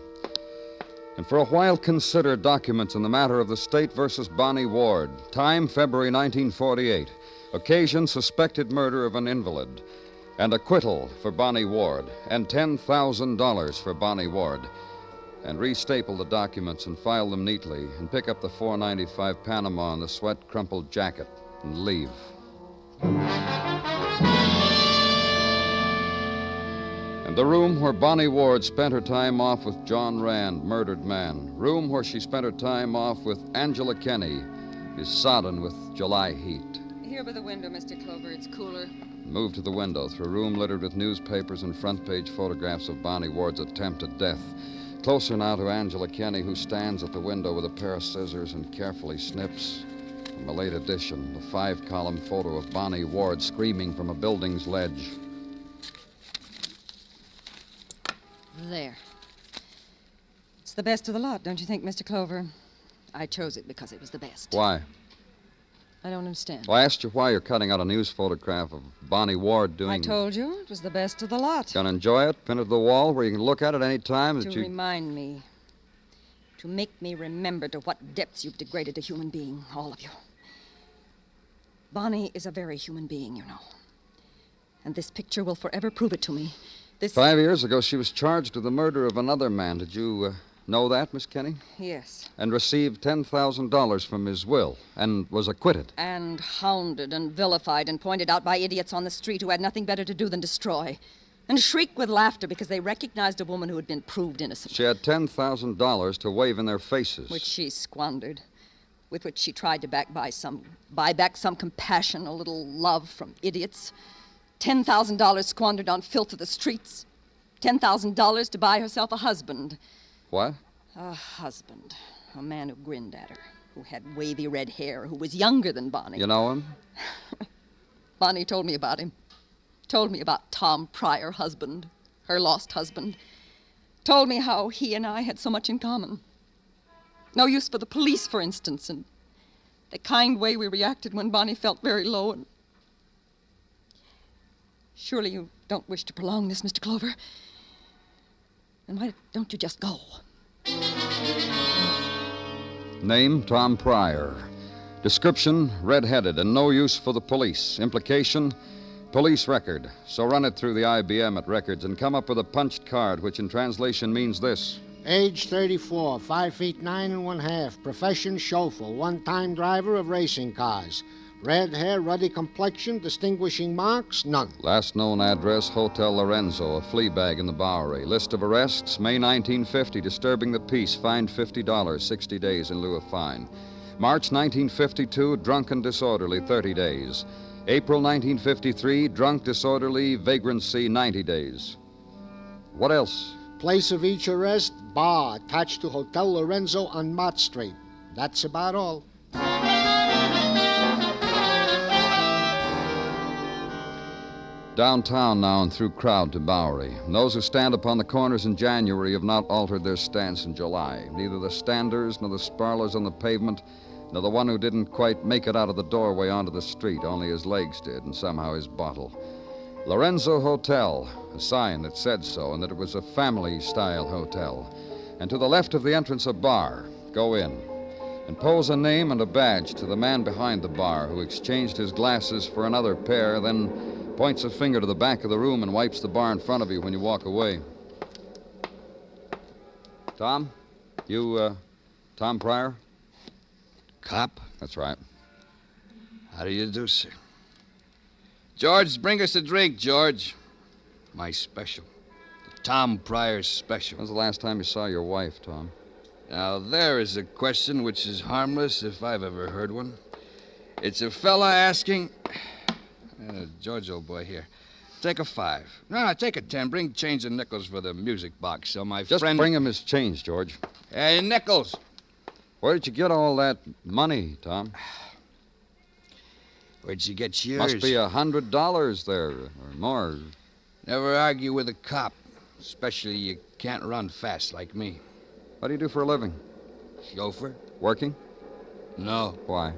And for a while consider documents in the matter of the State versus Bonnie Ward. Time, February 1948. Occasion, suspected murder of an invalid. And acquittal for Bonnie Ward. And $10,000 for Bonnie Ward. And restaple the documents and file them neatly. And pick up the $4.95 Panama and the sweat-crumpled jacket. And leave. And the room where Bonnie Ward spent her time off with John Rand, murdered man. Room where she spent her time off with Angela Kenny is sodden with July heat. Here by the window, Mr. Clover. It's cooler. Move to the window through a room littered with newspapers and front-page photographs of Bonnie Ward's attempt at death. Closer now to Angela Kenny, who stands at the window with a pair of scissors and carefully snips from a late edition, the 5-column photo of Bonnie Ward screaming from a building's ledge. There. It's the best of the lot, don't you think, Mr. Clover? I chose it because it was the best. Why? I don't understand. Well, I asked you why you're cutting out a news photograph of Bonnie Ward doing... I told you it was the best of the lot. Gonna enjoy it? Pin it to the wall where you can look at it any time that To remind me. To make me remember to what depths you've degraded a human being, all of you. Bonnie is a very human being, you know. And this picture will forever prove it to me. 5 years ago, she was charged with the murder of another man. Did you know that, Miss Kenny? Yes. And received $10,000 from his will and was acquitted. And hounded and vilified and pointed out by idiots on the street who had nothing better to do than destroy. And shriek with laughter because they recognized a woman who had been proved innocent. She had $10,000 to wave in their faces. Which she squandered. With which she tried to buy back some compassion, a little love from idiots. $10,000 squandered on filth of the streets. $10,000 to buy herself a husband. What? A husband. A man who grinned at her, who had wavy red hair, who was younger than Bonnie. You know him? Bonnie told me about him. Told me about Tom Pryor, husband, her lost husband. Told me how he and I had so much in common. No use for the police, for instance, and the kind way we reacted when Bonnie felt very low. And surely you don't wish to prolong this, Mr. Clover? Then why don't you just go? Name, Tom Pryor. Description, red-headed and no use for the police. Implication, police record. So run it through the IBM at records and come up with a punched card, which in translation means this. Age 34, 5 feet 9 1/2. Profession chauffeur, one-time driver of racing cars. Red hair, ruddy complexion, distinguishing marks, none. Last known address, Hotel Lorenzo, a flea bag in the Bowery. List of arrests, May 1950, disturbing the peace, fined $50, 60 days in lieu of fine. March 1952, drunk and disorderly, 30 days. April 1953, drunk, disorderly, vagrancy, 90 days. What else? Place of each arrest, bar attached to Hotel Lorenzo on Mott Street. That's about all. Downtown now and through crowd to Bowery. And those who stand upon the corners in January have not altered their stance in July. Neither the standers, nor the sparlers on the pavement, nor the one who didn't quite make it out of the doorway onto the street. Only his legs did, and somehow his bottle. Lorenzo Hotel, a sign that said so, and that it was a family-style hotel. And to the left of the entrance, a bar. Go in. And pose a name and a badge to the man behind the bar, who exchanged his glasses for another pair, then points a finger to the back of the room and wipes the bar in front of you when you walk away. Tom? You, Tom Pryor? Cop? That's right. How do you do, sir? George, bring us a drink, George. My special. The Tom Pryor special. When's the last time you saw your wife, Tom? Now, there is a question which is harmless if I've ever heard one. It's a fella asking... George, old boy, here. Take a 5. No, take a 10. Bring change and nickels for the music box so my Just friend... bring him his change, George. Hey, nickels. Where did you get all that money, Tom? Where'd you get yours? Must be $100 there, or more. Never argue with a cop, especially you can't run fast like me. What do you do for a living? Chauffeur. Working? No. Why?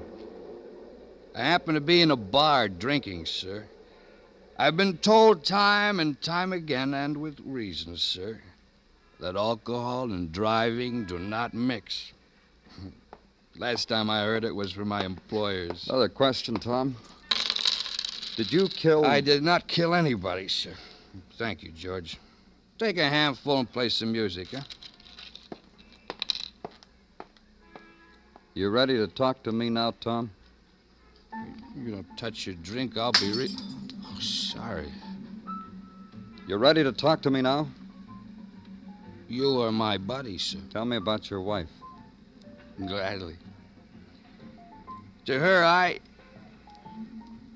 I happen to be in a bar drinking, sir. I've been told time and time again, and with reason, sir, that alcohol and driving do not mix. Last time I heard it was from my employers. Another question, Tom. Did you kill... I did not kill anybody, sir. Thank you, George. Take a handful and play some music, huh? You ready to talk to me now, Tom? You don't touch your drink, I'll be Oh, sorry. You ready to talk to me now? You are my buddy, sir. Tell me about your wife. Gladly. To her,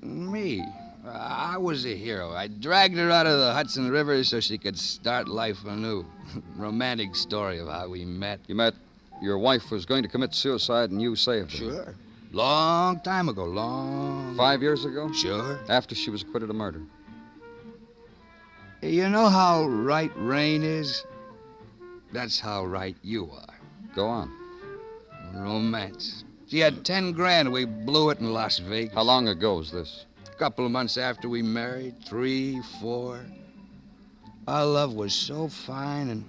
Me. I was a hero. I dragged her out of the Hudson River so she could start life anew. Romantic story of how we met. You met your wife was going to commit suicide and you saved her. Sure. Long time ago, long. 5 years ago? Sure. After she was acquitted of murder. You know how right Rain is? That's how right you are. Go on. Romance. She had 10 grand. We blew it in Las Vegas. How long ago was this? A couple of months after we married. 3, 4. Our love was so fine and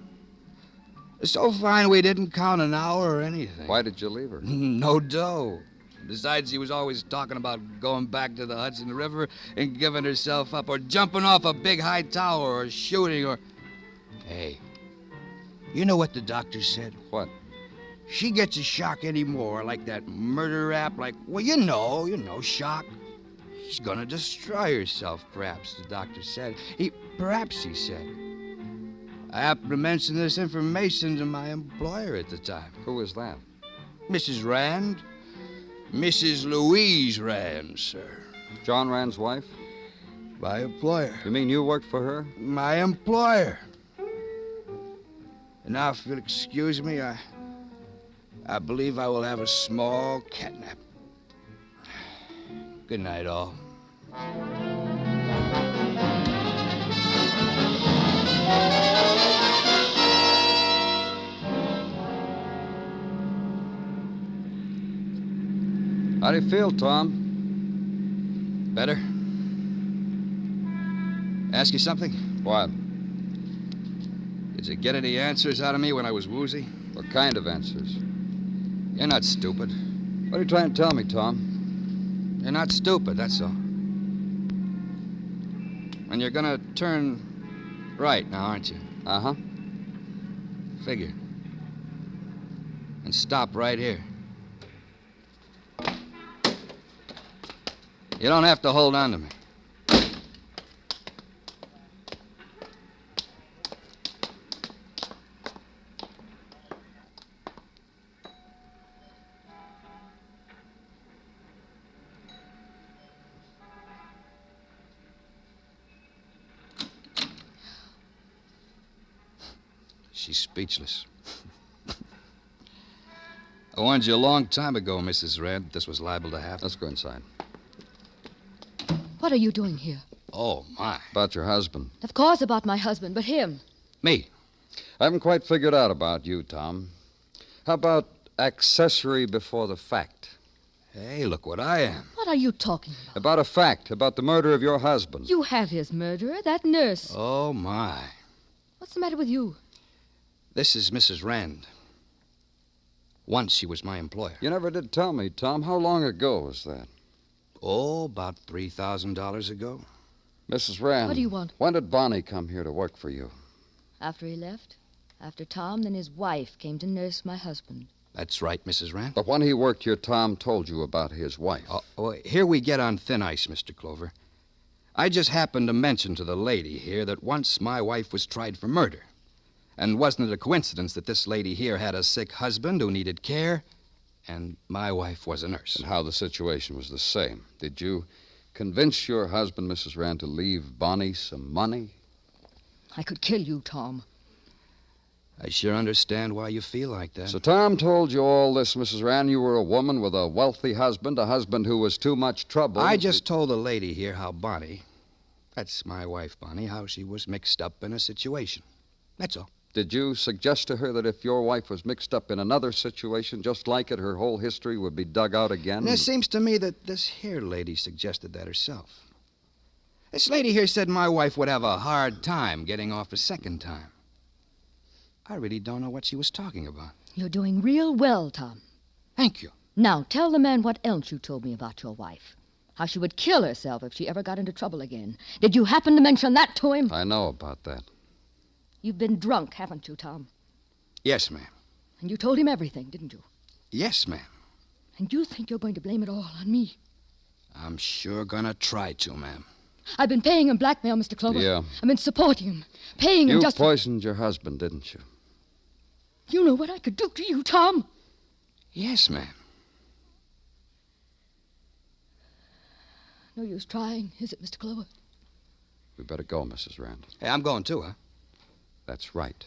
so fine we didn't count an hour or anything. Why did you leave her? No dough. Besides, she was always talking about going back to the Hudson River and giving herself up, or jumping off a big high tower, or shooting, or... Hey, you know what the doctor said? What? She gets a shock anymore, like that murder rap, like, well, you know, shock. She's gonna destroy herself, perhaps, the doctor said. Perhaps, he said. I happened to mention this information to my employer at the time. Who was that? Mrs. Rand. Mrs. Louise Rand, sir. John Rand's wife? My employer. You mean you worked for her? My employer. And now, if you'll excuse me, I believe I will have a small catnap. Good night, all. How do you feel, Tom? Better? Ask you something? What? Did you get any answers out of me when I was woozy? What kind of answers? You're not stupid. What are you trying to tell me, Tom? You're not stupid, that's all. And you're gonna turn right now, aren't you? Uh-huh. Figure. And stop right here. You don't have to hold on to me. She's speechless. I warned you a long time ago, Mrs. Rand, this was liable to happen. Let's go inside. What are you doing here? Oh, my. About your husband. Of course about my husband, but him. Me. I haven't quite figured out about you, Tom. How about accessory before the fact? Hey, look what I am. What are you talking about? About a fact, about the murder of your husband. You have his murderer, that nurse. Oh, my. What's the matter with you? This is Mrs. Rand. Once she was my employer. You never did tell me, Tom. How long ago was that? Oh, about $3,000 ago. Mrs. Rand. What do you want? When did Bonnie come here to work for you? After he left. After Tom, then his wife came to nurse my husband. That's right, Mrs. Rand. But when he worked here, Tom told you about his wife. Here we get on thin ice, Mr. Clover. I just happened to mention to the lady here that once my wife was tried for murder. And wasn't it a coincidence that this lady here had a sick husband who needed care, and my wife was a nurse? And how the situation was the same. Did you convince your husband, Mrs. Rand, to leave Bonnie some money? I could kill you, Tom. I sure understand why you feel like that. So Tom told you all this, Mrs. Rand. You were a woman with a wealthy husband, a husband who was too much trouble. I just told the lady here how Bonnie, that's my wife, Bonnie, how she was mixed up in a situation. That's all. Did you suggest to her that if your wife was mixed up in another situation just like it, her whole history would be dug out again? And it seems to me that this here lady suggested that herself. This lady here said my wife would have a hard time getting off a second time. I really don't know what she was talking about. You're doing real well, Tom. Thank you. Now, tell the man what else you told me about your wife. How she would kill herself if she ever got into trouble again. Did you happen to mention that to him? I know about that. You've been drunk, haven't you, Tom? Yes, ma'am. And you told him everything, didn't you? Yes, ma'am. And you think you're going to blame it all on me? I'm sure gonna try to, ma'am. I've been paying him blackmail, Mr. Clover. Yeah. I've been supporting him, paying him You just... poisoned your husband, didn't you? You know what I could do to you, Tom? Yes, ma'am. No use trying, is it, Mr. Clover? We better go, Mrs. Rand. Hey, I'm going too, huh? That's right.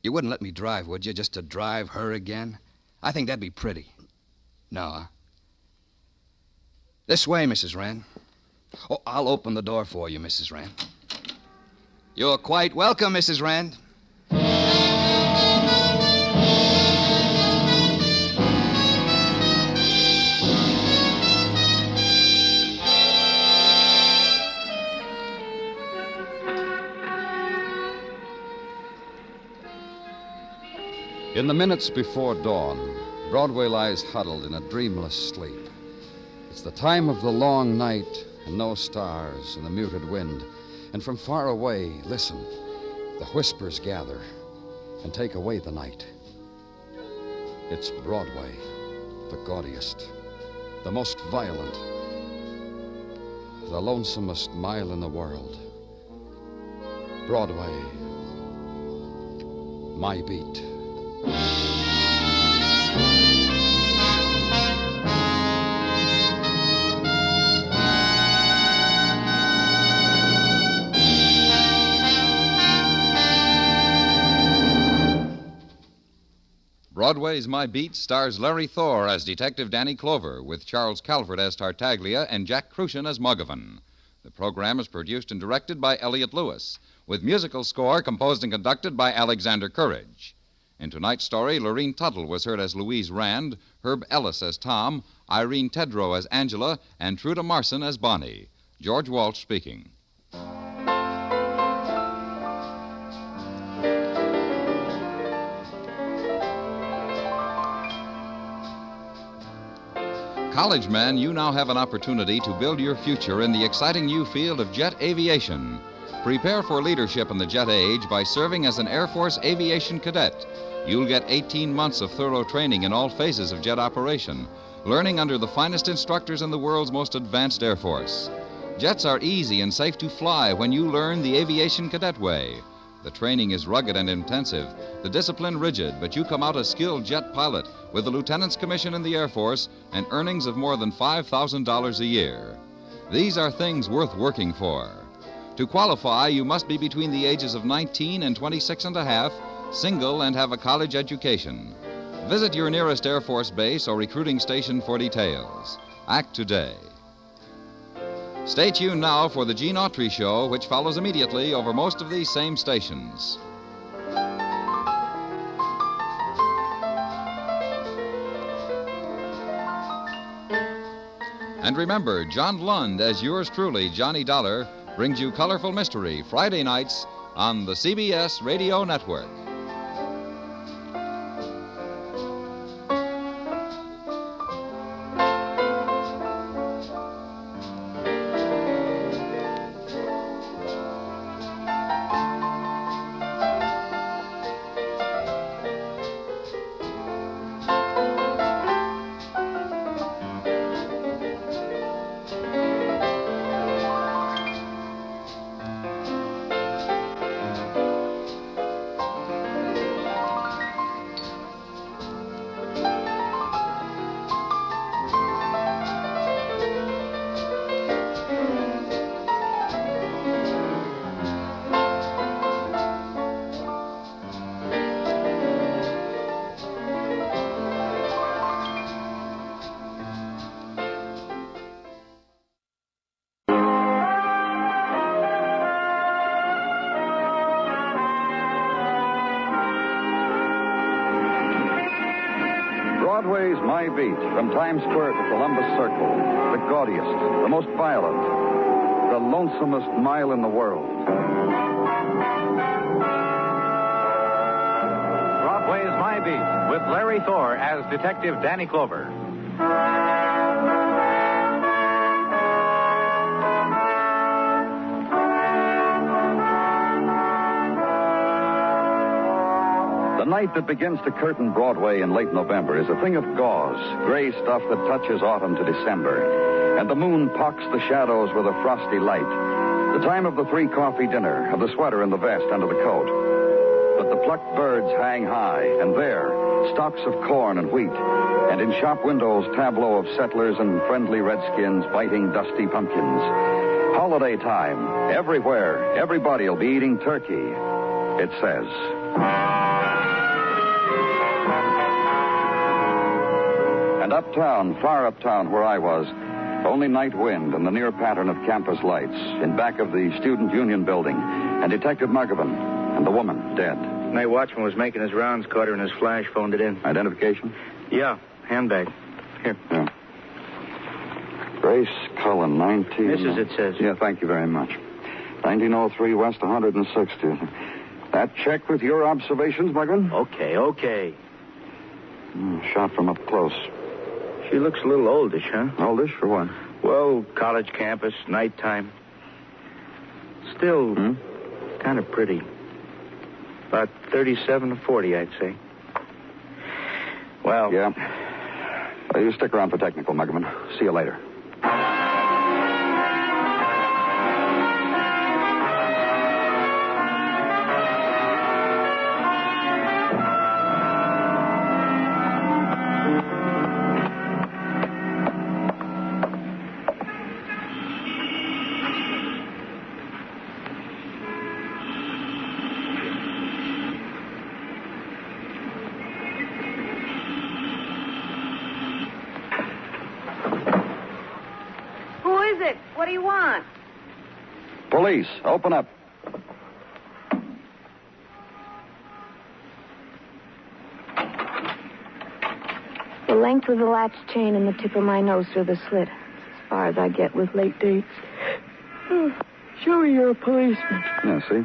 You wouldn't let me drive, would you, just to drive her again? I think that'd be pretty. No, huh? This way, Mrs. Rand. Oh, I'll open the door for you, Mrs. Rand. You're quite welcome, Mrs. Rand. In the minutes before dawn, Broadway lies huddled in a dreamless sleep. It's the time of the long night and no stars and the muted wind. And from far away, listen, the whispers gather and take away the night. It's Broadway, the gaudiest, the most violent, the lonesomest mile in the world. Broadway, my beat. Broadway's My Beat stars Larry Thor as Detective Danny Clover, with Charles Calvert as Tartaglia and Jack Crucian as Muggavan. The program is produced and directed by Elliott Lewis, with musical score composed and conducted by Alexander Courage. In tonight's story, Lorene Tuttle was heard as Louise Rand, Herb Ellis as Tom, Irene Tedrow as Angela, and Truda Marson as Bonnie. George Walsh speaking. College men, you now have an opportunity to build your future in the exciting new field of jet aviation. Prepare for leadership in the jet age by serving as an Air Force aviation cadet. You'll get 18 months of thorough training in all phases of jet operation, learning under the finest instructors in the world's most advanced Air Force. Jets are easy and safe to fly when you learn the aviation cadet way. The training is rugged and intensive, the discipline rigid, but you come out a skilled jet pilot with a lieutenant's commission in the Air Force and earnings of more than $5,000 a year. These are things worth working for. To qualify, you must be between the ages of 19 and 26 and a half, single, and have a college education. Visit your nearest Air Force base or recruiting station for details. Act today. Stay tuned now for the Gene Autry Show, which follows immediately over most of these same stations. And remember, John Lund, as yours truly, Johnny Dollar, brings you Colorful Mystery Friday nights on the CBS Radio Network. Broadway's My Beat, from Times Square to Columbus Circle, the gaudiest, the most violent, the lonesomest mile in the world. Broadway's My Beat, with Larry Thor as Detective Danny Clover. The night that begins to curtain Broadway in late November is a thing of gauze, gray stuff that touches autumn to December. And the moon pocks the shadows with a frosty light. The time of the 3-coffee dinner, of the sweater and the vest under the coat. But the plucked birds hang high, and there, stalks of corn and wheat, and in shop windows, tableau of settlers and friendly redskins biting dusty pumpkins. Holiday time. Everywhere, everybody will be eating turkey, it says. And uptown, far uptown where I was, only night wind and the near pattern of campus lights in back of the Student Union building, and Detective Muggavan and the woman dead. Night watchman was making his rounds, caught her in his flash, phoned it in. Identification? Yeah, handbag. Here. Yeah. Grace Cullen, 19... Mrs., it says. Yeah, thank you very much. 1903 West 160th. That check with your observations, Muggavan? Okay. Shot from up close. She looks a little oldish, huh? Oldish? For what? Well, college campus, nighttime. Still kind of pretty. About 37 to 40, I'd say. Well... Yeah. You stick around for technical, Muggavan. See you later. What do you want? Police, open up. The length of the latch chain and the tip of my nose through the slit. As far as I get with late dates. Show me you're a policeman. Yeah, see?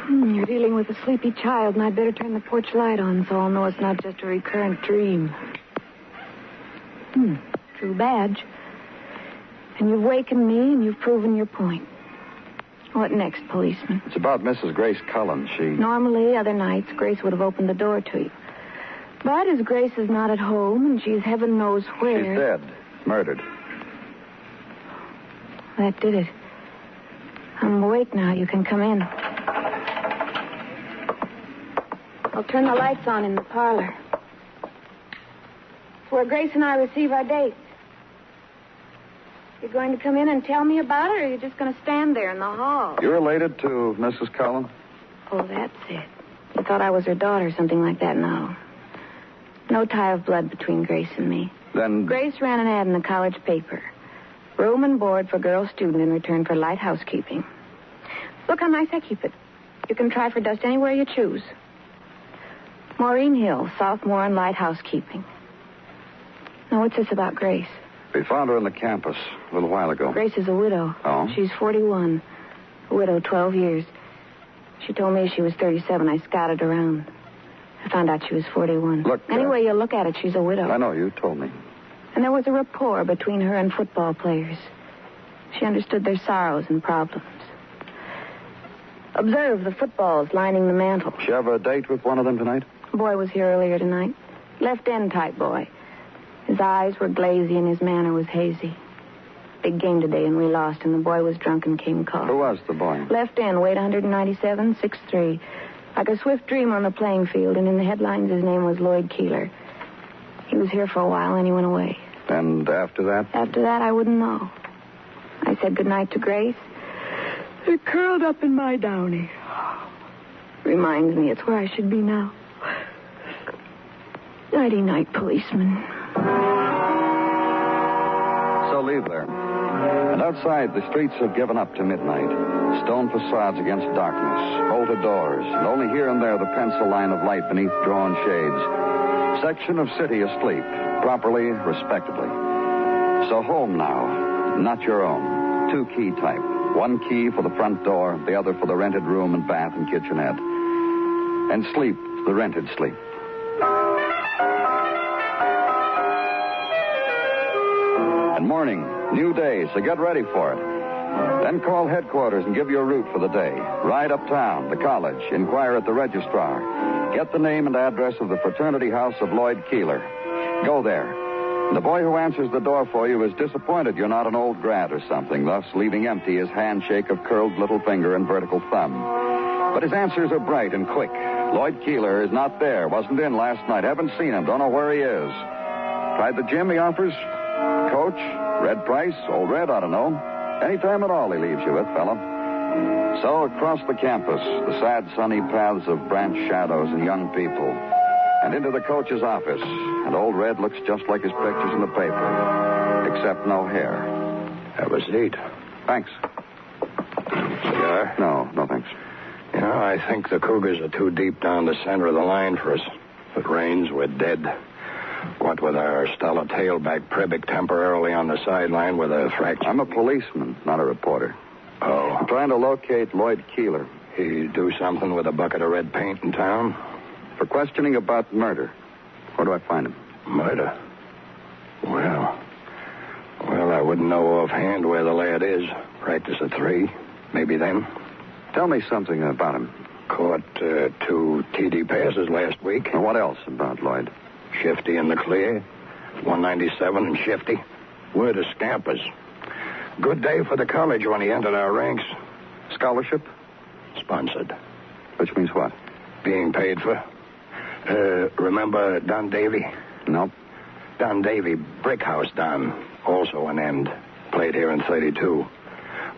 You're dealing with a sleepy child, and I'd better turn the porch light on so I'll know it's not just a recurrent dream. True badge. And you've wakened me, and you've proven your point. What next, policeman? It's about Mrs. Grace Cullen. Normally, other nights, Grace would have opened the door to you. But as Grace is not at home, and she's heaven knows where... She's dead. Murdered. That did it. I'm awake now. You can come in. I'll turn the lights on in the parlor. It's where Grace and I receive our dates. You going to come in and tell me about it, or are you just going to stand there in the hall? You related to Mrs. Cullen? Oh, that's it. You thought I was her daughter, something like that. No. No tie of blood between Grace and me. Then... Grace ran an ad in the college paper. Room and board for girl student in return for light housekeeping. Look how nice I keep it. You can try for dust anywhere you choose. Maureen Hill, sophomore in light housekeeping. Now, what's this about Grace? We found her on the campus a little while ago. Grace is a widow. Oh? She's 41. A widow, 12 years. She told me she was 37. I scouted around. I found out she was 41. Look, any way you look at it, she's a widow. I know, you told me. And there was a rapport between her and football players. She understood their sorrows and problems. Observe the footballs lining the mantel. She have a date with one of them tonight? A boy was here earlier tonight. Left end type boy. His eyes were glazy and his manner was hazy. Big game today and we lost, and the boy was drunk and came called. Who was the boy? Left end, weight 197, 6'3". Like a swift dreamer on the playing field, and in the headlines his name was Lloyd Keeler. He was here for a while and he went away. And after that? After that, I wouldn't know. I said goodnight to Grace. It curled up in my downy. Reminds me it's where I should be now. Nighty-night, policeman. So leave there. And outside, the streets have given up to midnight. Stone facades against darkness, bolted doors, and only here and there the pencil line of light beneath drawn shades. Section of city asleep, properly, respectably. So home now, not your own. 2-key type. One key for the front door, the other for the rented room and bath and kitchenette. And sleep, the rented sleep. And morning, new day, so get ready for it. Then call headquarters and give your route for the day. Ride uptown, the college, inquire at the registrar. Get the name and address of the fraternity house of Lloyd Keeler. Go there. The boy who answers the door for you is disappointed you're not an old grad or something, thus leaving empty his handshake of curled little finger and vertical thumb. But his answers are bright and quick. Lloyd Keeler is not there. Wasn't in last night. Haven't seen him. Don't know where he is. Tried the gym, he offers. Coach, Red Price, old Red, I don't know. Any time at all he leaves you with, fella. So across the campus, the sad sunny paths of branch shadows and young people, and into the coach's office. And old Red looks just like his pictures in the paper, except no hair. Have a seat. Thanks. Cigar? No, thanks. You know, I think the Cougars are too deep down the center of the line for us. If it rains, we're dead. What with our stellar tailback Prebick temporarily on the sideline with a fracture. I'm a policeman, not a reporter. Oh. I'm trying to locate Lloyd Keeler. He do something with a bucket of red paint in town? For questioning about murder. Where do I find him? Murder? Well, I wouldn't know offhand where the lad is. Practice at 3. Maybe then. Tell me something about him. Caught 2 TD passes last week. And what else about Lloyd? Shifty in the clear. 197 and shifty. We're the Scampers. Good day for the college when he entered our ranks. Scholarship? Sponsored. Which means what? Being paid for. Remember Don Davy? No. Don Davy, Brick House Don. Also an end. Played here in 32.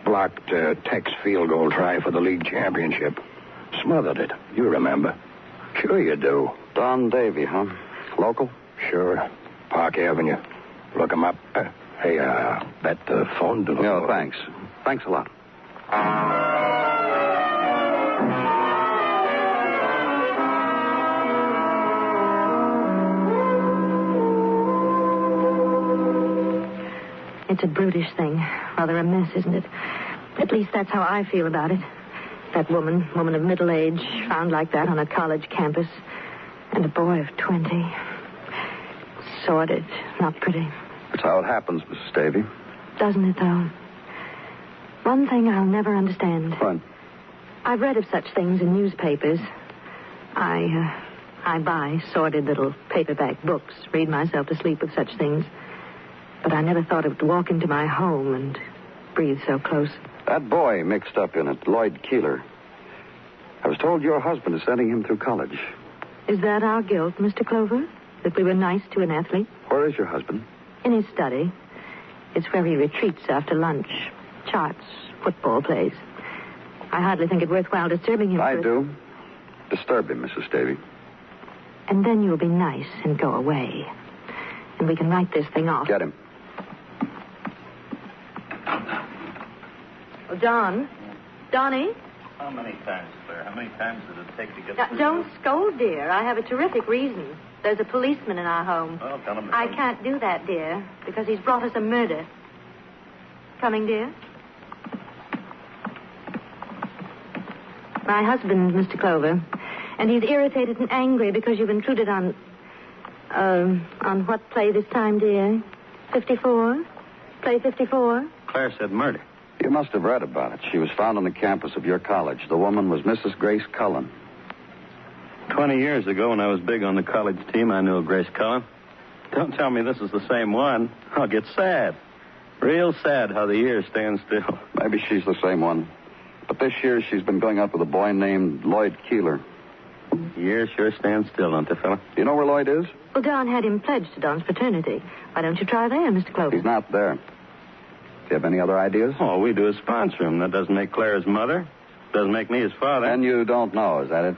Blocked Tech's field goal try for the league championship. Smothered it. You remember. Sure you do. Don Davy, huh? Local? Sure. Park Avenue. Look him up. Hey, that phone... No, thanks. Thanks a lot. It's a brutish thing. Rather a mess, isn't it? At least that's how I feel about it. That woman of middle age, found like that on a college campus. And a boy of 20. Sordid, not pretty. That's how it happens, Mrs. Davy. Doesn't it, though? One thing I'll never understand. What? I've read of such things in newspapers. I buy sordid little paperback books, read myself to sleep with such things. But I never thought it would walk into my home and breathe so close. That boy mixed up in it, Lloyd Keeler. I was told your husband is sending him through college. Is that our guilt, Mr. Clover? That we were nice to an athlete? Where is your husband? In his study. It's where he retreats after lunch. Charts, football plays. I hardly think it worthwhile disturbing him. I do. Disturb him, Mrs. Davy. And then you'll be nice and go away. And we can write this thing off. Get him. Oh, Don. Donnie? How many times, Claire? How many times did it take to get Now, through? don't scold, dear. I have a terrific reason. There's a policeman in our home. Well, tell him. I can't do that, dear, because he's brought us a murder. Coming, dear? My husband, Mr. Clover. And he's irritated and angry because you've intruded on what play this time, dear? 54? Play 54? Claire said murder. You must have read about it. She was found on the campus of your college. The woman was Mrs. Grace Cullen. 20 years ago, when I was big on the college team, I knew a Grace Cullen. Don't tell me this is the same one. I'll get sad. Real sad how the years stand still. Maybe she's the same one. But this year, she's been going out with a boy named Lloyd Keeler. Years sure stand still, don't they, fella? You know where Lloyd is? Well, Don had him pledged to Don's fraternity. Why don't you try there, Mr. Clover? He's not there. Do you have any other ideas? All we do is sponsor him. That doesn't make Claire his mother. Doesn't make me his father. And you don't know, is that it?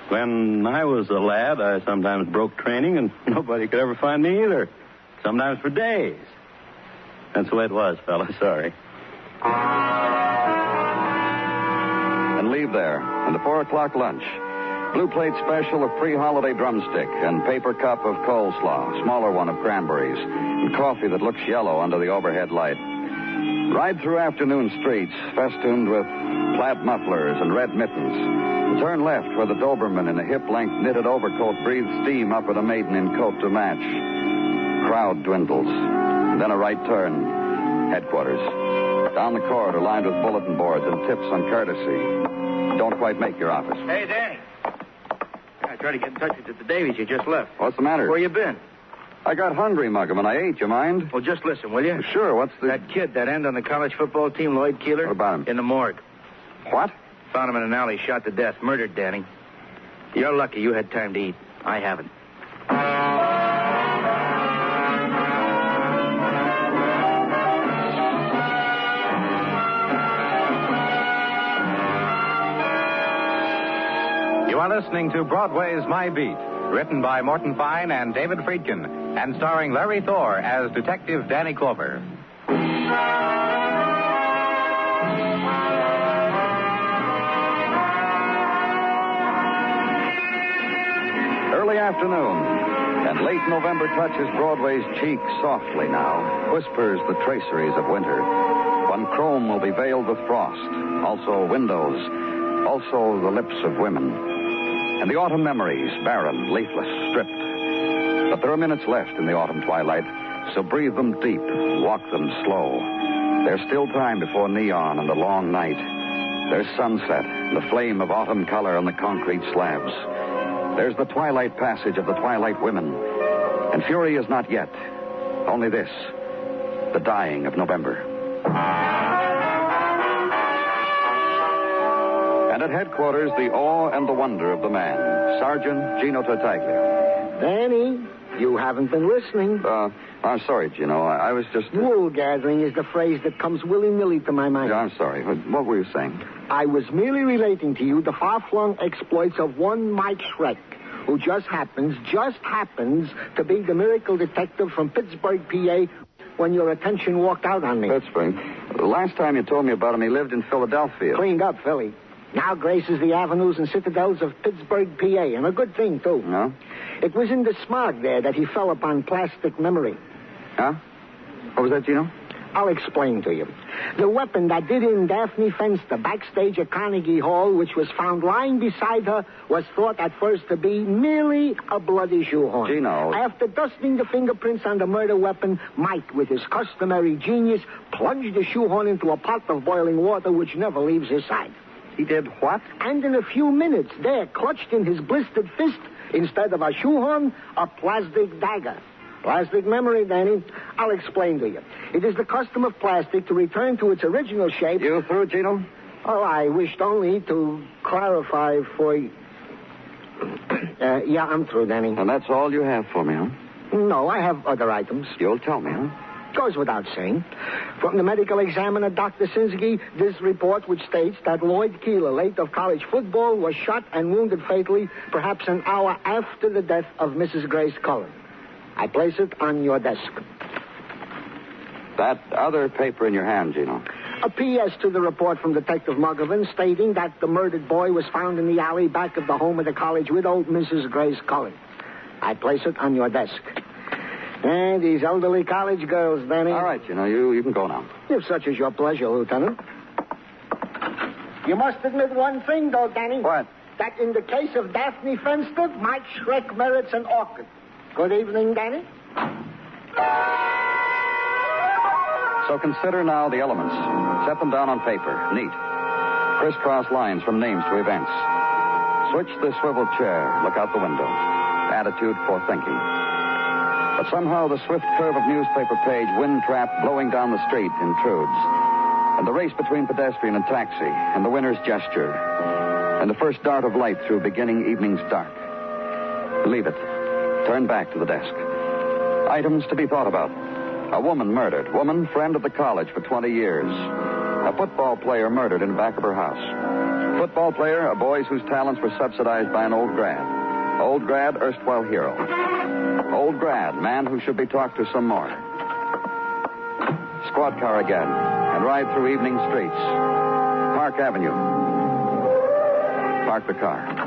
When I was a lad, I sometimes broke training, and nobody could ever find me either. Sometimes for days. That's the way it was, fella. Sorry. And leave there. And the 4 o'clock lunch. Blue plate special of pre-holiday drumstick and paper cup of coleslaw, smaller one of cranberries, and coffee that looks yellow under the overhead light. Ride through afternoon streets, festooned with plaid mufflers and red mittens. Turn left where the Doberman in a hip-length knitted overcoat breathes steam up at a maiden in coat to match. Crowd dwindles. Then a right turn. Headquarters. Down the corridor lined with bulletin boards and tips on courtesy. Don't quite make your office. Hey, Danny. I tried to get in touch with you at the Davies. You just left. What's the matter? Where you been? I got hungry, Muggham, and I ate. You mind? Well, just listen, will you? Sure. What's the... That kid, that end on the college football team, Lloyd Keeler. What about him? In the morgue. What? Found him in an alley, shot to death, murdered, Danny. You're lucky you had time to eat. I haven't. You are listening to Broadway's My Beat, written by Morton Fine and David Friedkin, and starring Larry Thor as Detective Danny Clover. Early afternoon, and late November touches Broadway's cheek softly now, whispers the traceries of winter, when chrome will be veiled with frost, also windows, also the lips of women, and the autumn memories, barren, leafless, stripped. But there are minutes left in the autumn twilight, so breathe them deep, walk them slow. There's still time before neon and the long night. There's sunset, the flame of autumn color on the concrete slabs. There's the twilight passage of the twilight women. And fury is not yet. Only this, the dying of November. And at headquarters, the awe and the wonder of the man, Sergeant Gino Tartaglia. Danny, you haven't been listening. I'm sorry, Gino. I was just... Wool gathering is the phrase that comes willy-nilly to my mind. Yeah, I'm sorry. What were you saying? I was merely relating to you the far-flung exploits of one Mike Schreck, who just happens to be the miracle detective from Pittsburgh, PA, when your attention walked out on me. Pittsburgh? The last time you told me about him, he lived in Philadelphia. Cleaned up, Philly. Now graces the avenues and citadels of Pittsburgh, PA, and a good thing, too. No? It was in the smog there that he fell upon plastic memory. Huh? What was that, Gino? I'll explain to you. The weapon that did in Daphne Fenster backstage at Carnegie Hall, which was found lying beside her, was thought at first to be merely a bloody shoehorn. Gino. After dusting the fingerprints on the murder weapon, Mike, with his customary genius, plunged the shoehorn into a pot of boiling water which never leaves his side. He did what? And in a few minutes, there, clutched in his blistered fist, instead of a shoehorn, a plastic dagger. Plastic memory, Danny. I'll explain to you. It is the custom of plastic to return to its original shape. You through, Gino? Oh, I wished only to clarify for you. Yeah, I'm through, Danny. And that's all you have for me, huh? No, I have other items. You'll tell me, huh? Goes without saying. From the medical examiner, Dr. Sinski, this report which states that Lloyd Keeler, late of college football, was shot and wounded fatally perhaps an hour after the death of Mrs. Grace Cullen. I place it on your desk. That other paper in your hand, Gino. A P.S. to the report from Detective Muggervan stating that the murdered boy was found in the alley back of the home of the college widow, Mrs. Grace Cullen. I place it on your desk. And these elderly college girls, Danny. All right, Gino, you can go now. If such is your pleasure, Lieutenant. You must admit one thing, though, Danny. What? That in the case of Daphne Fenster, Mike Schreck merits an orchid. Good evening, Danny. So consider now the elements. Set them down on paper, neat. Crisscross lines from names to events. Switch the swivel chair, look out the window. Attitude for thinking. But somehow the swift curve of newspaper page, wind-trapped, blowing down the street, intrudes. And the race between pedestrian and taxi, and the winner's gesture, and the first dart of light through beginning evening's dark. Leave it. Turn back to the desk. Items to be thought about. A woman murdered. Woman, friend of the college for 20 years. A football player murdered in the back of her house. Football player, a boy whose talents were subsidized by an old grad. Old grad, erstwhile hero. Old grad, man who should be talked to some more. Squad car again, and ride through evening streets. Park Avenue. Park the car.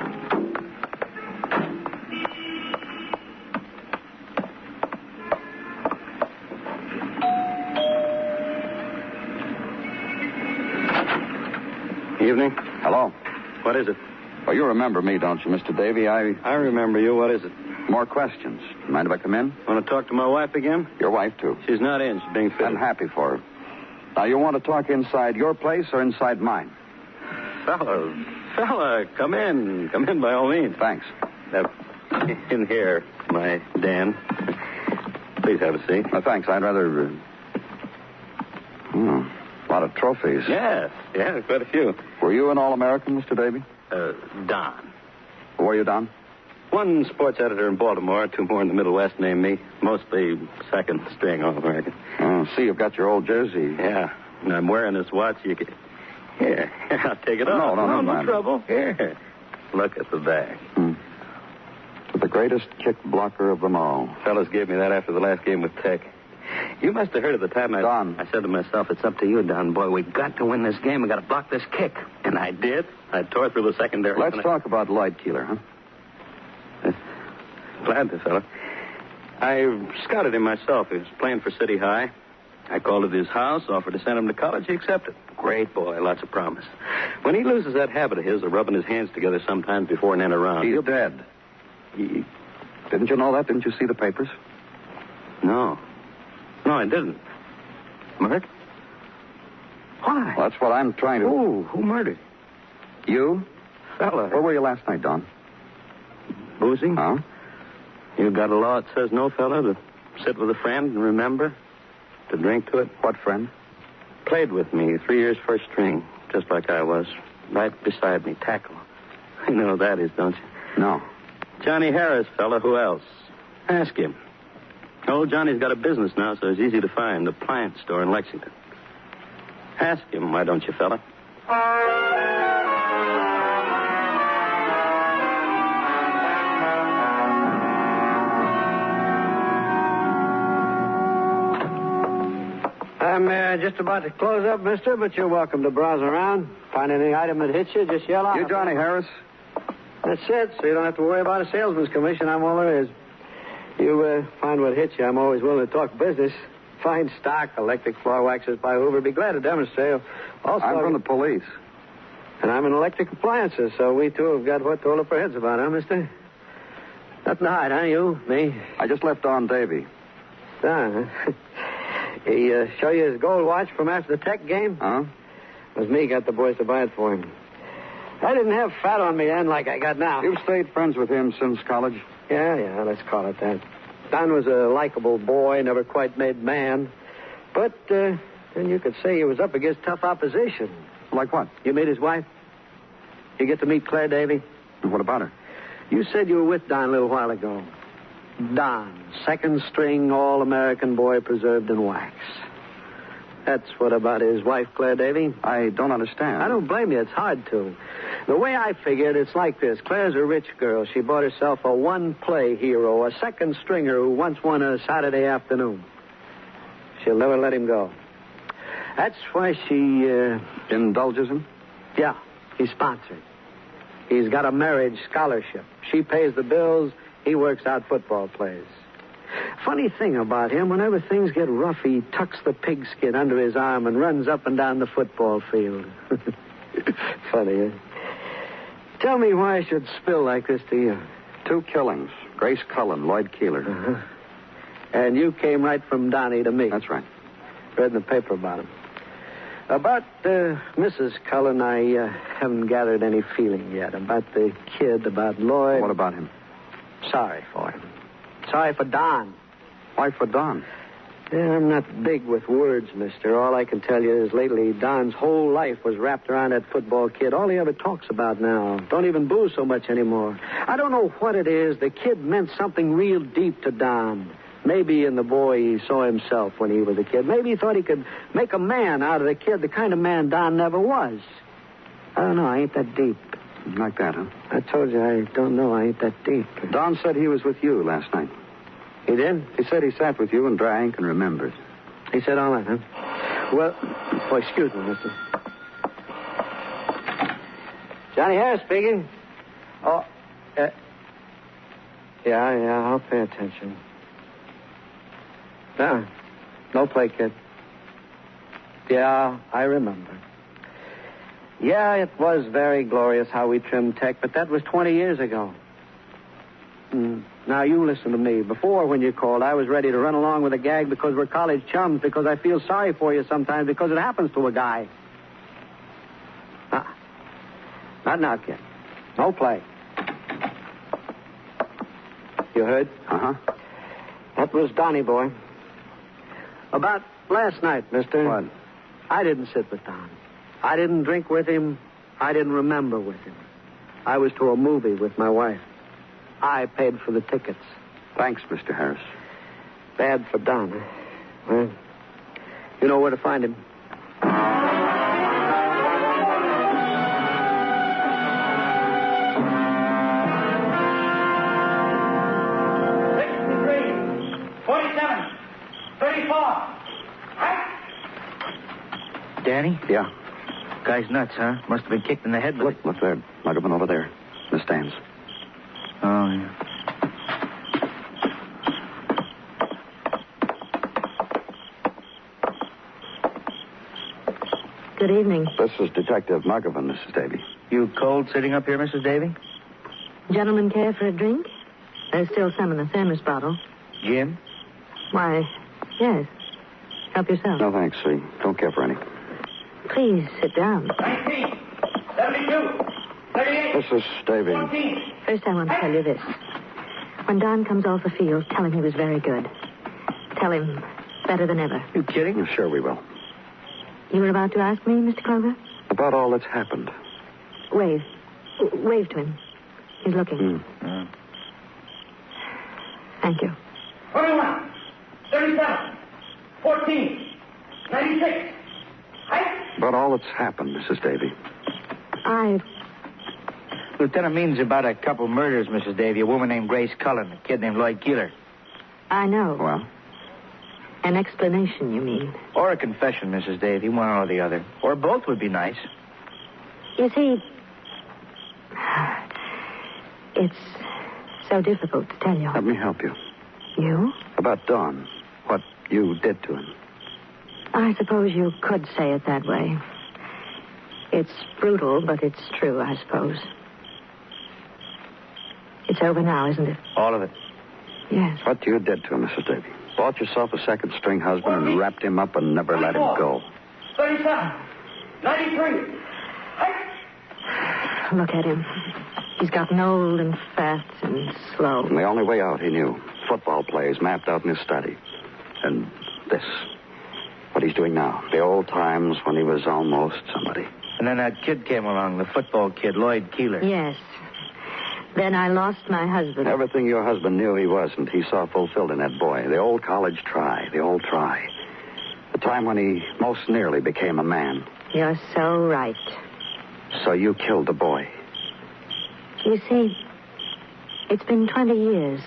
Evening. Hello. What is it? Well, you remember me, don't you, Mr. Davy? I remember you. What is it? More questions. Mind if I come in? Want to talk to my wife again? Your wife, too. She's not in. She's being fitted. I'm happy for her. Now, you want to talk inside your place or inside mine? Fella, come in. Come in by all means. Thanks. In here, my Dan. Please have a seat. Thanks. I'd rather... A lot of trophies. Yeah, quite a few. Were you an All-American, Mr. Davy? Don. Who were you, Don? One sports editor in Baltimore, two more in the Middle West named me. Mostly second string All-American. Oh, see, you've got your old jersey. Yeah, and I'm wearing this watch. You can... Here, I'll take it off. No trouble. Here. Look at the back. The greatest kick blocker of them all. Fellas gave me that after the last game with Tech. You must have heard at the time Don. I said to myself, it's up to you, Don, boy. We got to win this game. We got to block this kick. And I did. I tore through the secondary. Let's talk about Lloyd Keeler, huh? Glad to, fella. I scouted him myself. He was playing for City High. I called at his house, offered to send him to college. He accepted. Great boy, lots of promise. When he loses that habit of his of rubbing his hands together sometimes before an end around... He's dead. Didn't you know that? Didn't you see the papers? No. No, I didn't. Merrick? Why? Well, that's what I'm trying to... Who murdered? You? Fella. Where were you last night, Don? Boozing? Huh? You got a law that says no, fella, to sit with a friend and remember, to drink to it. What friend? Played with me 3 years first string, just like I was. Right beside me, tackle. You know who that is, don't you? No. Johnny Harris, fella. Who else? Ask him. Old Johnny's got a business now, so it's easy to find. The plant store in Lexington. Ask him, why don't you, fella? I'm just about to close up, mister, but you're welcome to browse around. Find any item that hits you, just yell out. You Johnny Harris? That's it, so you don't have to worry about a salesman's commission. I'm all there is. You find what hits you. I'm always willing to talk business. Find stock, electric floor waxers by Hoover. Be glad to demonstrate. Also, I'm from the police. And I'm in electric appliances, so we two have got what to hold up our heads about, huh, mister? Nothing to hide, huh, you? Me? I just left Don Davy. He show you his gold watch from after the Tech game? Huh? It was me got the boys to buy it for him. I didn't have fat on me then like I got now. You've stayed friends with him since college? Yeah, let's call it that. Don was a likable boy, never quite made man. But then you could say he was up against tough opposition. Like what? You meet his wife? You get to meet Claire Davy? And what about her? You said you were with Don a little while ago. Don, second string All-American boy preserved in wax. That's what about his wife, Claire Davy? I don't understand. I don't blame you. It's hard to. The way I figured, it's like this. Claire's a rich girl. She bought herself a one-play hero, a second stringer who once won a Saturday afternoon. She'll never let him go. That's why she, indulges him? Yeah, he's sponsored. He's got a marriage scholarship. She pays the bills. He works out football plays. Funny thing about him, whenever things get rough, he tucks the pigskin under his arm and runs up and down the football field. Funny, huh? Tell me why I should spill like this to you. 2 killings. Grace Cullen, Lloyd Keeler. Uh-huh. And you came right from Donnie to me. That's right. Read in the paper about him. About Mrs. Cullen, I haven't gathered any feeling yet. About the kid, about Lloyd. What about him? Sorry for him. Sorry for Don. Why for Don? Yeah, I'm not big with words, mister. All I can tell you is lately Don's whole life was wrapped around that football kid. All he ever talks about now. Don't even booze so much anymore. I don't know what it is. The kid meant something real deep to Don. Maybe in the boy he saw himself when he was a kid. Maybe he thought he could make a man out of the kid, the kind of man Don never was. I don't know. I ain't that deep. Like that, huh? I told you I don't know. I ain't that deep. Don said he was with you last night. He did? He said he sat with you and drank and remembered. He said all that, huh? Well, excuse me, mister. Johnny Harris speaking. Oh, yeah, I'll pay attention. No play, kid. Yeah, I remember. Yeah, it was very glorious how we trimmed Tech, but that was 20 years ago. Now, you listen to me. Before, when you called, I was ready to run along with a gag because we're college chums, because I feel sorry for you sometimes, because it happens to a guy. Not now, kid. No play. You heard? Uh-huh. That was Donnie, boy. About last night, mister. What? I didn't sit with Don. I didn't drink with him. I didn't remember with him. I was to a movie with my wife. I paid for the tickets. Thanks, Mr. Harris. Bad for Don. Well, you know where to find him. Danny? Yeah. Guy's nuts, huh? Must have been kicked in the head with Look there. Muggavan over there. In the stands. Oh, yeah. Good evening. This is Detective Muggavan, Mrs. Davy. You cold sitting up here, Mrs. Davy? Gentlemen care for a drink? There's still some in the thermos bottle. Jim? Why, yes. Help yourself. No, thanks. We don't care for any. Please sit down. 19, 72, 38. This is Davy. 14. First, I want to tell you this. When Don comes off the field, tell him he was very good. Tell him better than ever. You kidding? Sure we will. You were about to ask me, Mr. Clover? About all that's happened. Wave. Wave to him. He's looking. Thank you. 21, 37, 14, 96. About all that's happened, Mrs. Davy. Lieutenant means about a couple murders, Mrs. Davy. A woman named Grace Cullen, a kid named Lloyd Keeler. I know. Well? An explanation, you mean? Or a confession, Mrs. Davy, one or the other. Or both would be nice. You see, it's so difficult to tell you. Let me help you. You? About Don. What you did to him. I suppose you could say it that way. It's brutal, but it's true, I suppose. It's over now, isn't it? All of it. Yes. What you did to him, Mrs. Davy. Bought yourself a second-string husband and wrapped him up and never let him go. 37, 93. Look at him. He's gotten old and fat and slow. And the only way out, he knew. Football plays mapped out in his study. And this. What he's doing now. The old times when he was almost somebody. And then that kid came along, the football kid, Lloyd Keeler. Yes. Then I lost my husband. Everything your husband knew he wasn't, he saw fulfilled in that boy. The old college try. The old try. The time when he most nearly became a man. You're so right. So you killed the boy. You see, it's been 20 years,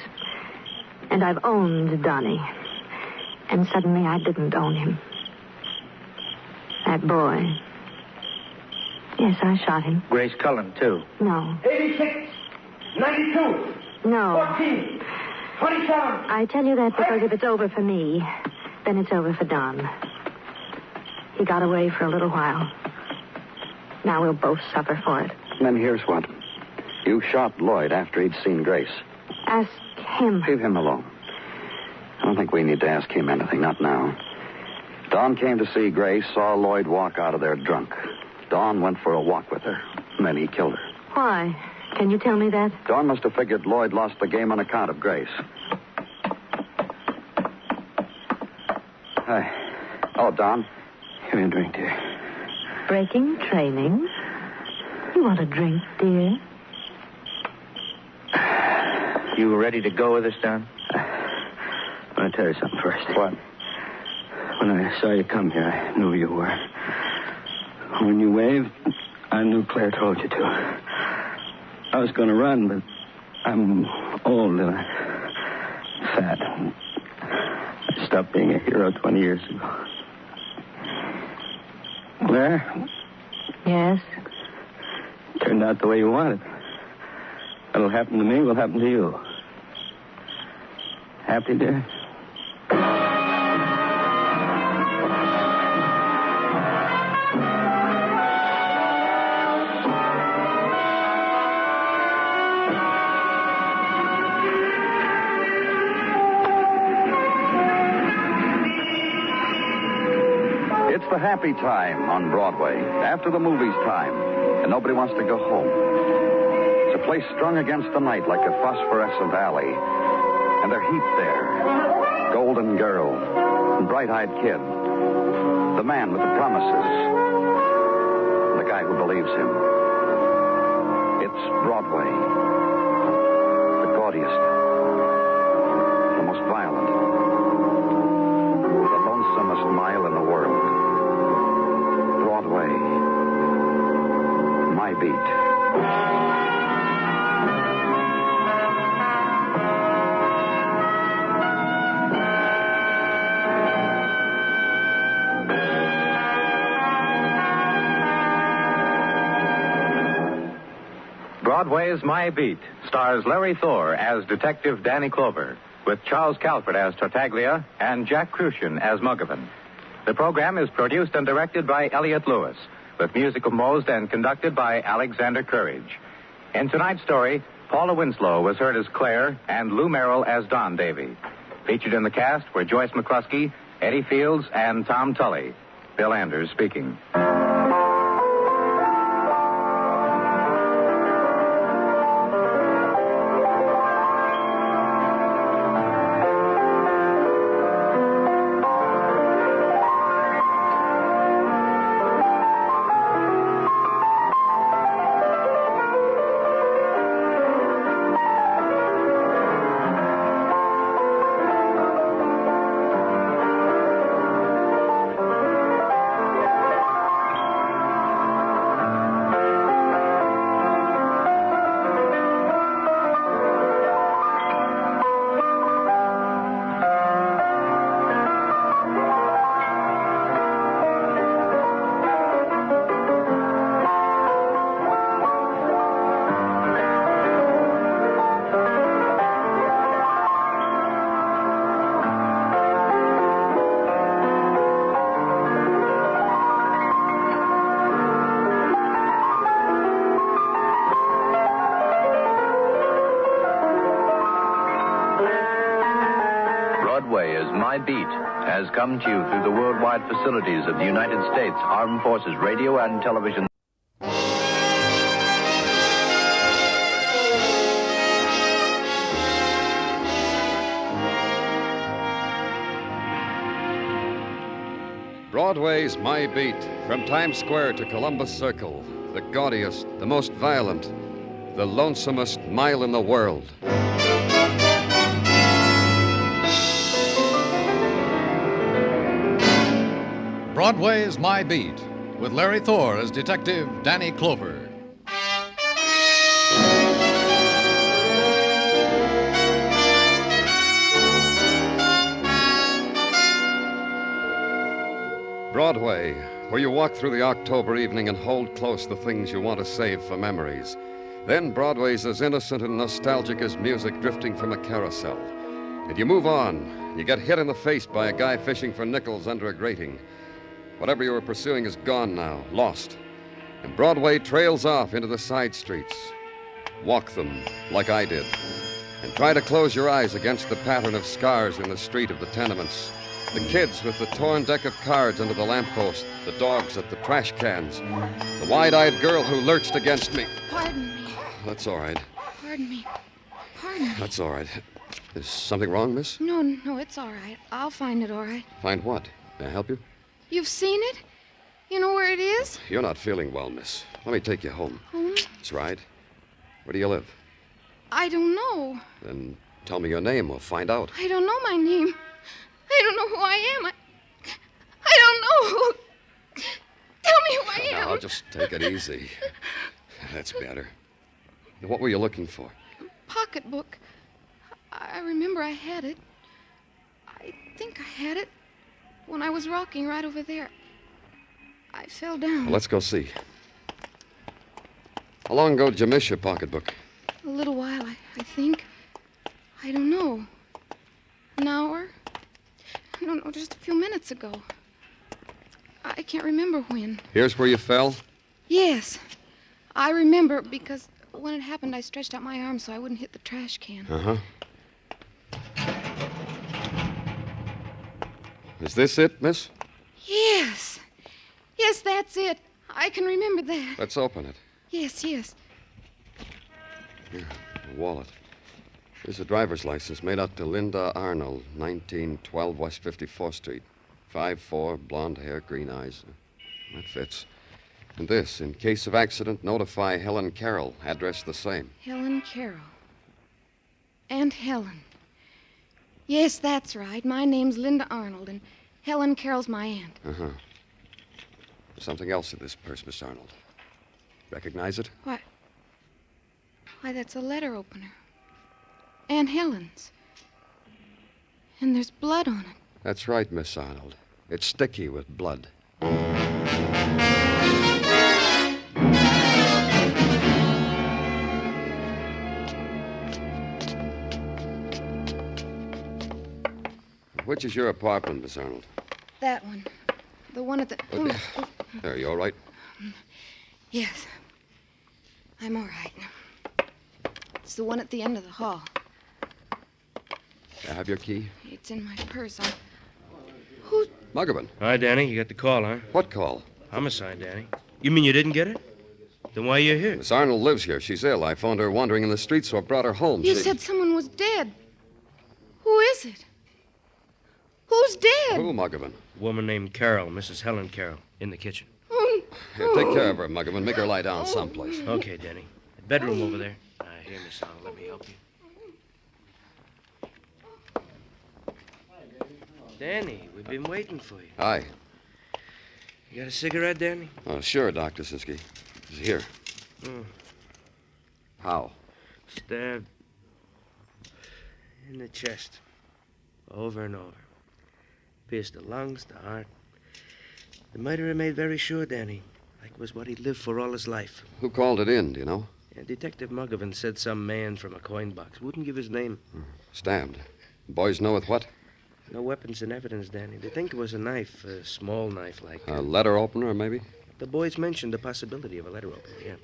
and I've owned Donnie. And suddenly I didn't own him. That boy. Yes, I shot him. Grace Cullen, too. No. 86, 92. No. 14, 27. I tell you that because if it's over for me, then it's over for Don. He got away for a little while. Now we'll both suffer for it. And then here's what. You shot Lloyd after he'd seen Grace. Ask him. Leave him alone. I don't think we need to ask him anything, not now. Don came to see Grace, saw Lloyd walk out of there drunk. Don went for a walk with her, and then he killed her. Why? Can you tell me that? Don must have figured Lloyd lost the game on account of Grace. Hi. Oh, Don. Give me a drink, dear. Breaking training? You want a drink, dear? You ready to go with us, Don? I want to tell you something first. What? When I saw you come here, I knew who you were. When you waved, I knew Claire told you to. I was going to run, but I'm old and fat. I stopped being a hero 20 years ago. Claire? Yes? Turned out the way you wanted. What'll happen to me will happen to you. Happy, dear? It's the happy time on Broadway, after the movie's time, and nobody wants to go home. It's a place strung against the night like a phosphorescent alley, and they're heaped there. Golden girl, and bright-eyed kid, the man with the promises, and the guy who believes him. It's Broadway. The gaudiest. The most violent. The lonesomest mile in the world. Broadway. My beat. Broadway's My Beat stars Larry Thor as Detective Danny Clover, with Charles Calvert as Tartaglia and Jack Crucian as Muggavan. The program is produced and directed by Elliott Lewis, with music composed and conducted by Alexander Courage. In tonight's story, Paula Winslow was heard as Claire and Lou Merrill as Don Davy. Featured in the cast were Joyce McCluskey, Eddie Fields, and Tom Tully. Bill Anders speaking. My Beat has come to you through the worldwide facilities of the United States Armed Forces Radio and Television. Broadway's My Beat, from Times Square to Columbus Circle, the gaudiest, the most violent, the lonesomest mile in the world. Broadway's My Beat, with Larry Thor as Detective Danny Clover. Broadway, where you walk through the October evening and hold close the things you want to save for memories. Then Broadway's as innocent and nostalgic as music drifting from a carousel. And you move on. You get hit in the face by a guy fishing for nickels under a grating. Whatever you were pursuing is gone now, lost. And Broadway trails off into the side streets. Walk them, like I did. And try to close your eyes against the pattern of scars in the street of the tenements. The kids with the torn deck of cards under the lamppost, the dogs at the trash cans, the wide-eyed girl who lurched against me. Pardon me. That's all right. Pardon me. Pardon me. That's all right. Is something wrong, miss? No, it's all right. I'll find it all right. Find what? May I help you? You've seen it? You know where it is? You're not feeling well, miss. Let me take you home. Home? That's right. Where do you live? I don't know. Then tell me your name. We'll find out. I don't know my name. I don't know who I am. I don't know who... Tell me who I am. Now, just take it easy. That's better. What were you looking for? Pocketbook. I remember I had it. I think I had it when I was rocking right over there. I fell down. Well, let's go see. How long ago did you miss your pocketbook? A little while, I think. I don't know. An hour? No, just a few minutes ago. I can't remember when. Here's where you fell? Yes. I remember because when it happened, I stretched out my arm so I wouldn't hit the trash can. Uh-huh. Is this it, miss? Yes. Yes, that's it. I can remember that. Let's open it. Yes. Here, a wallet. Here's a driver's license made out to Linda Arnold, 1912 West 54th Street. 5'4", blonde hair, green eyes. That fits. And this, in case of accident, notify Helen Carroll. Address the same. Helen Carroll. Aunt Helen. Yes, that's right. My name's Linda Arnold, and Helen Carroll's my aunt. Uh-huh. Something else in this purse, Miss Arnold. Recognize it? Why, that's a letter opener. Aunt Helen's. And there's blood on it. That's right, Miss Arnold. It's sticky with blood. Which is your apartment, Miss Arnold? That one. The one at the... Are you all right? Yes. I'm all right. It's the one at the end of the hall. I have your key? It's in my purse. Muggavan. Hi, Danny. You got the call, huh? What call? Homicide, Danny. You mean you didn't get it? Then why are you here? Miss Arnold lives here. She's ill. I found her wandering in the streets, so I brought her home. You said someone was dead. Who is it? Who's dead? Who, Muggavan? A woman named Carroll, Mrs. Helen Carroll, in the kitchen. Here, take care of her, Muggavan. Make her lie down someplace. Okay, Danny. The bedroom over there. Here, Miss Arnold. Let me help you. Danny, we've been waiting for you. Hi. You got a cigarette, Danny? Oh, sure, Dr. Sinsky. It's here. How? Stabbed in the chest. Over and over. Pierced the lungs, the heart. The murderer made very sure, Danny. Like it was what he'd lived for all his life. Who called it in, do you know? Yeah, Detective Muggavan said some man from a coin box. Wouldn't give his name. Stabbed. Boys know with what? No weapons and evidence, Danny. They think it was a knife, a small knife like... A letter opener, maybe? The boys mentioned the possibility of a letter opener, yeah.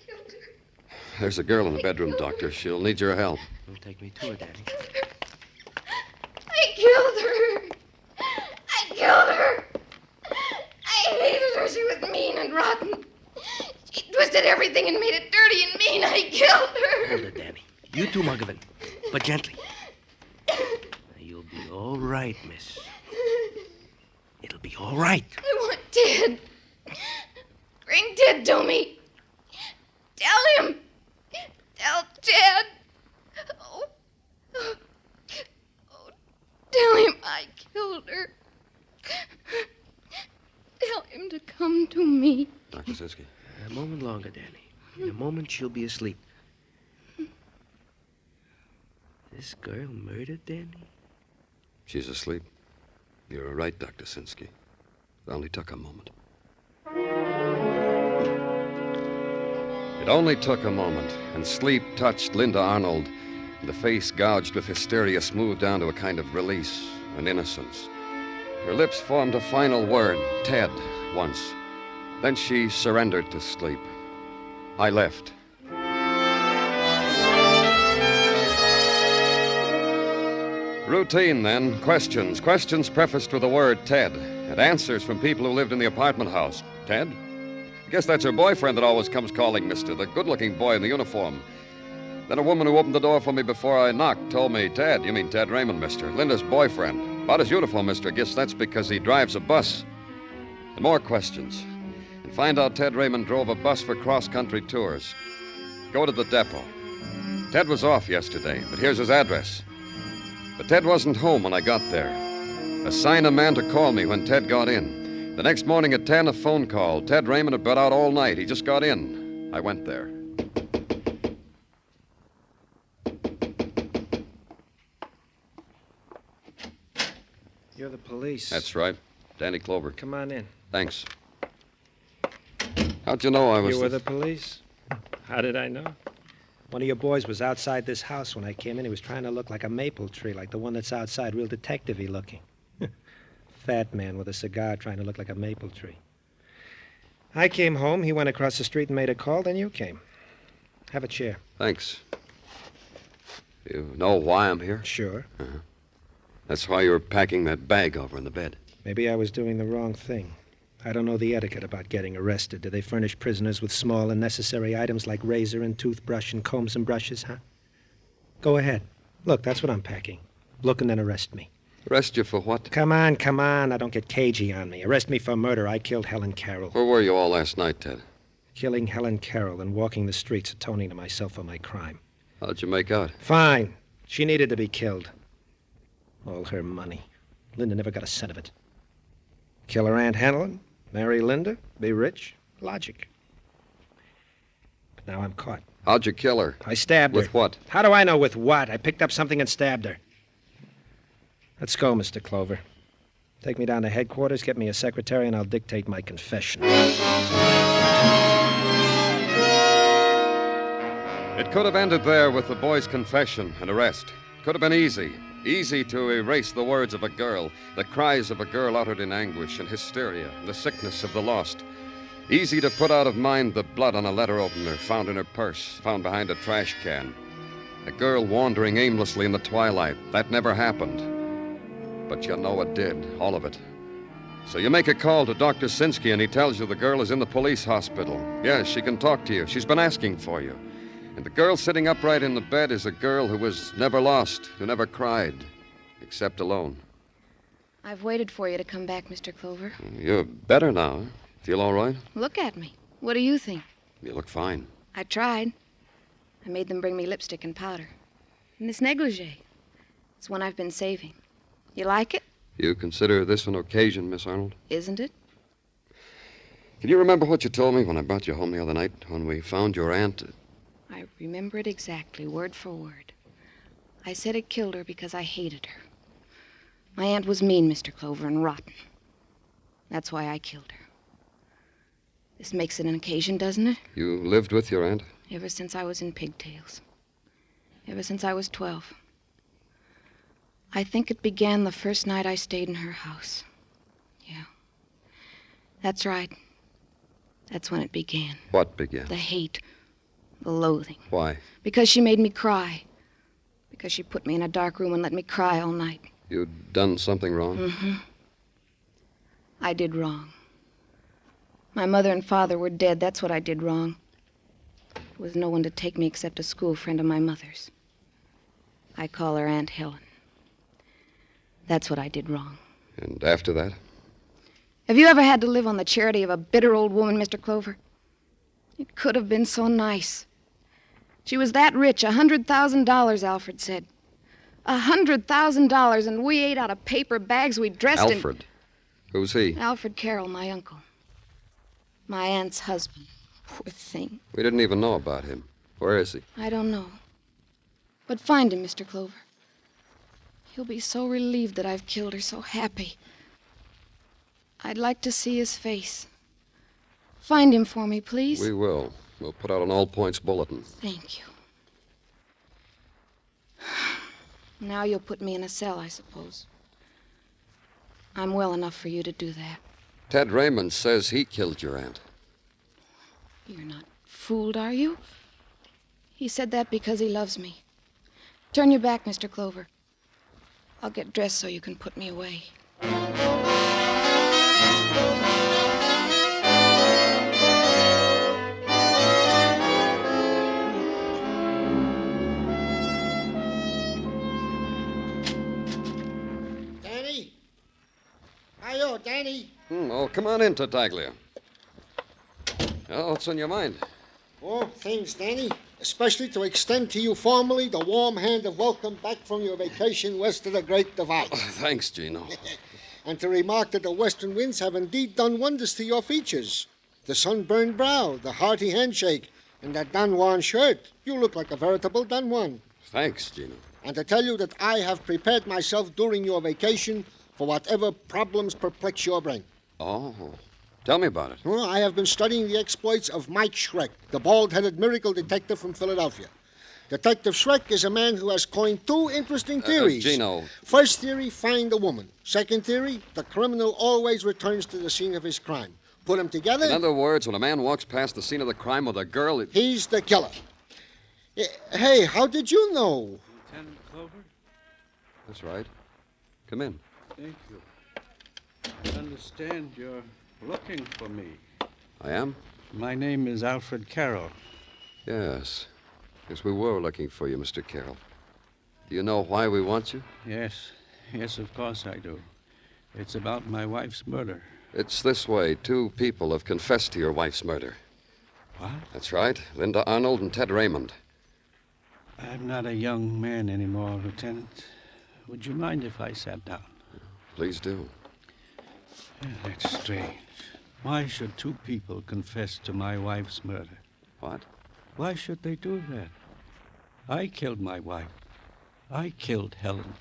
There's a girl in the bedroom, Doctor. She'll need your help. Don't take me to her, Danny. I killed her. I killed her. I hated her. She was mean and rotten. She twisted everything and made it dirty and mean. I killed her. Hold it, Danny. You too, Muggavan. But gently. You'll be all right, miss. It'll be all right. I want Ted. Bring Ted to me. Tell him. Tell Ted. Oh. Tell him I killed her. Tell him to come to me. Dr. Sinsky. A moment longer, Danny. In a moment, she'll be asleep. This girl murdered Danny? She's asleep. You're right, Dr. Sinsky. It only took a moment. It only took a moment, and sleep touched Linda Arnold, and the face gouged with hysteria smoothed down to a kind of release and innocence. Her lips formed a final word, Ted, once. Then she surrendered to sleep. I left. Routine, then. Questions. Questions prefaced with the word Ted. And answers from people who lived in the apartment house. Ted? I guess that's her boyfriend that always comes calling, mister. The good-looking boy in the uniform. Then a woman who opened the door for me before I knocked told me, Ted, you mean Ted Raymond, mister. Linda's boyfriend. About his uniform, mister. I guess that's because he drives a bus. And more questions. And find out Ted Raymond drove a bus for cross-country tours. Go to the depot. Ted was off yesterday, but here's his address. But Ted wasn't home when I got there. Assign a man to call me when Ted got in. The next morning at 10, a phone call. Ted Raymond had been out all night. He just got in. I went there. You're the police. That's right. Danny Clover. Come on in. Thanks. How'd you know I was... You were the police? How did I know? One of your boys was outside this house when I came in. He was trying to look like a maple tree, like the one that's outside, real detective-y looking. Fat man with a cigar trying to look like a maple tree. I came home, he went across the street and made a call, then you came. Have a chair. Thanks. You know why I'm here? Sure. Uh-huh. That's why you were packing that bag over in the bed. Maybe I was doing the wrong thing. I don't know the etiquette about getting arrested. Do they furnish prisoners with small and necessary items like razor and toothbrush and combs and brushes, huh? Go ahead. Look, that's what I'm packing. Look and then arrest me. Arrest you for what? Come on, come on. Now don't get cagey on me. Arrest me for murder. I killed Helen Carroll. Where were you all last night, Ted? Killing Helen Carroll and walking the streets atoning to myself for my crime. How'd you make out? Fine. She needed to be killed. All her money. Linda never got a cent of it. Kill her Aunt Helen, marry Linda, be rich. Logic. But now I'm caught. How'd you kill her? I stabbed her. With what? How do I know with what? I picked up something and stabbed her. Let's go, Mr. Clover. Take me down to headquarters, get me a secretary, and I'll dictate my confession. It could have ended there with the boy's confession and arrest. Could have been easy. Easy to erase the words of a girl, the cries of a girl uttered in anguish and hysteria, the sickness of the lost. Easy to put out of mind the blood on a letter opener found in her purse, found behind a trash can. A girl wandering aimlessly in the twilight. That never happened. But you know it did, all of it. So you make a call to Dr. Sinsky, and he tells you the girl is in the police hospital. Yes, she can talk to you. She's been asking for you. And the girl sitting upright in the bed is a girl who was never lost, who never cried, except alone. I've waited for you to come back, Mr. Clover. You're better now. Huh? Feel all right? Look at me. What do you think? You look fine. I tried. I made them bring me lipstick and powder. And this negligee. It's one I've been saving. You like it? You consider this an occasion, Miss Arnold? Isn't it? Can you remember what you told me when I brought you home the other night, when we found your aunt? I remember it exactly, word for word. I said it killed her because I hated her. My aunt was mean, Mr. Clover, and rotten. That's why I killed her. This makes it an occasion, doesn't it? You lived with your aunt? Ever since I was in pigtails. Ever since I was 12. I think it began the first night I stayed in her house. Yeah. That's right. That's when it began. What began? The hate. The loathing. Why? Because she made me cry. Because she put me in a dark room and let me cry all night. You'd done something wrong? Mm-hmm. I did wrong. My mother and father were dead. That's what I did wrong. There was no one to take me except a school friend of my mother's. I call her Aunt Helen. That's what I did wrong. And after that? Have you ever had to live on the charity of a bitter old woman, Mr. Clover? It could have been so nice. She was that rich, $100,000, Alfred said. $100,000, and we ate out of paper bags we dressed in. Alfred? Who's he? Alfred Carroll, my uncle. My aunt's husband. Poor thing. We didn't even know about him. Where is he? I don't know. But find him, Mr. Clover. He'll be so relieved that I've killed her, so happy. I'd like to see his face. Find him for me, please. We will. We'll put out an all-points bulletin. Thank you. Now you'll put me in a cell, I suppose. I'm well enough for you to do that. Ted Raymond says he killed your aunt. You're not fooled, are you? He said that because he loves me. Turn your back, Mr. Clover. I'll get dressed so you can put me away. Danny? Hi-yo, Danny. Oh, come on in, Tartaglia. Oh, what's on your mind? Oh, things, Danny. Especially to extend to you formally the warm hand of welcome back from your vacation west of the Great Divide. Oh, thanks, Gino. And to remark that the western winds have indeed done wonders to your features. The sunburned brow, the hearty handshake, and that Don Juan shirt. You look like a veritable Don Juan. Thanks, Gino. And to tell you that I have prepared myself during your vacation for whatever problems perplex your brain. Oh, tell me about it. Well, I have been studying the exploits of Mike Schreck, the bald-headed miracle detective from Philadelphia. Detective Schreck is a man who has coined two interesting theories. Gino. First theory, find the woman. Second theory, the criminal always returns to the scene of his crime. Put them together. In other words, when a man walks past the scene of the crime with a girl, he's the killer. Hey, how did you know? Lieutenant Clover? That's right. Come in. Thank you. I understand you're looking for me. I am? My name is Alfred Carroll. Yes. Yes, we were looking for you, Mr. Carroll. Do you know why we want you? Yes. Yes, of course I do. It's about my wife's murder. It's this way. Two people have confessed to your wife's murder. What? That's right. Linda Arnold and Ted Raymond. I'm not a young man anymore, Lieutenant. Would you mind if I sat down? Please do. Yeah, that's strange. Why should two people confess to my wife's murder? What? Why should they do that? I killed my wife. I killed Helen.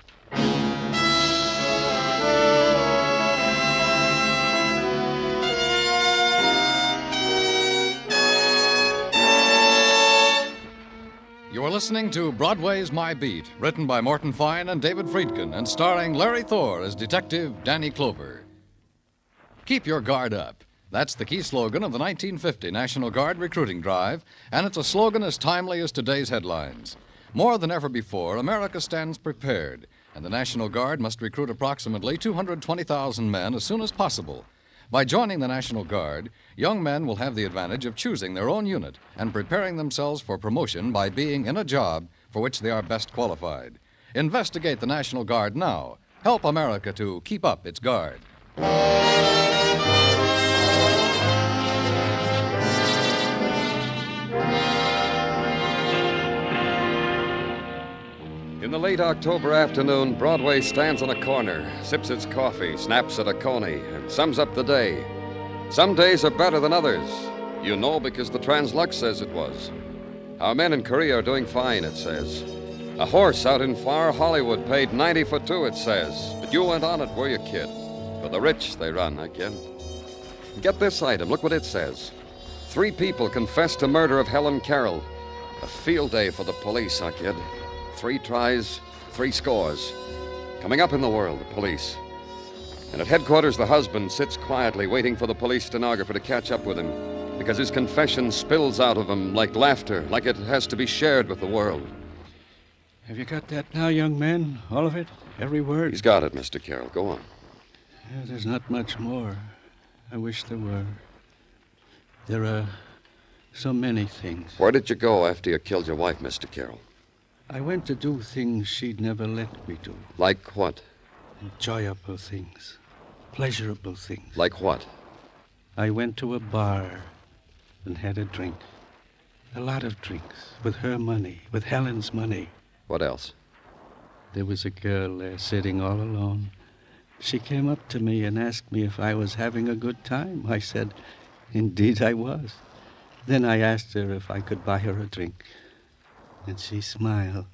You're listening to Broadway's My Beat, written by Morton Fine and David Friedkin, and starring Larry Thor as Detective Danny Clover. Keep your guard up. That's the key slogan of the 1950 National Guard recruiting drive, and it's a slogan as timely as today's headlines. More than ever before, America stands prepared, and the National Guard must recruit approximately 220,000 men as soon as possible. By joining the National Guard, young men will have the advantage of choosing their own unit and preparing themselves for promotion by being in a job for which they are best qualified. Investigate the National Guard now. Help America to keep up its guard. In the late October afternoon, Broadway stands on a corner, sips its coffee, snaps at a coney, and sums up the day. Some days are better than others. You know because the Translux says it was. Our men in Korea are doing fine, it says. A horse out in far Hollywood paid 90 for two, it says. But you went on it, were you, kid? For the rich, they run, I kid. Get this item. Look what it says. 3 people confessed to murder of Helen Carroll. A field day for the police, I kid. 3 tries, 3 scores. Coming up in the world, the police. And at headquarters, the husband sits quietly waiting for the police stenographer to catch up with him because his confession spills out of him like laughter, like it has to be shared with the world. Have you got that now, young man? All of it? Every word? He's got it, Mr. Carroll. Go on. Yeah, there's not much more. I wish there were. There are so many things. Where did you go after you killed your wife, Mr. Carroll? I went to do things she'd never let me do. Like what? Enjoyable things. Pleasurable things. Like what? I went to a bar and had a drink. A lot of drinks. With her money. With Helen's money. What else? There was a girl there sitting all alone. She came up to me and asked me if I was having a good time. I said, indeed I was. Then I asked her if I could buy her a drink. And she smiled.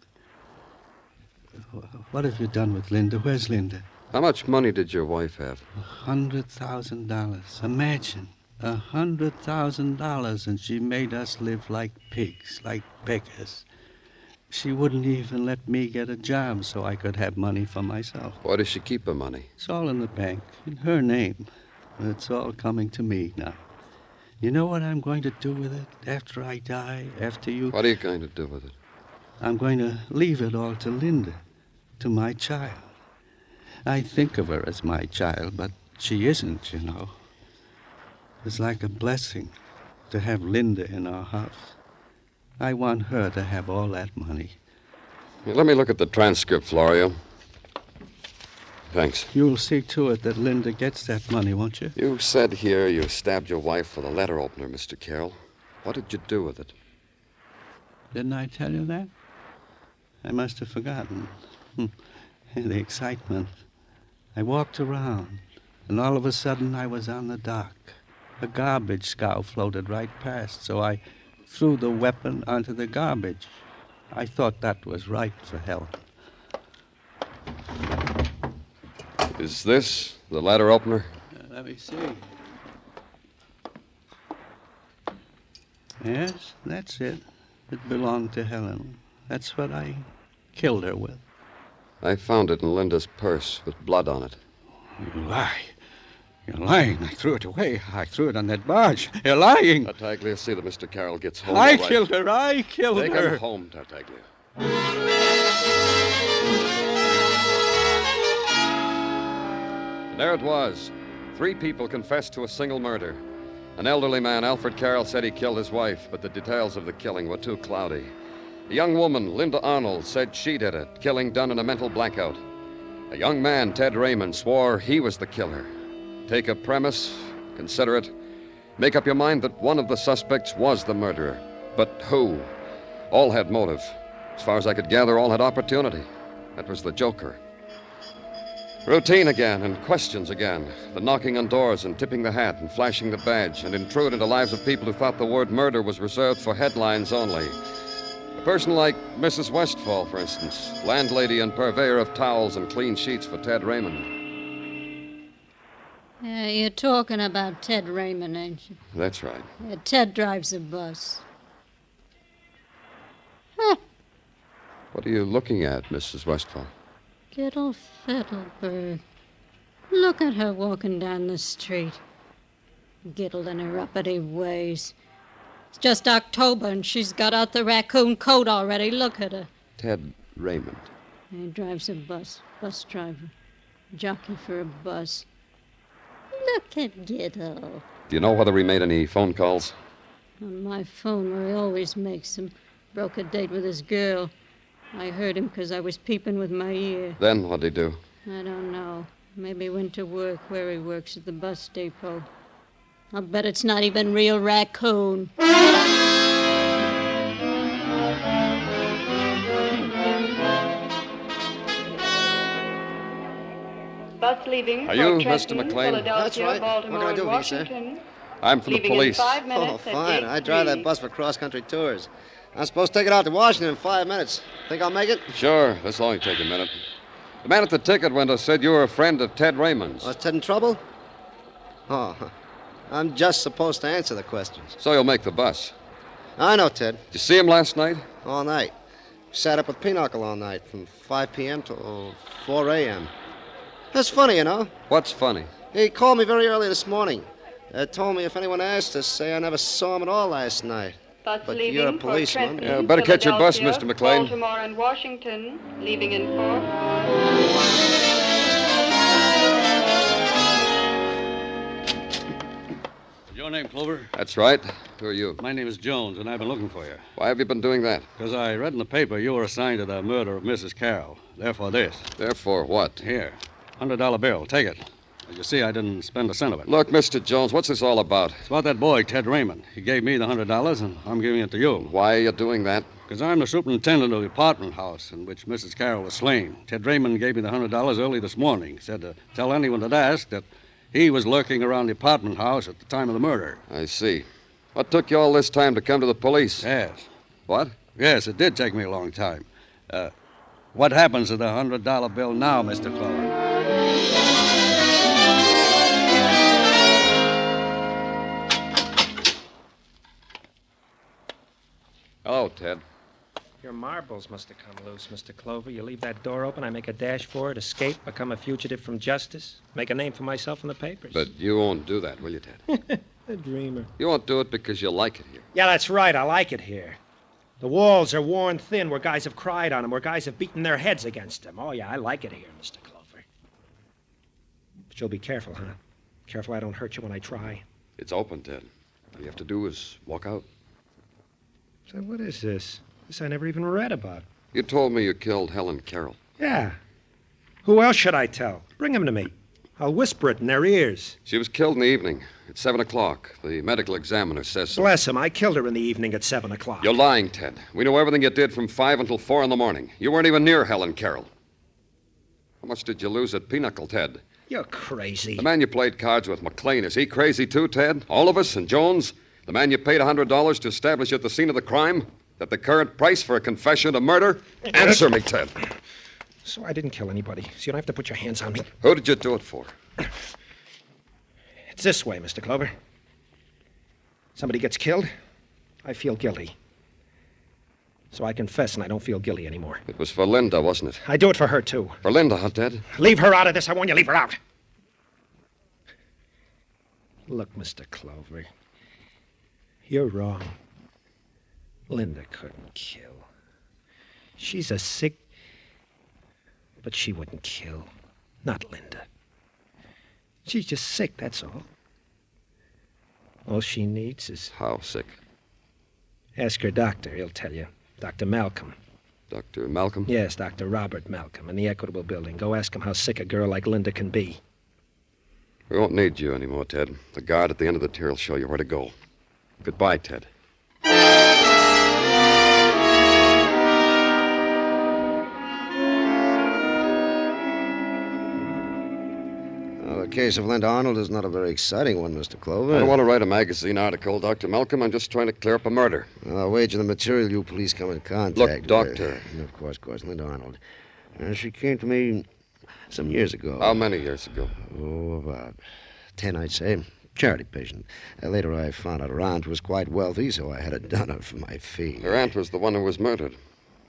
What have you done with Linda? Where's Linda? How much money did your wife have? $100,000. Imagine. $100,000, and she made us live like pigs, like beggars. She wouldn't even let me get a job so I could have money for myself. Where does she keep her money? It's all in the bank, in her name. It's all coming to me now. You know what I'm going to do with it after I die, after you... What are you going to do with it? I'm going to leave it all to Linda, to my child. I think of her as my child, but she isn't, you know. It's like a blessing to have Linda in our house. I want her to have all that money. Well, let me look at the transcript, Florio. Thanks. You'll see to it that Linda gets that money, won't you? You said here you stabbed your wife for the letter opener, Mr. Carroll. What did you do with it? Didn't I tell you that? I must have forgotten. The excitement. I walked around, and all of a sudden I was on the dock. A garbage scow floated right past, so I threw the weapon onto the garbage. I thought that was right for Helen. Is this the letter opener? Let me see. Yes, that's it. It belonged to Helen. That's what I killed her with. I found it in Linda's purse with blood on it. You lie. You're lying. I threw it away. I threw it on that barge. You're lying. Tartaglia, see that Mr. Carroll gets home. I killed her. I killed her. Take him home, Tartaglia. And there it was. 3 people confessed to a single murder. An elderly man, Alfred Carroll, said he killed his wife, but the details of the killing were too cloudy. A young woman, Linda Arnold, said she did it, killing done in a mental blackout. A young man, Ted Raymond, swore he was the killer. Take a premise, consider it, Make up your mind that one of the suspects was the murderer. But who? All had motive. As far as I could gather, all had opportunity. That was the Joker. Routine again, and questions again. The knocking on doors and tipping the hat and flashing the badge and intrude into lives of people who thought the word murder was reserved for headlines only. A person like Mrs. Westfall, for instance, landlady and purveyor of towels and clean sheets for Ted Raymond. You're talking about Ted Raymond, ain't you? That's right. Ted drives a bus. What are you looking at, Mrs. Westfall? Little fiddlebird. Look at her walking down the street. Giddled in her uppity ways. It's just October and she's got out the raccoon coat already. Look at her. Ted Raymond. He drives a bus driver. Jockey for a bus. Look at Giddle. Do you know whether he made any phone calls? On my phone, where he always makes them. Broke a date with his girl. I heard him because I was peeping with my ear. Then what'd he do? I don't know. Maybe went to work where he works at the bus depot. I'll bet it's not even real raccoon. Bus leaving Are you for Trenton, Mr. McLean? Philadelphia, That's right. Baltimore, What can I do for you, sir? Washington. I'm from the Leaving in police. 5 minutes Oh, at fine. gate I drive 3. that bus for cross-country tours. I'm supposed to take it out to Washington in 5 minutes. Think I'll make it? Sure, this'll only take a minute. The man at the ticket window said you were a friend of Ted Raymond's. Was Ted in trouble? Oh, I'm just supposed to answer the questions. So you'll make the bus. I know Ted. Did you see him last night? All night. Sat up with Pinochle all night from 5 p.m. to 4 a.m. That's funny, you know. What's funny? He called me very early this morning. Told me if anyone asked to say I never saw him at all last night. Bus But leaving you're a for policeman. Trenton, Yeah, better catch your bus, Philadelphia, Mr. McLean. Baltimore and Washington, leaving in 4. Your name, Clover? That's right. Who are you? My name is Jones, and I've been looking for you. Why have you been doing that? Because I read in the paper you were assigned to the murder of Mrs. Carroll. Therefore, this. Therefore what? Here. $100 bill. Take it. As you see, I didn't spend a cent of it. Look, Mr. Jones, what's this all about? It's about that boy, Ted Raymond. He gave me the $100, and I'm giving it to you. Why are you doing that? Because I'm the superintendent of the apartment house in which Mrs. Carroll was slain. Ted Raymond gave me the $100 early this morning. He said to tell anyone that asked that he was lurking around the apartment house at the time of the murder. I see. What took you all this time to come to the police? Yes. What? Yes, it did take me a long time. What happens to the $100 bill now, Mr. Cullen? Hello, Ted. Your marbles must have come loose, Mr. Clover. You leave that door open, I make a dash for it, escape, become a fugitive from justice, make a name for myself in the papers. But you won't do that, will you, Ted? A dreamer. You won't do it because you like it here. Yeah, that's right. I like it here. The walls are worn thin where guys have cried on them, where guys have beaten their heads against them. Oh, yeah, I like it here, Mr. Clover. But you'll be careful, huh? Careful I don't hurt you when I try. It's open, Ted. All you have to do is walk out. So what is this? This I never even read about. You told me you killed Helen Carroll. Yeah. Who else should I tell? Bring them to me. I'll whisper it in their ears. She was killed in the evening at 7 o'clock. The medical examiner says so. Bless him. I killed her in the evening at 7 o'clock. You're lying, Ted. We know everything you did from 5 until 4 in the morning. You weren't even near Helen Carroll. How much did you lose at Pinochle, Ted? You're crazy. The man you played cards with, McLean, is he crazy too, Ted? All of us and Jones? The man you paid $100 to establish at the scene of the crime? That the current price for a confession to murder? Answer me, Ted. So I didn't kill anybody, so you don't have to put your hands on me. Who did you do it for? It's this way, Mr. Clover. Somebody gets killed, I feel guilty. So I confess and I don't feel guilty anymore. It was for Linda, wasn't it? I do it for her, too. For Linda, huh, Ted? Leave her out of this. I warn you, leave her out. Look, Mr. Clover, you're wrong. Linda couldn't kill. She's a sick... But she wouldn't kill. Not Linda. She's just sick, that's all. All she needs is... How sick? Ask her doctor, he'll tell you. Dr. Malcolm. Dr. Malcolm? Yes, Dr. Robert Malcolm in the Equitable Building. Go ask him how sick a girl like Linda can be. We won't need you anymore, Ted. The guard at the end of the tier will show you where to go. Goodbye, Ted. Well, the case of Linda Arnold is not a very exciting one, Mr. Clover. I don't want to write a magazine article, Dr. Malcolm. I'm just trying to clear up a murder. Well, I'll wager the material you police come in contact Look, with. Doctor. Of course, Linda Arnold. She came to me some years ago. How many years ago? Oh, about 10, I'd say. Charity patient. Later, I found out her aunt was quite wealthy, so I had it done up for my fee. Her aunt was the one who was murdered.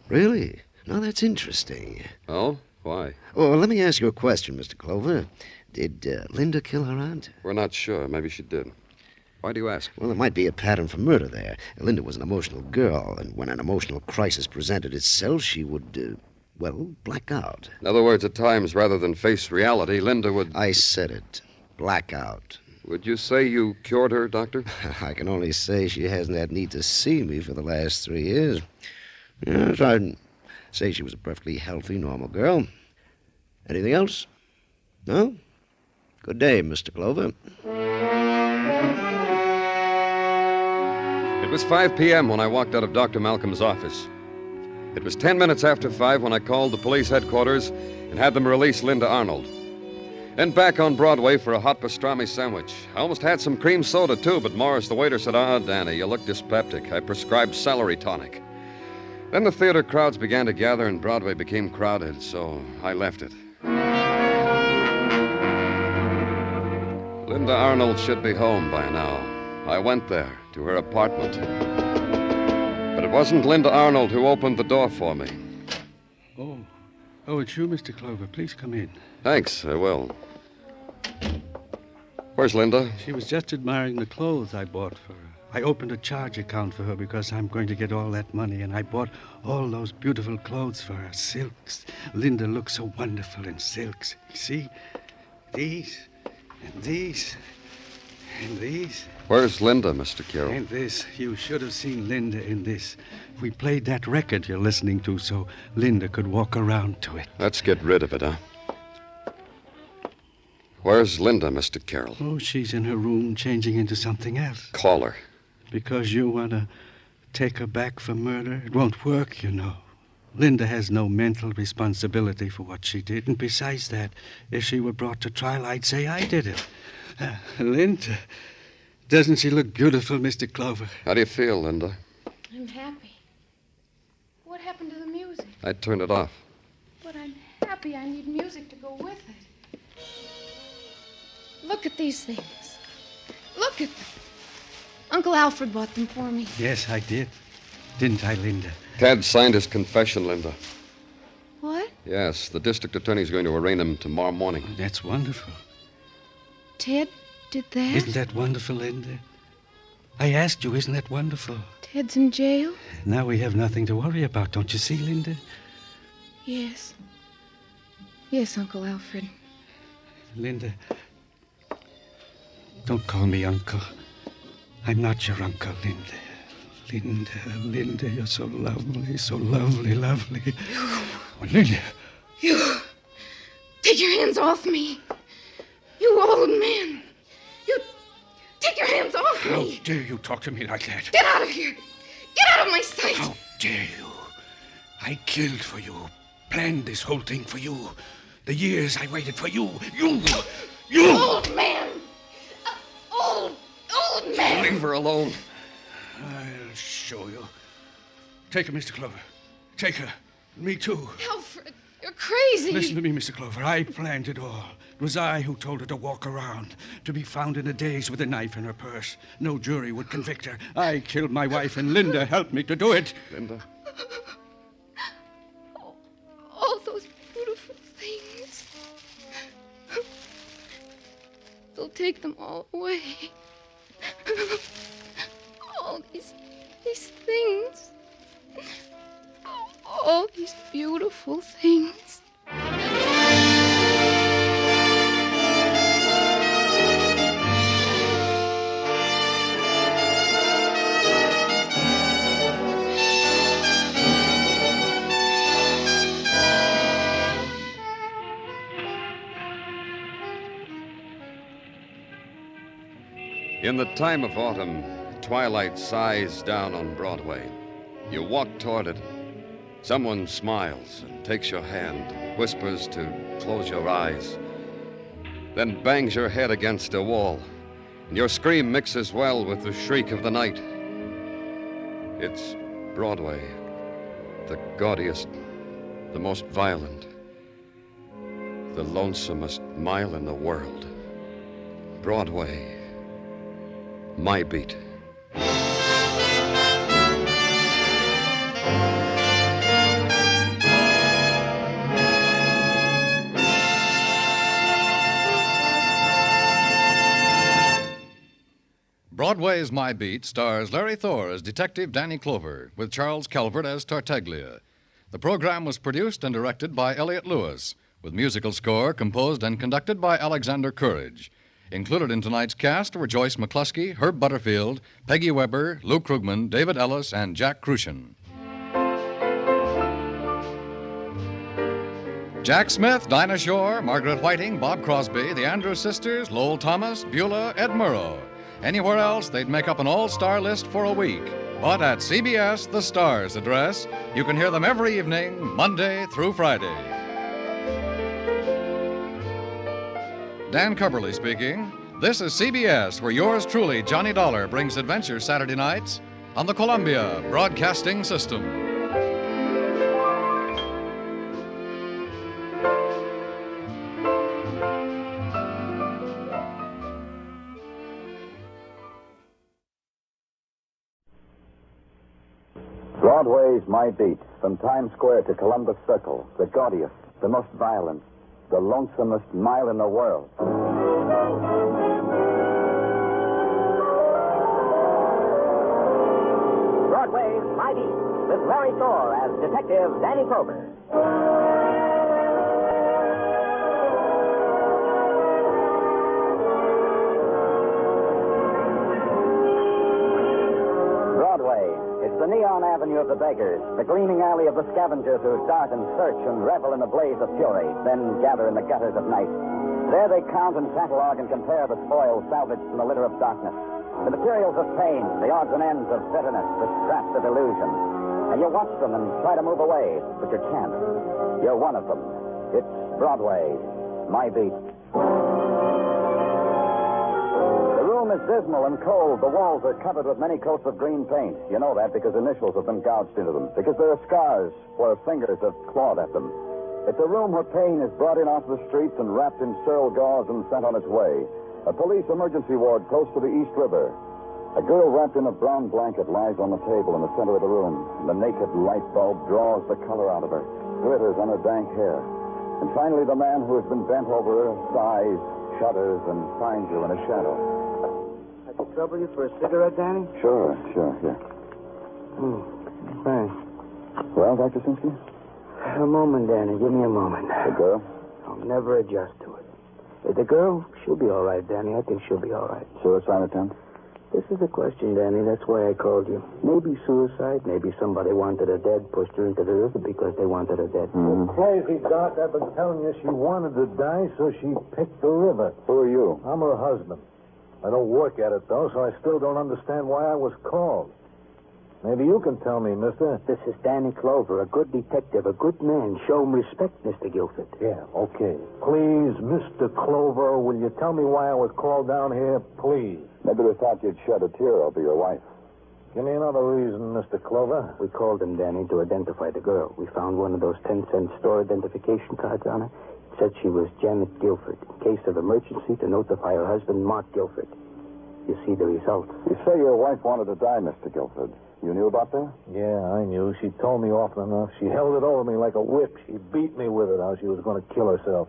Really? Now, that's interesting. Oh? Why? Well, let me ask you a question, Mr. Clover. Did Linda kill her aunt? We're not sure. Maybe she did. Why do you ask? Well, there might be a pattern for murder there. Linda was an emotional girl, and when an emotional crisis presented itself, she would, black out. In other words, at times, rather than face reality, Linda would... I said it. Black out. Would you say you cured her, Doctor? I can only say she hasn't had need to see me for the last 3 years. Yes, I'd say she was a perfectly healthy, normal girl. Anything else? No? Good day, Mr. Clover. It was 5 p.m. when I walked out of Dr. Malcolm's office. It was 10 minutes after 5 when I called the police headquarters and had them release Linda Arnold. Then back on Broadway for a hot pastrami sandwich. I almost had some cream soda, too, but Morris, the waiter, said, Danny, you look dyspeptic. I prescribed celery tonic. Then the theater crowds began to gather and Broadway became crowded, so I left it. Linda Arnold should be home by now. I went there, to her apartment. But it wasn't Linda Arnold who opened the door for me. Oh, it's you, Mr. Clover. Please come in. Thanks, I will. Where's Linda? She was just admiring the clothes I bought for her. I opened a charge account for her because I'm going to get all that money, and I bought all those beautiful clothes for her. Silks. Linda looks so wonderful in silks. See? These, and these, and these. Where's Linda, Mr. Carroll? And this. You should have seen Linda in this. We played that record you're listening to so Linda could walk around to it. Let's get rid of it, huh? Where's Linda, Mr. Carroll? Oh, she's in her room changing into something else. Call her. Because you want to take her back for murder? It won't work, you know. Linda has no mental responsibility for what she did. And besides that, if she were brought to trial, I'd say I did it. Linda, doesn't she look beautiful, Mr. Clover? How do you feel, Linda? I'm happy. What happened to the music? I turned it off. But I'm happy. I need music to go with it. Look at these things. Look at them. Uncle Alfred bought them for me. Yes, I did. Didn't I, Linda? Ted signed his confession, Linda. What? Yes, the district attorney's going to arraign him tomorrow morning. Oh, that's wonderful. Ted did that? Isn't that wonderful, Linda? I asked you, isn't that wonderful? Ted's in jail? Now we have nothing to worry about, don't you see, Linda? Yes. Yes, Uncle Alfred. Linda, don't call me Uncle. I'm not your uncle, Linda. Linda, you're so lovely, lovely. Oh, Linda. You. Take your hands off me. You old man. You. Take your hands off me. How dare you talk to me like that? Get out of here. Get out of my sight. How dare you? I killed for you. Planned this whole thing for you. The years I waited for you. You. Old man. Old man. Leave her alone. I'll show you. Take her, Mr. Clover. Take her. Me too. Alfred, you're crazy. Listen to me, Mr. Clover. I planned it all. It was I who told her to walk around, to be found in a daze with a knife in her purse. No jury would convict her. I killed my wife, and Linda helped me to do it. Linda? All those beautiful things. They'll take them all away. All these things. All these beautiful things. In the time of autumn, twilight sighs down on Broadway. You walk toward it. Someone smiles and takes your hand, whispers to close your eyes, then bangs your head against a wall, and your scream mixes well with the shriek of the night. It's Broadway, the gaudiest, the most violent, the lonesomest mile in the world. Broadway, my beat. Broadway's My Beat stars Larry Thor as Detective Danny Clover, with Charles Calvert as Tartaglia. The program was produced and directed by Elliott Lewis, with musical score composed and conducted by Alexander Courage. Included in tonight's cast were Joyce McCluskey, Herb Butterfield, Peggy Weber, Lou Krugman, David Ellis, and Jack Crucian. Jack Smith, Dinah Shore, Margaret Whiting, Bob Crosby, the Andrews Sisters, Lowell Thomas, Beulah, Ed Murrow. Anywhere else, they'd make up an all-star list for a week. But at CBS, the Stars address, you can hear them every evening, Monday through Friday. Dan Coverly speaking. This is CBS, where yours truly, Johnny Dollar, brings adventure Saturday nights on the Columbia Broadcasting System. Broadway's My Beat, from Times Square to Columbus Circle, the gaudiest, the most violent, the lonesomest mile in the world. Broadway's My Beat, with Larry Thor as Detective Danny Clover. It's the neon avenue of the beggars, the gleaming alley of the scavengers who start and search and revel in the blaze of fury, then gather in the gutters of night. There they count and catalog and compare the spoils salvaged from the litter of darkness, the materials of pain, the odds and ends of bitterness, the scraps of illusion. And you watch them and try to move away, but you can't. You're one of them. It's Broadway, My Beat. The room is dismal and cold. The walls are covered with many coats of green paint. You know that because initials have been gouged into them, because there are scars where fingers have clawed at them. It's a room where pain is brought in off the streets and wrapped in sterile gauze and sent on its way. A police emergency ward close to the East River. A girl wrapped in a brown blanket lies on the table in the center of the room. The naked light bulb draws the color out of her, glitters on her dank hair. And finally, the man who has been bent over her sighs, shudders, and finds you in a shadow. I could trouble you for a cigarette, Danny? Sure, here. Thanks. Well, Dr. Sinsky? A moment, Danny. Give me a moment. The girl? I'll never adjust to it. The girl, she'll be all right, Danny. I think she'll be all right. Suicide attempt? This is the question, Danny. That's why I called you. Maybe suicide. Maybe somebody wanted her dead, pushed her into the river because they wanted her dead. Mm-hmm. Crazy, Doc. I've been telling you she wanted to die, so she picked the river. Who are you? I'm her husband. I don't work at it, though, so I still don't understand why I was called. Maybe you can tell me, mister. This is Danny Clover, a good detective, a good man. Show him respect, Mr. Guilford. Yeah, okay. Please, Mr. Clover, will you tell me why I was called down here, please? Maybe they thought you'd shed a tear over your wife. Give me another reason, Mr. Clover. We called him, Danny, to identify the girl. We found one of those 10-cent store identification cards on her. It said she was Janet Guilford. In case of emergency, to notify her husband, Mark Guilford. You see the results. You say your wife wanted to die, Mr. Guilford. You knew about that? Yeah, I knew. She told me often enough. She held it over me like a whip. She beat me with it, how she was going to kill herself.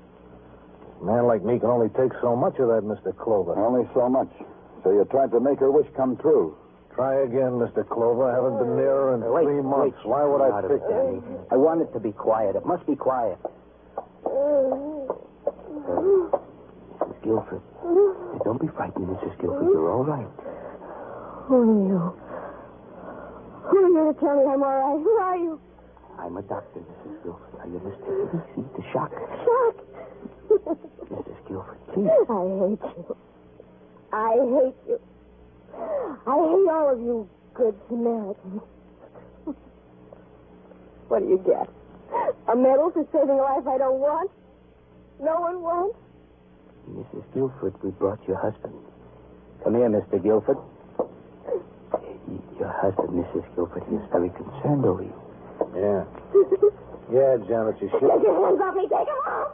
A man like me can only take so much of that, Mr. Clover. Only so much. So you tried to make her wish come true. Try again, Mr. Clover. I haven't been near her in 3 months. Why would I pick Danny? I want it to be quiet. It must be quiet. Mrs. Guilford. Don't be frightened, Mrs. Guilford. You're all right. Who are you? Who are you to tell me I'm all right? Who are you? I'm a doctor, Mrs. Guilford. Are you listening? See the shock? Shock? Mrs. Guilford, please. I hate you. I hate you. I hate all of you good Samaritans. What do you get? A medal for saving a life I don't want? No one wants? Mrs. Guilford, we brought your husband. Come here, Mr. Guilford. Your husband, Mrs. Guilford, he is very concerned over you. Yeah. Yeah, Janet, you should. Take your hands off me. Take them off.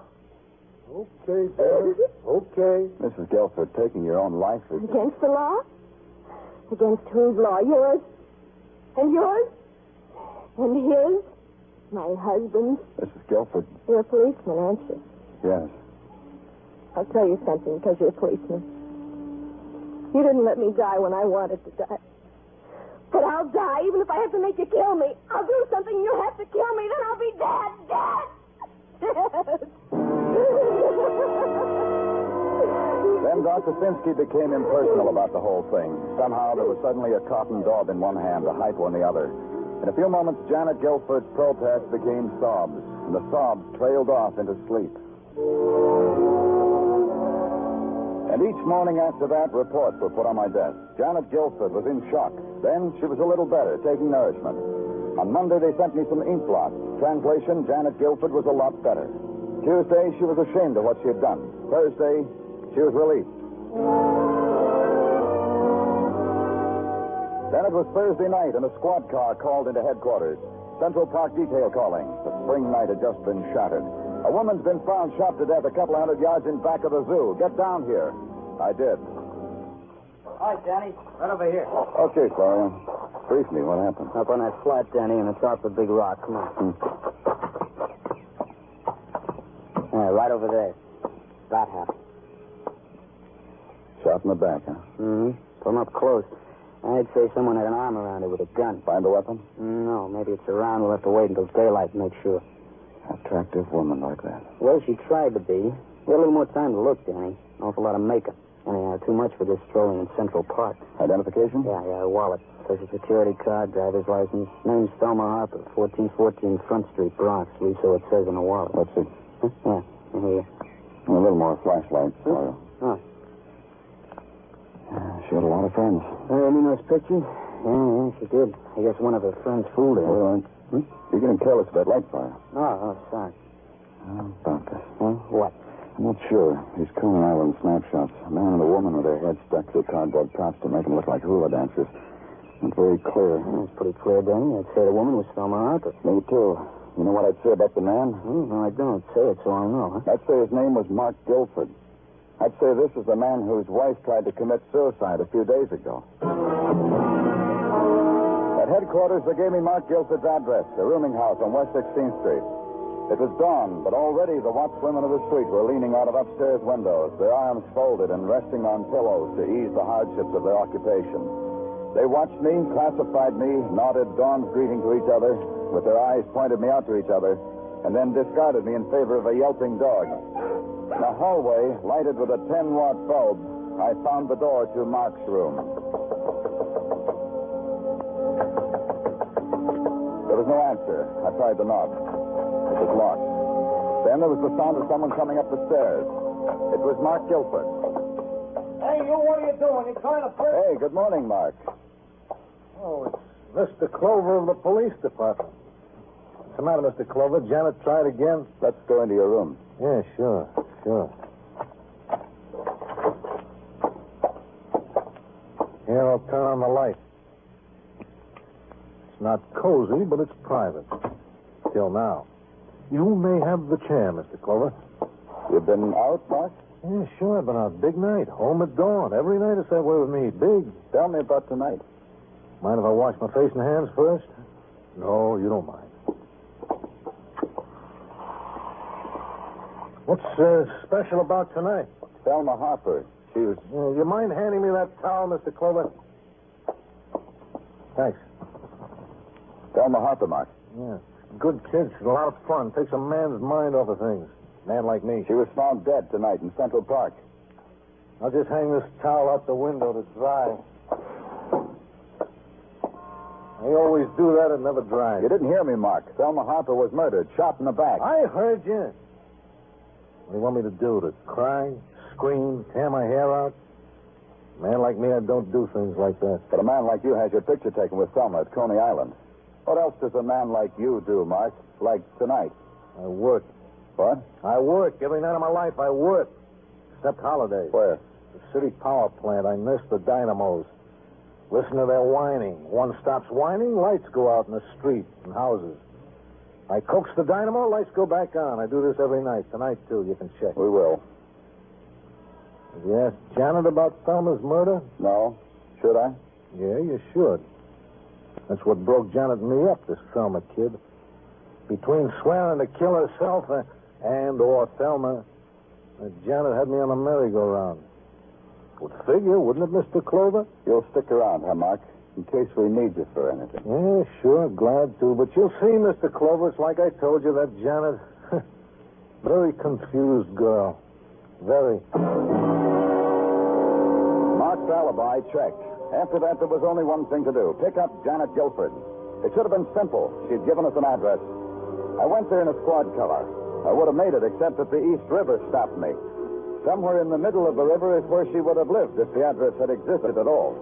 Okay, Janet. Okay. Mrs. Guilford, taking your own life is... Against the law? Against whose law? Yours? And yours? And his? My husband's? Mrs. Guilford. You're a policeman, aren't you? Yes. I'll tell you something because you're a policeman. You didn't let me die when I wanted to die. But I'll die even if I have to make you kill me. I'll do something and you'll have to kill me. Then I'll be dead. Dead. Then Dr. Finsky became impersonal about the whole thing. Somehow there was suddenly a cotton dog in one hand, a hypo in the other. In a few moments, Janet Guilford's protest became sobs, and the sobs trailed off into sleep. And each morning after that, reports were put on my desk. Janet Guilford was in shock. Then she was a little better, taking nourishment. On Monday, they sent me some ink blots. Translation, Janet Guilford was a lot better. Tuesday, she was ashamed of what she had done. Thursday, she was released. Then it was Thursday night, and a squad car called into headquarters. Central Park detail calling. The spring night had just been shattered. A woman's been found shot to death a couple of 100 yards in back of the zoo. Get down here. I did. Hi, Danny. Right over here. Okay, Florian. Brief me. What happened? Up on that flat, Danny, and it's off the big rock. Come on. Yeah, right over there. That house. Shot in the back, huh? Mm-hmm. Come up close. I'd say someone had an arm around it with a gun. Find a weapon? No, maybe it's around. We'll have to wait until daylight to make sure. Attractive woman like that. Well, she tried to be. We had a little more time to look, Danny. An awful lot of makeup. Anyhow, too much for this strolling in Central Park. Identification? Yeah, wallet. Social security card, driver's license. Name's Thelma Harper, 1414 Front Street, Bronx. At least so it says in the wallet. Let's see. Yeah, here. A little more flashlight. Oh. She had a lot of friends. Any nice picture? Yeah, she did. I guess one of her friends fooled her. All right. You're getting careless about light fire. Oh, sorry. How about this? Huh? What? I'm not sure. These Cullen Island snapshots. A man and a woman with their heads stuck to cardboard tops to make them look like hula dancers. Not very clear. It's pretty clear, Danny. I'd say the woman was Thelma Harper. Me, too. You know what I'd say about the man? No, I don't. Say it so I'll know, huh? I'd say his name was Mark Guilford. I'd say this is the man whose wife tried to commit suicide a few days ago. At headquarters, they gave me Mark Guilford's address, a rooming house on West 16th Street. It was dawn, but already the watchwomen of the street were leaning out of upstairs windows, their arms folded and resting on pillows to ease the hardships of their occupation. They watched me, classified me, nodded Dawn's greeting to each other, with their eyes pointed me out to each other, and then discarded me in favor of a yelping dog. In a hallway, lighted with a 10-watt bulb, I found the door to Mark's room. There was no answer. I tried the knob. It was locked. Then there was the sound of someone coming up the stairs. It was Mark Guilford. Hey, you, what are you doing? You trying to break? Hey, good morning, Mark. Oh, it's Mr. Clover of the police department. What's the matter, Mr. Clover? Janet tried again? Let's go into your room. Yeah, sure. Here, I'll turn on the light. It's not cozy, but it's private. Till now. You may have the chair, Mr. Clover. You've been out, Mark? Yeah, sure. I've been out. Big night. Home at dawn. Every night it's that way with me. Big. Tell me about tonight. Mind if I wash my face and hands first? No, you don't mind. What's special about tonight? Thelma Harper. She was... You mind handing me that towel, Mr. Clover? Thanks. Thelma Harper, Mark. Yeah. Good kid. She's a lot of fun. Takes a man's mind off of things. Man like me. She was found dead tonight in Central Park. I'll just hang this towel out the window to dry. I always do that. It never dries. You didn't hear me, Mark. Thelma Harper was murdered, shot in the back. I heard you. What do you want me to do? To cry, scream, tear my hair out? A man like me, I don't do things like that. But a man like you has your picture taken with Thelma at Coney Island. What else does a man like you do, Mark? Like tonight? I work. What? I work. Every night of my life, I work. Except holidays. Where? The city power plant. I nurse the dynamos. Listen to their whining. One stops whining, lights go out in the street and houses. I coax the dynamo, lights go back on. I do this every night. Tonight, too. You can check. We will. Have you asked Janet about Thelma's murder? No. Should I? Yeah, you should. That's what broke Janet and me up, this Thelma kid. Between swearing to kill herself and/or Thelma, Janet had me on a merry-go-round. Would figure, wouldn't it, Mr. Clover? You'll stick around, huh, Mark? In case we need you for anything. Yeah, sure, glad to. But you'll see, Mr. Clover, it's like I told you, that Janet, very confused girl. Very. Mark's alibi checked. After that, there was only one thing to do. Pick up Janet Guilford. It should have been simple. She'd given us an address. I went there in a squad car. I would have made it, except that the East River stopped me. Somewhere in the middle of the river is where she would have lived if the address had existed at all.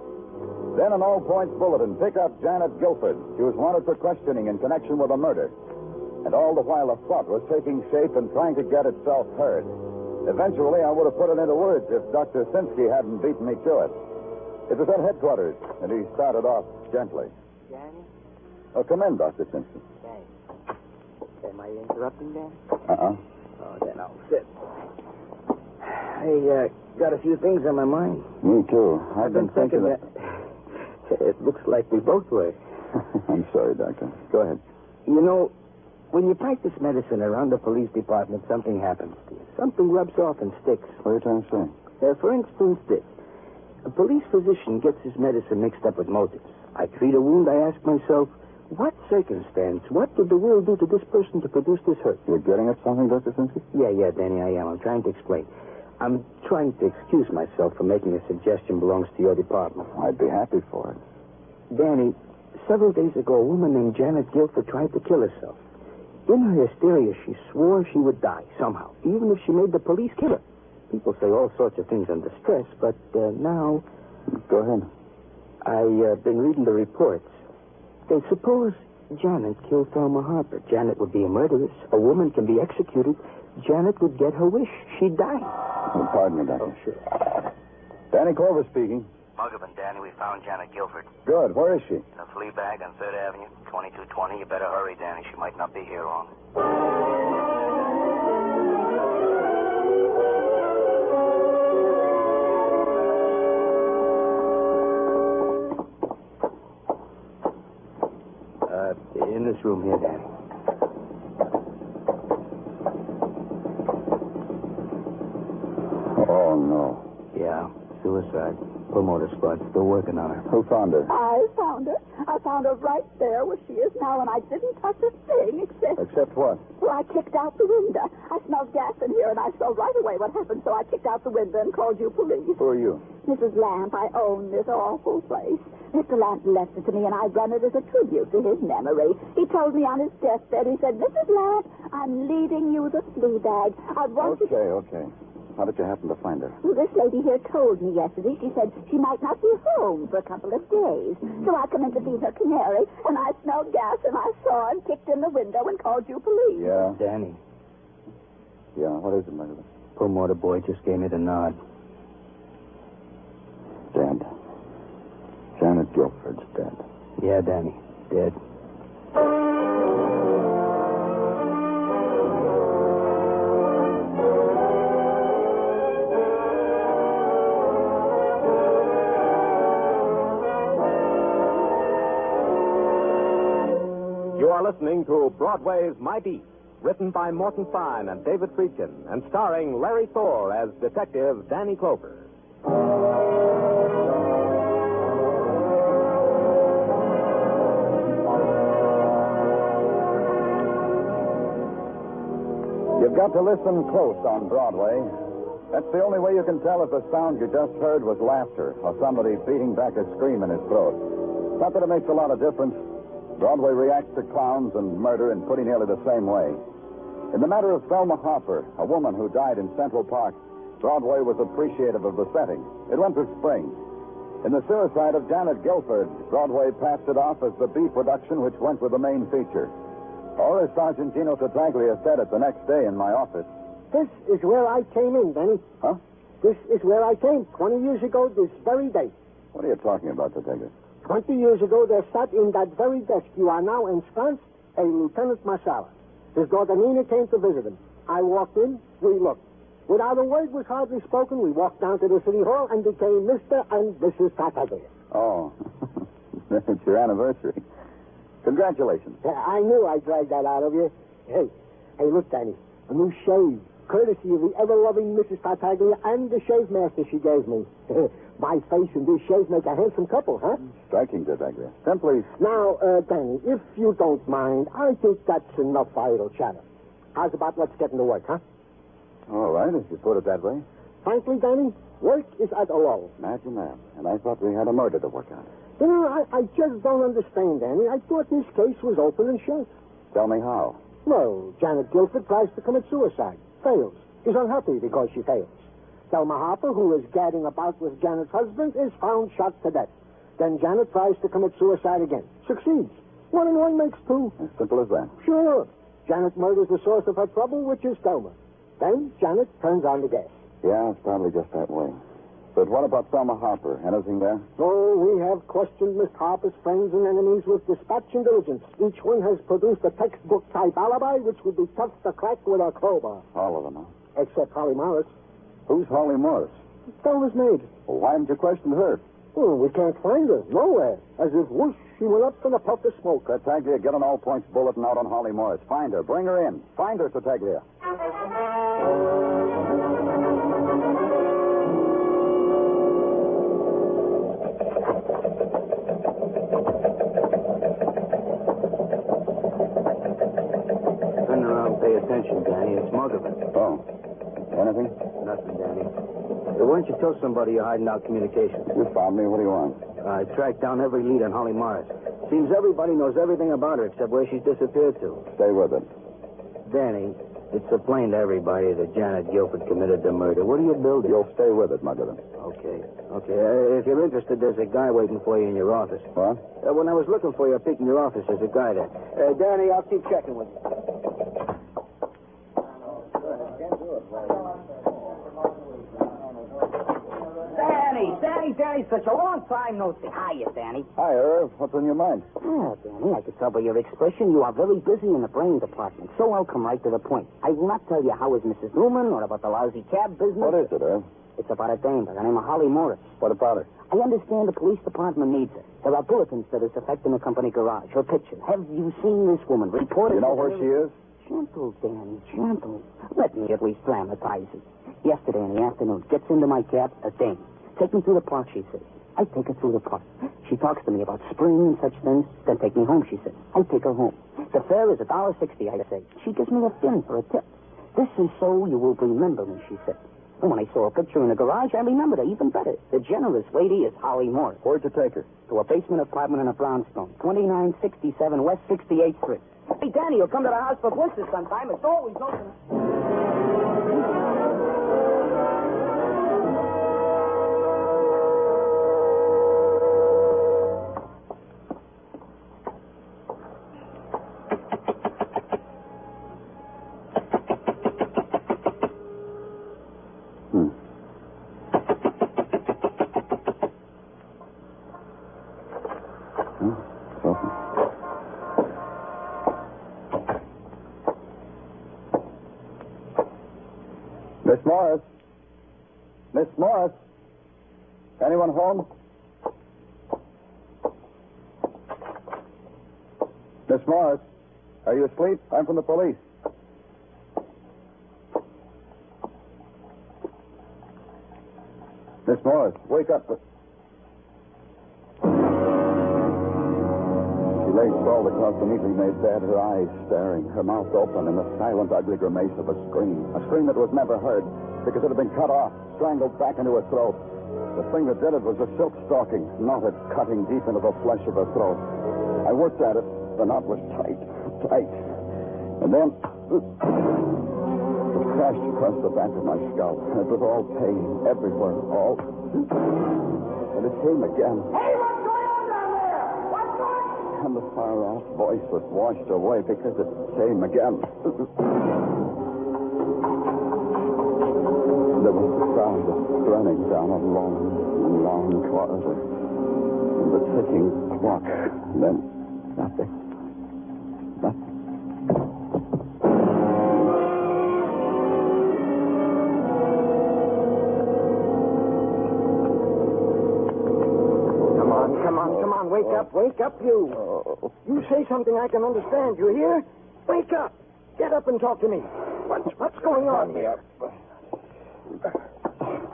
Then an all-points bulletin. Pick up Janet Guilford. She was wanted for questioning in connection with a murder. And all the while a plot was taking shape and trying to get itself heard. Eventually, I would have put it into words if Dr. Sinsky hadn't beaten me to it. It was at headquarters, and he started off gently. Danny? Oh, come in, Dr. Sinsky. Thanks. Am I interrupting, Dan? Uh-uh. Oh, then I'll sit. I got a few things on my mind. Me, too. I've been thinking that... It looks like we both were. I'm sorry, Doctor. Go ahead. You know, when you practice medicine around the police department, something happens to you. Something rubs off and sticks. What are you trying to say? For instance, this. A police physician gets his medicine mixed up with motives. I treat a wound, I ask myself, what circumstance, what did the world do to this person to produce this hurt? You're getting at something, Dr. Sinsky? Yeah, Danny, I am. I'm trying to explain. I'm trying to excuse myself for making a suggestion belongs to your department. I'd be happy for it. Danny, several days ago, a woman named Janet Guilford tried to kill herself. In her hysteria, she swore she would die somehow, even if she made the police kill her. People say all sorts of things under stress, but now... Go ahead. I've been reading the reports. They suppose Janet killed Thelma Harper. Janet would be a murderess. A woman can be executed. Janet would get her wish. She'd die. Oh, pardon me, Doctor. Oh, sure. Danny Clover speaking. Muggavan, Danny, we found Janet Guilford. Good. Where is she? In a flea bag on 3rd Avenue, 2220. You better hurry, Danny. She might not be here long. In this room here, Danny. Oh, no. Yeah, suicide. Promoter squad still working on her. Who found her? I found her. I found her right there where she is now, and I didn't touch a thing except... Except what? Well, I kicked out the window. I smelled gas in here, and I saw right away what happened, so I kicked out the window and called you police. Who are you? Mrs. Lamp, I own this awful place. Mr. Lamp left it to me, and I've done it as a tribute to his memory. He told me on his deathbed, he said, Mrs. Lamp, I'm leaving you the flea bag. I want you... Okay. How did you happen to find her? Well, this lady here told me yesterday. She said she might not be home for a couple of days. So I come in to feed her canary, and I smelled gas, and I saw and kicked in the window and called you police. Yeah? Danny. Yeah, what is it, Muggavan? Promoter boy just gave me the nod. Dead. Janet Guilford's dead. Yeah, Danny. Dead. You are listening to Broadway's My Beat, written by Morton Fine and David Friedkin, and starring Larry Thor as Detective Danny Clover. You've got to listen close on Broadway. That's the only way you can tell if the sound you just heard was laughter or somebody beating back a scream in his throat. Not that it makes a lot of difference. Broadway reacts to clowns and murder in pretty nearly the same way. In the matter of Thelma Harper, a woman who died in Central Park, Broadway was appreciative of the setting. It went to spring. In the suicide of Janet Guilford, Broadway passed it off as the B production which went with the main feature. Or as Sergeant Gino Tartaglia said it the next day in my office. This is where I came in, Benny. Huh? This is where I came 20 years ago this very day. What are you talking about, Tartaglia? 20 years ago, there sat in that very desk you are now ensconced a Lieutenant Marsala. His daughter Nina came to visit him. I walked in, we looked. Without a word was hardly spoken, we walked down to the city hall and became Mr. and Mrs. Tartaglia. Oh, it's your anniversary. Congratulations. I knew I'd drag that out of you. Hey, look, Danny. A new shave, courtesy of the ever-loving Mrs. Tartaglia and the shave master she gave me. My face and this shave make a handsome couple, huh? Striking, Tartaglia. Simply. Now, Danny, if you don't mind, I think that's enough idle chatter. How's about let's get into work, huh? All right, if you put it that way. Frankly, Danny, work is at a lull. Imagine that. And I thought we had a murder to work out. You know, I just don't understand, Danny. I thought this case was open and shut. Tell me how. Well, Janet Guilford tries to commit suicide. Fails. Is unhappy because she fails. Thelma Harper, who is gadding about with Janet's husband, is found shot to death. Then Janet tries to commit suicide again. Succeeds. 1 and 1 makes 2. As simple as that. Sure. Janet murders the source of her trouble, which is Thelma. Then Janet turns on the gas. Yeah, it's probably just that way. But what about Thelma Harper? Anything there? Oh, we have questioned Miss Harper's friends and enemies with dispatch and diligence. Each one has produced a textbook-type alibi, which would be tough to crack with a crowbar. All of them, huh? Except Holly Morris. Who's Holly Morris? Thelma's maid. Well, why haven't you questioned her? Well, we can't find her. Nowhere. As if whoosh, she went up in a puff of smoke. Tartaglia, get an all-points bulletin out on Holly Morris. Find her. Bring her in. Find her, Tartaglia. Turn around, pay attention, Danny. It's Muggerman. Oh. Anything? Nothing, Danny. Why don't you tell somebody you're hiding out communications? You found me. What do you want? I tracked down every lead on Holly Morris. Seems everybody knows everything about her except where she's disappeared to. Stay with it. Danny, it's so plain to everybody that Janet Guilford committed the murder. What are you building? You'll stay with it, Muggerman. Okay. If you're interested, there's a guy waiting for you in your office. What? When I was looking for you, I peeked in your office. There's a guy there. Danny, I'll keep checking with you. Danny, such a long time no see. Hiya, Danny. Hi, Irv. What's on your mind? Ah, Danny, I could tell by your expression you are very busy in the brain department. So I'll come right to the point. I will not tell you how is Mrs. Newman or about the lousy cab business. What is it, Irv? It's about a dame by the name of Holly Morris. What about her? I understand the police department needs her. There are bulletins that is affecting the company garage. Her picture. Have you seen this woman? Reported. You know where she is? Gentle, Danny, gentle. Let me at least dramatize it. Yesterday in the afternoon, gets into my cab, a dame. Take me through the park, she says. I take her through the park. She talks to me about spring and such things. Then take me home, she says. I take her home. The fare is $1.60, I say. She gives me a fin for a tip. This is so you will remember me, she said. And when I saw a picture in the garage, I remembered her even better. The generous lady is Holly Morris. Where'd you take her? To a basement apartment in a brownstone, 2967 West 68th Street. Hey, Danny, you'll come to the house for blisters sometime. It's always open. Miss Morris? Miss Morris? Anyone home? Miss Morris? Are you asleep? I'm from the police. Miss Morris, wake up. She lay sprawled across the neatly made bed, her eyes staring, her mouth open in the silent, ugly grimace of a scream that was never heard because it had been cut off, strangled back into her throat. The thing that did it was a silk stocking, knotted, cutting deep into the flesh of her throat. I worked at it. The knot was tight. And then it crashed across the back of my skull. It was all pain, everywhere, all. And it came again. Hey, what's going on down there? What's going on? And the far-off voice was washed away because it came again. There was the sound of running down a long corridor. And the ticking clock. And then nothing. Come on, wake up, you. You say something I can understand, you hear? Wake up. Get up and talk to me. What's going on here?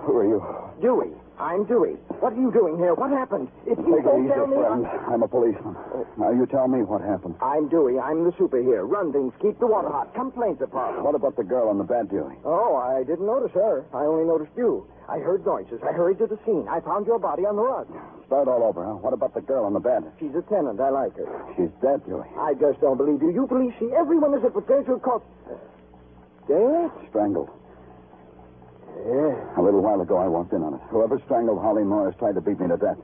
Who are you? Dewey. I'm Dewey. What are you doing here? What happened? If you Take it don't easy, tell me... friend. I'm a policeman. Now, you tell me what happened. I'm Dewey. I'm the super here. Run things. Keep the water hot. Complaints are problem. What about the girl on the bed, Dewey? Oh, I didn't notice her. I only noticed you. I heard noises. I hurried to the scene. I found your body on the rug. Start all over, huh? What about the girl on the bed? She's a tenant. I like her. She's dead, Dewey. I just don't believe you. You police see everyone as a potential cause. Dead? Strangled. Yeah. A little while ago, I walked in on it. Whoever strangled Holly Morris tried to beat me to death.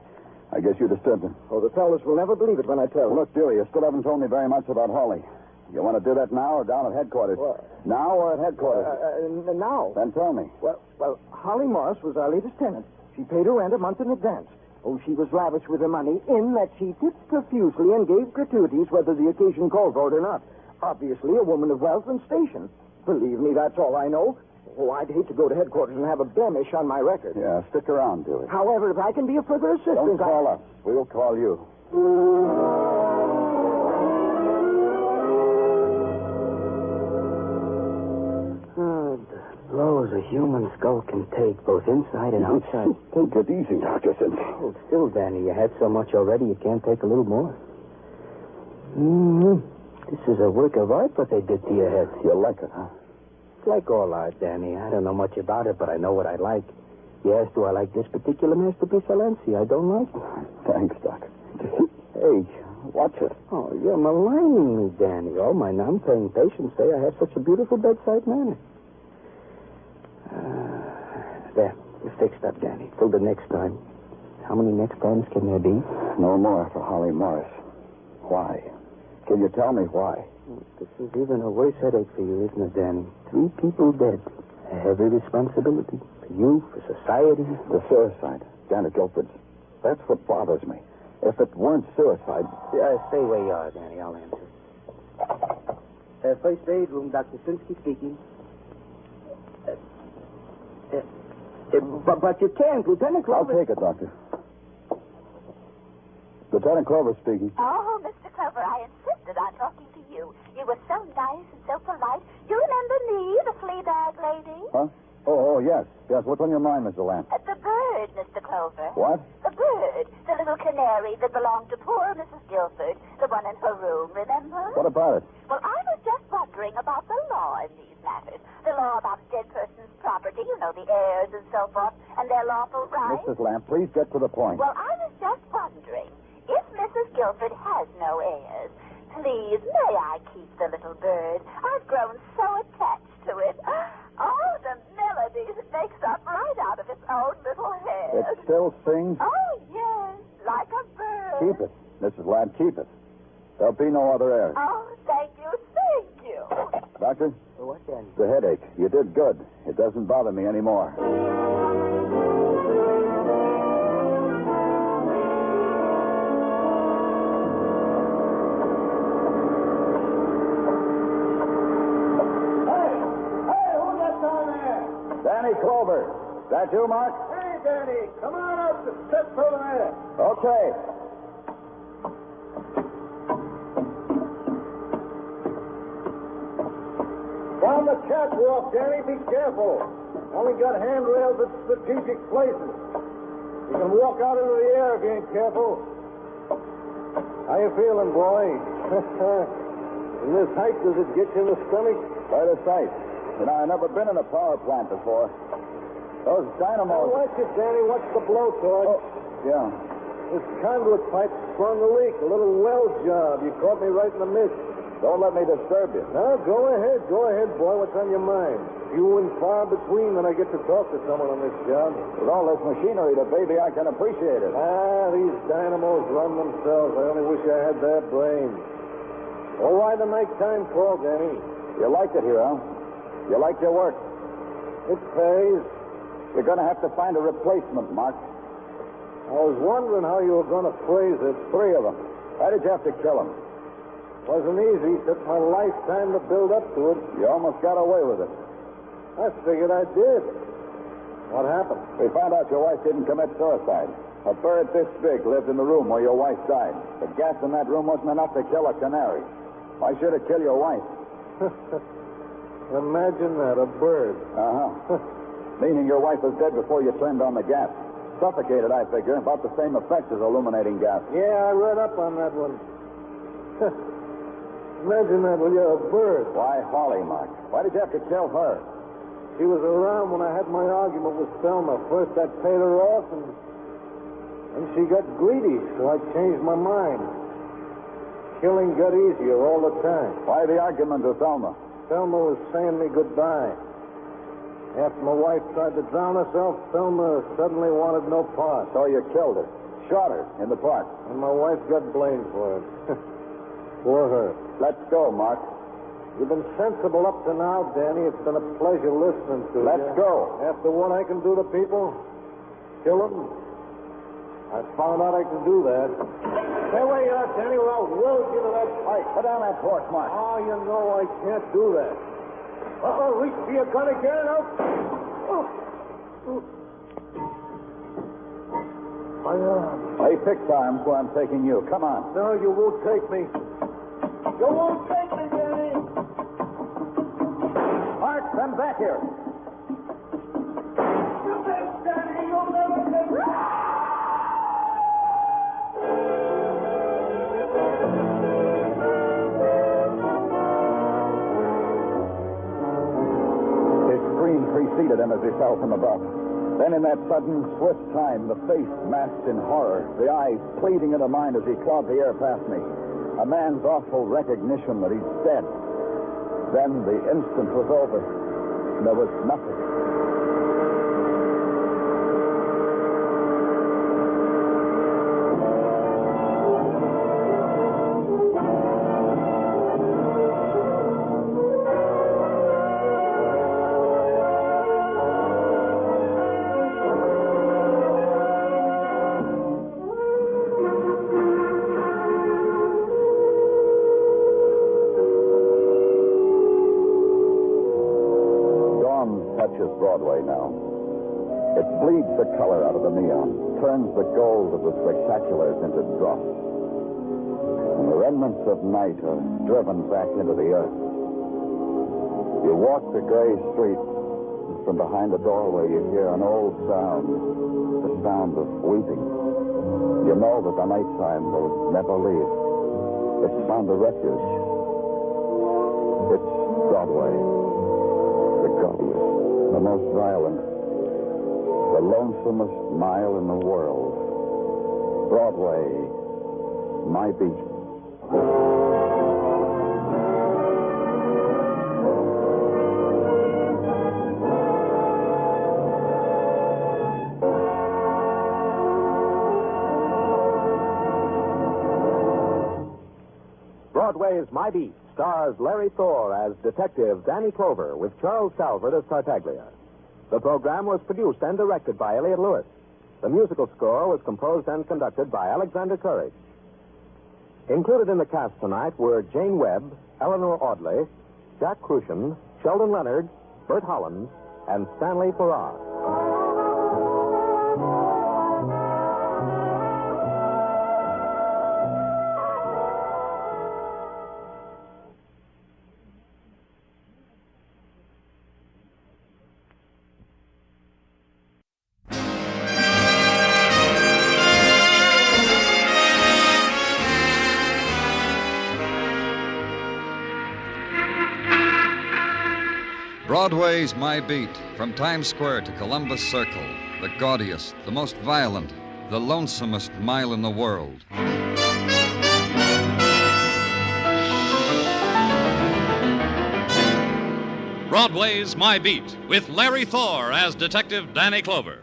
I guess you disturbed him. Oh, the fellas will never believe it when I tell them. Look, Dewey, you still haven't told me very much about Holly. You want to do that now or down at headquarters? What? Now or at headquarters? Now. Then tell me. Well, Holly Morris was our latest tenant. She paid her rent a month in advance. Oh, she was lavish with her money in that she tipped profusely and gave gratuities whether the occasion called for it or not. Obviously, a woman of wealth and station. Believe me, that's all I know. Oh, I'd hate to go to headquarters and have a blemish on my record. Yeah, stick around, Dewey. However, if I can be of further assistance... Don't call us. We'll call you. The blows a human skull can take, both inside and outside. Take it easy, Dr. Simpson. Hold still, Danny. You had so much already, you can't take a little more. This is a work of art, what they did to your head. You like it, huh? It's like all art, Danny. I don't know much about it, but I know what I like. Yes, do I like this particular masterpiece, Valenci? I don't like it. Thanks, Doc. Hey, watch it. Oh, you're maligning me, Danny. Oh, my non-paying patients say I have such a beautiful bedside manner. There, you're fixed up, Danny. Till the next time. How many next times can there be? No more for Holly Morris. Why? Can you tell me why? This is even a worse headache for you, isn't it, Danny? 3 people dead. A heavy responsibility. For you, for society. The suicide. Janet Guilford's. That's what bothers me. If it weren't suicide... Stay where you are, Danny. I'll answer. First aid room, Dr. Sinsky speaking. But you can't, Lieutenant Clover. I'll take it, Doctor. Lieutenant Clover speaking. Oh, Mr. Clover, I insisted on talking to you. You were so nice and so polite. You remember me, the flea bag lady? Huh? Oh, yes. Yes, what's on your mind, Mr. Lamb? The bird, Mr. Clover. What? The bird. The little canary that belonged to poor Mrs. Guilford. The one in her room, remember? What about it? Well, I was just wondering about the law in these matters. The law about a dead person's property, you know, the heirs and so forth, and their lawful rights. Mrs. Lamb, please get to the point. Well, I was just wondering, if Mrs. Guilford has no heirs, please, may I keep the little bird? I've grown so attached to it. Oh, the melodies it makes up right out of its own little head. It still sings? Oh, yes, like a bird. Keep it. Mrs. Lamb, keep it. There'll be no other heirs. Oh, thank you, thank you. Doctor? What, Danny? The headache. You did good. It doesn't bother me anymore. Danny Clover. Is that you, Mark? Hey, Danny, come on up to step over there. Okay. Down the catwalk, Danny, be careful. Only got handrails at strategic places. You can walk out into the air if you ain't careful. How you feeling, boy? In this height, does it get you in the stomach? Quite a sight. You know, I've never been in a power plant before. Those dynamos... Now, watch it, Danny. Watch the blowtorch. Oh, yeah. This conduit pipe sprung a leak. A little well job. You caught me right in the midst. Don't let me disturb you. No, go ahead. Go ahead, boy. What's on your mind? few and far between that I get to talk to someone on this job. With all this machinery to baby, I can appreciate it. These dynamos run themselves. I only wish I had their brains. Well, why the nighttime call, Danny? You liked it here, huh? You liked your work? It pays. You're going to have to find a replacement, Mark. I was wondering how you were going to phrase it. 3 of them. Why did you have to kill them? Wasn't easy. Took my lifetime to build up to it. You almost got away with it. I figured I did. What happened? We found out your wife didn't commit suicide. A bird this big lived in the room where your wife died. The gas in that room wasn't enough to kill a canary. Why should it kill your wife? Imagine that, a bird. Uh-huh. Meaning your wife was dead before you turned on the gas. Suffocated, I figure. About the same effect as illuminating gas. Yeah, I read up on that one. Imagine that, will you, a bird. Why Holly, Mark? Why did you have to kill her? She was around when I had my argument with Thelma. First I paid her off, and she got greedy, so I changed my mind. Killing got easier all the time. Why the argument with Thelma? Thelma was saying me goodbye. After my wife tried to drown herself, Thelma suddenly wanted no part. So you killed her. Shot her in the park. And my wife got blamed for it. For her. Let's go, Mark. You've been sensible up to now, Danny. It's been a pleasure listening to you. Let's go. After what I can do to people, kill them. I found out I can do that. Stay where you are, Danny, or I'll weld you to that pipe. Put down that torch, Mark. Oh, you know I can't do that. Uh-oh, reach for your gun again. My arm. Hey, fix arms where I'm taking you. Come on. No, you won't take me. You won't take me, Danny. Mark, come back here. You bet, Danny. You'll never take me. Preceded him as he fell from above. Then in that sudden, swift time, the face masked in horror, the eyes pleading into mine as he clawed the air past me. A man's awful recognition that he's dead. Then the instant was over. There was nothing. Broadway now. It bleeds the color out of the neon, turns the gold of the spectaculars into dross. And the remnants of night are driven back into the earth. You walk the gray street, and from behind the doorway you hear an old sound, the sound of weeping. You know that the nighttime will never leave. It's found a refuge. It's Broadway, the gaudiest, the most violent, the lonesomest mile in the world. Broadway, my beat. Broadway's My Beat stars Larry Thor as Detective Danny Clover with Charles Calvert as Tartaglia. The program was produced and directed by Elliott Lewis. The musical score was composed and conducted by Alexander Courage. Included in the cast tonight were Jane Webb, Eleanor Audley, Jack Crucian, Sheldon Leonard, Bert Holland, and Stanley Farrar. Broadway's My Beat, from Times Square to Columbus Circle, the gaudiest, the most violent, the lonesomest mile in the world. Broadway's My Beat, with Larry Thor as Detective Danny Clover.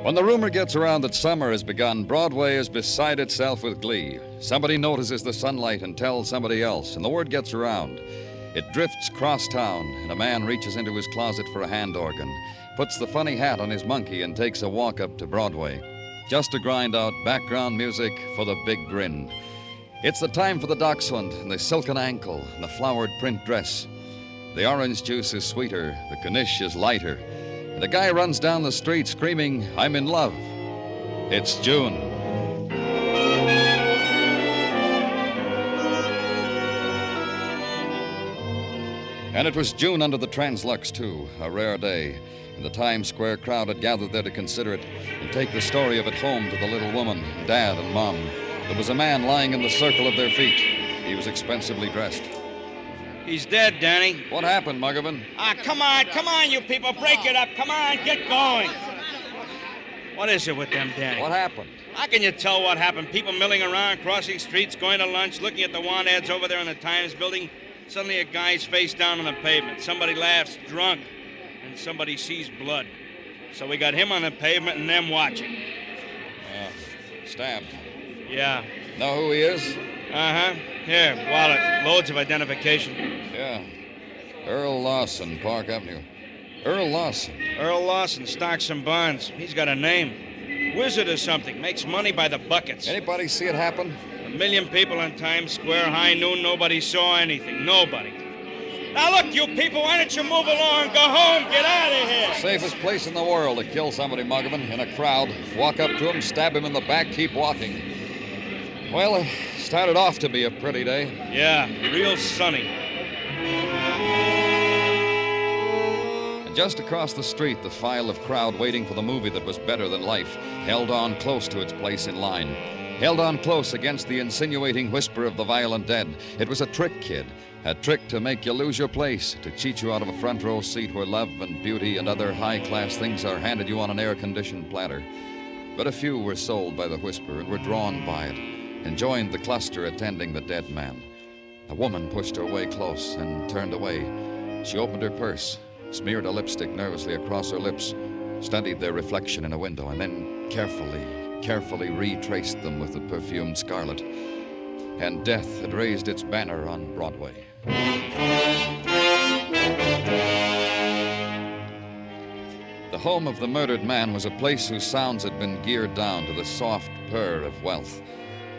When the rumor gets around that summer has begun, Broadway is beside itself with glee. Somebody notices the sunlight and tells somebody else, and the word gets around. It drifts cross town, and a man reaches into his closet for a hand organ, puts the funny hat on his monkey, and takes a walk up to Broadway, just to grind out background music for the big grin. It's the time for the dachshund and the silken ankle and the flowered print dress. The orange juice is sweeter, the Knish is lighter, and a guy runs down the street screaming, "I'm in love." It's June. And it was June under the Translux, too, a rare day. And the Times Square crowd had gathered there to consider it and take the story of it home to the little woman, Dad and Mom. There was a man lying in the circle of their feet. He was expensively dressed. He's dead, Danny. What happened, Muggavan? Come on, you people. Break it up. Come on, get going. What is it with them, Danny? What happened? How can you tell what happened? People milling around, crossing streets, going to lunch, looking at the want ads over there in the Times building. Suddenly a guy's face down on the pavement. Somebody laughs, drunk, and somebody sees blood. So we got him on the pavement and them watching. Stabbed. Yeah. Know who he is? Uh-huh. Here, wallet. Loads of identification. Yeah. Earl Lawson, Park Avenue. Earl Lawson. Earl Lawson, stocks and bonds. He's got a name. Wizard or something. Makes money by the buckets. Anybody see it happen? 1 million people in Times Square, high noon, nobody saw anything. Nobody. Now look, you people, why don't you move along? Go home, get out of here. Safest place in the world to kill somebody, Muggavan, in a crowd. Walk up to him, stab him in the back, keep walking. Well, it started off to be a pretty day. Yeah, real sunny. And just across the street, the file of crowd waiting for the movie that was better than life held on close to its place in line. Held on close against the insinuating whisper of the violent dead. It was a trick, kid. A trick to make you lose your place, to cheat you out of a front row seat where love and beauty and other high-class things are handed you on an air-conditioned platter. But a few were sold by the whisper and were drawn by it, and joined the cluster attending the dead man. A woman pushed her way close and turned away. She opened her purse, smeared a lipstick nervously across her lips, studied their reflection in a window, and then carefully retraced them with the perfumed scarlet. And death had raised its banner on Broadway. The home of the murdered man was a place whose sounds had been geared down to the soft purr of wealth.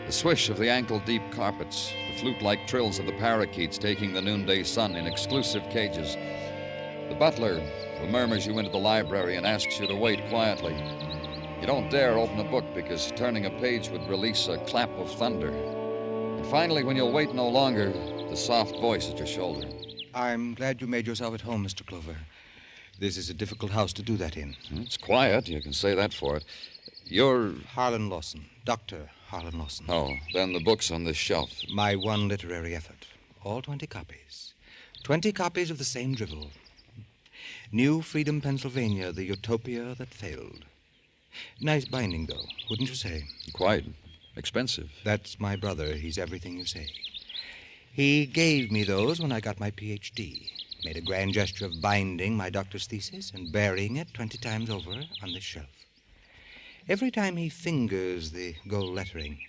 The swish of the ankle-deep carpets, the flute-like trills of the parakeets taking the noonday sun in exclusive cages. The butler who murmurs you into the library and asks you to wait quietly. You don't dare open a book because turning a page would release a clap of thunder. And finally, when you'll wait no longer, the soft voice at your shoulder. I'm glad you made yourself at home, Mr. Clover. This is a difficult house to do that in. It's quiet, you can say that for it. You're... Harlan Lawson, Dr. Harlan Lawson. Oh, then the book's on this shelf. My one literary effort. All 20 copies. 20 copies of the same drivel. New Freedom, Pennsylvania, the utopia that failed. Nice binding, though, wouldn't you say? Quite. Expensive. That's my brother. He's everything you say. He gave me those when I got my Ph.D. Made a grand gesture of binding my doctor's thesis and burying it 20 times over on this shelf. Every time he fingers the gold lettering,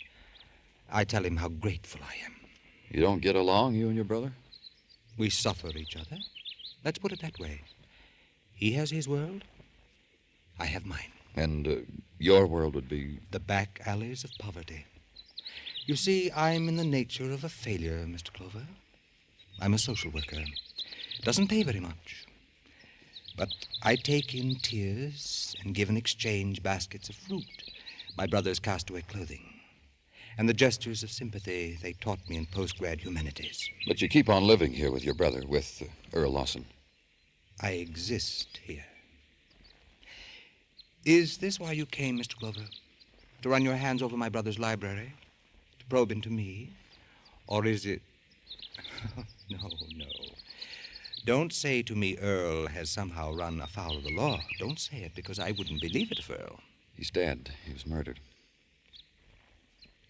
I tell him how grateful I am. You don't get along, you and your brother? We suffer each other. Let's put it that way. He has his world. I have mine. And your world would be? The back alleys of poverty. You see, I'm in the nature of a failure, Mr. Clover. I'm a social worker. Doesn't pay very much. But I take in tears and give in exchange baskets of fruit, my brother's castaway clothing, and the gestures of sympathy they taught me in post-grad humanities. But you keep on living here with your brother, with Earl Lawson. I exist here. Is this why you came, Mr. Clover? To run your hands over my brother's library? To probe into me? Or is it... No. Don't say to me Earl has somehow run afoul of the law. Don't say it, because I wouldn't believe it of Earl. He's dead. He was murdered.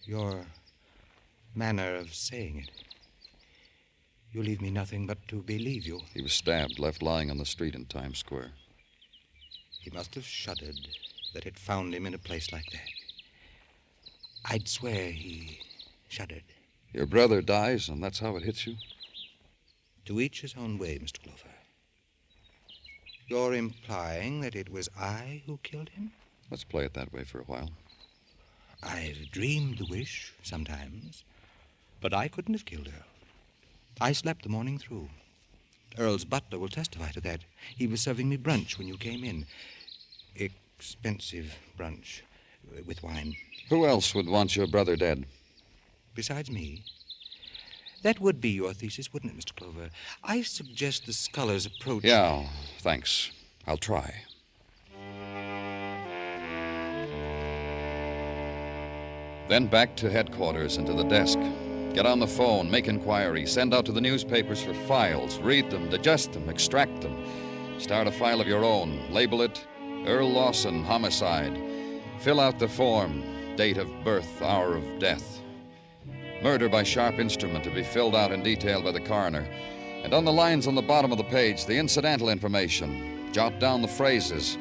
Your manner of saying it. You leave me nothing but to believe you. He was stabbed, left lying on the street in Times Square. He must have shuddered that it found him in a place like that. I'd swear he shuddered. Your brother dies, and that's how it hits you? To each his own way, Mr. Clover. You're implying that it was I who killed him? Let's play it that way for a while. I've dreamed the wish sometimes, but I couldn't have killed Earl. I slept the morning through. Earl's butler will testify to that. He was serving me brunch when you came in. Expensive brunch with wine. Who else would want your brother dead? Besides me? That would be your thesis, wouldn't it, Mr. Clover? I suggest the Sculler's approach... Yeah, thanks. I'll try. Then back to headquarters and to the desk. Get on the phone, make inquiries, send out to the newspapers for files, read them, digest them, extract them. Start a file of your own, label it Earl Lawson, homicide. Fill out the form, date of birth, hour of death. Murder by sharp instrument to be filled out in detail by the coroner. And on the lines on the bottom of the page, the incidental information. Jot down the phrases.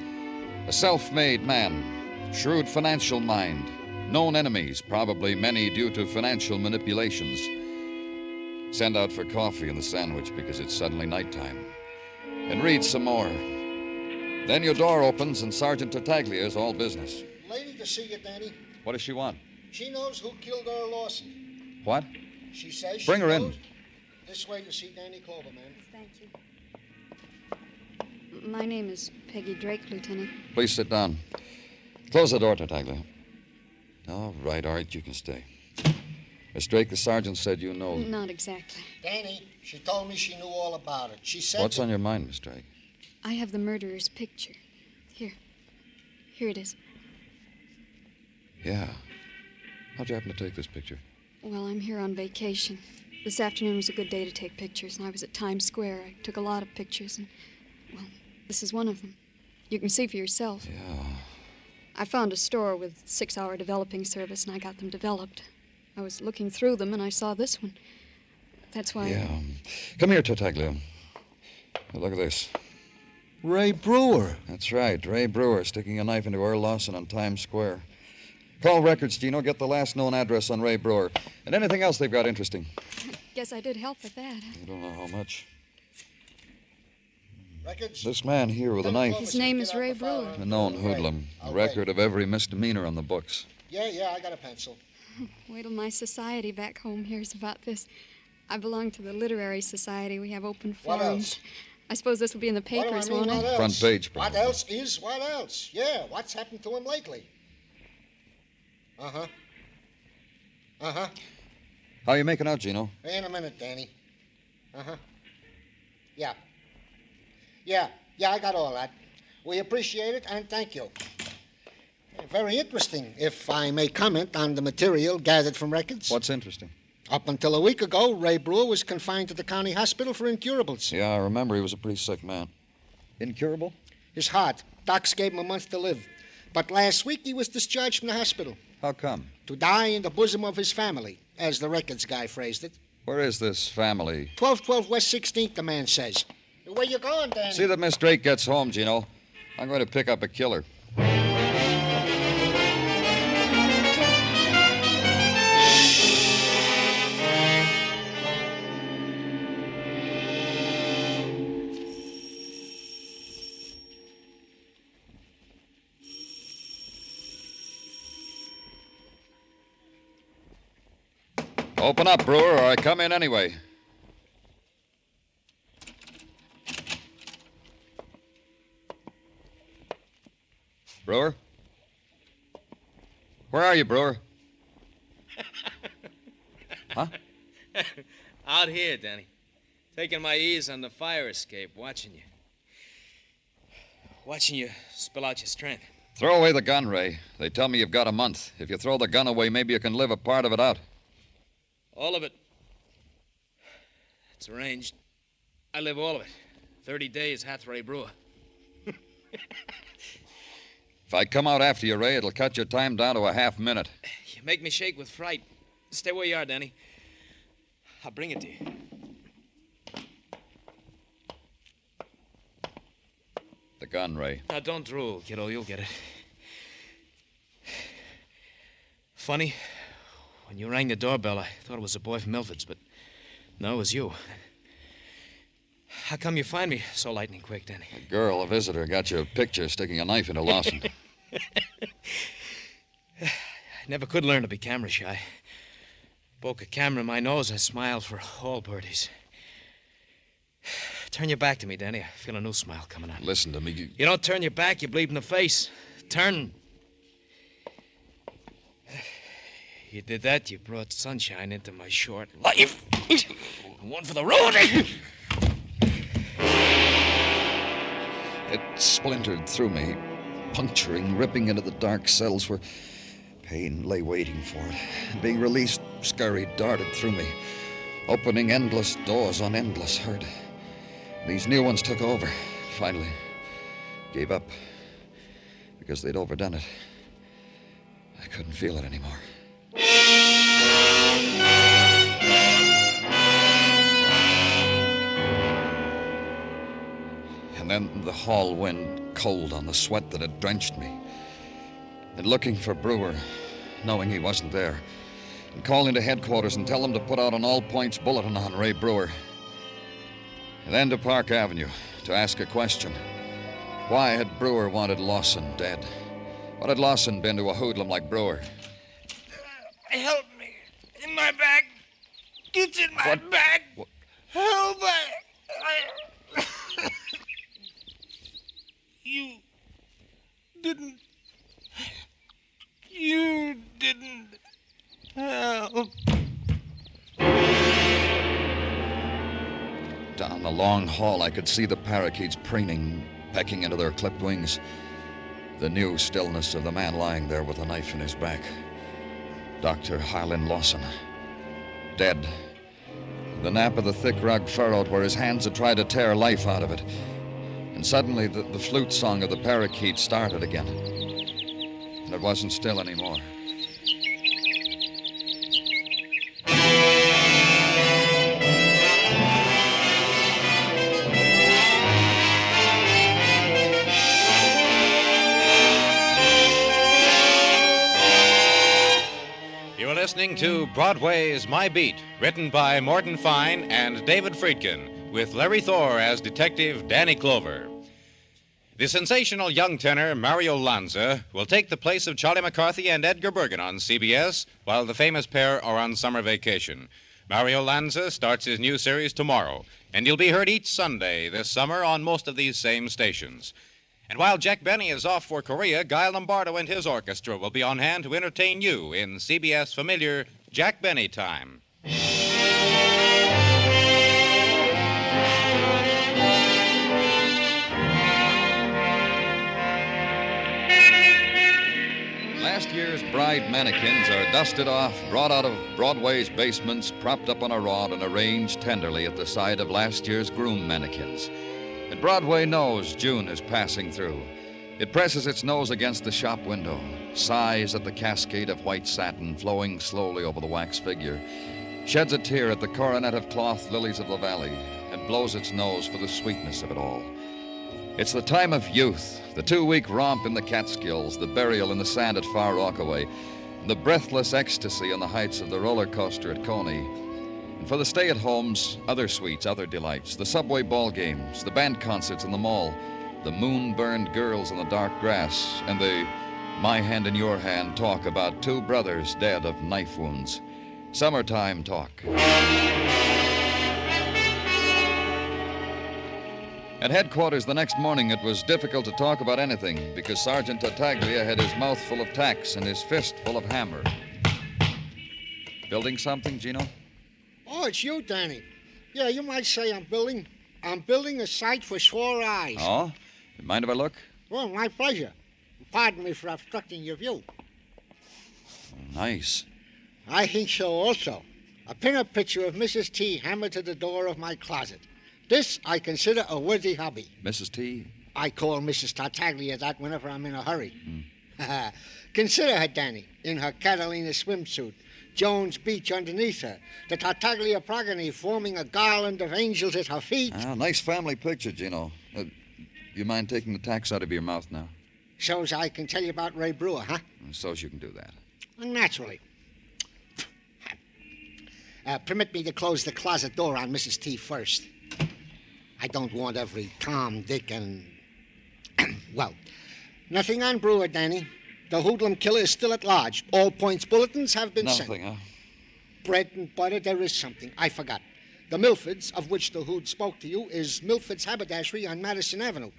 A self-made man, shrewd financial mind, known enemies, probably many due to financial manipulations. Send out for coffee and the sandwich because it's suddenly nighttime. And read some more. Then your door opens and Sergeant Tartaglia is all business. Lady to see you, Danny. What does she want? She knows who killed Earl Lawson. What? She says Bring she her knows. in. This way to see Danny Clover, ma'am. Thank you. My name is Peggy Drake, Lieutenant. Please sit down. Close the door, Tartaglia. All right, Art, you can stay. Miss Drake, the sergeant said you know... Not exactly. Danny, she told me she knew all about it. She said... What's on your mind, Miss Drake? I have the murderer's picture. Here. Here it is. Yeah. How'd you happen to take this picture? Well, I'm here on vacation. This afternoon was a good day to take pictures, and I was at Times Square. I took a lot of pictures, and, well, this is one of them. You can see for yourself. Yeah. I found a store with 6-hour developing service, and I got them developed. I was looking through them, and I saw this one. That's why... Yeah. Come here, Tartaglia. Look at this. Ray Brewer. That's right, Ray Brewer sticking a knife into Earl Lawson on Times Square. Call records, Gino. Get the last known address on Ray Brewer. And anything else they've got interesting. Guess I did help with that. I don't know how much. Records? This man here with a knife. His name is Ray Brewer. A known hoodlum. A record of every misdemeanor on the books. Yeah, I got a pencil. Wait till my society back home hears about this. I belong to the Literary Society. We have open What forums. else? I suppose this will be in the papers, what won't it? else? Front page, probably. What else is what else? Yeah, what's happened to him lately? Uh-huh. Uh-huh. How you making out, Gino? In a minute, Danny. Uh-huh. Yeah, I got all that. We appreciate it, and thank you. Very interesting, if I may comment on the material gathered from records. What's interesting? Up until a week ago, Ray Brewer was confined to the county hospital for incurables. Yeah, I remember he was a pretty sick man. Incurable? His heart. Docs gave him a month to live. But last week, he was discharged from the hospital. How come? To die in the bosom of his family, as the records guy phrased it. Where is this family? 1212 West 16th, the man says. Where you going, Danny? See that Miss Drake gets home, Gino. I'm going to pick up a killer. Open up, Brewer, or I come in anyway. Brewer? Where are you, Brewer? Huh? Out here, Danny. Taking my ease on the fire escape, watching you. Watching you spill out your strength. Throw away the gun, Ray. They tell me you've got a month. If you throw the gun away, maybe you can live a part of it out. All of it. It's arranged. I live all of it. 30 days, Hathaway Brewer. If I come out after you, Ray, it'll cut your time down to a half minute. You make me shake with fright. Stay where you are, Danny. I'll bring it to you. The gun, Ray. Now, don't drool, kiddo. You'll get it. Funny, when you rang the doorbell, I thought it was a boy from Milford's, but no, it was you. How come you find me so lightning quick, Danny? A girl, a visitor, got your picture sticking a knife into Lawson. I never could learn to be camera shy. Poke a camera in my nose, I smile for all birdies. Turn your back to me, Danny. I feel a new smile coming on. Listen to me. You don't turn your back, you bleed in the face. Turn. You did that, you brought sunshine into my short life. One for the road. It splintered through me, puncturing, ripping into the dark cells where pain lay waiting for it. Being released, scurried, darted through me, opening endless doors on endless hurt. These new ones took over. Finally, gave up because they'd overdone it. I couldn't feel it anymore. And then the hall wind, cold on the sweat that had drenched me. And looking for Brewer, knowing he wasn't there. And calling to headquarters and tell them to put out an all-points bulletin on Ray Brewer. And then to Park Avenue to ask a question. Why had Brewer wanted Lawson dead? What had Lawson been to a hoodlum like Brewer? Help me. In my back. It's in my back. What? Help me. You didn't help. Down the long hall, I could see the parakeets preening, pecking into their clipped wings. The new stillness of the man lying there with a knife in his back. Dr. Harlan Lawson. Dead. The nap of the thick rug furrowed where his hands had tried to tear life out of it. And suddenly the flute song of the parakeet started again. And it wasn't still anymore. You're listening to Broadway's My Beat, written by Morton Fine and David Friedkin, with Larry Thor as Detective Danny Clover. The sensational young tenor Mario Lanza will take the place of Charlie McCarthy and Edgar Bergen on CBS while the famous pair are on summer vacation. Mario Lanza starts his new series tomorrow, and he'll be heard each Sunday this summer on most of these same stations. And while Jack Benny is off for Korea, Guy Lombardo and his orchestra will be on hand to entertain you in CBS familiar Jack Benny time. Last year's bride mannequins are dusted off, brought out of Broadway's basements, propped up on a rod, and arranged tenderly at the side of last year's groom mannequins. And Broadway knows June is passing through. It presses its nose against the shop window, sighs at the cascade of white satin flowing slowly over the wax figure, sheds a tear at the coronet of cloth lilies of the valley, and blows its nose for the sweetness of it all. It's the time of youth, the 2-week romp in the Catskills, the burial in the sand at Far Rockaway, the breathless ecstasy on the heights of the roller coaster at Coney. And for the stay-at-homes, other sweets, other delights, the subway ball games, the band concerts in the mall, the moon-burned girls in the dark grass, and the my hand in your hand talk about two brothers dead of knife wounds. Summertime talk. At headquarters the next morning, it was difficult to talk about anything because Sergeant Tartaglia had his mouth full of tacks and his fist full of hammer. Building something, Gino? Oh, it's you, Danny. Yeah, you might say I'm building a site for sore eyes. Oh? You mind if I look? Well, my pleasure. Pardon me for obstructing your view. Nice. I think so also. A pin-up picture of Mrs. T hammered to the door of my closet. This I consider a worthy hobby. Mrs. T? I call Mrs. Tartaglia that whenever I'm in a hurry. Consider her, Danny, in her Catalina swimsuit, Jones Beach underneath her, the Tartaglia progeny forming a garland of angels at her feet. Nice family picture, Gino. You mind taking the tacks out of your mouth now? So's I can tell you about Ray Brewer, huh? So's you can do that. Naturally. Permit me to close the closet door on Mrs. T first. I don't want every Tom, Dick, and... well, nothing on Brewer, Danny. The hoodlum killer is still at large. All points bulletins have been sent. Nothing, huh? Bread and butter, there is something. I forgot. The Milfords, of which the hood spoke to you, is Milford's haberdashery on Madison Avenue.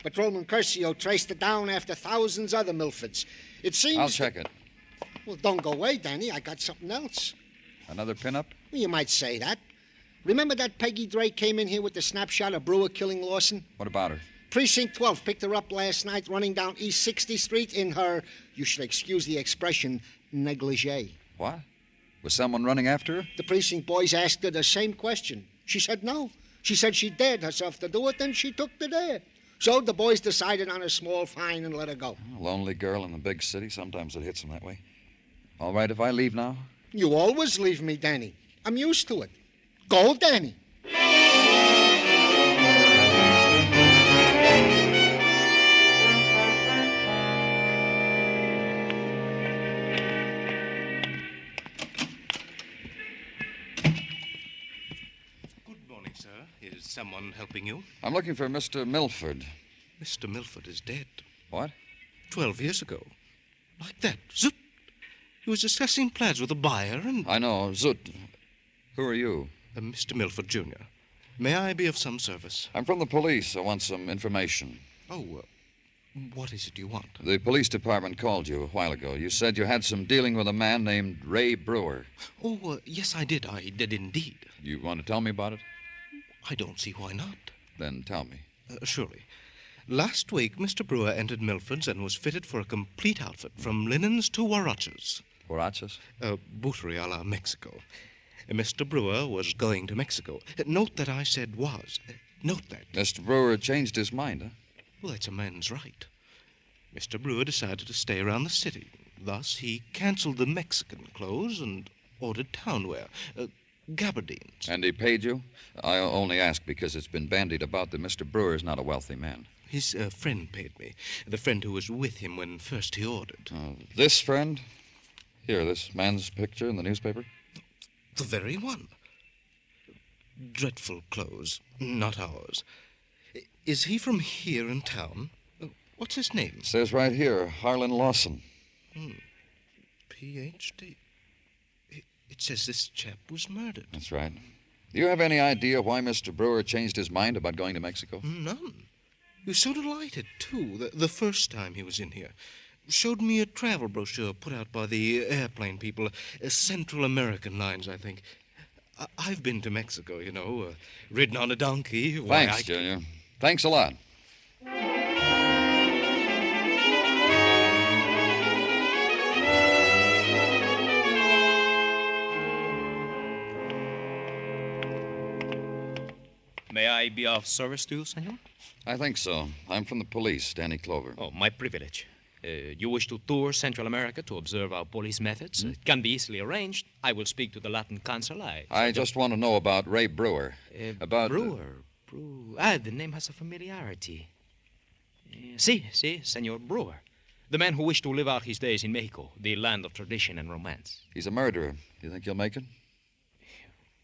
Patrolman Curcio traced it down after thousands other Milfords. It seems... I'll check it. Well, don't go away, Danny. I got something else. Another pinup? Well, you might say that. Remember that Peggy Drake came in here with the snapshot of Brewer killing Lawson? What about her? Precinct 12 picked her up last night running down East 60th Street in her, you should excuse the expression, negligee. What? Was someone running after her? The precinct boys asked her the same question. She said no. She said she dared herself to do it, then she took the dare. So the boys decided on a small fine and let her go. A lonely girl in the big city. Sometimes it hits them that way. All right if I leave now? You always leave me, Danny. I'm used to it. Go, Danny. Is someone helping you? I'm looking for Mr. Milford. Mr. Milford is dead. What? 12 years ago. Like that. Zoot. He was discussing plans with a buyer and... I know. Zoot. Who are you? Mr. Milford, Jr. May I be of some service? I'm from the police. I want some information. Oh, what is it you want? The police department called you a while ago. You said you had some dealing with a man named Ray Brewer. Oh, yes, I did. I did indeed. You want to tell me about it? I don't see why not. Then tell me. Surely. Last week, Mr. Brewer entered Milford's and was fitted for a complete outfit, from linens to huaraches. Huaraches? Bootery a la Mexico. Mr. Brewer was going to Mexico. Note that I said was. Note that. Mr. Brewer changed his mind, huh? Well, that's a man's right. Mr. Brewer decided to stay around the city. Thus, he canceled the Mexican clothes and ordered town wear. Gabardines. And he paid you? I only ask because it's been bandied about that Mr. Brewer is not a wealthy man. His friend paid me. The friend who was with him when first he ordered. This friend? Here, this man's picture in the newspaper? The very one. Dreadful clothes. Not ours. Is he from here in town? What's his name? It says right here, Harlan Lawson. Ph.D. It says this chap was murdered. That's right. Do you have any idea why Mr. Brewer changed his mind about going to Mexico? None. He was so delighted, too, the first time he was in here. Showed me a travel brochure put out by the airplane people, Central American Lines, I think. I've been to Mexico, you know, ridden on a donkey. Thanks, Junior. Thanks a lot. May I be of service to you, senor? I think so. I'm from the police, Danny Clover. Oh, my privilege. You wish to tour Central America to observe our police methods? It can be easily arranged. I will speak to the Latin consul. I just want to know about Ray Brewer. Brewer? The name has a familiarity. Si, Senor Brewer. The man who wished to live out his days in Mexico, the land of tradition and romance. He's a murderer. You think he'll make it?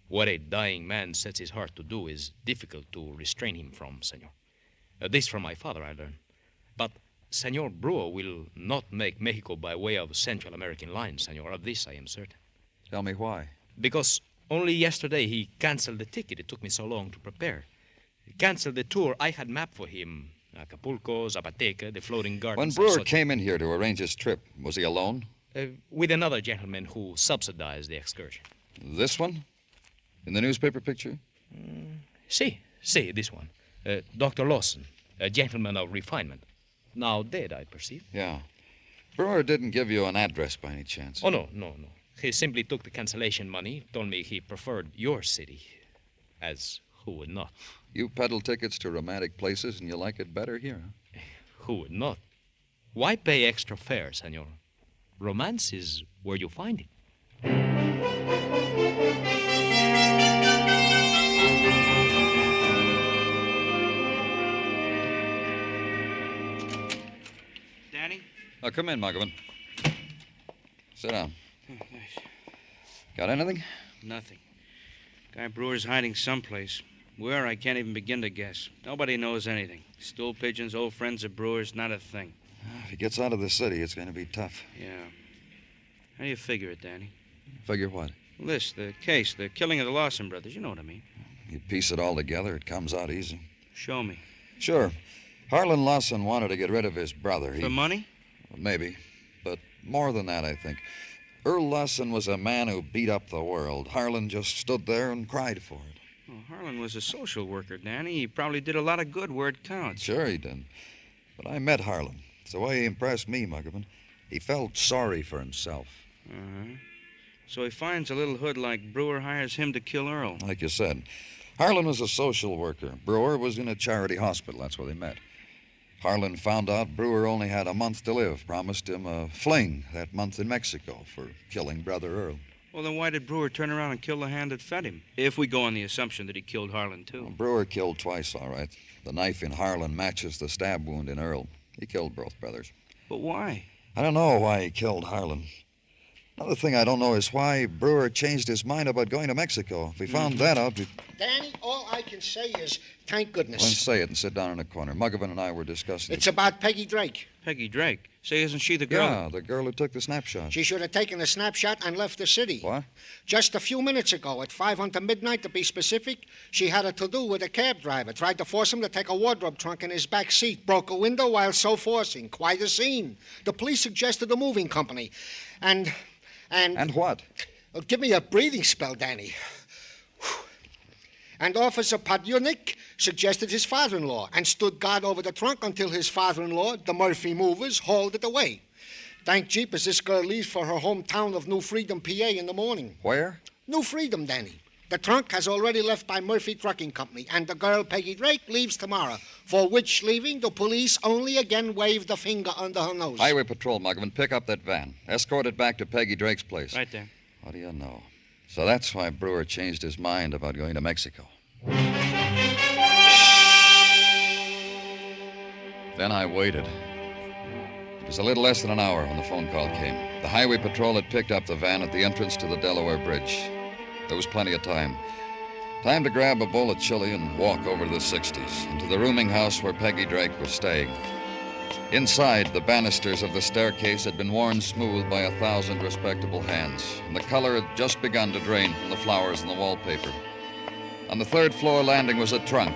What a dying man sets his heart to do is difficult to restrain him from, senor. This from my father I learned. But Senor Brewer will not make Mexico by way of Central American lines, senor. Of this I am certain. Tell me why. Because only yesterday he canceled the ticket. It took me so long to prepare. He canceled the tour I had mapped for him. Acapulco, Zapateca, the floating gardens. When Brewer came in here to arrange his trip, was he alone? With another gentleman who subsidized the excursion. This one? In the newspaper picture? Si, this one. Dr. Lawson, a gentleman of refinement. Now dead, I perceive. Yeah. Brewer didn't give you an address by any chance? Oh, no. He simply took the cancellation money, told me he preferred your city. As Who would not? You peddle tickets to romantic places and you like it better here, huh? Who would not? Why pay extra fare, senor? Romance is where you find it. Danny? Oh, come in, Muggavan. Sit down. Oh, thanks. Got anything? Nothing. Guy Brewer's hiding someplace. Where, I can't even begin to guess. Nobody knows anything. Stool pigeons, old friends of Brewer's, not a thing. If he gets out of the city, it's going to be tough. Yeah. How do you figure it, Danny? Figure what? This, the case, the killing of the Lawson brothers. You know what I mean. You piece it all together, it comes out easy. Show me. Sure. Harlan Lawson wanted to get rid of his brother. For money? Well, maybe. But more than that, I think. Earl Lawson was a man who beat up the world. Harlan just stood there and cried for it. Well, Harlan was a social worker, Danny. He probably did a lot of good where it counts. Sure he did. But I met Harlan. It's the way he impressed me, Muggavan. He felt sorry for himself. Uh-huh. So he finds a little hood like Brewer, hires him to kill Earl. Like you said. Harlan was a social worker. Brewer was in a charity hospital. That's where they met. Harlan found out Brewer only had a month to live, promised him a fling that month in Mexico for killing Brother Earl. Well, then why did Brewer turn around and kill the hand that fed him? If we go on the assumption that he killed Harlan, too. Well, Brewer killed twice, all right. The knife in Harlan matches the stab wound in Earl. He killed both brothers. But why? I don't know why he killed Harlan. Another thing I don't know is why Brewer changed his mind about going to Mexico. If we found that out, we'd... Danny, all I can say is, thank goodness. Well, say it and sit down in a corner. Muggavan and I were discussing It's about Peggy Drake. Peggy Drake? Say, isn't she the girl? Yeah, the girl who took the snapshot. She should have taken the snapshot and left the city. What? Just a few minutes ago, at 5 until midnight to be specific, she had a to-do with a cab driver. Tried to force him to take a wardrobe trunk in his back seat. Broke a window while so forcing. Quite a scene. The police suggested a moving company. And what? Give me a breathing spell, Danny. And Officer Podjunik suggested his father-in-law and stood guard over the trunk until his father-in-law, the Murphy Movers, hauled it away. Thank jeepers, this girl leaves for her hometown of New Freedom, PA in the morning. Where? New Freedom, Danny. The trunk has already left by Murphy Trucking Company, and the girl, Peggy Drake, leaves tomorrow, for which leaving the police only again waved a finger under her nose. Highway Patrol, Muggavan, pick up that van. Escort it back to Peggy Drake's place. Right there. What do you know? So that's why Brewer changed his mind about going to Mexico. Then I waited. It was a little less than an hour when the phone call came. The Highway Patrol had picked up the van at the entrance to the Delaware Bridge. There was plenty of time. Time to grab a bowl of chili and walk over to the 60s, into the rooming house where Peggy Drake was staying. Inside, the banisters of the staircase had been worn smooth by 1,000 respectable hands, and the color had just begun to drain from the flowers in the wallpaper. On the third floor landing was a trunk.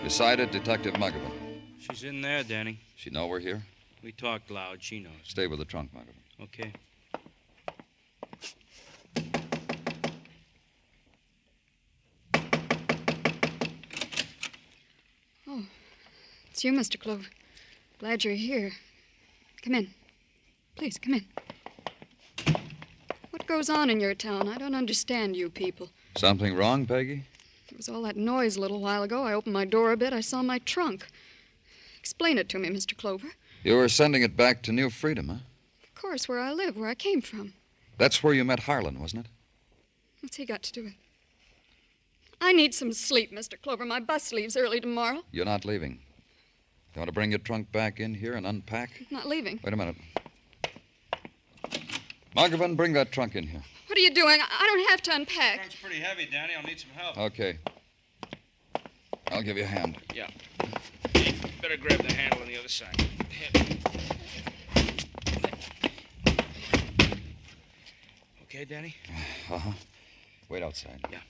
Beside it, Detective Muggavan. She's in there, Danny. She know we're here? We talked loud. She knows. Stay with the trunk, Muggavan. Okay. Oh, it's you, Mr. Clover. Glad you're here. Come in. Please, come in. What goes on in your town? I don't understand you people. Something wrong, Peggy? There was all that noise a little while ago. I opened my door a bit. I saw my trunk. Explain it to me, Mr. Clover. You were sending it back to New Freedom, huh? Of course, where I live, where I came from. That's where you met Harlan, wasn't it? What's he got to do with it? I need some sleep, Mr. Clover. My bus leaves early tomorrow. You're not leaving. You want to bring your trunk back in here and unpack? I'm not leaving. Wait a minute. Muggavan, bring that trunk in here. What are you doing? I don't have to unpack. The trunk's pretty heavy, Danny. I'll need some help. Okay. I'll give you a hand. Yeah. Better grab the handle on the other side. Okay, Danny? Uh-huh. Wait outside. Yeah.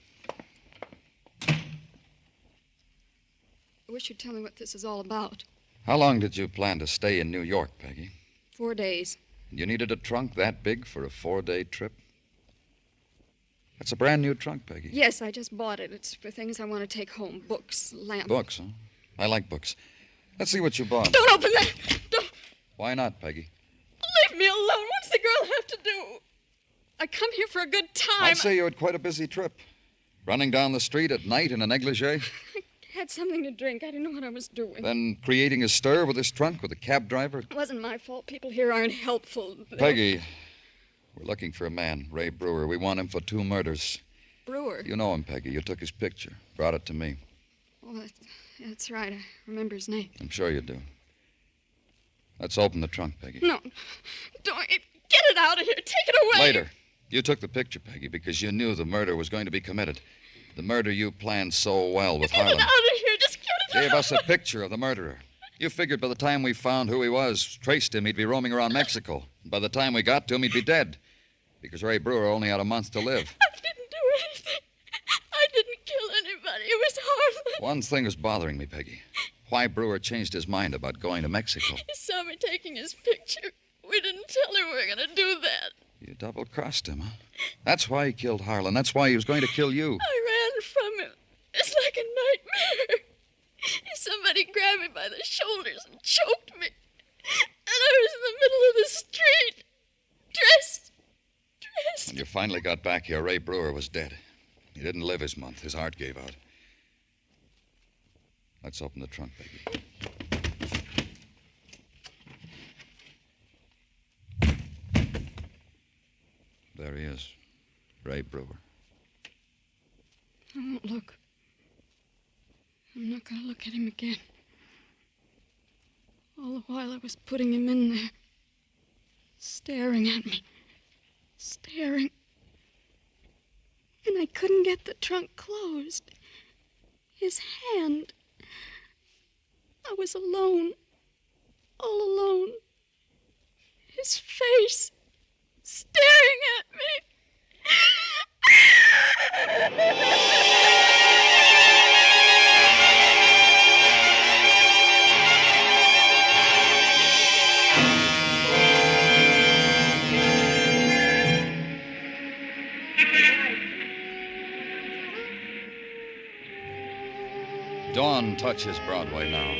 I wish you'd tell me what this is all about. How long did you plan to stay in New York, Peggy? 4 days. You needed a trunk that big for a 4-day trip? That's a brand new trunk, Peggy. Yes, I just bought it. It's for things I want to take home. Books, lamps. Books, huh? I like books. Let's see what you bought. Don't open that! Don't! Why not, Peggy? Leave me alone. What's the girl have to do? I come here for a good time. I'd say you had quite a busy trip. Running down the street at night in a negligee? I had something to drink. I didn't know what I was doing. Then creating a stir with his trunk with a cab driver? It wasn't my fault. People here aren't helpful. Peggy, we're looking for a man, Ray Brewer. We want him for 2 murders. Brewer? You know him, Peggy. You took his picture. Brought it to me. Oh, that's right. I remember his name. I'm sure you do. Let's open the trunk, Peggy. No. Don't. Get it out of here. Take it away. Later. You took the picture, Peggy, because you knew the murder was going to be committed. The murder you planned so well with Harlan. Get it out of here. Just get it out. Gave us a picture of the murderer. You figured by the time we found who he was, traced him, he'd be roaming around Mexico. By the time we got to him, he'd be dead. Because Ray Brewer only had a month to live. I didn't do anything. I didn't kill anybody. It was harmless. One thing is bothering me, Peggy. Why Brewer changed his mind about going to Mexico. He saw me taking his picture. We didn't tell him we were going to do that. You double-crossed him, huh? That's why he killed Harlan. That's why he was going to kill you. I ran from him. It's like a nightmare. Somebody grabbed me by the shoulders and choked me. And I was in the middle of the street, dressed. When you finally got back here, Ray Brewer was dead. He didn't live his month. His heart gave out. Let's open the trunk, Peggy. There he is. Ray Brewer. I won't look. I'm not going to look at him again. All the while I was putting him in there, staring at me. Staring. And I couldn't get the trunk closed. His hand. I was alone. All alone. His face. Staring at me. Dawn touches Broadway now.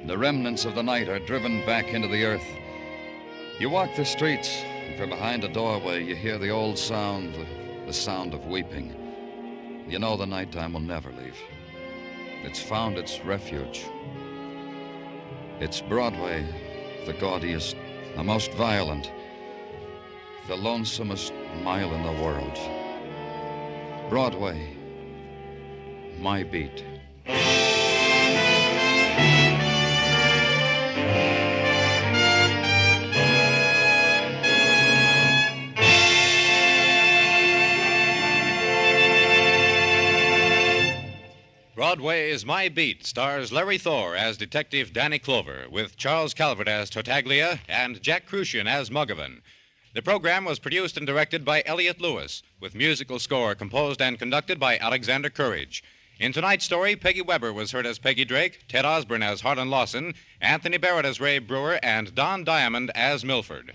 The remnants of the night are driven back into the earth. You walk the streets, and from behind a doorway you hear the old sound, the sound of weeping. You know the nighttime will never leave. It's found its refuge. It's Broadway, the gaudiest, the most violent, the lonesomest mile in the world. Broadway, my beat. Broadway's My Beat stars Larry Thor as Detective Danny Clover, with Charles Calvert as Tartaglia and Jack Crucian as Muggavan. The program was produced and directed by Elliott Lewis, with musical score composed and conducted by Alexander Courage. In tonight's story, Peggy Weber was heard as Peggy Drake, Ted Osborne as Harlan Lawson, Anthony Barrett as Ray Brewer, and Don Diamond as Milford.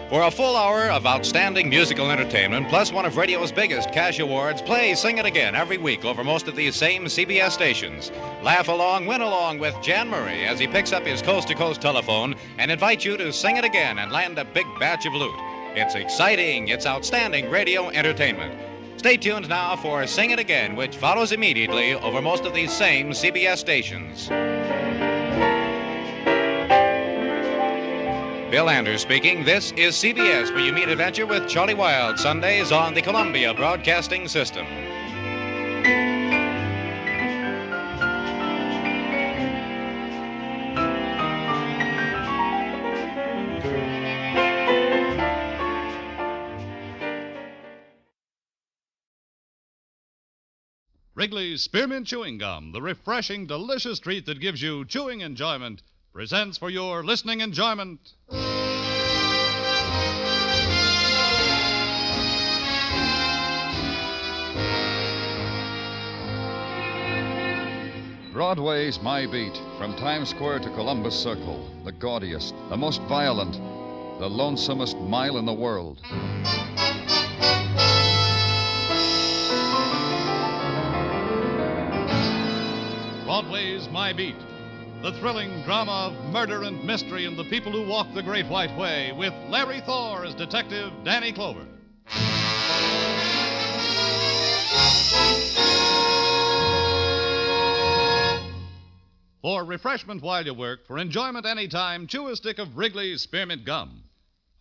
For a full hour of outstanding musical entertainment, plus one of radio's biggest cash awards, play Sing It Again every week over most of these same CBS stations. Laugh along, win along with Jan Murray as he picks up his coast-to-coast telephone and invites you to sing it again and land a big batch of loot. It's exciting, it's outstanding radio entertainment. Stay tuned now for Sing It Again, which follows immediately over most of these same CBS stations. Bill Anders speaking. This is CBS, where you meet adventure with Charlie Wilde, Sundays on the Columbia Broadcasting System. Wrigley's Spearmint Chewing Gum, the refreshing, delicious treat that gives you chewing enjoyment, presents for your listening enjoyment. Broadway's My Beat, from Times Square to Columbus Circle, the gaudiest, the most violent, the lonesomest mile in the world. Broadway's My Beat, the thrilling drama of murder and mystery and the people who walk the Great White Way, with Larry Thor as Detective Danny Clover. For refreshment while you work, for enjoyment anytime, chew a stick of Wrigley's Spearmint Gum.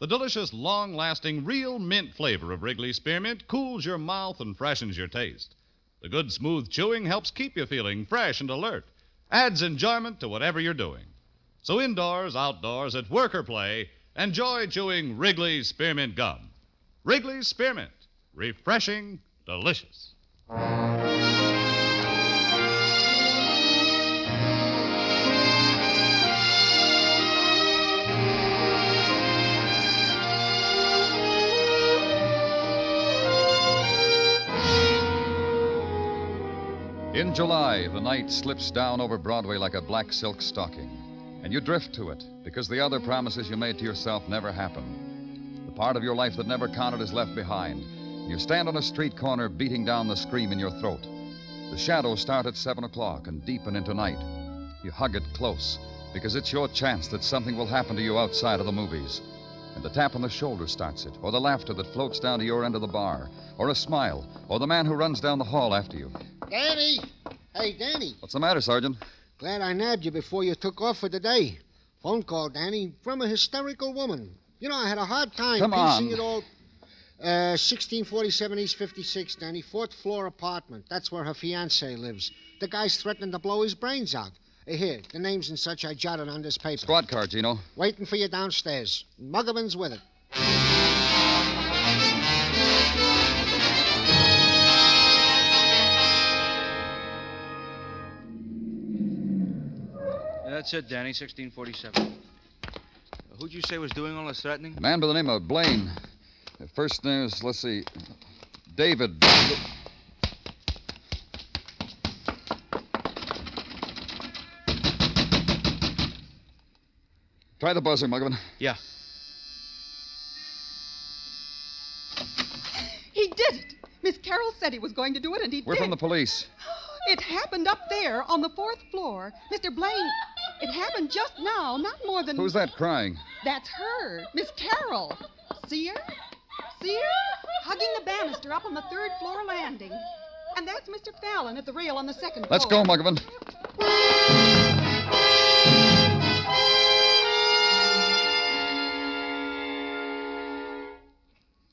The delicious, long-lasting, real mint flavor of Wrigley's Spearmint cools your mouth and freshens your taste. The good, smooth chewing helps keep you feeling fresh and alert, adds enjoyment to whatever you're doing. So indoors, outdoors, at work or play, enjoy chewing Wrigley's Spearmint Gum. Wrigley's Spearmint. Refreshing, delicious. In July, the night slips down over Broadway like a black silk stocking, and you drift to it because the other promises you made to yourself never happen. The part of your life that never counted is left behind. You stand on a street corner beating down the scream in your throat. The shadows start at 7 o'clock and deepen into night. You hug it close because it's your chance that something will happen to you outside of the movies. And the tap on the shoulder starts it, or the laughter that floats down to your end of the bar, or a smile, or the man who runs down the hall after you. Danny! Hey, Danny. What's the matter, Sergeant? Glad I nabbed you before you took off for the day. Phone call, Danny, from a hysterical woman. You know, I had a hard time piecing it all. 1647 East 56, Danny. 4th floor apartment. That's where her fiancé lives. The guy's threatening to blow his brains out. Here, the names and such I jotted on this paper. Squad car, Gino. Waiting for you downstairs. Muggavan's with it. That's it, Danny, 1647. Who'd you say was doing all this threatening? A man by the name of Blaine. First name is, let's see, David. Try the buzzer, Muggavan. Yeah. He did it. Miss Carroll said he was going to do it, and he did. We're from the police. It happened up there on the 4th floor. Mr. Blaine, it happened just now, not more than... Who's that crying? That's her, Miss Carroll. See her? See her? Hugging the banister up on the 3rd floor landing. And that's Mr. Fallon at the rail on the 2nd floor. Let's go, Muggavan.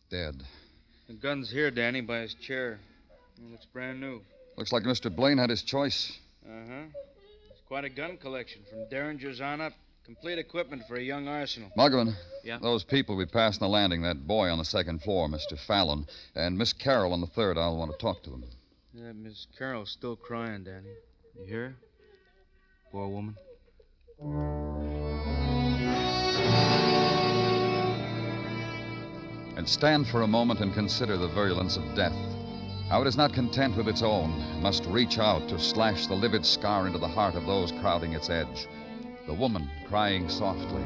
Dead. The gun's here, Danny, by his chair. It looks brand new. Looks like Mr. Blaine had his choice. Uh-huh. It's quite a gun collection, from Derringers on up. Complete equipment for a young arsenal. Muggavan. Yeah? Those people we passed on the landing, that boy on the 2nd floor, Mr. Fallon, and Miss Carroll on the 3rd, I'll want to talk to them. Yeah, Miss Carroll's still crying, Danny. You hear her? Poor woman. And stand for a moment and consider the virulence of death. How it is not content with its own, must reach out to slash the livid scar into the heart of those crowding its edge. The woman crying softly.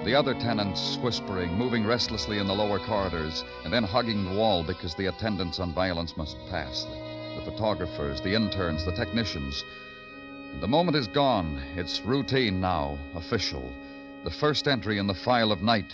The other tenants whispering, moving restlessly in the lower corridors, and then hugging the wall because the attendants on violence must pass. The photographers, the interns, the technicians. And the moment is gone. It's routine now, official. The first entry in the file of night.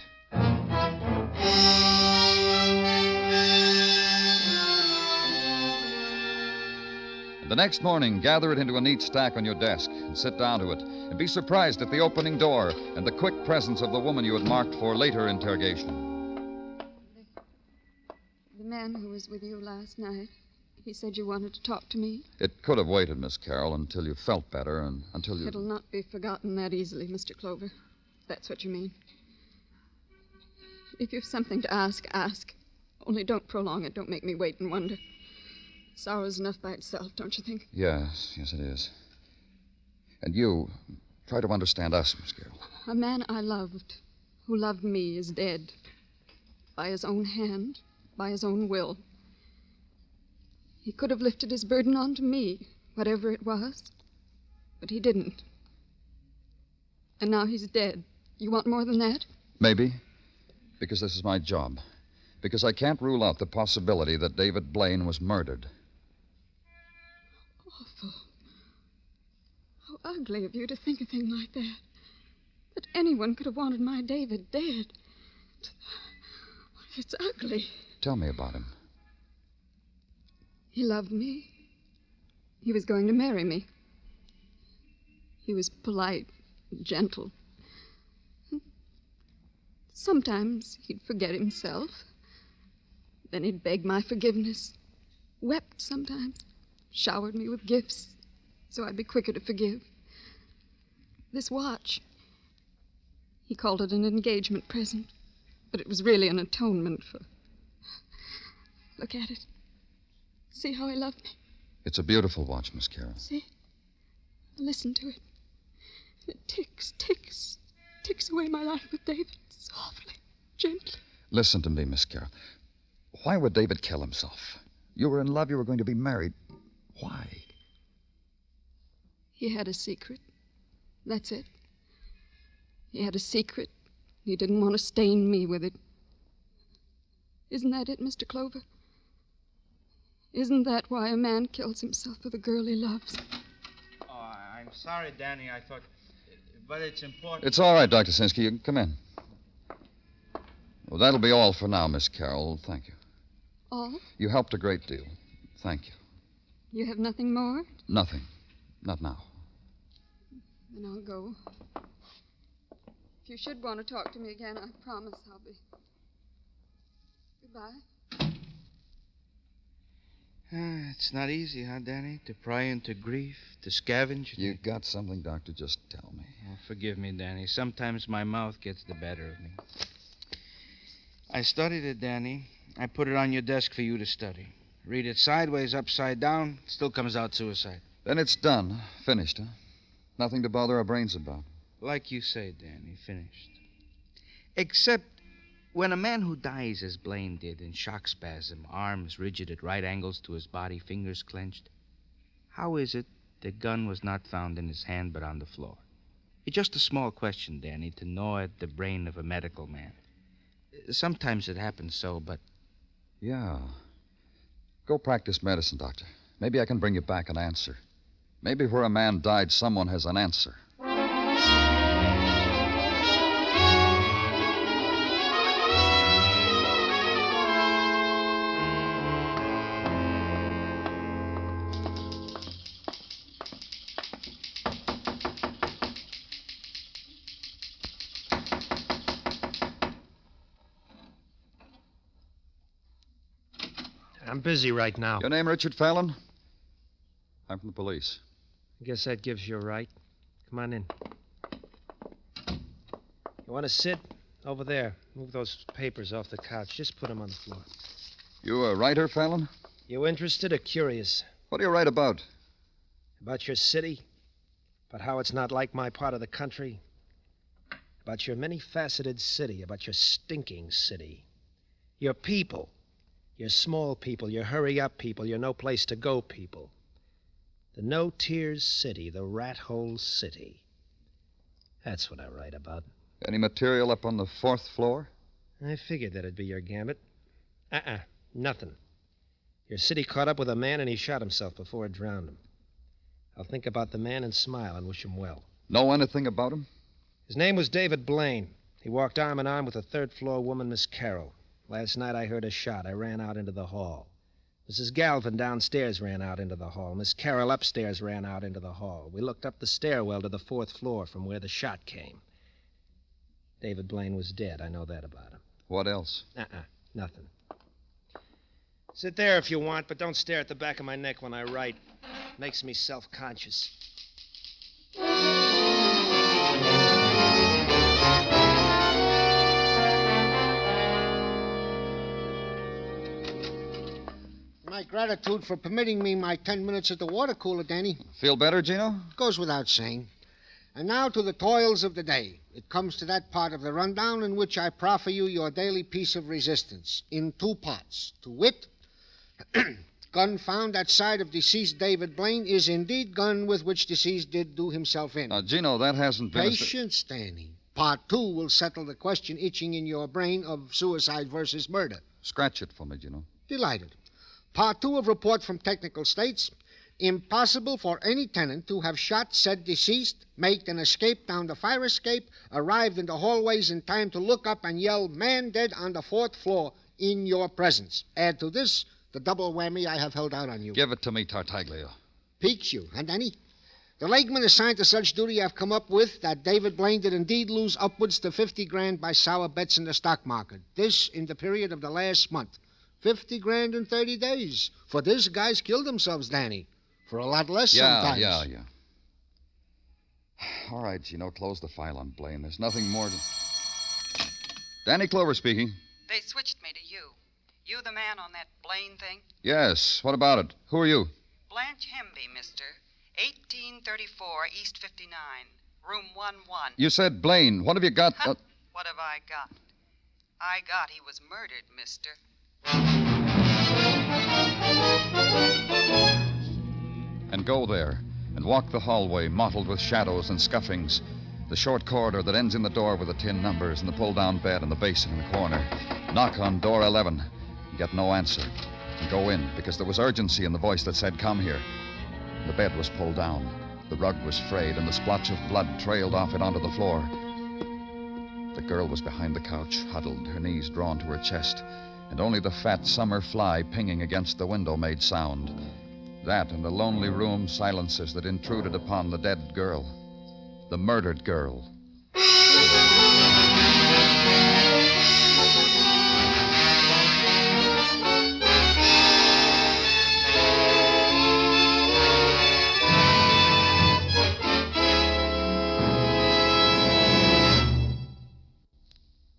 The next morning, gather it into a neat stack on your desk and sit down to it, and be surprised at the opening door and the quick presence of the woman you had marked for later interrogation. The man who was with you last night, he said you wanted to talk to me. It could have waited, Miss Carroll, until you felt better and until you... It'll not be forgotten that easily, Mr. Clover. That's what you mean. If you've something to ask, ask. Only don't prolong it. Don't make me wait and wonder. Sorrow's enough by itself, don't you think? Yes, it is. And you, try to understand us, Miss Carroll. A man I loved, who loved me, is dead. By his own hand, by his own will. He could have lifted his burden onto me, whatever it was, but he didn't. And now he's dead. You want more than that? Maybe, because this is my job. Because I can't rule out the possibility that David Blaine was murdered. Awful. How ugly of you to think a thing like that. That anyone could have wanted my David dead. It's ugly. Tell me about him. He loved me. He was going to marry me. He was polite, gentle. Sometimes he'd forget himself. Then he'd beg my forgiveness. Wept sometimes. Showered me with gifts, so I'd be quicker to forgive. This watch, he called it an engagement present, but it was really an atonement for... Look at it. See how he loved me? It's a beautiful watch, Miss Carroll. See? Listen to it. It ticks away my life with David, softly, gently. Listen to me, Miss Carroll. Why would David kill himself? You were in love, you were going to be married. Why? He had a secret. That's it. He had a secret. He didn't want to stain me with it. Isn't that it, Mr. Clover? Isn't that why a man kills himself with a girl he loves? Oh, I'm sorry, Danny. I thought... But it's important... It's all right, Dr. Sinsky. You can come in. Well, that'll be all for now, Miss Carroll. Thank you. All? You helped a great deal. Thank you. You have nothing more? Nothing. Not now. Then I'll go. If you should want to talk to me again, I promise I'll be... Goodbye. It's not easy, huh, Danny? To pry into grief, to scavenge. You got something, Doctor? Just tell me. Oh, forgive me, Danny. Sometimes my mouth gets the better of me. I studied it, Danny. I put it on your desk for you to study. Read it sideways, upside down, still comes out suicide. Then it's done. Finished, huh? Nothing to bother our brains about. Like you say, Danny, finished. Except when a man who dies as Blaine did in shock spasm, arms rigid at right angles to his body, fingers clenched, how is it the gun was not found in his hand but on the floor? It's just a small question, Danny, to gnaw at the brain of a medical man. Sometimes it happens so, but... Yeah. Go practice medicine, Doctor. Maybe I can bring you back an answer. Maybe where a man died, someone has an answer. I'm busy right now. Your name, Richard Fallon? I'm from the police. I guess that gives you a right. Come on in. You want to sit? Over there. Move those papers off the couch. Just put them on the floor. You a writer, Fallon? You interested or curious? What do you write about? About your city? About how it's not like my part of the country? About your many-faceted city? About your stinking city? Your people? Your small people, your hurry-up people, your no-place-to-go people. The no-tears city, the rat-hole city. That's what I write about. Any material up on the 4th floor? I figured that'd be your gambit. Nothing. Your city caught up with a man and he shot himself before it drowned him. I'll think about the man and smile and wish him well. Know anything about him? His name was David Blaine. He walked arm in arm with a 3rd-floor woman, Miss Carroll. Last night I heard a shot. I ran out into the hall. Mrs. Galvin downstairs ran out into the hall. Miss Carroll upstairs ran out into the hall. We looked up the stairwell to the 4th floor from where the shot came. David Blaine was dead. I know that about him. What else? Nothing. Sit there if you want, but don't stare at the back of my neck when I write. It makes me self-conscious. My gratitude for permitting me my 10 minutes at the water cooler, Danny. Feel better, Gino? Goes without saying. And now to the toils of the day. It comes to that part of the rundown in which I proffer you your daily piece of resistance in 2 parts. To wit, gun found at side of deceased David Blaine is indeed gun with which deceased did do himself in. Now, Gino, that hasn't been... Patience, Danny. Part 2 will settle the question itching in your brain of suicide versus murder. Scratch it for me, Gino. Delighted. Part 2 of report from technical states. Impossible for any tenant to have shot said deceased, made an escape down the fire escape, arrived in the hallways in time to look up and yell, "Man dead on the 4th floor," in your presence. Add to this the double whammy I have held out on you. Give it to me, Tartaglia. Piques you, huh, Danny? The lakemen assigned to such duty have come up with that David Blaine did indeed lose upwards to 50 grand by sour bets in the stock market. This in the period of the last month. 50 grand in 30 days. For this, guys killed themselves, Danny. For a lot less sometimes. Yeah. All right, close the file on Blaine. There's nothing more to... Danny Clover speaking. They switched me to you. You the man on that Blaine thing? Yes. What about it? Who are you? Blanche Hemby, mister. 1834 East 59, room 11. You said Blaine. What have you got? What have I got? I got he was murdered, mister. And go there and walk the hallway mottled with shadows and scuffings. The short corridor that ends in the door with the tin numbers and the pull-down bed and the basin in the corner. Knock on door 11. Get no answer. And go in, because there was urgency in the voice that said, come here. The bed was pulled down. The rug was frayed, and the splotch of blood trailed off it onto the floor. The girl was behind the couch, huddled, her knees drawn to her chest, and only the fat summer fly pinging against the window made sound. That and the lonely room silences that intruded upon the dead girl. The murdered girl.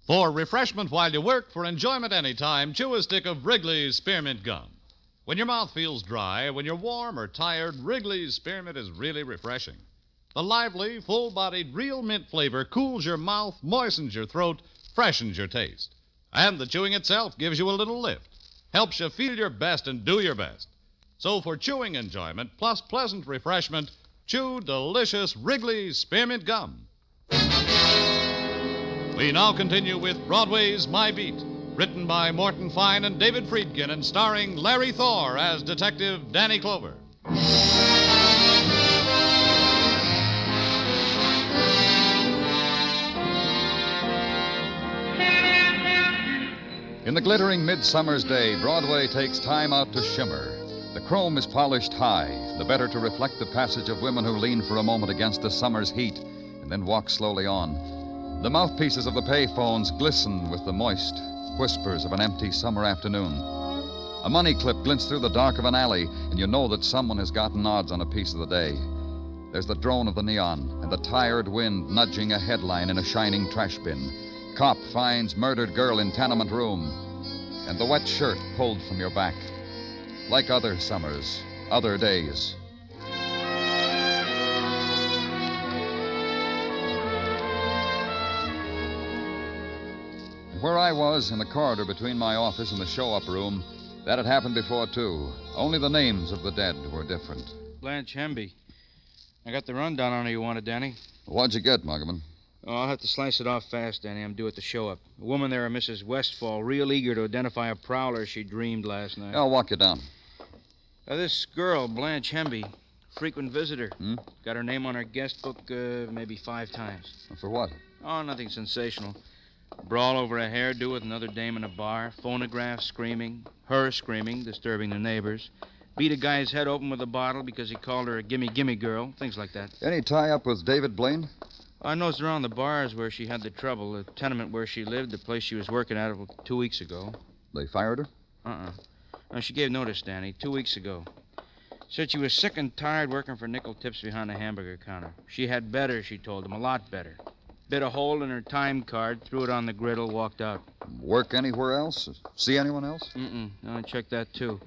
For refreshment while you work, for enjoyment anytime, chew a stick of Wrigley's Spearmint Gum. When your mouth feels dry, when you're warm or tired, Wrigley's Spearmint is really refreshing. The lively, full-bodied, real mint flavor cools your mouth, moistens your throat, freshens your taste. And the chewing itself gives you a little lift, helps you feel your best and do your best. So for chewing enjoyment plus pleasant refreshment, chew delicious Wrigley's Spearmint Gum. We now continue with Broadway's My Beat, written by Morton Fine and David Friedkin and starring Larry Thor as Detective Danny Clover. In the glittering midsummer's day, Broadway takes time out to shimmer. The chrome is polished high, the better to reflect the passage of women who lean for a moment against the summer's heat and then walk slowly on. The mouthpieces of the payphones glisten with the moist whispers of an empty summer afternoon. A money clip glints through the dark of an alley, and you know that someone has gotten odds on a piece of the day. There's the drone of the neon and the tired wind nudging a headline in a shining trash bin. Cop finds murdered girl in tenement room, and the wet shirt pulled from your back. Like other summers, other days. Where I was, in the corridor between my office and the show-up room, that had happened before, too. Only the names of the dead were different. Blanche Hemby. I got the rundown on her you wanted, Danny. What'd you get, Muggerman? Oh, I'll have to slice it off fast, Danny. I'm due at the show-up. A woman there, Mrs. Westfall, real eager to identify a prowler she dreamed last night. I'll walk you down. This girl, Blanche Hemby, frequent visitor. Got her name on her guest book maybe 5 times. For what? Oh, nothing sensational. Brawl over a hairdo with another dame in a bar. Phonograph screaming. Her screaming, disturbing the neighbors. Beat a guy's head open with a bottle because he called her a gimme-gimme girl. Things like that. Any tie-up with David Blaine? I noticed around the bars where she had the trouble. The tenement where she lived, the place she was working at 2 weeks ago. They fired her? No, she gave notice, Danny, 2 weeks ago. Said she was sick and tired working for nickel tips behind the hamburger counter. She had better, she told him, a lot better. Bit a hole in her time card, threw it on the griddle, walked out. Work anywhere else? See anyone else? No, I checked that, too.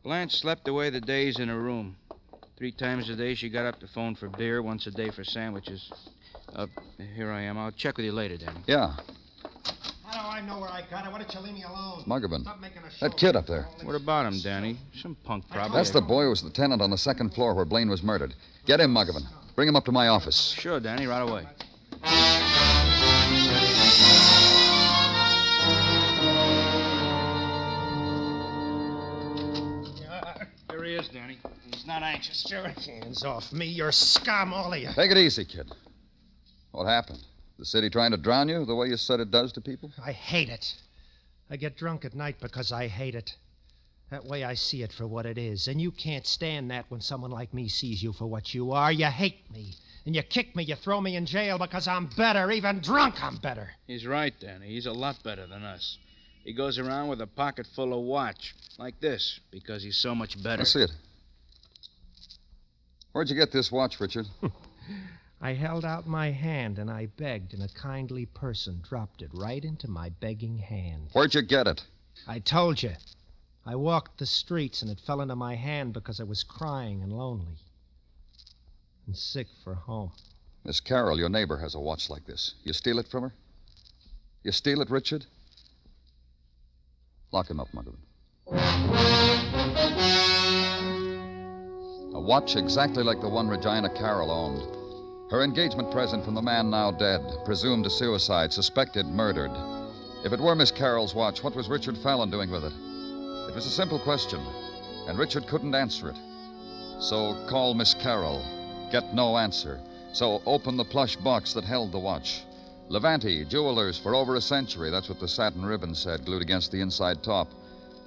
Blanche slept away the days in her room. 3 times a day she got up to phone for beer, once a day for sandwiches. Here I am. I'll check with you later, Danny. Yeah. How do I know where I got it? Why don't you leave me alone? Muggerman. That kid up there. What about him, Danny? Some punk, probably. That's the boy who was the tenant on the 2nd floor where Blaine was murdered. Get him, Muggerman. Bring him up to my office. Sure, Danny, right away. Here he is, Danny. He's not anxious. Sure. Hands off me. You're scum, all of you. Take it easy, kid. What happened? The city trying to drown you the way you said it does to people? I hate it. I get drunk at night because I hate it. That way I see it for what it is. And you can't stand that when someone like me sees you for what you are. You hate me. And you kick me, you throw me in jail because I'm better. Even drunk, I'm better. He's right, Danny. He's a lot better than us. He goes around with a pocket full of watch, like this, because he's so much better. I see it. Where'd you get this watch, Richard? I held out my hand and I begged, and a kindly person dropped it right into my begging hand. Where'd you get it? I told you. I walked the streets and it fell into my hand because I was crying and lonely and sick for home. Miss Carroll, your neighbor, has a watch like this. You steal it from her? You steal it, Richard? Lock him up, Muggavan. A watch exactly like the one Regina Carroll owned. Her engagement present from the man now dead, presumed a suicide, suspected murdered. If it were Miss Carroll's watch, what was Richard Fallon doing with it? It was a simple question, and Richard couldn't answer it. So call Miss Carroll. Get no answer. So open the plush box that held the watch. Levante, jewelers for over a century. That's what the satin ribbon said, glued against the inside top.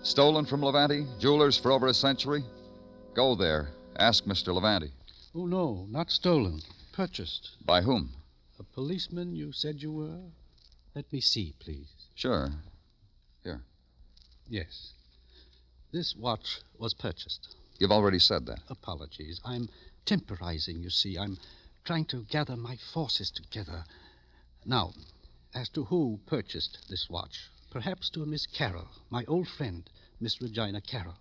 Stolen from Levante, jewelers for over a century? Go there. Ask Mr. Levante. Oh, no, not stolen. Purchased. By whom? A policeman you said you were? Let me see, please. Sure. Here. Yes. This watch was purchased. You've already said that. Apologies. I'm temporizing, you see. I'm trying to gather my forces together. Now, as to who purchased this watch, perhaps to a Miss Carroll, my old friend, Miss Regina Carroll.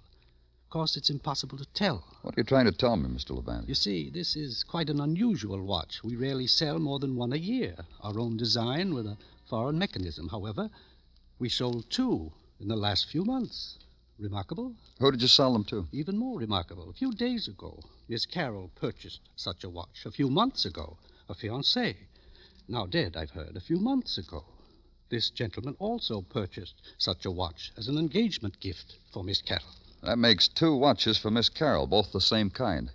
Of course, it's impossible to tell. What are you trying to tell me, Mr. Levante? You see, this is quite an unusual watch. We rarely sell more than one a year. Our own design with a foreign mechanism. However, we sold 2 in the last few months. Remarkable? Who did you sell them to? Even more remarkable. A few days ago, Miss Carroll purchased such a watch. A few months ago, a fiancé. Now dead, I've heard, a few months ago. This gentleman also purchased such a watch as an engagement gift for Miss Carroll. That makes 2 watches for Miss Carroll, both the same kind.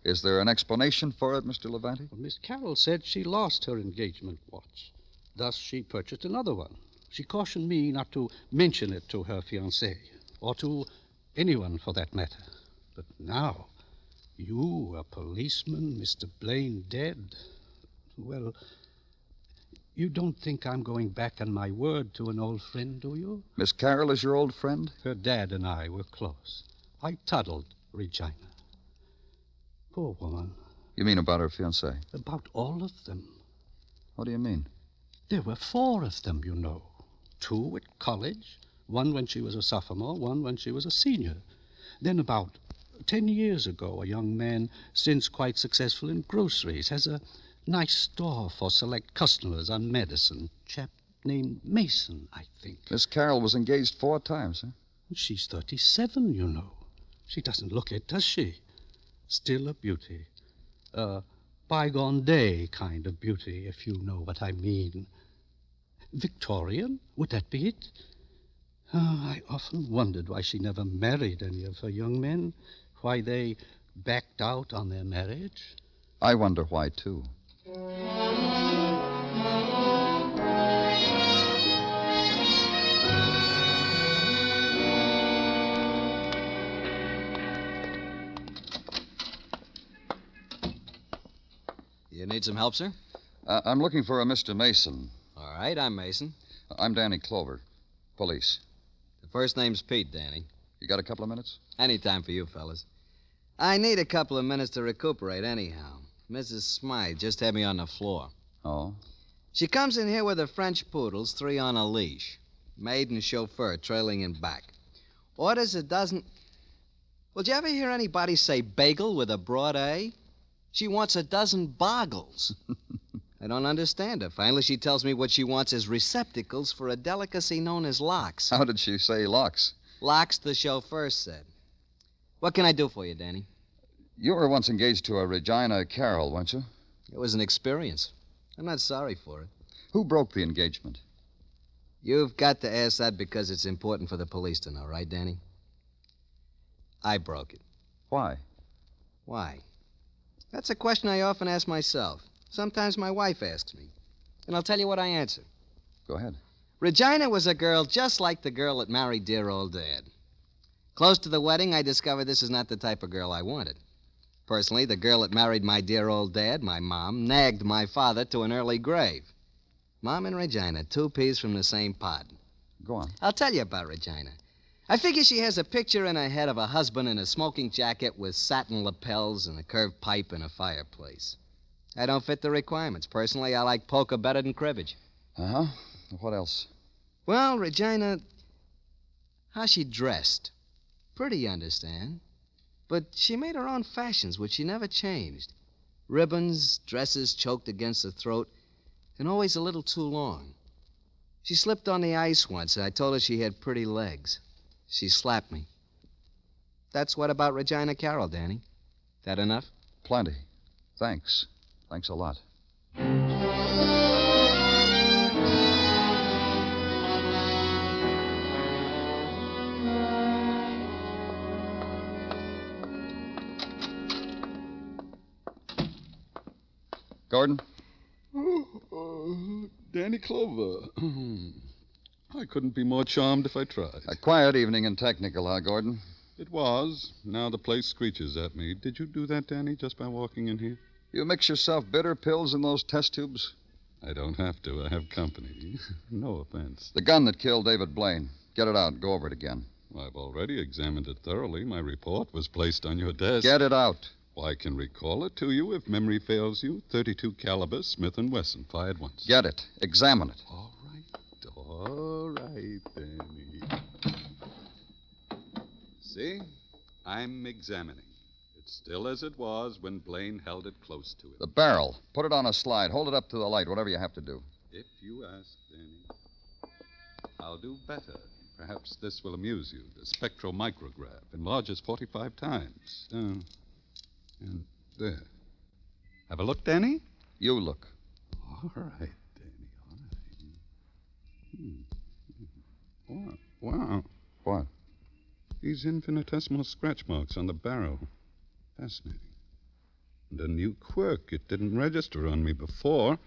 Is there an explanation for it, Mr. Levante? Well, Miss Carroll said she lost her engagement watch. Thus, she purchased another one. She cautioned me not to mention it to her fiancé, or to anyone for that matter. But now, you, a policeman, Mr. Blaine dead, well, you don't think I'm going back on my word to an old friend, do you? Miss Carroll is your old friend? Her dad and I were close. I toddled Regina. Poor woman. You mean about her fiancé? About all of them. What do you mean? There were 4 of them, you know. 2 at college, 1 when she was a sophomore, 1 when she was a senior. Then about 10 years ago, a young man, since quite successful in groceries, has a nice store for select customers on Madison. Chap named Mason, I think. Miss Carroll was engaged 4 times, huh? She's 37, you know. She doesn't look it, does she? Still a beauty. A bygone day kind of beauty, if you know what I mean. Victorian? Would that be it? I often wondered why she never married any of her young men, why they backed out on their marriage. I wonder why, too. You need some help, sir? I'm looking for a Mr. Mason. All right, I'm Mason. I'm Danny Clover, police. The first name's Pete, Danny. You got a couple of minutes? Any time for you, fellas. I need a couple of minutes to recuperate anyhow. Mrs. Smythe just had me on the floor. Oh? She comes in here with her French poodles, 3 on a leash. Maid and chauffeur trailing in back. Orders a dozen... Well, did you ever hear anybody say bagel with a broad A? She wants a dozen boggles. I don't understand her. Finally, she tells me what she wants is receptacles for a delicacy known as locks. How did she say locks? Locks, the chauffeur said. What can I do for you, Danny? You were once engaged to a Regina Carroll, weren't you? It was an experience. I'm not sorry for it. Who broke the engagement? You've got to ask that because it's important for the police to know, right, Danny? I broke it. Why? Why? That's a question I often ask myself. Sometimes my wife asks me. And I'll tell you what I answer. Go ahead. Regina was a girl just like the girl that married dear old Dad. Close to the wedding, I discovered this is not the type of girl I wanted. Personally, the girl that married my dear old dad, my mom, nagged my father to an early grave. Mom and Regina, two peas from the same pod. Go on. I'll tell you about Regina. I figure she has a picture in her head of a husband in a smoking jacket with satin lapels and a curved pipe and a fireplace. I don't fit the requirements. Personally, I like polka better than cribbage. Uh-huh. What else? Well, Regina, how she dressed. Pretty, you understand. But she made her own fashions, which she never changed. Ribbons, dresses choked against the throat, and always a little too long. She slipped on the ice once, and I told her she had pretty legs. She slapped me. That's what about Regina Carroll, Danny. That enough? Plenty. Thanks. Thanks a lot. Gordon? Danny Clover. I couldn't be more charmed if I tried. A quiet evening and technical, huh, Gordon? It was. Now the place screeches at me. Did you do that, Danny, just by walking in here? You mix yourself bitter pills in those test tubes? I don't have to. I have company. No offense. The gun that killed David Blaine. Get it out. Go over it again. I've already examined it thoroughly. My report was placed on your desk. Get it out. Well, I can recall it to you if memory fails you. .32 caliber, Smith & Wesson, fired once. Get it. Examine it. All right, Danny. See? I'm examining. It's still as it was when Blaine held it close to it. The barrel. Put it on a slide. Hold it up to the light, whatever you have to do. If you ask, Danny. I'll do better. Perhaps this will amuse you. The spectromicrograph enlarges 45 times. And there. Have a look, Danny? You look. All right, Danny. All right. Wow. What? These infinitesimal scratch marks on the barrel. Fascinating. And a new quirk. It didn't register on me before.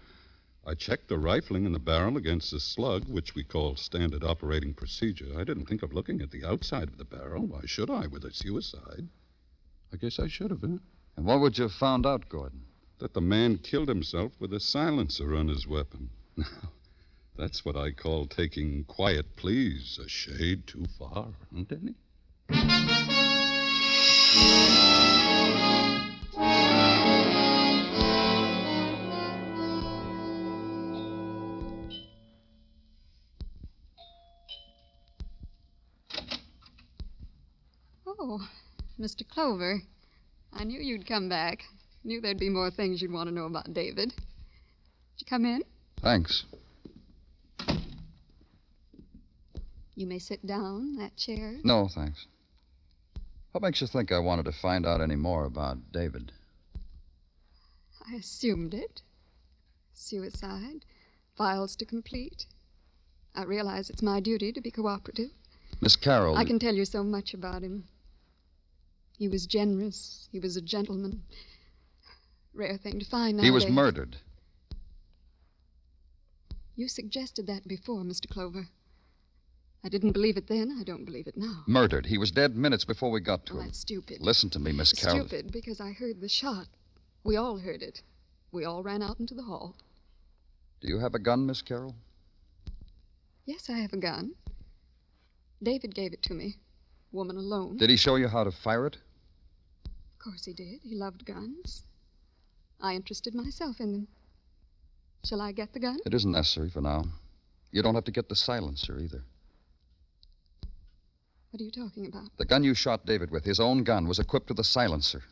I checked the rifling in the barrel against the slug, which we call standard operating procedure. I didn't think of looking at the outside of the barrel. Why should I, with a suicide? I guess I should have, huh? And what would you have found out, Gordon? That the man killed himself with a silencer on his weapon. Now, that's what I call taking quiet pleas a shade too far, huh, Danny? Oh, Mr. Clover. I knew you'd come back. Knew there'd be more things you'd want to know about David. Did you come in? Thanks. You may sit down, that chair. No, thanks. What makes you think I wanted to find out any more about David? I assumed it. Suicide. Files to complete. I realize it's my duty to be cooperative. Miss Carroll... I can tell you so much about him. He was generous. He was a gentleman. Rare thing to find nowadays. He was murdered. You suggested that before, Mr. Clover. I didn't believe it then. I don't believe it now. Murdered. He was dead minutes before we got to him. That's stupid. Listen to me, Miss Carroll. Stupid because I heard the shot. We all heard it. We all ran out into the hall. Do you have a gun, Miss Carroll? Yes, I have a gun. David gave it to me. Woman alone. Did he show you how to fire it? Of course he did. He loved guns. I interested myself in them. Shall I get the gun? It isn't necessary for now. You don't have to get the silencer either. What are you talking about? The gun you shot David with, his own gun, was equipped with a silencer.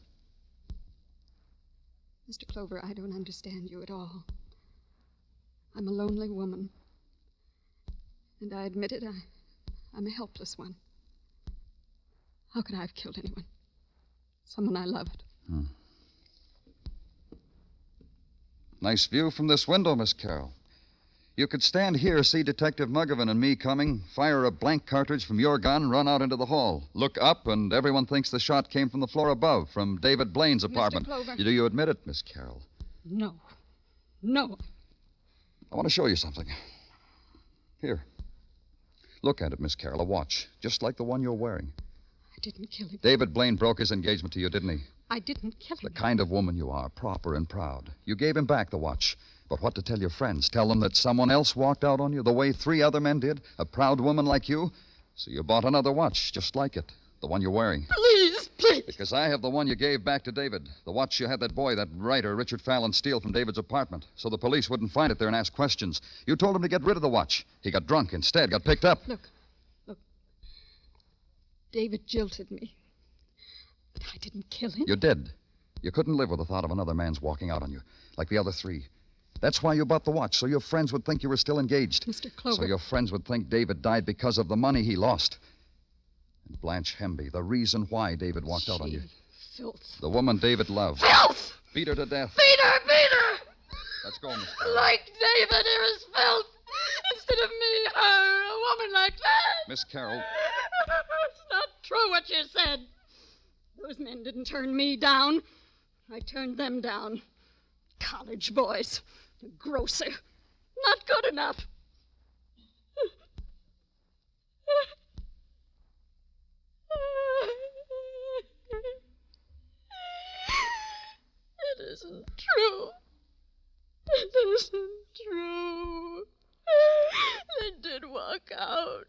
Mr. Clover, I don't understand you at all. I'm a lonely woman. And I admit it, I'm a helpless one. How could I have killed anyone? Someone I loved. Nice view from this window, Miss Carroll. You could stand here, see Detective Muggavan and me coming, fire a blank cartridge from your gun, run out into the hall. Look up, and everyone thinks the shot came from the floor above, from David Blaine's apartment. Mr. Clover. Do you admit it, Miss Carroll? No. No. I want to show you something. Here. Look at it, Miss Carroll. A watch, just like the one you're wearing. didn't kill him. David Blaine broke his engagement to you, didn't he? I didn't kill him. The kind of woman you are, proper and proud. You gave him back the watch. But what to tell your friends? Tell them that someone else walked out on you the way 3 other men did? A proud woman like you? So you bought another watch, just like it. The one you're wearing. Please, please. Because I have the one you gave back to David. The watch you had that boy, that writer, Richard Fallon, steal from David's apartment. So the police wouldn't find it there and ask questions. You told him to get rid of the watch. He got drunk instead, got picked up. Look. David jilted me. But I didn't kill him. You did. You couldn't live with the thought of another man's walking out on you, like the other 3. That's why you bought the watch, so your friends would think you were still engaged. Mr. Clover. So your friends would think David died because of the money he lost. And Blanche Hemby, the reason why David walked out on you. Filth. The woman David loved. Filth! Beat her to death. Beat her! Let's go, Miss. Like David, here is filth. Instead of me, her, a woman like that. Miss Carroll. It's not true what you said. Those men didn't turn me down. I turned them down. College boys. A grocer. Not good enough. It isn't true. It isn't true. They did walk out.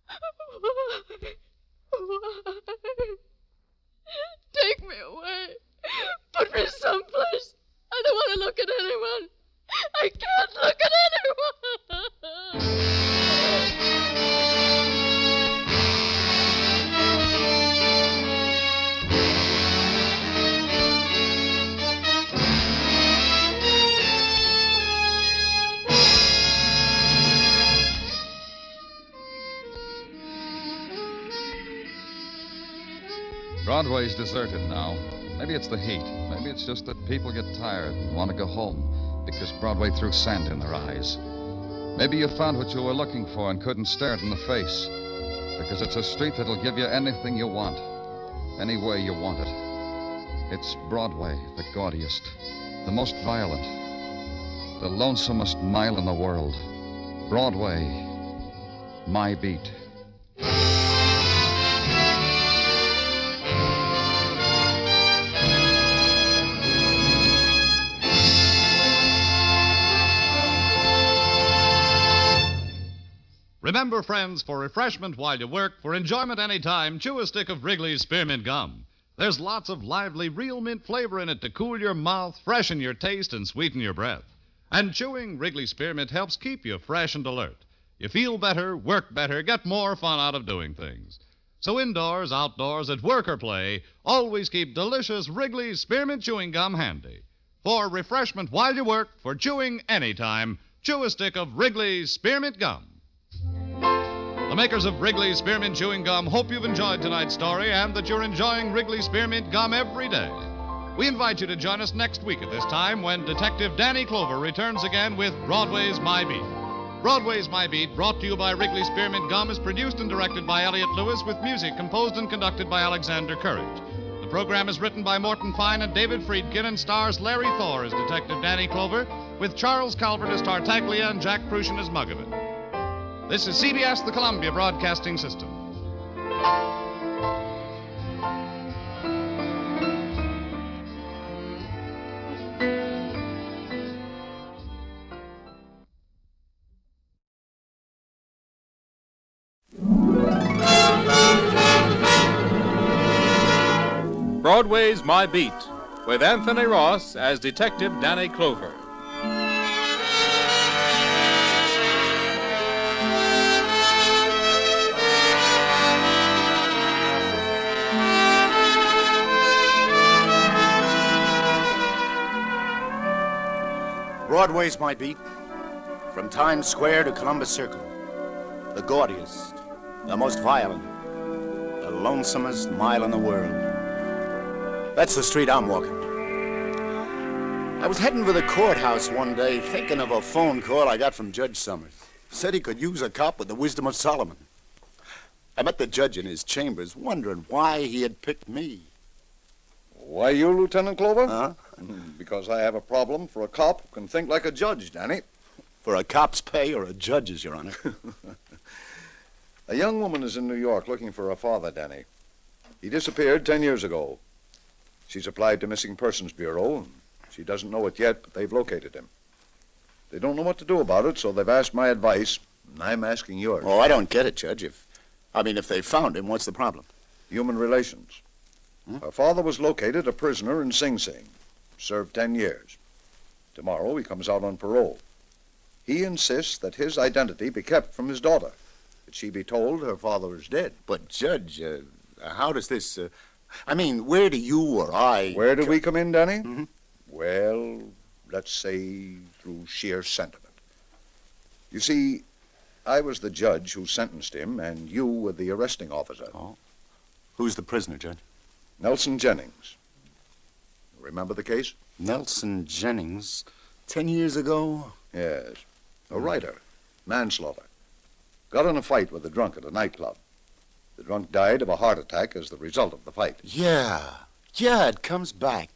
Why? Take me away. Put me someplace. I don't want to look at anyone. I can't look at anyone. Broadway's deserted now. Maybe it's the heat. Maybe it's just that people get tired and want to go home because Broadway threw sand in their eyes. Maybe you found what you were looking for and couldn't stare it in the face because it's a street that'll give you anything you want, any way you want it. It's Broadway, the gaudiest, the most violent, the lonesomest mile in the world. Broadway, my beat. Remember, friends, for refreshment while you work, for enjoyment any time, chew a stick of Wrigley's Spearmint Gum. There's lots of lively, real mint flavor in it to cool your mouth, freshen your taste, and sweeten your breath. And chewing Wrigley Spearmint helps keep you fresh and alert. You feel better, work better, get more fun out of doing things. So indoors, outdoors, at work or play, always keep delicious Wrigley's Spearmint Chewing Gum handy. For refreshment while you work, for chewing any time, chew a stick of Wrigley's Spearmint Gum. The makers of Wrigley's Spearmint Chewing Gum hope you've enjoyed tonight's story and that you're enjoying Wrigley's Spearmint Gum every day. We invite you to join us next week at this time when Detective Danny Clover returns again with Broadway's My Beat. Broadway's My Beat, brought to you by Wrigley's Spearmint Gum, is produced and directed by Elliott Lewis with music composed and conducted by Alexander Courage. The program is written by Morton Fine and David Friedkin and stars Larry Thor as Detective Danny Clover with Charles Calvert as Tartaglia and Jack Prussian as Muggavan. This is CBS, the Columbia Broadcasting System. Broadway's My Beat, with Anthony Ross as Detective Danny Clover. Broadway's My Beat, from Times Square to Columbus Circle. The gaudiest, the most violent, the lonesomest mile in the world. That's the street I'm walking. I was heading for the courthouse one day, thinking of a phone call I got from Judge Summers. Said he could use a cop with the wisdom of Solomon. I met the judge in his chambers, wondering why he had picked me. Why you, Lieutenant Clover? Huh? Because I have a problem for a cop who can think like a judge, Danny. For a cop's pay or a judge's, Your Honor? A young woman is in New York looking for her father, Danny. He disappeared 10 years ago. She's applied to Missing Persons Bureau, and she doesn't know it yet, but they've located him. They don't know what to do about it, so they've asked my advice, and I'm asking yours. Oh, I don't get it, Judge. If they found him, what's the problem? Human relations. Her father was located a prisoner in Sing Sing. Served 10 years. Tomorrow he comes out on parole. He insists that his identity be kept from his daughter, that she be told her father is dead. But, Judge, how does this... where do you or I... Where do we come in, Danny? Mm-hmm. Well, let's say through sheer sentiment. You see, I was the judge who sentenced him, and you were the arresting officer. Oh. Who's the prisoner, Judge? Nelson Jennings. Remember the case? Nelson Jennings? 10 years ago? Yes. A writer. Manslaughter. Got in a fight with a drunk at a nightclub. The drunk died of a heart attack as the result of the fight. Yeah, it comes back.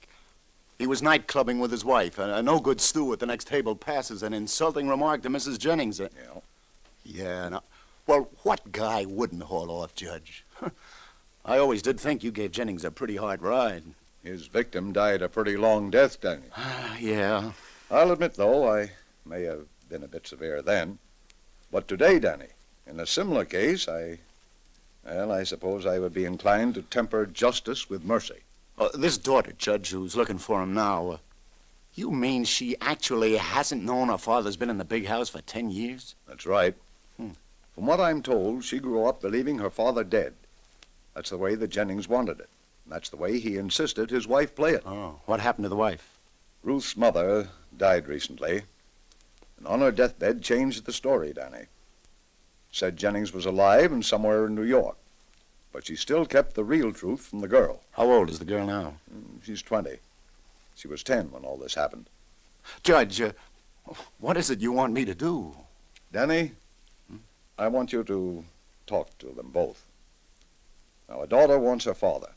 He was night clubbing with his wife. A no-good stew at the next table passes an insulting remark to Mrs. Jennings. Well, what guy wouldn't haul off, Judge? I always did think you gave Jennings a pretty hard ride. His victim died a pretty long death, Danny. Yeah. I'll admit, though, I may have been a bit severe then. But today, Danny, in a similar case, I suppose I would be inclined to temper justice with mercy. This daughter, Judge, who's looking for him now, you mean she actually hasn't known her father's been in the big house for 10 years? That's right. From what I'm told, she grew up believing her father dead. That's the way that Jennings wanted it. And that's the way he insisted his wife play it. Oh, what happened to the wife? Ruth's mother died recently, and on her deathbed changed the story, Danny. Said Jennings was alive and somewhere in New York. But she still kept the real truth from the girl. How old is the girl now? She's 20. She was 10 when all this happened. Judge, what is it you want me to do? Danny, I want you to talk to them both. Now, a daughter wants her father.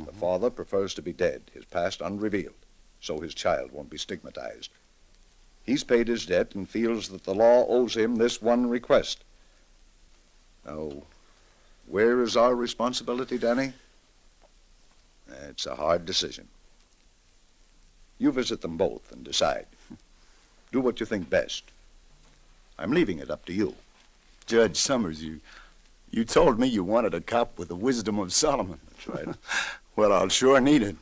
The father prefers to be dead, his past unrevealed, so his child won't be stigmatized. He's paid his debt and feels that the law owes him this one request. Now, where is our responsibility, Danny? It's a hard decision. You visit them both and decide. Do what you think best. I'm leaving it up to you. Judge Summers, you told me you wanted a cop with the wisdom of Solomon. That's right. Well, I'll sure need it.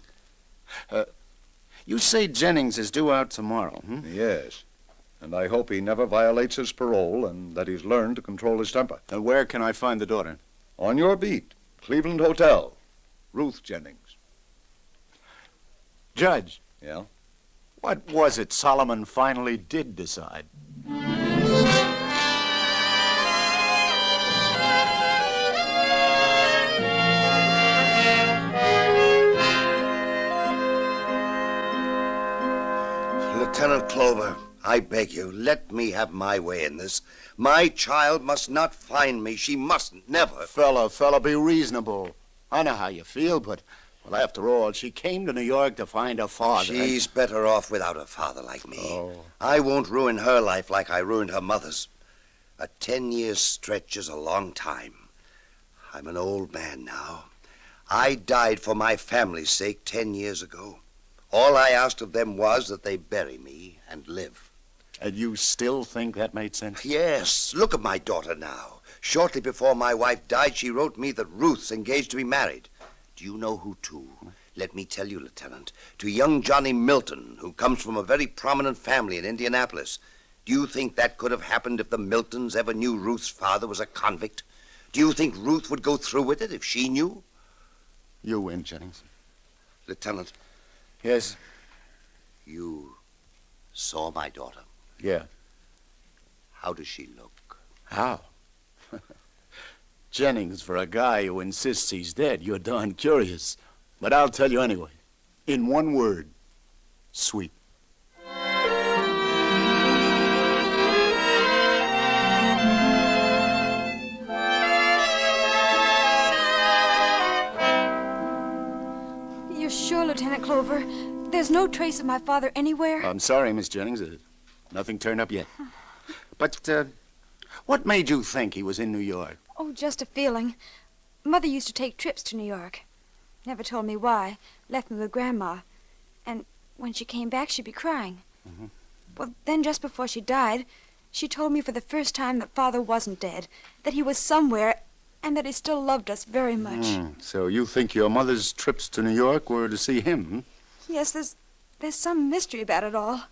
You say Jennings is due out tomorrow, Yes. And I hope he never violates his parole and that he's learned to control his temper. And where can I find the daughter? On your beat, Cleveland Hotel. Ruth Jennings. Judge. Yeah? What was it Solomon finally did decide? Lieutenant Clover, I beg you, let me have my way in this. My child must not find me. She mustn't, never. Fella, be reasonable. I know how you feel, but, well, after all, she came to New York to find her father. She's better off without a father like me. Oh. I won't ruin her life like I ruined her mother's. A 10-year stretch is a long time. I'm an old man now. I died for my family's sake 10 years ago. All I asked of them was that they bury me and live. And you still think that made sense? Yes. Look at my daughter now. Shortly before my wife died, she wrote me that Ruth's engaged to be married. Do you know who to? Let me tell you, Lieutenant. To young Johnny Milton, who comes from a very prominent family in Indianapolis. Do you think that could have happened if the Miltons ever knew Ruth's father was a convict? Do you think Ruth would go through with it if she knew? You win, Jennings. Lieutenant. Yes? You saw my daughter? Yeah. How does she look? How? Jennings, for a guy who insists he's dead, you're darn curious. But I'll tell you anyway. In one word, sweet. You're sure, Lieutenant Clover? There's no trace of my father anywhere? I'm sorry, Miss Jennings. Nothing turned up yet. But, what made you think he was in New York? Oh, just a feeling. Mother used to take trips to New York. Never told me why. Left me with Grandma. And when she came back, she'd be crying. Mm-hmm. Well, then just before she died, she told me for the first time that Father wasn't dead, that he was somewhere, and that he still loved us very much. So you think your mother's trips to New York were to see him, hmm? Yes, there's some mystery about it all.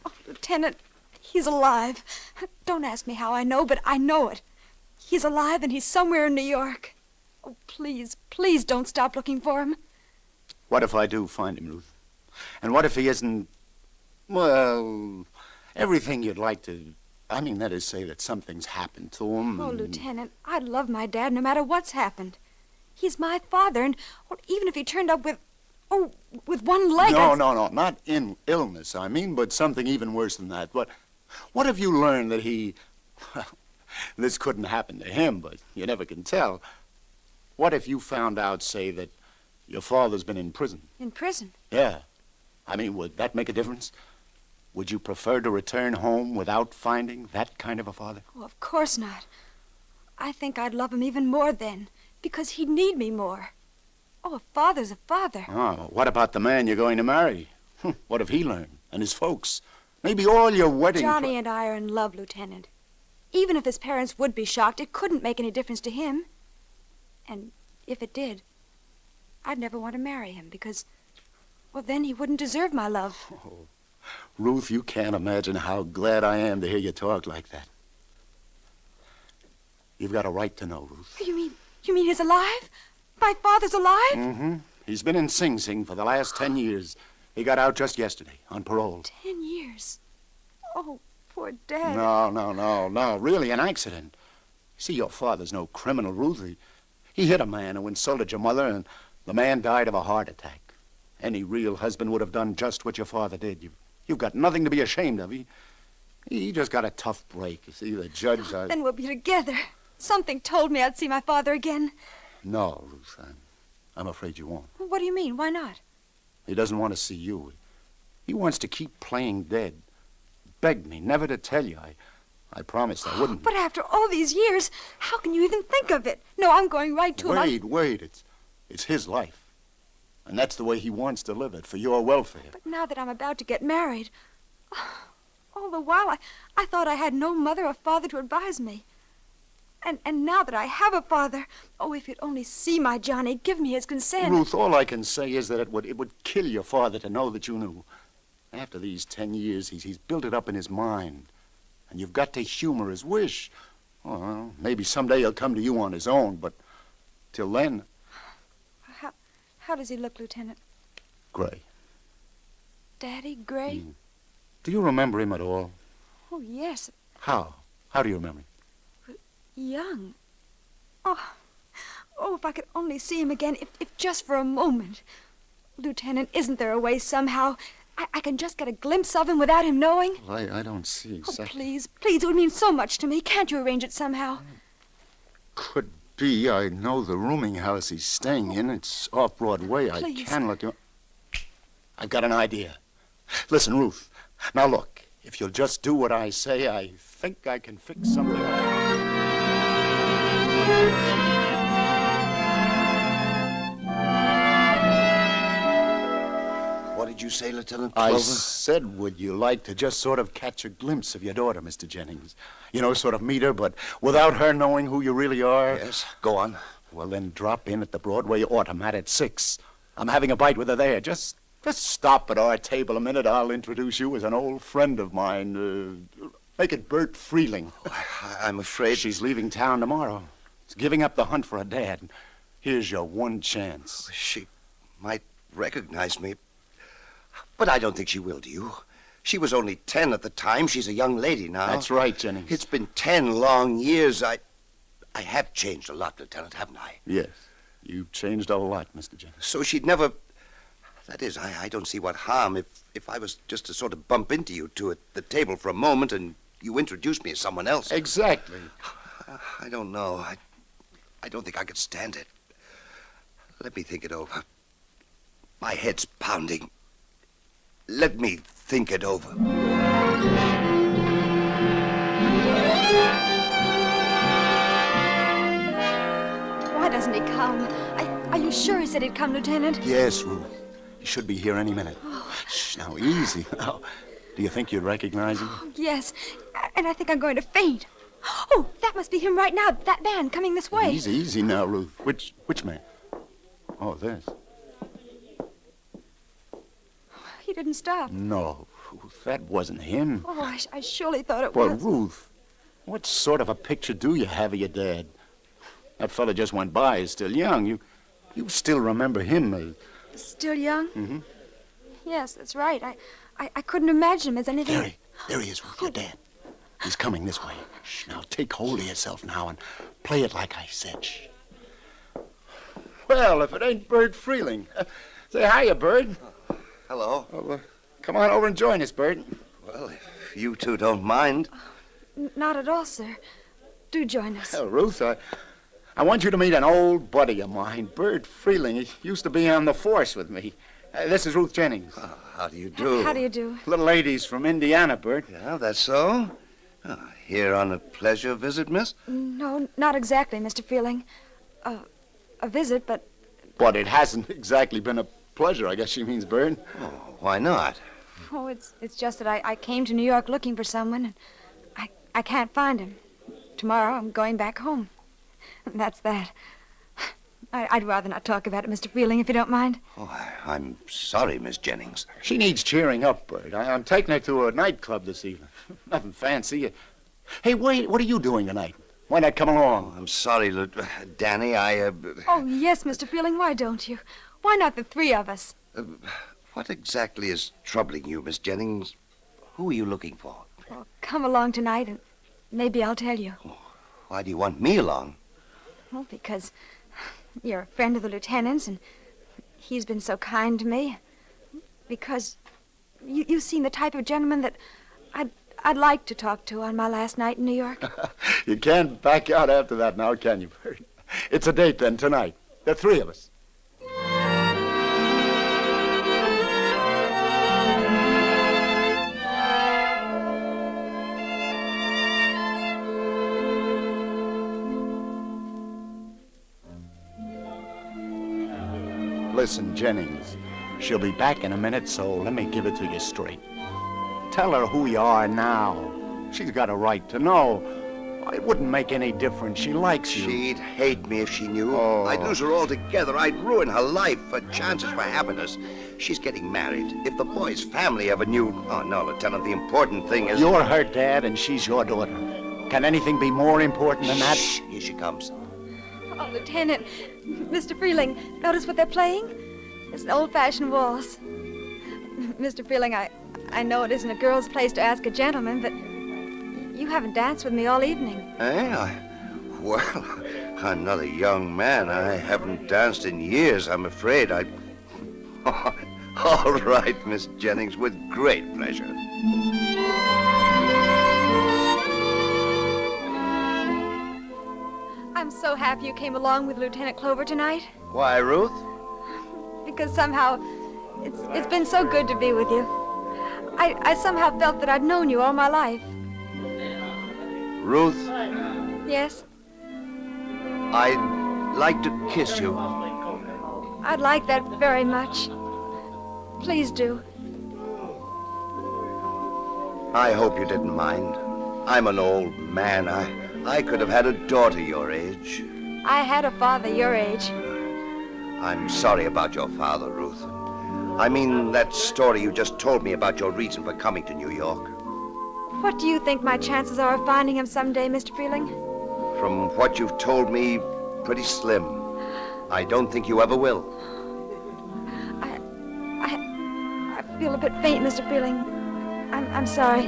Oh, Lieutenant, he's alive. Don't ask me how I know, but I know it. He's alive and he's somewhere in New York. Oh, please, please don't stop looking for him. What if I do find him, Ruth? And what if he isn't, well, everything you'd like to... I mean, that is, say that something's happened to him. Oh, Lieutenant, I'd love my dad no matter what's happened. He's my father, and even if he turned up with one leg... No, not in illness, I mean, but something even worse than that. What if you learned that he... Well, this couldn't happen to him, but you never can tell. What if you found out, say, that your father's been in prison? In prison? Yeah. I mean, would that make a difference? Would you prefer to return home without finding that kind of a father? Oh, of course not. I think I'd love him even more then, because he'd need me more. Oh, a father's a father. Oh, what about the man you're going to marry? What if he learned? And his folks? Maybe all your wedding... Johnny and I are in love, Lieutenant. Even if his parents would be shocked, it couldn't make any difference to him. And if it did, I'd never want to marry him because, well, then he wouldn't deserve my love. Oh, Ruth, you can't imagine how glad I am to hear you talk like that. You've got a right to know, Ruth. You mean he's alive? My father's alive? Mm-hmm. He's been in Sing Sing for the last 10 years. He got out just yesterday on parole. 10 years? Oh, poor Dad. No. Really, an accident. See, your father's no criminal, Ruth. He hit a man who insulted your mother, and the man died of a heart attack. Any real husband would have done just what your father did. You've got nothing to be ashamed of. He just got a tough break. You see, the judge... Then we'll be together. Something told me I'd see my father again. No, Ruth, I'm afraid you won't. What do you mean? Why not? He doesn't want to see you. He wants to keep playing dead. Begged me never to tell you. I promised I wouldn't. But after all these years, how can you even think of it? No, I'm going right to him. Wait. It's his life. And that's the way he wants to live it, for your welfare. But now that I'm about to get married, all the while I thought I had no mother or father to advise me. And now that I have a father, oh, if you'd only see my Johnny, give me his consent. Ruth, all I can say is that it would kill your father to know that you knew. After these 10 years, he's built it up in his mind. And you've got to humor his wish. Well, maybe someday he'll come to you on his own, but till then... How does he look, Lieutenant? Gray. Daddy, gray? Do you remember him at all? Oh, yes. How? How do you remember him? Young. Oh, if I could only see him again, if just for a moment. Lieutenant, isn't there a way somehow I can just get a glimpse of him without him knowing? Well, I don't see exactly... Oh, please, it would mean so much to me. Can't you arrange it somehow? Could be. I know the rooming house he's staying in. It's off Broadway. Please. I can look you... I've got an idea. Listen, Ruth. Now, look. If you'll just do what I say, I think I can fix something. What did you say, Lieutenant Clover? I said, would you like to just sort of catch a glimpse of your daughter, Mr. Jennings? You know, sort of meet her, but without her knowing who you really are? Yes, go on. Well, then drop in at the Broadway Automat at 6. I'm having a bite with her there. Just stop at our table a minute. I'll introduce you as an old friend of mine. Make it Bert Freeling. I'm afraid... She's leaving town tomorrow. She's giving up the hunt for her dad. Here's your one chance. She might recognize me, but I don't think she will, do you? She was only 10 at the time. She's a young lady now. That's right, Jennings. It's been 10 long years. I have changed a lot, Lieutenant, haven't I? Yes, you've changed a lot, Mr. Jennings. So she'd never... That is, I don't see what harm if I was just to sort of bump into you two at the table for a moment and you introduced me as someone else. Exactly. I don't know. I don't think I could stand it. Let me think it over. My head's pounding. Let me think it over. Why doesn't he come? I Are you sure he said he'd come, Lieutenant? Yes, Ruth. He should be here any minute. Shh, now, easy. Now, do you think you'd recognize him? Yes, and I think I'm going to faint. Oh, that must be him right now, that man coming this way. Easy now, Ruth. Which man? Oh, this. He didn't stop. No, Ruth, that wasn't him. Oh, I surely thought it Well, was. Ruth, what sort of a picture do you have of your dad? That fella just went by. He's still young. You still remember him as... Still young? Mm-hmm. Yes, that's right. I couldn't imagine him as anything... There he is, Ruth, your dad. He's coming this way. Shh, now take hold of yourself now and play it like I said. Shh. Well, if it ain't Bert Freeling. Say hiya, Bert. Hello. Oh, come on over and join us, Bert. Well, if you two don't mind. Not at all, sir. Do join us. Well, Ruth, I want you to meet an old buddy of mine, Bert Freeling. He used to be on the force with me. This is Ruth Jennings. How do you do? How do you do? Little lady's from Indiana, Bert. Yeah, that's so? Here on a pleasure visit, miss? No, not exactly, Mr. Freeling. A visit, but... But it hasn't exactly been a pleasure, I guess she means, Bert. Oh, why not? Oh, it's just that I came to New York looking for someone, and I can't find him. Tomorrow I'm going back home. And that's that. I'd rather not talk about it, Mr. Freeling, if you don't mind. Oh, I'm sorry, Miss Jennings. She needs cheering up, Bert. I'm taking her to a nightclub this evening. Nothing fancy. Hey, wait, what are you doing tonight? Why not come along? Oh, I'm sorry, Danny, Oh, yes, Mr. Freeling, why don't you? Why not the three of us? What exactly is troubling you, Miss Jennings? Who are you looking for? Well, come along tonight, and maybe I'll tell you. Oh, why do you want me along? Well, because you're a friend of the lieutenant's, and he's been so kind to me. Because you've seen the type of gentleman that I'd like to talk to on my last night in New York. You can't back out after that now, can you, Bert? It's a date then, tonight. The three of us. Listen, Jennings, she'll be back in a minute, so let me give it to you straight. Tell her who you are now. She's got a right to know. It wouldn't make any difference. She likes you. She'd hate me if she knew. Oh. I'd lose her altogether. I'd ruin her life, her chances for happiness. She's getting married. If the boy's family ever knew... Oh, no, Lieutenant, the important thing is... You're her dad, and she's your daughter. Can anything be more important than that? Shh, here she comes. Oh, Lieutenant, Mr. Freeling, notice what they're playing? It's an old-fashioned waltz. Mr. Freeling, I know it isn't a girl's place to ask a gentleman, but you haven't danced with me all evening. Eh? Well, I'm not a young man. I haven't danced in years, I'm afraid. Oh, all right, Miss Jennings, with great pleasure. I'm so happy you came along with Lieutenant Clover tonight. Why, Ruth? Because somehow it's been so good to be with you. I somehow felt that I'd known you all my life. Ruth, Yes? I'd like to kiss you. I'd like that very much. Please do. I hope you didn't mind. I'm an old man. I could have had a daughter your age. I had a father your age. I'm sorry about your father, Ruth. I mean that story you just told me about your reason for coming to New York. What do you think my chances are of finding him someday, Mr. Freeling? From what you've told me, pretty slim. I don't think you ever will. I feel a bit faint, Mr. Freeling. I'm sorry.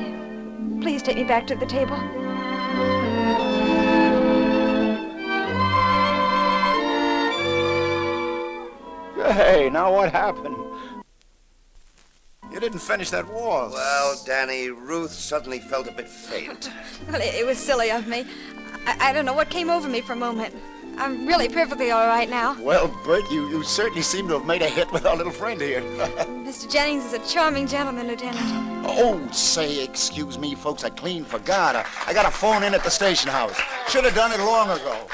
Please take me back to the table. Hey, now what happened? You didn't finish that waltz. Well, Danny, Ruth suddenly felt a bit faint. Well, it was silly of me. I don't know what came over me for a moment. I'm really perfectly all right now. Well, Bert, you certainly seem to have made a hit with our little friend here. Mr. Jennings is a charming gentleman, Lieutenant. Oh, say, excuse me, folks, I clean forgot. I got a phone in at the station house. Should have done it long ago.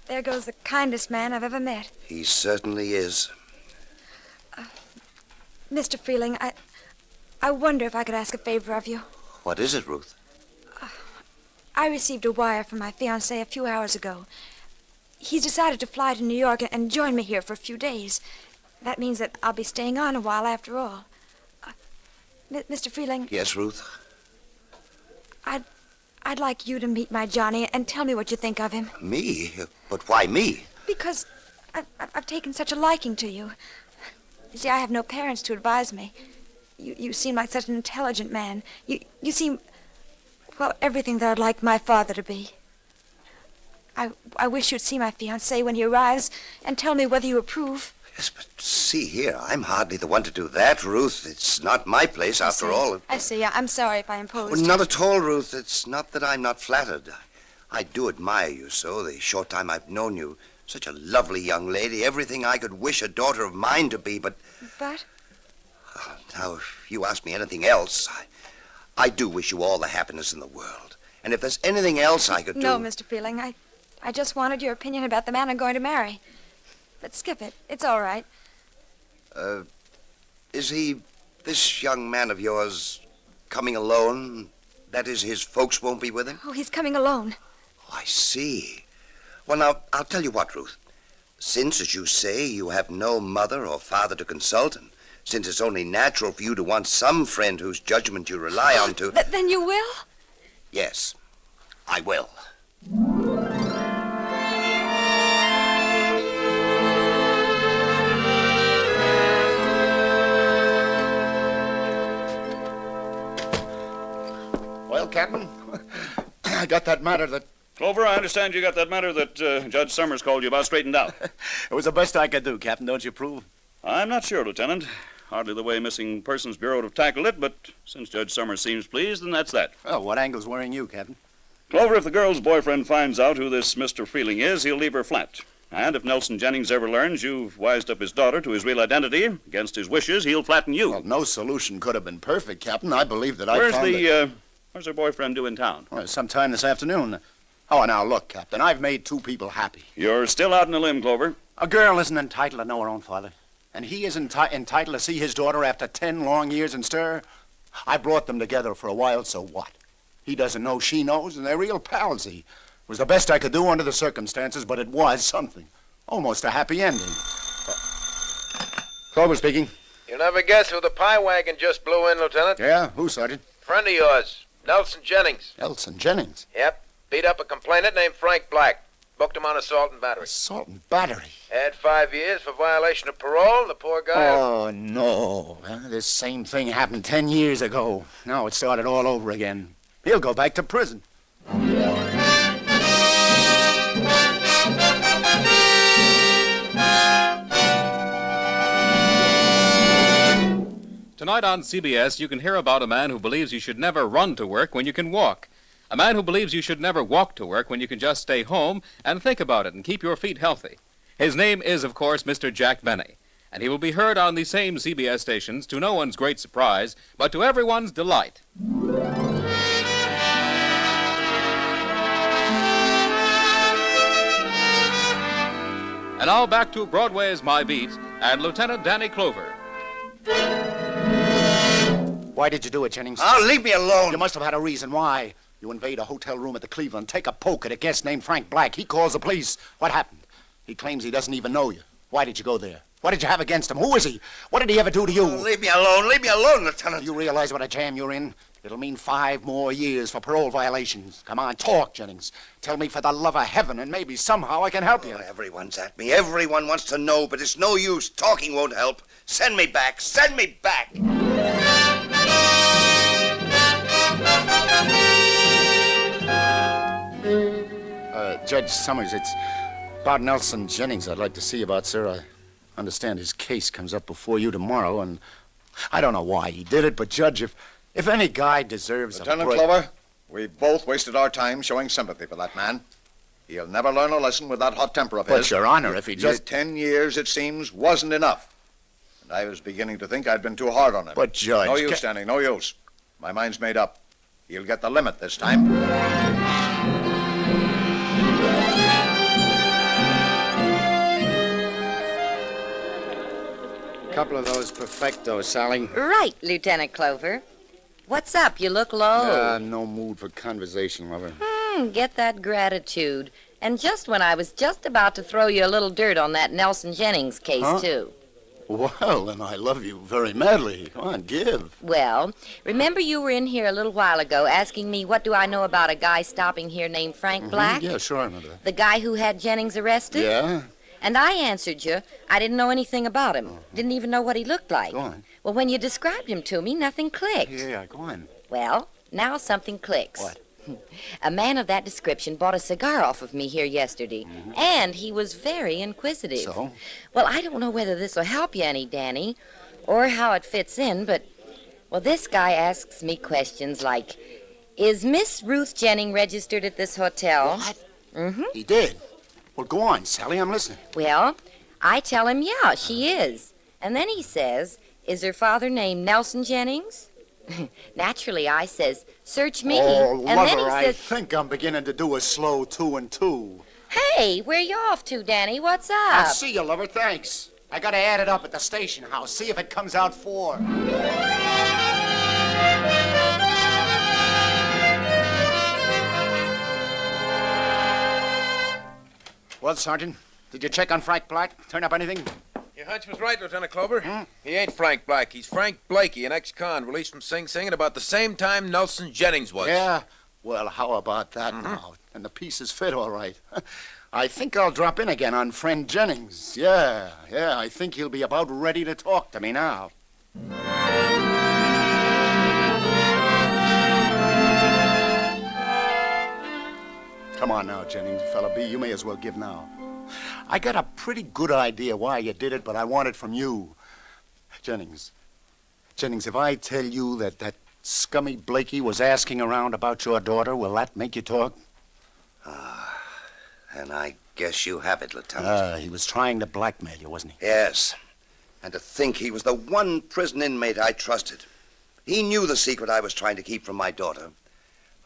There goes the kindest man I've ever met. He certainly is. Mr. Freeling, I wonder if I could ask a favor of you. What is it, Ruth? I received a wire from my fiancé a few hours ago. He's decided to fly to New York and join me here for a few days. That means that I'll be staying on a while after all. Mr. Freeling? Yes, Ruth? I'd like you to meet my Johnny and tell me what you think of him. Me? But why me? Because I've taken such a liking to you. You see, I have no parents to advise me. You seem like such an intelligent man. You seem, well, everything that I'd like my father to be. I wish you'd see my fiancé when he arrives and tell me whether you approve. Yes, but see here, I'm hardly the one to do that, Ruth. It's not my place, after all. I see. I'm sorry if I imposed. Well, not at all, Ruth. It's not that I'm not flattered. I do admire you so, the short time I've known you. Such a lovely young lady, everything I could wish a daughter of mine to be, but... But? Now, if you ask me anything else, I do wish you all the happiness in the world. And if there's anything else I could do... No, Mr. Freeling, I just wanted your opinion about the man I'm going to marry. But skip it. It's all right. Is he, this young man of yours, coming alone? That is, his folks won't be with him? Oh, he's coming alone. Oh, I see. Well, now, I'll tell you what, Ruth. Since, as you say, you have no mother or father to consult, and since it's only natural for you to want some friend whose judgment you rely on to... Then you will? Yes, I will. Well, Captain, I got that matter that... Clover, I understand you got that matter that Judge Summers called you about straightened out. It was the best I could do, Captain. Don't you approve? I'm not sure, Lieutenant. Hardly the way Missing Persons Bureau would have tackled it, but since Judge Summers seems pleased, then that's that. Well, what angle's worrying you, Captain? Clover, if the girl's boyfriend finds out who this Mr. Freeling is, he'll leave her flat. And if Nelson Jennings ever learns you've wised up his daughter to his real identity, against his wishes, he'll flatten you. Well, no solution could have been perfect, Captain. I believe that I Where's her boyfriend due in town? Well, sometime this afternoon. Oh, now, look, Captain, I've made two people happy. You're still out on a limb, Clover. A girl isn't entitled to know her own father. And he isn't entitled to see his daughter after 10 long years in stir. I brought them together for a while, so what? He doesn't know, she knows, and they're real pals. It was the best I could do under the circumstances, but it was something. Almost a happy ending. Clover speaking. You'll never guess who the pie wagon just blew in, Lieutenant. Yeah? Who, Sergeant? Friend of yours, Nelson Jennings. Nelson Jennings? Yep. Beat up a complainant named Frank Black. Booked him on assault and battery. Assault and battery? Had 5 years for violation of parole. The poor guy... Oh, no. This same thing happened 10 years ago. Now it started all over again. He'll go back to prison. Tonight on CBS, you can hear about a man who believes you should never run to work when you can walk. A man who believes you should never walk to work when you can just stay home and think about it and keep your feet healthy. His name is, of course, Mr. Jack Benny, and he will be heard on the same CBS stations to no one's great surprise, but to everyone's delight. And now back to Broadway's My Beat and Lieutenant Danny Clover. Why did you do it, Jennings? Oh, leave me alone. You must have had a reason. Why? You invade a hotel room at the Cleveland, take a poke at a guest named Frank Black. He calls the police. What happened? He claims he doesn't even know you. Why did you go there? What did you have against him? Who is he? What did he ever do to you? Oh, leave me alone. Leave me alone, Lieutenant. Do you realize what a jam you're in? It'll mean 5 more years for parole violations. Come on, talk, Jennings. Tell me for the love of heaven, and maybe somehow I can help you. Oh, everyone's at me. Everyone wants to know, but it's no use. Talking won't help. Send me back. Send me back. Judge Summers, it's about Nelson Jennings I'd like to see about, sir. I understand his case comes up before you tomorrow, and I don't know why he did it, but, Judge, if any guy deserves Lieutenant Clover, we both wasted our time showing sympathy for that man. He'll never learn a lesson with that hot temper of his. But, Your Honor, if he just... 10 years, it seems, wasn't enough. And I was beginning to think I'd been too hard on him. But, Judge... No use standing, no use. My mind's made up. He'll get the limit this time. couple of those perfectos, Sally. Right, Lieutenant Clover. What's up? You look low. No mood for conversation, lover. Get that gratitude. And just when I was just about to throw you a little dirt on that Nelson Jennings case, too. Well, then I love you very madly. Come on, give. Well, remember you were in here a little while ago asking me what do I know about a guy stopping here named Frank Black? Yeah, sure, I remember that. The guy who had Jennings arrested? Yeah? And I answered you, I didn't know anything about him. Didn't even know what he looked like. Go on. Well, when you described him to me, nothing clicked. Yeah, go on. Well, now something clicks. What? A man of that description bought a cigar off of me here yesterday, and he was very inquisitive. So? Well, I don't know whether this will help you any, Danny, or how it fits in, but, well, this guy asks me questions like, is Miss Ruth Jennings registered at this hotel? What? He did? Well, go on, Sally, I'm listening. Well, I tell him, yeah, she is. And then he says, is her father named Nelson Jennings? Naturally, I says, search me. Oh, and lover, then he I says, think I'm beginning to do a slow 2 and 2. hey, where you off to, Danny? What's up? I'll see you, lover, thanks. I gotta add it up at the station house, see if it comes out 4. Well, Sergeant, did you check on Frank Black? Turn up anything? Your hunch was right, Lieutenant Clover. He ain't Frank Black. He's Frank Blakey, an ex-con released from Sing Sing at about the same time Nelson Jennings was. Yeah? Well, how about that now? And the pieces fit all right. I think I'll drop in again on friend Jennings. Yeah, I think he'll be about ready to talk to me now. Come on now, Jennings, fella B, you may as well give now. I got a pretty good idea why you did it, but I want it from you. Jennings, if I tell you that scummy Blakey was asking around about your daughter, will that make you talk? And I guess you have it, Lieutenant. He was trying to blackmail you, wasn't he? Yes. And to think he was the one prison inmate I trusted. He knew the secret I was trying to keep from my daughter.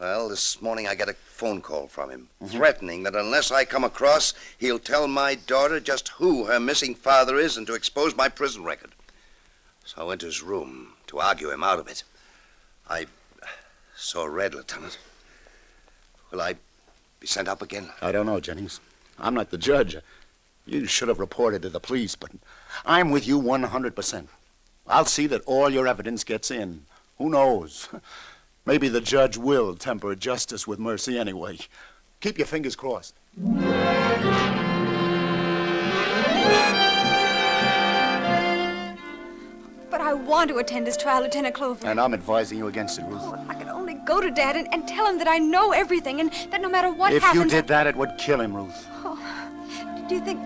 Well, this morning I got a phone call from him, threatening that unless I come across, he'll tell my daughter just who her missing father is and to expose my prison record. So I went to his room to argue him out of it. I saw red, Lieutenant. Will I be sent up again? I don't know, Jennings. I'm not the judge. You should have reported to the police, but I'm with you 100%. I'll see that all your evidence gets in. Who knows? Maybe the judge will temper justice with mercy anyway. Keep your fingers crossed. But I want to attend his trial, Lieutenant Clover. And I'm advising you against it, Ruth. I can only go to Dad and tell him that I know everything and that no matter what happens... If you did that, it would kill him, Ruth. Do you think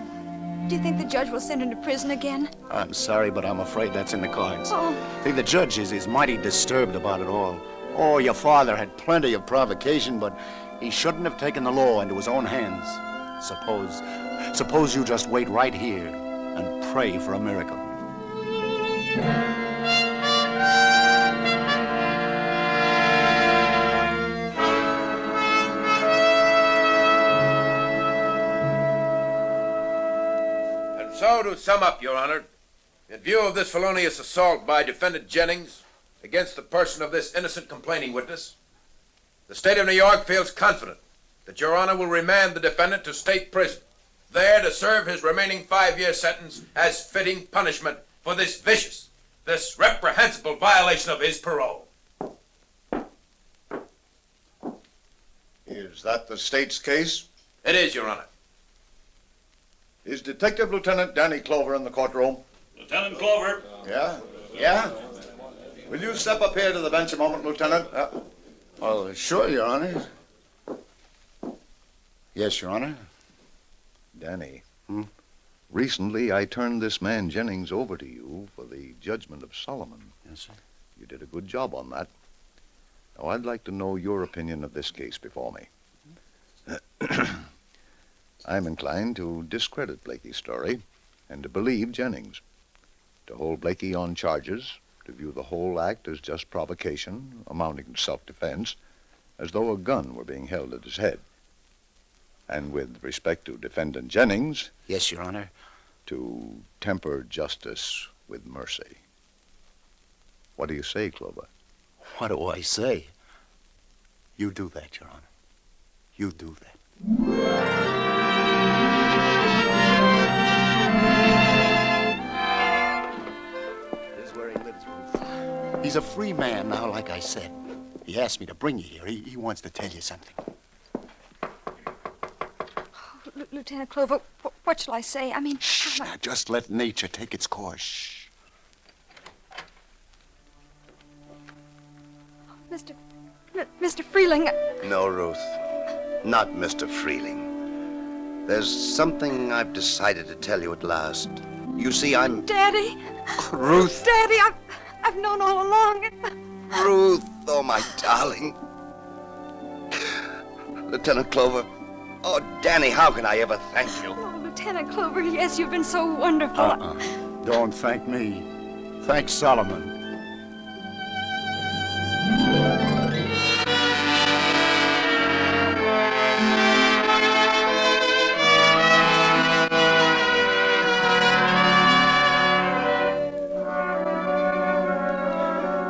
the judge will send him to prison again? I'm sorry, but I'm afraid that's in the cards. Oh. See, the judge is mighty disturbed about it all. Oh, your father had plenty of provocation, but he shouldn't have taken the law into his own hands. Suppose you just wait right here and pray for a miracle. And so, to sum up, Your Honor, in view of this felonious assault by Defendant Jennings against the person of this innocent complaining witness, the state of New York feels confident that Your Honor will remand the defendant to state prison, there to serve his remaining 5-year sentence as fitting punishment for this vicious, this reprehensible violation of his parole. Is that the state's case? It is, Your Honor. Is Detective Lieutenant Danny Clover in the courtroom? Lieutenant Clover. Yeah? Will you step up here to the bench a moment, Lieutenant? Oh, sure, Your Honor. Yes, Your Honor. Danny, recently I turned this man Jennings over to you for the judgment of Solomon. Yes, sir. You did a good job on that. Now, I'd like to know your opinion of this case before me. I'm inclined to discredit Blakey's story and to believe Jennings, to hold Blakey on charges, to view the whole act as just provocation, amounting to self-defense, as though a gun were being held at his head. And with respect to Defendant Jennings... Yes, Your Honor. To temper justice with mercy. What do you say, Clover? What do I say? You do that, Your Honor. You do that. This is where he lives, Ruth. He's a free man now, like I said. He asked me to bring you here. He wants to tell you something. Lieutenant Clover, what shall I say? I mean... Shh, now just let nature take its course. Shh. Mr. Freeling... No, Ruth. Not Mr. Freeling. There's something I've decided to tell you at last. You see, I'm... Daddy! Ruth! Daddy, I've known all along. Ruth, oh, my darling. Lieutenant Clover. Oh, Danny, how can I ever thank you? Oh, Lieutenant Clover, yes, you've been so wonderful. Don't thank me. Thank Solomon.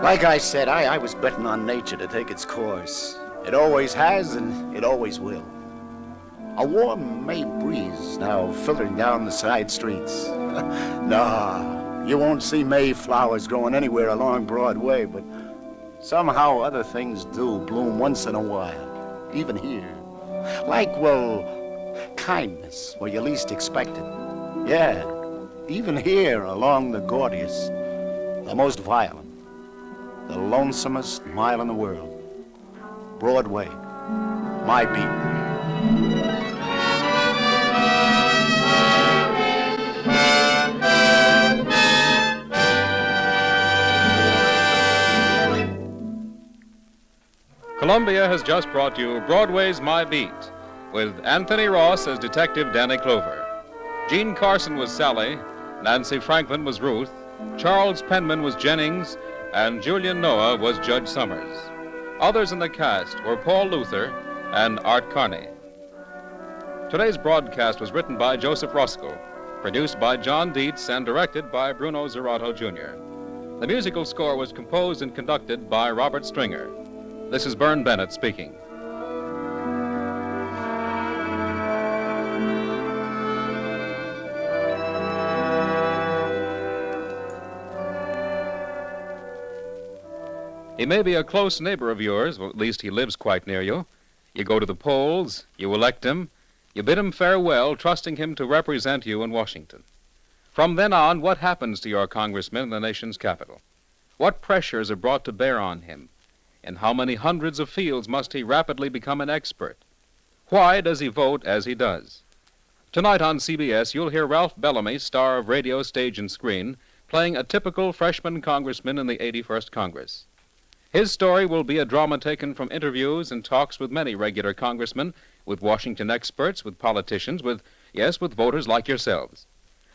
Like I said, I was betting on nature to take its course. It always has, and it always will. A warm May breeze now filtering down the side streets. Nah, you won't see Mayflowers growing anywhere along Broadway, but somehow other things do bloom once in a while, even here. Like, well, kindness where you least expect it. Yeah, even here along the gaudiest, the most violent, the lonesomest mile in the world. Broadway, my beat. Columbia has just brought you Broadway's My Beat, with Anthony Ross as Detective Danny Clover. Jean Carson was Sally, Nancy Franklin was Ruth, Charles Penman was Jennings, and Julian Noah was Judge Summers. Others in the cast were Paul Luther and Art Carney. Today's broadcast was written by Joseph Roscoe, produced by John Dietz, and directed by Bruno Zerato, Jr. The musical score was composed and conducted by Robert Stringer. This is Bern Bennett speaking. He may be a close neighbor of yours, or at least he lives quite near you. You go to the polls, you elect him, you bid him farewell, trusting him to represent you in Washington. From then on, what happens to your congressman in the nation's capital? What pressures are brought to bear on him? In how many hundreds of fields must he rapidly become an expert? Why does he vote as he does? Tonight on CBS, you'll hear Ralph Bellamy, star of radio, stage, and screen, playing a typical freshman congressman in the 81st Congress. His story will be a drama taken from interviews and talks with many regular congressmen, with Washington experts, with politicians, with voters like yourselves.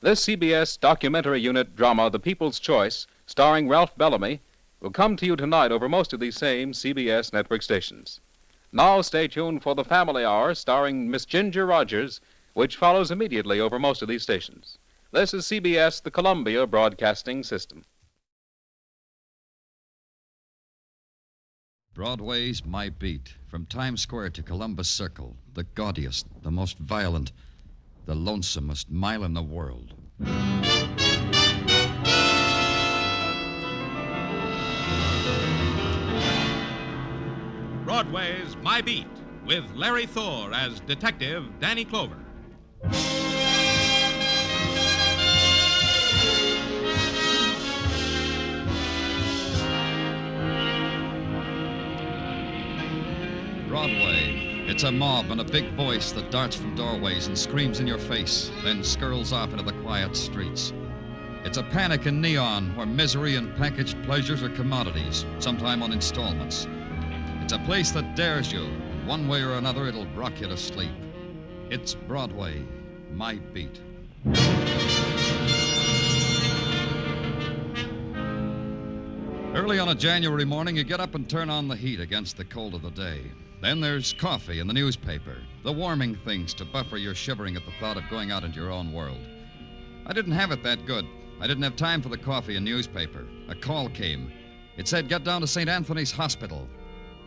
This CBS documentary unit drama, The People's Choice, starring Ralph Bellamy, will come to you tonight over most of these same CBS network stations. Now stay tuned for the Family Hour, starring Miss Ginger Rogers, which follows immediately over most of these stations. This is CBS, the Columbia Broadcasting System. Broadway's My Beat, from Times Square to Columbus Circle, the gaudiest, the most violent, the lonesomest mile in the world. Broadway's My Beat, with Larry Thor as Detective Danny Clover. Broadway. It's a mob and a big voice that darts from doorways and screams in your face, then skirls off into the quiet streets. It's a panic in neon where misery and packaged pleasures are commodities, sometime on installments. It's a place that dares you. One way or another, it'll rock you to sleep. It's Broadway, My Beat. Early on a January morning, you get up and turn on the heat against the cold of the day. Then there's coffee and the newspaper, the warming things to buffer your shivering at the thought of going out into your own world. I didn't have it that good. I didn't have time for the coffee and newspaper. A call came. It said, get down to St. Anthony's Hospital.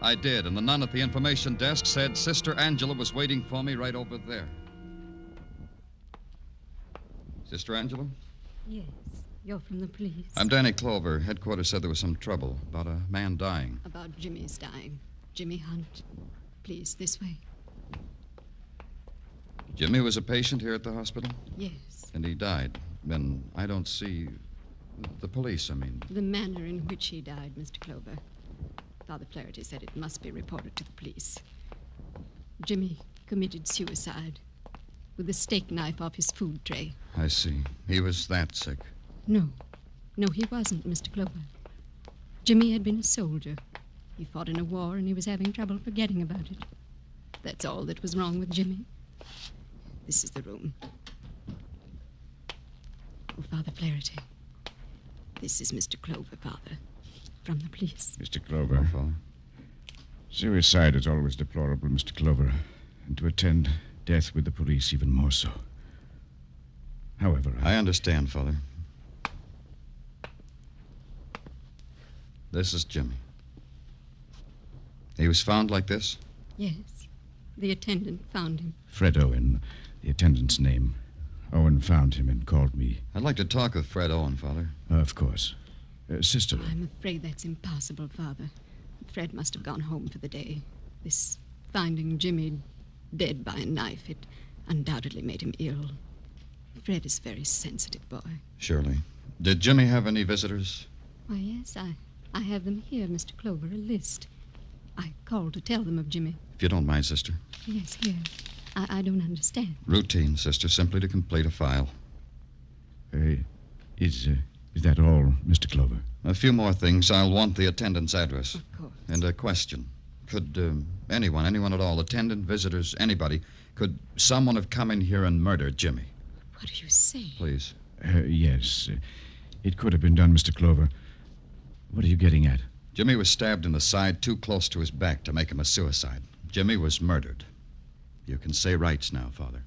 I did, and the nun at the information desk said Sister Angela was waiting for me right over there. Sister Angela? Yes, you're from the police. I'm Danny Clover. Headquarters said there was some trouble about a man dying. About Jimmy's dying. Jimmy Hunt. Please, this way. Jimmy was a patient here at the hospital? Yes. And he died. Then I don't see... The police, I mean. The manner in which he died, Mr. Clover. Father Flaherty said it must be reported to the police. Jimmy committed suicide with a steak knife off his food tray. I see. He was that sick. No, he wasn't, Mr. Clover. Jimmy had been a soldier. He fought in a war and he was having trouble forgetting about it. That's all that was wrong with Jimmy. This is the room. Oh, Father Flaherty. This is Mr. Clover, Father, from the police. Mr. Clover. Father. Suicide is always deplorable, Mr. Clover, and to attend death with the police even more so. However, I understand, Father. This is Jimmy. He was found like this? Yes. The attendant found him. Fred Owen, the attendant's name. Owen found him and called me. I'd like to talk with Fred Owen, Father. Of course. Sister. I'm afraid that's impossible, Father. Fred must have gone home for the day. This finding Jimmy dead by a knife, it undoubtedly made him ill. Fred is a very sensitive boy. Surely. Did Jimmy have any visitors? Why, yes, I have them here, Mr. Clover, a list. I called to tell them of Jimmy. If you don't mind, Sister. Yes, here. I don't understand. Routine, Sister, simply to complete a file. Is that all, Mr. Clover? A few more things. I'll want the attendant's address. Of course. And a question. Could anyone at all, attendant, visitors, anybody, could someone have come in here and murdered Jimmy? What do you say? Please. Yes. It could have been done, Mr. Clover. What are you getting at? Jimmy was stabbed in the side too close to his back to make him a suicide. Jimmy was murdered. You can say rights now, Father.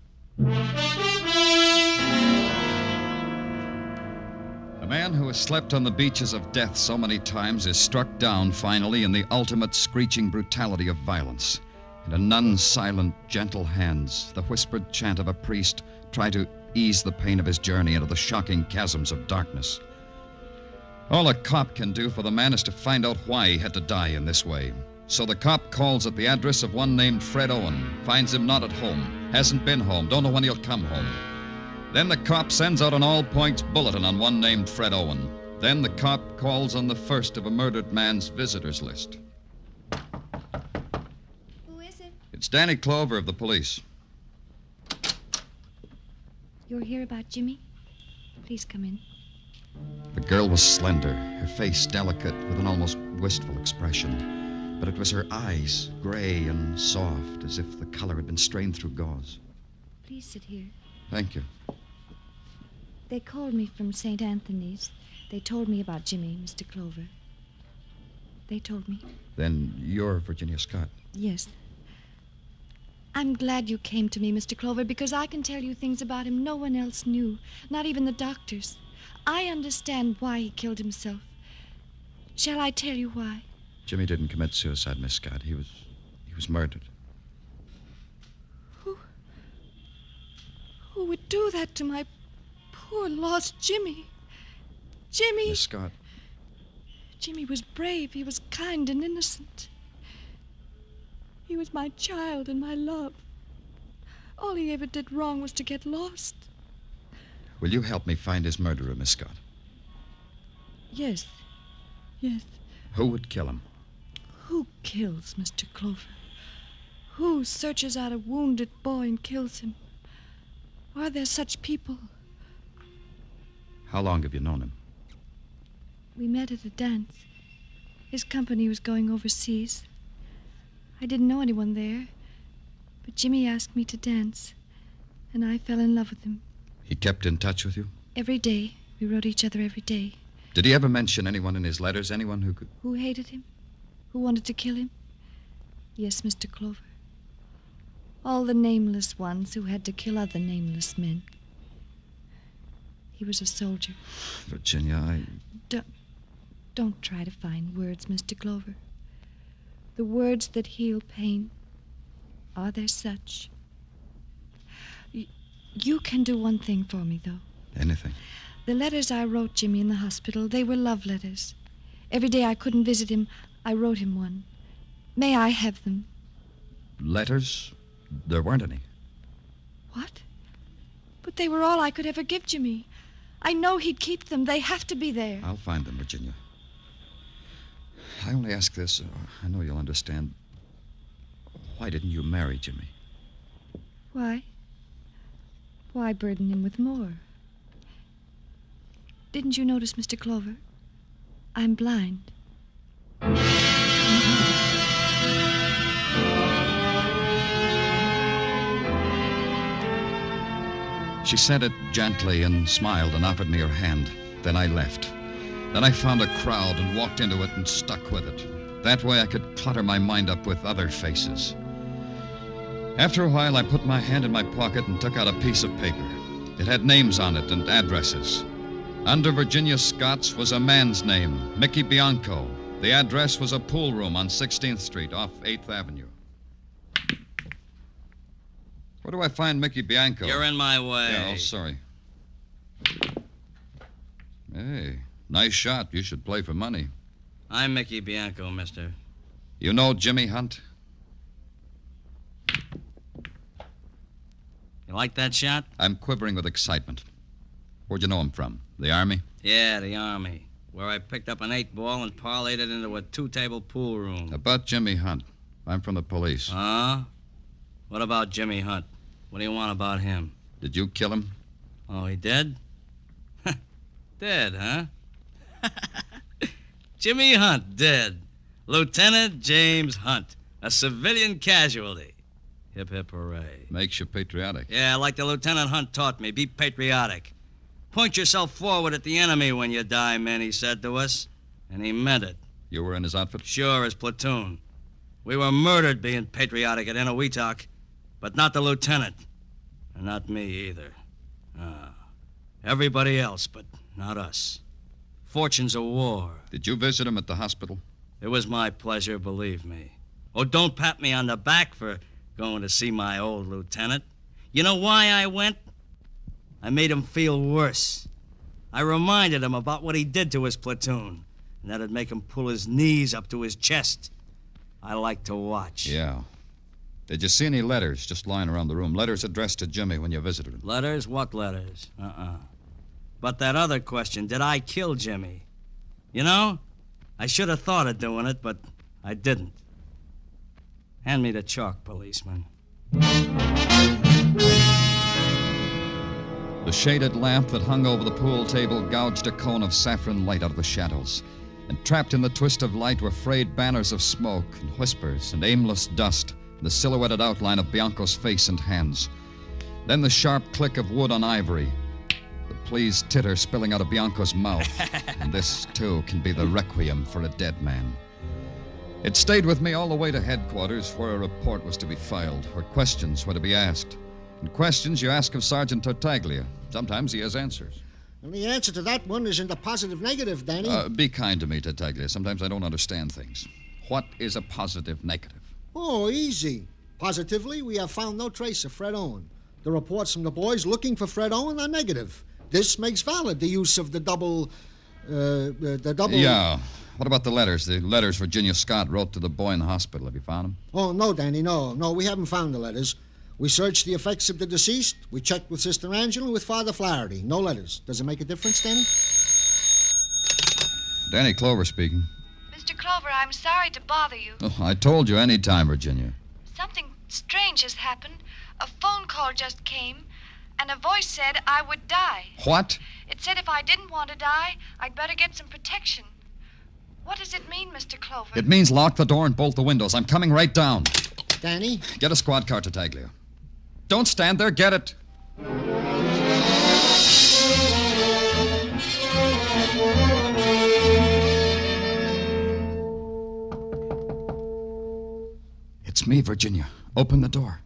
A man who has slept on the beaches of death so many times is struck down finally in the ultimate screeching brutality of violence. And a nun's silent, gentle hands, the whispered chant of a priest, try to ease the pain of his journey into the shocking chasms of darkness. All a cop can do for the man is to find out why he had to die in this way. So the cop calls at the address of one named Fred Owen, finds him not at home, hasn't been home, don't know when he'll come home. Then the cop sends out an all-points bulletin on one named Fred Owen. Then the cop calls on the first of a murdered man's visitors list. Who is it? It's Danny Clover of the police. You're here about Jimmy? Please come in. The girl was slender, her face delicate with an almost wistful expression. But it was her eyes, gray and soft, as if the color had been strained through gauze. Please sit here. Thank you. They called me from St. Anthony's. They told me about Jimmy, Mr. Clover. They told me. Then you're Virginia Scott. Yes. I'm glad you came to me, Mr. Clover, because I can tell you things about him no one else knew, not even the doctors. I understand why he killed himself. Shall I tell you why? Jimmy didn't commit suicide, Miss Scott. He was murdered. Who would do that to my poor lost Jimmy? Jimmy! Miss Scott. Jimmy was brave. He was kind and innocent. He was my child and my love. All he ever did wrong was to get lost. Will you help me find his murderer, Miss Scott? Yes. Yes. Who would kill him? Who kills Mr. Clover? Who searches out a wounded boy and kills him? Are there such people? How long have you known him? We met at a dance. His company was going overseas. I didn't know anyone there, but Jimmy asked me to dance, and I fell in love with him. He kept in touch with you? Every day. We wrote each other every day. Did he ever mention anyone in his letters? Anyone who could... Who hated him? Who wanted to kill him? Yes, Mr. Clover. All the nameless ones who had to kill other nameless men. He He was a soldier. Virginia, Don't try to find words, Mr. Clover. The words that heal pain, are there such? You can do one thing for me, though. Anything? The letters I wrote Jimmy in the hospital, they were love letters. Every day I couldn't visit him, I wrote him one. May I have them? Letters? There weren't any. What? But they were all I could ever give Jimmy. I know he'd keep them. They have to be there. I'll find them, Virginia. I only ask this. I know you'll understand. Why didn't you marry Jimmy? Why? Why burden him with more? Didn't you notice, Mr. Clover? I'm blind. She said it gently and smiled and offered me her hand. Then I left. Then I found a crowd and walked into it and stuck with it. That way I could clutter my mind up with other faces. After a while, I put my hand in my pocket and took out a piece of paper. It had names on it and addresses. Under Virginia Scott's was a man's name, Mickey Bianco. The address was a pool room on 16th Street off 8th Avenue. Where do I find Mickey Bianco? You're in my way. Yeah, oh, sorry. Hey, nice shot. You should play for money. I'm Mickey Bianco, mister. You know Jimmy Hunt? You like that shot? I'm quivering with excitement. Where'd you know him from? The Army? Yeah, the Army. Where I picked up an 8-ball and parlayed it into a 2-table pool room. About Jimmy Hunt. I'm from the police. Huh? What about Jimmy Hunt? What do you want about him? Did you kill him? Oh, he dead? Dead, huh? Jimmy Hunt, dead. Lieutenant James Hunt, a civilian casualty. Hip, hip, hooray. Makes you patriotic. Yeah, like the Lieutenant Hunt taught me. Be patriotic. Point yourself forward at the enemy when you die, men, he said to us. And he meant it. You were in his outfit? Sure, his platoon. We were murdered being patriotic at Enowetok, but not the lieutenant. And not me either. Everybody else, but not us. Fortunes of war. Did you visit him at the hospital? It was my pleasure, believe me. Oh, don't pat me on the back for going to see my old lieutenant. You know why I went? I made him feel worse. I reminded him about what he did to his platoon, and that'd make him pull his knees up to his chest. I like to watch. Yeah. Did you see any letters just lying around the room? Letters addressed to Jimmy when you visited him? Letters? What letters? But that other question, did I kill Jimmy? You know, I should have thought of doing it, but I didn't. Hand me the chalk, policeman. The shaded lamp that hung over the pool table gouged a cone of saffron light out of the shadows. And trapped in the twist of light were frayed banners of smoke and whispers and aimless dust, and the silhouetted outline of Bianco's face and hands. Then the sharp click of wood on ivory, the pleased titter spilling out of Bianco's mouth. And this, too, can be the requiem for a dead man. It stayed with me all the way to headquarters, where a report was to be filed, where questions were to be asked. And questions you ask of Sergeant Tartaglia. Sometimes he has answers. And the answer to that one is in the positive negative, Danny. Be kind to me, Tartaglia. Sometimes I don't understand things. What is a positive negative? Oh, easy. Positively, we have found no trace of Fred Owen. The reports from the boys looking for Fred Owen are negative. This makes valid the use of the double... Yeah. What about the letters? The letters Virginia Scott wrote to the boy in the hospital. Have you found them? Oh, no, Danny, no. No, we haven't found the letters. We searched the effects of the deceased. We checked with Sister Angela and with Father Flaherty. No letters. Does it make a difference, Danny? Danny Clover speaking. Mr. Clover, I'm sorry to bother you. Oh, I told you any time, Virginia. Something strange has happened. A phone call just came, and a voice said I would die. What? It said if I didn't want to die, I'd better get some protection. What does it mean, Mr. Clover? It means lock the door and bolt the windows. I'm coming right down. Danny? Get a squad car, Tartaglia. Don't stand there. Get it. It's me, Virginia. Open the door.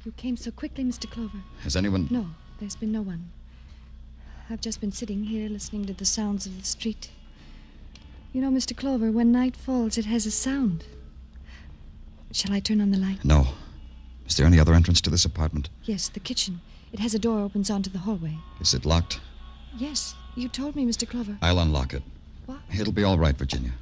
You came so quickly, Mr. Clover. Has anyone... No, there's been no one. I've just been sitting here listening to the sounds of the street. You know, Mr. Clover, when night falls, it has a sound. Shall I turn on the light? No. Is there any other entrance to this apartment? Yes, the kitchen. It has a door opens onto the hallway. Is it locked? Yes, you told me, Mr. Clover. I'll unlock it. What? It'll be all right, Virginia.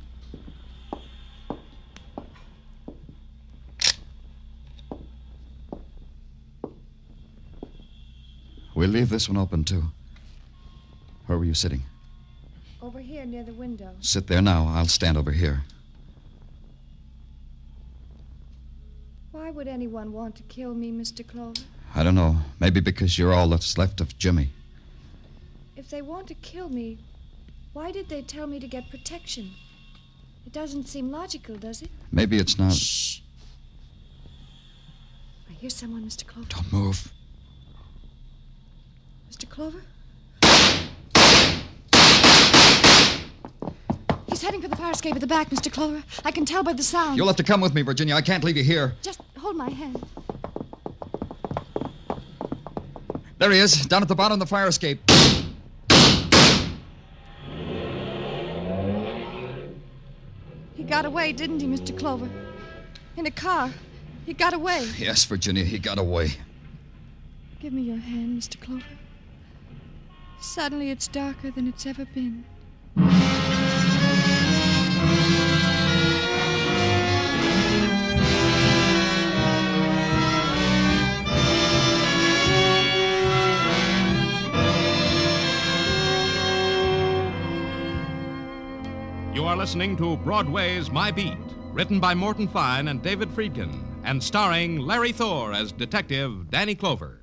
We'll leave this one open, too. Where were you sitting? Over here near the window. Sit there now. I'll stand over here. Why would anyone want to kill me, Mr. Clover? I don't know. Maybe because you're all that's left of Jimmy. If they want to kill me, why did they tell me to get protection? It doesn't seem logical, does it? Maybe it's not. Shh. I hear someone, Mr. Clover. Don't move. Mr. Clover? He's heading for the fire escape at the back, Mr. Clover. I can tell by the sound. You'll have to come with me, Virginia. I can't leave you here. Just hold my hand. There he is, down at the bottom of the fire escape. He got away, didn't he, Mr. Clover? In a car. He got away. Yes, Virginia, he got away. Give me your hand, Mr. Clover. Suddenly it's darker than it's ever been. You are listening to Broadway's My Beat, written by Morton Fine and David Friedkin, and starring Larry Thor as Detective Danny Clover.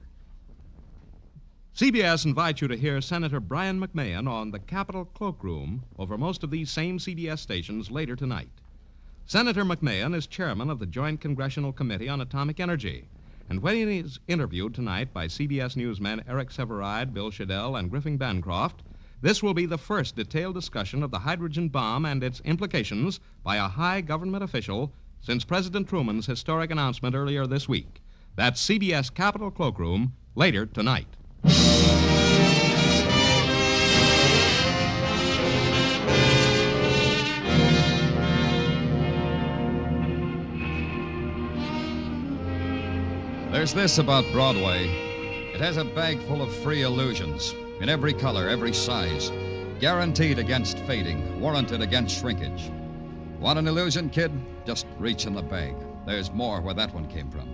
CBS invites you to hear Senator Brian McMahon on the Capitol Cloakroom over most of these same CBS stations later tonight. Senator McMahon is chairman of the Joint Congressional Committee on Atomic Energy, and when he is interviewed tonight by CBS newsmen Eric Severide, Bill Shadell, and Griffin Bancroft, this will be the first detailed discussion of the hydrogen bomb and its implications by a high government official since President Truman's historic announcement earlier this week. That's CBS Capitol Cloakroom later tonight. There's this about Broadway. It has a bag full of free illusions, in every color, every size, guaranteed against fading, warranted against shrinkage. Want an illusion, kid? Just reach in the bag. There's more where that one came from.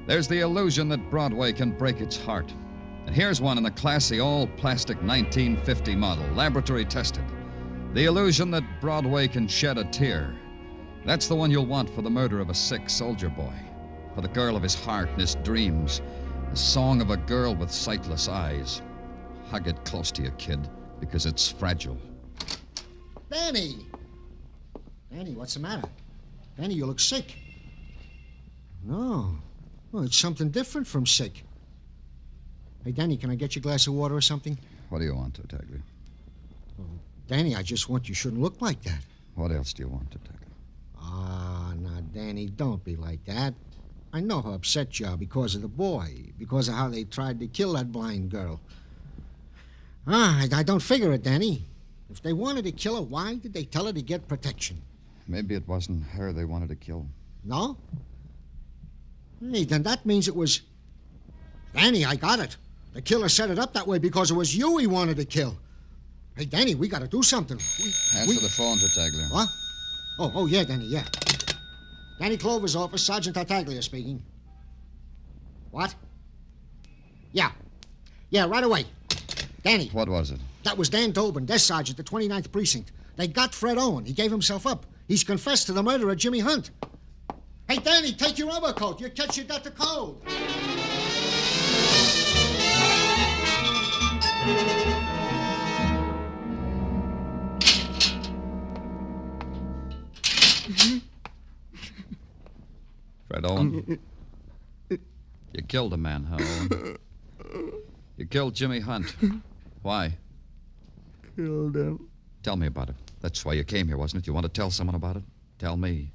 There's the illusion that Broadway can break its heart. And here's one in the classy, all-plastic 1950 model, laboratory tested. The illusion that Broadway can shed a tear. That's the one you'll want for the murder of a sick soldier boy, for the girl of his heart and his dreams, the song of a girl with sightless eyes. Hug it close to you, kid, because it's fragile. Danny! Danny, what's the matter? Danny, you look sick. No. Well, it's something different from sick. Hey, Danny, can I get you a glass of water or something? What do you want, Tartaglia? Danny, I just want you shouldn't look like that. What else do you want, Tartaglia? Ah, now, Danny, don't be like that. I know how upset you are because of the boy, because of how they tried to kill that blind girl. I don't figure it, Danny. If they wanted to kill her, why did they tell her to get protection? Maybe it wasn't her they wanted to kill. No? Hey, then that means it was... Danny, I got it. The killer set it up that way because it was you he wanted to kill. Hey, Danny, we got to do something. Answer the phone, Tartaglia. What? Oh, yeah, Danny, yeah. Danny Clover's office, Sergeant Tartaglia speaking. What? Yeah, right away. Danny. What was it? That was Dan Tobin, desk sergeant, the 29th Precinct. They got Fred Owen. He gave himself up. He's confessed to the murder of Jimmy Hunt. Hey, Danny, take your overcoat. You catch you got the cold. Fred Owen? You killed a man, huh, Owen? You killed Jimmy Hunt. Why? Killed him. Tell me about it. That's why you came here, wasn't it? You want to tell someone about it? Tell me.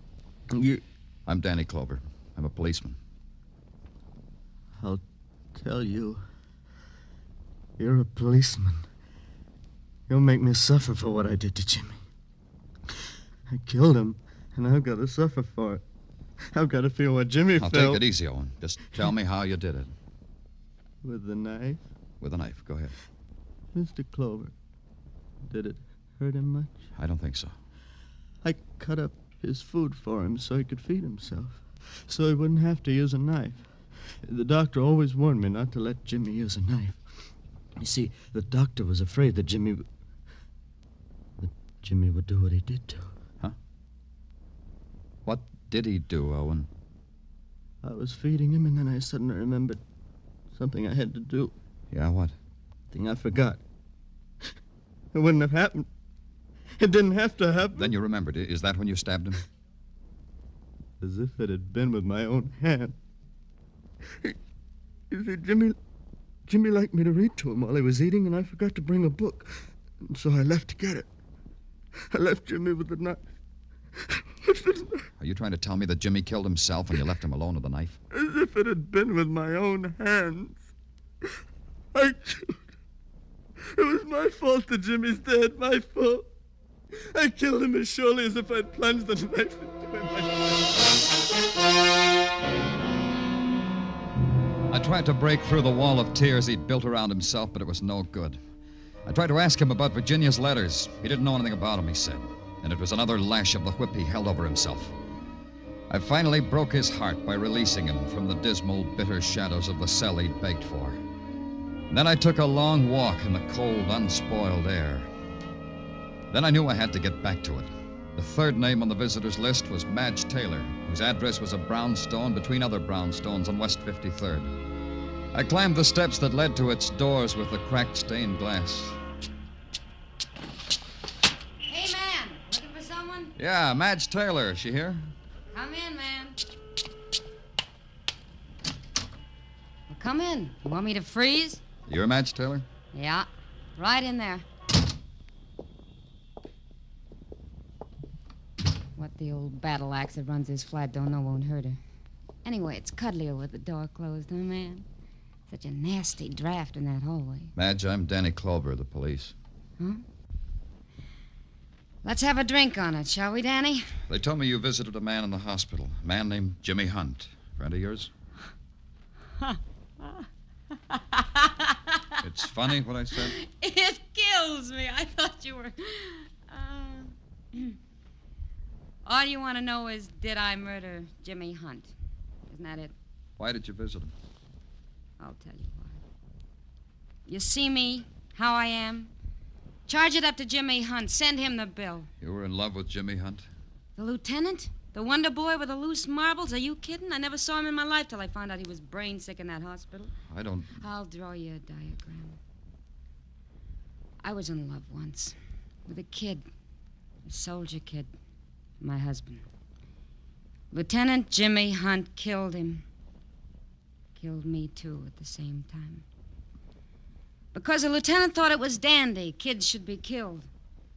I'm Danny Clover. I'm a policeman. I'll tell you You're a policeman. You'll make me suffer for what I did to Jimmy. I killed him, and I've got to suffer for it. I've got to feel what Jimmy Now, felt. take it easy, Owen. Just tell me how you did it. With the knife? With a knife. Go ahead. Mr. Clover, did it hurt him much? I don't think so. I cut up his food for him so he could feed himself, so he wouldn't have to use a knife. The doctor always warned me not to let Jimmy use a knife. You see, the doctor was afraid that Jimmy would do what he did to. Huh? What did he do, Owen? I was feeding him, and then I suddenly remembered something I had to do. Yeah, what? Thing I forgot. It wouldn't have happened. It didn't have to happen. Then you remembered. Is that when you stabbed him? As if it had been with my own hand. You see, Jimmy liked me to read to him while he was eating, and I forgot to bring a book. And so I left to get it. I left Jimmy with the knife. Are you trying to tell me that Jimmy killed himself and you left him alone with a knife? As if it had been with my own hands. I killed. It was my fault that Jimmy's dead. My fault. I killed him as surely as if I'd plunged the knife into him. I tried to break through the wall of tears he'd built around himself, but it was no good. I tried to ask him about Virginia's letters. He didn't know anything about them, he said. And it was another lash of the whip he held over himself. I finally broke his heart by releasing him from the dismal, bitter shadows of the cell he'd begged for. And then I took a long walk in the cold, unspoiled air. Then I knew I had to get back to it. The third name on the visitors' list was Madge Taylor, whose address was a brownstone between other brownstones on West 53rd. I climbed the steps that led to its doors with the cracked stained glass. Hey, man, looking for someone? Yeah, Madge Taylor. Is she here? Come in, man. Well, come in. You want me to freeze? You're Madge Taylor? Yeah, right in there. What the old battle axe that runs his flat don't know won't hurt her. Anyway, it's cuddlier with the door closed, huh, man? Such a nasty draft in that hallway. Madge, I'm Danny Clover of the police. Huh? Let's have a drink on it, shall we, Danny? They told me you visited a man in the hospital, a man named Jimmy Hunt. Friend of yours? It's funny what I said? It kills me. I thought you were... All you want to know is, did I murder Jimmy Hunt? Isn't that it? Why did you visit him? I'll tell you why. You see me, how I am? Charge it up to Jimmy Hunt. Send him the bill. You were in love with Jimmy Hunt? The lieutenant? The wonder boy with the loose marbles? Are you kidding? I never saw him in my life till I found out he was brain sick in that hospital. I don't... I'll draw you a diagram. I was in love once with a kid, a soldier kid, my husband. Lieutenant Jimmy Hunt killed him. Killed me, too, at the same time. Because the lieutenant thought it was dandy. Kids should be killed.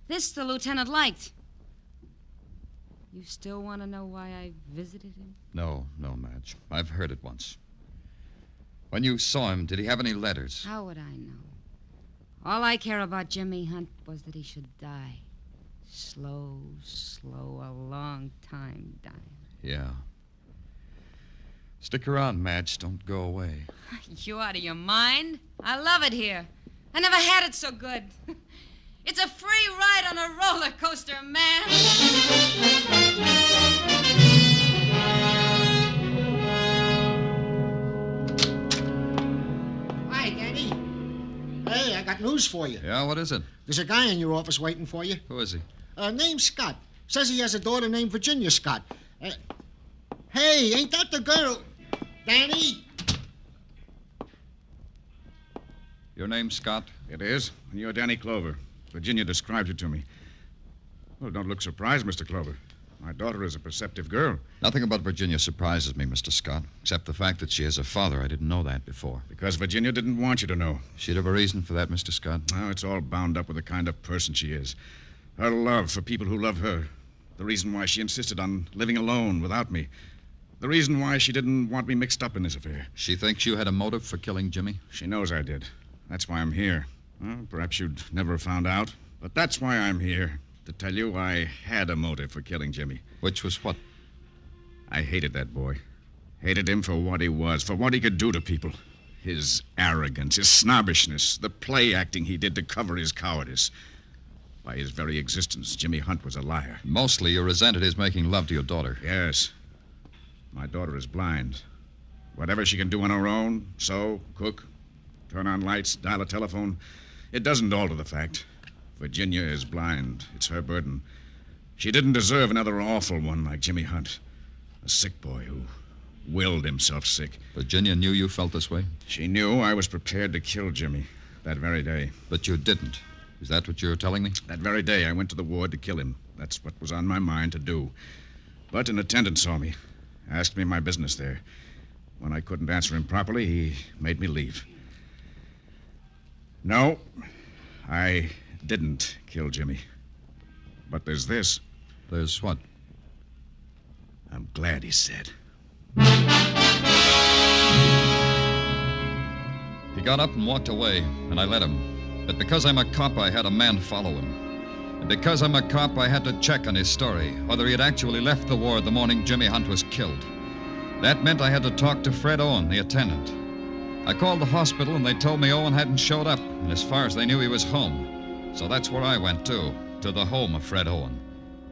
This the lieutenant liked. You still want to know why I visited him? No, Madge. I've heard it once. When you saw him, did he have any letters? How would I know? All I care about Jimmy Hunt was that he should die. Slow, a long time dying. Yeah. Stick around, Madge. Don't go away. You out of your mind? I love it here. I never had it so good. It's a free ride on a roller coaster, man. Hi, Danny. Hey, I got news for you. Yeah, what is it? There's a guy in your office waiting for you. Who is he? Named Scott. Says he has a daughter named Virginia Scott. Hey, ain't that the girl? Danny? Your name, Scott? It is. And you're Danny Clover. Virginia described you to me. Well, don't look surprised, Mr. Clover. My daughter is a perceptive girl. Nothing about Virginia surprises me, Mr. Scott, except the fact that she has a father. I didn't know that before. Because Virginia didn't want you to know. She'd have a reason for that, Mr. Scott. Now, it's all bound up with the kind of person she is. Her love for people who love her. The reason why she insisted on living alone without me. The reason why she didn't want me mixed up in this affair. She thinks you had a motive for killing Jimmy? She knows I did. That's why I'm here. Well, perhaps you'd never have found out, but that's why I'm here. To tell you I had a motive for killing Jimmy. Which was what? I hated that boy. Hated him for what he was, for what he could do to people. His arrogance, his snobbishness, the play acting he did to cover his cowardice. By his very existence, Jimmy Hunt was a liar. Mostly you resented his making love to your daughter. Yes. My daughter is blind. Whatever she can do on her own, sew, cook, turn on lights, dial a telephone, it doesn't alter the fact. Virginia is blind. It's her burden. She didn't deserve another awful one like Jimmy Hunt. A sick boy who willed himself sick. Virginia knew you felt this way? She knew I was prepared to kill Jimmy that very day. But you didn't. Is that what you're telling me? That very day I went to the ward to kill him. That's what was on my mind to do. But an attendant saw me, asked me my business there. When I couldn't answer him properly, he made me leave. No, I didn't kill Jimmy. But there's this. There's what? I'm glad he's dead. He got up and walked away, and I let him. But because I'm a cop, I had a man follow him. And because I'm a cop, I had to check on his story, whether he had actually left the ward the morning Jimmy Hunt was killed. That meant I had to talk to Fred Owen, the attendant. I called the hospital, and they told me Owen hadn't showed up, and as far as they knew, he was home. So that's where I went, too, to the home of Fred Owen.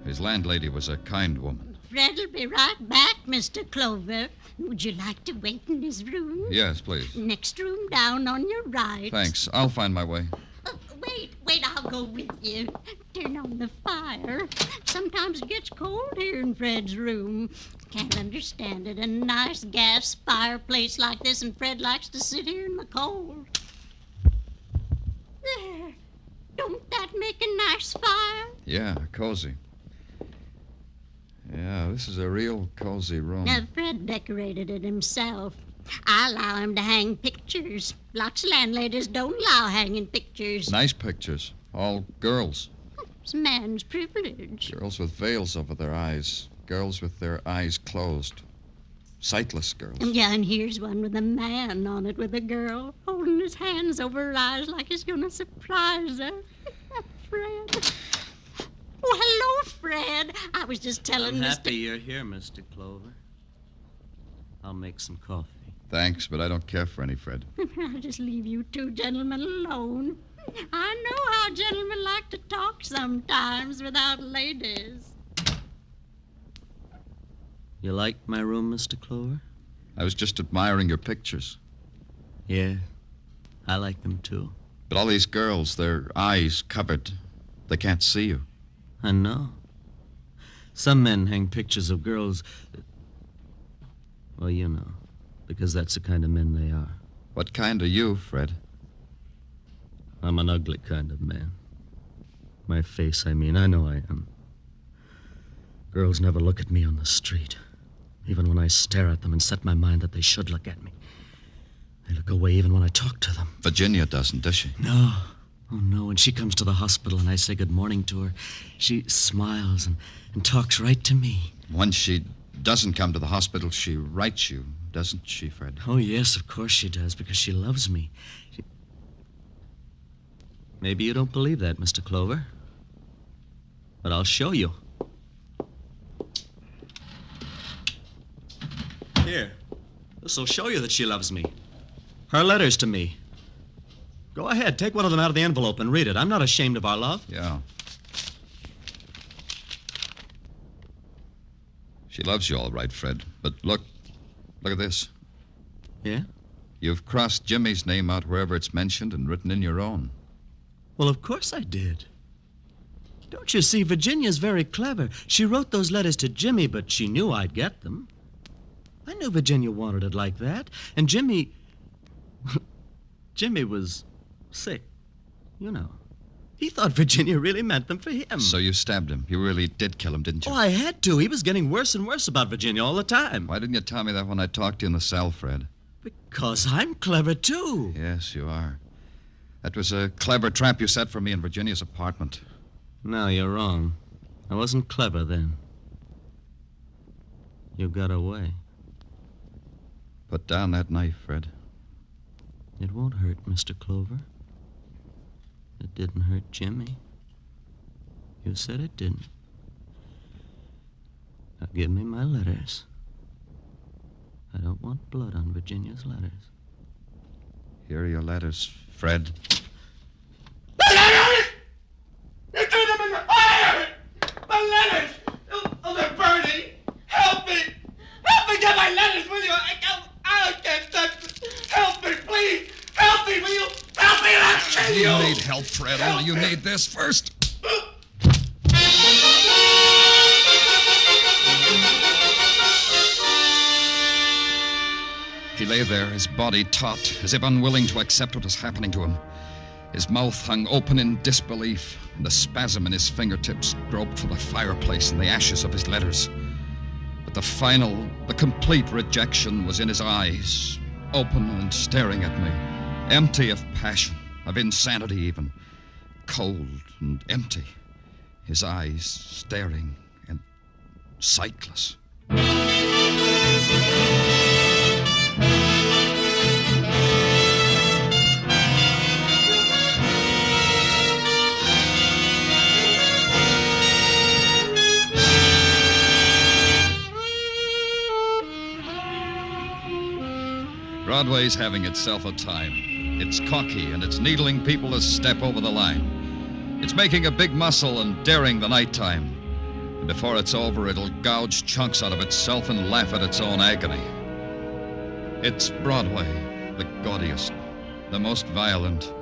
His landlady was a kind woman. Fred'll be right back, Mr. Clover. Would you like to wait in his room? Yes, please. Next room down on your right. Thanks. I'll find my way. Wait, I'll go with you. Turn on the fire. Sometimes it gets cold here in Fred's room. Can't understand it. A nice gas fireplace like this, and Fred likes to sit here in the cold. There. Don't that make a nice fire? Yeah, cozy. Yeah, this is a real cozy room. Now, Fred decorated it himself. I allow him to hang pictures. Lots of landladies don't allow hanging pictures. Nice pictures. All girls. It's man's privilege. Girls with veils over their eyes. Girls with their eyes closed. Sightless girls. Yeah, and here's one with a man on it with a girl holding his hands over her eyes like he's going to surprise her. Fred. Oh, hello, Fred. I was just telling I'm Mr. happy you're here, Mr. Clover. I'll make some coffee. Thanks, but I don't care for any Fred. I'll just leave you two gentlemen alone. I know how gentlemen like to talk sometimes without ladies. You like my room, Mr. Clover? I was just admiring your pictures. Yeah, I like them too. But all these girls, their eyes covered. They can't see you. I know. Some men hang pictures of girls. Well, you know, because that's the kind of men they are. What kind are you, Fred? I'm an ugly kind of man. My face, I mean. I know I am. Girls never look at me on the street. Even when I stare at them and set my mind that they should look at me. They look away even when I talk to them. Virginia doesn't, does she? No. Oh, no. When she comes to the hospital and I say good morning to her, she smiles and talks right to me. When she doesn't come to the hospital, she writes you, doesn't she, Fred? Oh, yes, of course she does, because she loves me. Maybe you don't believe that, Mr. Clover. But I'll show you. Here. This'll show you that she loves me. Her letters to me. Go ahead, take one of them out of the envelope and read it. I'm not ashamed of our love. Yeah. She loves you all right, Fred. But look at this. Yeah? You've crossed Jimmy's name out wherever it's mentioned and written in your own. Well, of course I did. Don't you see, Virginia's very clever. She wrote those letters to Jimmy, but she knew I'd get them. I knew Virginia wanted it like that. And Jimmy was sick, you know. He thought Virginia really meant them for him. So you stabbed him. You really did kill him, didn't you? Oh, I had to. He was getting worse and worse about Virginia all the time. Why didn't you tell me that when I talked to you in the cell, Fred? Because I'm clever, too. Yes, you are. That was a clever trap you set for me in Virginia's apartment. No, you're wrong. I wasn't clever then. You got away. Put down that knife, Fred. It won't hurt, Mr. Clover. It didn't hurt Jimmy. You said it didn't. Now give me my letters. I don't want blood on Virginia's letters. Here are your letters, Fred. The letters! You threw them in the fire! The letters! Oh, they're burning! Help me! Help me get my letters, will you? I can't touch them. Help me, please! Help me, will you? Help me, and I'll kill you! You need help, Fred. Only you need this first. He lay there, his body taut, as if unwilling to accept what was happening to him. His mouth hung open in disbelief, and the spasm in his fingertips groped for the fireplace and the ashes of his letters. But the complete rejection was in his eyes, open and staring at me, empty of passion, of insanity even, cold and empty, his eyes staring and sightless. Broadway's having itself a time. It's cocky, and it's needling people to step over the line. It's making a big muscle and daring the nighttime. And before it's over, it'll gouge chunks out of itself and laugh at its own agony. It's Broadway, the gaudiest, the most violent,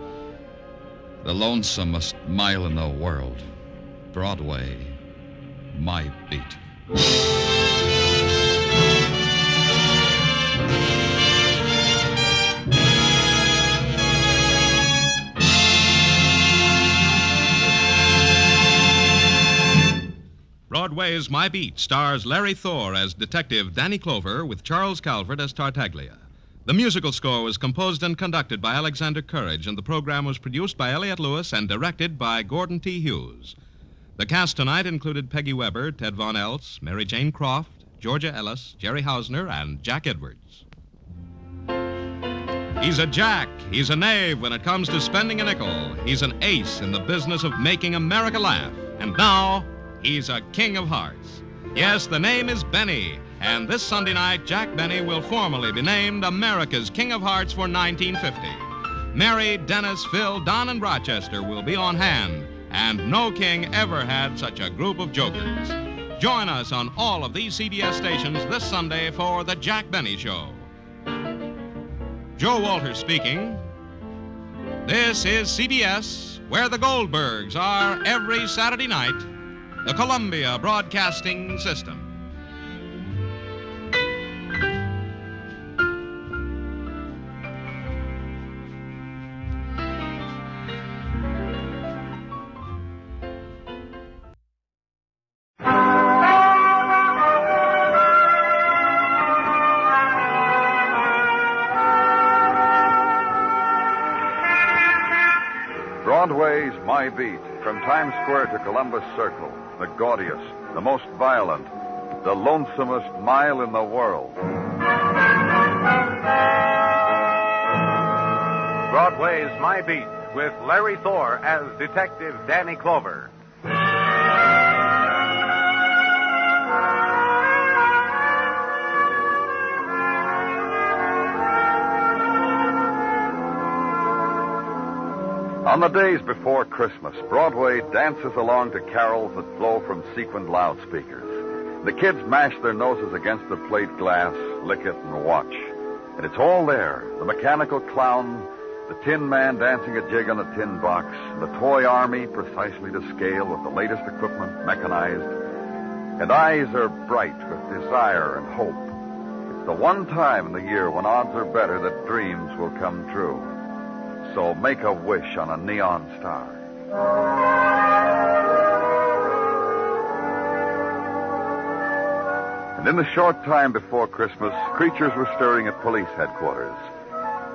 the lonesomest mile in the world. Broadway, my beat. Broadway's My Beat stars Larry Thor as Detective Danny Clover with Charles Calvert as Tartaglia. The musical score was composed and conducted by Alexander Courage, and the program was produced by Elliott Lewis and directed by Gordon T. Hughes. The cast tonight included Peggy Weber, Ted Von Eltz, Mary Jane Croft, Georgia Ellis, Jerry Hausner, and Jack Edwards. He's a jack. He's a knave when it comes to spending a nickel. He's an ace in the business of making America laugh. And now, he's a king of hearts. Yes, the name is Benny. And this Sunday night, Jack Benny will formally be named America's King of Hearts for 1950. Mary, Dennis, Phil, Don, and Rochester will be on hand. And no king ever had such a group of jokers. Join us on all of these CBS stations this Sunday for the Jack Benny Show. Joe Walters speaking. This is CBS, where the Goldbergs are every Saturday night. The Columbia Broadcasting System. Broadway's My Beat, from Times Square to Columbus Circle. The gaudiest, the most violent, the lonesomest mile in the world. Broadway's My Beat, with Larry Thor as Detective Danny Clover. On the days before Christmas, Broadway dances along to carols that flow from sequined loudspeakers. The kids mash their noses against the plate glass, lick it, and watch. And it's all there. The mechanical clown, the tin man dancing a jig on a tin box, the toy army precisely to scale with the latest equipment, mechanized. And eyes are bright with desire and hope. It's the one time in the year when odds are better that dreams will come true. So make a wish on a neon star. And in the short time before Christmas, creatures were stirring at police headquarters.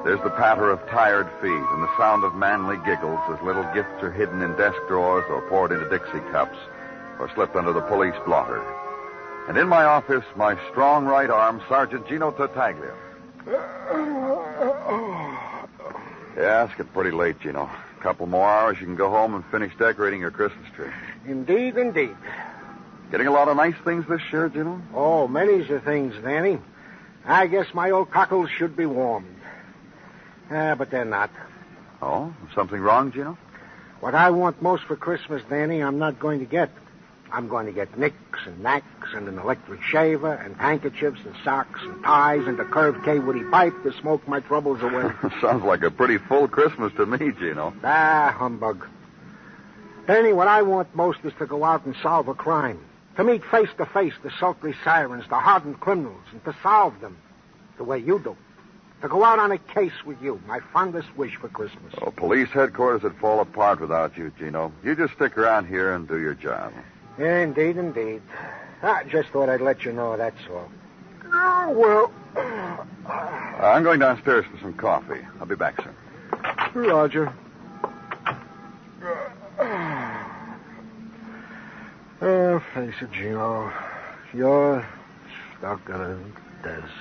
There's the patter of tired feet and the sound of manly giggles as little gifts are hidden in desk drawers or poured into Dixie cups or slipped under the police blotter. And in my office, my strong right arm, Sergeant Gino Tartaglia. Yeah, it's getting pretty late, Gino. A couple more hours, you can go home and finish decorating your Christmas tree. Indeed, indeed. Getting a lot of nice things this year, Gino? Oh, many's the things, Danny. I guess my old cockles should be warmed. But they're not. Oh? Something wrong, Gino? What I want most for Christmas, Danny, I'm not going to get. I'm going to get nicks and knacks and an electric shaver and handkerchiefs and socks and ties and a curved K-Woody pipe to smoke my troubles away. Sounds like a pretty full Christmas to me, Gino. Humbug. Danny, what I want most is to go out and solve a crime. To meet face to face the sultry sirens, the hardened criminals, and to solve them the way you do. To go out on a case with you, my fondest wish for Christmas. Oh, police headquarters would fall apart without you, Gino. You just stick around here and do your job. Yeah, indeed, indeed. I just thought I'd let you know, that's all. Oh, well. I'm going downstairs for some coffee. I'll be back soon. Roger. Face it, Gino. You're stuck in a desk.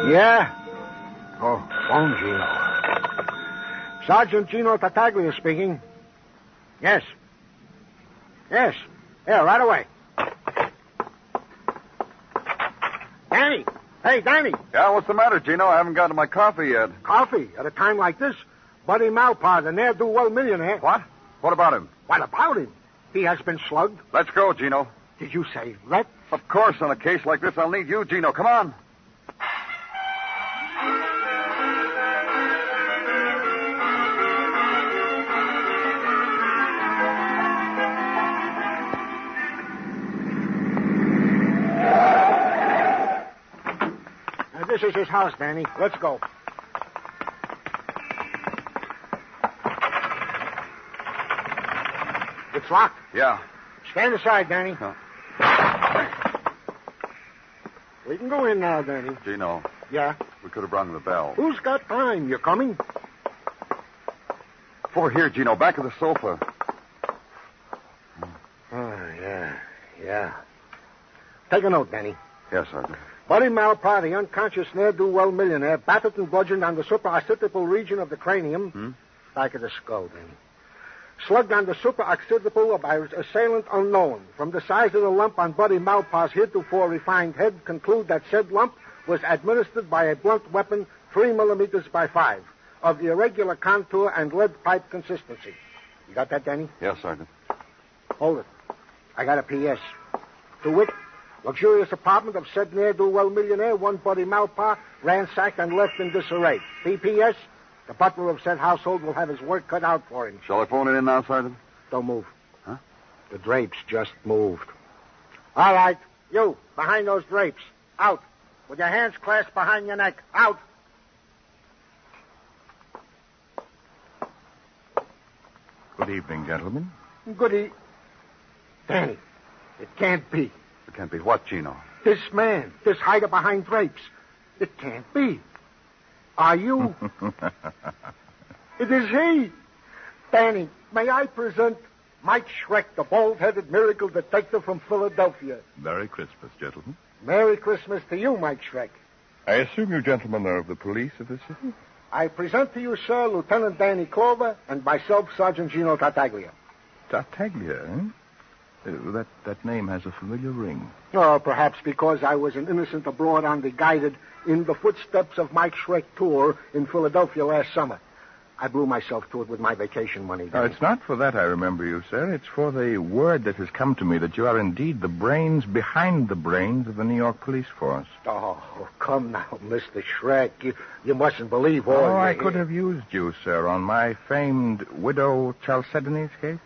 Yeah? Oh, phone, Gino. Sergeant Gino Tartaglia speaking. Yes. Yes. Yeah, right away. Danny! Hey, Danny! Yeah, what's the matter, Gino? I haven't gotten my coffee yet. Coffee? At a time like this? Buddy Malpar, the ne'er-do-well millionaire. What? What about him? What about him? He has been slugged. Let's go, Gino. Did you say let? Of course, on a case like this, I'll need you, Gino. Come on. This is his house, Danny. Let's go. It's locked. Yeah. Stand aside, Danny. We can go in now, Danny. Gino. Yeah? We could have rung the bell. Who's got time? You coming? Over here, Gino. Back of the sofa. Oh, yeah. Take a note, Danny. Yes, Sergeant. Buddy Malpar, the unconscious ne'er-do-well millionaire, battered and bludgeoned on the supraoccipital region of the cranium, back of the skull, Danny. Slugged on the supraoccipital by assailant unknown. From the size of the lump on Buddy Malpar's heretofore refined head, conclude that said lump was administered by a blunt weapon 3 millimeters by 5, of irregular contour and lead pipe consistency. You got that, Danny? Yes, Sergeant. Hold it. I got a P.S. To wit, luxurious apartment of said ne'er-do-well millionaire, one Buddy Malpar, ransacked and left in disarray. P.P.S. The butler of said household will have his work cut out for him. Shall I phone it in now, Sergeant? Don't move. Huh? The drapes just moved. All right. You, behind those drapes. Out. With your hands clasped behind your neck. Out. Good evening, gentlemen. Goody. Danny, it can't be. It can't be what, Gino? This man, this hider behind drapes. It can't be. Are you? It is he. Danny, may I present Mike Schreck, the bald-headed miracle detective from Philadelphia. Merry Christmas, gentlemen. Merry Christmas to you, Mike Schreck. I assume you gentlemen are of the police of this city? I present to you, sir, Lieutenant Danny Clover, and myself, Sergeant Gino Tartaglia. Tartaglia, eh? That name has a familiar ring. Oh, perhaps because I was an innocent abroad on the guided In the Footsteps of Mike Schreck tour in Philadelphia last summer. I blew myself to it with my vacation money. No, it's not for that I remember you, sir. It's for the word that has come to me that you are indeed the brains behind the brains of the New York police force. Oh, come now, Mr. Schreck. You mustn't believe all Oh, I could have used you, sir, on my famed widow Chalcedony's case.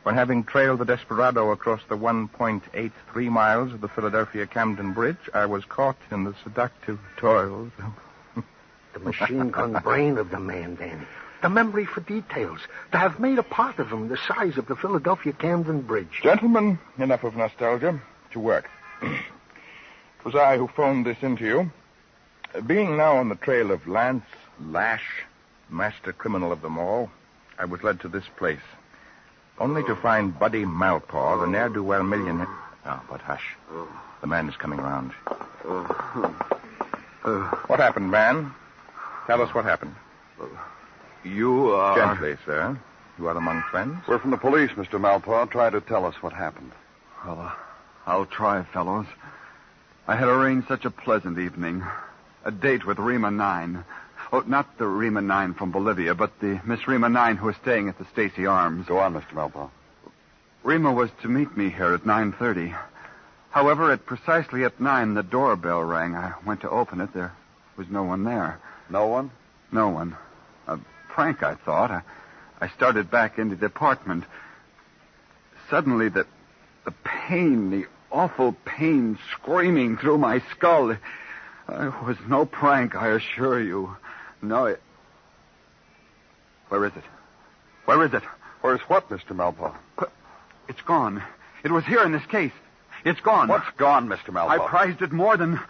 When having trailed the desperado across the 1.83 miles of the Philadelphia-Camden Bridge, I was caught in the seductive toils of... The machine gun brain of the man, Danny. The memory for details. To have made a part of him the size of the Philadelphia-Camden Bridge. Gentlemen, enough of nostalgia. To work. It was I who phoned this in to you. Being now on the trail of Lance Lash, master criminal of them all, I was led to this place, only to find Buddy Malpaw, the ne'er-do-well millionaire. Oh, but hush. The man is coming around. What happened, man? Tell us what happened. You are... Gently, sir. You are among friends? We're from the police, Mr. Malpaw. Try to tell us what happened. Well, I'll try, fellows. I had arranged such a pleasant evening. A date with Rima 9. Oh, not the Rima 9 from Bolivia, but the Miss Rima 9 who is staying at the Stacy Arms. Go on, Mr. Malpaw. Rima was to meet me here at 9:30. However, at precisely at 9, the doorbell rang. I went to open it. There was no one there. No one? No one. A prank, I thought. I started back into the apartment. Suddenly, the pain, the awful pain screaming through my skull. It was no prank, I assure you. No, Where is it? Where is it? Where's what, Mr. Malpaw? It's gone. It was here in this case. It's gone. What's gone, Mr. Malpaw? I prized it more than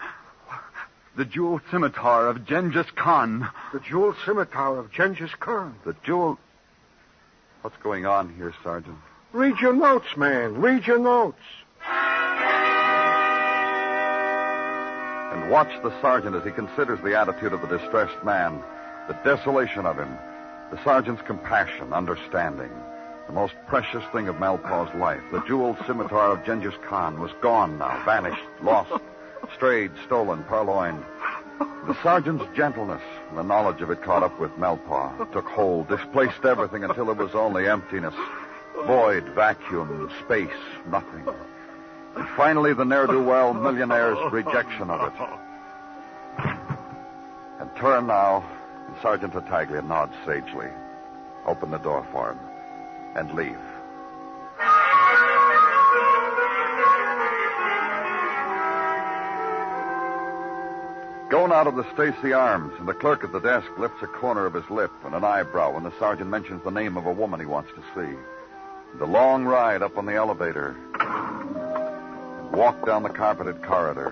the jeweled scimitar of Genghis Khan. The jeweled scimitar of Genghis Khan? The jewel... What's going on here, Sergeant? Read your notes, man. Read your notes. And watch the sergeant as he considers the attitude of the distressed man, the desolation of him, the sergeant's compassion, understanding. The most precious thing of Malpaw's life, the jeweled scimitar of Genghis Khan, was gone now, vanished, lost, strayed, stolen, purloined. The sergeant's gentleness and the knowledge of it caught up with Malpaw, took hold, displaced everything until it was only emptiness, void, vacuum, space, nothing. And finally, the ne'er-do-well millionaire's rejection of it. And turn now, and Sergeant Tartaglia nods sagely. Open the door for him. And leave. Going out of the Stacy Arms, and the clerk at the desk lifts a corner of his lip and an eyebrow when the sergeant mentions the name of a woman he wants to see. The long ride up on the elevator. And walk down the carpeted corridor.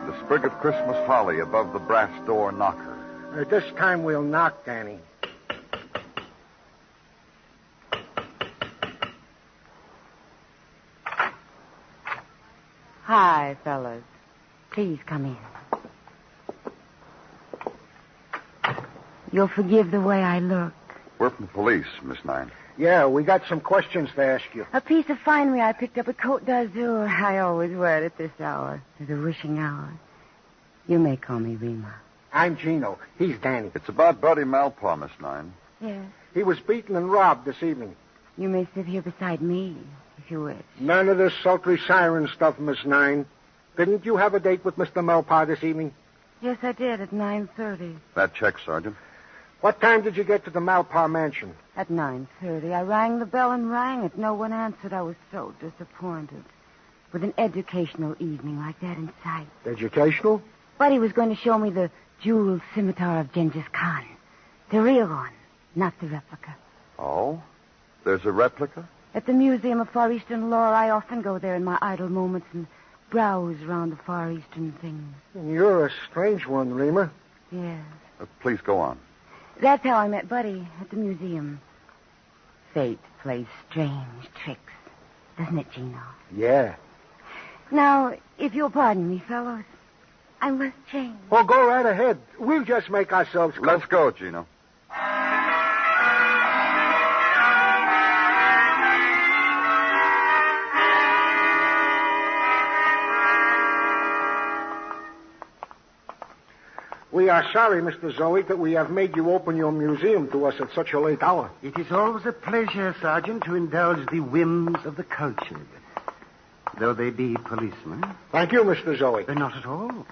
The sprig of Christmas holly above the brass door knocker. This time we'll knock, Danny. Hi, fellas. Please come in. You'll forgive the way I look. We're from the police, Miss Nine. Yeah, we got some questions to ask you. A piece of finery I picked up at Côte d'Azur. I always wear it at this hour, the wishing hour. You may call me Rima. I'm Gino. He's Danny. It's about Buddy Malpaw, Miss Nine. Yes. He was beaten and robbed this evening. You may sit here beside me, if you wish. None of this sultry siren stuff, Miss Nine. Didn't you have a date with Mr. Malpaw this evening? Yes, I did, at 9:30. That check, Sergeant. What time did you get to the Malpaw mansion? At 9:30. I rang the bell and rang it. No one answered. I was so disappointed. With an educational evening like that in sight. Educational? Buddy was going to show me the jeweled scimitar of Genghis Khan. The real one, not the replica. Oh? There's a replica? At the Museum of Far Eastern Lore, I often go there in my idle moments and browse around the Far Eastern things. You're a strange one, Rima. Yes. Please go on. That's how I met Buddy at the museum. Fate plays strange tricks, doesn't it, Gino? Yeah. Now, if you'll pardon me, fellows, I must change. Well, go right ahead. We'll just make ourselves... Let's go, Gino. We are sorry, Mr. Zoe, that we have made you open your museum to us at such a late hour. It is always a pleasure, Sergeant, to indulge the whims of the cultured, though they be policemen. Thank you, Mr. Zoe. Not at all.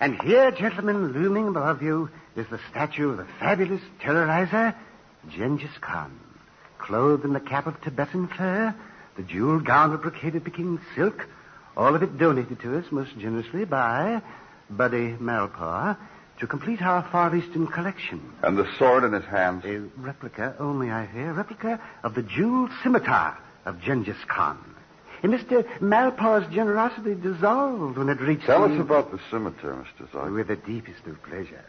And here, gentlemen, looming above you, is the statue of the fabulous terrorizer, Genghis Khan. Clothed in the cap of Tibetan fur, the jeweled gown of brocaded Peking silk, all of it donated to us most generously by Buddy Malpaw to complete our Far Eastern collection. And the sword in his hands? A replica, only I fear, replica of the jeweled scimitar of Genghis Khan. And Mr. Malpaw's generosity dissolved when it reached... Tell us about the scimitar, Mr. Zoe. With the deepest of pleasure.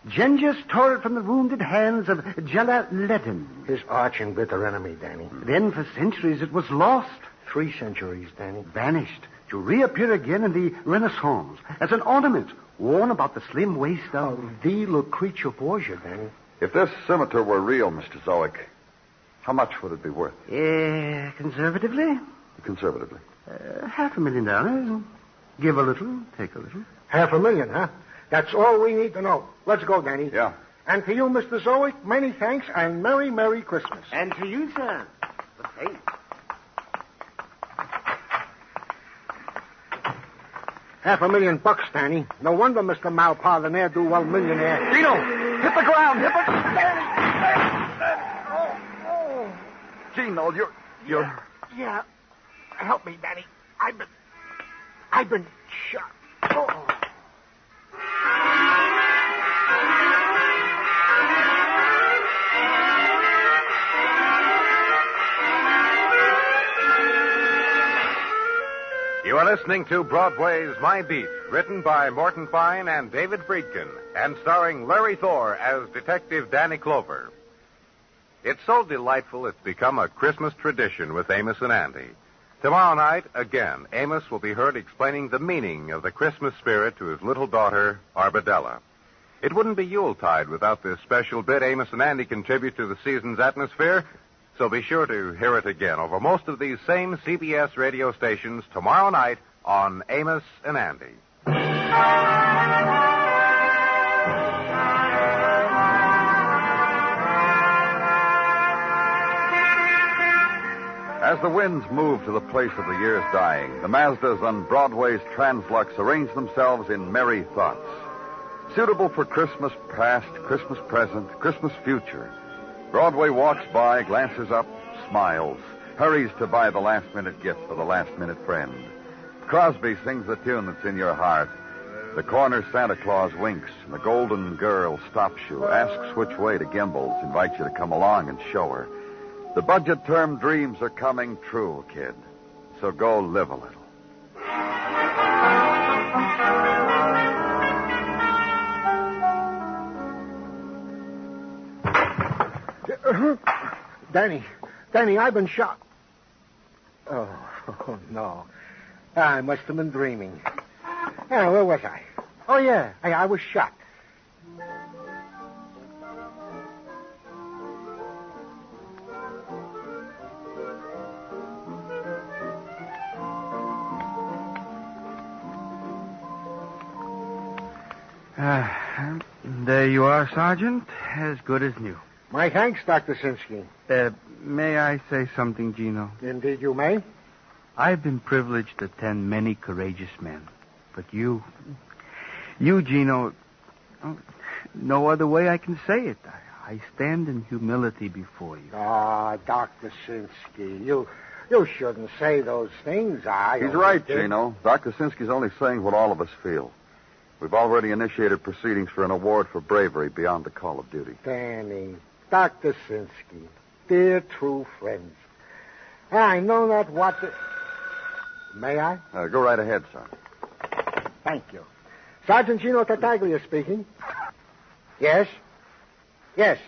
Jen tore it from the wounded hands of Jella Letten. His arch and bitter enemy, Danny. Then for centuries it was lost. 3 centuries, Danny. Vanished to reappear again in the Renaissance as an ornament worn about the slim waist of the Lucrezia Borgia, Danny. If this scimitar were real, Mr. Zoic, how much would it be worth? Conservatively? Conservatively. $500,000. Give a little, take a little. $500,000, huh? That's all we need to know. Let's go, Danny. Yeah. And to you, Mr. Zoic, many thanks and Merry, Merry Christmas. And to you, sir. The same. $500,000, Danny. No wonder Mr. Malpa, the ne'er-do-well millionaire. Gino, hit the ground. Hit the... Gino, you're... Yeah. Help me, Danny. I've been shot. Oh. You are listening to Broadway's My Beat, written by Morton Fine and David Friedkin, and starring Larry Thor as Detective Danny Clover. It's so delightful it's become a Christmas tradition with Amos and Andy. Tomorrow night, again, Amos will be heard explaining the meaning of the Christmas spirit to his little daughter, Arbadella. It wouldn't be Yuletide without this special bit Amos and Andy contribute to the season's atmosphere, so be sure to hear it again over most of these same CBS radio stations tomorrow night on Amos and Andy. As the winds move to the place of the year's dying, the Mazdas on Broadway's Translux arrange themselves in merry thoughts. Suitable for Christmas past, Christmas present, Christmas future. Broadway walks by, glances up, smiles, hurries to buy the last-minute gift for the last-minute friend. Crosby sings the tune that's in your heart. The corner Santa Claus winks, and the golden girl stops you, asks which way to Gimbel's, invites you to come along and show her. The budget term dreams are coming true, kid. So go live a little. Danny, I've been shot. Oh, no. I must have been dreaming. Where was I? Oh, yeah, I was shot. There you are, Sergeant. As good as new. My thanks, Dr. Sinsky. May I say something, Gino? Indeed you may. I've been privileged to attend many courageous men. But you, Gino, no other way I can say it. I stand in humility before you. Ah, Dr. Sinsky, you shouldn't say those things. He's right, Gino. Dr. Sinsky's only saying what all of us feel. We've already initiated proceedings for an award for bravery beyond the call of duty. Danny, Dr. Sinsky, dear true friends. I know not what to... May I? Go right ahead, son. Thank you. Sergeant Gino Tartaglia speaking. Yes? Yes.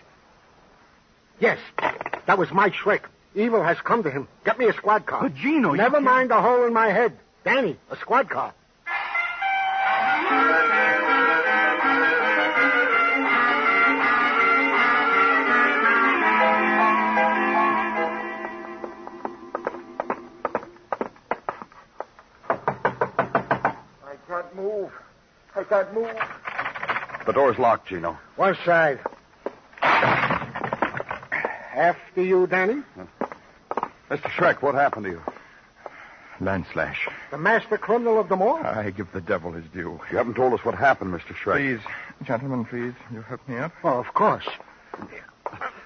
Yes. That was my trick. Evil has come to him. Get me a squad car. But Gino, never mind the hole in my head. Danny, a squad car. I can't move. The door's locked, Gino. One side. After you, Danny. Mr. Schreck, what happened to you? Landslash. The master criminal of them all? I give the devil his due. You haven't told us what happened, Mr. Schreck. Please, gentlemen, please, you help me out? Oh, of course.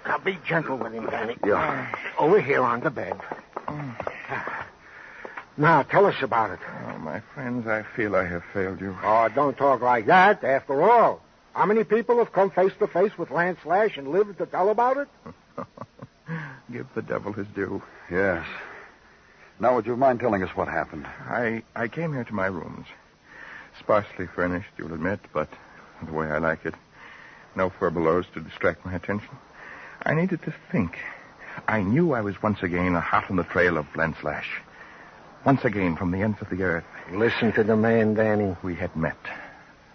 Now, be gentle with him, Danny. Yeah. Over here on the bed. Now, tell us about it. Oh, my friends, I feel I have failed you. Oh, don't talk like that. After all, how many people have come face to face with Landslash and lived to tell about it? Give the devil his due. Yes. Now, would you mind telling us what happened? I came here to my rooms. Sparsely furnished, you'll admit, but the way I like it. No furbelows to distract my attention. I needed to think. I knew I was once again hot on the trail of Blanchard. Once again from the ends of the earth. Listen to the man, Danny. We had met,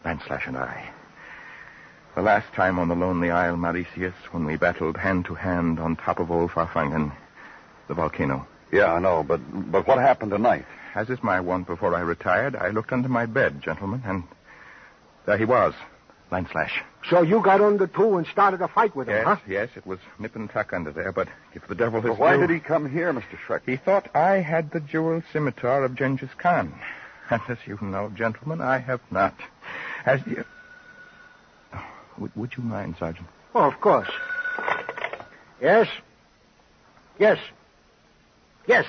Blanchard and I. The last time on the lonely Isle Mauritius when we battled hand to hand on top of old Farfangan, the volcano. Yeah, I know, but what happened tonight? As is my wont before I retired, I looked under my bed, gentlemen, and there he was, Blanchard. So you got under, too, and started a fight with him, huh? Yes, it was nip and tuck under there, but if the devil has... But why did he come here, Mr. Shrek? He thought I had the jewel scimitar of Genghis Khan. And as you know, gentlemen, I have not. As you... Would you mind, Sergeant? Oh, of course. Yes? Yes. Yes.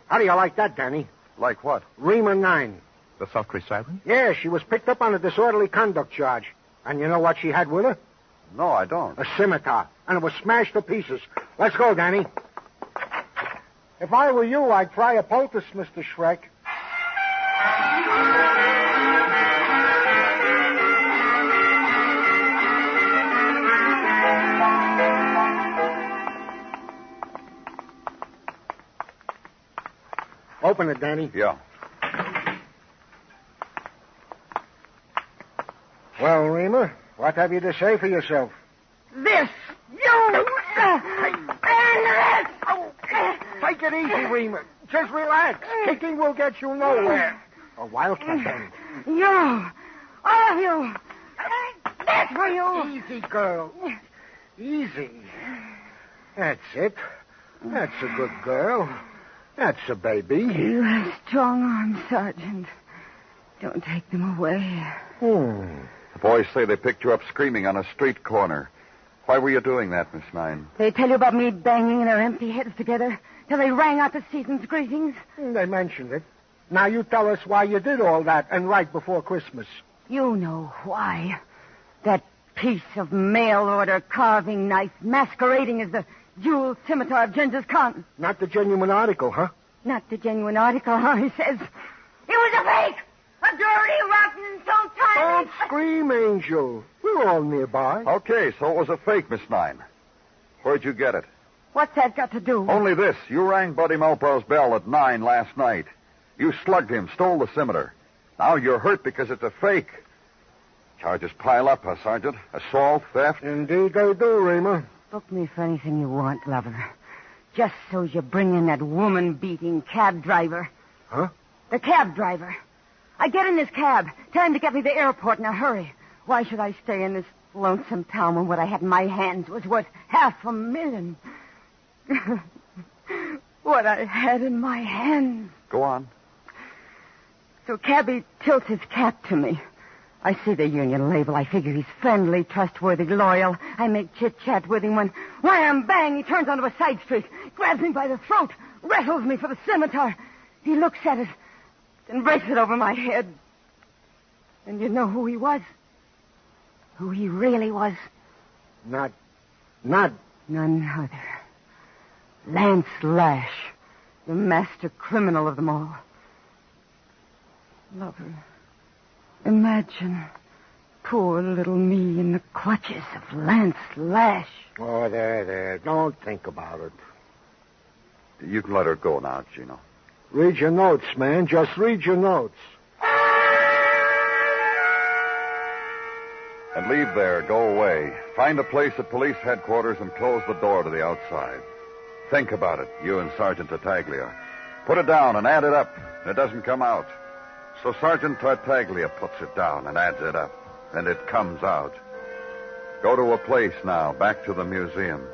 How do you like that, Danny? Like what? Rima 9. The sultry siren? Yeah, she was picked up on a disorderly conduct charge. And you know what she had with her? No, I don't. A scimitar. And it was smashed to pieces. Let's go, Danny. If I were you, I'd try a poultice, Mr. Shrek. Open it, Danny. Yeah. Well, Rima, what have you to say for yourself? This! You! Take it easy, Rima. Just relax. Kicking will get you nowhere. A wildcat, Danny. You! All of you! That's for you! Easy, girl. Easy. That's it. That's a good girl. That's a baby. You have strong arms, Sergeant. Don't take them away. The boys say they picked you up screaming on a street corner. Why were you doing that, Miss Nine? They tell you about me banging their empty heads together till they rang out the season's greetings? They mentioned it. Now you tell us why you did all that and right before Christmas. You know why. That piece of mail-order carving knife masquerading as the jewel scimitar of Genghis Khan. Not the genuine article, huh? Not the genuine article, huh? He says. It was a fake! A dirty, rotten, so-tired... Don't scream, Angel. We're all nearby. Okay, so it was a fake, Miss Nine. Where'd you get it? What's that got to do? Only this. You rang Buddy Malpau's bell at 9 last night. You slugged him, stole the scimitar. Now you're hurt because it's a fake. Charges pile up, huh, Sergeant? Assault, theft? Indeed they do, Rima. Book me for anything you want, lover. Just so you bring in that woman-beating cab driver. Huh? The cab driver. I get in this cab. Tell him to get me to the airport in a hurry. Why should I stay in this lonesome town when what I had in my hands was worth $500,000? What I had in my hands. Go on. So cabby tilts his cap to me. I see the union label. I figure he's friendly, trustworthy, loyal. I make chit-chat with him when, wham, bang, he turns onto a side street, grabs me by the throat, wrestles me for the scimitar. He looks at it, then breaks it over my head. And you know who he was? Who he really was? Not. None other. Lance Lash, the master criminal of them all. Lover. Imagine poor little me in the clutches of Lance Lash. Oh, there. Don't think about it. You can let her go now, Gino. Read your notes, man. Just read your notes. And leave there. Go away. Find a place at police headquarters and close the door to the outside. Think about it, you and Sergeant Tartaglia. Put it down and add it up. It doesn't come out. So Sergeant Tartaglia puts it down and adds it up, and it comes out. Go to a place now, back to the museum,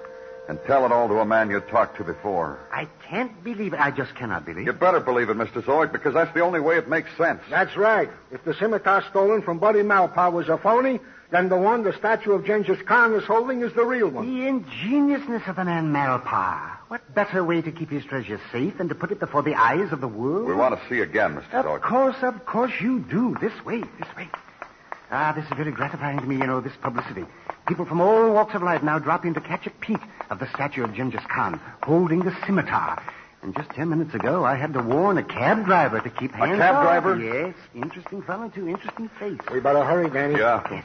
and tell it all to a man you talked to before. I can't believe it. I just cannot believe You it. better believe it, Mr. Zoid, because that's the only way it makes sense. That's right. If the scimitar stolen from Buddy Malpau was a phony, then the one the statue of Genghis Khan is holding is the real one. The ingeniousness of the man Malpau. What better way to keep his treasure safe than to put it before the eyes of the world? We want to see again, Mr. Zoid. Of course you do. This way. This is very gratifying to me, this publicity. People from all walks of life now drop in to catch a peek of the statue of Genghis Khan holding the scimitar. And just 10 minutes ago, I had to warn a cab driver to keep hands off. A cab driver? Yes. Interesting fellow, too. Interesting face. We better hurry, Danny. Yeah. Yes.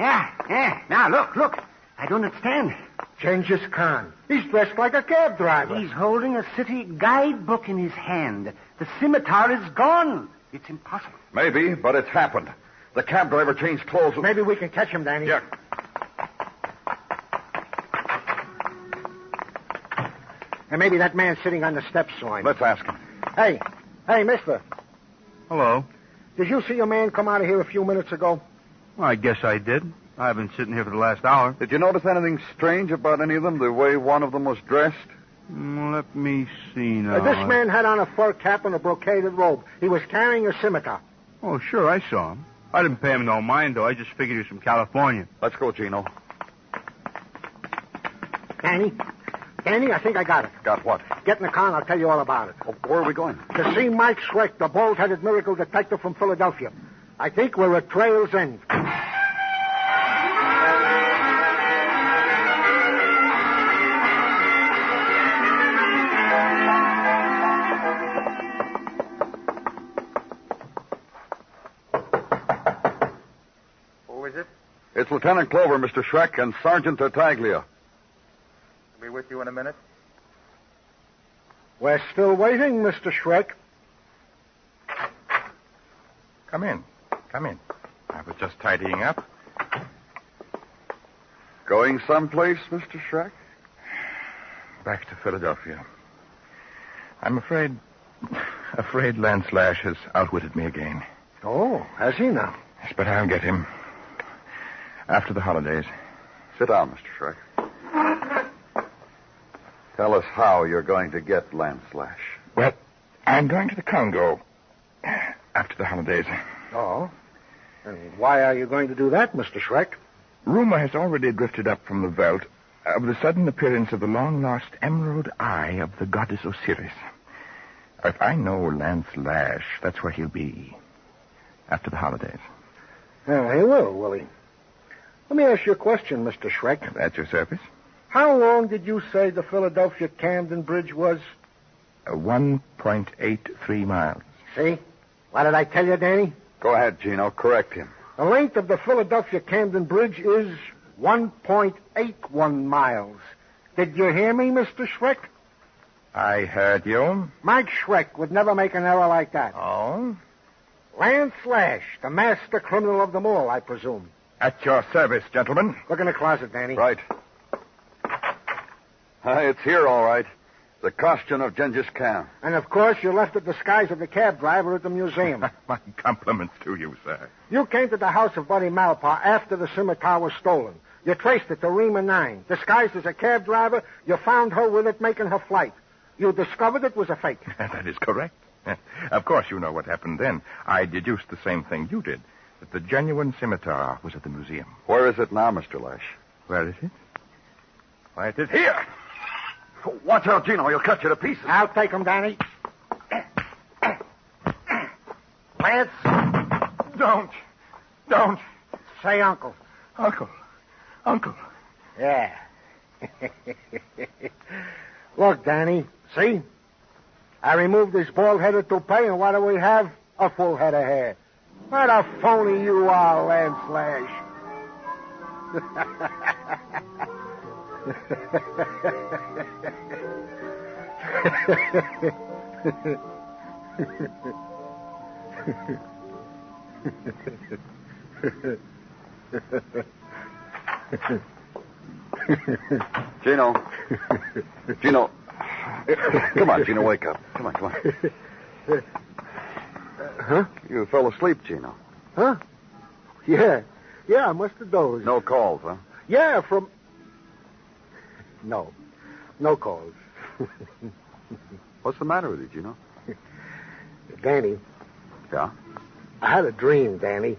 Yeah. Now, look. I don't understand. Genghis Khan. He's dressed like a cab driver. He's holding a city guidebook in his hand. The scimitar is gone. It's impossible. Maybe, but it's happened. The cab driver changed clothes. Maybe we can catch him, Danny. Yeah. And maybe that man sitting on the steps saw him. Let's ask him. Hey, mister. Hello. Did you see a man come out of here a few minutes ago? Well, I guess I did. I've been sitting here for the last hour. Did you notice anything strange about any of them, the way one of them was dressed? Let me see now. This man had on a fur cap and a brocaded robe. He was carrying a scimitar. Oh, sure, I saw him. I didn't pay him no mind, though. I just figured he was from California. Let's go, Gino. Danny, I think I got it. Got what? Get in the car and I'll tell you all about it. Oh, where are we going? To see Mike Schreck, the bald-headed miracle detective from Philadelphia. I think we're at trail's end. It's Lieutenant Clover, Mr. Schreck, and Sergeant Tartaglia. I'll be with you in a minute. We're still waiting, Mr. Schreck. Come in. I was just tidying up. Going someplace, Mr. Schreck? Back to Philadelphia. I'm afraid Lance Lash has outwitted me again. Oh, has he now? Yes, but I'll get him. After the holidays. Sit down, Mr. Schreck. Tell us how you're going to get Lance Lash. Well, I'm going to the Congo after the holidays. Oh? And why are you going to do that, Mr. Schreck? Rumor has already drifted up from the veldt of the sudden appearance of the long-lost emerald eye of the goddess Osiris. If I know Lance Lash, that's where he'll be. After the holidays. Yeah, he will he? Let me ask you a question, Mr. Schreck. At your service. How long did you say the Philadelphia-Camden Bridge was? 1.83 miles. See? What did I tell you, Danny? Go ahead, Gino. Correct him. The length of the Philadelphia-Camden Bridge is 1.81 miles. Did you hear me, Mr. Schreck? I heard you. Mike Schreck would never make an error like that. Oh? Lance Lash, the master criminal of them all, I presume. At your service, gentlemen. Look in the closet, Danny. Right. It's here, all right. The costume of Genghis Khan. And, of course, you left the disguise of the cab driver at the museum. My compliments to you, sir. You came to the house of Buddy Malpar after the scimitar was stolen. You traced it to Rima 9. Disguised as a cab driver, you found her with it making her flight. You discovered it was a fake. That is correct. Of course, you know what happened then. I deduced the same thing you did, that the genuine scimitar was at the museum. Where is it now, Mr. Lash? Where is it? Why, it is here. Watch out, Gino. He'll cut you to pieces. I'll take him, Danny. Lance. Don't. Say uncle. Uncle. Yeah. Look, Danny. See? I removed this bald-headed toupee, and what do we have? A full head of hair. What a phony you are, Lance Lash. Gino. Come on, Gino, wake up. Come on. Huh? You fell asleep, Gino. Huh? Yeah, I must have dozed. No calls, huh? Yeah, from... No calls. What's the matter with you, Gino? Danny. Yeah? I had a dream, Danny.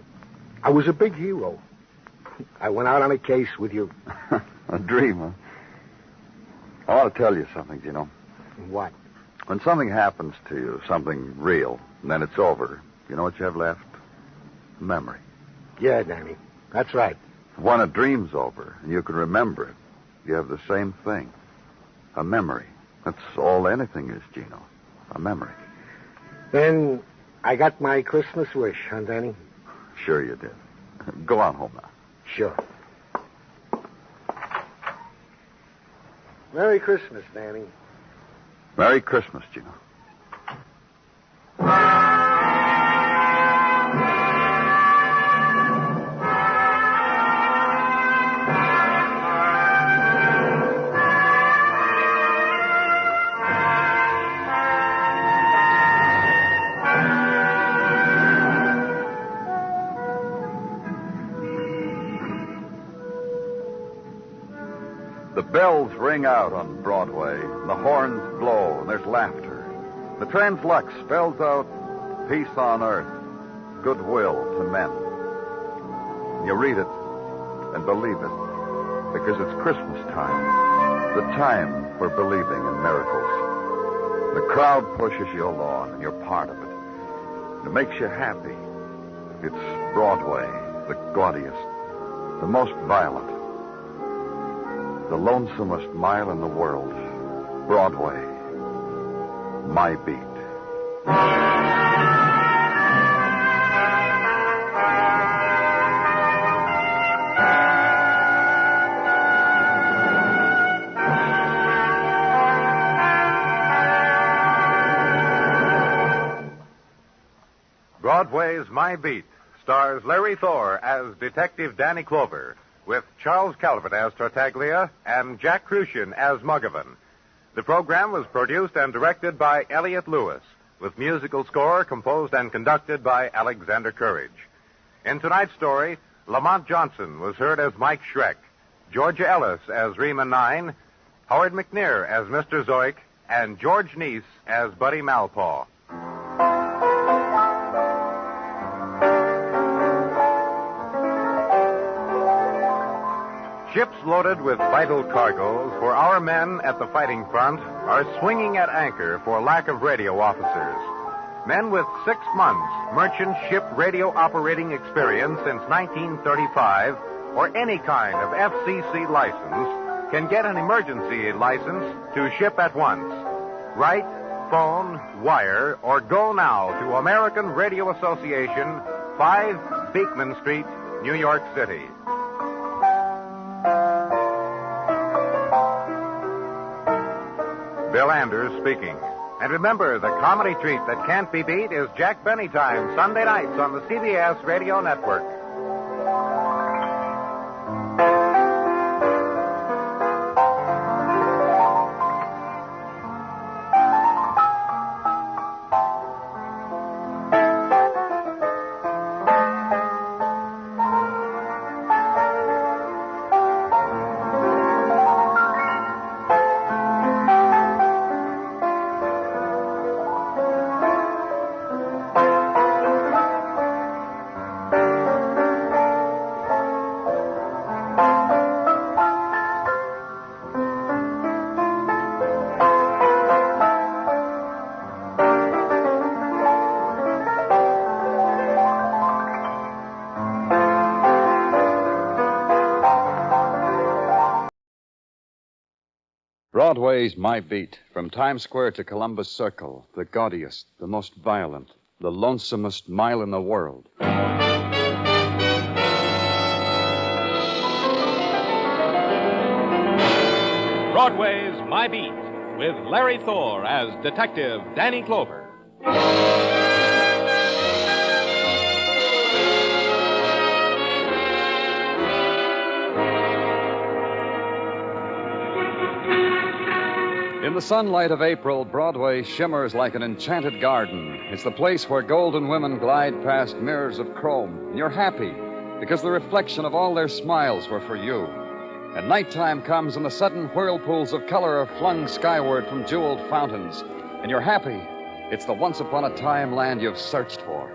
I was a big hero. I went out on a case with you. A dream, huh? I want to tell you something, Gino. What? When something happens to you, something real, and then it's over, you know what you have left? Memory. Yeah, Danny. That's right. When a dream's over and you can remember it, you have the same thing. A memory. That's all anything is, Gino. A memory. Then I got my Christmas wish, huh, Danny? Sure you did. Go on home now. Sure. Merry Christmas, Danny. Merry Christmas, Gino. The bells ring out on Broadway, and the horns blow, and there's laughter. The translux spells out peace on earth, goodwill to men. You read it and believe it, because it's Christmas time, the time for believing in miracles. The crowd pushes you along, and you're part of it. It makes you happy. It's Broadway, the gaudiest, the most violent, the lonesomest mile in the world. Broadway, my beat. Broadway's My Beat stars Larry Thor as Detective Danny Clover, with Charles Calvert as Tartaglia and Jack Crucian as Muggavan. The program was produced and directed by Elliott Lewis, with musical score composed and conducted by Alexander Courage. In tonight's story, Lamont Johnson was heard as Mike Schreck, Georgia Ellis as Riemann 9, Howard McNear as Mr. Zoic, and George Neese as Buddy Malpaw. Ships loaded with vital cargoes for our men at the fighting front are swinging at anchor for lack of radio officers. Men with 6 months merchant ship radio operating experience since 1935 or any kind of FCC license can get an emergency license to ship at once. Write, phone, wire, or go now to American Radio Association, 5 Beekman Street, New York City. Bill Anders speaking. And remember, the comedy treat that can't be beat is Jack Benny Time, Sunday nights on the CBS Radio Network. Broadway's My Beat, from Times Square to Columbus Circle, the gaudiest, the most violent, the lonesomest mile in the world. Broadway's My Beat, with Larry Thor as Detective Danny Clover. In the sunlight of April, Broadway shimmers like an enchanted garden. It's the place where golden women glide past mirrors of chrome. And you're happy because the reflection of all their smiles were for you. And nighttime comes and the sudden whirlpools of color are flung skyward from jeweled fountains. And you're happy. It's the once-upon-a-time land you've searched for.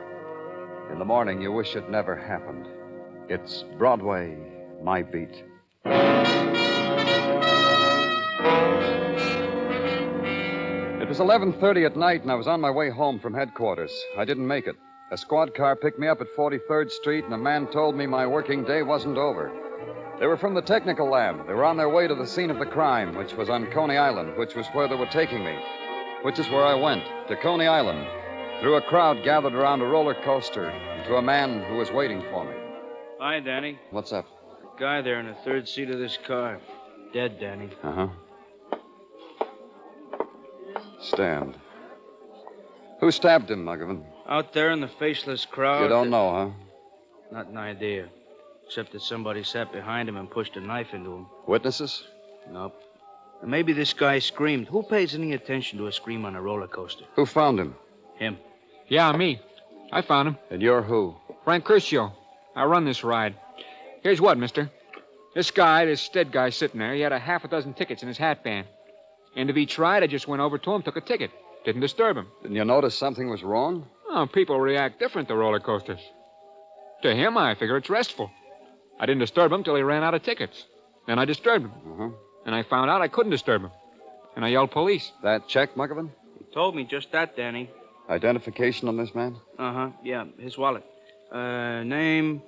In the morning, you wish it never happened. It's Broadway, My Beat. It was 11:30 at night, and I was on my way home from headquarters. I didn't make it. A squad car picked me up at 43rd Street, and a man told me my working day wasn't over. They were from the technical lab. They were on their way to the scene of the crime, which was on Coney Island, which was where they were taking me. Which is where I went, to Coney Island, through a crowd gathered around a roller coaster, and to a man who was waiting for me. Hi, Danny. What's up? Guy there in the third seat of this car. Dead, Danny. Uh-huh. Stand. Who stabbed him, Muggavan? Out there in the faceless crowd. You don't know, huh? Not an idea. Except that somebody sat behind him and pushed a knife into him. Witnesses? Nope. And maybe this guy screamed. Who pays any attention to a scream on a roller coaster? Who found him? Him. Yeah, me. I found him. And you're who? Frank Kershaw. I run this ride. Here's what, mister. This dead guy sitting there, he had a half a dozen tickets in his hat band. End of each ride, I just went over to him, took a ticket. Didn't disturb him. Didn't you notice something was wrong? Oh, people react different to roller coasters. To him, I figure it's restful. I didn't disturb him till he ran out of tickets. Then I disturbed him. Uh-huh. And I found out I couldn't disturb him. And I yelled police. That check, Muggavan? He told me just that, Danny. Identification on this man? Uh-huh, yeah, his wallet. Name,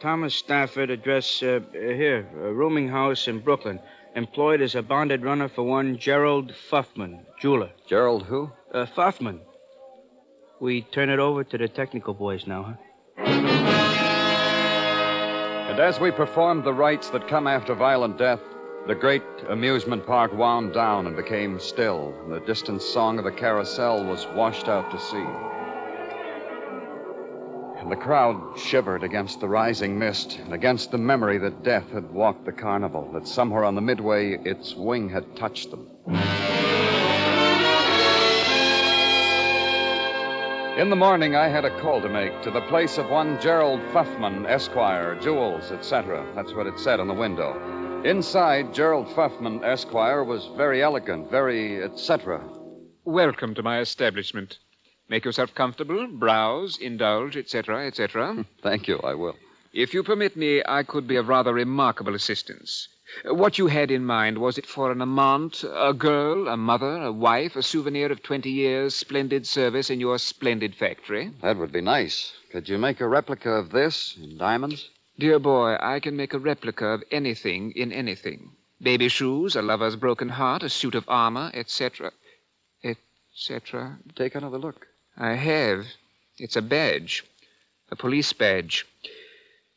Thomas Stafford, address, here, rooming house in Brooklyn. Employed as a bonded runner for one Gerald Fuffman, jeweler. Gerald who? Fuffman. We turn it over to the technical boys now, huh? And as we performed the rites that come after violent death, the great amusement park wound down and became still, and the distant song of a carousel was washed out to sea. And the crowd shivered against the rising mist and against the memory that death had walked the carnival, that somewhere on the midway its wing had touched them. In the morning, I had a call to make to the place of one Gerald Fuffman, Esquire, jewels, etc. That's what it said on the window. Inside, Gerald Fuffman, Esquire, was very elegant, very etc. Welcome to my establishment. Make yourself comfortable, browse, indulge, etc., etc. Thank you, I will. If you permit me, I could be of rather remarkable assistance. What you had in mind, was it for an amant, a girl, a mother, a wife, a souvenir of 20 years' splendid service in your splendid factory? That would be nice. Could you make a replica of this in diamonds? Dear boy, I can make a replica of anything in anything. Baby shoes, a lover's broken heart, a suit of armor, etc., etc. Take another look. I have. It's a badge. A police badge.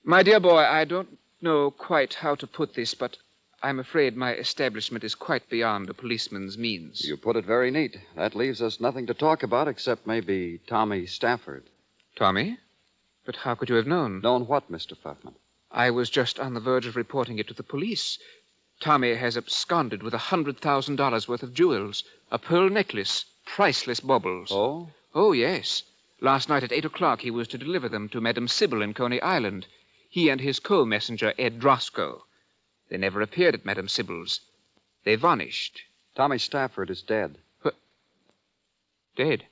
My dear boy, I don't know quite how to put this, but I'm afraid my establishment is quite beyond a policeman's means. You put it very neat. That leaves us nothing to talk about except maybe Tommy Stafford. Tommy? But how could you have known? Known what, Mr. Fuffman? I was just on the verge of reporting it to the police. Tommy has absconded with $100,000 worth of jewels, a pearl necklace, priceless baubles. Oh? Oh, yes. Last night at 8 o'clock he was to deliver them to Madame Sybil in Coney Island. He and his co-messenger, Ed Drosco. They never appeared at Madame Sybil's. They vanished. Tommy Stafford is dead. What? Dead?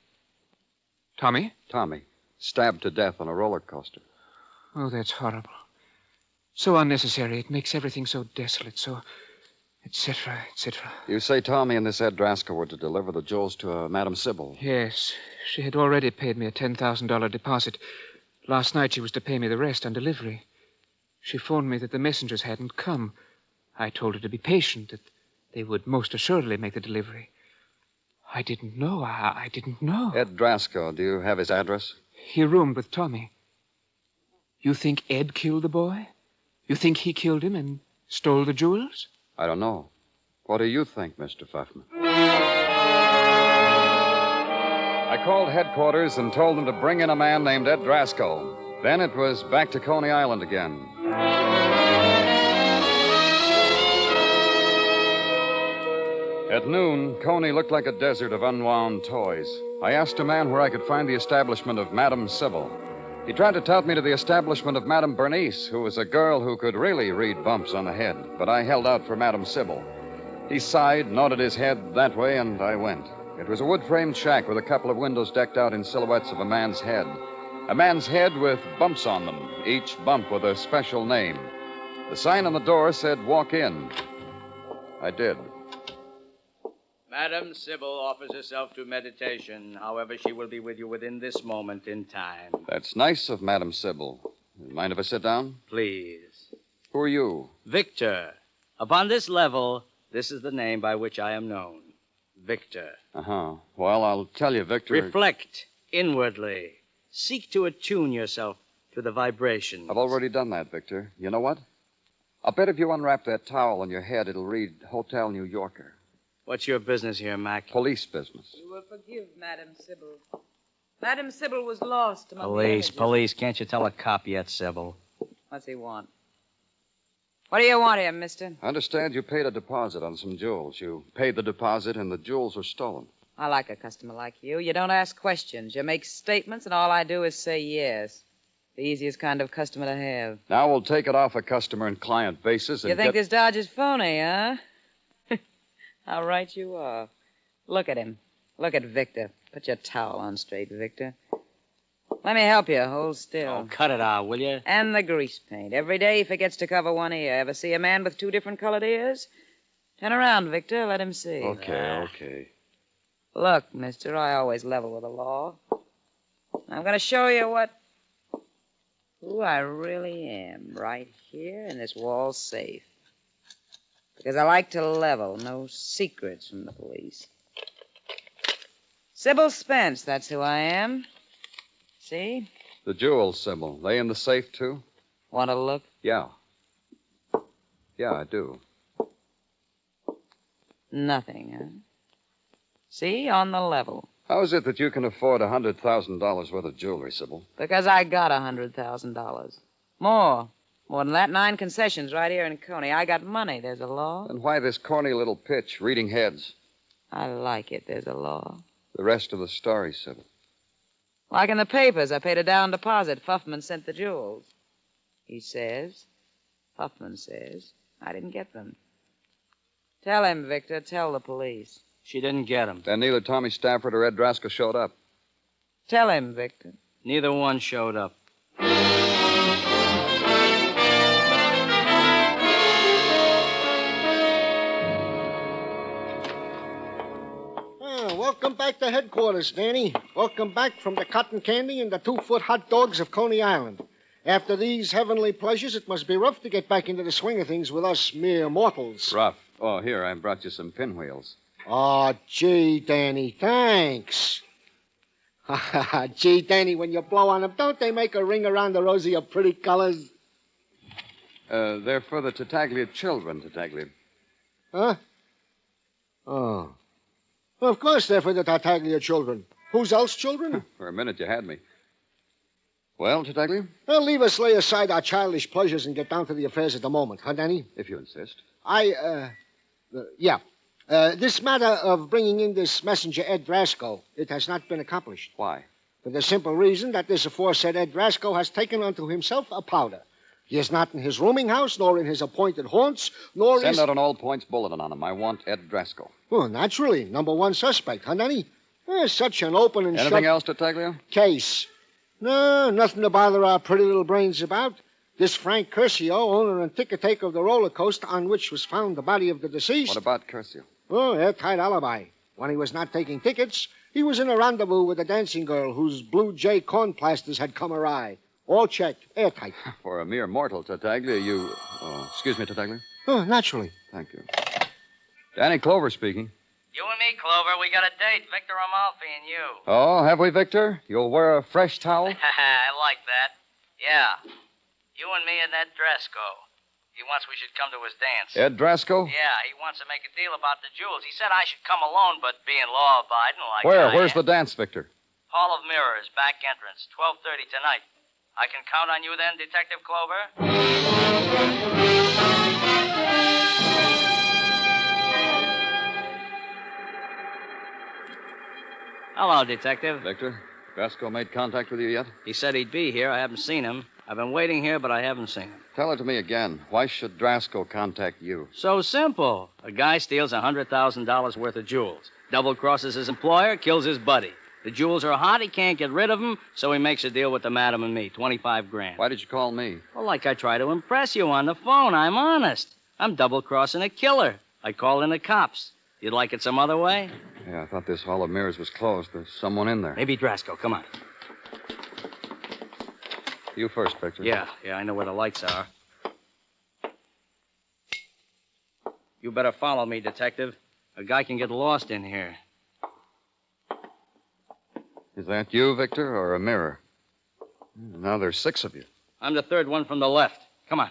Tommy? Tommy. Stabbed to death on a roller coaster. Oh, that's horrible. So unnecessary. It makes everything so desolate, so... etc., etc. You say Tommy and this Ed Drasco were to deliver the jewels to Madame Sybil? Yes. She had already paid me a $10,000 deposit. Last night she was to pay me the rest on delivery. She phoned me that the messengers hadn't come. I told her to be patient, that they would most assuredly make the delivery. I didn't know. I didn't know. Ed Drasco, do you have his address? He roomed with Tommy. You think Ed killed the boy? You think he killed him and stole the jewels? I don't know. What do you think, Mr. Fuffman? I called headquarters and told them to bring in a man named Ed Drasco. Then it was back to Coney Island again. At noon, Coney looked like a desert of unwound toys. I asked a man where I could find the establishment of Madame Sybil. He tried to tout me to the establishment of Madame Bernice, who was a girl who could really read bumps on the head, but I held out for Madame Sybil. He sighed, nodded his head that way, and I went. It was a wood-framed shack with a couple of windows decked out in silhouettes of a man's head. A man's head with bumps on them, each bump with a special name. The sign on the door said, "Walk in." I did. Madame Sybil offers herself to meditation. However, she will be with you within this moment in time. That's nice of Madame Sybil. Mind if I sit down? Please. Who are you? Victor. Upon this level, this is the name by which I am known. Victor. Uh-huh. Well, I'll tell you, Victor... Reflect inwardly. Seek to attune yourself to the vibration. I've already done that, Victor. You know what? I'll bet if you unwrap that towel on your head, it'll read Hotel New Yorker. What's your business here, Mac? Police business. You will forgive Madam Sybil. Madam Sybil was lost among the Police, images. police. Can't you tell a cop yet, Sybil? What's he want? What do you want here, mister? I understand you paid a deposit on some jewels. You paid the deposit and the jewels were stolen. I like a customer like you. You don't ask questions. You make statements, and all I do is say yes. The easiest kind of customer to have. Now we'll take it off a customer and client basis and You think get... this Dodge is phony, huh? How right you are. Look at him. Look at Victor. Put your towel on straight, Victor. Let me help you. Hold still. Oh, cut it out, will you? And the grease paint. Every day he forgets to cover one ear. Ever see a man with two different colored ears? Turn around, Victor. Let him see. Okay. Look, mister, I always level with the law. I'm going to show you who I really am right here in this wall safe. Because I like to level. No secrets from the police. Sybil Spence, that's who I am. See? The jewels, Sybil. They in the safe, too? Want to look? Yeah. Yeah, I do. Nothing, huh? See? On the level. How is it that you can afford $100,000 worth of jewelry, Sybil? Because I got $100,000. More than that. 9 concessions right here in Coney. I got money. There's a law. And why this corny little pitch, reading heads? I like it. There's a law. The rest of the story, Sybil. Like in the papers, I paid a down deposit. Fuffman sent the jewels. Fuffman says, I didn't get them. Tell him, Victor. Tell the police. She didn't get them. Then neither Tommy Stafford or Ed Drasko showed up. Tell him, Victor. Neither one showed up. Welcome back to headquarters, Danny. Welcome back from the cotton candy and the 2-foot hot dogs of Coney Island. After these heavenly pleasures, it must be rough to get back into the swing of things with us mere mortals. Rough. Oh, here, I brought you some pinwheels. Oh, gee, Danny, thanks. Gee, Danny, when you blow on them, don't they make a ring around the rosy of pretty colors? They're for the Tartaglia children, Tartaglia. Huh? Oh. Well, of course they're for the Tartaglia children. Whose else children? For a minute you had me. Well, Tartaglia? Well, leave us lay aside our childish pleasures and get down to the affairs of the moment, huh, Danny? If you insist. This matter of bringing in this messenger, Ed Drasko, it has not been accomplished. Why? For the simple reason that this aforesaid Ed Drasko has taken unto himself a powder. He is not in his rooming house, nor in his appointed haunts, nor Send out an all-points bulletin on him. I want Ed Drasko. Well, naturally. number 1 suspect, huh, Danny? Such an open and Anything else, Tartaglia? Case. No, nothing to bother our pretty little brains about. This Frank Curcio, owner and ticket taker of the roller coaster on which was found the body of the deceased. What about Curcio? Oh, airtight alibi. When he was not taking tickets, he was in a rendezvous with a dancing girl whose blue jay corn plasters had come awry. All checked. Airtight. For a mere mortal, Tartaglia, you... excuse me, Tartaglia. Oh, naturally. Thank you. Danny Clover speaking. You and me, Clover, we got a date. Victor Amalfi and you. Oh, have we, Victor? You'll wear a fresh towel? I like that. Yeah. You and me and Ed Drasko. He wants we should come to his dance. Ed Drasko? Yeah, he wants to make a deal about the jewels. He said I should come alone, but being law-abiding like Where's the dance, Victor? Hall of Mirrors, back entrance, 12:30 tonight. I can count on you then, Detective Clover? Hello, Detective. Victor, Drasko made contact with you yet? He said he'd be here. I haven't seen him. I've been waiting here, but I haven't seen him. Tell it to me again. Why should Drasko contact you? So simple. A guy steals $100,000 worth of jewels, double-crosses his employer, kills his buddy. The jewels are hot, he can't get rid of them, so he makes a deal with the madam and me, $25,000. Why did you call me? Well, like I try to impress you on the phone. I'm honest. I'm double-crossing a killer. I call in the cops. You'd like it some other way? Yeah, I thought this Hall of Mirrors was closed. There's someone in there. Maybe Drasko. Come on. You first, Victor. Yeah, I know where the lights are. You better follow me, Detective. A guy can get lost in here. Is that you, Victor, or a mirror? Now there's 6 of you. I'm the third one from the left. Come on.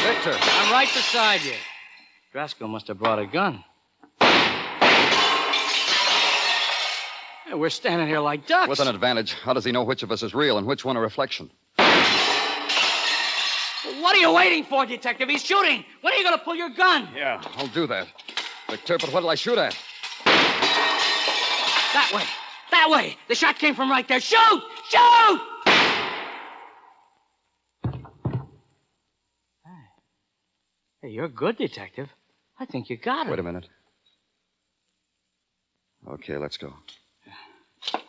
Victor. I'm right beside you. Drasko must have brought a gun. Hey, we're standing here like ducks. With an advantage. How does he know which of us is real and which one a reflection? What are you waiting for, Detective? He's shooting. When are you going to pull your gun? Yeah, I'll do that. Victor, but what'll I shoot at? That way. That way. The shot came from right there. Shoot! Shoot! Hey, you're good, Detective. I think you got it. Wait a minute. Okay, let's go.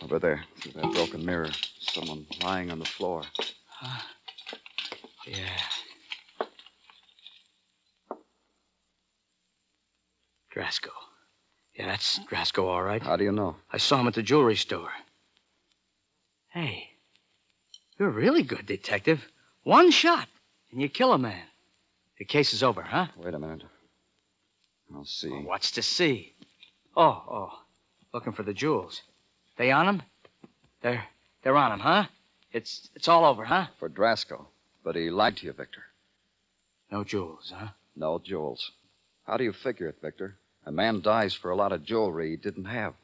Over there, through that broken mirror. Someone lying on the floor. Yeah. Drasko. Yeah, that's Drasko, all right. How do you know? I saw him at the jewelry store. Hey, you're really good, Detective. One shot, and you kill a man. The case is over, huh? Wait a minute. I'll see. Well, what's to see? Oh. Looking for the jewels. They on him? They're on him, huh? It's all over, huh? For Drasko. But he lied to you, Victor. No jewels, huh? No jewels. How do you figure it, Victor? A man dies for a lot of jewelry he didn't have.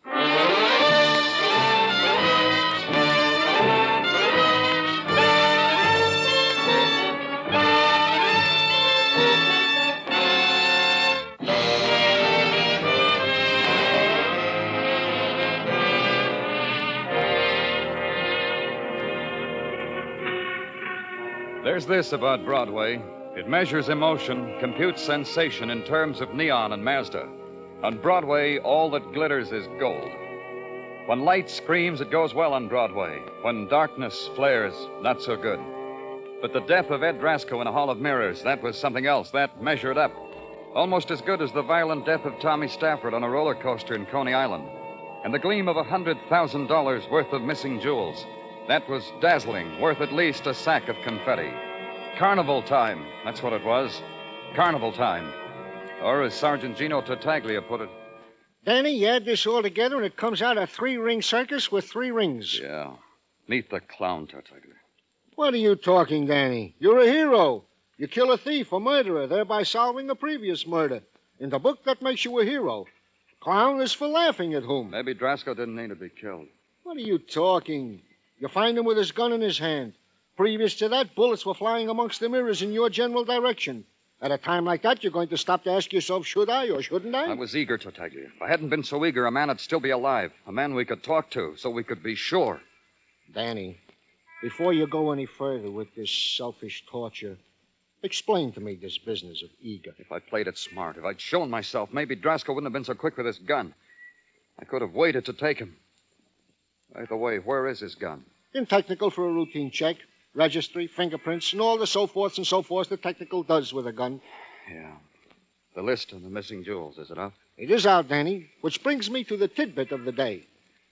There's this about Broadway. It measures emotion, computes sensation in terms of neon and Mazda. On Broadway, all that glitters is gold. When light screams, it goes well on Broadway. When darkness flares, not so good. But the death of Ed Drasko in a hall of mirrors, that was something else. That measured up. Almost as good as the violent death of Tommy Stafford on a roller coaster in Coney Island. And the gleam of $100,000 worth of missing jewels. That was dazzling, worth at least a sack of confetti. Carnival time, that's what it was. Carnival time. Or, as Sergeant Gino Tartaglia put it... Danny, you add this all together and it comes out a 3-ring circus with 3 rings. Yeah. Meet the clown, Tartaglia. What are you talking, Danny? You're a hero. You kill a thief or murderer, thereby solving a previous murder. In the book, that makes you a hero. Clown is for laughing at whom? Maybe Drasko didn't need to be killed. What are you talking? You find him with his gun in his hand. Previous to that, bullets were flying amongst the mirrors in your general direction. At a time like that, you're going to stop to ask yourself, should I or shouldn't I? I was eager, Tartaglia. If I hadn't been so eager, a man would still be alive. A man we could talk to, so we could be sure. Danny, before you go any further with this selfish torture, explain to me this business of eager. If I played it smart, if I'd shown myself, maybe Drasko wouldn't have been so quick with his gun. I could have waited to take him. By the way, where is his gun? In technical for a routine check. Registry, fingerprints, and all the so forths and so forths the technical does with a gun. Yeah. The list of the missing jewels, is it out? It is out, Danny, which brings me to the tidbit of the day.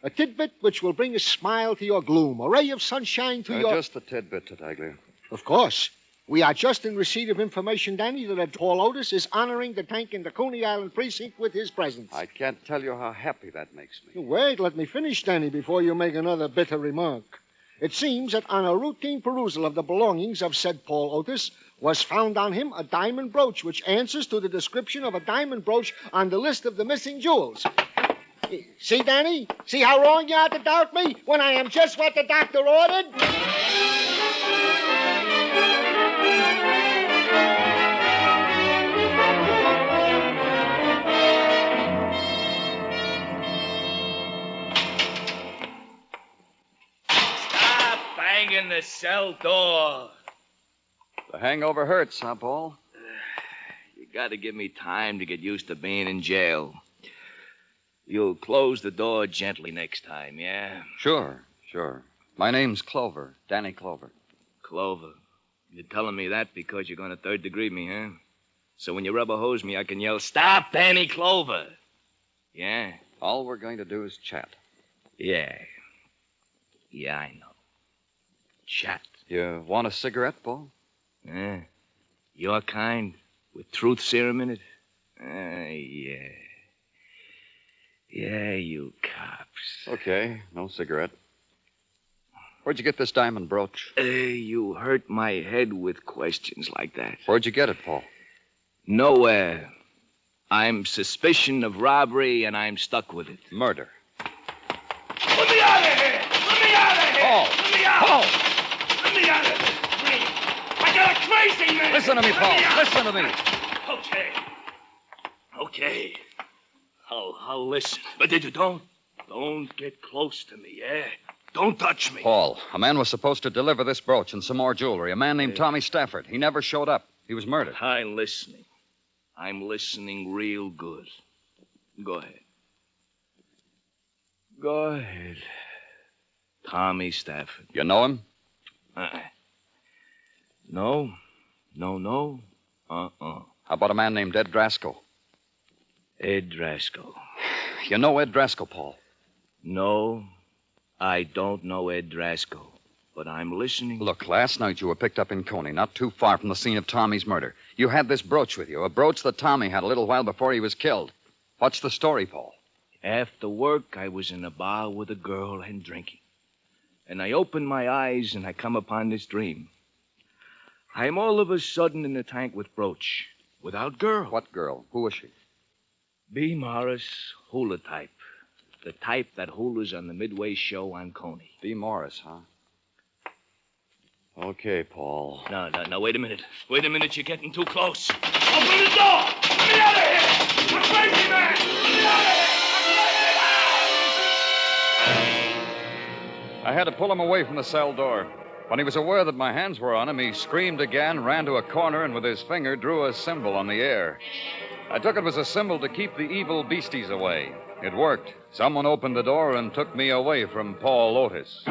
A tidbit which will bring a smile to your gloom, a ray of sunshine to your... Just a tidbit, Tartaglia. Of course. We are just in receipt of information, Danny, that Paul Otis is honoring the tank in the Coney Island precinct with his presence. I can't tell you how happy that makes me. Wait, let me finish, Danny, before you make another bitter remark. It seems that on a routine perusal of the belongings of said Paul Otis was found on him a diamond brooch which answers to the description of a diamond brooch on the list of the missing jewels. See, Danny? See how wrong you are to doubt me when I am just what the doctor ordered? In the cell door. The hangover hurts, huh, Paul? You gotta give me time to get used to being in jail. You'll close the door gently next time, yeah? Sure. My name's Clover, Danny Clover. Clover. You're telling me that because you're going to third-degree me, huh? So when you rubber hose me, I can yell, "Stop, Danny Clover!" Yeah? All we're going to do is chat. Yeah, I know. Chat. You want a cigarette, Paul? Yeah. Your kind, with truth serum in it? Yeah. Yeah, you cops. Okay, no cigarette. Where'd you get this diamond brooch? You hurt my head with questions like that. Where'd you get it, Paul? Nowhere. I'm suspicion of robbery, and I'm stuck with it. Murder. Let me out of here! Let me out of here! Paul! Let me out! Paul! Let me out of this dream! I got a crazy man! Listen to me, Paul. Listen to me. Okay. Okay. I'll listen. But don't get close to me, yeah? Don't touch me. Paul, a man was supposed to deliver this brooch and some more jewelry. A man named Tommy Stafford. He never showed up. He was murdered. I'm listening. I'm listening real good. Go ahead. Go ahead. Tommy Stafford. You know him? No. How about a man named Ed Draskell? Ed Draskell. You know Ed Draskell, Paul? No, I don't know Ed Draskell, but I'm listening. Look, last night you were picked up in Coney, not too far from the scene of Tommy's murder. You had this brooch with you, a brooch that Tommy had a little while before he was killed. What's the story, Paul? After work, I was in a bar with a girl and drinking. And I opened my eyes and I come upon this dream. I'm all of a sudden in the tank with brooch, without girl. What girl? Who was she? B. Morris, hula type. The type that hulas on the Midway show on Coney. B. Morris, huh? Okay, Paul. No, wait a minute. Wait a minute, you're getting too close. Open the door! Let me out of here! I'm a crazy man! Let me out of here! I had to pull him away from the cell door. When he was aware that my hands were on him, he screamed again, ran to a corner, and with his finger drew a symbol on the air. I took it was a symbol to keep the evil beasties away. It worked. Someone opened the door and took me away from Paul Otis.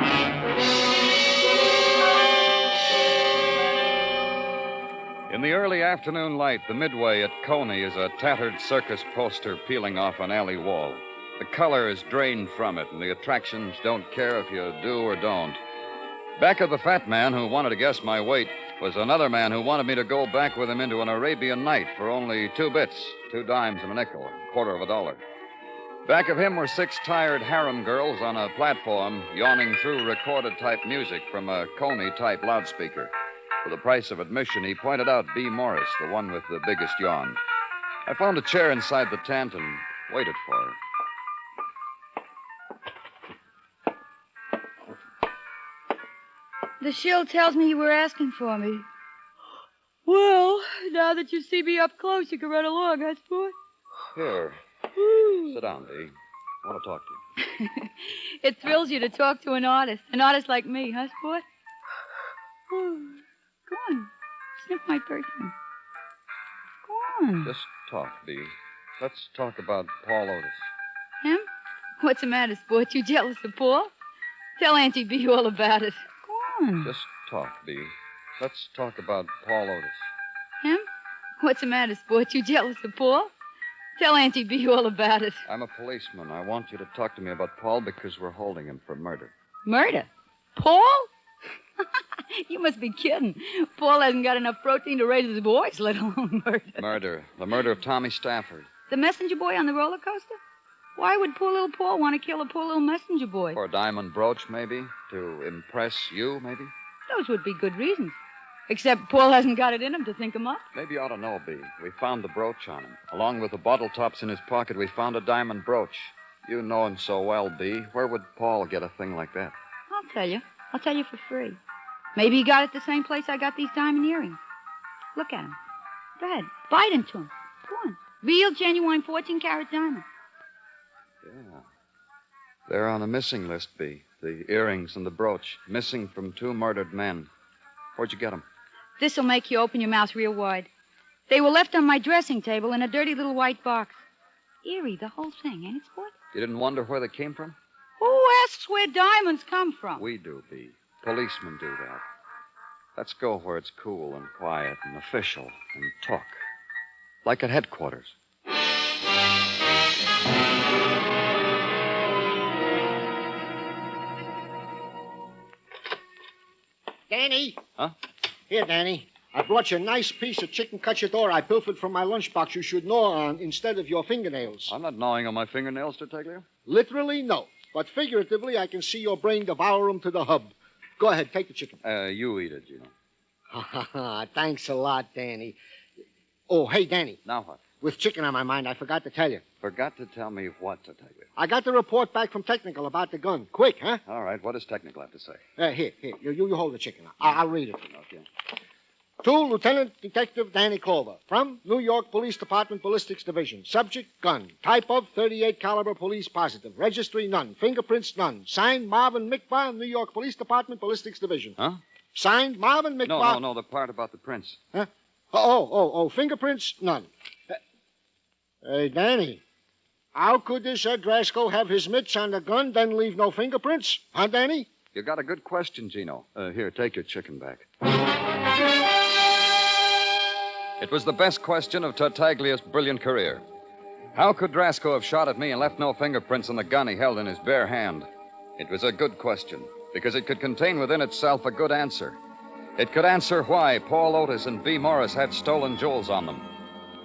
In the early afternoon light, the Midway at Coney is a tattered circus poster peeling off an alley wall. The color is drained from it, and the attractions don't care if you do or don't. Back of the fat man who wanted to guess my weight was another man who wanted me to go back with him into an Arabian Night for only 2 bits, 2 dimes and a nickel, $0.25. Back of him were 6 tired harem girls on a platform yawning through recorded-type music from a Coney-type loudspeaker. For the price of admission, he pointed out B. Morris, the one with the biggest yawn. I found a chair inside the tent and waited for her. The shield tells me you were asking for me. Well, now that you see me up close, you can run along, huh, sport? Here. Sit down, B. I want to talk to you. It thrills you to talk to an artist like me, huh, sport? Go on, sniff my perfume. Go on. Just talk, B. Let's talk about Paul Otis. Him? What's the matter, sport? You jealous of Paul? Tell Auntie B all about it. Go on. Just talk, B. Let's talk about Paul Otis. Him? What's the matter, sport? You jealous of Paul? Tell Auntie B all about it. I'm a policeman. I want you to talk to me about Paul because we're holding him for murder. Murder? Paul? You must be kidding. Paul hasn't got enough protein to raise his boys, let alone murder. Murder. The murder of Tommy Stafford. The messenger boy on the roller coaster? Why would poor little Paul want to kill a poor little messenger boy? For a diamond brooch, maybe? To impress you, maybe? Those would be good reasons. Except Paul hasn't got it in him to think him up. Maybe you ought to know, B. We found the brooch on him. Along with the bottle tops in his pocket, we found a diamond brooch. You know him so well, B. Where would Paul get a thing like that? I'll tell you. I'll tell you for free. Maybe he got it the same place I got these diamond earrings. Look at him. Go ahead. Bite into him. Go on. Real, genuine 14-carat diamond. Yeah. They're on a missing list, B. The earrings and the brooch. Missing from 2 murdered men. Where'd you get them? This'll make you open your mouth real wide. They were left on my dressing table in a dirty little white box. Eerie, the whole thing, ain't it, sport? You didn't wonder where they came from? Who asks where diamonds come from? We do, B. Policemen do that. Let's go where it's cool and quiet and official and talk. Like at headquarters. Danny? Huh? Here, Danny. I brought you a nice piece of chicken cacciatore I pilfered from my lunchbox you should gnaw on instead of your fingernails. I'm not gnawing on my fingernails, Tartaglia. Literally, no. But figuratively, I can see your brain devour them to the hub. Go ahead, take the chicken. You eat it, Gino. Thanks a lot, Danny. Oh, hey, Danny. Now what? With chicken on my mind, I forgot to tell you. Forgot to tell me what to tell you. I got the report back from Technical about the gun. Quick, huh? All right, what does Technical have to say? Here. You hold the chicken. I'll read it. Okay. To Lieutenant Detective Danny Clover, from New York Police Department Ballistics Division. Subject, gun. Type of 38 caliber police positive. Registry, none. Fingerprints, none. Signed, Marvin Mickbar, New York Police Department Ballistics Division. Huh? Signed, Marvin Mickbar. No, the part about the prints. Huh? Oh, fingerprints, none. Hey, Danny, how could this Ed Drasco have his mitts on the gun, then leave no fingerprints? Huh, Danny? You got a good question, Gino. Here, take your chicken back. It was the best question of Tartaglia's brilliant career. How could Drasco have shot at me and left no fingerprints on the gun he held in his bare hand? It was a good question, because it could contain within itself a good answer. It could answer why Paul Otis and B. Morris had stolen jewels on them.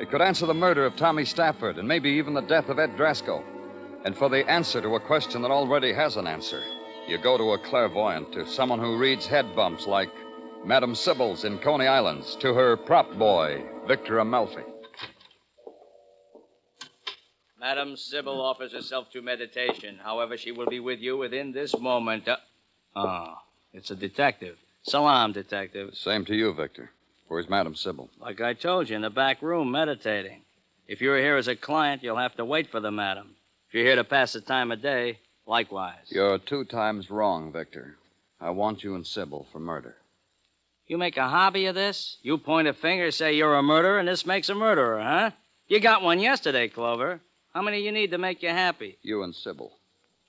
It could answer the murder of Tommy Stafford and maybe even the death of Ed Drasco. And for the answer to a question that already has an answer, you go to a clairvoyant, to someone who reads head bumps like Madame Sybil's in Coney Islands, to her prop boy, Victor Amalfi. Madame Sybil offers herself to meditation. However, she will be with you within this moment. It's a detective. Salam, detective. Same to you, Victor. Where's Madame Sybil? Like I told you, in the back room, meditating. If you're here as a client, you'll have to wait for the madam. If you're here to pass the time of day, likewise. You're 2 times wrong, Victor. I want you and Sybil for murder. You make a hobby of this? You point a finger, say you're a murderer, and this makes a murderer, huh? You got one yesterday, Clover. How many you need to make you happy? You and Sybil.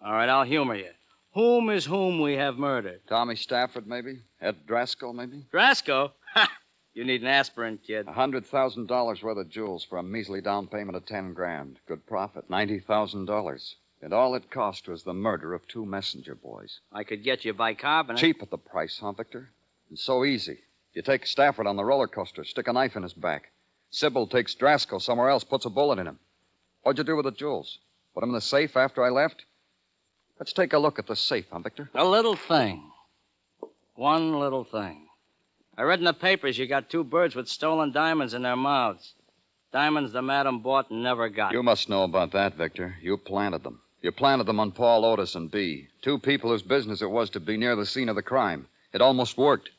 All right, I'll humor you. Whom is whom we have murdered? Tommy Stafford, maybe? Ed Drasco, maybe? Drasco? Ha! You need an aspirin, kid. $100,000 worth of jewels for a measly down payment of $10,000. Good profit, $90,000. And all it cost was the murder of 2 messenger boys. I could get you bicarbonate. Cheap at the price, huh, Victor? And so easy. You take Stafford on the roller coaster, stick a knife in his back. Sybil takes Drasco somewhere else, puts a bullet in him. What'd you do with the jewels? Put them in the safe after I left? Let's take a look at the safe, huh, Victor? A little thing. One little thing. I read in the papers you got 2 birds with stolen diamonds in their mouths. Diamonds the madam bought and never got. You must know about that, Victor. You planted them. You planted them on Paul Otis and B. 2 people whose business it was to be near the scene of the crime. It almost worked.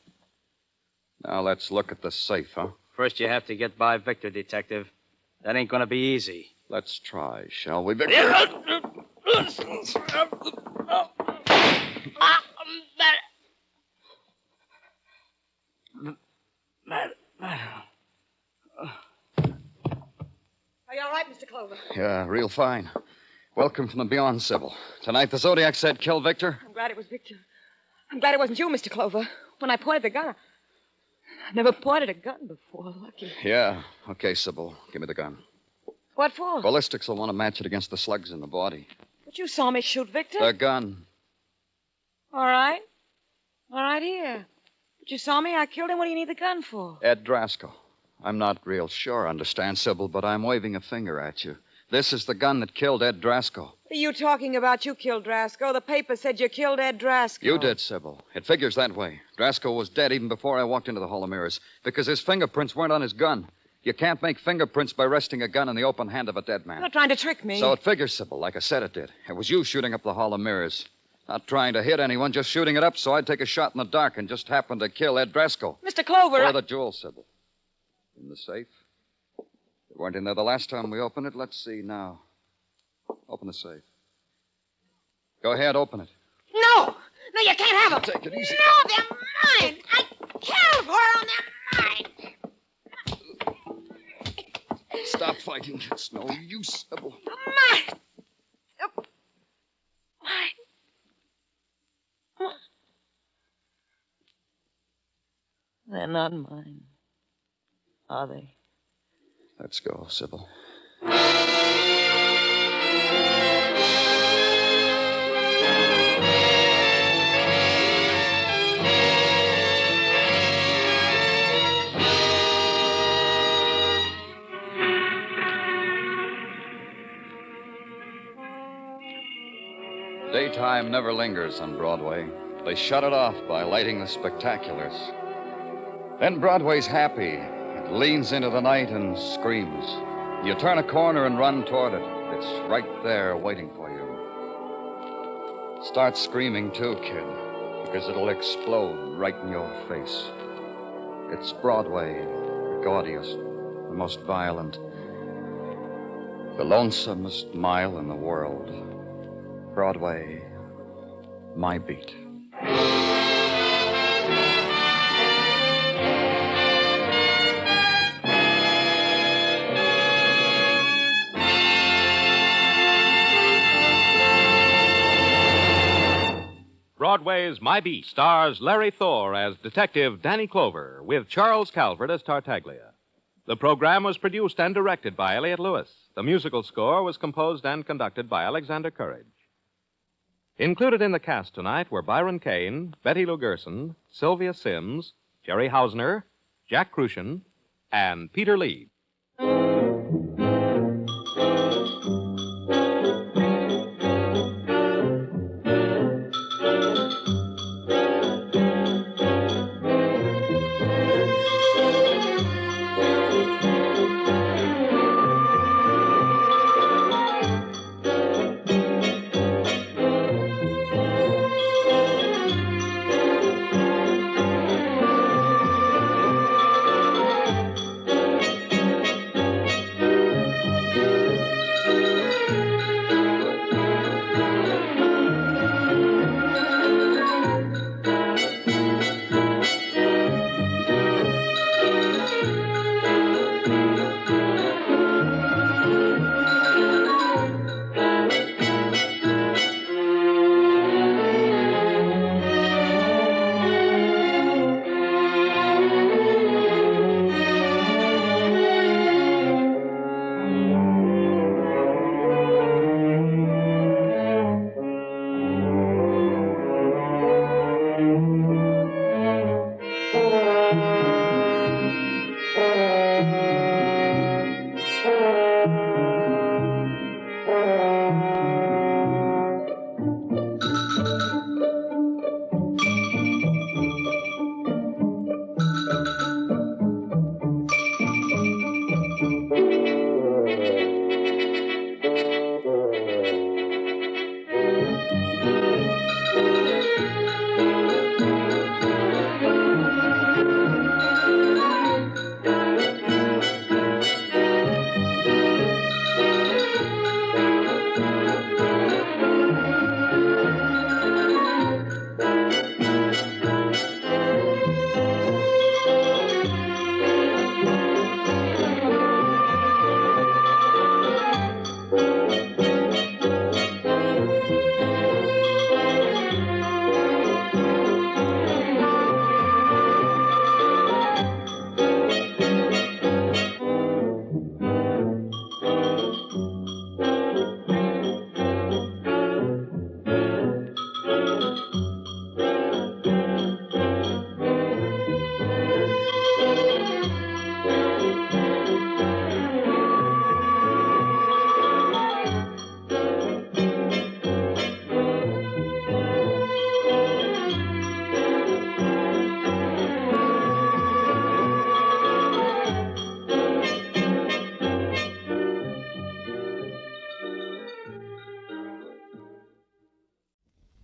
Now let's look at the safe, huh? First you have to get by Victor, detective. That ain't gonna be easy. Let's try, shall we, Victor? Are you all right, Mr. Clover? Yeah, real fine. Welcome from the beyond, Sybil. Tonight the Zodiac said kill Victor. I'm glad it was Victor. I'm glad it wasn't you, Mr. Clover. When I pointed the gun, I've never pointed a gun before. Lucky. Yeah. Okay, Sybil. Give me the gun. What for? Ballistics will want to match it against the slugs in the body. But you saw me shoot Victor. The gun. All right. All right, here. But you saw me. I killed him. What do you need the gun for? Ed Drasco. I'm not real sure, understand, Sybil, but I'm waving a finger at you. This is the gun that killed Ed Drasco. What are you talking about? You killed Drasco. The paper said you killed Ed Drasco. You did, Sybil. It figures that way. Drasco was dead even before I walked into the Hall of Mirrors because his fingerprints weren't on his gun. You can't make fingerprints by resting a gun in the open hand of a dead man. You're not trying to trick me. So it figures, Sybil, like I said it did. It was you shooting up the Hall of Mirrors. Not trying to hit anyone, just shooting it up so I'd take a shot in the dark and just happened to kill Ed Drasco. Mr. Clover, Where are the jewels, Sybil? In the safe? They weren't in there the last time we opened it. Let's see now. Open the safe. Go ahead, open it. No! No, you can't have them. Take it easy. No, they're mine. I killed for them. They're mine. Stop fighting. It's no use, Sybil. Mine. Oh. Mine. They're not mine, are they? Let's go, Sybil. Daytime never lingers on Broadway. They shut it off by lighting the spectaculars. Then Broadway's happy. It leans into the night and screams. You turn a corner and run toward it. It's right there waiting for you. Start screaming too, kid, because it'll explode right in your face. It's Broadway, the gaudiest, the most violent, the lonesomest mile in the world. Broadway, my beat. Broadway's My Beat stars Larry Thor as Detective Danny Clover with Charles Calvert as Tartaglia. The program was produced and directed by Elliott Lewis. The musical score was composed and conducted by Alexander Courage. Included in the cast tonight were Byron Kane, Betty Lou Gerson, Sylvia Sims, Jerry Hausner, Jack Crucian, and Peter Lee.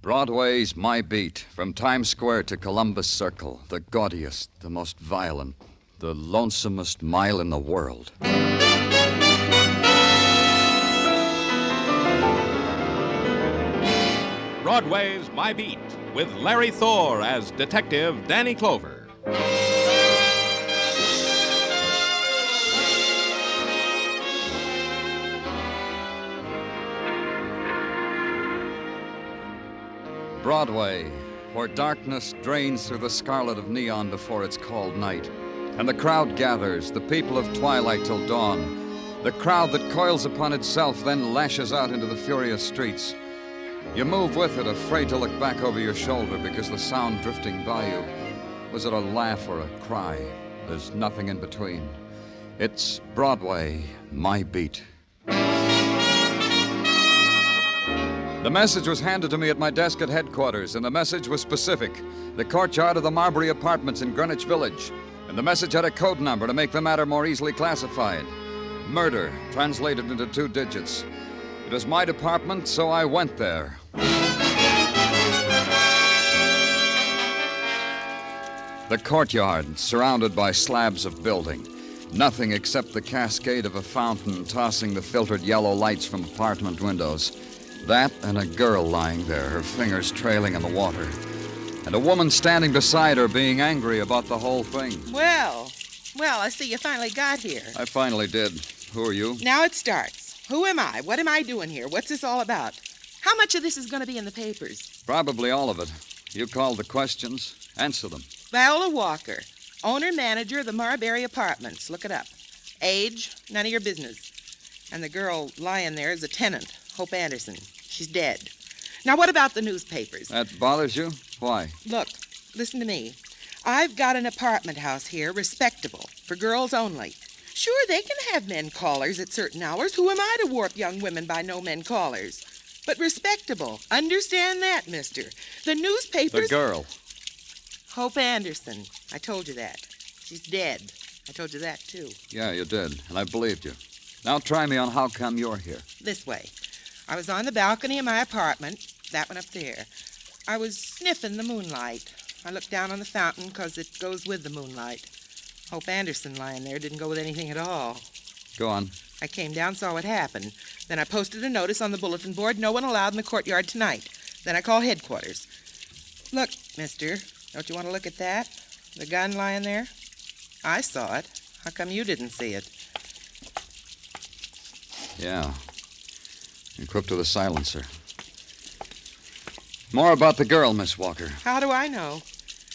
Broadway's My Beat, from Times Square to Columbus Circle, the gaudiest, the most violent, the lonesomest mile in the world. Broadway's My Beat, with Larry Thor as Detective Danny Clover. Broadway, where darkness drains through the scarlet of neon before it's called night, and the crowd gathers, the people of twilight till dawn, the crowd that coils upon itself, then lashes out into the furious streets. You move with it, afraid to look back over your shoulder because the sound drifting by you, was it a laugh or a cry? There's nothing in between. It's Broadway, My Beat. The message was handed to me at my desk at headquarters, and the message was specific. The courtyard of the Marbury Apartments in Greenwich Village. And the message had a code number to make the matter more easily classified. Murder, translated into 2 digits. It was my department, so I went there. The courtyard, surrounded by slabs of building. Nothing except the cascade of a fountain tossing the filtered yellow lights from apartment windows. That and a girl lying there, her fingers trailing in the water. And a woman standing beside her being angry about the whole thing. Well, I see you finally got here. I finally did. Who are you? Now it starts. Who am I? What am I doing here? What's this all about? How much of this is going to be in the papers? Probably all of it. You called the questions. Answer them. Viola Walker, owner-manager of the Marbury Apartments. Look it up. Age, none of your business. And the girl lying there is a tenant, Hope Anderson. She's dead. Now, what about the newspapers? That bothers you? Why? Look, listen to me. I've got an apartment house here, respectable, for girls only. Sure, they can have men callers at certain hours. Who am I to warp young women by no men callers? But respectable. Understand that, mister. The newspapers... The girl. Hope Anderson. I told you that. She's dead. I told you that, too. Yeah, you did, and I believed you. Now try me on how come you're here. This way. I was on the balcony of my apartment, that one up there. I was sniffing the moonlight. I looked down on the fountain because it goes with the moonlight. Hope Anderson lying there didn't go with anything at all. Go on. I came down, saw what happened. Then I posted a notice on the bulletin board, no one allowed in the courtyard tonight. Then I called headquarters. Look, mister, don't you want to look at that? The gun lying there? I saw it. How come you didn't see it? Yeah. Equipped with a silencer. More about the girl, Miss Walker. How do I know?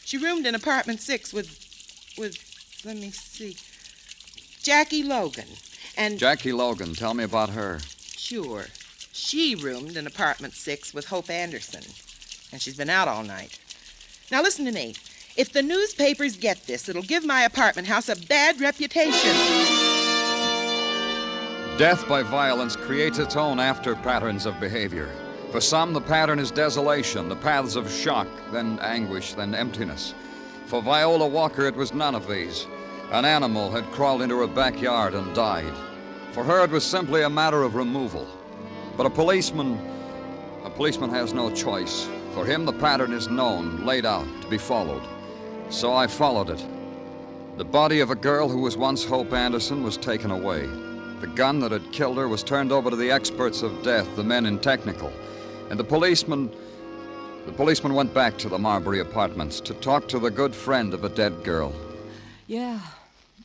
She roomed in apartment 6 with, let me see, Jackie Logan. And... Jackie Logan, tell me about her. Sure. She roomed in apartment 6 with Hope Anderson. And she's been out all night. Now listen to me. If the newspapers get this, it'll give my apartment house a bad reputation. Death by violence creates its own after patterns of behavior. For some, the pattern is desolation, the paths of shock, then anguish, then emptiness. For Viola Walker, it was none of these. An animal had crawled into her backyard and died. For her, it was simply a matter of removal. But a policeman has no choice. For him, the pattern is known, laid out, to be followed. So I followed it. The body of a girl who was once Hope Anderson was taken away. The gun that had killed her was turned over to the experts of death, the men in technical. And the policeman went back to the Marbury Apartments to talk to the good friend of a dead girl. Yeah,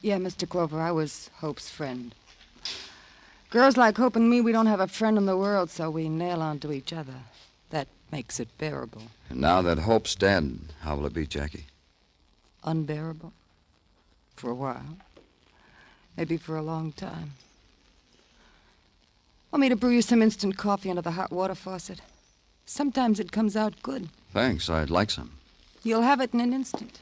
Mr. Clover, I was Hope's friend. Girls like Hope and me, we don't have a friend in the world, so we nail onto each other. That makes it bearable. And now that Hope's dead, how will it be, Jackie? Unbearable? For a while. Maybe for a long time. Want me to brew you some instant coffee under the hot water faucet? Sometimes it comes out good. Thanks, I'd like some. You'll have it in an instant.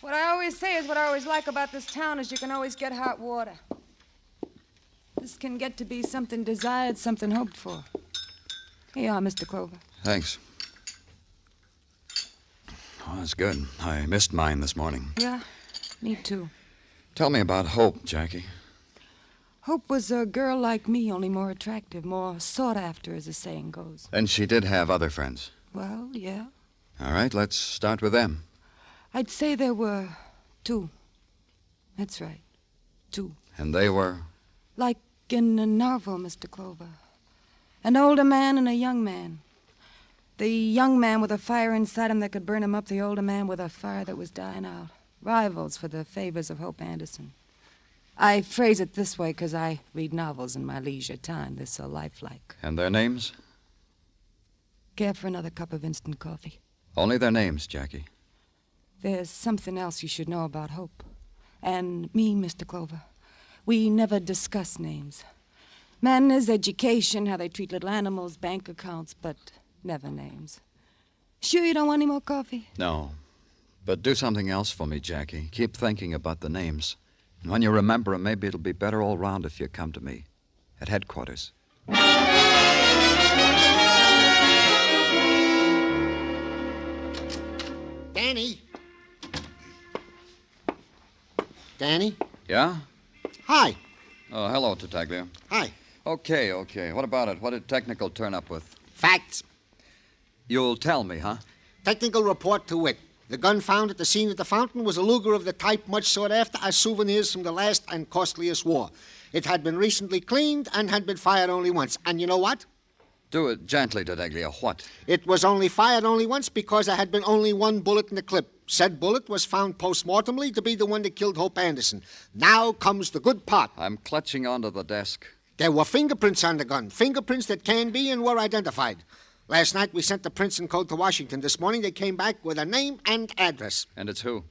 What I always say is what I always like about this town is you can always get hot water. This can get to be something desired, something hoped for. Here you are, Mr. Clover. Thanks. Oh, that's good. I missed mine this morning. Yeah, me too. Tell me about Hope, Jackie. Hope was a girl like me, only more attractive, more sought after, as the saying goes. And she did have other friends. Well, yeah. All right, let's start with them. I'd say there were 2. That's right, 2. And they were? Like in a novel, Mr. Clover. An older man and a young man. The young man with a fire inside him that could burn him up, the older man with a fire that was dying out. Rivals for the favors of Hope Anderson. I phrase it this way because I read novels in my leisure time. They're so lifelike. And their names? Care for another cup of instant coffee? Only their names, Jackie. There's something else you should know about Hope. And me, Mr. Clover. We never discuss names. Manners, education, how they treat little animals, bank accounts, but never names. Sure you don't want any more coffee? No. But do something else for me, Jackie. Keep thinking about the names. And when you remember them, maybe it'll be better all round if you come to me at headquarters. Danny? Danny? Yeah? Hi. Oh, hello, Tartaglia. Hi. Okay. What about it? What did technical turn up with? Facts. You'll tell me, huh? Technical report to wit. The gun found at the scene of the fountain was a Luger of the type much sought after as souvenirs from the last and costliest war. It had been recently cleaned and had been fired only once. And you know what? Do it gently, Tartaglia. What? It was only fired only once because there had been only one bullet in the clip. Said bullet was found post-mortemly to be the one that killed Hope Anderson. Now comes the good part. I'm clutching onto the desk. There were fingerprints on the gun. Fingerprints that can be and were identified. Last night we sent the prints and code to Washington. This morning they came back with a name and address. And it's who?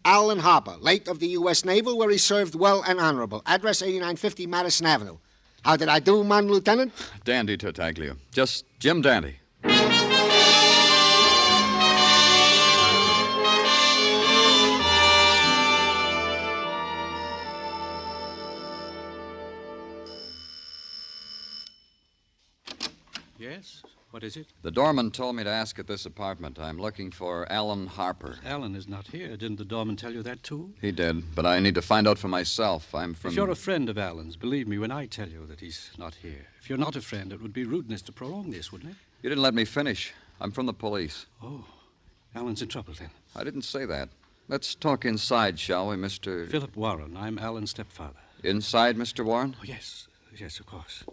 Allen Harper, late of the U.S. Naval, where he served well and honorable. Address 8950 Madison Avenue. How did I do, mon lieutenant? Dandy, Tartaglia. Just Jim Dandy. Yes? What is it? The doorman told me to ask at this apartment. I'm looking for Allen Harper. Alan is not here. Didn't the doorman tell you that, too? He did, but I need to find out for myself. I'm from... If you're a friend of Alan's, believe me when I tell you that he's not here. If you're not a friend, it would be rudeness to prolong this, wouldn't it? You didn't let me finish. I'm from the police. Oh, Alan's in trouble, then. I didn't say that. Let's talk inside, shall we, Mr... Philip Warren. I'm Alan's stepfather. Inside, Mr. Warren? Oh, yes. Yes, of course.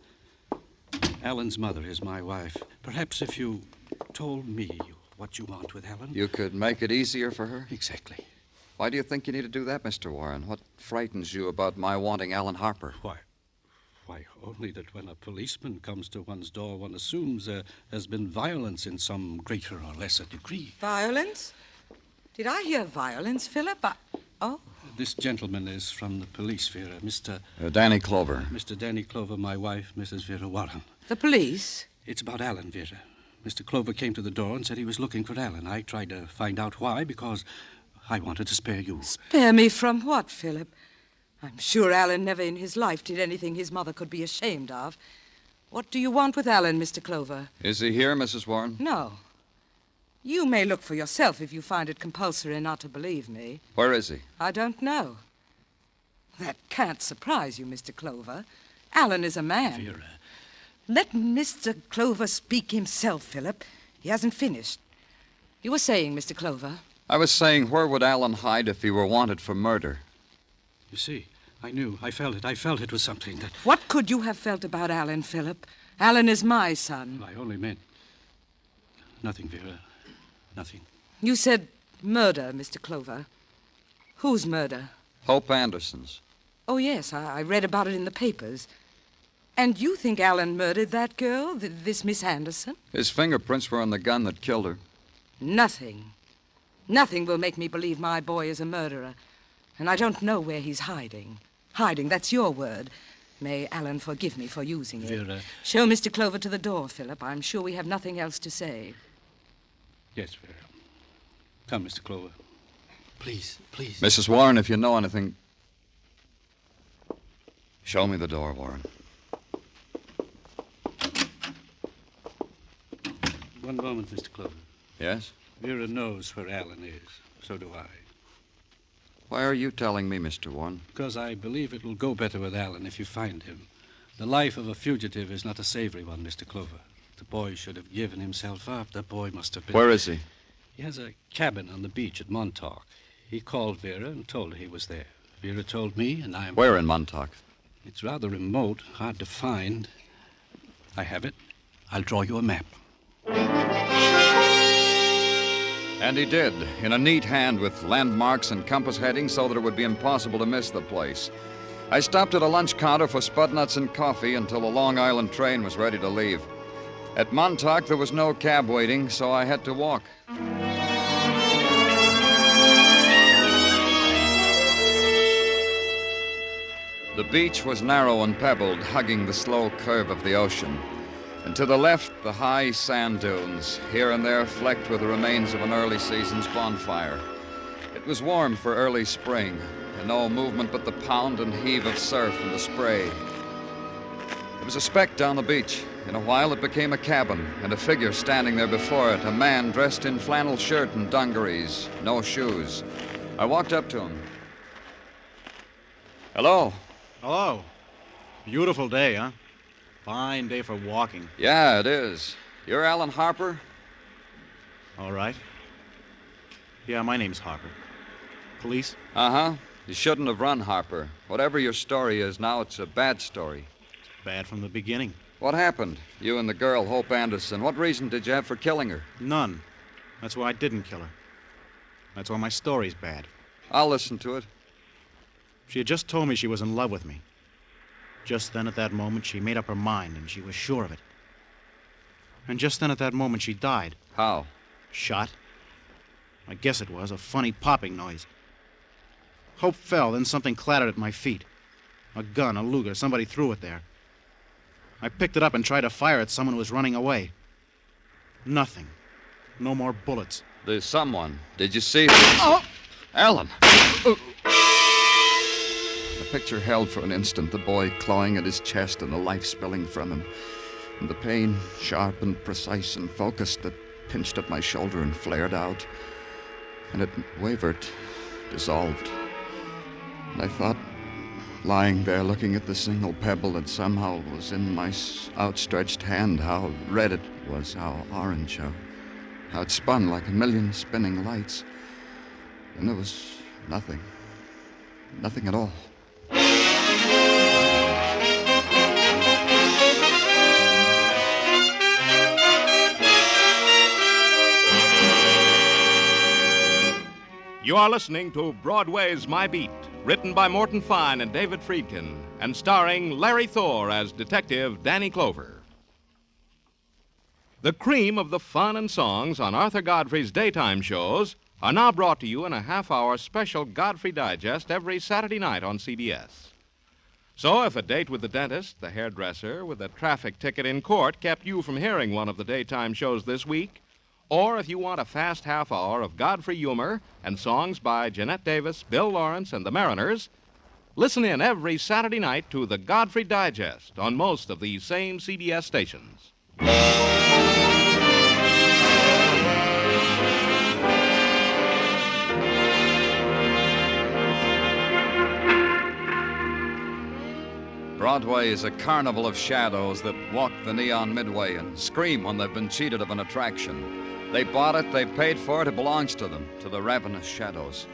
Alan's mother is my wife. Perhaps if you told me what you want with Helen... You could make it easier for her? Exactly. Why do you think you need to do that, Mr. Warren? What frightens you about my wanting Allen Harper? Why, only that when a policeman comes to one's door, one assumes there has been violence in some greater or lesser degree. Violence? Did I hear violence, Philip? Oh. This gentleman is from the police, Vera. Mr. Danny Clover. Mr. Danny Clover, my wife, Mrs. Vera Warren. The police? It's about Alan, Vera. Mr. Clover came to the door and said he was looking for Alan. I tried to find out why, because I wanted to spare you. Spare me from what, Philip? I'm sure Alan never in his life did anything his mother could be ashamed of. What do you want with Alan, Mr. Clover? Is he here, Mrs. Warren? No. You may look for yourself if you find it compulsory not to believe me. Where is he? I don't know. That can't surprise you, Mr. Clover. Alan is a man. Vera. Let Mr. Clover speak himself, Philip. He hasn't finished. You were saying, Mr. Clover? I was saying, where would Alan hide if he were wanted for murder? You see, I knew. I felt it. I felt it was something that... What could you have felt about Alan, Philip? Alan is my son. I only meant... Nothing, Vera. Nothing. You said murder, Mr. Clover. Whose murder? Hope Anderson's. Oh, yes, I read about it in the papers. And you think Alan murdered that girl, this Miss Anderson? His fingerprints were on the gun that killed her. Nothing. Nothing will make me believe my boy is a murderer. And I don't know where he's hiding. Hiding, that's your word. May Alan forgive me for using it. Vera. Show Mr. Clover to the door, Philip. I'm sure we have nothing else to say. Yes, Vera. Come, Mr. Clover. Please, please. Mrs. Warren, if you know anything... Show me the door, Warren. One moment, Mr. Clover. Yes? Vera knows where Alan is. So do I. Why are you telling me, Mr. Warren? Because I believe it will go better with Alan if you find him. The life of a fugitive is not a savory one, Mr. Clover. The boy should have given himself up. The boy must have been... Where is he? He has a cabin on the beach at Montauk. He called Vera and told her he was there. Vera told me, and I'm... Where in Montauk? It's rather remote, hard to find. I have it. I'll draw you a map. And he did, in a neat hand with landmarks and compass headings so that it would be impossible to miss the place. I stopped at a lunch counter for spud nuts and coffee until the Long Island train was ready to leave. At Montauk, there was no cab waiting, so I had to walk. The beach was narrow and pebbled, hugging the slow curve of the ocean. And to the left, the high sand dunes, here and there flecked with the remains of an early season's bonfire. It was warm for early spring, and no movement but the pound and heave of surf and the spray. It was a speck down the beach. In a while, it became a cabin, and a figure standing there before it, a man dressed in flannel shirt and dungarees, no shoes. I walked up to him. Hello. Hello. Beautiful day, huh? Fine day for walking. Yeah, it is. You're Alan Harper? All right. Yeah, my name's Harper. Police? Uh-huh. You shouldn't have run, Harper. Whatever your story is now, it's a bad story. It's bad from the beginning. What happened? You and the girl, Hope Anderson. What reason did you have for killing her? None. That's why I didn't kill her. That's why my story's bad. I'll listen to it. She had just told me she was in love with me. Just then, at that moment, she made up her mind, and she was sure of it. And just then, at that moment, she died. How? Shot. I guess it was a funny popping noise. Hope fell, then something clattered at my feet. A gun, a Luger, somebody threw it there. I picked it up and tried to fire at someone who was running away. Nothing. No more bullets. There's someone. Did you see? Oh! Alan! The picture held for an instant, the boy clawing at his chest and the life spilling from him. And the pain, sharp and precise and focused, that pinched at my shoulder and flared out. And it wavered, dissolved. And I thought, lying there looking at the single pebble that somehow was in my outstretched hand, how red it was, how orange, how it spun like a million spinning lights. And there was nothing. Nothing at all. You are listening to Broadway's My Beat, written by Morton Fine and David Friedkin, and starring Larry Thor as Detective Danny Clover. The cream of the fun and songs on Arthur Godfrey's daytime shows are now brought to you in a half-hour special Godfrey Digest every Saturday night on CBS. So if a date with the dentist, the hairdresser, with a traffic ticket in court kept you from hearing one of the daytime shows this week, or if you want a fast half hour of Godfrey humor and songs by Jeanette Davis, Bill Lawrence, and the Mariners, listen in every Saturday night to the Godfrey Digest on most of these same CBS stations. Broadway is a carnival of shadows that walk the neon midway and scream when they've been cheated of an attraction. They bought it, they paid for it, it belongs to them, to the ravenous shadows.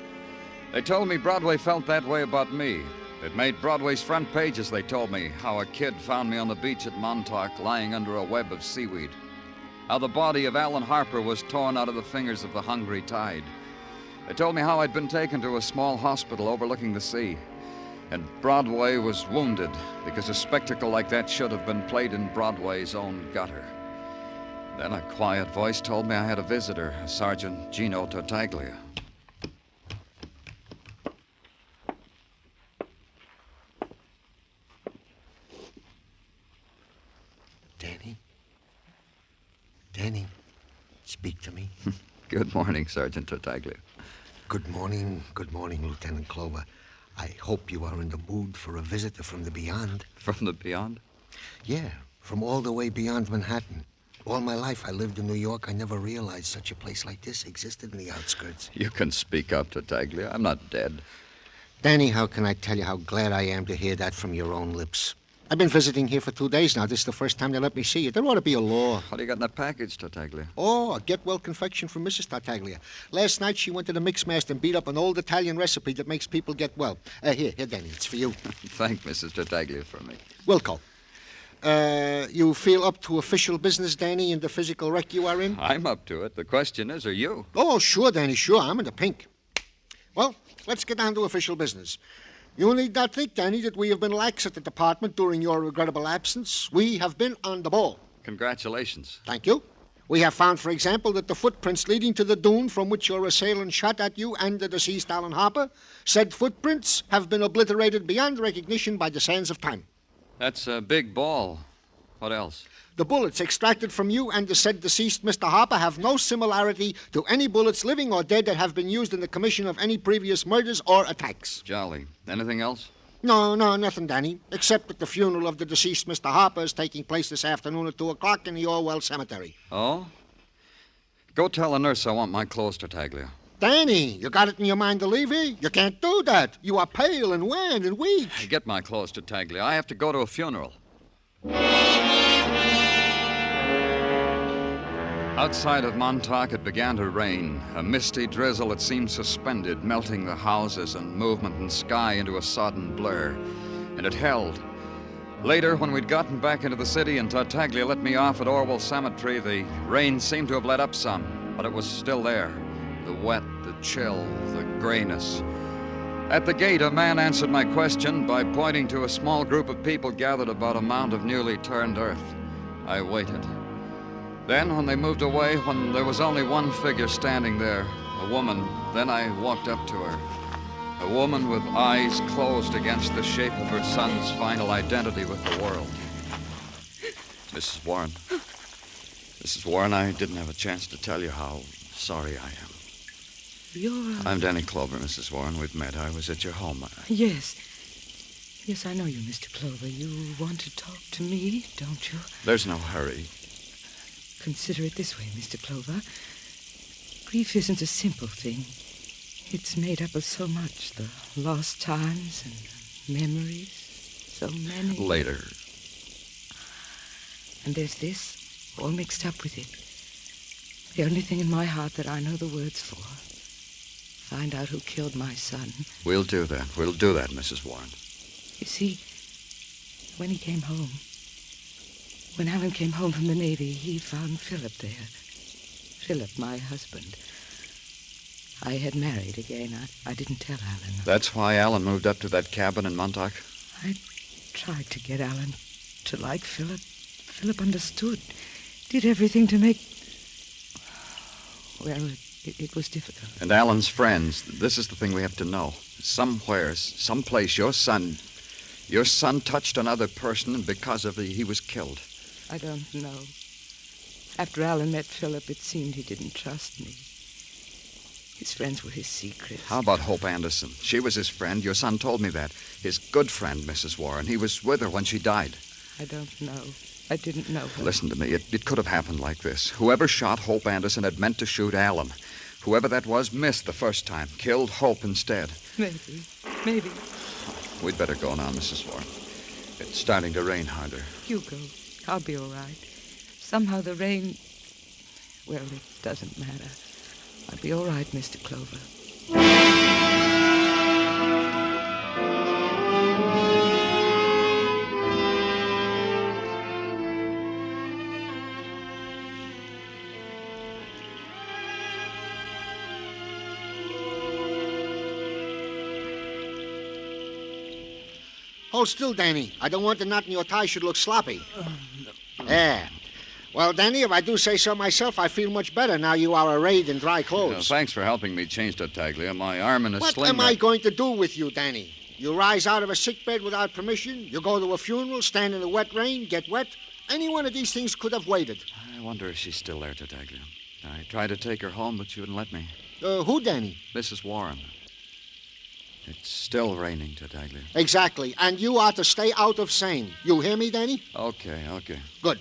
They told me Broadway felt that way about me. It made Broadway's front pages, they told me, how a kid found me on the beach at Montauk lying under a web of seaweed. How the body of Alan Harper was torn out of the fingers of the hungry tide. They told me how I'd been taken to a small hospital overlooking the sea. And Broadway was wounded because a spectacle like that should have been played in Broadway's own gutter. Then a quiet voice told me I had a visitor, Sergeant Gino Tartaglia. Danny? Danny, speak to me. Good morning, Sergeant Tartaglia. Good morning, Lieutenant Clover. I hope you are in the mood for a visitor from the beyond. From the beyond? Yeah, from all the way beyond Manhattan. All my life I lived in New York. I never realized such a place like this existed in the outskirts. You can speak up, Tartaglia. I'm not dead. Danny, how can I tell you how glad I am to hear that from your own lips? I've been visiting here for 2 days now. This is the first time they let me see you. There ought to be a law. What do you got in that package, Tartaglia? Oh, a get-well confection from Mrs. Tartaglia. Last night she went to the Mixmaster and beat up an old Italian recipe that makes people get well. Here, Danny, it's for you. Thank Mrs. Tartaglia for me. Wilco. You feel up to official business, Danny, in the physical wreck you are in? I'm up to it. The question is, are you? Oh, sure, Danny, sure. I'm in the pink. Well, let's get down to official business. You need not think, Danny, that we have been lax at the department during your regrettable absence. We have been on the ball. Congratulations. Thank you. We have found, for example, that the footprints leading to the dune from which your assailant shot at you and the deceased Alan Harper, said footprints have been obliterated beyond recognition by the sands of time. That's a big ball. What else? The bullets extracted from you and the said deceased Mr. Harper have no similarity to any bullets, living or dead, that have been used in the commission of any previous murders or attacks. Jolly. Anything else? No, nothing, Danny. Except that the funeral of the deceased Mr. Harper is taking place this afternoon at 2 o'clock in the Orwell Cemetery. Oh? Go tell the nurse I want my clothes, Tartaglia. Danny, you got it in your mind to leave here? You can't do that. You are pale and wan and weak. Get my clothes, Tartaglia. I have to go to a funeral. Outside of Montauk, it began to rain, a misty drizzle that seemed suspended, melting the houses and movement and sky into a sodden blur. And it held. Later, when we'd gotten back into the city and Tartaglia let me off at Orwell Cemetery, the rain seemed to have let up some, but it was still there. The wet, the chill, the grayness. At the gate, a man answered my question by pointing to a small group of people gathered about a mound of newly turned earth. I waited. Then, when they moved away, when there was only one figure standing there, a woman, then I walked up to her. A woman with eyes closed against the shape of her son's final identity with the world. Mrs. Warren. Mrs. Warren, I didn't have a chance to tell you how sorry I am. I'm Danny Clover, Mrs. Warren. We've met. I was at your home. Yes. Yes, I know you, Mr. Clover. You want to talk to me, don't you? There's no hurry. Consider it this way, Mr. Clover. Grief isn't a simple thing. It's made up of so much. The lost times and memories. So many. Later. And there's this, all mixed up with it. The only thing in my heart that I know the words for. Find out who killed my son. We'll do that. We'll do that, Mrs. Warren. You see, when he came home, when Alan came home from the Navy, he found Philip there. Philip, my husband. I had married again. I didn't tell Alan. That's why Alan moved up to that cabin in Montauk? I tried to get Alan to like Philip. Philip understood. Did everything to make... Well, it was difficult. And Alan's friends. This is the thing we have to know. Somewhere, someplace, your son touched another person, and because of it, he was killed. I don't know. After Alan met Philip, it seemed he didn't trust me. His friends were his secrets. How about Hope Anderson? She was his friend. Your son told me that. His good friend, Mrs. Warren. He was with her when she died. I don't know. I didn't know her. Listen to me. It could have happened like this. Whoever shot Hope Anderson had meant to shoot Alan. Whoever that was missed the first time. Killed Hope instead. Maybe. We'd better go now, Mrs. Warren. It's starting to rain harder. You go. I'll be all right. Somehow the rain... Well, it doesn't matter. I'll be all right, Mr. Clover. Hold still, Danny. I don't want the knot in your tie should look sloppy. Yeah. Well, Danny, if I do say so myself, I feel much better now you are arrayed in dry clothes. Thanks for helping me change Tartaglia. My arm in a sling. What am I going to do with you, Danny? You rise out of a sickbed without permission. You go to a funeral, stand in the wet rain, get wet. Any one of these things could have waited. I wonder if she's still there, Tartaglia. I tried to take her home, but she wouldn't let me. Who, Danny? Mrs. Warren. It's still raining, Tartaglia. Exactly. And you are to stay out of Seine. You hear me, Danny? Okay. Good.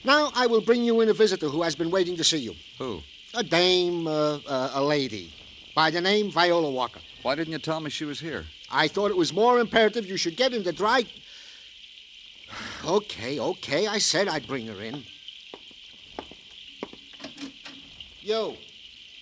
Now I will bring you in a visitor who has been waiting to see you. Who? A dame, a lady, by the name Viola Walker. Why didn't you tell me she was here? I thought it was more imperative you should get in the dry... Okay. I said I'd bring her in. You,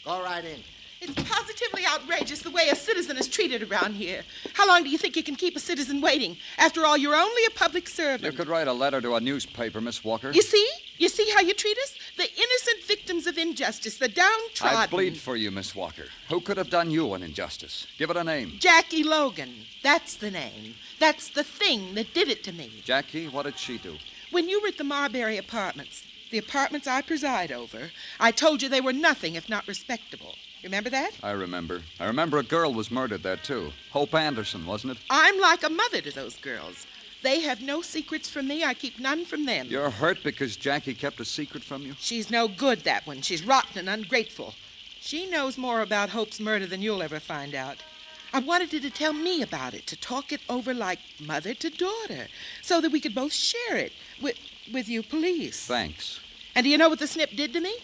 go right in. It's positively outrageous the way a citizen is treated around here. How long do you think you can keep a citizen waiting? After all, you're only a public servant. You could write a letter to a newspaper, Miss Walker. You see? You see how you treat us? The innocent victims of injustice, the downtrodden. I plead for you, Miss Walker. Who could have done you an injustice? Give it a name. Jackie Logan. That's the name. That's the thing that did it to me. Jackie, what did she do? When you were at the Marbury Apartments, the apartments I preside over, I told you they were nothing if not respectable. Remember that? I remember. I remember a girl was murdered there, too. Hope Anderson, wasn't it? I'm like a mother to those girls. They have no secrets from me. I keep none from them. You're hurt because Jackie kept a secret from you? She's no good, that one. She's rotten and ungrateful. She knows more about Hope's murder than you'll ever find out. I wanted you to tell me about it, to talk it over like mother to daughter, so that we could both share it with you police. Thanks. And do you know what the snip did to me?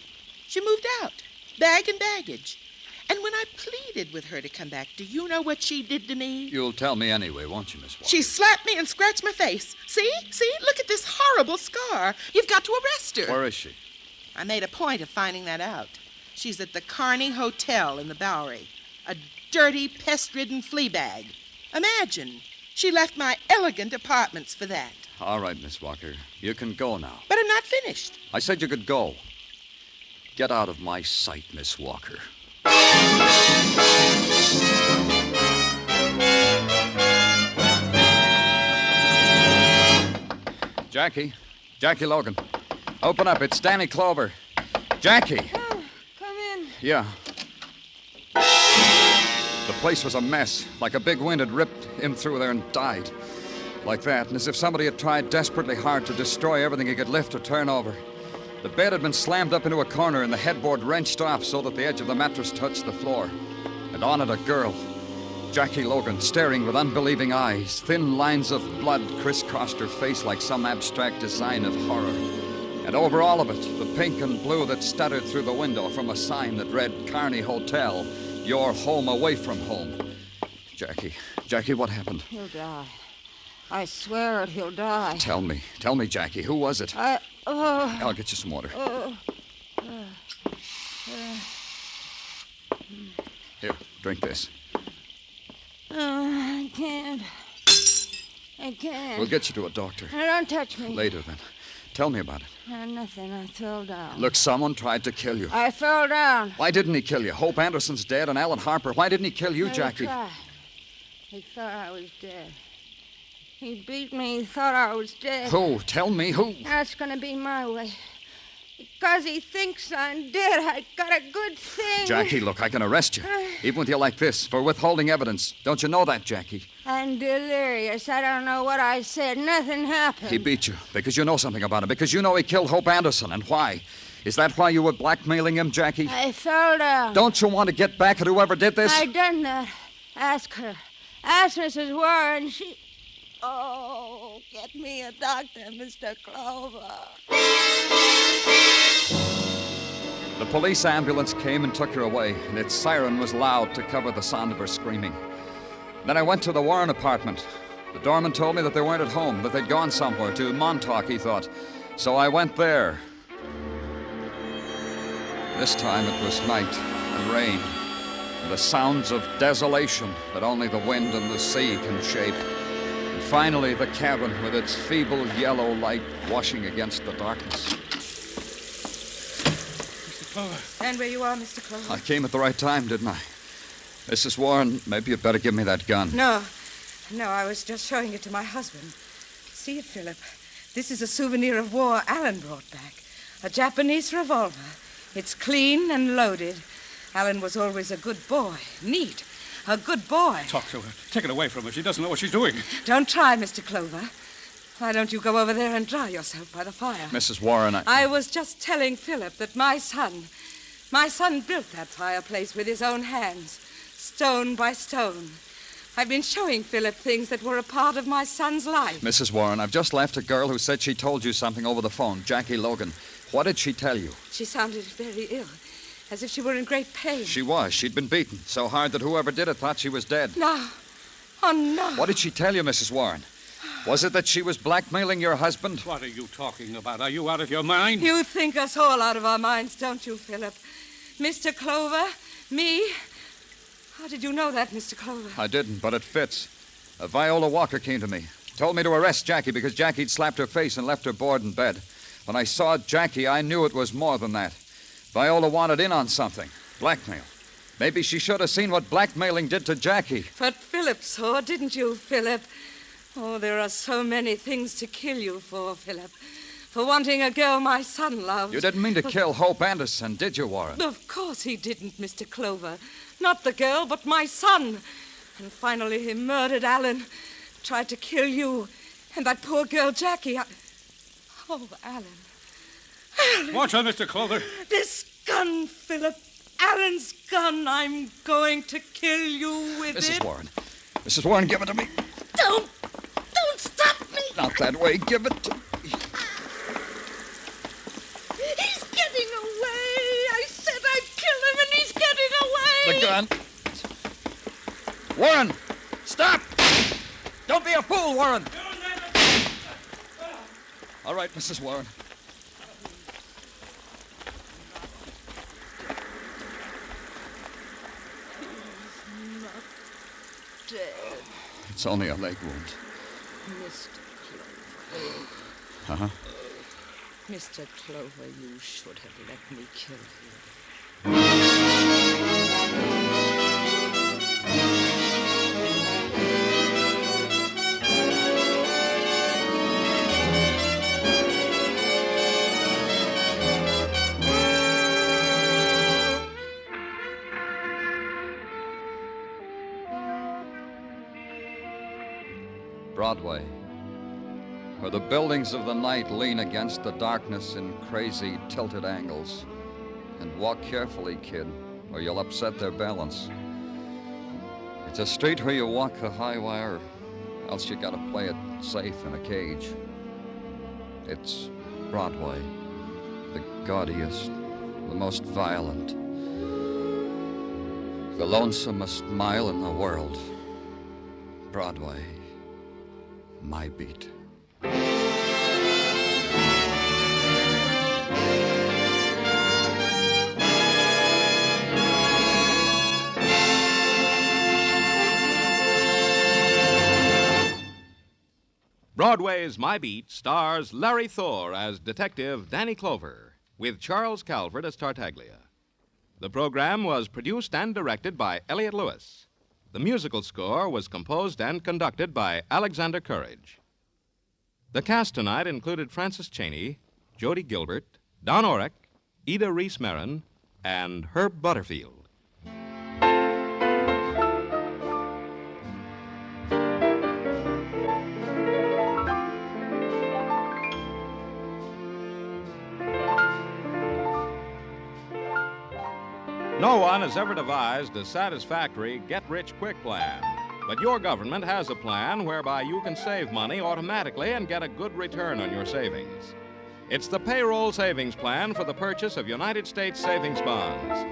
She moved out, bag and baggage. And when I pleaded with her to come back, do you know what she did to me? You'll tell me anyway, won't you, Miss Walker? She slapped me and scratched my face. See? Look at this horrible scar. You've got to arrest her. Where is she? I made a point of finding that out. She's at the Kearney Hotel in the Bowery. A dirty, pest-ridden flea bag. Imagine. She left my elegant apartments for that. All right, Miss Walker. You can go now. But I'm not finished. I said you could go. Get out of my sight, Miss Walker. Jackie Logan. Open up. It's Danny Clover. Jackie. Oh, come in. Yeah. The place was a mess. Like a big wind had ripped in through there and died. Like that, and as if somebody had tried desperately hard to destroy everything he could lift or turn over. The bed had been slammed up into a corner and the headboard wrenched off so that the edge of the mattress touched the floor. And on it a girl, Jackie Logan, staring with unbelieving eyes. Thin lines of blood crisscrossed her face like some abstract design of horror. And over all of it, the pink and blue that stuttered through the window from a sign that read, Kearney Hotel, your home away from home. Jackie, what happened? He'll die. I swear it, he'll die. Tell me, Jackie, who was it? I'll get you some water. Here, drink this. I can't. We'll get you to a doctor. Don't touch me. Later, then. Tell me about it. Nothing. I fell down. Look, someone tried to kill you. I fell down. Why didn't he kill you? Hope Anderson's dead and Alan Harper. Why didn't he kill you, Jackie? He thought I was dead. He beat me. He thought I was dead. Who? Tell me who. That's going to be my way. Because he thinks I'm dead. I got a good thing. Jackie, look, I can arrest you. Even with you like this, for withholding evidence. Don't you know that, Jackie? I'm delirious. I don't know what I said. Nothing happened. He beat you because you know something about him. Because you know he killed Hope Anderson. And why? Is that why you were blackmailing him, Jackie? I fell down. Don't you want to get back at whoever did this? I done that. Ask her. Ask Mrs. Warren. She... Oh, get me a doctor, Mr. Clover. The police ambulance came and took her away, and its siren was loud to cover the sound of her screaming. Then I went to the Warren apartment. The doorman told me that they weren't at home, that they'd gone somewhere, to Montauk, he thought. So I went there. This time it was night and rain, and the sounds of desolation that only the wind and the sea can shape. And finally, the cabin with its feeble yellow light washing against the darkness. Mr. Clover. Stand where you are, Mr. Clover. I came at the right time, didn't I? Mrs. Warren, maybe you'd better give me that gun. No, I was just showing it to my husband. See it, Philip. This is a souvenir of war Alan brought back. A Japanese revolver. It's clean and loaded. Alan was always a good boy. Neat. A good boy. Talk to her. Take it away from her. She doesn't know what she's doing. Don't try, Mr. Clover. Why don't you go over there and dry yourself by the fire? Mrs. Warren, I was just telling Philip that my son built that fireplace with his own hands, stone by stone. I've been showing Philip things that were a part of my son's life. Mrs. Warren, I've just left a girl who said she told you something over the phone, Jackie Logan. What did she tell you? She sounded very ill, as if she were in great pain. She was. She'd been beaten so hard that whoever did it thought she was dead. No. Oh, no. What did she tell you, Mrs. Warren? Was it that she was blackmailing your husband? What are you talking about? Are you out of your mind? You think us all out of our minds, don't you, Philip? Mr. Clover, me. How did you know that, Mr. Clover? I didn't, but it fits. Viola Walker came to me. Told me to arrest Jackie because Jackie'd slapped her face and left her bored in bed. When I saw Jackie, I knew it was more than that. Viola wanted in on something. Blackmail. Maybe she should have seen what blackmailing did to Jackie. But Philip saw, didn't you, Philip? Oh, there are so many things to kill you for, Philip. For wanting a girl my son loved. You didn't mean to kill Hope Anderson, did you, Warren? Of course he didn't, Mr. Clover. Not the girl, but my son. And finally he murdered Alan, tried to kill you, and that poor girl, Jackie. Oh, Alan. Watch her, Mr. Clover. This gun, Philip. Alan's gun. I'm going to kill you with Mrs. it. Warren. Mrs. Warren, give it to me. Don't stop me. Not that way. Give it to me. He's getting away. I said I'd kill him, and he's getting away. The gun. Warren, stop! Don't be a fool, Warren. All right, Mrs. Warren. He's not dead. It's only a leg wound. Mr. Clover. Uh-huh. Mr. Clover, you should have let me kill him. Broadway, where the buildings of the night lean against the darkness in crazy, tilted angles. And walk carefully, kid, or you'll upset their balance. It's a street where you walk the high wire, else you gotta play it safe in a cage. It's Broadway, the gaudiest, the most violent, the lonesomest mile in the world. Broadway, my beat. Broadway's My Beat stars Larry Thor as Detective Danny Clover, with Charles Calvert as Tartaglia. The program was produced and directed by Elliott Lewis. The musical score was composed and conducted by Alexander Courage. The cast tonight included Francis Cheney, Jody Gilbert, Don Orrick, Ida Reese-Marin, and Herb Butterfield. No one has ever devised a satisfactory get-rich-quick plan. But your government has a plan whereby you can save money automatically and get a good return on your savings. It's the Payroll Savings Plan for the purchase of United States savings bonds.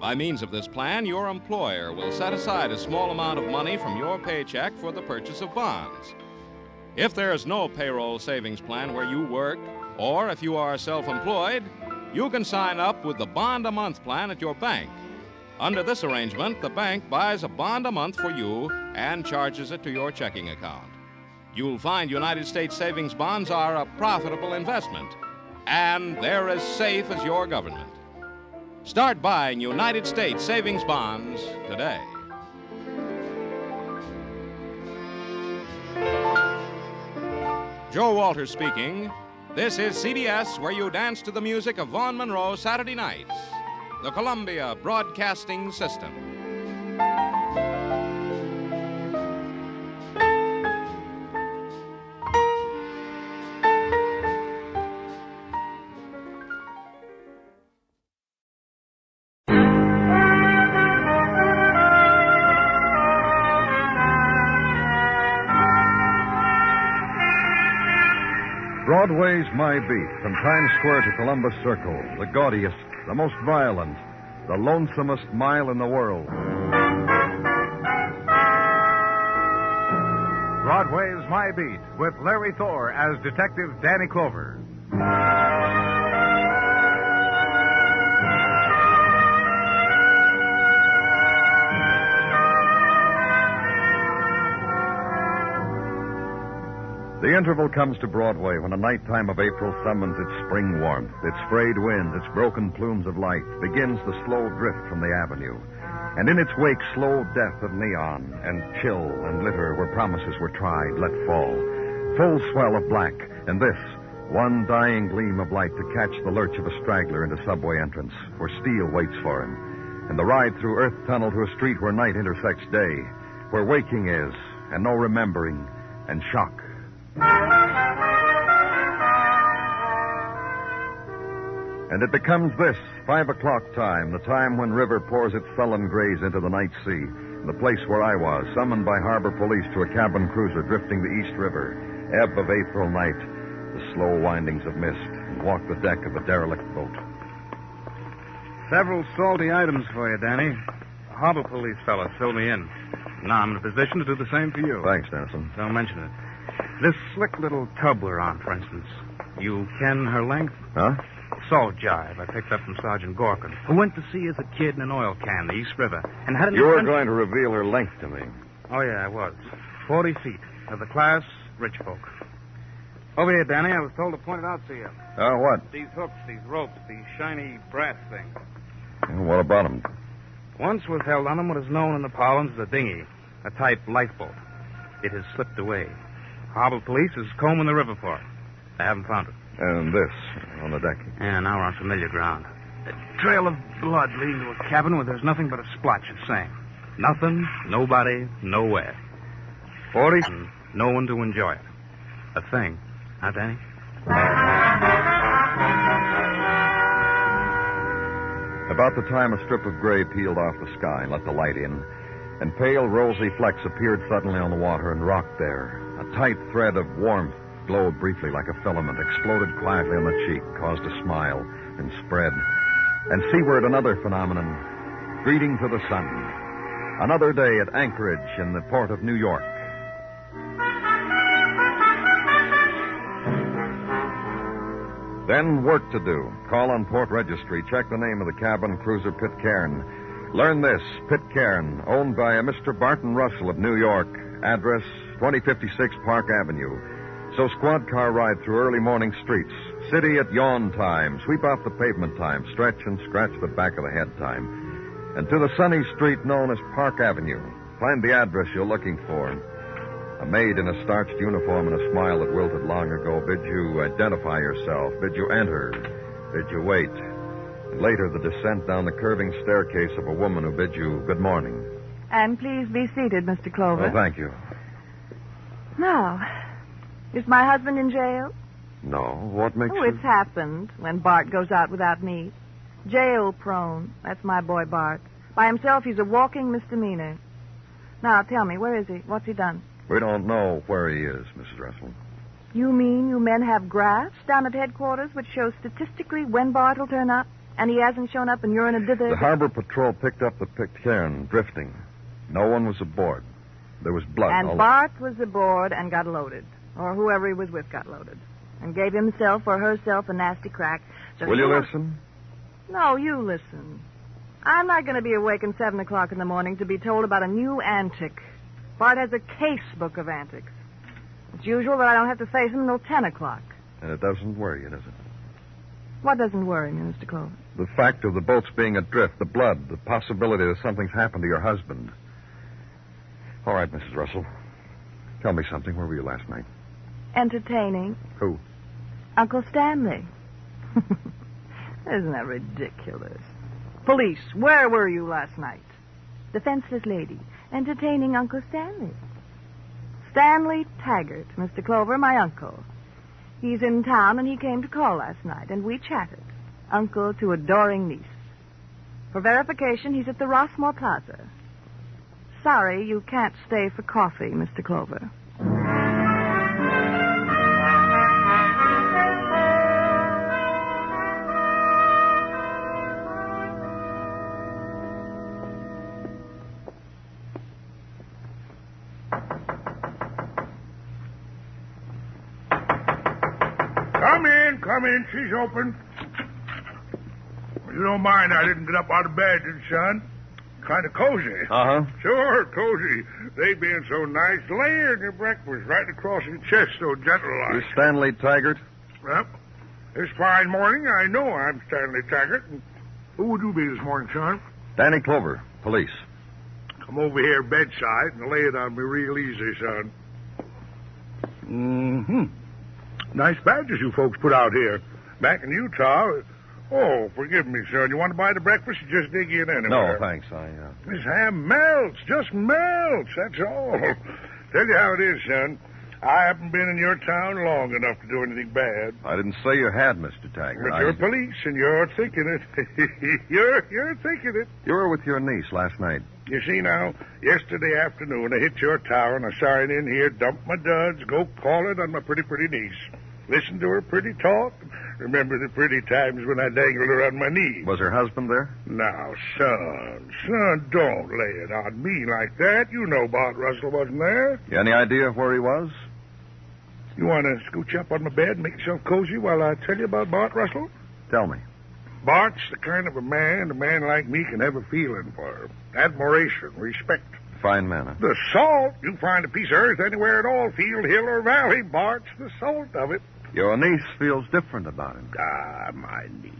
By means of this plan, your employer will set aside a small amount of money from your paycheck for the purchase of bonds. If there's no payroll savings plan where you work, or if you are self-employed, you can sign up with the bond-a-month plan at your bank. Under this arrangement, the bank buys a bond a month for you and charges it to your checking account. You'll find United States savings bonds are a profitable investment, and they're as safe as your government. Start buying United States savings bonds today. Joe Walters speaking. This is CBS, where you dance to the music of Vaughn Monroe Saturday nights. The Columbia Broadcasting System. Broadway's My Beat, from Times Square to Columbus Circle, the gaudiest, the most violent, the lonesomest mile in the world. Broadway's My Beat, with Larry Thor as Detective Danny Clover. The interval comes to Broadway when a nighttime of April summons its spring warmth, its frayed winds, its broken plumes of light, begins the slow drift from the avenue. And in its wake, slow death of neon, and chill and litter where promises were tried, let fall. Full swell of black, and this, one dying gleam of light to catch the lurch of a straggler into subway entrance, where steel waits for him. And the ride through Earth Tunnel to a street where night intersects day, where waking is, and no remembering, and shock. And it becomes this, 5 o'clock time, the time when river pours its sullen grays into the night sea, the place where I was, summoned by harbor police to a cabin cruiser drifting the East River, ebb of April night, the slow windings of mist, and walk the deck of a derelict boat. Several salty items for you, Danny. A harbor police fella filled me in. Now I'm in a position to do the same for you. Thanks, Dennison. Don't mention it. This slick little tub we're on, for instance. You ken her length? Huh? Salt jive I picked up from Sergeant Gorkin, who went to sea as a kid in an oil can, the East River, and had an... You were going to reveal her length to me. Oh, yeah, I was. 40 feet. Of the class, rich folk. Over here, Danny, I was told to point it out to you. Oh, what? These hooks, these ropes, these shiny brass things. Well, what about them? Once was held on them what is known in the parlance as a dinghy, a type lifeboat. It has slipped away. Harbor police is combing the river for it. I haven't found it. And this, on the deck. Yeah, now we're on familiar ground. A trail of blood leading to a cabin where there's nothing but a splotch of sand. Nothing, nobody, nowhere. 40 and no one to enjoy it. A thing. Huh, Danny? About the time a strip of gray peeled off the sky and let the light in, and pale rosy flecks appeared suddenly on the water and rocked there. A tight thread of warmth glowed briefly like a filament, exploded quietly on the cheek, caused a smile, and spread. And seaward another phenomenon, greeting to the sun. Another day at Anchorage in the port of New York. Then work to do. Call on Port Registry. Check the name of the cabin cruiser Pitcairn. Learn this. Pitcairn, owned by a Mr. Barton Russell of New York. Address 2056 Park Avenue. So squad car ride through early morning streets. City at yawn time. Sweep off the pavement time. Stretch and scratch the back of the head time. And to the sunny street known as Park Avenue. Find the address you're looking for. A maid in a starched uniform and a smile that wilted long ago bid you identify yourself, bid you enter, bid you wait. And later, the descent down the curving staircase of a woman who bid you good morning. And please be seated, Mr. Clover. Oh, thank you. Now, is my husband in jail? No. What makes Oh, it's happened when Bart goes out without me. Jail prone. That's my boy Bart. By himself, he's a walking misdemeanor. Now, tell me, where is he? What's he done? We don't know where he is, Mrs. Russell. You mean you men have graphs down at headquarters which show statistically when Bart will turn up? And he hasn't shown up and you're in a dither? The harbor patrol picked up the Pitcairn drifting. No one was aboard. There was blood. And Bart was aboard and got loaded. Or whoever he was with got loaded. And gave himself or herself a nasty crack. Will you listen? No, you listen. I'm not going to be awake at 7 o'clock in the morning to be told about a new antic. Bart has a case book of antics. It's usual that I don't have to face him until 10 o'clock. And it doesn't worry you, does it? What doesn't worry me, Mr. Clover? The fact of the boats being adrift, the blood, the possibility that something's happened to your husband. All right, Mrs. Russell. Tell me something. Where were you last night? Entertaining. Who? Uncle Stanley. Isn't that ridiculous? Police, where were you last night? Defenseless lady, entertaining Uncle Stanley. Stanley Taggart, Mr. Clover, my uncle. He's in town, and he came to call last night, and we chatted. Uncle to adoring niece. For verification, he's at the Rossmore Plaza. Sorry, you can't stay for coffee, Mr. Clover. Come in, she's open. You don't mind I didn't get up out of bed, did you, son? Kind of cozy. Uh-huh. Sure, cozy. They being so nice, laying your breakfast right across your chest so gentle-like. You Stanley Taggart? Well, this fine morning, I know I'm Stanley Taggart. And who would you be this morning, son? Danny Clover, police. Come over here bedside and lay it on me real easy, son. Mm-hmm. Nice badges you folks put out here. Back in Utah. Oh, forgive me, son. You want to buy the breakfast? You just dig in anywhere. No, thanks. This ham melts. Just melts. That's all. Tell you how it is, son. I haven't been in your town long enough to do anything bad. I didn't say you had, Mr. Taggart. But you're police, and you're thinking it. You're thinking it. You were with your niece last night. You see now, yesterday afternoon I hit your town. I signed in here, dumped my duds, go call it on my pretty niece. Listen to her pretty talk. Remember the pretty times when I dangled her on my knee. Was her husband there? Now, son, don't lay it on me like that. You know Bart Russell wasn't there. You any idea where he was? You want to scooch up on my bed and make yourself cozy while I tell you about Bart Russell? Tell me. Bart's the kind of a man like me can have a feeling for. Admiration, respect. Fine man, huh? The salt. You find a piece of earth anywhere at all, field, hill, or valley. Bart's the salt of it. Your niece feels different about him. Ah, my niece.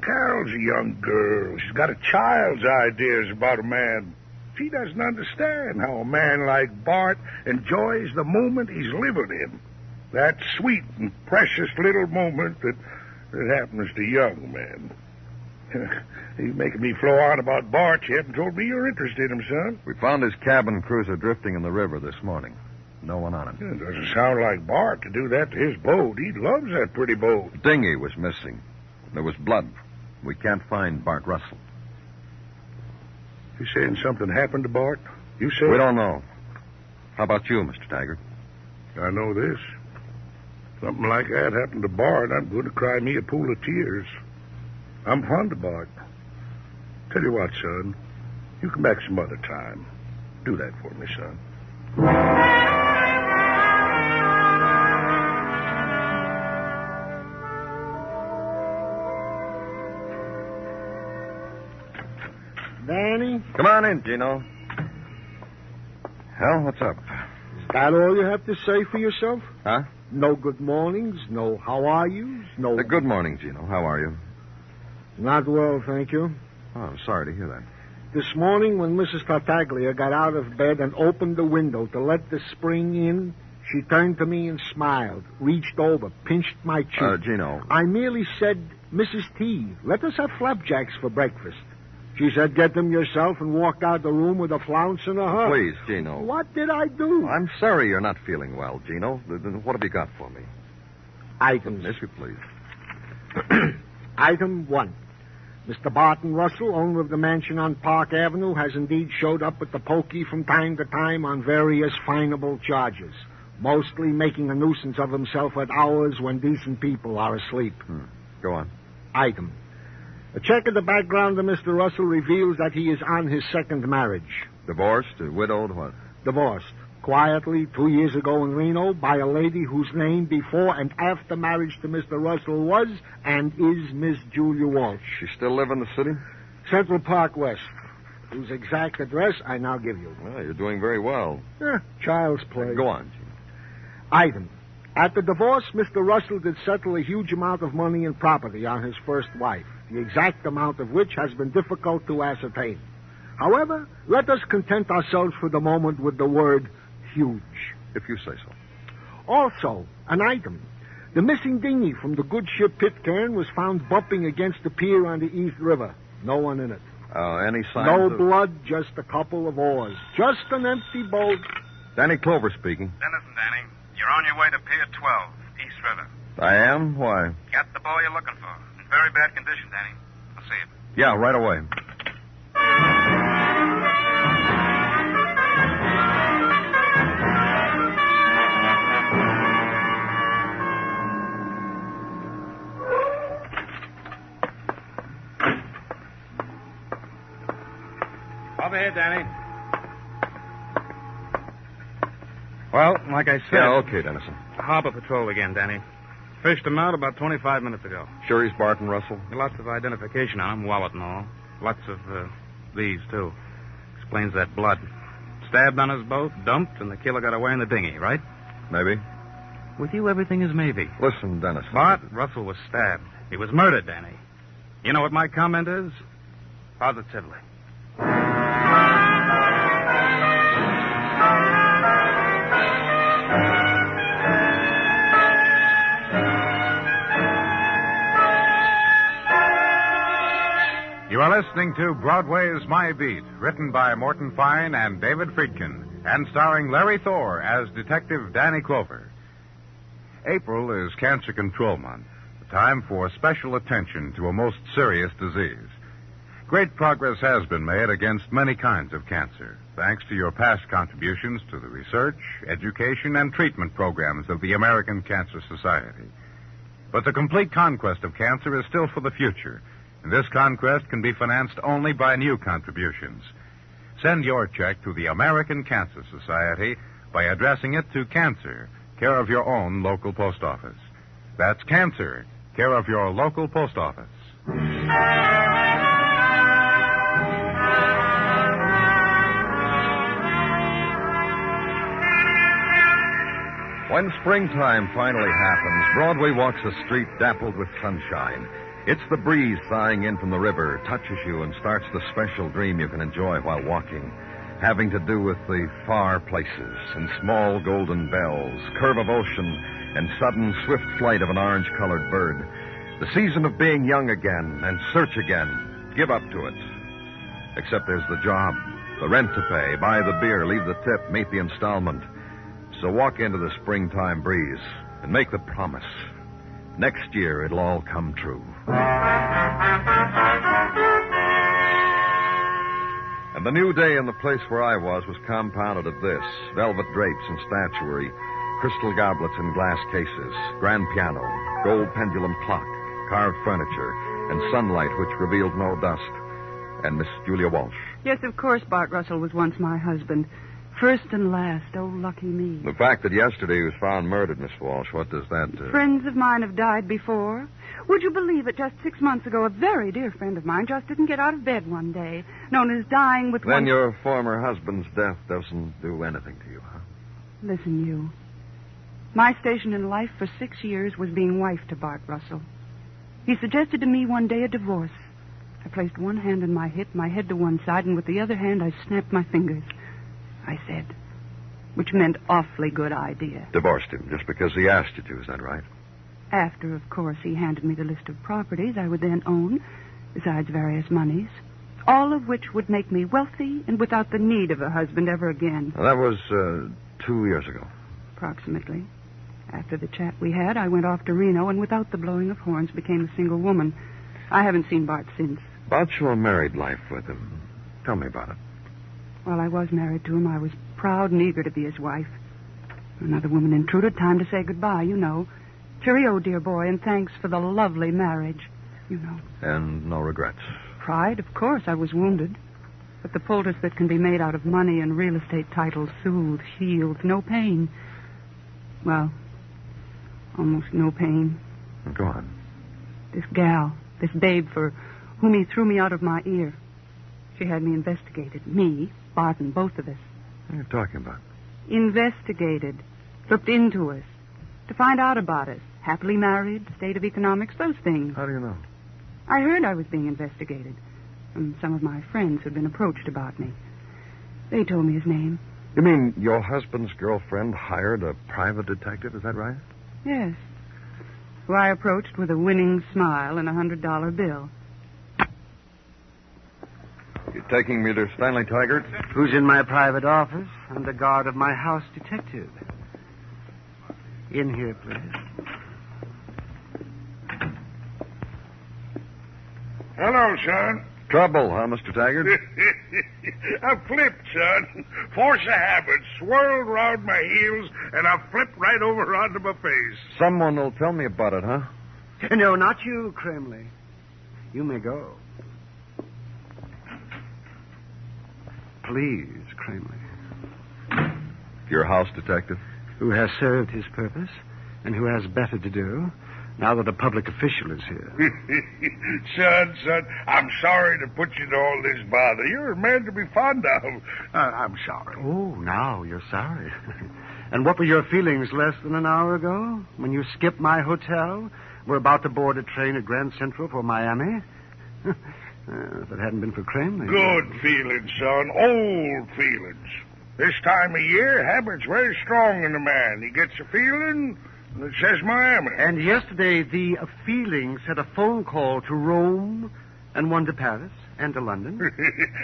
Carol's a young girl. She's got a child's ideas about a man. She doesn't understand how a man like Bart enjoys the moment he's living in. That sweet and precious little moment that happens to young men. You're making me flow on about Bart. You haven't told me you're interested in him, son. We found his cabin cruiser drifting in the river this morning. No one on it. It doesn't sound like Bart to do that to his boat. He loves that pretty boat. The dinghy was missing. There was blood. We can't find Bart Russell. You saying something happened to Bart? You say... We don't know. How about you, Mr. Taggart? I know this. Something like that happened to Bart, I'm going to cry me a pool of tears. I'm fond of Bart. Tell you what, son. You come back some other time. Do that for me, son. Danny? Come on in, Gino. Hell, what's up? Is that all you have to say for yourself? Huh? No good mornings, no how are yous, no... Good morning, Gino. How are you? Not well, thank you. Oh, I'm sorry to hear that. This morning, when Mrs. Tartaglia got out of bed and opened the window to let the spring in, she turned to me and smiled, reached over, pinched my cheek. Gino. I merely said, Mrs. T, let us have flapjacks for breakfast. She said, get them yourself, and walked out the room with a flounce and a hug. Please, Gino. What did I do? I'm sorry you're not feeling well, Gino. What have you got for me? Items. Yes, you please. Item 1. Mr. Barton Russell, owner of the mansion on Park Avenue, has indeed showed up at the pokey from time to time on various finable charges, mostly making a nuisance of himself at hours when decent people are asleep. Go on. Item. A check of the background of Mr. Russell reveals that he is on his second marriage. Divorced? Widowed? What? Divorced. Quietly, 2 years ago in Reno, by a lady whose name before and after marriage to Mr. Russell was and is Miss Julia Walsh. She still live in the city? Central Park West. Whose exact address I now give you. Well, you're doing very well. Child's play. Go on, Gino. Item. At the divorce, Mr. Russell did settle a huge amount of money and property on his first wife, the exact amount of which has been difficult to ascertain. However, let us content ourselves for the moment with the word huge. If you say so. Also, an item. The missing dinghy from the good ship Pitcairn was found bumping against the pier on the East River. No one in it. Any signs No of... blood, just a couple of oars. Just an empty boat. Danny Clover speaking. Denison, Danny. You're on your way to Pier 12, East River. I am? Why? Got the boy you're looking for. In very bad condition, Danny. I'll see you. Yeah, right away. Over here, Danny. Well, like I said... Yeah, okay, Dennison. Harbor Patrol again, Danny. Fished him out about 25 minutes ago. Sure he's Barton Russell? Lots of identification on him, wallet and all. Lots of, these, too. Explains that blood. Stabbed on his boat, dumped, and the killer got away in the dinghy, right? Maybe. With you, everything is maybe. Listen, Dennison. Bart Russell was stabbed. He was murdered, Danny. You know what my comment is? Positively. You are listening to Broadway's My Beat, written by Morton Fine and David Friedkin, and starring Larry Thor as Detective Danny Clover. April is Cancer Control Month, a time for special attention to a most serious disease. Great progress has been made against many kinds of cancer, thanks to your past contributions to the research, education, and treatment programs of the American Cancer Society. But the complete conquest of cancer is still for the future, and this conquest can be financed only by new contributions. Send your check to the American Cancer Society by addressing it to Cancer, care of your own local post office. That's Cancer, care of your local post office. When springtime finally happens, Broadway walks a street dappled with sunshine. It's the breeze sighing in from the river, touches you, and starts the special dream you can enjoy while walking, having to do with the far places and small golden bells, curve of ocean, and sudden swift flight of an orange-colored bird. The season of being young again and search again. Give up to it. Except there's the job, the rent to pay, buy the beer, leave the tip, meet the installment. So walk into the springtime breeze and make the promise. Next year, it'll all come true. And the new day in the place where I was compounded of this: velvet drapes and statuary, crystal goblets in glass cases, grand piano, gold pendulum clock, carved furniture, and sunlight which revealed no dust. And Miss Julia Walsh. Yes, of course, Bart Russell was once my husband. First and last. Oh, lucky me. The fact that yesterday he was found murdered, Miss Walsh, what does that... Friends of mine have died before. Would you believe it? Just 6 months ago, a very dear friend of mine just didn't get out of bed one day, known as dying with Then your former husband's death doesn't do anything to you, huh? Listen, you. My station in life for 6 years was being wife to Bart Russell. He suggested to me one day a divorce. I placed one hand on my hip, my head to one side, and with the other hand I snapped my fingers. I said, which meant awfully good idea. Divorced him just because he asked you to, is that right? After, of course, he handed me the list of properties I would then own, besides various moneys, all of which would make me wealthy and without the need of a husband ever again. Well, that was 2 years ago. Approximately. After the chat we had, I went off to Reno and without the blowing of horns became a single woman. I haven't seen Bart since. About your married life with him. Tell me about it. While I was married to him, I was proud and eager to be his wife. Another woman intruded. Time to say goodbye, you know. Cheerio, dear boy, and thanks for the lovely marriage, you know. And no regrets? Pride, of course. I was wounded. But the poultice that can be made out of money and real estate titles soothes, heals, no pain. Well, almost no pain. Go on. This gal, this babe for whom he threw me out of my ear. She had me investigated. Me, Barton, both of us. What are you talking about? Investigated. Looked into us. To find out about us. Happily married, state of economics, those things. How do you know? I heard I was being investigated from some of my friends who'd been approached about me. They told me his name. You mean your husband's girlfriend hired a private detective, is that right? Yes. Who I approached with a winning smile and a $100 bill. You taking me to Stanley Taggart? Who's in my private office? I'm the guard of my house detective. In here, please. Hello, son. Trouble, huh, Mr. Taggart? I flipped, son. Force of habit swirled round my heels, and I flipped right over onto my face. Someone will tell me about it, huh? No, not you, Crimley. You may go. Please, Crimley. Your house detective? Who has served his purpose and who has better to do now that a public official is here. Son, I'm sorry to put you to all this bother. You're a man to be fond of. I'm sorry. Oh, now you're sorry. And what were your feelings less than an hour ago when you skipped my hotel? We're about to board a train at Grand Central for Miami. If it hadn't been for Crimley. Good feelings, son. Old feelings. This time of year, habit's very strong in a man. He gets a feeling, and it says Miami. And yesterday, the feelings had a phone call to Rome And one to Paris, and to London.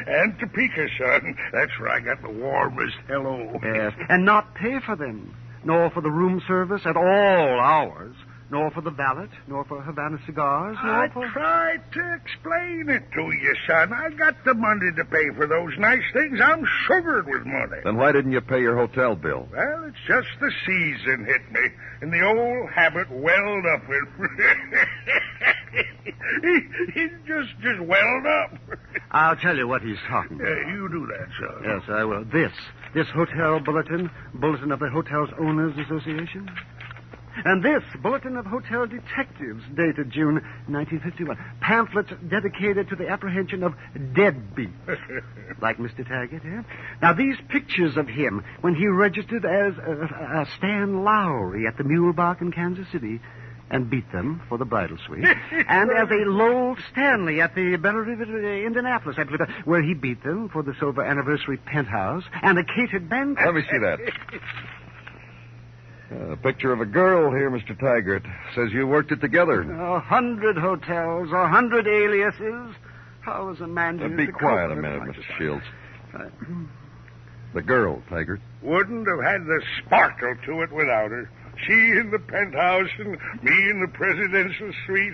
And Topeka, son. That's where I got the warmest hello. Yes, and not pay for them, nor for the room service at all hours, nor for the valet, nor for Havana cigars, nor I for... tried to explain it to you, son. I got the money to pay for those nice things. I'm sugared with money. Then why didn't you pay your hotel bill? Well, it's just the season hit me, and the old habit welled up. He just welled up. I'll tell you what he's talking about. You do that, son. Yes, I will. This hotel bulletin of the hotel's owners' association. And this, Bulletin of Hotel Detectives, dated June 1951. Pamphlets dedicated to the apprehension of deadbeats. Like Mr. Taggart, eh? Now, these pictures of him when he registered as Stan Lowry at the Mule Bark in Kansas City and beat them for the bridal suite. And as a Lowell Stanley at the Bella River, Indianapolis, I believe, where he beat them for the silver anniversary penthouse and a catered banquet. Let me see that. A picture of a girl here, Mr. Taggart. Says you worked it together. 100 hotels, 100 aliases. How is a man to... Be quiet a minute, Mr. Shields. The girl, Taggart. Wouldn't have had the sparkle to it without her. She in the penthouse and me in the presidential suite.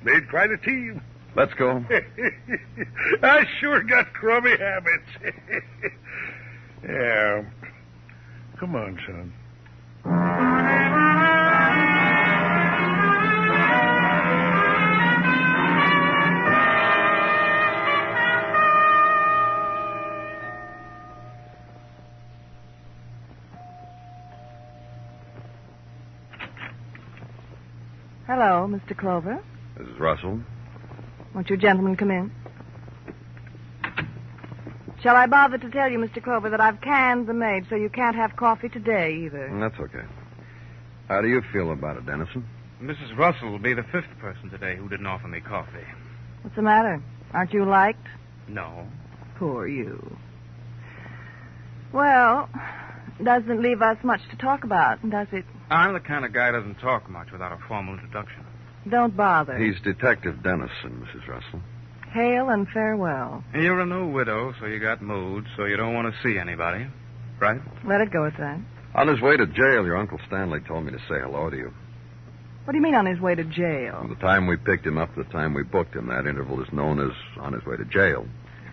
Made quite a team. Let's go. I sure got crummy habits. Yeah. Come on, son. Hello, Mr. Clover. Mrs. Russell. Won't you gentlemen come in? Shall I bother to tell you, Mr. Clover, that I've canned the maid, so you can't have coffee today either? That's okay. How do you feel about it, Dennison? Mrs. Russell will be the fifth person today who didn't offer me coffee. What's the matter? Aren't you liked? No. Poor you. Well, doesn't leave us much to talk about, does it? I'm the kind of guy who doesn't talk much without a formal introduction. Don't bother. He's Detective Dennison, Mrs. Russell. Hail and farewell. And you're a new widow, so you got moods, so you don't want to see anybody, right? Let it go at that. On his way to jail, your Uncle Stanley told me to say hello to you. What do you mean on his way to jail? From the time we picked him up to the time we booked him, that interval is known as on his way to jail.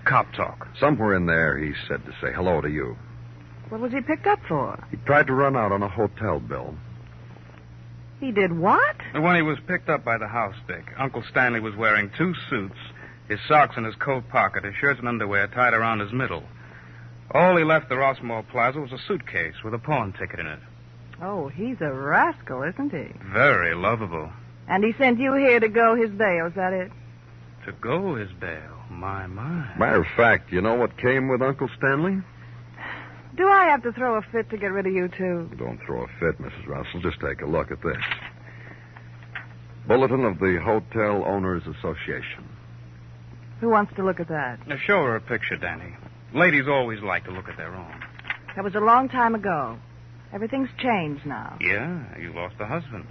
Cop talk. Somewhere in there, he said to say hello to you. What was he picked up for? He tried to run out on a hotel bill. He did what? And when he was picked up by the house, Dick, Uncle Stanley was wearing 2 suits, his socks in his coat pocket, his shirts and underwear tied around his middle. All he left the Rossmore Plaza was a suitcase with a pawn ticket in it. Oh, he's a rascal, isn't he? Very lovable. And he sent you here to go his bail, is that it? To go his bail? My. Matter of fact, you know what came with Uncle Stanley? Do I have to throw a fit to get rid of you, too? Don't throw a fit, Mrs. Russell. Just take a look at this. Bulletin of the Hotel Owners Association. Who wants to look at that? Now, show her a picture, Danny. Ladies always like to look at their own. That was a long time ago. Everything's changed now. Yeah, you lost a husband.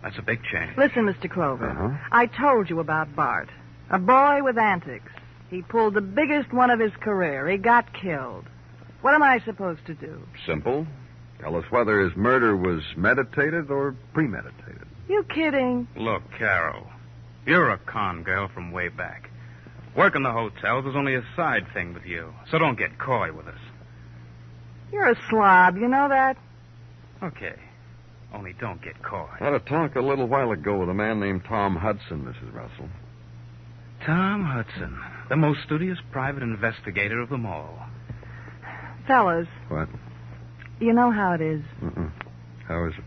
That's a big change. Listen, Mr. Clover. Uh-huh. I told you about Bart. A boy with antics. He pulled the biggest one of his career. He got killed. What am I supposed to do? Simple. Tell us whether his murder was meditated or premeditated. You kidding? Look, Carroll, you're a con girl from way back. Working the hotels was only a side thing with you, so don't get coy with us. You're a slob, you know that? Okay. Only don't get coy. I had a talk a little while ago with a man named Tom Hudson, Mrs. Russell. Tom Hudson, the most studious private investigator of them all. Fellas. What? You know how it is. How is it?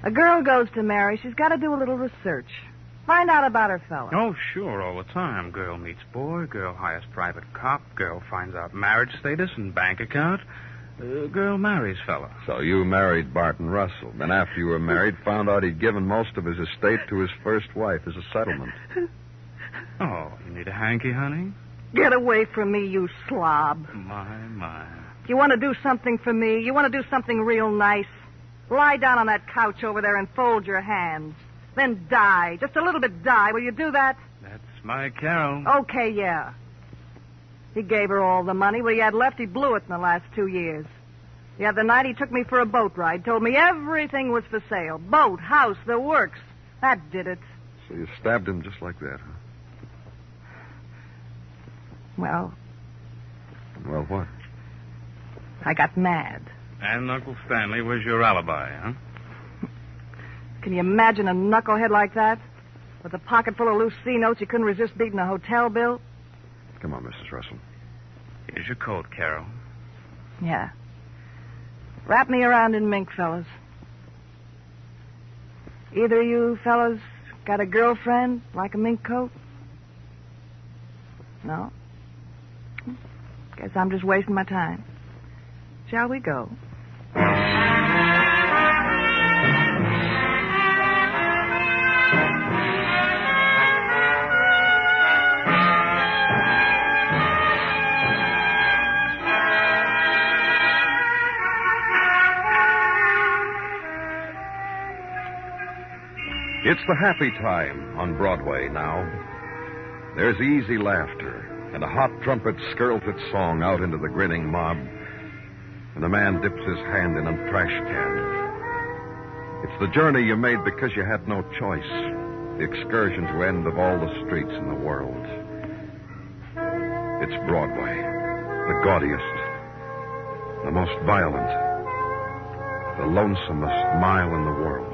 A girl goes to marry. She's got to do a little research. Find out about her fella. Oh, sure, all the time. Girl meets boy, girl hires private cop, girl finds out marriage status and bank account. Girl marries fella. So you married Barton Russell. Then after you were married, found out he'd given most of his estate to his first wife as a settlement. Oh, you need a hanky, honey? Get away from me, you slob. My. You want to do something for me? You want to do something real nice? Lie down on that couch over there and fold your hands. Then die. Just a little bit die. Will you do that? That's my Carroll. Okay, yeah. He gave her all the money. What he had left, he blew it in the last 2 years. The other night, he took me for a boat ride, told me everything was for sale. Boat, house, the works. That did it. So you stabbed him just like that, huh? Well, Well, what? I got mad. And Uncle Stanley was your alibi, huh? Can you imagine a knucklehead like that? With a pocket full of loose C-notes, you couldn't resist beating a hotel bill? Come on, Mrs. Russell. Here's your coat, Carroll. Yeah. Wrap me around in mink, fellas. Either of you fellas got a girlfriend like a mink coat? No? Guess I'm just wasting my time. Shall we go? It's the happy time on Broadway now. There's easy laughter, and a hot trumpet skirls its song out into the grinning mob, and a man dips his hand in a trash can. It's the journey you made because you had no choice, the excursion to end of all the streets in the world. It's Broadway, the gaudiest, the most violent, the lonesomest mile in the world.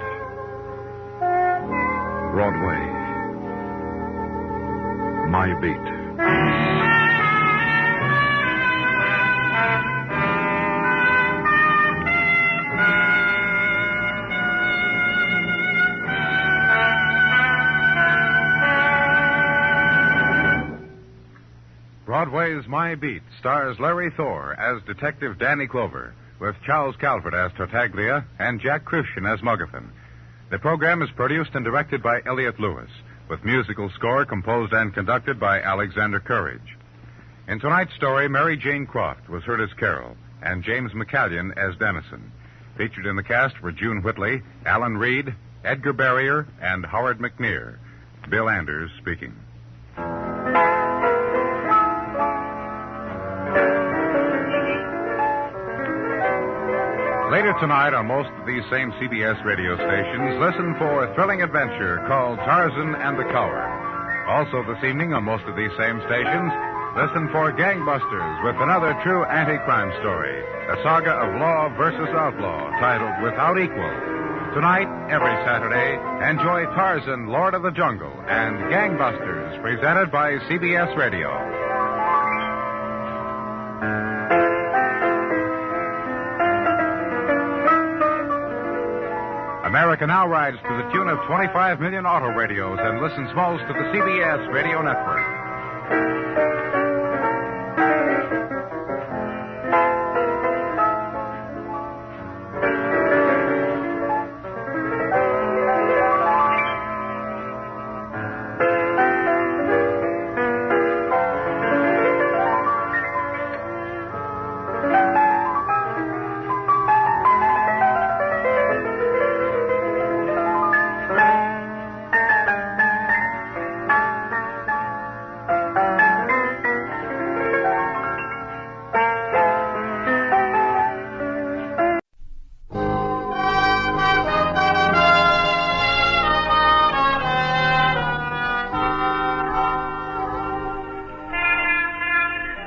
Broadway, my beat. Broadway's My Beat stars Larry Thor as Detective Danny Clover, with Charles Calvert as Tartaglia and Jack Christian as Muggerfin. The program is produced and directed by Elliott Lewis, with musical score composed and conducted by Alexander Courage. In tonight's story, Mary Jane Croft was heard as Carroll, and James McCallion as Dennison. Featured in the cast were June Whitley, Alan Reed, Edgar Barrier, and Howard McNear. Bill Anders speaking. Later tonight on most of these same CBS radio stations, listen for a thrilling adventure called Tarzan and the Coward. Also this evening on most of these same stations, listen for Gangbusters with another true anti-crime story, a saga of law versus outlaw titled Without Equal. Tonight, every Saturday, enjoy Tarzan, Lord of the Jungle, and Gangbusters, presented by CBS Radio. America now rides to the tune of 25 million auto radios and listens most to the CBS Radio Network.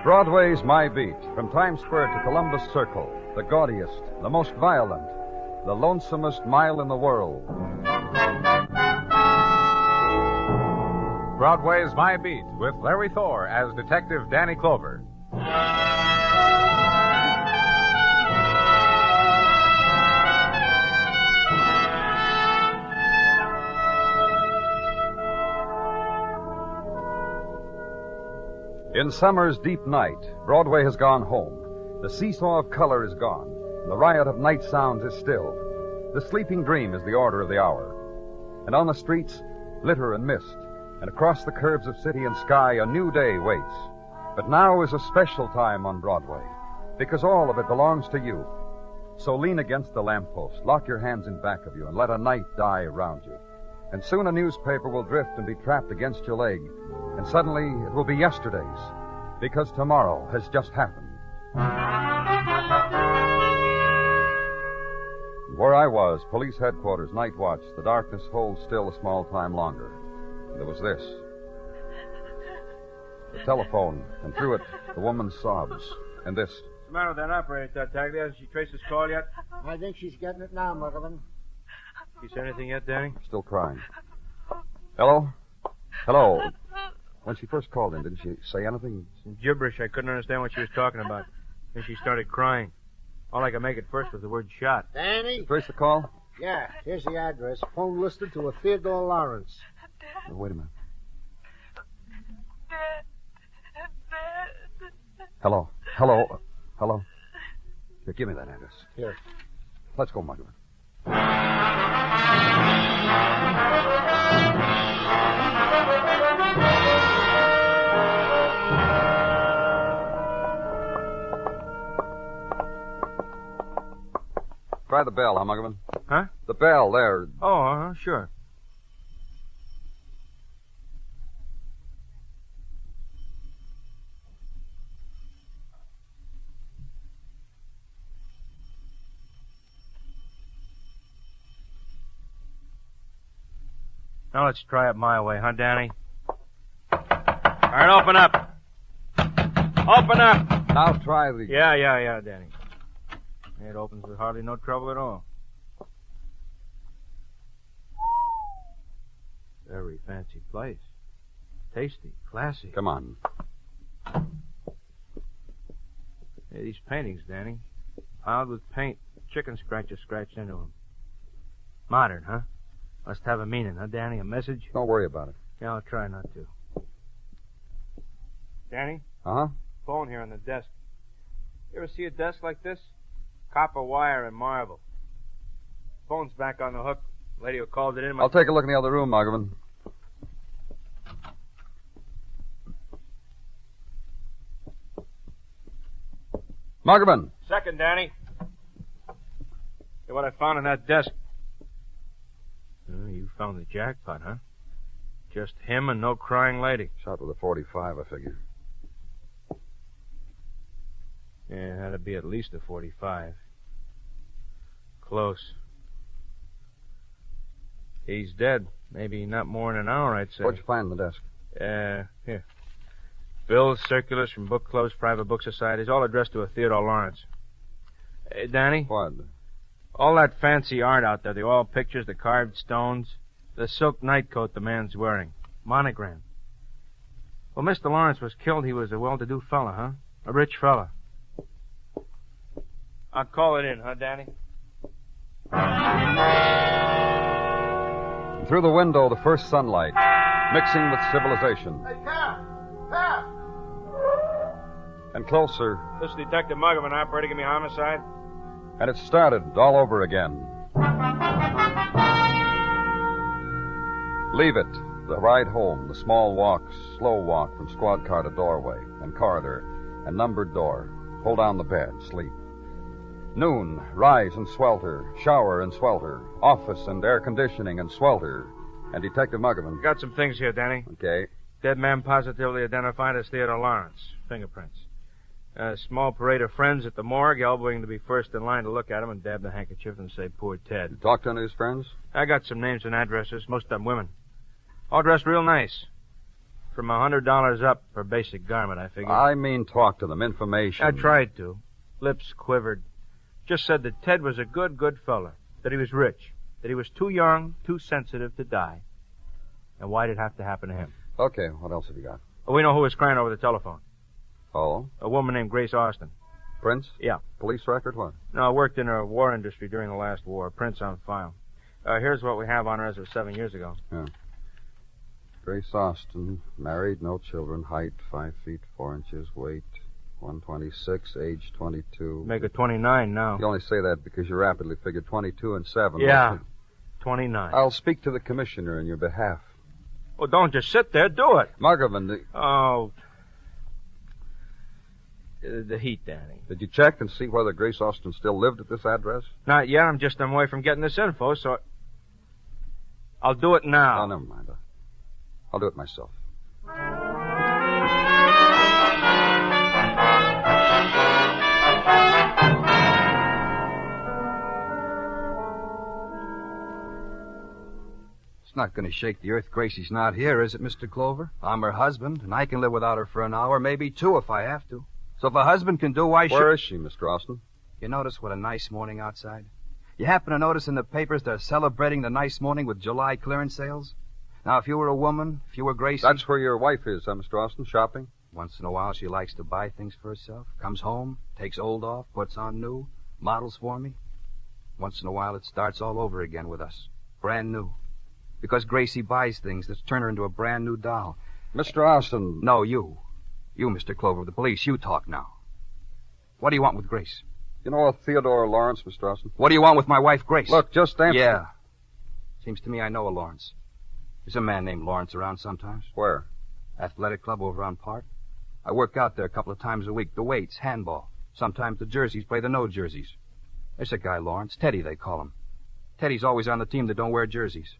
Broadway's My Beat, from Times Square to Columbus Circle, the gaudiest, the most violent, the lonesomest mile in the world. Broadway's My Beat with Larry Thor as Detective Danny Clover. In summer's deep night, Broadway has gone home. The seesaw of color is gone. The riot of night sounds is stilled. The sleeping dream is the order of the hour. And on the streets, glitter and mist. And across the curves of city and sky, a new day waits. But now is a special time on Broadway, because all of it belongs to you. So lean against the lamppost, lock your hands in back of you, and let a night die around you. And soon a newspaper will drift and be trapped against your leg. And suddenly it will be yesterday's, because tomorrow has just happened. Where I was, police headquarters, night watch, the darkness holds still a small time longer. And there was this. The telephone, and through it, the woman's sobs. And this. What's the matter with that operator, Tartaglia? Has she traced his call yet? I think she's getting it now, Muggerman. You said anything yet, Danny? Still crying. Hello? Hello? When she first called in, didn't she say anything? Some gibberish. I couldn't understand what she was talking about. Then she started crying. All I could make at first was the word shot. Danny? Trace the call? Yeah, here's the address. Phone listed to a Theodore Lawrence. Oh, wait a minute. Hello? Hello? Hello? Here, give me that address. Here. Let's go, Muggerman. Try the bell, huh, Muggerman? Huh? The bell, there. Oh, sure. Now let's try it my way, huh, Danny? All right, open up. Open up. Now try the... Yeah, Danny. It opens with hardly no trouble at all. Very fancy place. Tasty, classy. Come on. Hey, these paintings, Danny. Piled with paint. Chicken scratches scratched into them. Modern, huh? Must have a meaning, huh, Danny? A message? Don't worry about it. Yeah, I'll try not to. Danny? Uh-huh? Phone here on the desk. You ever see a desk like this? Copper wire and marble. Phone's back on the hook. Lady who called it in... I'll take a look in the other room, Muggerman. Muggerman! Second, Danny. Hey, what I found on that desk. You found the jackpot, huh? Just him and no crying lady. Shot with a .45, I figure. Yeah, it had to be at least a .45. Close. He's dead. Maybe not more than an hour, I'd say. What'd you find in the desk? Here. Bills, circulars from book clubs, private book societies, all addressed to a Theodore Lawrence. Danny? What? All that fancy art out there, the oil pictures, the carved stones, the silk nightcoat the man's wearing, monogram. Well, Mr. Lawrence was killed. He was a well-to-do fella, huh? A rich fella. I'll call it in, huh, Danny? Through the window, the first sunlight, mixing with civilization. Hey, Cap! Cap! And closer. This is Detective Muggerman, operator. Give me homicide. And it started all over again. Leave it. The ride home, the small walk, slow walk from squad car to doorway and corridor and numbered door. Pull down the bed, sleep. Noon, rise and swelter, shower and swelter, office and air conditioning and swelter. And Detective Muggerman. Got some things here, Danny. Okay. Dead man positively identified as Theodore Lawrence. Fingerprints. A small parade of friends at the morgue, elbowing to be first in line to look at him and dab the handkerchief and say, poor Ted. You talked to any of his friends? I got some names and addresses, most of them women. All dressed real nice. From $100 up for basic garment, I figure. I mean talk to them, information. I tried to. Lips quivered. Just said that Ted was a good fella. That he was rich. That he was too young, too sensitive to die. And why'd it have to happen to him? Okay, what else have you got? Well, we know who was crying over the telephone. Oh? A woman named Grace Austin. Prince? Yeah. Police record, what? No, I worked in the war industry during the last war. Prints on file. Here's what we have on her as of 7 years ago. Yeah. Grace Austin, married, no children, height 5 feet 4 inches, weight 126, age 22. Make her 29 now. You only say that because you rapidly figured 22 and 7. Yeah, 29. I'll speak to the commissioner in your behalf. Well, don't just sit there. Do it. Muggerman, Oh. The heat, Danny. Did you check and see whether Grace Austin still lived at this address? Not yet. I'm just on my way from getting this info, so... I'll do it now. Oh, never mind. I'll do it myself. It's not going to shake the earth Gracie's not here, is it, Mr. Clover? I'm her husband, and I can live without her for an hour, maybe two if I have to. So if a husband can do, why should... Where is she, Mr. Austin? You notice what a nice morning outside? You happen to notice in the papers they're celebrating the nice morning with July clearance sales? Now, if you were a woman, if you were Gracie... That's where your wife is, huh, Mr. Austin, shopping? Once in a while, she likes to buy things for herself. Comes home, takes old off, puts on new, models for me. Once in a while, it starts all over again with us. Brand new. Because Gracie buys things that turn her into a brand new doll. Mr. Austin. No, you. You, Mr. Clover, the police. You talk now. What do you want with Grace? You know a Theodore Lawrence, Mr. Austin? What do you want with my wife, Grace? Look, just answer. Yeah. Seems to me I know a Lawrence. There's a man named Lawrence around sometimes. Where? Athletic club over on Park. I work out there a couple of times a week. The weights, handball. Sometimes the jerseys play the no jerseys. There's a guy, Lawrence. Teddy, they call him. Teddy's always on the team that don't wear jerseys.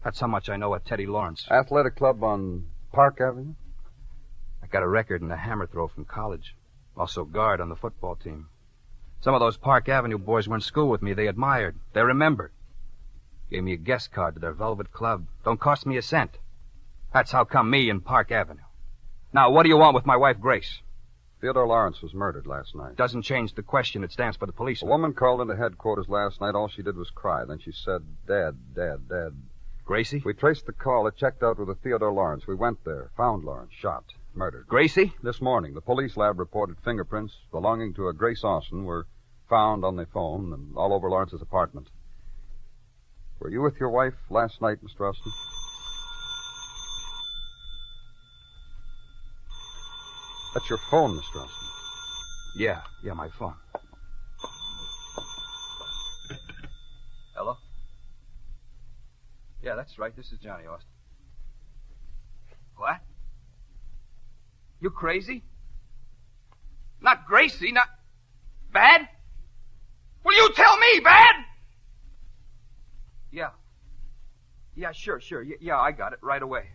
That's how much I know of Teddy Lawrence. Athletic club on Park Avenue? I got a record in the hammer throw from college. Also guard on the football team. Some of those Park Avenue boys were in school with me. They admired. They remembered. Gave me a guest card to their velvet club. Don't cost me a cent. That's how come me in Park Avenue. Now, what do you want with my wife, Grace? Theodore Lawrence was murdered last night. Doesn't change the question. It stands for the police. A woman called into headquarters last night. All she did was cry. Then she said, Dad, Dad, Dad. Gracie? We traced the call. It checked out with a Theodore Lawrence. We went there, found Lawrence, shot, murdered. Gracie? This morning, the police lab reported fingerprints belonging to a Grace Austin were found on the phone and all over Lawrence's apartment. Were you with your wife last night, Mr. Austin? That's your phone, Mr. Austin. Yeah, my phone. Hello? Yeah, that's right. This is Johnny Austin. What? You crazy? Not Gracie, not... Bad? Will you tell me, Bad? Yeah. Yeah, sure. Yeah, I got it right away.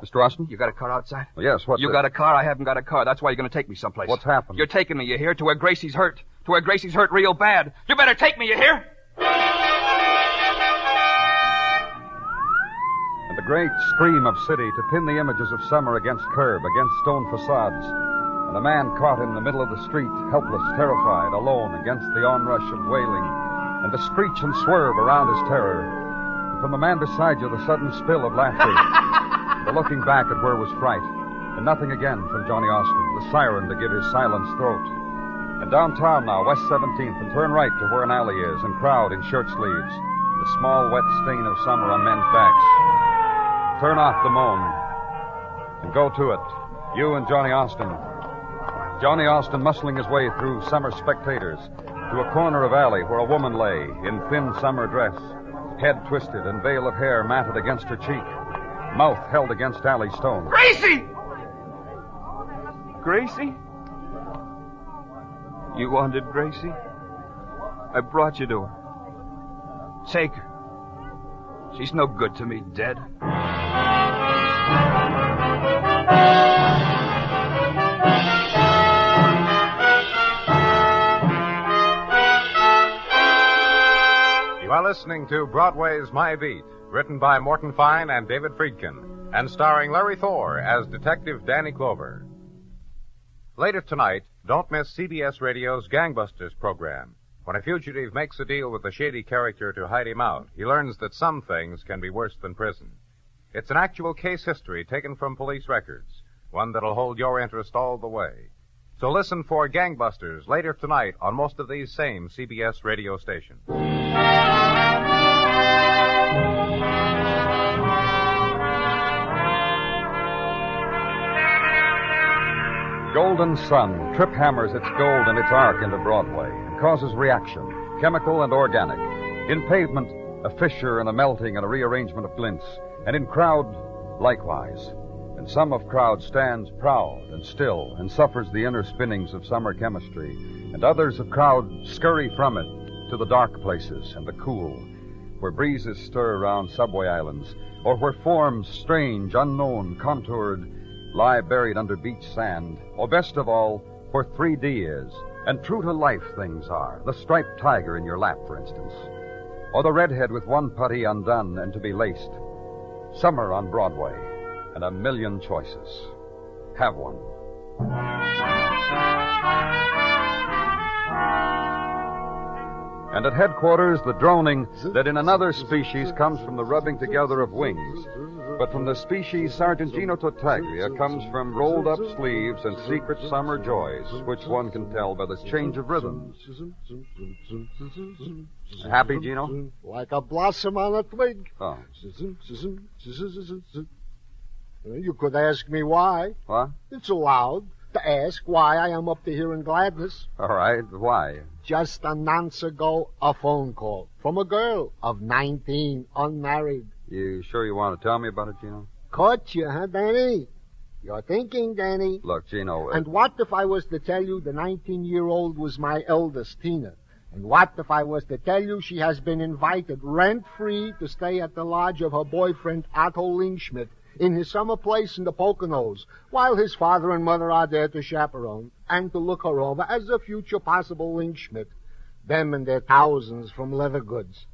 Mr. Austin? You got a car outside? Well, yes, what... You got a car? I haven't got a car. That's why you're going to take me someplace. What's happened? You're taking me, you hear, to where Gracie's hurt. To where Gracie's hurt real bad. You better take me, you hear? And the great scream of city to pin the images of summer against curb, against stone facades. And a man caught in the middle of the street, helpless, terrified, alone against the onrush of wailing. And the screech and swerve around his terror. And from the man beside you, the sudden spill of laughter. The looking back at where was fright. And nothing again from Johnny Austin, the siren to give his silence throat. And downtown now, West 17th, and turn right to where an alley is, and crowd in shirt sleeves. The small wet stain of summer on men's backs. Turn off the moan. And go to it. You and Johnny Austin. Johnny Austin muscling his way through summer spectators to a corner of alley where a woman lay in thin summer dress, head twisted and veil of hair matted against her cheek, mouth held against alley stone. Gracie! Gracie? You wanted Gracie? I brought you to her. Take her. She's no good to me, dead. You are listening to Broadway's My Beat, written by Morton Fine and David Friedkin, and starring Larry Thor as Detective Danny Clover. Later tonight, don't miss CBS Radio's Gangbusters program. When a fugitive makes a deal with a shady character to hide him out, he learns that some things can be worse than prison. It's an actual case history taken from police records, one that'll hold your interest all the way. So listen for Gangbusters later tonight on most of these same CBS radio stations. Golden sun trip hammers its gold and its arc into Broadway and causes reaction, chemical and organic. In pavement, a fissure and a melting and a rearrangement of glints. And in crowd, likewise. And some of crowd stands proud and still and suffers the inner spinnings of summer chemistry. And others of crowd scurry from it to the dark places and the cool. where breezes stir around subway islands, or where forms strange, unknown, contoured, lie buried under beach sand, or best of all, where 3D is, and true-to-life things are, the striped tiger in your lap, for instance, or the redhead with one putty undone and to be laced. Summer on Broadway, and a million choices. Have one. And at headquarters, the droning that in another species comes from the rubbing together of wings. But from the species Sergeant Gino Tartaglia comes from rolled-up sleeves and secret summer joys, which one can tell by the change of rhythms. Happy, Gino? Like a blossom on a twig. Oh. You could ask me why. What? It's allowed to ask why I am up to here in gladness. All right, why? Just a nonce ago, a phone call from a girl of 19, unmarried. You sure you want to tell me about it, Gino? Caught you, huh, Danny? You're thinking, Danny. Look, Gino... And what if I was to tell you the 19-year-old was my eldest, Tina? And what if I was to tell you she has been invited rent-free to stay at the lodge of her boyfriend, Otto Lingschmidt, in his summer place in the Poconos, while his father and mother are there to chaperone and to look her over as a future possible Lingschmidt. Them and their thousands from leather goods.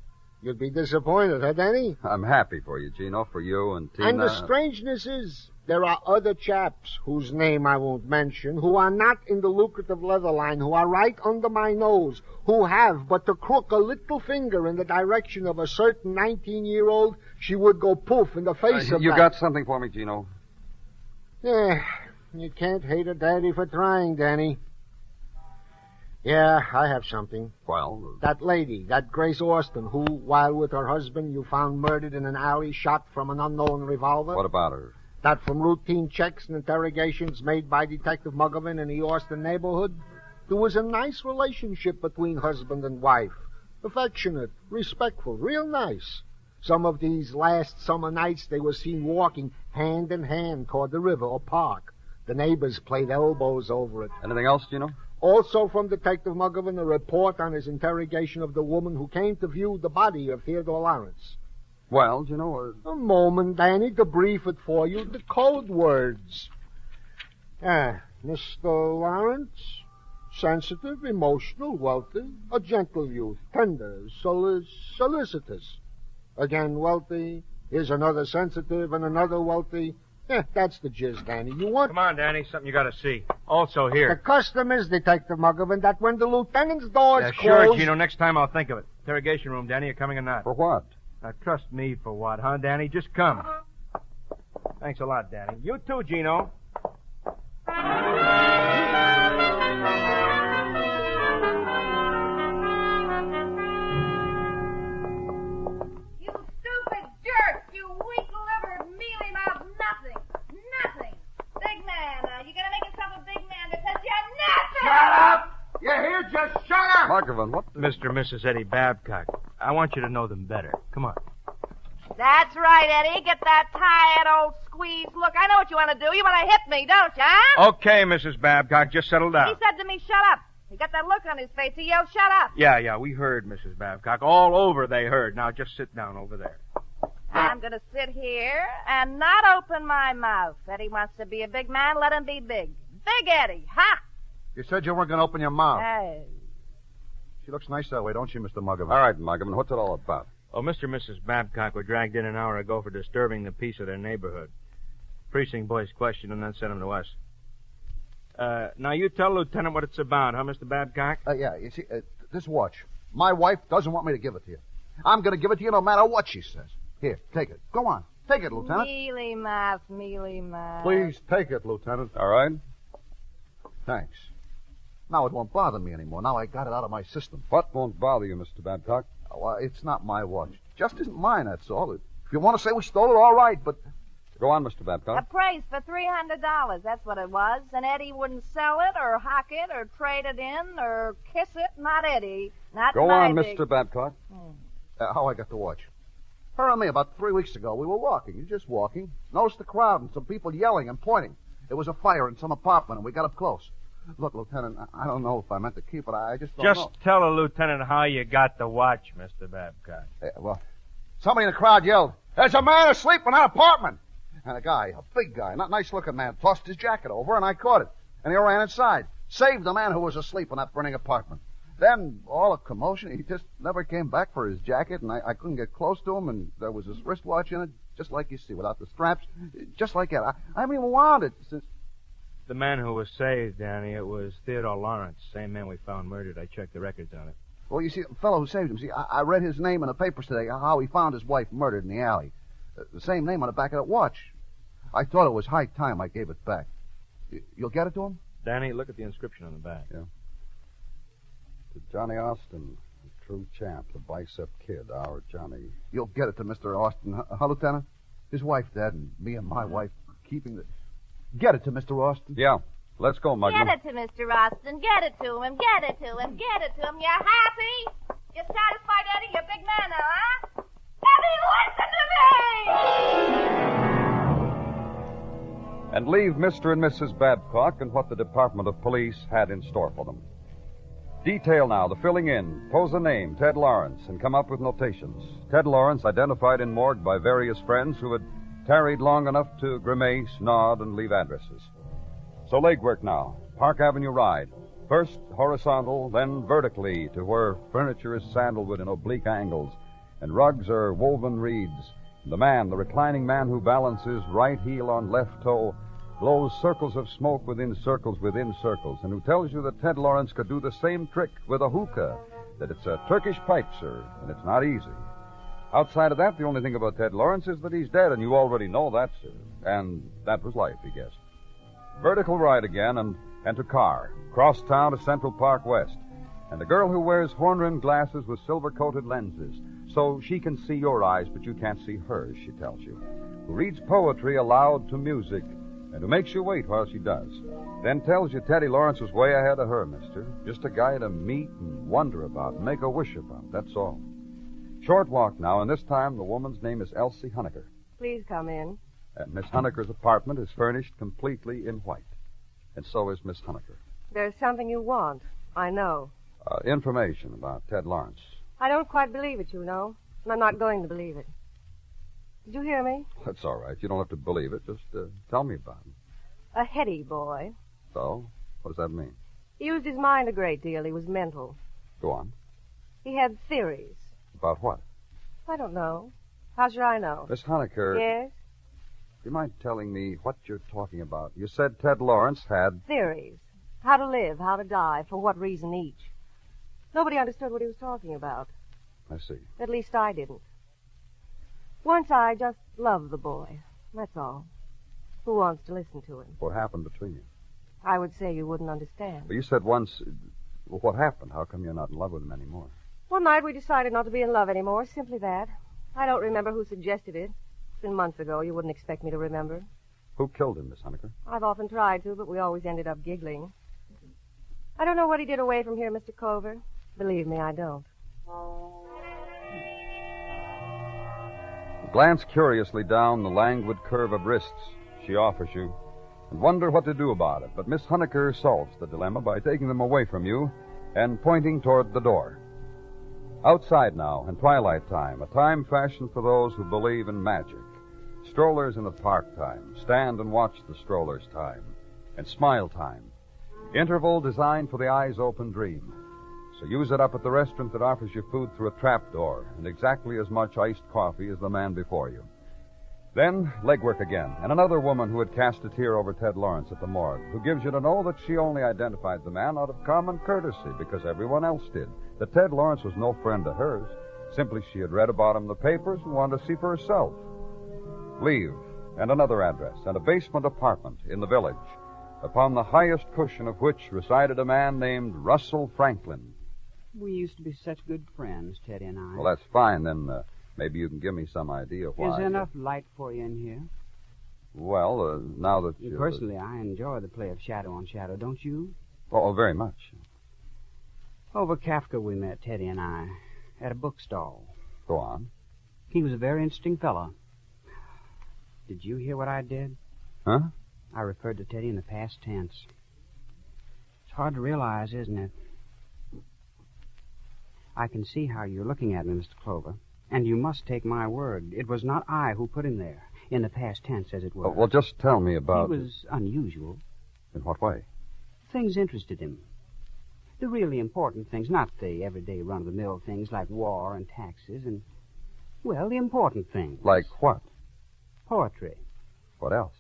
You'd be disappointed, huh, Danny? I'm happy for you, Gino, for you and Tina. And the strangeness is, there are other chaps, whose name I won't mention, who are not in the lucrative leather line, who are right under my nose, who have but to crook a little finger in the direction of a certain 19-year-old, she would go poof in the face of You that. got something for me, Gino? Yeah, you can't hate a daddy for trying, Danny. Yeah, I have something. Well? That lady, that Grace Austin, who, while with her husband, you found murdered in an alley, shot from an unknown revolver. What about her? That from routine checks and interrogations made by Detective Muggavan in the Austin neighborhood, there was a nice relationship between husband and wife. Affectionate, respectful, real nice. Some of these last summer nights they were seen walking hand in hand toward the river or park. The neighbors played elbows over it. Anything else, Gino? Also from Detective Muggavan, a report on his interrogation of the woman who came to view the body of Theodore Lawrence. Well, Gino... A moment, Danny, to brief it for you. The code words. Mr. Lawrence, sensitive, emotional, wealthy, a gentle youth, tender, solicitous. Again, wealthy. Here's another sensitive and another wealthy. That's the gist, Danny. You want... Come on, Danny. Something you got to see. Also here. The custom is, Detective Muggavan, that when the lieutenant's doors close... Sure, Gino. Next time I'll think of it. Interrogation room, Danny. You coming or not? For what? Now, trust me for what, huh, Danny? Just come. Thanks a lot, Danny. You too, Gino. Muggavan, what? Mr. and Mrs. Eddie Babcock. I want you to know them better. Come on. That's right, Eddie. Get that tired old squeeze look. I know what you want to do. You want to hit me, don't you, huh? Okay, Mrs. Babcock, just settle down. He said to me, shut up. He got that look on his face. He yelled, shut up. Yeah, we heard, Mrs. Babcock. All over they heard. Now, just sit down over there. I'm going to sit here and not open my mouth. Eddie wants to be a big man. Let him be big. Big Eddie, ha! You said you weren't going to open your mouth. Hey. She looks nice that way, don't you, Mr. Muggavan? All right, Muggavan, what's it all about? Oh, Mr. and Mrs. Babcock were dragged in an hour ago for disturbing the peace of their neighborhood. Precinct boys questioned and then sent them to us. Now, you tell Lieutenant what it's about, huh, Mr. Babcock? Yeah, you see, this watch. My wife doesn't want me to give it to you. I'm going to give it to you no matter what she says. Here, take it. Go on. Take it, Lieutenant. Mealy mouth. Please, take it, Lieutenant. All right. Thanks. Now it won't bother me anymore. Now I got it out of my system. What won't bother you, Mr. Babcock? Well, it's not my watch. Just isn't mine, that's all. If you want to say we stole it, all right, but... Go on, Mr. Babcock. Appraised for $300. That's what it was. And Eddie wouldn't sell it or hock it or trade it in or kiss it. Not Eddie. Not Go my on, big... Mr. Babcock. How I got the watch. Her and me, about 3 weeks ago, we were walking. Just walking. Noticed the crowd and some people yelling and pointing. There was a fire in some apartment, and we got up close. Look, Lieutenant, I don't know if I meant to keep it. I just don't know. Just tell the lieutenant how you got the watch, Mr. Babcock. Well, Somebody in the crowd yelled, "There's a man asleep in that apartment!" And a guy, a big guy, not nice-looking man, tossed his jacket over, and I caught it. And he ran inside. Saved the man who was asleep in that burning apartment. Then, all a commotion, he just never came back for his jacket, and I couldn't get close to him, and there was his wristwatch in it, just like you see, without the straps, just like that. I haven't even wound it since... The man who was saved, Danny, it was Theodore Lawrence, same man we found murdered. I checked the records on it. Well, you see, the fellow who saved him, I read his name in the papers today, how he found his wife murdered in the alley. The same name on the back of that watch. I thought it was high time I gave it back. You'll get it to him? Danny, look at the inscription on the back. Yeah. To Johnny Austin, the true champ, the bicep kid, our Johnny. You'll get it to Mr. Austin, huh, Lieutenant? His wife dead, and me and my wife keeping the... Get it to Mr. Austin? Yeah. Let's go, Mugman. Get it to Mr. Austin. Get it to him. Get it to him. Get it to him. You happy? You satisfied, Eddie? You're a big man now, huh? Eddie, listen to me! And leave Mr. and Mrs. Babcock and what the Department of Police had in store for them. Detail now the filling in, pose a name, Ted Lawrence, and come up with notations. Ted Lawrence identified in morgue by various friends who had tarried long enough to grimace, nod, and leave addresses. So legwork now. Park Avenue ride. First horizontal, then vertically to where furniture is sandalwood in oblique angles, and rugs are woven reeds. The man, the reclining man who balances right heel on left toe, blows circles of smoke within circles, and who tells you that Ted Lawrence could do the same trick with a hookah, that it's a Turkish pipe, sir, and it's not easy. Outside of that, the only thing about Ted Lawrence is that he's dead, and you already know that, sir. And that was life, he guessed. Vertical ride again, and to car. Cross town to Central Park West. And a girl who wears horn-rimmed glasses with silver-coated lenses, so she can see your eyes, but you can't see hers, she tells you. Who reads poetry aloud to music, and who makes you wait while she does. Then tells you Teddy Lawrence was way ahead of her, mister. Just a guy to meet and wonder about and make a wish about, that's all. Short walk now, and this time the woman's name is Elsie Honecker. Please come in. And Miss Honecker's apartment is furnished completely in white. And so is Miss Honecker. There's something you want. I know. Information about Ted Lawrence. I don't quite believe it, you know. And I'm not going to believe it. Did you hear me? That's all right. You don't have to believe it. Just tell me about him. A heady boy. So? What does that mean? He used his mind a great deal. He was mental. Go on. He had theories. About what? I don't know. How should I know? Miss Honecker. Yes? Do you mind telling me what you're talking about? You said Ted Lawrence had... Theories. How to live, how to die, for what reason each. Nobody understood what he was talking about. I see. At least I didn't. Once I just loved the boy. That's all. Who wants to listen to him? What happened between you? I would say you wouldn't understand. But you said once... Well, what happened? How come you're not in love with him anymore? One night we decided not to be in love anymore. Simply that. I don't remember who suggested it. It's been months ago. You wouldn't expect me to remember. Who killed him, Miss Honecker? I've often tried to, but we always ended up giggling. I don't know what he did away from here, Mr. Clover. Believe me, I don't. Glance curiously down the languid curve of wrists she offers you and wonder what to do about it. But Miss Honecker solves the dilemma by taking them away from you and pointing toward the door. Outside now, in twilight time, a time fashioned for those who believe in magic. Strollers in the park time, stand and watch the strollers time, and smile time. Interval designed for the eyes open dream. So use it up at the restaurant that offers you food through a trapdoor and exactly as much iced coffee as the man before you. Then, legwork again, and another woman who had cast a tear over Ted Lawrence at the morgue, who gives you to know that she only identified the man out of common courtesy because everyone else did, that Ted Lawrence was no friend of hers. Simply she had read about him in the papers and wanted to see for herself. Leave, and another address, and a basement apartment in the village, upon the highest cushion of which resided a man named Russell Franklin. We used to be such good friends, Teddy and I. Well, that's fine, then maybe you can give me some idea why. Is there enough light for you in here? Well, now that you... Personally, I enjoy the play of shadow on shadow, don't you? Oh, very much. Over Kafka we met, Teddy and I, at a bookstall. Go on. He was a very interesting fellow. Did you hear what I did? Huh? I referred to Teddy in the past tense. It's hard to realize, isn't it? I can see how you're looking at me, Mr. Clover, And you must take my word. It was not I who put him there. In the past tense, as it were. Well, just tell me about... He was unusual. In what way? Things interested him. The really important things, not the everyday run-of-the-mill things like war and taxes and, well, the important things. Like what? Poetry. What else?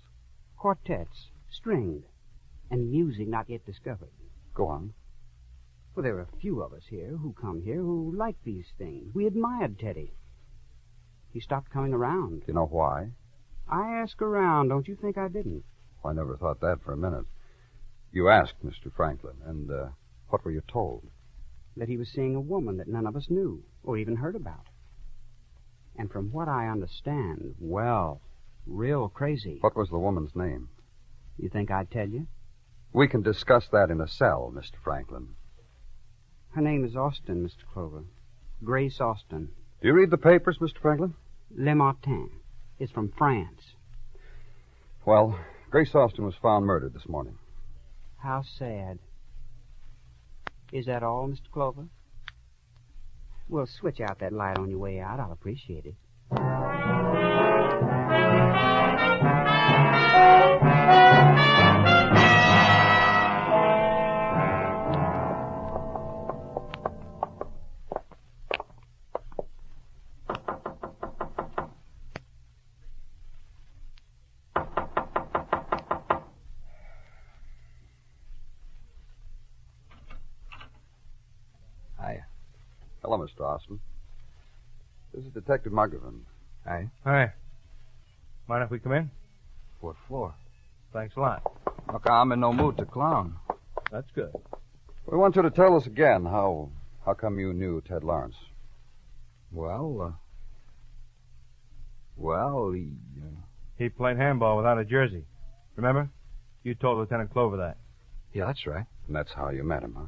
Quartets, stringed, and music not yet discovered. Go on. Well, there are a few of us here who come here who like these things. We admired Teddy. He stopped coming around. Do you know why? I asked around. Don't you think I didn't? I never thought that for a minute. You asked, Mr. Franklin, and what were you told? That he was seeing a woman that none of us knew or even heard about. And from what I understand, well, real crazy. What was the woman's name? You think I'd tell you? We can discuss that in a cell, Mr. Franklin. Her name is Austin, Mr. Clover. Grace Austin. Do you read the papers, Mr. Franklin? Le Matin. It's from France. Well, Grace Austin was found murdered this morning. How sad. Is that all, Mr. Clover? Well, switch out that light on your way out. I'll appreciate it. Hello, Mr. Austin. This is Detective Muggerman. Hi. Hi. Mind if we come in? Fourth floor. Thanks a lot. Look, I'm in no mood to clown. That's good. We want you to tell us again how come you knew Ted Lawrence. Well, He played handball without a jersey. Remember? You told Lieutenant Clover that. Yeah, that's right. And that's how you met him, huh?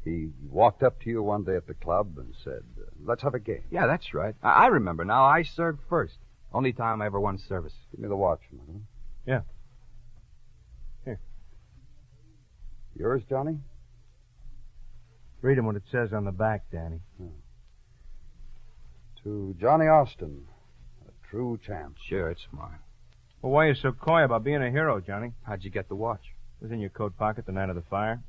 He walked up to you one day at the club and said, let's have a game. Yeah, that's right. I remember now. I served first. Only time I ever won service. Give me the watch, Muggerman. Yeah. Here. Yours, Johnny? Read him what it says on the back, Danny. Oh. To Johnny Austin, a true champ. Sure, it's mine. Well, why are you so coy about being a hero, Johnny? How'd you get the watch? It was in your coat pocket the night of the fire.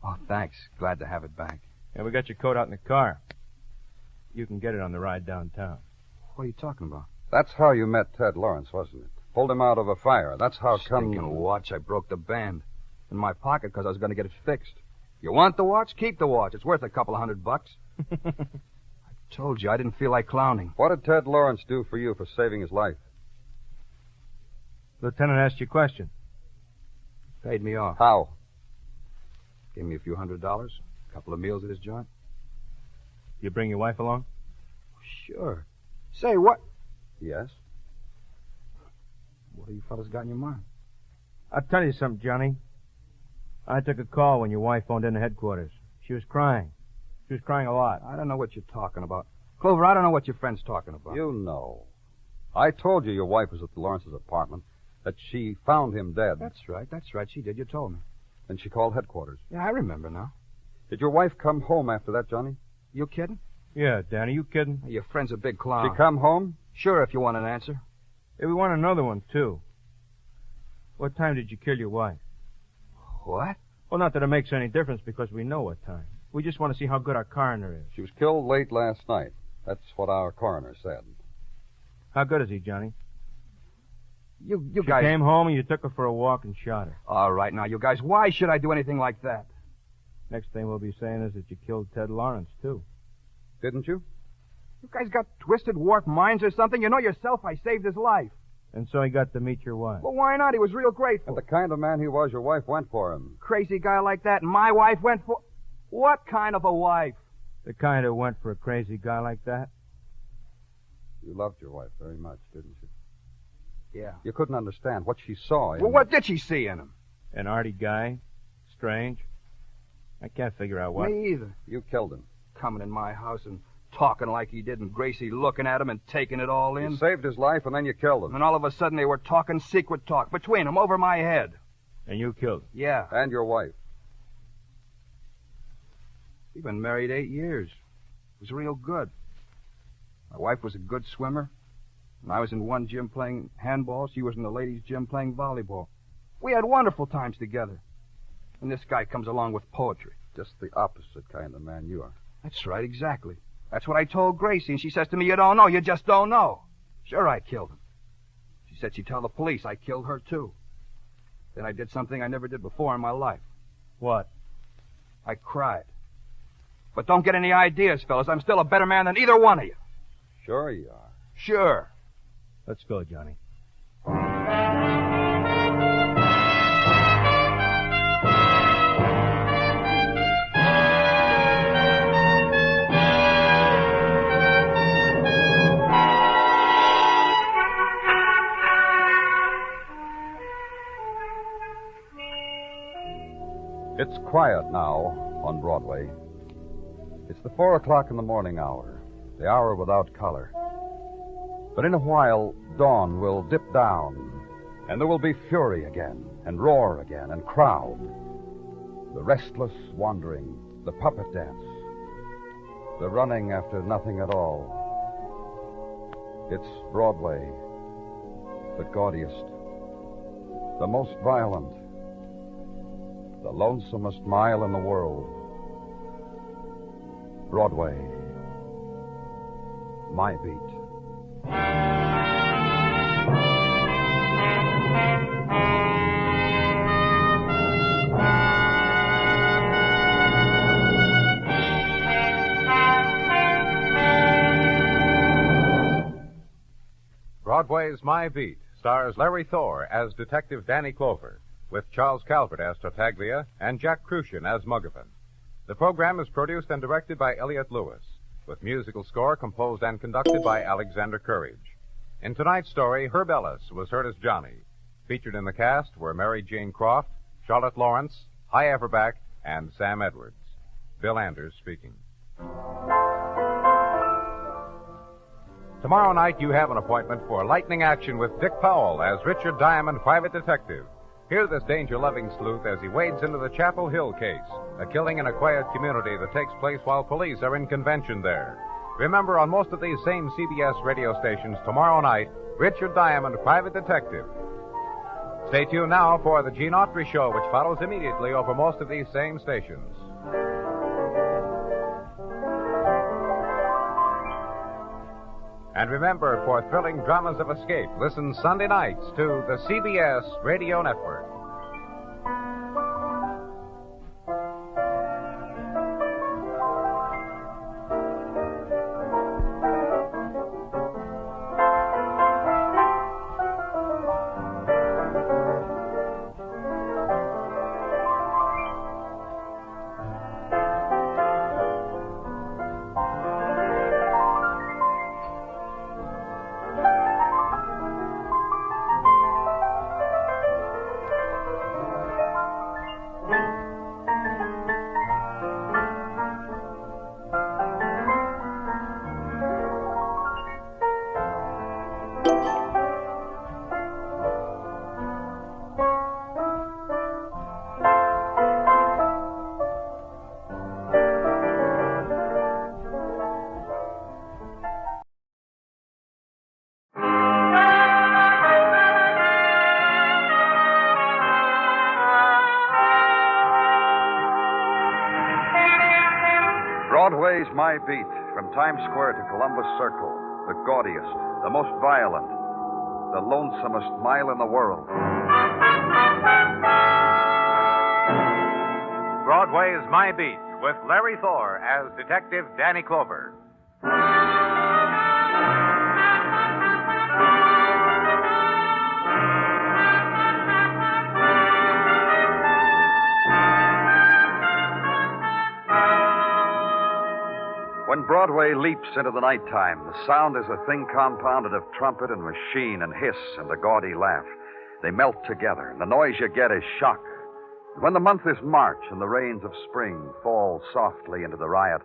Oh, thanks. Glad to have it back. Yeah, we got your coat out in the car. You can get it on the ride downtown. What are you talking about? That's how you met Ted Lawrence, wasn't it? Pulled him out of a fire. That's how come... Stinking watch. I broke the band. In my pocket because I was going to get it fixed. You want the watch? Keep the watch. It's worth a couple of $100. I told you, I didn't feel like clowning. What did Ted Lawrence do for you for saving his life? Lieutenant asked you a question. Paid me off. How? Gave me a few $100. A couple of meals at his joint. You bring your wife along? Sure. Say, what? Yes? What have you fellas got in your mind? I'll tell you something, Johnny. I took a call when your wife phoned in to headquarters. She was crying. She was crying a lot. I don't know what you're talking about. Clover, I don't know what your friend's talking about. You know. I told you your wife was at the Lawrence's apartment, that she found him dead. That's right. She did. You told me. And she called headquarters. Yeah, I remember now. Did your wife come home after that, Johnny? You kidding? Yeah, Danny, you kidding? Your friend's a big clown. She come home? Sure, if you want an answer. Hey, we want another one, too. What time did you kill your wife? What? Well, not that it makes any difference because we know what time. We just want to see how good our coroner is. She was killed late last night. That's what our coroner said. How good is he, Johnny? You she guys... came home and you took her for a walk and shot her. All right, now, you guys, why should I do anything like that? Next thing we'll be saying is that you killed Ted Lawrence, too. Didn't you? You guys got twisted, warped minds or something? You know yourself I saved his life. And so he got to meet your wife. Well, why not? He was real grateful. And the kind of man he was, your wife went for him. Crazy guy like that, and my wife went for... What kind of a wife? The kind who went for a crazy guy like that? You loved your wife very much, didn't you? Yeah. You couldn't understand what she saw in Well, what did she see in him? An Artie guy. Strange. I can't figure out what. Me either. You killed him. Coming in my house and talking like he did, and Gracie looking at him and taking it all in. You saved his life, and then you killed him. And all of a sudden they were talking secret talk between them over my head. And you killed him? Yeah. And your wife. We've been married 8 years. It was real good. My wife was a good swimmer, and I was in one gym playing handball. She was in the ladies' gym playing volleyball. We had wonderful times together. And this guy comes along with poetry. Just the opposite kind of man you are. That's right, exactly. That's what I told Gracie, and she says to me, you don't know, you just don't know. Sure, I killed him. She said she'd tell the police I killed her, too. Then I did something I never did before in my life. What? I cried. But don't get any ideas, fellas. I'm still a better man than either one of you. Sure you are. Sure. Let's go, Johnny. It's quiet now on Broadway. It's the 4 o'clock in the morning hour, the hour without color. But in a while, dawn will dip down, and there will be fury again, and roar again, and crowd. The restless wandering, the puppet dance, the running after nothing at all. It's Broadway, the gaudiest, the most violent, the lonesomest mile in the world. Broadway, my beat. Broadway's My Beat stars Larry Thor as Detective Danny Clover, with Charles Calvert as Tartaglia and Jack Crucian as Muggavan. The program is produced and directed by Elliott Lewis, with musical score composed and conducted by Alexander Courage. In tonight's story, Herb Ellis was heard as Johnny. Featured in the cast were Mary Jane Croft, Charlotte Lawrence, Hy Averback, and Sam Edwards. Bill Anders speaking. Tomorrow night you have an appointment for lightning action with Dick Powell as Richard Diamond, private detective. Hear this danger-loving sleuth as he wades into the Chapel Hill case, a killing in a quiet community that takes place while police are in convention there. Remember, on most of these same CBS radio stations tomorrow night, Richard Diamond, private detective. Stay tuned now for the Gene Autry Show, which follows immediately over most of these same stations. And remember, for thrilling dramas of escape, listen Sunday nights to the CBS Radio Network. Broadway's My Beat, from Times Square to Columbus Circle, the gaudiest, the most violent, the lonesomest mile in the world. Broadway's My Beat, with Larry Thor as Detective Danny Clover. When Broadway leaps into the nighttime, the sound is a thing compounded of trumpet and machine and hiss and a gaudy laugh. They melt together, and the noise you get is shock. When the month is March and the rains of spring fall softly into the riot,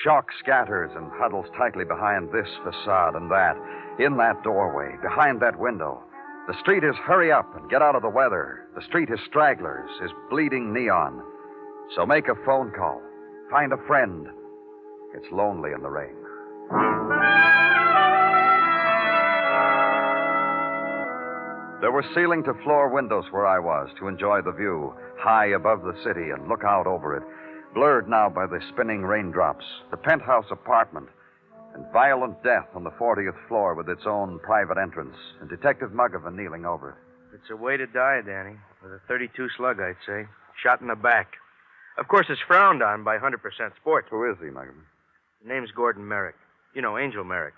shock scatters and huddles tightly behind this facade and that, in that doorway, behind that window. The street is hurry up and get out of the weather. The street is stragglers, is bleeding neon. So make a phone call. Find a friend. It's lonely in the rain. There were ceiling-to-floor windows where I was to enjoy the view, high above the city and look out over it, blurred now by the spinning raindrops, the penthouse apartment, and violent death on the 40th floor with its own private entrance, and Detective Muggavan kneeling over it. It's a way to die, Danny. With a .32 slug, I'd say. Shot in the back. Of course, it's frowned on by 100% sports. Who is he, Muggavan? His name's Gordon Merrick. You know, Angel Merrick.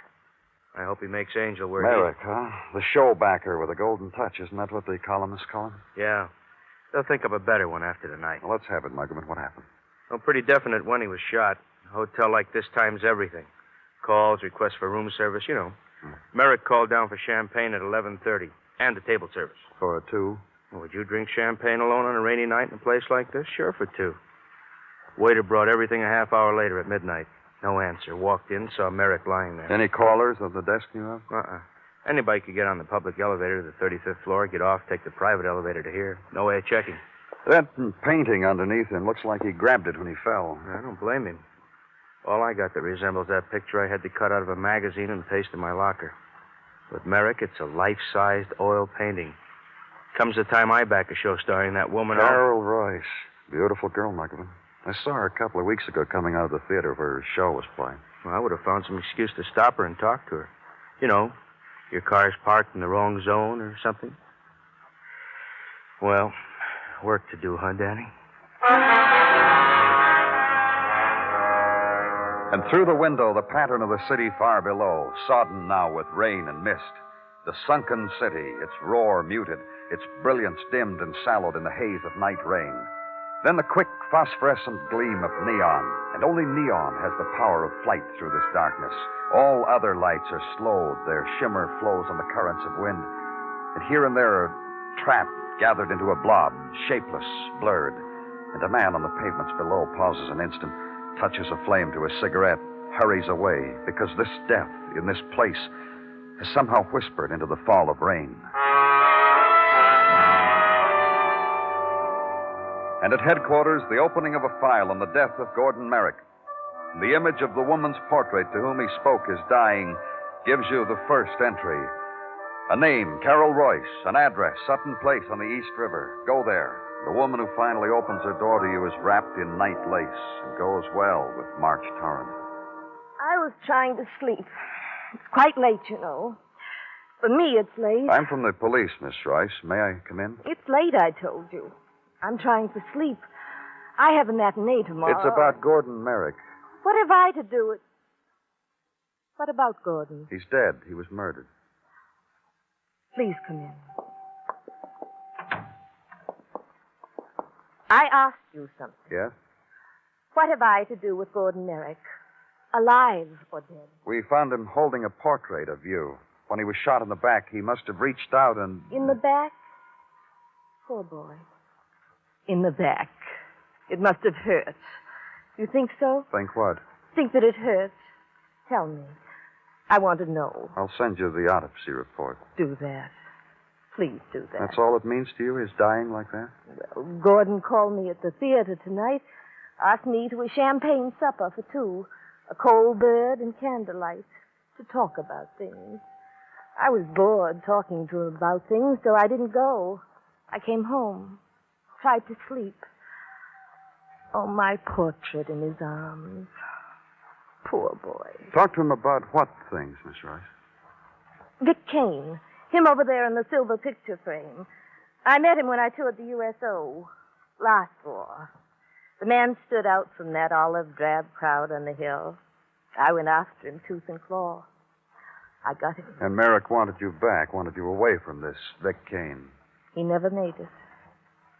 I hope he makes Angel where Merrick, huh? The show backer with a golden touch. Isn't that what the columnists call him? Yeah. They'll think of a better one after tonight. Well, let's have it, Muggavan. What happened? Well, pretty definite when he was shot. A hotel like this times everything. Calls, requests for room service, you know. Merrick called down for champagne at 11:30. And a table service. For a two? Well, would you drink champagne alone on a rainy night in a place like this? Sure, for two. Waiter brought everything a half hour later at midnight. No answer. Walked in, saw Merrick lying there. Any callers of the desk knew of? Anybody could get on the public elevator to the 35th floor, get off, take the private elevator to here. No way of checking. That painting underneath him looks like he grabbed it when he fell. I don't blame him. All I got that resembles that picture I had to cut out of a magazine and paste in my locker. With Merrick, it's a life-sized oil painting. Comes the time I back a show starring that woman... Carroll Royce. Beautiful girl, Muggavan. I saw her a couple of weeks ago coming out of the theater where her show was playing. Well, I would have found some excuse to stop her and talk to her. You know, your car's parked in the wrong zone or something. Well, work to do, huh, Danny? And through the window, the pattern of the city far below, sodden now with rain and mist. The sunken city, its roar muted, its brilliance dimmed and sallowed in the haze of night rain. Then the quick phosphorescent gleam of neon, and only neon has the power of flight through this darkness. All other lights are slowed, their shimmer flows on the currents of wind, and here and there a trap gathered into a blob, shapeless, blurred, and a man on the pavements below pauses an instant, touches a flame to his cigarette, hurries away, because this death in this place has somehow whispered into the fall of rain. And at headquarters, the opening of a file on the death of Gordon Merrick. The image of the woman's portrait to whom he spoke is dying gives you the first entry. A name, Carroll Royce. An address, Sutton Place on the East River. Go there. The woman who finally opens her door to you is wrapped in night lace and goes well with March Torrent. I was trying to sleep. It's quite late, you know. For me, it's late. I'm from the police, Miss Royce. May I come in? It's late, I told you. I'm trying to sleep. I have a matinee tomorrow. It's about Gordon Merrick. What have I to do with... What about Gordon? He's dead. He was murdered. Please come in. I asked you something. Yes? What have I to do with Gordon Merrick? Alive or dead? We found him holding a portrait of you. When he was shot in the back, he must have reached out and... In the back? Poor boy. In the back. It must have hurt. You think so? Think what? Think that it hurt. Tell me. I want to know. I'll send you the autopsy report. Do that. Please do that. That's all it means to you, his dying like that? Well, Gordon called me at the theater tonight, asked me to a champagne supper for two, a cold bird and candlelight, to talk about things. I was bored talking to him about things, so I didn't go. I came home, tried to sleep. Oh, my portrait in his arms. Poor boy. Talk to him about what things, Miss Royce? Vic Kane. Him over there in the silver picture frame. I met him when I toured the USO. Last war. The man stood out from that olive drab crowd on the hill. I went after him tooth and claw. I got him. And Merrick wanted you back, wanted you away from this Vic Kane. He never made it.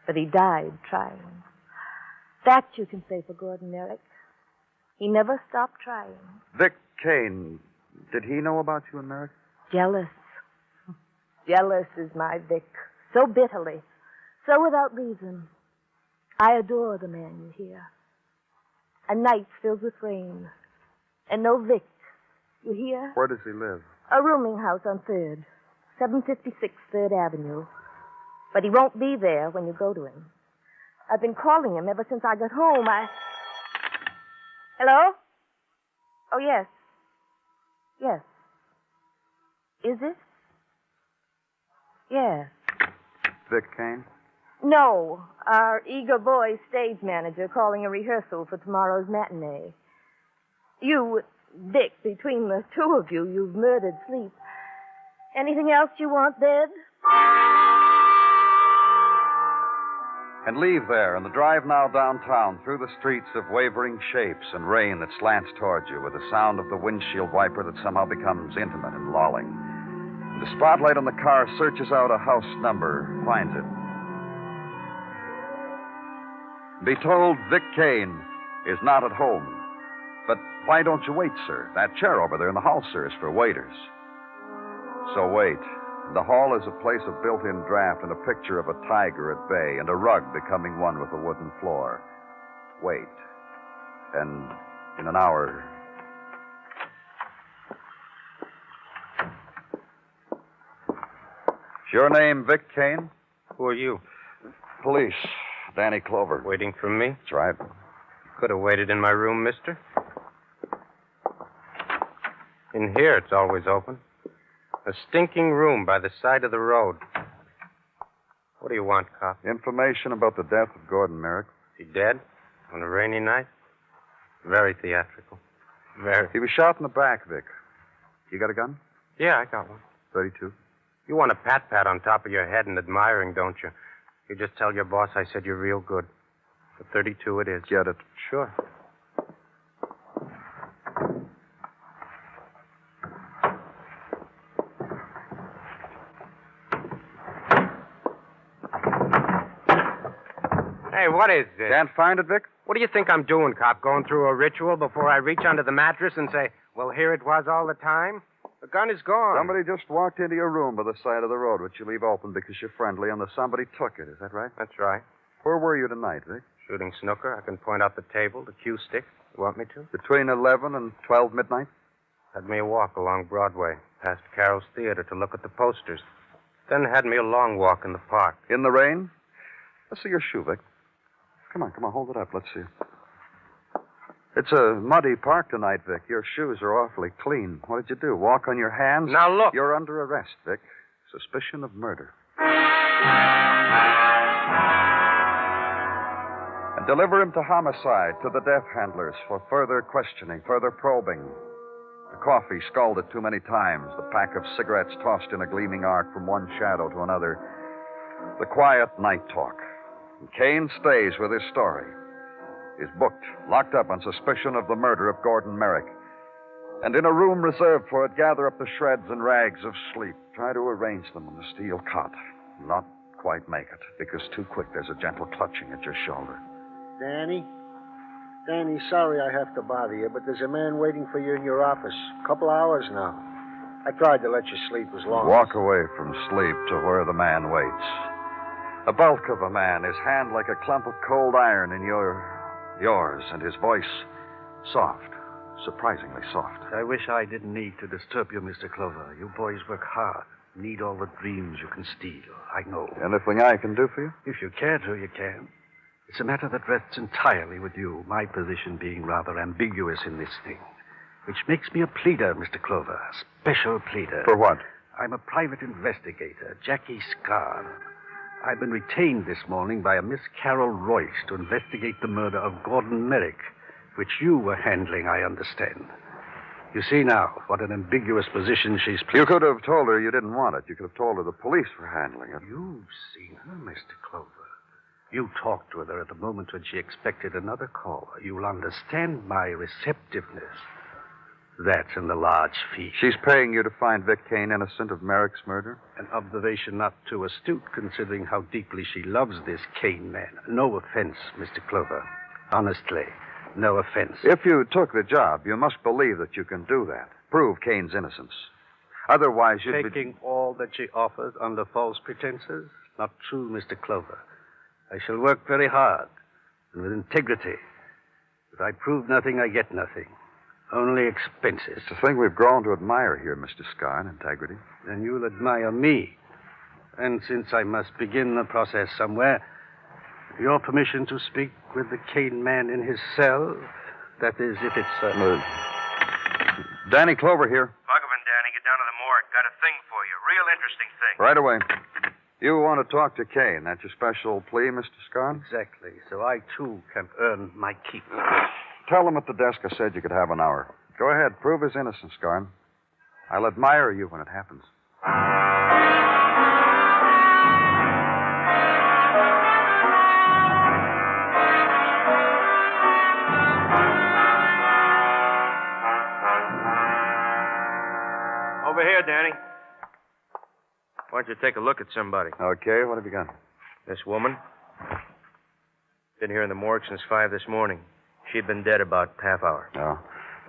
But he died trying. That you can say for Gordon Merrick. He never stopped trying. Vic Kane, did he know about you and Merrick? Jealous. Jealous is my Vic. So bitterly. So without reason. I adore the man you hear. A night filled with rain. And no Vic. You hear? Where does he live? A rooming house on 3rd. 756 3rd Avenue. But he won't be there when you go to him. I've been calling him ever since I got home. Hello? Oh, yes. Yes. Is it? Yes. Vic Kane? No, our eager boy stage manager calling a rehearsal for tomorrow's matinee. You, Vic, between the two of you, you've murdered sleep. Anything else you want, bed? And leave there, and the drive now downtown through the streets of wavering shapes and rain that slants towards you with the sound of the windshield wiper that somehow becomes intimate and lolling. The spotlight on the car searches out a house number, finds it. Be told Vic Kane is not at home. But why don't you wait, sir? That chair over there in the hall, sir, is for waiters. So wait. The hall is a place of built-in draft and a picture of a tiger at bay and a rug becoming one with the wooden floor. Wait. And in an hour... Is your name Vic Kane? Who are you? Police. Danny Clover. Waiting for me? That's right. Could have waited in my room, mister. In here, it's always open. A stinking room by the side of the road. What do you want, cop? Information about the death of Gordon Merrick. Is he dead? On a rainy night? Very theatrical. Very. He was shot in the back, Vic. You got a gun? Yeah, I got one. 32. You want a pat-pat on top of your head and admiring, don't you? You just tell your boss I said you're real good. The 32 it is. Get it? Sure. Hey, what is this? Can't find it, Vic? What do you think I'm doing, cop? Going through a ritual before I reach under the mattress and say, well, here it was all the time? The gun is gone. Somebody just walked into your room by the side of the road, which you leave open because you're friendly, and somebody took it. Is that right? That's right. Where were you tonight, Vic? Shooting snooker. I can point out the table, the cue stick. You want me to? Between 11 and 12 midnight? Had me a walk along Broadway, past Carroll's Theater to look at the posters. Then had me a long walk in the park. In the rain? Let's see your shoe, Vic. Come on, hold it up. Let's see. It's a muddy park tonight, Vic. Your shoes are awfully clean. What did you do? Walk on your hands? Now, look. You're under arrest, Vic. Suspicion of murder. And deliver him to homicide, to the death handlers, for further questioning, further probing. The coffee scalded too many times, the pack of cigarettes tossed in a gleaming arc from one shadow to another. The quiet night talk. And Kane stays with his story. Is booked, locked up on suspicion of the murder of Gordon Merrick. And in a room reserved for it, gather up the shreds and rags of sleep. Try to arrange them on the steel cot. Not quite make it, because too quick there's a gentle clutching at your shoulder. Danny, sorry I have to bother you, but there's a man waiting for you in your office. A couple hours now. I tried to let you sleep as long Walk away from sleep to where the man waits. A bulk of a man, his hand like a clump of cold iron in yours, and his voice soft, surprisingly soft. I wish I didn't need to disturb you, Mr. Clover. You boys work hard. Need all the dreams you can steal. I know. Anything I can do for you? If you care to, you can. It's a matter that rests entirely with you, my position being rather ambiguous in this thing. Which makes me a pleader, Mr. Clover. A special pleader. For what? I'm a private investigator, Jackie Scarr. I've been retained this morning by a Miss Carroll Royce to investigate the murder of Gordon Merrick, which you were handling, I understand. You see now what an ambiguous position she's placed. You could have told her you didn't want it. You could have told her the police were handling it. You've seen her, Mr. Clover. You talked with her at the moment when she expected another caller. You'll understand my receptiveness. That's in the large fee. She's paying you to find Vic Kane innocent of Merrick's murder? An observation not too astute, considering how deeply she loves this Kane man. No offense, Mr. Clover. Honestly, no offense. If you took the job, you must believe that you can do that. Prove Kane's innocence. Otherwise, you'd be... Taking all that she offers under false pretenses? Not true, Mr. Clover. I shall work very hard and with integrity. If I prove nothing, I get nothing. Only expenses. It's a thing we've grown to admire here, Mr. Scarr, integrity. Then you'll admire me. And since I must begin the process somewhere, your permission to speak with the Kane man in his cell? That is, if it's... Danny Clover here. Buggerman, Danny, get down to the morgue. Got a thing for you. Real interesting thing. Right away. You want to talk to Kane. That's your special plea, Mr. Scarn? Exactly. So I, too, can earn my keep. Tell him at the desk I said you could have an hour. Go ahead. Prove his innocence, Scarn. I'll admire you when it happens. Over here, Danny. Why don't you take a look at somebody? Okay, what have you got? This woman. Been here in the morgue since 5 this morning. She'd been dead about half hour. Oh.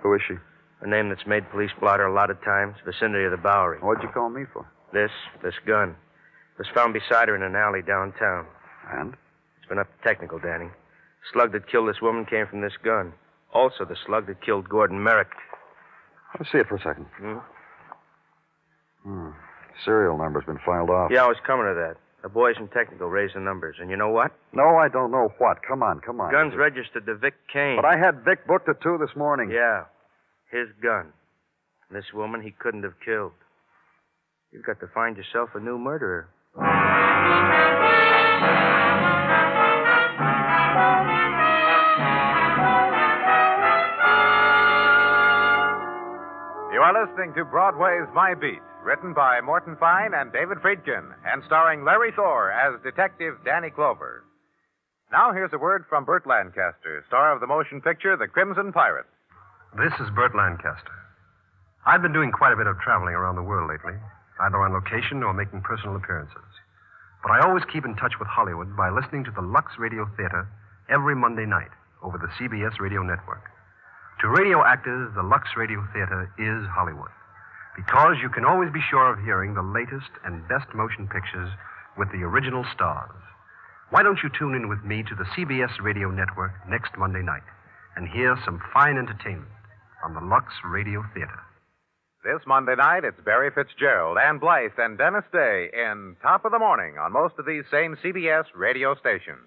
Who is she? A name that's made police blotter a lot of times. Vicinity of the Bowery. What'd you call me for? This gun. It was found beside her in an alley downtown. And? It's been up to technical, Danny. Slug that killed this woman came from this gun. Also the slug that killed Gordon Merrick. Let's see it for a second. Serial number's been filed off. Yeah, I was coming to that. The boys in technical raised the numbers. And you know what? No, I don't know what. Come on. Gun's registered to Vic Kane. But I had Vic booked at 2 this morning. Yeah. His gun. This woman he couldn't have killed. You've got to find yourself a new murderer. You are listening to Broadway's My Beat, written by Morton Fine and David Friedkin, and starring Larry Thor as Detective Danny Clover. Now here's a word from Burt Lancaster, star of the motion picture The Crimson Pirate. This is Burt Lancaster. I've been doing quite a bit of traveling around the world lately, either on location or making personal appearances. But I always keep in touch with Hollywood by listening to the Lux Radio Theater every Monday night over the CBS Radio Network. To radio actors, the Lux Radio Theater is Hollywood, because you can always be sure of hearing the latest and best motion pictures with the original stars. Why don't you tune in with me to the CBS Radio Network next Monday night and hear some fine entertainment on the Lux Radio Theater? This Monday night, it's Barry Fitzgerald, Ann Blythe, and Dennis Day in Top of the Morning on most of these same CBS radio stations.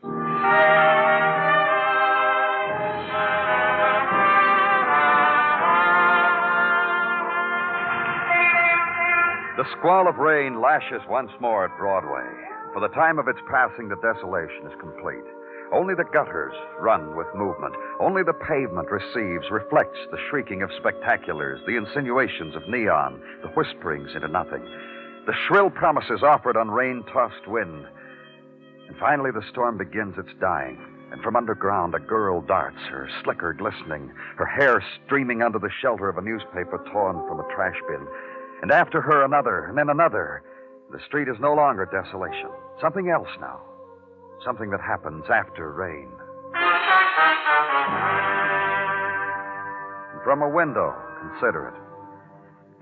The squall of rain lashes once more at Broadway. For the time of its passing, the desolation is complete. Only the gutters run with movement. Only the pavement reflects the shrieking of spectaculars, the insinuations of neon, the whisperings into nothing, the shrill promises offered on rain-tossed wind. And finally, the storm begins its dying. And from underground, a girl darts, her slicker glistening, her hair streaming under the shelter of a newspaper torn from a trash bin. And after her, another, and then another. The street is no longer desolation. Something else now. Something that happens after rain. And from a window, consider it.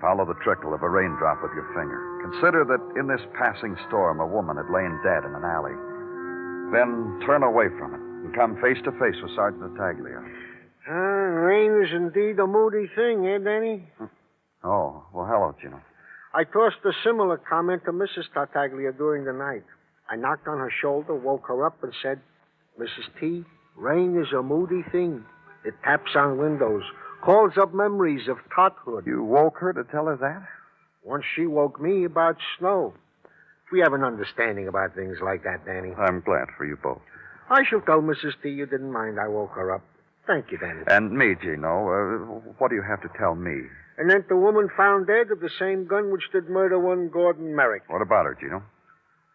Follow the trickle of a raindrop with your finger. Consider that in this passing storm, a woman had lain dead in an alley. Then turn away from it and come face to face with Sergeant Tartaglia. Rain is indeed a moody thing, eh, Danny? Oh, well, hello, Gino. I tossed a similar comment to Mrs. Tartaglia during the night. I knocked on her shoulder, woke her up, and said, Mrs. T, rain is a moody thing. It taps on windows, calls up memories of tothood. You woke her to tell her that? Once she woke me about snow. We have an understanding about things like that, Danny. I'm glad for you both. I shall tell Mrs. T you didn't mind I woke her up. Thank you, Danny. And me, Gino. What do you have to tell me? And then the woman found dead with the same gun which did murder one Gordon Merrick. What about her, Gino?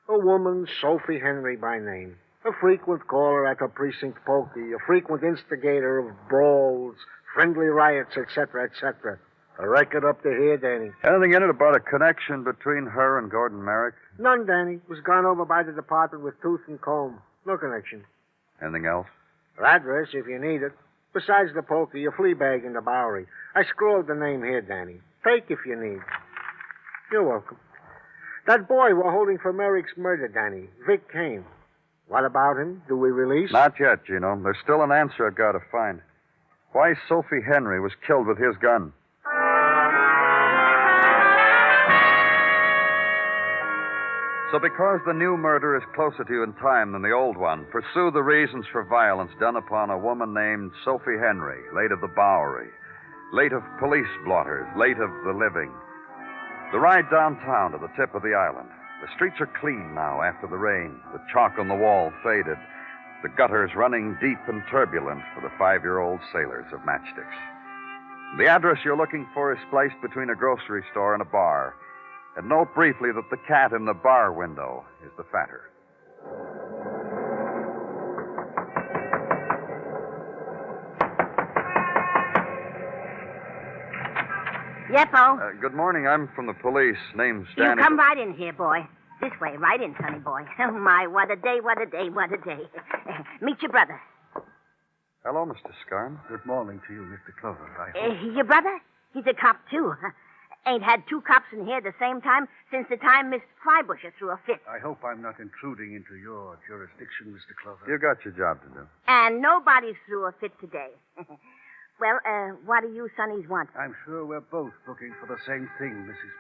A woman, Sophie Henry by name. A frequent caller at her precinct pokey. A frequent instigator of brawls, friendly riots, etc., etc. A record up to here, Danny. Anything in it about a connection between her and Gordon Merrick? None, Danny. Was gone over by the department with tooth and comb. No connection. Anything else? Her address, if you need it. Besides the pokey, a flea bag in the Bowery. I scrawled the name here, Danny. Take if you need. You're welcome. That boy we're holding for Merrick's murder, Danny. Vic Kane. What about him? Do we release? Not yet, Gino. There's still an answer I've got to find. Why Sophie Henry was killed with his gun. So because the new murder is closer to you in time than the old one, pursue the reasons for violence done upon a woman named Sophie Henry, late of the Bowery, late of police blotters, late of the living. The ride downtown to the tip of the island, The streets are clean now after the rain. The chalk on the wall faded. The gutters running deep and turbulent for the 5-year-old sailors of matchsticks. The address you're looking for is spliced between a grocery store and a bar. And note briefly that the cat in the bar window is the fatter. Yeppo. Good morning. I'm from the police. Name's You Danny. come right in here, boy. This way, right in, sonny boy. Oh, my, what a day, what a day, what a day. Meet your brother. Hello, Mr. Scarn. Good morning to you, Mr. Clover. Your brother? He's a cop, too. Ain't had 2 cops in here at the same time since the time Miss Flybusher threw a fit. I hope I'm not intruding into your jurisdiction, Mr. Clover. You got your job to do. And nobody's threw a fit today. Well, what do you sonnies want? I'm sure we're both looking for the same thing, Mrs.